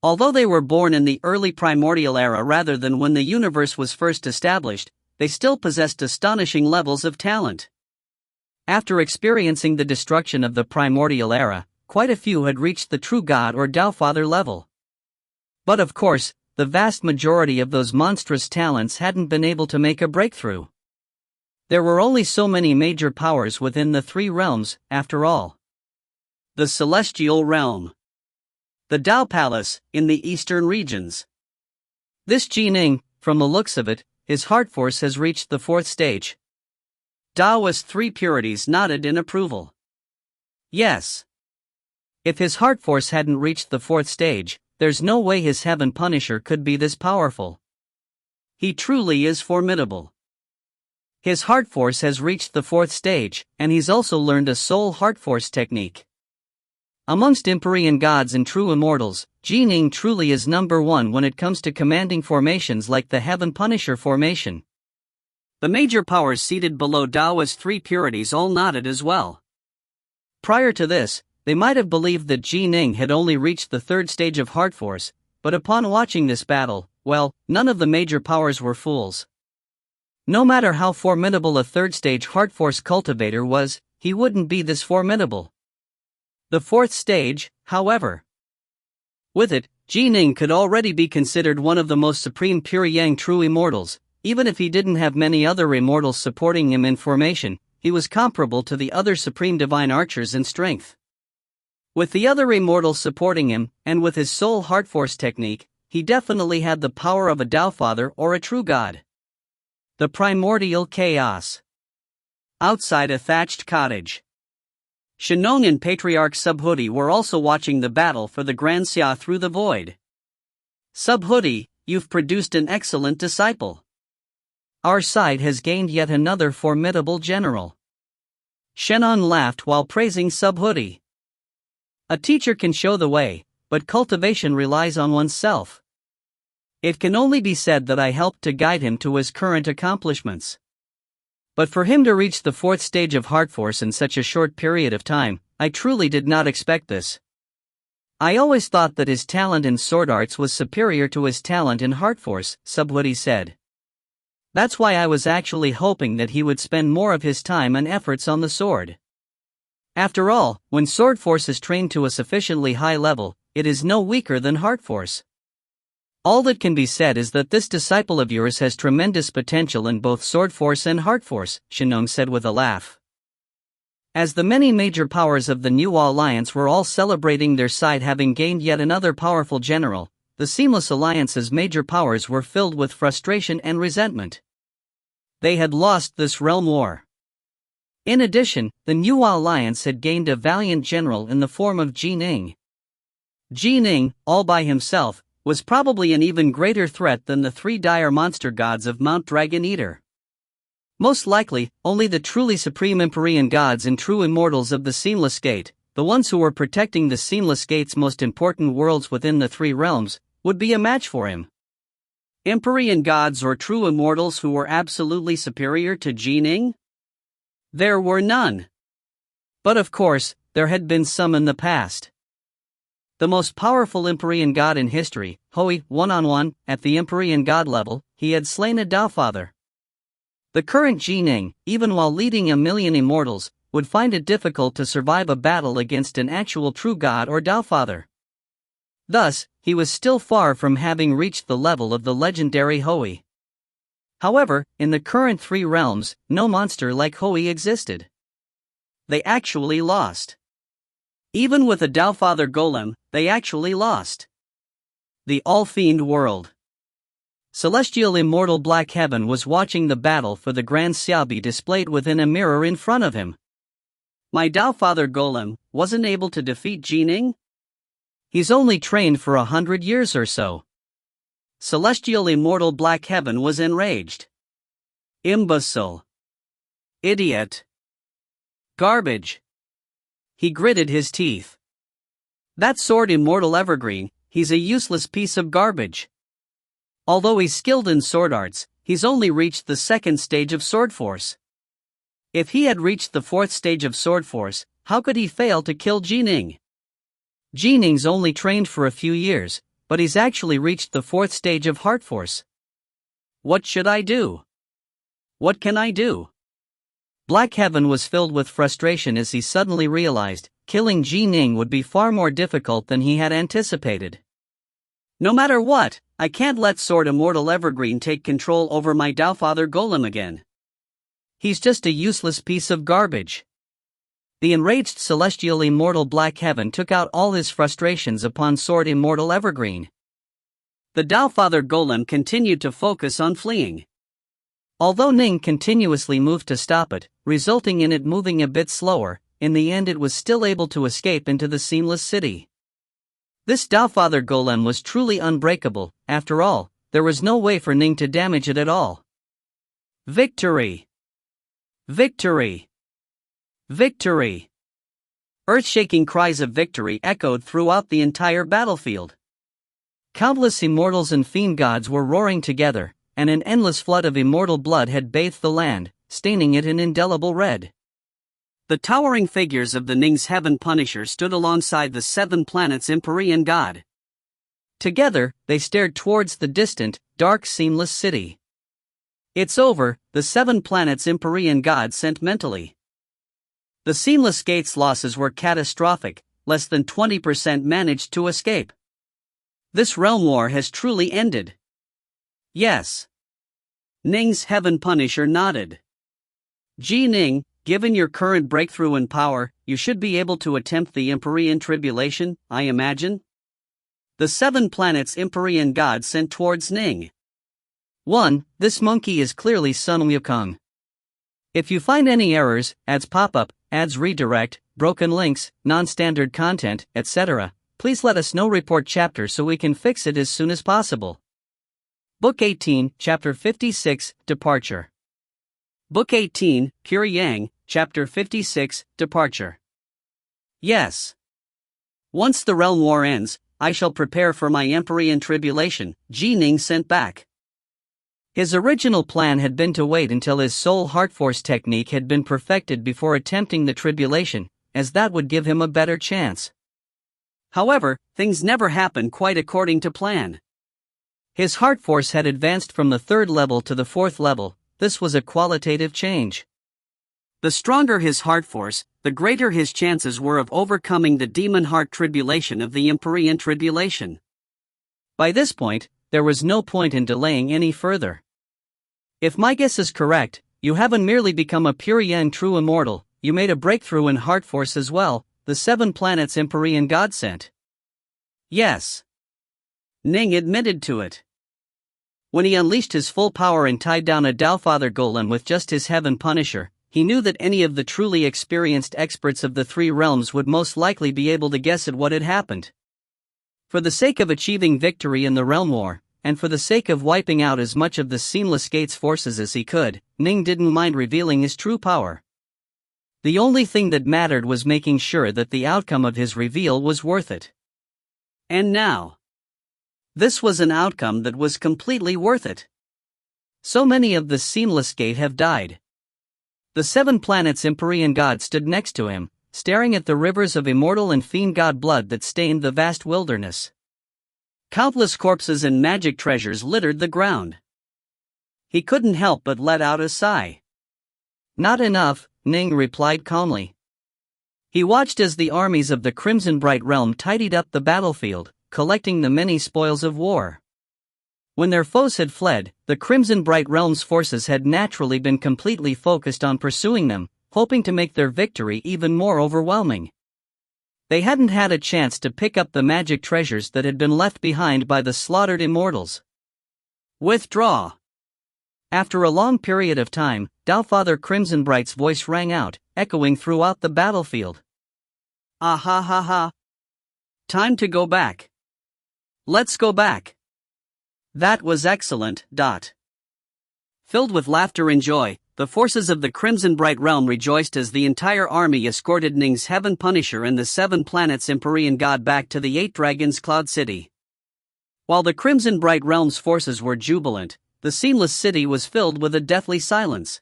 Although they were born in the early primordial era rather than when the universe was first established, they still possessed astonishing levels of talent. After experiencing the destruction of the primordial era, quite a few had reached the true god or Tao Father level. But of course, the vast majority of those monstrous talents hadn't been able to make a breakthrough. There were only so many major powers within the 3 realms, after all. The Celestial Realm. The Tao Palace, in the eastern regions. This Ning, from the looks of it, his heart force has reached the 4th stage. Taoist 3 purities nodded in approval. Yes. If his heart force hadn't reached the 4th stage, there's no way his Heaven Punisher could be this powerful. He truly is formidable. His heart force has reached the 4th stage, and he's also learned a soul heart force technique. Amongst Empyrean gods and true immortals, Ning truly is number 1 when it comes to commanding formations like the Heaven Punisher formation. The major powers seated below Taoist 3 purities all nodded as well. Prior to this, they might have believed that Ning had only reached the 3rd stage of heart force, but upon watching this battle, well, none of the major powers were fools. No matter how formidable a 3rd stage heart force cultivator was, he wouldn't be this formidable. The 4th stage, however. With it, Ning could already be considered one of the most supreme pure yang true immortals. Even if he didn't have many other immortals supporting him in formation, he was comparable to the other supreme divine archers in strength. With the other immortals supporting him, and with his soul heart force technique, he definitely had the power of a Tao Father or a true god. The primordial chaos. Outside a thatched cottage. Shenong and Patriarch Subhuti were also watching the battle for the Grand Xia through the void. Subhuti, you've produced an excellent disciple. Our side has gained yet another formidable general. Shenong laughed while praising Subhuti. A teacher can show the way, but cultivation relies on oneself. It can only be said that I helped to guide him to his current accomplishments. But for him to reach the 4th stage of heart force in such a short period of time, I truly did not expect this. I always thought that his talent in sword arts was superior to his talent in heart force, Subhuti said. That's why I was actually hoping that he would spend more of his time and efforts on the sword. After all, when sword force is trained to a sufficiently high level, it is no weaker than heart force. All that can be said is that this disciple of yours has tremendous potential in both sword force and heart force, Ning said with a laugh. As the many major powers of the new alliance were all celebrating their side having gained yet another powerful general, the Seamless Alliance's major powers were filled with frustration and resentment. They had lost this realm war. In addition, the new alliance had gained a valiant general in the form of Ning. Ning, all by himself, was probably an even greater threat than the three dire monster gods of Mount Dragon Eater. Most likely, only the truly supreme Empyrean gods and true immortals of the Seamless Gate, the ones who were protecting the Seamless Gate's most important worlds within the three realms, would be a match for him. Empyrean gods or true immortals who were absolutely superior to Ning? There were none. But of course, there had been some in the past. The most powerful Empyrean god in history, Hui, one-on-one, at the Empyrean god level, he had slain a Taofather. The current Ning, even while leading 1,000,000 immortals, would find it difficult to survive a battle against an actual true god or Taofather. Thus, he was still far from having reached the level of the legendary Hui. However, in the current three realms, no monster like Hui existed. They actually lost. Even with a Taofather golem, they actually lost. The All-Fiend world. Celestial Immortal Black Heaven was watching the battle for the Grand Xiaobi displayed within a mirror in front of him. My Taofather golem wasn't able to defeat Ning? He's only trained for 100 years or so. Celestial Immortal Black Heaven was enraged. Imbecile. Idiot. Garbage. He gritted his teeth. That sword Immortal Evergreen, he's a useless piece of garbage. Although he's skilled in sword arts, he's only reached the second stage of sword force. If he had reached the fourth stage of sword force, how could he fail to kill Ning? Ning's only trained for a few years, but he's actually reached the fourth stage of heart force. What should I do? What can I do? Black Heaven was filled with frustration as he suddenly realized, killing Ning would be far more difficult than he had anticipated. No matter what, I can't let Sword Immortal Evergreen take control over my Taofather golem again. He's just a useless piece of garbage. The enraged Celestial Immortal Black Heaven took out all his frustrations upon Sword Immortal Evergreen. The Taofather golem continued to focus on fleeing. Although Ning continuously moved to stop it, resulting in it moving a bit slower, in the end it was still able to escape into the Seamless City. This Taofather golem was truly unbreakable. After all, there was no way for Ning to damage it at all. Victory! Victory! Victory! Earth-shaking cries of victory echoed throughout the entire battlefield. Countless immortals and fiend gods were roaring together, and an endless flood of immortal blood had bathed the land, staining it in indelible red. The towering figures of the Ning's Heaven Punisher stood alongside the seven planets' Empyrean god. Together, they stared towards the distant, dark Seamless City. It's over, the seven planets' Empyrean god sent mentally. The Seamless Gate's losses were catastrophic, less than 20% managed to escape. This realm war has truly ended. Yes. Ning's Heaven Punisher nodded. Ning, given your current breakthrough in power, you should be able to attempt the Empyrean Tribulation, I imagine? The seven planets Empyrean god sent towards Ning. 1. This monkey is clearly Sun Wukong. If you find any errors, ads pop up, ads redirect, broken links, non-standard content, etc., please let us know. Report chapter so we can fix it as soon as possible. Book 18, Chapter 56, Departure. Book 18, Pure Yang, Chapter 56, Departure. Yes. Once the realm war ends, I shall prepare for my Empyrean Tribulation, Ning sent back. His original plan had been to wait until his soul heart force technique had been perfected before attempting the tribulation, as that would give him a better chance. However, things never happened quite according to plan. His heart force had advanced from the third level to the fourth level. This was a qualitative change. The stronger his heart force, the greater his chances were of overcoming the demon heart tribulation of the Empyrean tribulation. By this point, there was no point in delaying any further. If my guess is correct, you haven't merely become a pure yen true immortal, you made a breakthrough in heart force as well, the 7 planets Empyrean God sent. Yes. Ning admitted to it. When he unleashed his full power and tied down a Doubtfather golem with just his Heaven Punisher, he knew that any of the truly experienced experts of the 3 realms would most likely be able to guess at what had happened. For the sake of achieving victory in the realm war, and for the sake of wiping out as much of the Seamless Gate's forces as he could, Ning didn't mind revealing his true power. The only thing that mattered was making sure that the outcome of his reveal was worth it. And now, this was an outcome that was completely worth it. So many of the Seamless Gate have died. The 7 planets Empyrean God stood next to him, staring at the rivers of immortal and fiend god blood that stained the vast wilderness. Countless corpses and magic treasures littered the ground. He couldn't help but let out a sigh. Not enough, Ning replied calmly. He watched as the armies of the Crimson Bright Realm tidied up the battlefield, collecting the many spoils of war. When their foes had fled, the Crimson Bright Realm's forces had naturally been completely focused on pursuing them, hoping to make their victory even more overwhelming. They hadn't had a chance to pick up the magic treasures that had been left behind by the slaughtered Immortals. Withdraw. After a long period of time, Doubtfather Crimsonbright's voice rang out, echoing throughout the battlefield. Ah ha ha ha. Time to go back. Let's go back. That was excellent. Filled with laughter and joy, the forces of the Crimson Bright Realm rejoiced as the entire army escorted Ning's Heaven Punisher and the 7 planets Empyrean God back to the 8 Dragons Cloud City. While the Crimson Bright Realm's forces were jubilant, the Seamless City was filled with a deathly silence.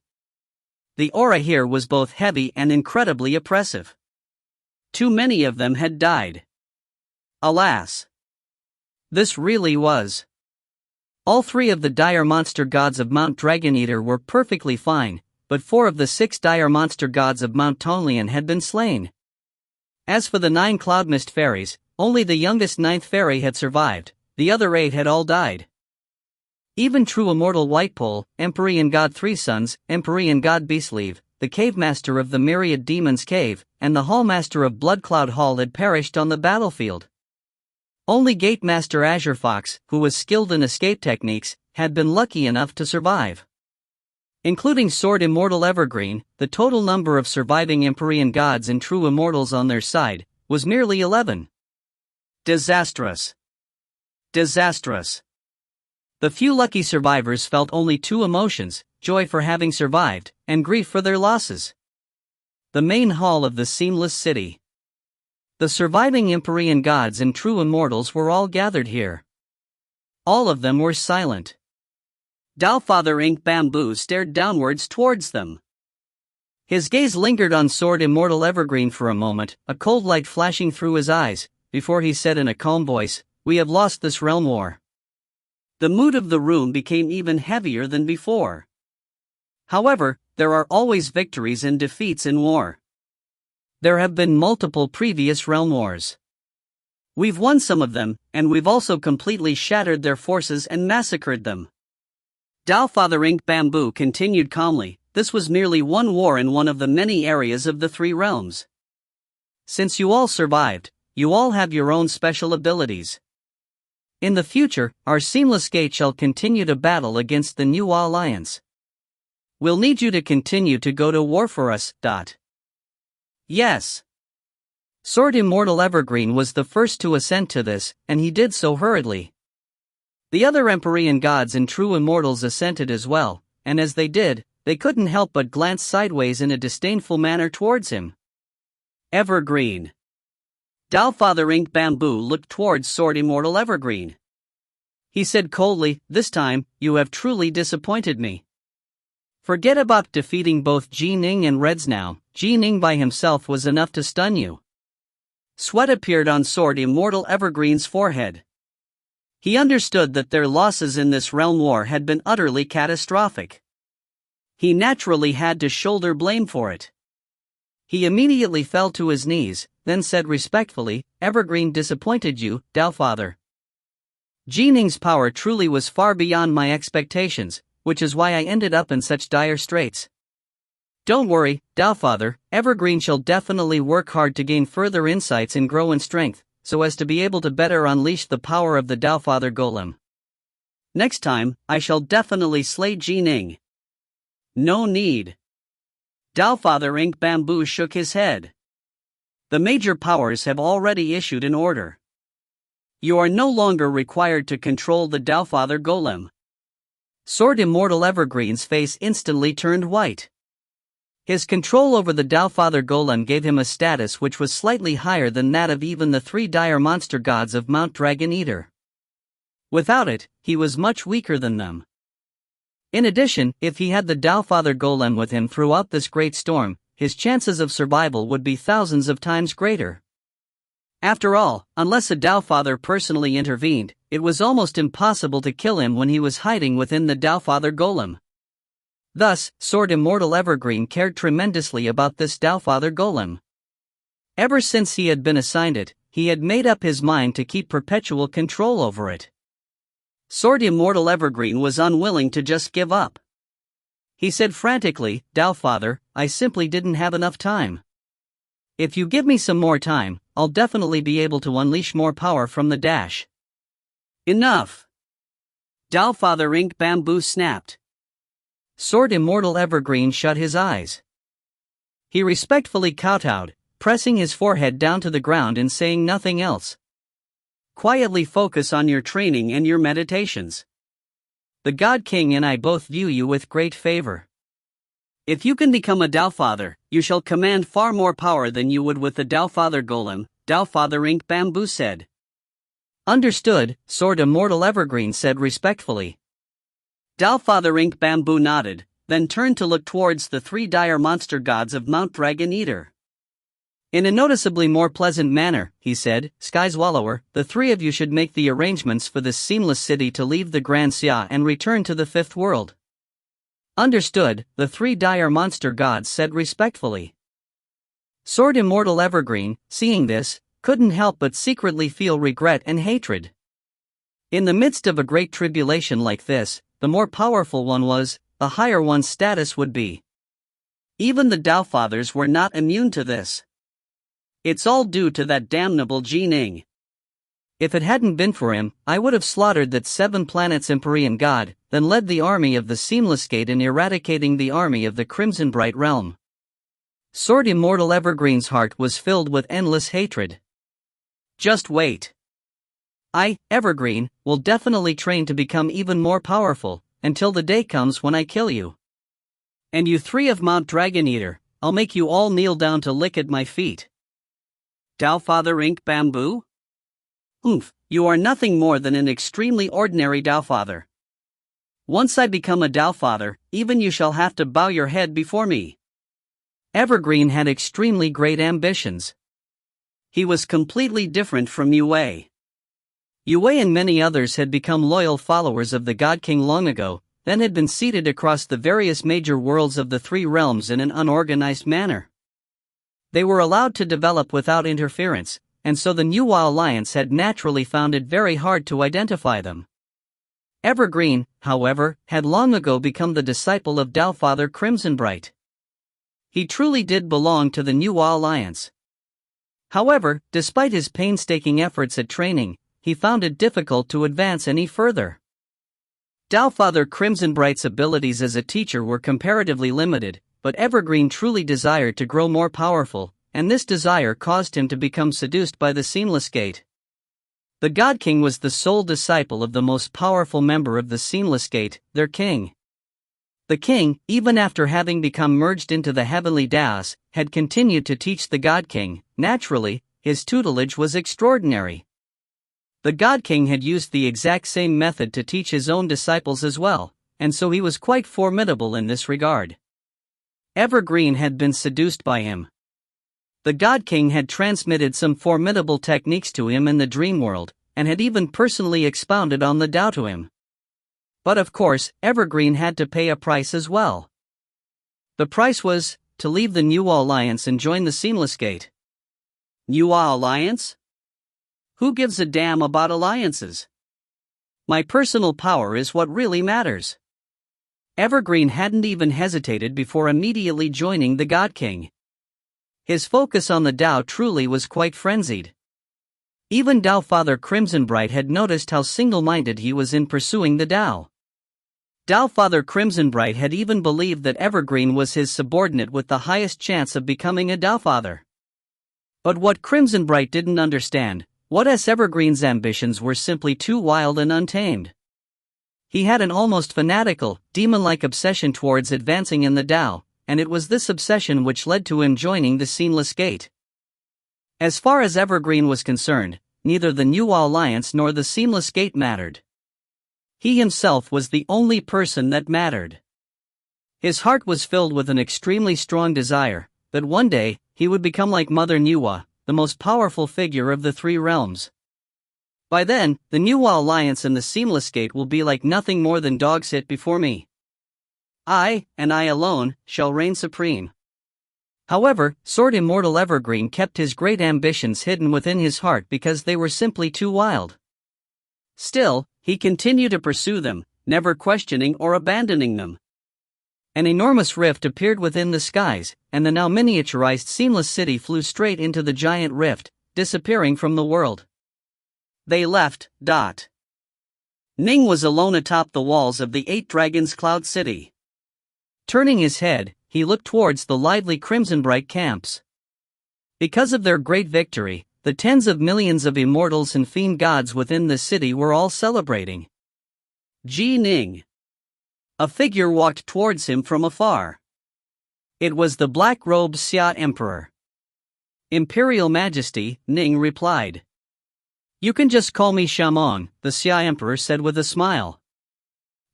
The aura here was both heavy and incredibly oppressive. Too many of them had died. Alas. This really was. All 3 of the dire monster gods of Mount Dragoneater were perfectly fine, but 4 of the 6 dire monster gods of Mount Tonlian had been slain. As for the 9 Cloudmist fairies, only the youngest 9th fairy had survived, the other 8 had all died. Even true immortal Whitepole, Empyrean God Three Sons, Empyrean God Beastleave, the Cave Master of the Myriad Demons Cave, and the Hallmaster of Bloodcloud Hall had perished on the battlefield. Only Gate Master Azure Fox, who was skilled in escape techniques, had been lucky enough to survive. Including Sword Immortal Evergreen, the total number of surviving Empyrean gods and true immortals on their side was merely 11. Disastrous. Disastrous. The few lucky survivors felt only 2 emotions, joy for having survived, and grief for their losses. The main hall of the Seamless City. The surviving Empyrean gods and true immortals were all gathered here. All of them were silent. Doubtfather Ink Bamboo stared downwards towards them. His gaze lingered on Sword Immortal Evergreen for a moment, a cold light flashing through his eyes, before he said in a calm voice, "We have lost this realm war." The mood of the room became even heavier than before. However, there are always victories and defeats in war. There have been multiple previous realm wars. We've won some of them, and we've also completely shattered their forces and massacred them. Doubtfather Ink Bamboo continued calmly, this was merely one war in one of the many areas of the 3 realms. Since you all survived, you all have your own special abilities. In the future, our Seamless Gate shall continue to battle against the New Alliance. We'll need you to continue to go to war for us. Yes. Sword Immortal Evergreen was the first to assent to this, and he did so hurriedly. The other Empyrean gods and true immortals assented as well, and as they did, they couldn't help but glance sideways in a disdainful manner towards him. Evergreen. Doubtfather Ink Bamboo looked towards Sword Immortal Evergreen. He said coldly, "This time, you have truly disappointed me. Forget about defeating both Ning and Reds now, Ning by himself was enough to stun you." Sweat appeared on Sword Immortal Evergreen's forehead. He understood that their losses in this realm war had been utterly catastrophic. He naturally had to shoulder blame for it. He immediately fell to his knees, then said respectfully, "Evergreen disappointed you, Doubtfather. Ning's power truly was far beyond my expectations, which is why I ended up in such dire straits. Don't worry, Doubtfather, Evergreen shall definitely work hard to gain further insights and grow in strength, so as to be able to better unleash the power of the Doubtfather Golem. Next time, I shall definitely slay Ning." "No need." Doubtfather Ink Bamboo shook his head. "The major powers have already issued an order. You are no longer required to control the Doubtfather Golem." Sword Immortal Evergreen's face instantly turned white. His control over the Doubtfather Golem gave him a status which was slightly higher than that of even the 3 dire monster gods of Mount Dragon Eater. Without it, he was much weaker than them. In addition, if he had the Doubtfather Golem with him throughout this great storm, his chances of survival would be thousands of times greater. After all, unless a Doubtfather personally intervened, it was almost impossible to kill him when he was hiding within the Doubtfather Golem. Thus, Sword Immortal Evergreen cared tremendously about this Doubtfather Golem. Ever since he had been assigned it, he had made up his mind to keep perpetual control over it. Sword Immortal Evergreen was unwilling to just give up. He said frantically, "Doubtfather, I simply didn't have enough time. If you give me some more time, I'll definitely be able to unleash more power from the dash." "Enough!" Doubtfather Ink Bamboo snapped. Sword Immortal Evergreen shut his eyes. He respectfully kowtowed, pressing his forehead down to the ground and saying nothing else. "Quietly focus on your training and your meditations. The God King and I both view you with great favor. If you can become a Doubtfather, you shall command far more power than you would with the Doubtfather Golem," Doubtfather Ink Bamboo said. "Understood," Sword Immortal Evergreen said respectfully. Doubtfather Ink Bamboo nodded, then turned to look towards the 3 dire monster gods of Mount Dragon Eater. In a noticeably more pleasant manner, he said, "Sky Swallower, the 3 of you should make the arrangements for this seamless city to leave the Grand Xia and return to the 5th world." "Understood," the 3 dire monster gods said respectfully. Sword Immortal Evergreen, seeing this, couldn't help but secretly feel regret and hatred. In the midst of a great tribulation like this, the more powerful one was, the higher one's status would be. Even the Doubtfathers were not immune to this. It's all due to that damnable Ning. If it hadn't been for him, I would have slaughtered that 7 planets Empyrean god, then led the army of the Seamless Gate in eradicating the army of the Crimson Bright Realm. Sword Immortal Evergreen's heart was filled with endless hatred. Just wait. I, Evergreen, will definitely train to become even more powerful, until the day comes when I kill you. And you 3 of Mount Dragon Eater, I'll make you all kneel down to lick at my feet." Doubtfather Ink Bamboo? You are nothing more than an extremely ordinary Doubtfather. Once I become a Doubtfather, even you shall have to bow your head before me. Evergreen had extremely great ambitions. He was completely different from Yue. Yue and many others had become loyal followers of the God King long ago, then had been seated across the various major worlds of the 3 realms in an unorganized manner. They were allowed to develop without interference, and so the Nuwa Alliance had naturally found it very hard to identify them. Evergreen, however, had long ago become the disciple of Doubtfather Crimsonbright. He truly did belong to the Nuwa Alliance. However, despite his painstaking efforts at training, he found it difficult to advance any further. Doubtfather Crimsonbright's abilities as a teacher were comparatively limited, but Evergreen truly desired to grow more powerful, and this desire caused him to become seduced by the Seamless Gate. The God King was the sole disciple of the most powerful member of the Seamless Gate, their king. The king, even after having become merged into the heavenly Daos, had continued to teach the God King. Naturally, his tutelage was extraordinary. The God King had used the exact same method to teach his own disciples as well, and so he was quite formidable in this regard. Evergreen had been seduced by him. The God King had transmitted some formidable techniques to him in the dream world, and had even personally expounded on the Tao to him. But of course, Evergreen had to pay a price as well. The price was to leave the New Alliance and join the Seamless Gate. New Alliance? Who gives a damn about alliances? My personal power is what really matters. Evergreen hadn't even hesitated before immediately joining the God King. His focus on the Tao truly was quite frenzied. Even Tao Father Crimsonbright had noticed how single-minded he was in pursuing the Tao. Tao Father Crimsonbright had even believed that Evergreen was his subordinate with the highest chance of becoming a Tao Father. But what Crimsonbright didn't understand, Evergreen's ambitions were simply too wild and untamed. He had an almost fanatical, demon-like obsession towards advancing in the Tao, and it was this obsession which led to him joining the Seamless Gate. As far as Evergreen was concerned, neither the New Alliance nor the Seamless Gate mattered. He himself was the only person that mattered. His heart was filled with an extremely strong desire that one day he would become like Mother Nuwa, the most powerful figure of the three realms. By then, the New Alliance and the Seamless Gate will be like nothing more than dog's shit before me. I, and I alone, shall reign supreme. However, Sword Immortal Evergreen kept his great ambitions hidden within his heart because they were simply too wild. Still, he continued to pursue them, never questioning or abandoning them. An enormous rift appeared within the skies, and the now miniaturized Seamless City flew straight into the giant rift, disappearing from the world. They left. Ning was alone atop the walls of the Eight Dragons Cloud City. Turning his head, he looked towards the lively Crimsonbright camps. Because of their great victory, the tens of millions of immortals and fiend gods within the city were all celebrating. Ning. A figure walked towards him from afar. It was the black-robed Xia Emperor. Imperial Majesty, Ning replied. You can just call me Shamong, the Xia Emperor said with a smile.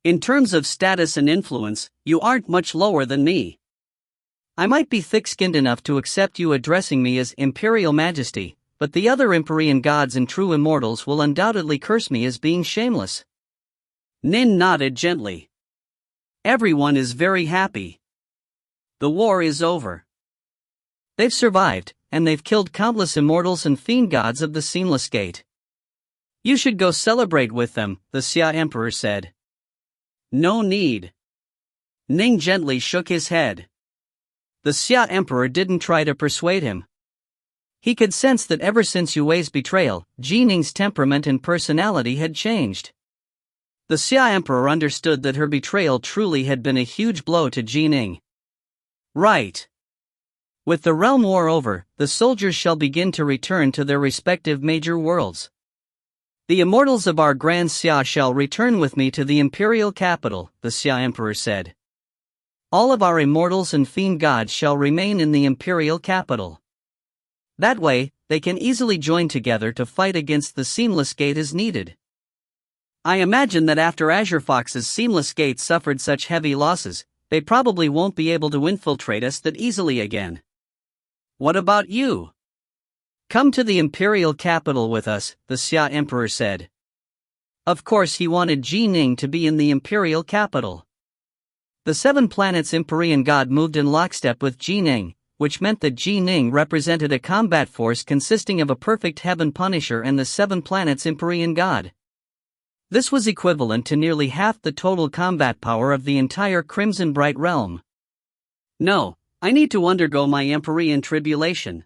In terms of status and influence, you aren't much lower than me. I might be thick-skinned enough to accept you addressing me as Imperial Majesty, but the other Empyrean gods and true immortals will undoubtedly curse me as being shameless. Nin nodded gently. Everyone is very happy. The war is over. They've survived, and they've killed countless immortals and fiend gods of the Seamless Gate. You should go celebrate with them, the Xia Emperor said. No need. Ning gently shook his head. The Xia Emperor didn't try to persuade him. He could sense that ever since Yue's betrayal, Ning's temperament and personality had changed. The Xia Emperor understood that her betrayal truly had been a huge blow to Ning. Right. With the realm war over, the soldiers shall begin to return to their respective major worlds. The immortals of our Grand Xia shall return with me to the imperial capital, the Xia Emperor said. All of our immortals and fiend gods shall remain in the imperial capital. That way, they can easily join together to fight against the Seamless Gate as needed. I imagine that after Azure Fox's Seamless Gate suffered such heavy losses, they probably won't be able to infiltrate us that easily again. What about you? Come to the imperial capital with us, the Xia Emperor said. Of course he wanted Ning to be in the imperial capital. The seven planets Empyrean god moved in lockstep with Ning, which meant that Ning represented a combat force consisting of a perfect heaven punisher and the seven planets Empyrean god. This was equivalent to nearly half the total combat power of the entire Crimsonbright realm. No, I need to undergo my Empyrean tribulation.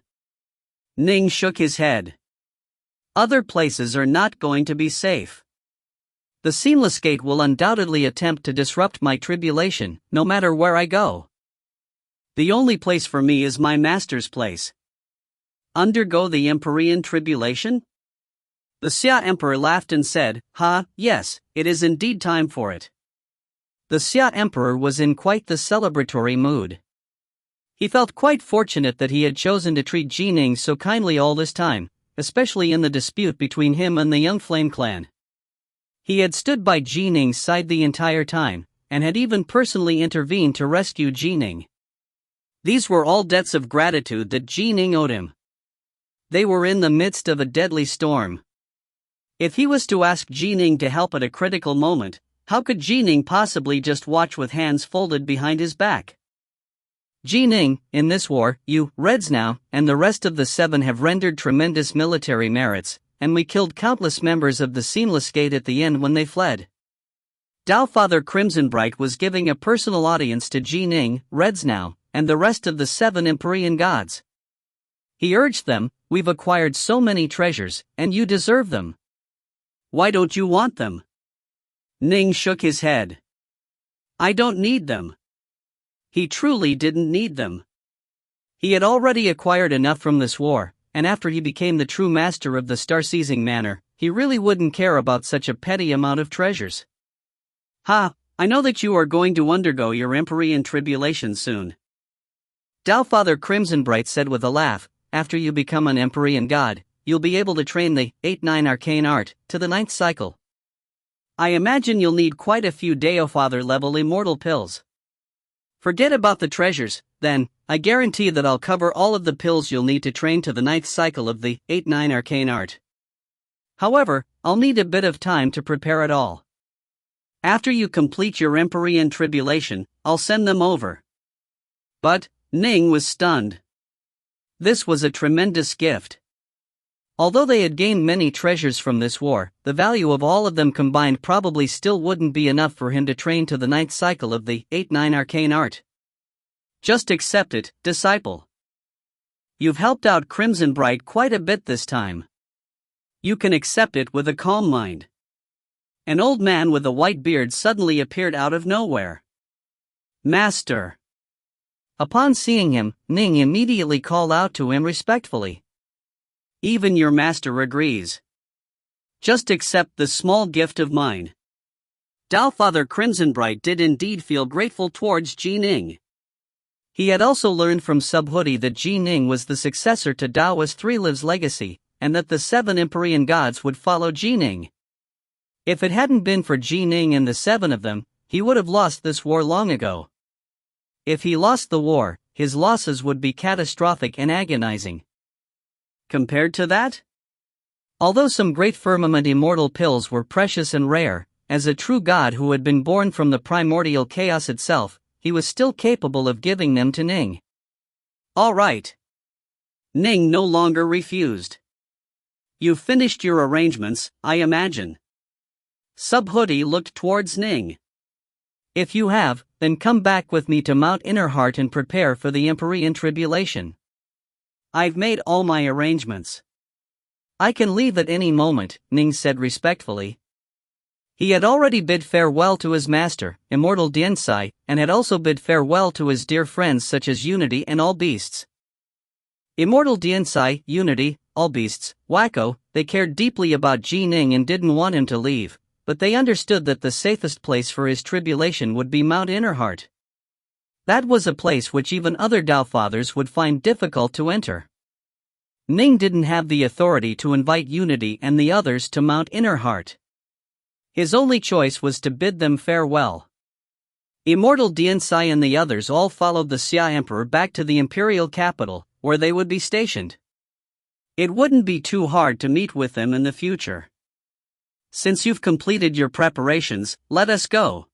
Ning shook his head. Other places are not going to be safe. The Seamless Gate will undoubtedly attempt to disrupt my tribulation, no matter where I go. The only place for me is my master's place. Undergo the Empyrean tribulation? The Xia Emperor laughed and said, yes, it is indeed time for it. The Xia Emperor was in quite the celebratory mood. He felt quite fortunate that he had chosen to treat Ning so kindly all this time, especially in the dispute between him and the Young Flame clan. He had stood by Ning's side the entire time, and had even personally intervened to rescue Ning. These were all debts of gratitude that Ning owed him. They were in the midst of a deadly storm. If he was to ask Ning to help at a critical moment, how could Ning possibly just watch with hands folded behind his back? Ning, in this war, you, Reds now, and the rest of the 7 have rendered tremendous military merits, and we killed countless members of the Seamless Gate at the end when they fled. Tao Father Crimsonbright was giving a personal audience to Ning, Reds now, and the rest of the 7 Empyrean gods. He urged them, we've acquired so many treasures, and you deserve them. Why don't you want them? Ning shook his head. I don't need them. He truly didn't need them. He had already acquired enough from this war, and after he became the true master of the star-seizing manner, he really wouldn't care about such a petty amount of treasures. Ha, I know that you are going to undergo your Empyrean tribulation soon. Tao Father Crimsonbright said with a laugh, after you become an Empyrean god, you'll be able to train the 8-9 arcane art to the 9th cycle. I imagine you'll need quite a few Deofather level immortal pills. Forget about the treasures, then. I guarantee that I'll cover all of the pills you'll need to train to the 9th cycle of the 8-9 arcane art. However, I'll need a bit of time to prepare it all. After you complete your Empyrean tribulation, I'll send them over. But, Ning was stunned. This was a tremendous gift. Although they had gained many treasures from this war, the value of all of them combined probably still wouldn't be enough for him to train to the 9th cycle of the 8-9 arcane art. Just accept it, disciple. You've helped out Crimsonbright quite a bit this time. You can accept it with a calm mind. An old man with a white beard suddenly appeared out of nowhere. Master. Upon seeing him, Ning immediately called out to him respectfully. Even your master agrees. Just accept this small gift of mine. Tao Father Crimsonbright did indeed feel grateful towards Ning. He had also learned from Subhoodie that Ning was the successor to Taoist 3-Live's legacy, and that the 7 Empyrean gods would follow Ning. If it hadn't been for Ning and the 7 of them, he would have lost this war long ago. If he lost the war, his losses would be catastrophic and agonizing. Compared to that? Although some great firmament immortal pills were precious and rare, as a true god who had been born from the primordial chaos itself, he was still capable of giving them to Ning. All right. Ning no longer refused. You've finished your arrangements, I imagine. Subhoodie looked towards Ning. If you have, then come back with me to Mount Innerheart and prepare for the Empyrean tribulation. I've made all my arrangements. I can leave at any moment, Ning said respectfully. He had already bid farewell to his master, Immortal Diensai, and had also bid farewell to his dear friends such as Unity and All Beasts. Immortal Diensai, Unity, All Beasts, Wacko, they cared deeply about Ning and didn't want him to leave, but they understood that the safest place for his tribulation would be Mount Innerheart. That was a place which even other Tao Fathers would find difficult to enter. Ning didn't have the authority to invite Unity and the others to Mount Innerheart. His only choice was to bid them farewell. Immortal Diensai and the others all followed the Xia Emperor back to the imperial capital, where they would be stationed. It wouldn't be too hard to meet with them in the future. Since you've completed your preparations, let us go.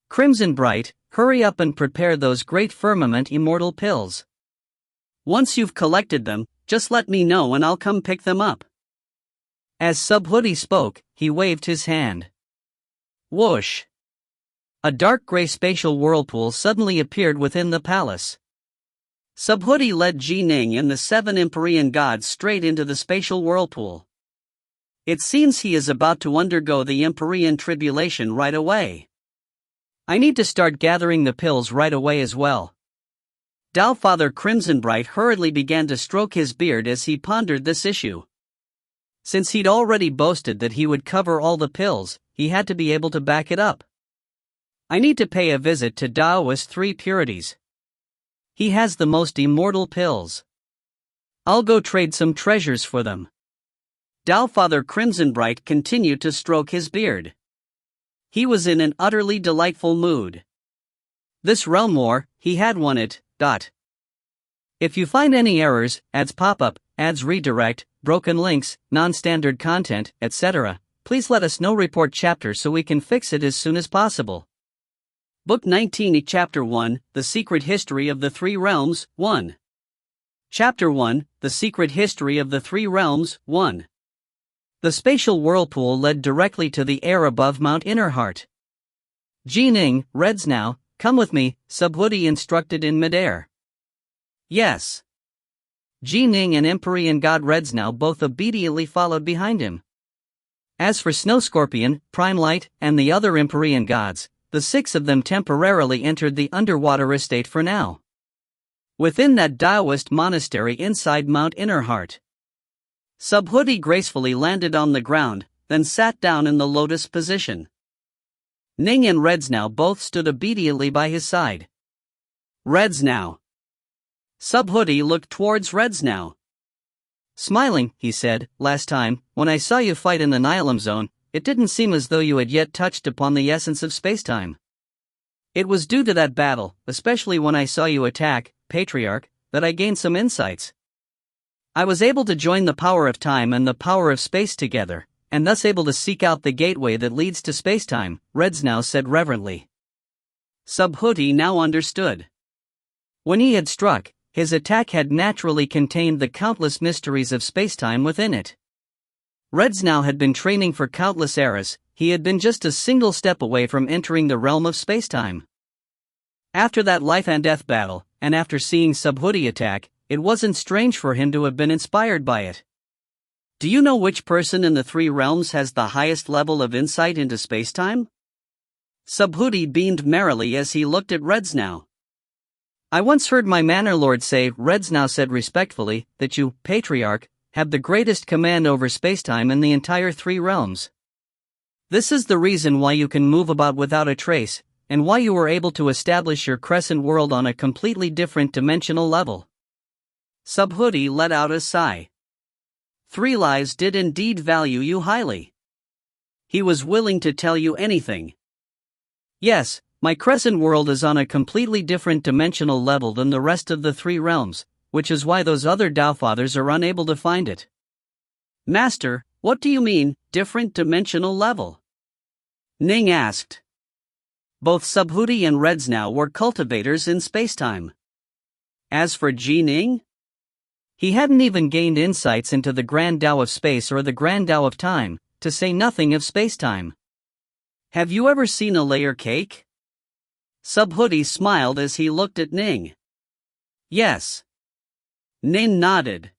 Crimsonbright, hurry up and prepare those great firmament immortal pills. Once you've collected them, just let me know and I'll come pick them up. As Subhoodie spoke, he waved his hand. Whoosh! A dark gray spatial whirlpool suddenly appeared within the palace. Subhoodie led Ning and the 7 Empyrean gods straight into the spatial whirlpool. It seems he is about to undergo the Empyrean tribulation right away. I need to start gathering the pills right away as well. Tao Father Crimsonbright hurriedly began to stroke his beard as he pondered this issue. Since he'd already boasted that he would cover all the pills, he had to be able to back it up. I need to pay a visit to Taoist 3 Purities. He has the most immortal pills. I'll go trade some treasures for them. Tao Father Crimsonbright continued to stroke his beard. He was in an utterly delightful mood. This realm war, he had won it. If you find any errors, ads pop up, ads redirect, broken links, non-standard content, etc., please let us know. Report chapter so we can fix it as soon as possible. Book 19, Chapter 1, The Secret History of the Three Realms, 1. Chapter 1, The Secret History of the Three Realms, 1. The spatial whirlpool led directly to the air above Mount Innerheart. Ning, Reds now, come with me, Subhuti instructed in midair. Yes. Ning and Empyrean God Reds now both obediently followed behind him. As for Snow Scorpion, Prime Light, and the other Empyrean gods, the 6 of them temporarily entered the underwater estate for now. Within that Taoist monastery inside Mount Innerheart, Subhuti gracefully landed on the ground, then sat down in the lotus position. Ning and Reds now both stood obediently by his side. Reds now. Subhuti looked towards Reds now. Smiling, he said, last time, when I saw you fight in the Nihilim zone, it didn't seem as though you had yet touched upon the essence of spacetime. It was due to that battle, especially when I saw you attack, Patriarch, that I gained some insights. I was able to join the power of time and the power of space together, and thus able to seek out the gateway that leads to spacetime, Reds now said reverently. Subhuti now understood. When he had struck, his attack had naturally contained the countless mysteries of spacetime within it. Reds now had been training for countless eras, he had been just a single step away from entering the realm of spacetime. After that life and death battle, and after seeing Subhuti attack, it wasn't strange for him to have been inspired by it. Do you know which person in the three realms has the highest level of insight into spacetime? Subhuti beamed merrily as he looked at Reds now. I once heard my Manor Lord say, Reds now said respectfully, that you, Patriarch, have the greatest command over spacetime in the entire three realms. This is the reason why you can move about without a trace, and why you were able to establish your crescent world on a completely different dimensional level. Subhuti let out a sigh. Three Lives did indeed value you highly. He was willing to tell you anything. Yes, my crescent world is on a completely different dimensional level than the rest of the three realms, which is why those other Tao Fathers are unable to find it. Master, what do you mean, different dimensional level? Ning asked. Both Subhuti and Reds now were cultivators in spacetime. As for Ning, he hadn't even gained insights into the Grand Tao of space or the Grand Tao of time, to say nothing of spacetime. Have you ever seen a layer cake? Subhuti smiled as he looked at Ning. Yes. Ning nodded.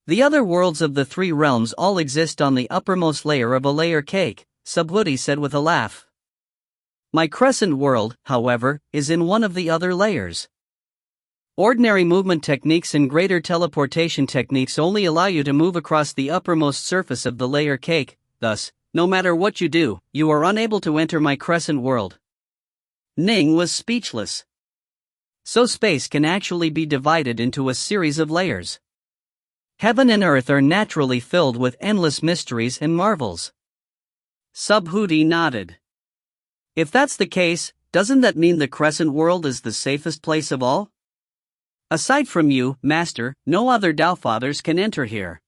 The other worlds of the three realms all exist on the uppermost layer of a layer cake, Subhuti said with a laugh. My crescent world, however, is in one of the other layers. Ordinary movement techniques and greater teleportation techniques only allow you to move across the uppermost surface of the layer cake, thus, no matter what you do, you are unable to enter my crescent world. Ning was speechless. So space can actually be divided into a series of layers. Heaven and earth are naturally filled with endless mysteries and marvels. Subhuti nodded. If that's the case, doesn't that mean the crescent world is the safest place of all? Aside from you, Master, no other Tao Fathers can enter here.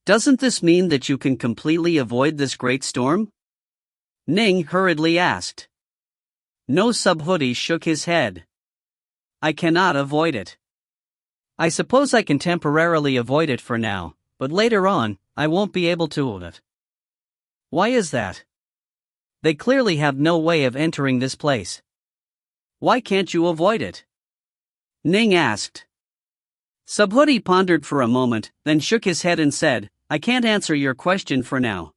Doesn't this mean that you can completely avoid this great storm? Ning hurriedly asked. No, Subhuti shook his head. I cannot avoid it. I suppose I can temporarily avoid it for now, but later on, I won't be able to. Why is that? They clearly have no way of entering this place. Why can't you avoid it? Ning asked. Subhuti pondered for a moment, then shook his head and said, I can't answer your question for now.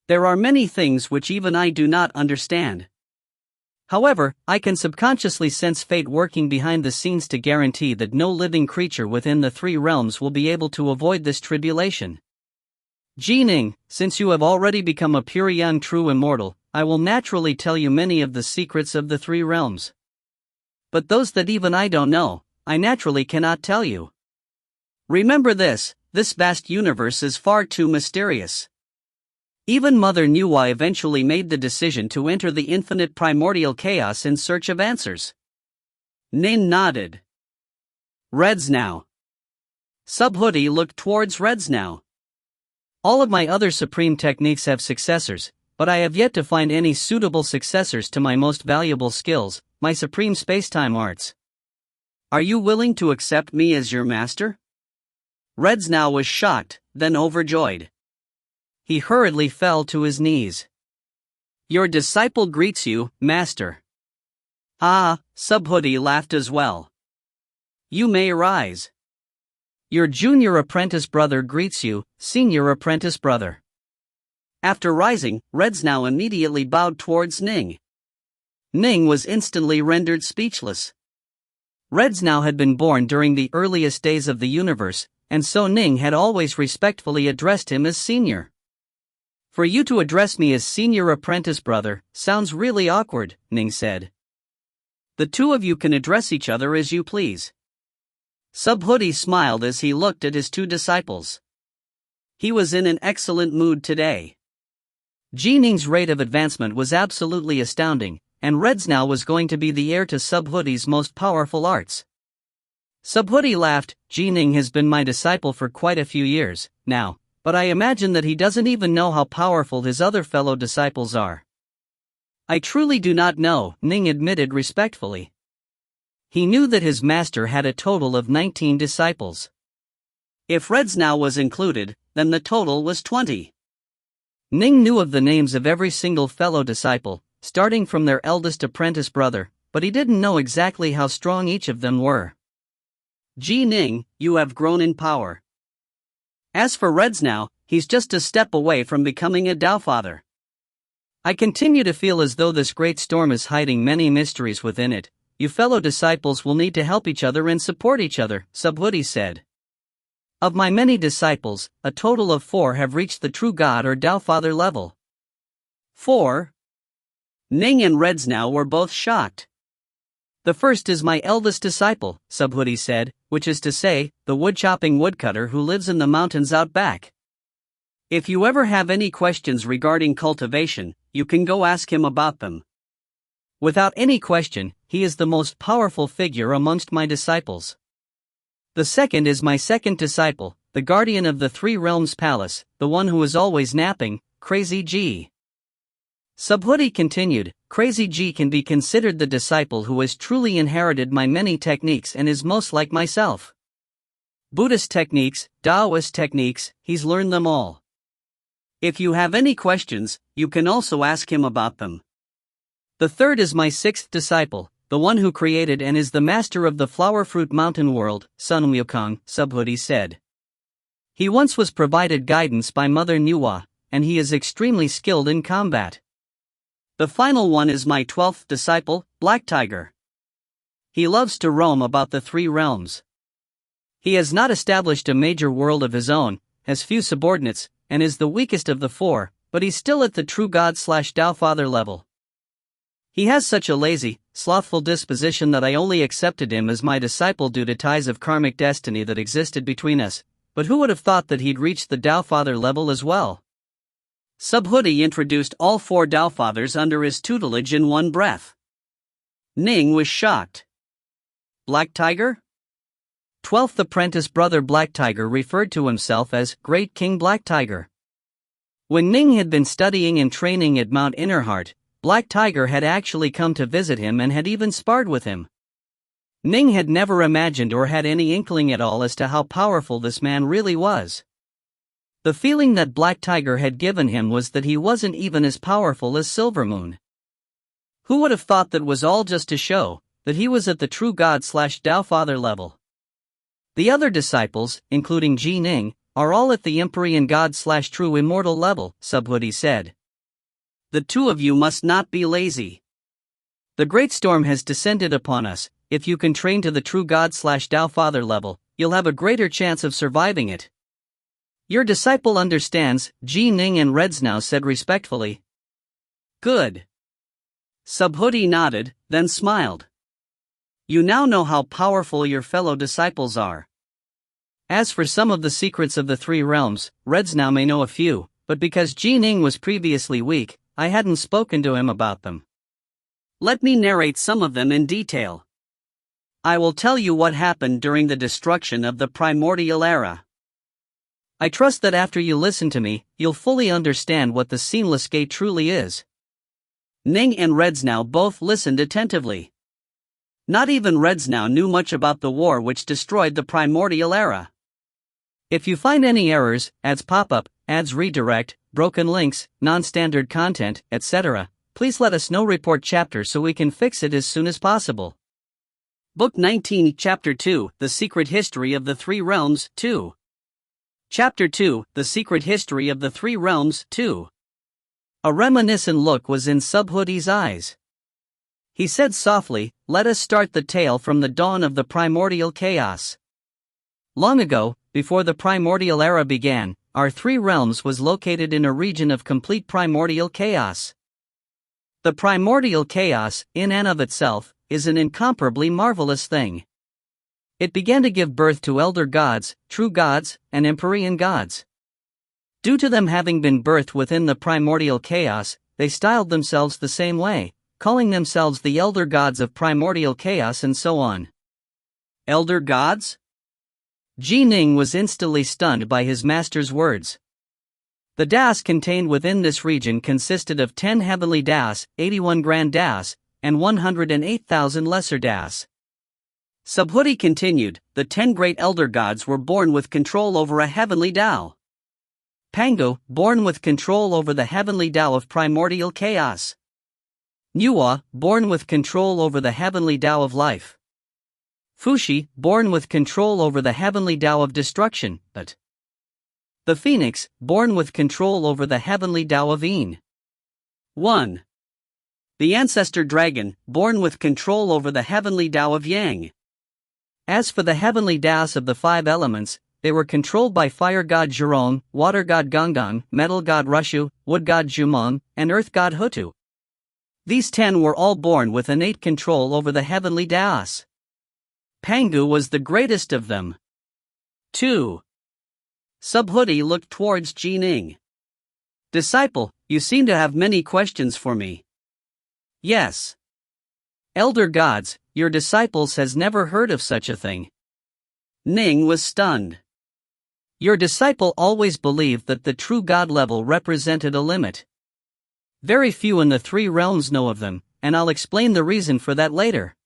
There are many things which even I do not understand. However, I can subconsciously sense fate working behind the scenes to guarantee that no living creature within the three realms will be able to avoid this tribulation. Ning, since you have already become a pure young true immortal, I will naturally tell you many of the secrets of the three realms. But those that even I don't know, I naturally cannot tell you. Remember this vast universe is far too mysterious. Even Mother Nuwa eventually made the decision to enter the infinite primordial chaos in search of answers. Ning nodded. Reds now. Subhuti looked towards Reds now. All of my other supreme techniques have successors, but I have yet to find any suitable successors to my most valuable skills, my supreme spacetime arts. Are you willing to accept me as your master? Reds now was shocked, then overjoyed. He hurriedly fell to his knees. Your disciple greets you, master. Ah, Subhoodie laughed as well. You may rise. Your junior apprentice brother greets you, senior apprentice brother. After rising, Reds now immediately bowed towards Ning. Ning was instantly rendered speechless. Reds now had been born during the earliest days of the universe, and so Ning had always respectfully addressed him as senior. For you to address me as senior apprentice brother, sounds really awkward, Ning said. The two of you can address each other as you please. Subhoodie smiled as he looked at his two disciples. He was in an excellent mood today. Ning's rate of advancement was absolutely astounding, and Reds now was going to be the heir to Subhoodie's most powerful arts. Subhoodie laughed. Ning has been my disciple for quite a few years now, but I imagine that he doesn't even know how powerful his other fellow disciples are. I truly do not know, Ning admitted respectfully. He knew that his master had a total of 19 disciples. If Reds now was included, then the total was 20. Ning knew of the names of every single fellow disciple, starting from their eldest apprentice brother, but he didn't know exactly how strong each of them were. Ning, you have grown in power. As for Reds now, he's just a step away from becoming a Taofather. I continue to feel as though this great storm is hiding many mysteries within it. You fellow disciples will need to help each other and support each other, Subhoodie said. Of my many disciples, a total of 4 have reached the true God or Taofather level. 4? Ning and Reds now were both shocked. The first is my eldest disciple, Subhoodie said, which is to say, the wood-chopping woodcutter who lives in the mountains out back. If you ever have any questions regarding cultivation, you can go ask him about them. Without any question, he is the most powerful figure amongst my disciples. The second is my second disciple, the guardian of the Three Realms Palace, the one who is always napping, Crazy G. Subhoodie continued, Crazy G can be considered the disciple who has truly inherited my many techniques and is most like myself. Buddhist techniques, Taoist techniques, he's learned them all. If you have any questions, you can also ask him about them. The third is my sixth disciple, the one who created and is the master of the flower fruit mountain world, Sun Wukong, Subhoodie said. He once was provided guidance by Mother Nuwa, and he is extremely skilled in combat. The final one is my 12th disciple, Black Tiger. He loves to roam about the 3 realms. He has not established a major world of his own, has few subordinates, and is the weakest of the 4, but he's still at the true God/Taofather level. He has such a lazy, slothful disposition that I only accepted him as my disciple due to ties of karmic destiny that existed between us, but who would have thought that he'd reached the Taofather level as well? Subhoodie introduced all 4 Taofathers under his tutelage in one breath. Ning was shocked. Black Tiger? 12th apprentice brother Black Tiger referred to himself as Great King Black Tiger. When Ning had been studying and training at Mount Innerheart, Black Tiger had actually come to visit him and had even sparred with him. Ning had never imagined or had any inkling at all as to how powerful this man really was. The feeling that Black Tiger had given him was that he wasn't even as powerful as Silvermoon. Who would have thought that was all just to show that he was at the true God/Taofather level? The other disciples, including Ning, are all at the Empyrean God/True Immortal level, Subhoodie said. The two of you must not be lazy. The great storm has descended upon us. If you can train to the true God/Taofather level, you'll have a greater chance of surviving it. Your disciple understands, Ning and Reds now said respectfully. Good. Subhoodie nodded, then smiled. You now know how powerful your fellow disciples are. As for some of the secrets of the 3 realms, Reds now may know a few, but because Ning was previously weak, I hadn't spoken to him about them. Let me narrate some of them in detail. I will tell you what happened during the destruction of the primordial era. I trust that after you listen to me, you'll fully understand what the Seamless Gate truly is. Ning and Redsnow both listened attentively. Not even Redsnow knew much about the war which destroyed the primordial era. If you find any errors, ads pop up, ads redirect, broken links, non-standard content, etc., please let us know. Report chapter so we can fix it as soon as possible. Book 19, Chapter 2, The Secret History of the Three Realms, 2. Chapter 2, The Secret History of the Three Realms, 2. A reminiscent look was in Subhoodie's eyes. He said softly, "Let us start the tale from the dawn of the primordial chaos. Long ago, before the primordial era began, our three realms was located in a region of complete primordial chaos. The primordial chaos, in and of itself, is an incomparably marvelous thing. It began to give birth to elder gods, true gods, and empyrean gods. Due to them having been birthed within the primordial chaos, they styled themselves the same way, calling themselves the elder gods of primordial chaos and so on." Elder gods? Ning was instantly stunned by his master's words. The Das contained within this region consisted of 10 heavenly Das, 81 grand Das, and 108,000 lesser Das. Subhoodie continued, "The 10 great elder gods were born with control over a heavenly Tao. Pangu, born with control over the heavenly Tao of primordial chaos. Nuwa, born with control over the heavenly Tao of life. Fushi, born with control over the heavenly Tao of destruction, but the Phoenix, born with control over the heavenly Tao of Yin. 1. The ancestor dragon, born with control over the heavenly Tao of Yang. As for the heavenly Taos of the 5 elements, they were controlled by fire god Zhurong, water god Gongdong, metal god Rushu, wood god Jumong, and earth god Hutu. These 10 were all born with innate control over the heavenly Taos. Pangu was the greatest of them." 2. Subhoodie looked towards Ning. "Disciple, you seem to have many questions for me." "Yes. Elder gods, your disciples has never heard of such a thing." Ning was stunned. "Your disciple always believed that the true god level represented a limit. Very few in the three realms know of them, and I'll explain the reason for that later.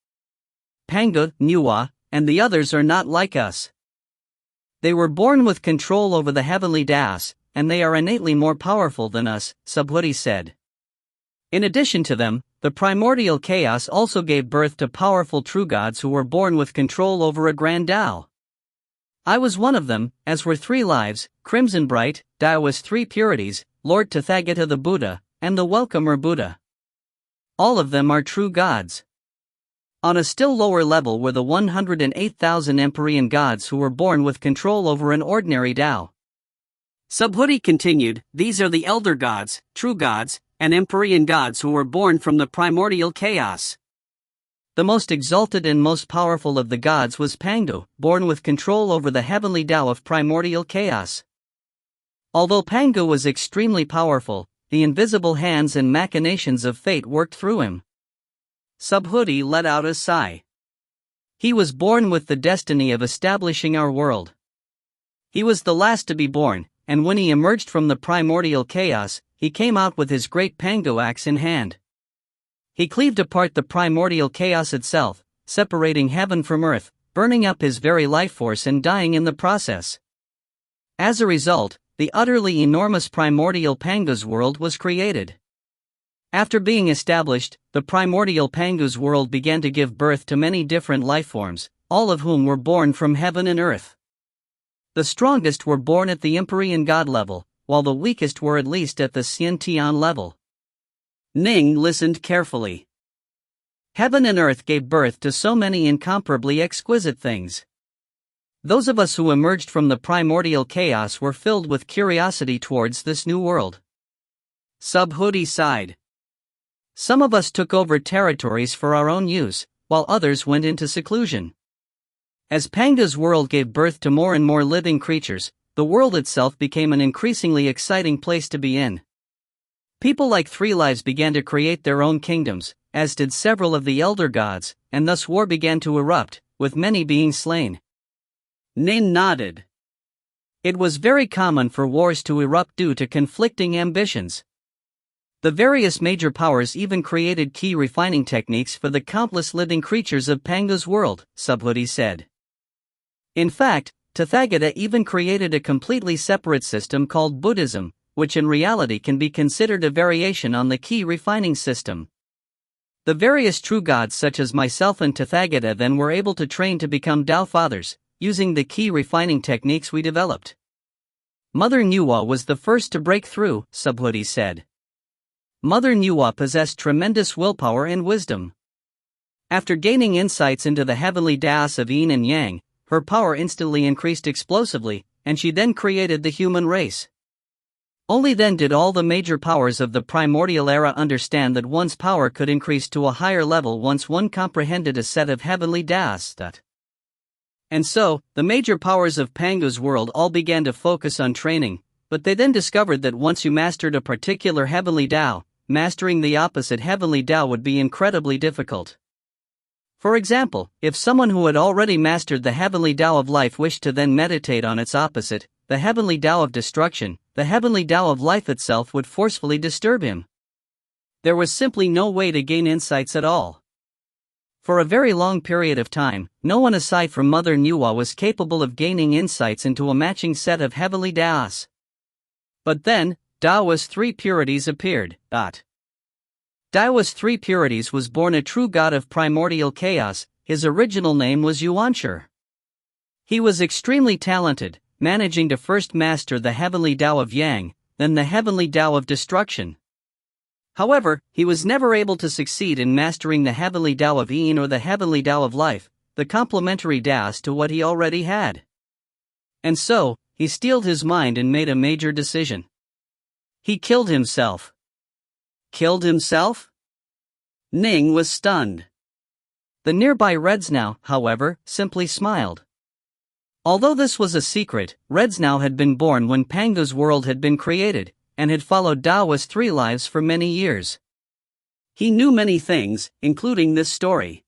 Pangu, Nuwa, and the others are not like us. They were born with control over the heavenly Das, and they are innately more powerful than us," Subhoodie said. "In addition to them, the primordial chaos also gave birth to powerful true gods who were born with control over a grand Tao. I was one of them, as were 3 lives, Crimson Bright, Taoist 3 purities, Lord Tathagata the Buddha, and the Welcomer Buddha. All of them are true gods. On a still lower level were the 108,000 empyrean gods who were born with control over an ordinary Tao." Subhoodie continued, "These are the elder gods, true gods, and empyrean gods who were born from the primordial chaos. The most exalted and most powerful of the gods was Pangu, born with control over the heavenly Tao of primordial chaos. Although Pangu was extremely powerful, the invisible hands and machinations of fate worked through him." Subhoodie let out a sigh. "He was born with the destiny of establishing our world. He was the last to be born, and when he emerged from the primordial chaos, he came out with his great Pangu axe in hand. He cleaved apart the primordial chaos itself, separating heaven from earth, burning up his very life force and dying in the process. As a result, the utterly enormous primordial Pangu's world was created. After being established, the primordial Pangu's world began to give birth to many different lifeforms, all of whom were born from heaven and earth. The strongest were born at the empyrean god level, while the weakest were at least at the Xian level." Ning listened carefully. "Heaven and earth gave birth to so many incomparably exquisite things. Those of us who emerged from the primordial chaos were filled with curiosity towards this new world." Subhoodie sighed. "Some of us took over territories for our own use, while others went into seclusion. As Pangu's world gave birth to more and more living creatures, the world itself became an increasingly exciting place to be in. People like 3 Lives began to create their own kingdoms, as did several of the elder gods, and thus war began to erupt, with many being slain." Ning nodded. It was very common for wars to erupt due to conflicting ambitions. The various major powers even created key refining techniques for the countless living creatures of Panga's world, Subhuti said. In fact, Tathagata even created a completely separate system called Buddhism, which in reality can be considered a variation on the key refining system. The various true gods such as myself and Tathagata then were able to train to become Tao Fathers, using the key refining techniques we developed. Mother Nuwa was the first to break through, Subhuti said. Mother Nuwa possessed tremendous willpower and wisdom. After gaining insights into the heavenly Taos of Yin and Yang, her power instantly increased explosively, and she then created the human race. Only then did all the major powers of the primordial era understand that one's power could increase to a higher level once one comprehended a set of heavenly Taos. And so, the major powers of Panga's world all began to focus on training, but they then discovered that once you mastered a particular heavenly Tao, mastering the opposite heavenly Tao would be incredibly difficult. For example, if someone who had already mastered the heavenly Tao of life wished to then meditate on its opposite, the heavenly Tao of destruction, the heavenly Tao of life itself would forcefully disturb him. There was simply no way to gain insights at all. For a very long period of time, no one aside from Mother Nuwa was capable of gaining insights into a matching set of heavenly Taos. But then, Taoist three purities appeared. Taoist three purities was born a true god of primordial chaos. His original name was Yuanshi. He was extremely talented, managing to first master the heavenly Tao of Yang, then the heavenly Tao of destruction. However, he was never able to succeed in mastering the heavenly Tao of Yin or the heavenly Tao of life, the complementary Taos to what he already had. And so, he steeled his mind and made a major decision. He killed himself. Killed himself? Ning was stunned. The nearby Redsnow, however, simply smiled. Although this was a secret, Redsnow had been born when Panga's world had been created, and had followed Taoist three lives for many years. He knew many things, including this story.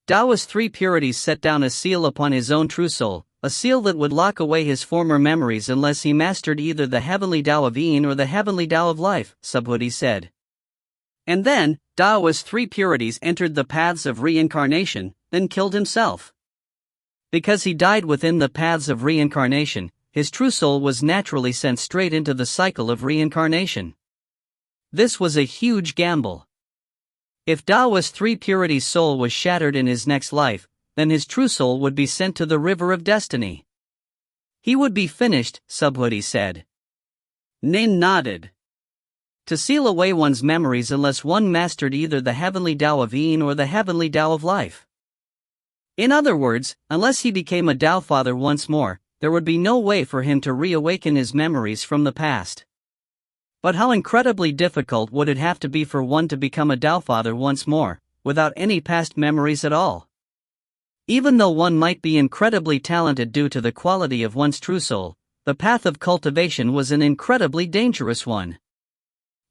Taoist three purities set down a seal upon his own true soul, a seal that would lock away his former memories unless he mastered either the heavenly Tao of Yin or the heavenly Tao of life, Subhuti said. And then, Taoist three purities entered the paths of reincarnation, then killed himself. Because he died within the paths of reincarnation, his true soul was naturally sent straight into the cycle of reincarnation. This was a huge gamble. If Taoist three purities' soul was shattered in his next life, then his true soul would be sent to the river of destiny. He would be finished, Subhuti said. Nin nodded. To seal away one's memories unless one mastered either the heavenly Tao of Yin or the heavenly Tao of life. In other words, unless he became a Tao Father once more, there would be no way for him to reawaken his memories from the past. But how incredibly difficult would it have to be for one to become a Tao Father once more, without any past memories at all? Even though one might be incredibly talented due to the quality of one's true soul, the path of cultivation was an incredibly dangerous one.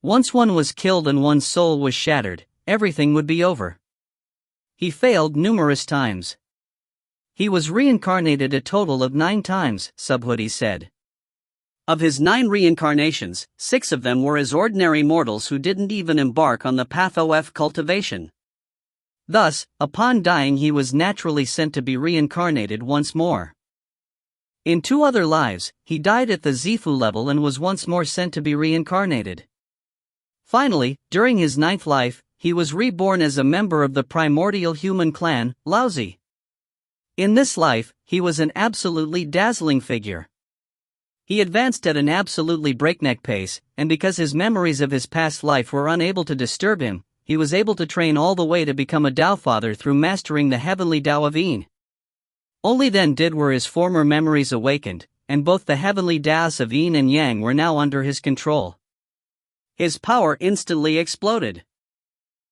Once one was killed and one's soul was shattered, everything would be over. He failed numerous times. He was reincarnated a total of 9 times, Subhuti said. Of his 9 reincarnations, 6 of them were as ordinary mortals who didn't even embark on the path of cultivation. Thus, upon dying he was naturally sent to be reincarnated once more. In 2 other lives, he died at the Zifu level and was once more sent to be reincarnated. Finally, during his 9th life, he was reborn as a member of the primordial human clan, Laozi. In this life, he was an absolutely dazzling figure. He advanced at an absolutely breakneck pace, and because his memories of his past life were unable to disturb him, he was able to train all the way to become a Tao Father through mastering the heavenly Tao of Yin. Only then were his former memories awakened, and both the heavenly Taos of Yin and Yang were now under his control. His power instantly exploded.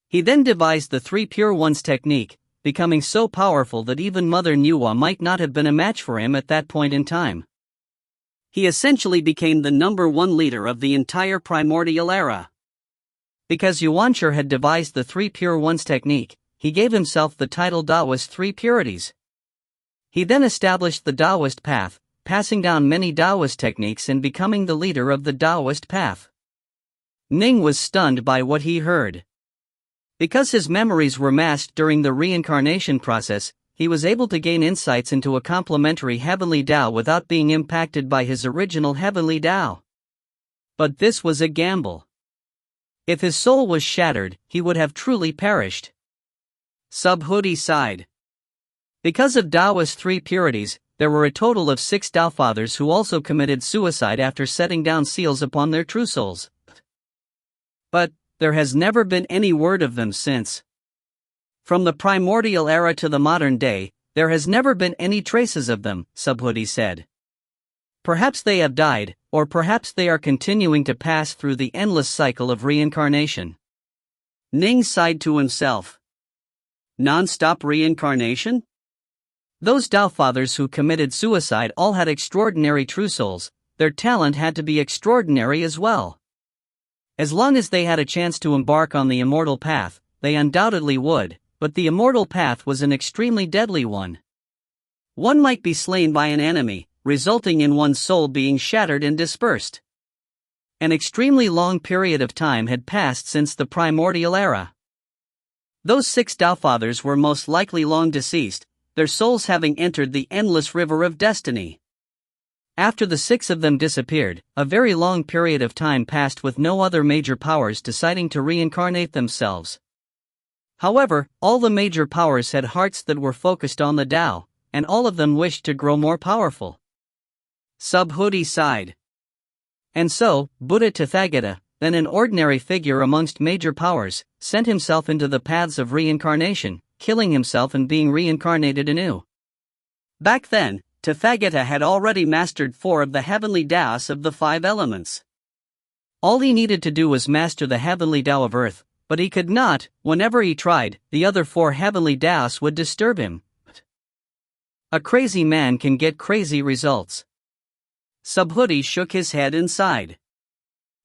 He then devised the 3 Pure Ones technique, becoming so powerful that even Mother Nuwa might not have been a match for him at that point in time. He essentially became the #1 leader of the entire primordial era. Because Yuanshi had devised the 3 Pure Ones technique, he gave himself the title Taoist 3 Purities. He then established the Taoist path, passing down many Taoist techniques and becoming the leader of the Taoist path. Ning was stunned by what he heard. Because his memories were masked during the reincarnation process, he was able to gain insights into a complementary heavenly Tao without being impacted by his original heavenly Tao. But this was a gamble. If his soul was shattered, he would have truly perished. Subhuti sighed. Because of Taoist three purities, there were a total of 6 Tao Fathers who also committed suicide after setting down seals upon their true souls. But there has never been any word of them since. From the primordial era to the modern day, there has never been any traces of them, Subhuti said. Perhaps they have died, or perhaps they are continuing to pass through the endless cycle of reincarnation. Ning sighed to himself. Non-stop reincarnation? Those Tao Fathers who committed suicide all had extraordinary true souls. Their talent had to be extraordinary as well. As long as they had a chance to embark on the immortal path, they undoubtedly would, but the immortal path was an extremely deadly one. One might be slain by an enemy, resulting in one's soul being shattered and dispersed. An extremely long period of time had passed since the primordial era. Those 6 Tao Fathers were most likely long deceased, their souls having entered the endless river of destiny. After the 6 of them disappeared, a very long period of time passed with no other major powers deciding to reincarnate themselves. However, all the major powers had hearts that were focused on the Tao, and all of them wished to grow more powerful. Subhuti sighed. And so, Buddha Tathagata, then an ordinary figure amongst major powers, sent himself into the paths of reincarnation, killing himself and being reincarnated anew. Back then, Tathagata had already mastered 4 of the heavenly Taos of the 5 elements. All he needed to do was master the heavenly Tao of earth, but he could not. Whenever he tried, the other 4 heavenly Taos would disturb him. A crazy man can get crazy results. Subhuti shook his head and sighed.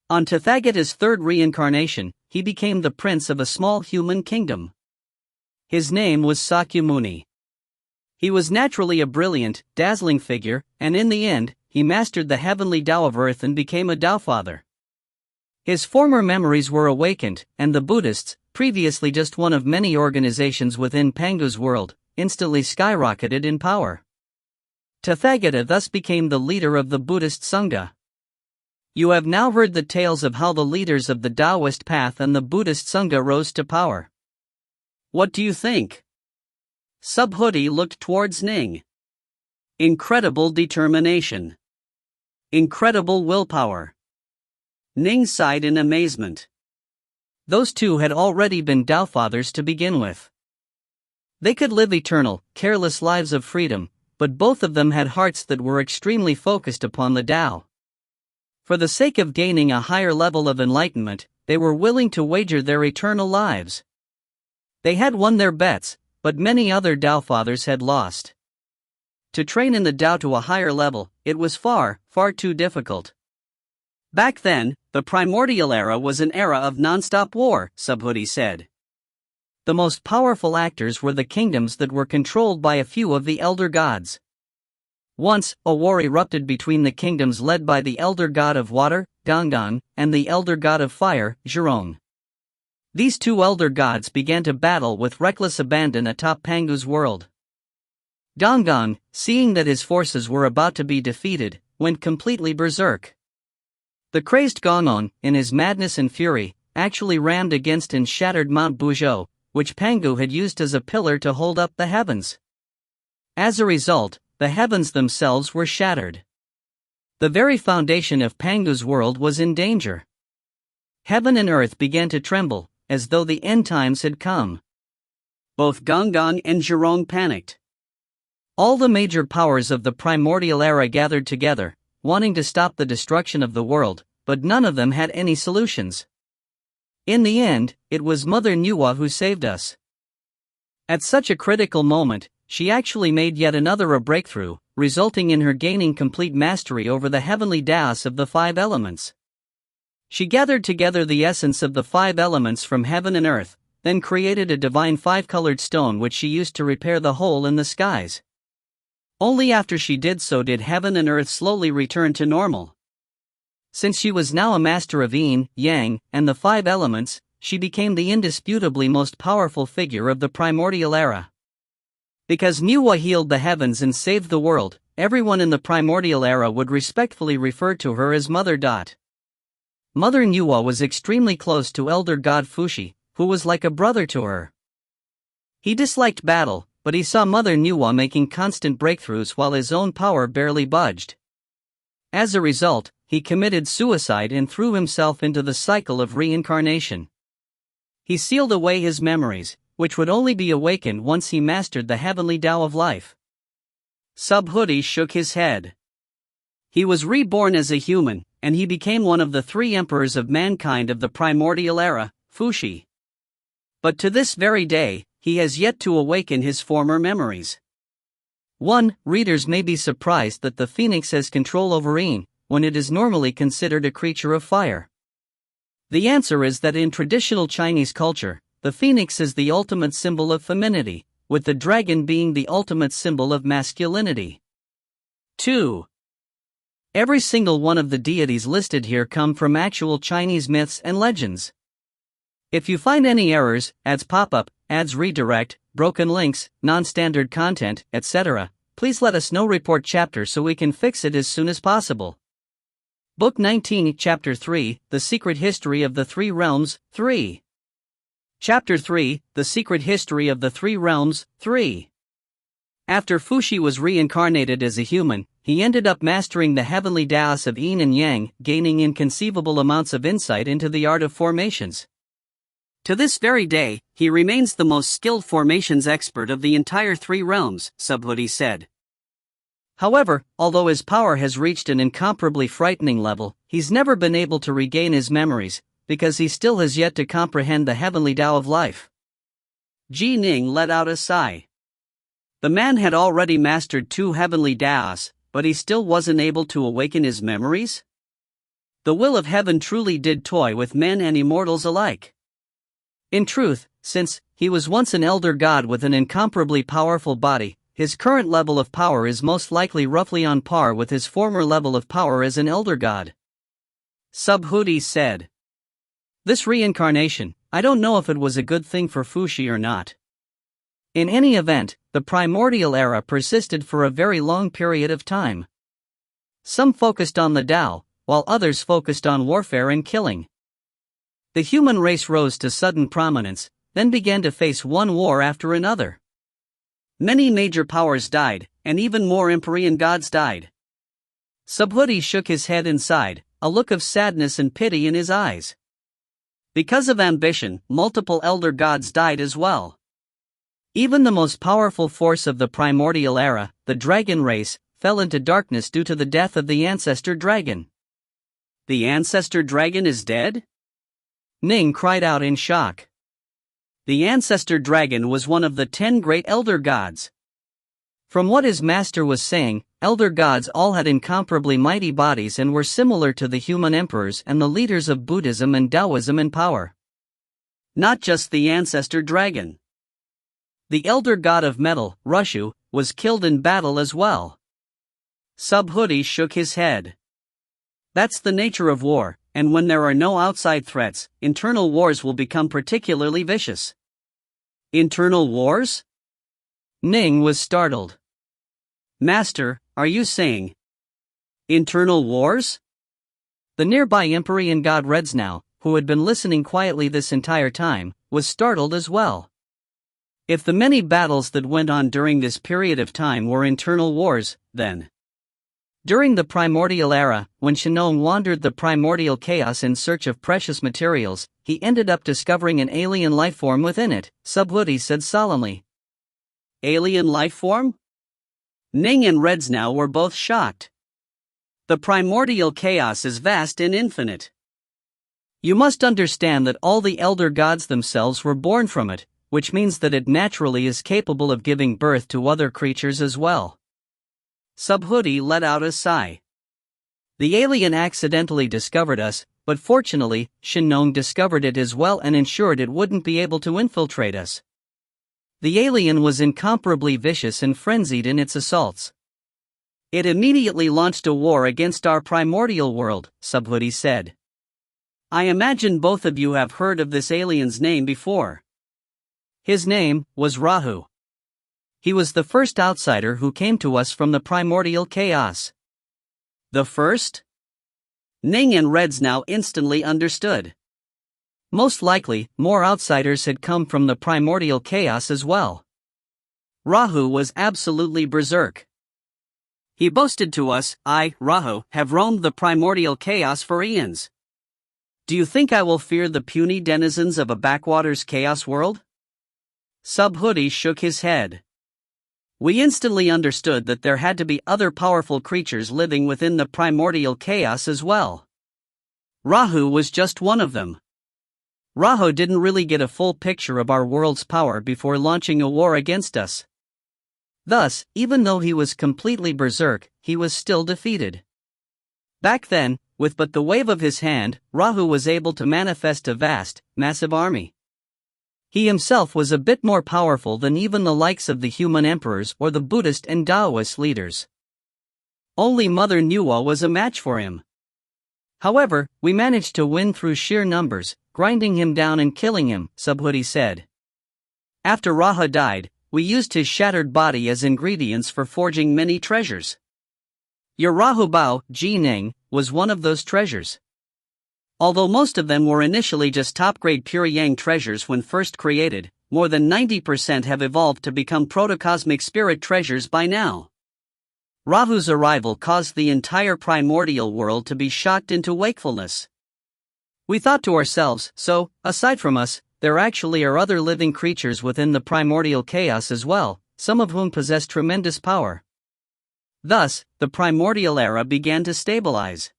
On Tathagata's 3rd reincarnation, he became the prince of a small human kingdom. His name was Sakyamuni. He was naturally a brilliant, dazzling figure, and in the end, he mastered the heavenly Tao of earth and became a Tao Father. His former memories were awakened, and the Buddhists, previously just one of many organizations within Pangu's world, instantly skyrocketed in power. Tathagata thus became the leader of the Buddhist Sangha. You have now heard the tales of how the leaders of the Taoist path and the Buddhist Sangha rose to power. What do you think? Subhuti looked towards Ning. Incredible determination. Incredible willpower. Ning sighed in amazement. Those 2 had already been Tao Fathers to begin with. They could live eternal, careless lives of freedom, but both of them had hearts that were extremely focused upon the Tao. For the sake of gaining a higher level of enlightenment, they were willing to wager their eternal lives. They had won their bets, but many other Tao Fathers had lost. To train in the Tao to a higher level, it was far, far too difficult. Back then, the primordial era was an era of non-stop war, Subhuti said. The most powerful actors were the kingdoms that were controlled by a few of the elder gods. Once, a war erupted between the kingdoms led by the elder god of water, Gangan, and the elder god of fire, Zhurong. These 2 elder gods began to battle with reckless abandon atop Pangu's world. Gangan, seeing that his forces were about to be defeated, went completely berserk. The crazed Gangan, in his madness and fury, actually rammed against and shattered Mount Buzhou, which Pangu had used as a pillar to hold up the heavens. As a result, the heavens themselves were shattered. The very foundation of Pangu's world was in danger. Heaven and earth began to tremble, as though the end times had come. Both Gangan and Zhurong panicked. All the major powers of the primordial era gathered together, wanting to stop the destruction of the world, but none of them had any solutions. In the end, it was Mother Nuwa who saved us. At such a critical moment, she actually made yet another a breakthrough, resulting in her gaining complete mastery over the heavenly Taos of the 5 elements. She gathered together the essence of the 5 elements from heaven and earth, then created a divine 5-colored stone which she used to repair the hole in the skies. Only after she did so did heaven and earth slowly return to normal. Since she was now a master of yin, yang, and the 5 elements, she became the indisputably most powerful figure of the primordial era. Because Nuwa healed the heavens and saved the world, everyone in the primordial era would respectfully refer to her as Mother. Mother Nuwa was extremely close to elder god Fuxi, who was like a brother to her. He disliked battle, but he saw Mother Nuwa making constant breakthroughs while his own power barely budged. As a result, he committed suicide and threw himself into the cycle of reincarnation. He sealed away his memories, which would only be awakened once he mastered the heavenly Tao of life. Subhuti shook his head. He was reborn as a human, and he became one of the 3 emperors of mankind of the primordial era, Fuxi. But to this very day, he has yet to awaken his former memories. 1. Readers may be surprised that the phoenix has control over Yin, when it is normally considered a creature of fire. The answer is that in traditional Chinese culture, the phoenix is the ultimate symbol of femininity, with the dragon being the ultimate symbol of masculinity. 2. Every single one of the deities listed here come from actual Chinese myths and legends. If you find any errors, ads pop up, ads redirect, broken links, non-standard content, etc., please let us know. Report chapter so we can fix it as soon as possible. Book 19, Chapter 3, The Secret History of the 3 Realms, 3. Chapter 3, The Secret History of the 3 Realms, 3. After Fuxi was reincarnated as a human, he ended up mastering the heavenly Taoists of Yin and Yang, gaining inconceivable amounts of insight into the art of formations. To this very day, he remains the most skilled formations expert of the entire 3 realms, Subhuti said. However, although his power has reached an incomparably frightening level, he's never been able to regain his memories, because he still has yet to comprehend the heavenly Tao of life. Ning let out a sigh. The man had already mastered 2 heavenly Taoists, but he still wasn't able to awaken his memories? The will of heaven truly did toy with men and immortals alike. In truth, since he was once an elder god with an incomparably powerful body, his current level of power is most likely roughly on par with his former level of power as an elder god. Subhuti said. This reincarnation, I don't know if it was a good thing for Fuxi or not. In any event, the primordial era persisted for a very long period of time. Some focused on the Tao, while others focused on warfare and killing. The human race rose to sudden prominence, then began to face one war after another. Many major powers died, and even more Empyrean gods died. Subhuti shook his head and sighed, a look of sadness and pity in his eyes. Because of ambition, multiple elder gods died as well. Even the most powerful force of the primordial era, the dragon race, fell into darkness due to the death of the ancestor dragon. The ancestor dragon is dead? Ning cried out in shock. The ancestor dragon was one of the 10 great elder gods. From what his master was saying, elder gods all had incomparably mighty bodies and were similar to the human emperors and the leaders of Buddhism and Taoism in power. Not just the ancestor dragon. The elder god of metal, Rushu, was killed in battle as well. Subhuti shook his head. That's the nature of war, and when there are no outside threats, internal wars will become particularly vicious. Internal wars? Ning was startled. Master, are you saying internal wars? The nearby Empyrean god Redsnow, who had been listening quietly this entire time, was startled as well. If the many battles that went on during this period of time were internal wars, then during the primordial era, when Shenong wandered the primordial chaos in search of precious materials, he ended up discovering an alien lifeform within it, Subhuti said solemnly. Alien lifeform? Ning and Redsnow were both shocked. The primordial chaos is vast and infinite. You must understand that all the elder gods themselves were born from it, which means that it naturally is capable of giving birth to other creatures as well. Subhuti let out a sigh. The alien accidentally discovered us, but fortunately, Shenong discovered it as well and ensured it wouldn't be able to infiltrate us. The alien was incomparably vicious and frenzied in its assaults. It immediately launched a war against our primordial world, Subhuti said. I imagine both of you have heard of this alien's name before. His name was Rahu. He was the first outsider who came to us from the primordial chaos. The first? Ning and Reds now instantly understood. Most likely, more outsiders had come from the primordial chaos as well. Rahu was absolutely berserk. He boasted to us, I, Rahu, have roamed the primordial chaos for eons. Do you think I will fear the puny denizens of a backwaters chaos world? Subhuti shook his head. We instantly understood that there had to be other powerful creatures living within the primordial chaos as well. Rahu was just one of them. Rahu didn't really get a full picture of our world's power before launching a war against us. Thus, even though he was completely berserk, he was still defeated. Back then, with but the wave of his hand, Rahu was able to manifest a vast, massive army. He himself was a bit more powerful than even the likes of the human emperors or the Buddhist and Taoist leaders. Only Mother Nuwa was a match for him. However, we managed to win through sheer numbers, grinding him down and killing him, Subhuti said. After Rahu died, we used his shattered body as ingredients for forging many treasures. Your Rahu Bao, Ning, was one of those treasures. Although most of them were initially just top-grade pure yang treasures when first created, more than 90% have evolved to become protocosmic spirit treasures by now. Rahu's arrival caused the entire primordial world to be shocked into wakefulness. We thought to ourselves, so, aside from us, there actually are other living creatures within the primordial chaos as well, some of whom possess tremendous power. Thus, the primordial era began to stabilize.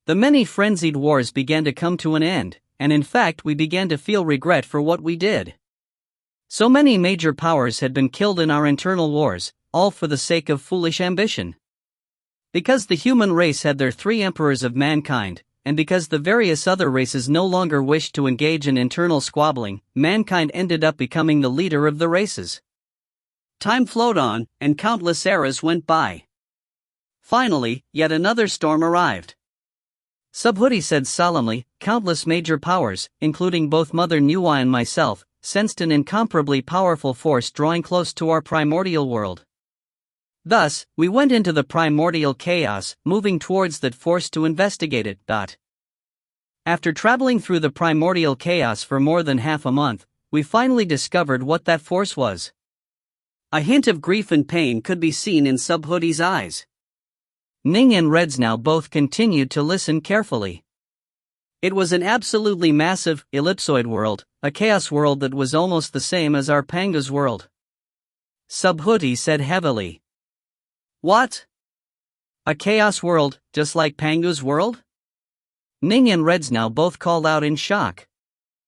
The many frenzied wars began to come to an end, and in fact we began to feel regret for what we did. So many major powers had been killed in our internal wars, all for the sake of foolish ambition. Because the human race had their 3 emperors of mankind, and because the various other races no longer wished to engage in internal squabbling, mankind ended up becoming the leader of the races. Time flowed on, and countless eras went by. Finally, yet another storm arrived. Subhuti said solemnly, countless major powers, including both Mother Nuwa and myself, sensed an incomparably powerful force drawing close to our primordial world. Thus, we went into the primordial chaos, moving towards that force to investigate it. After traveling through the primordial chaos for more than half a month, we finally discovered what that force was. A hint of grief and pain could be seen in Subhuti's eyes. Ning and Reds now both continued to listen carefully. It was an absolutely massive, ellipsoid world, a chaos world that was almost the same as our Panga's world. Subhuti said heavily. What? A chaos world, just like Pangu's world? Ning and Reds now both called out in shock.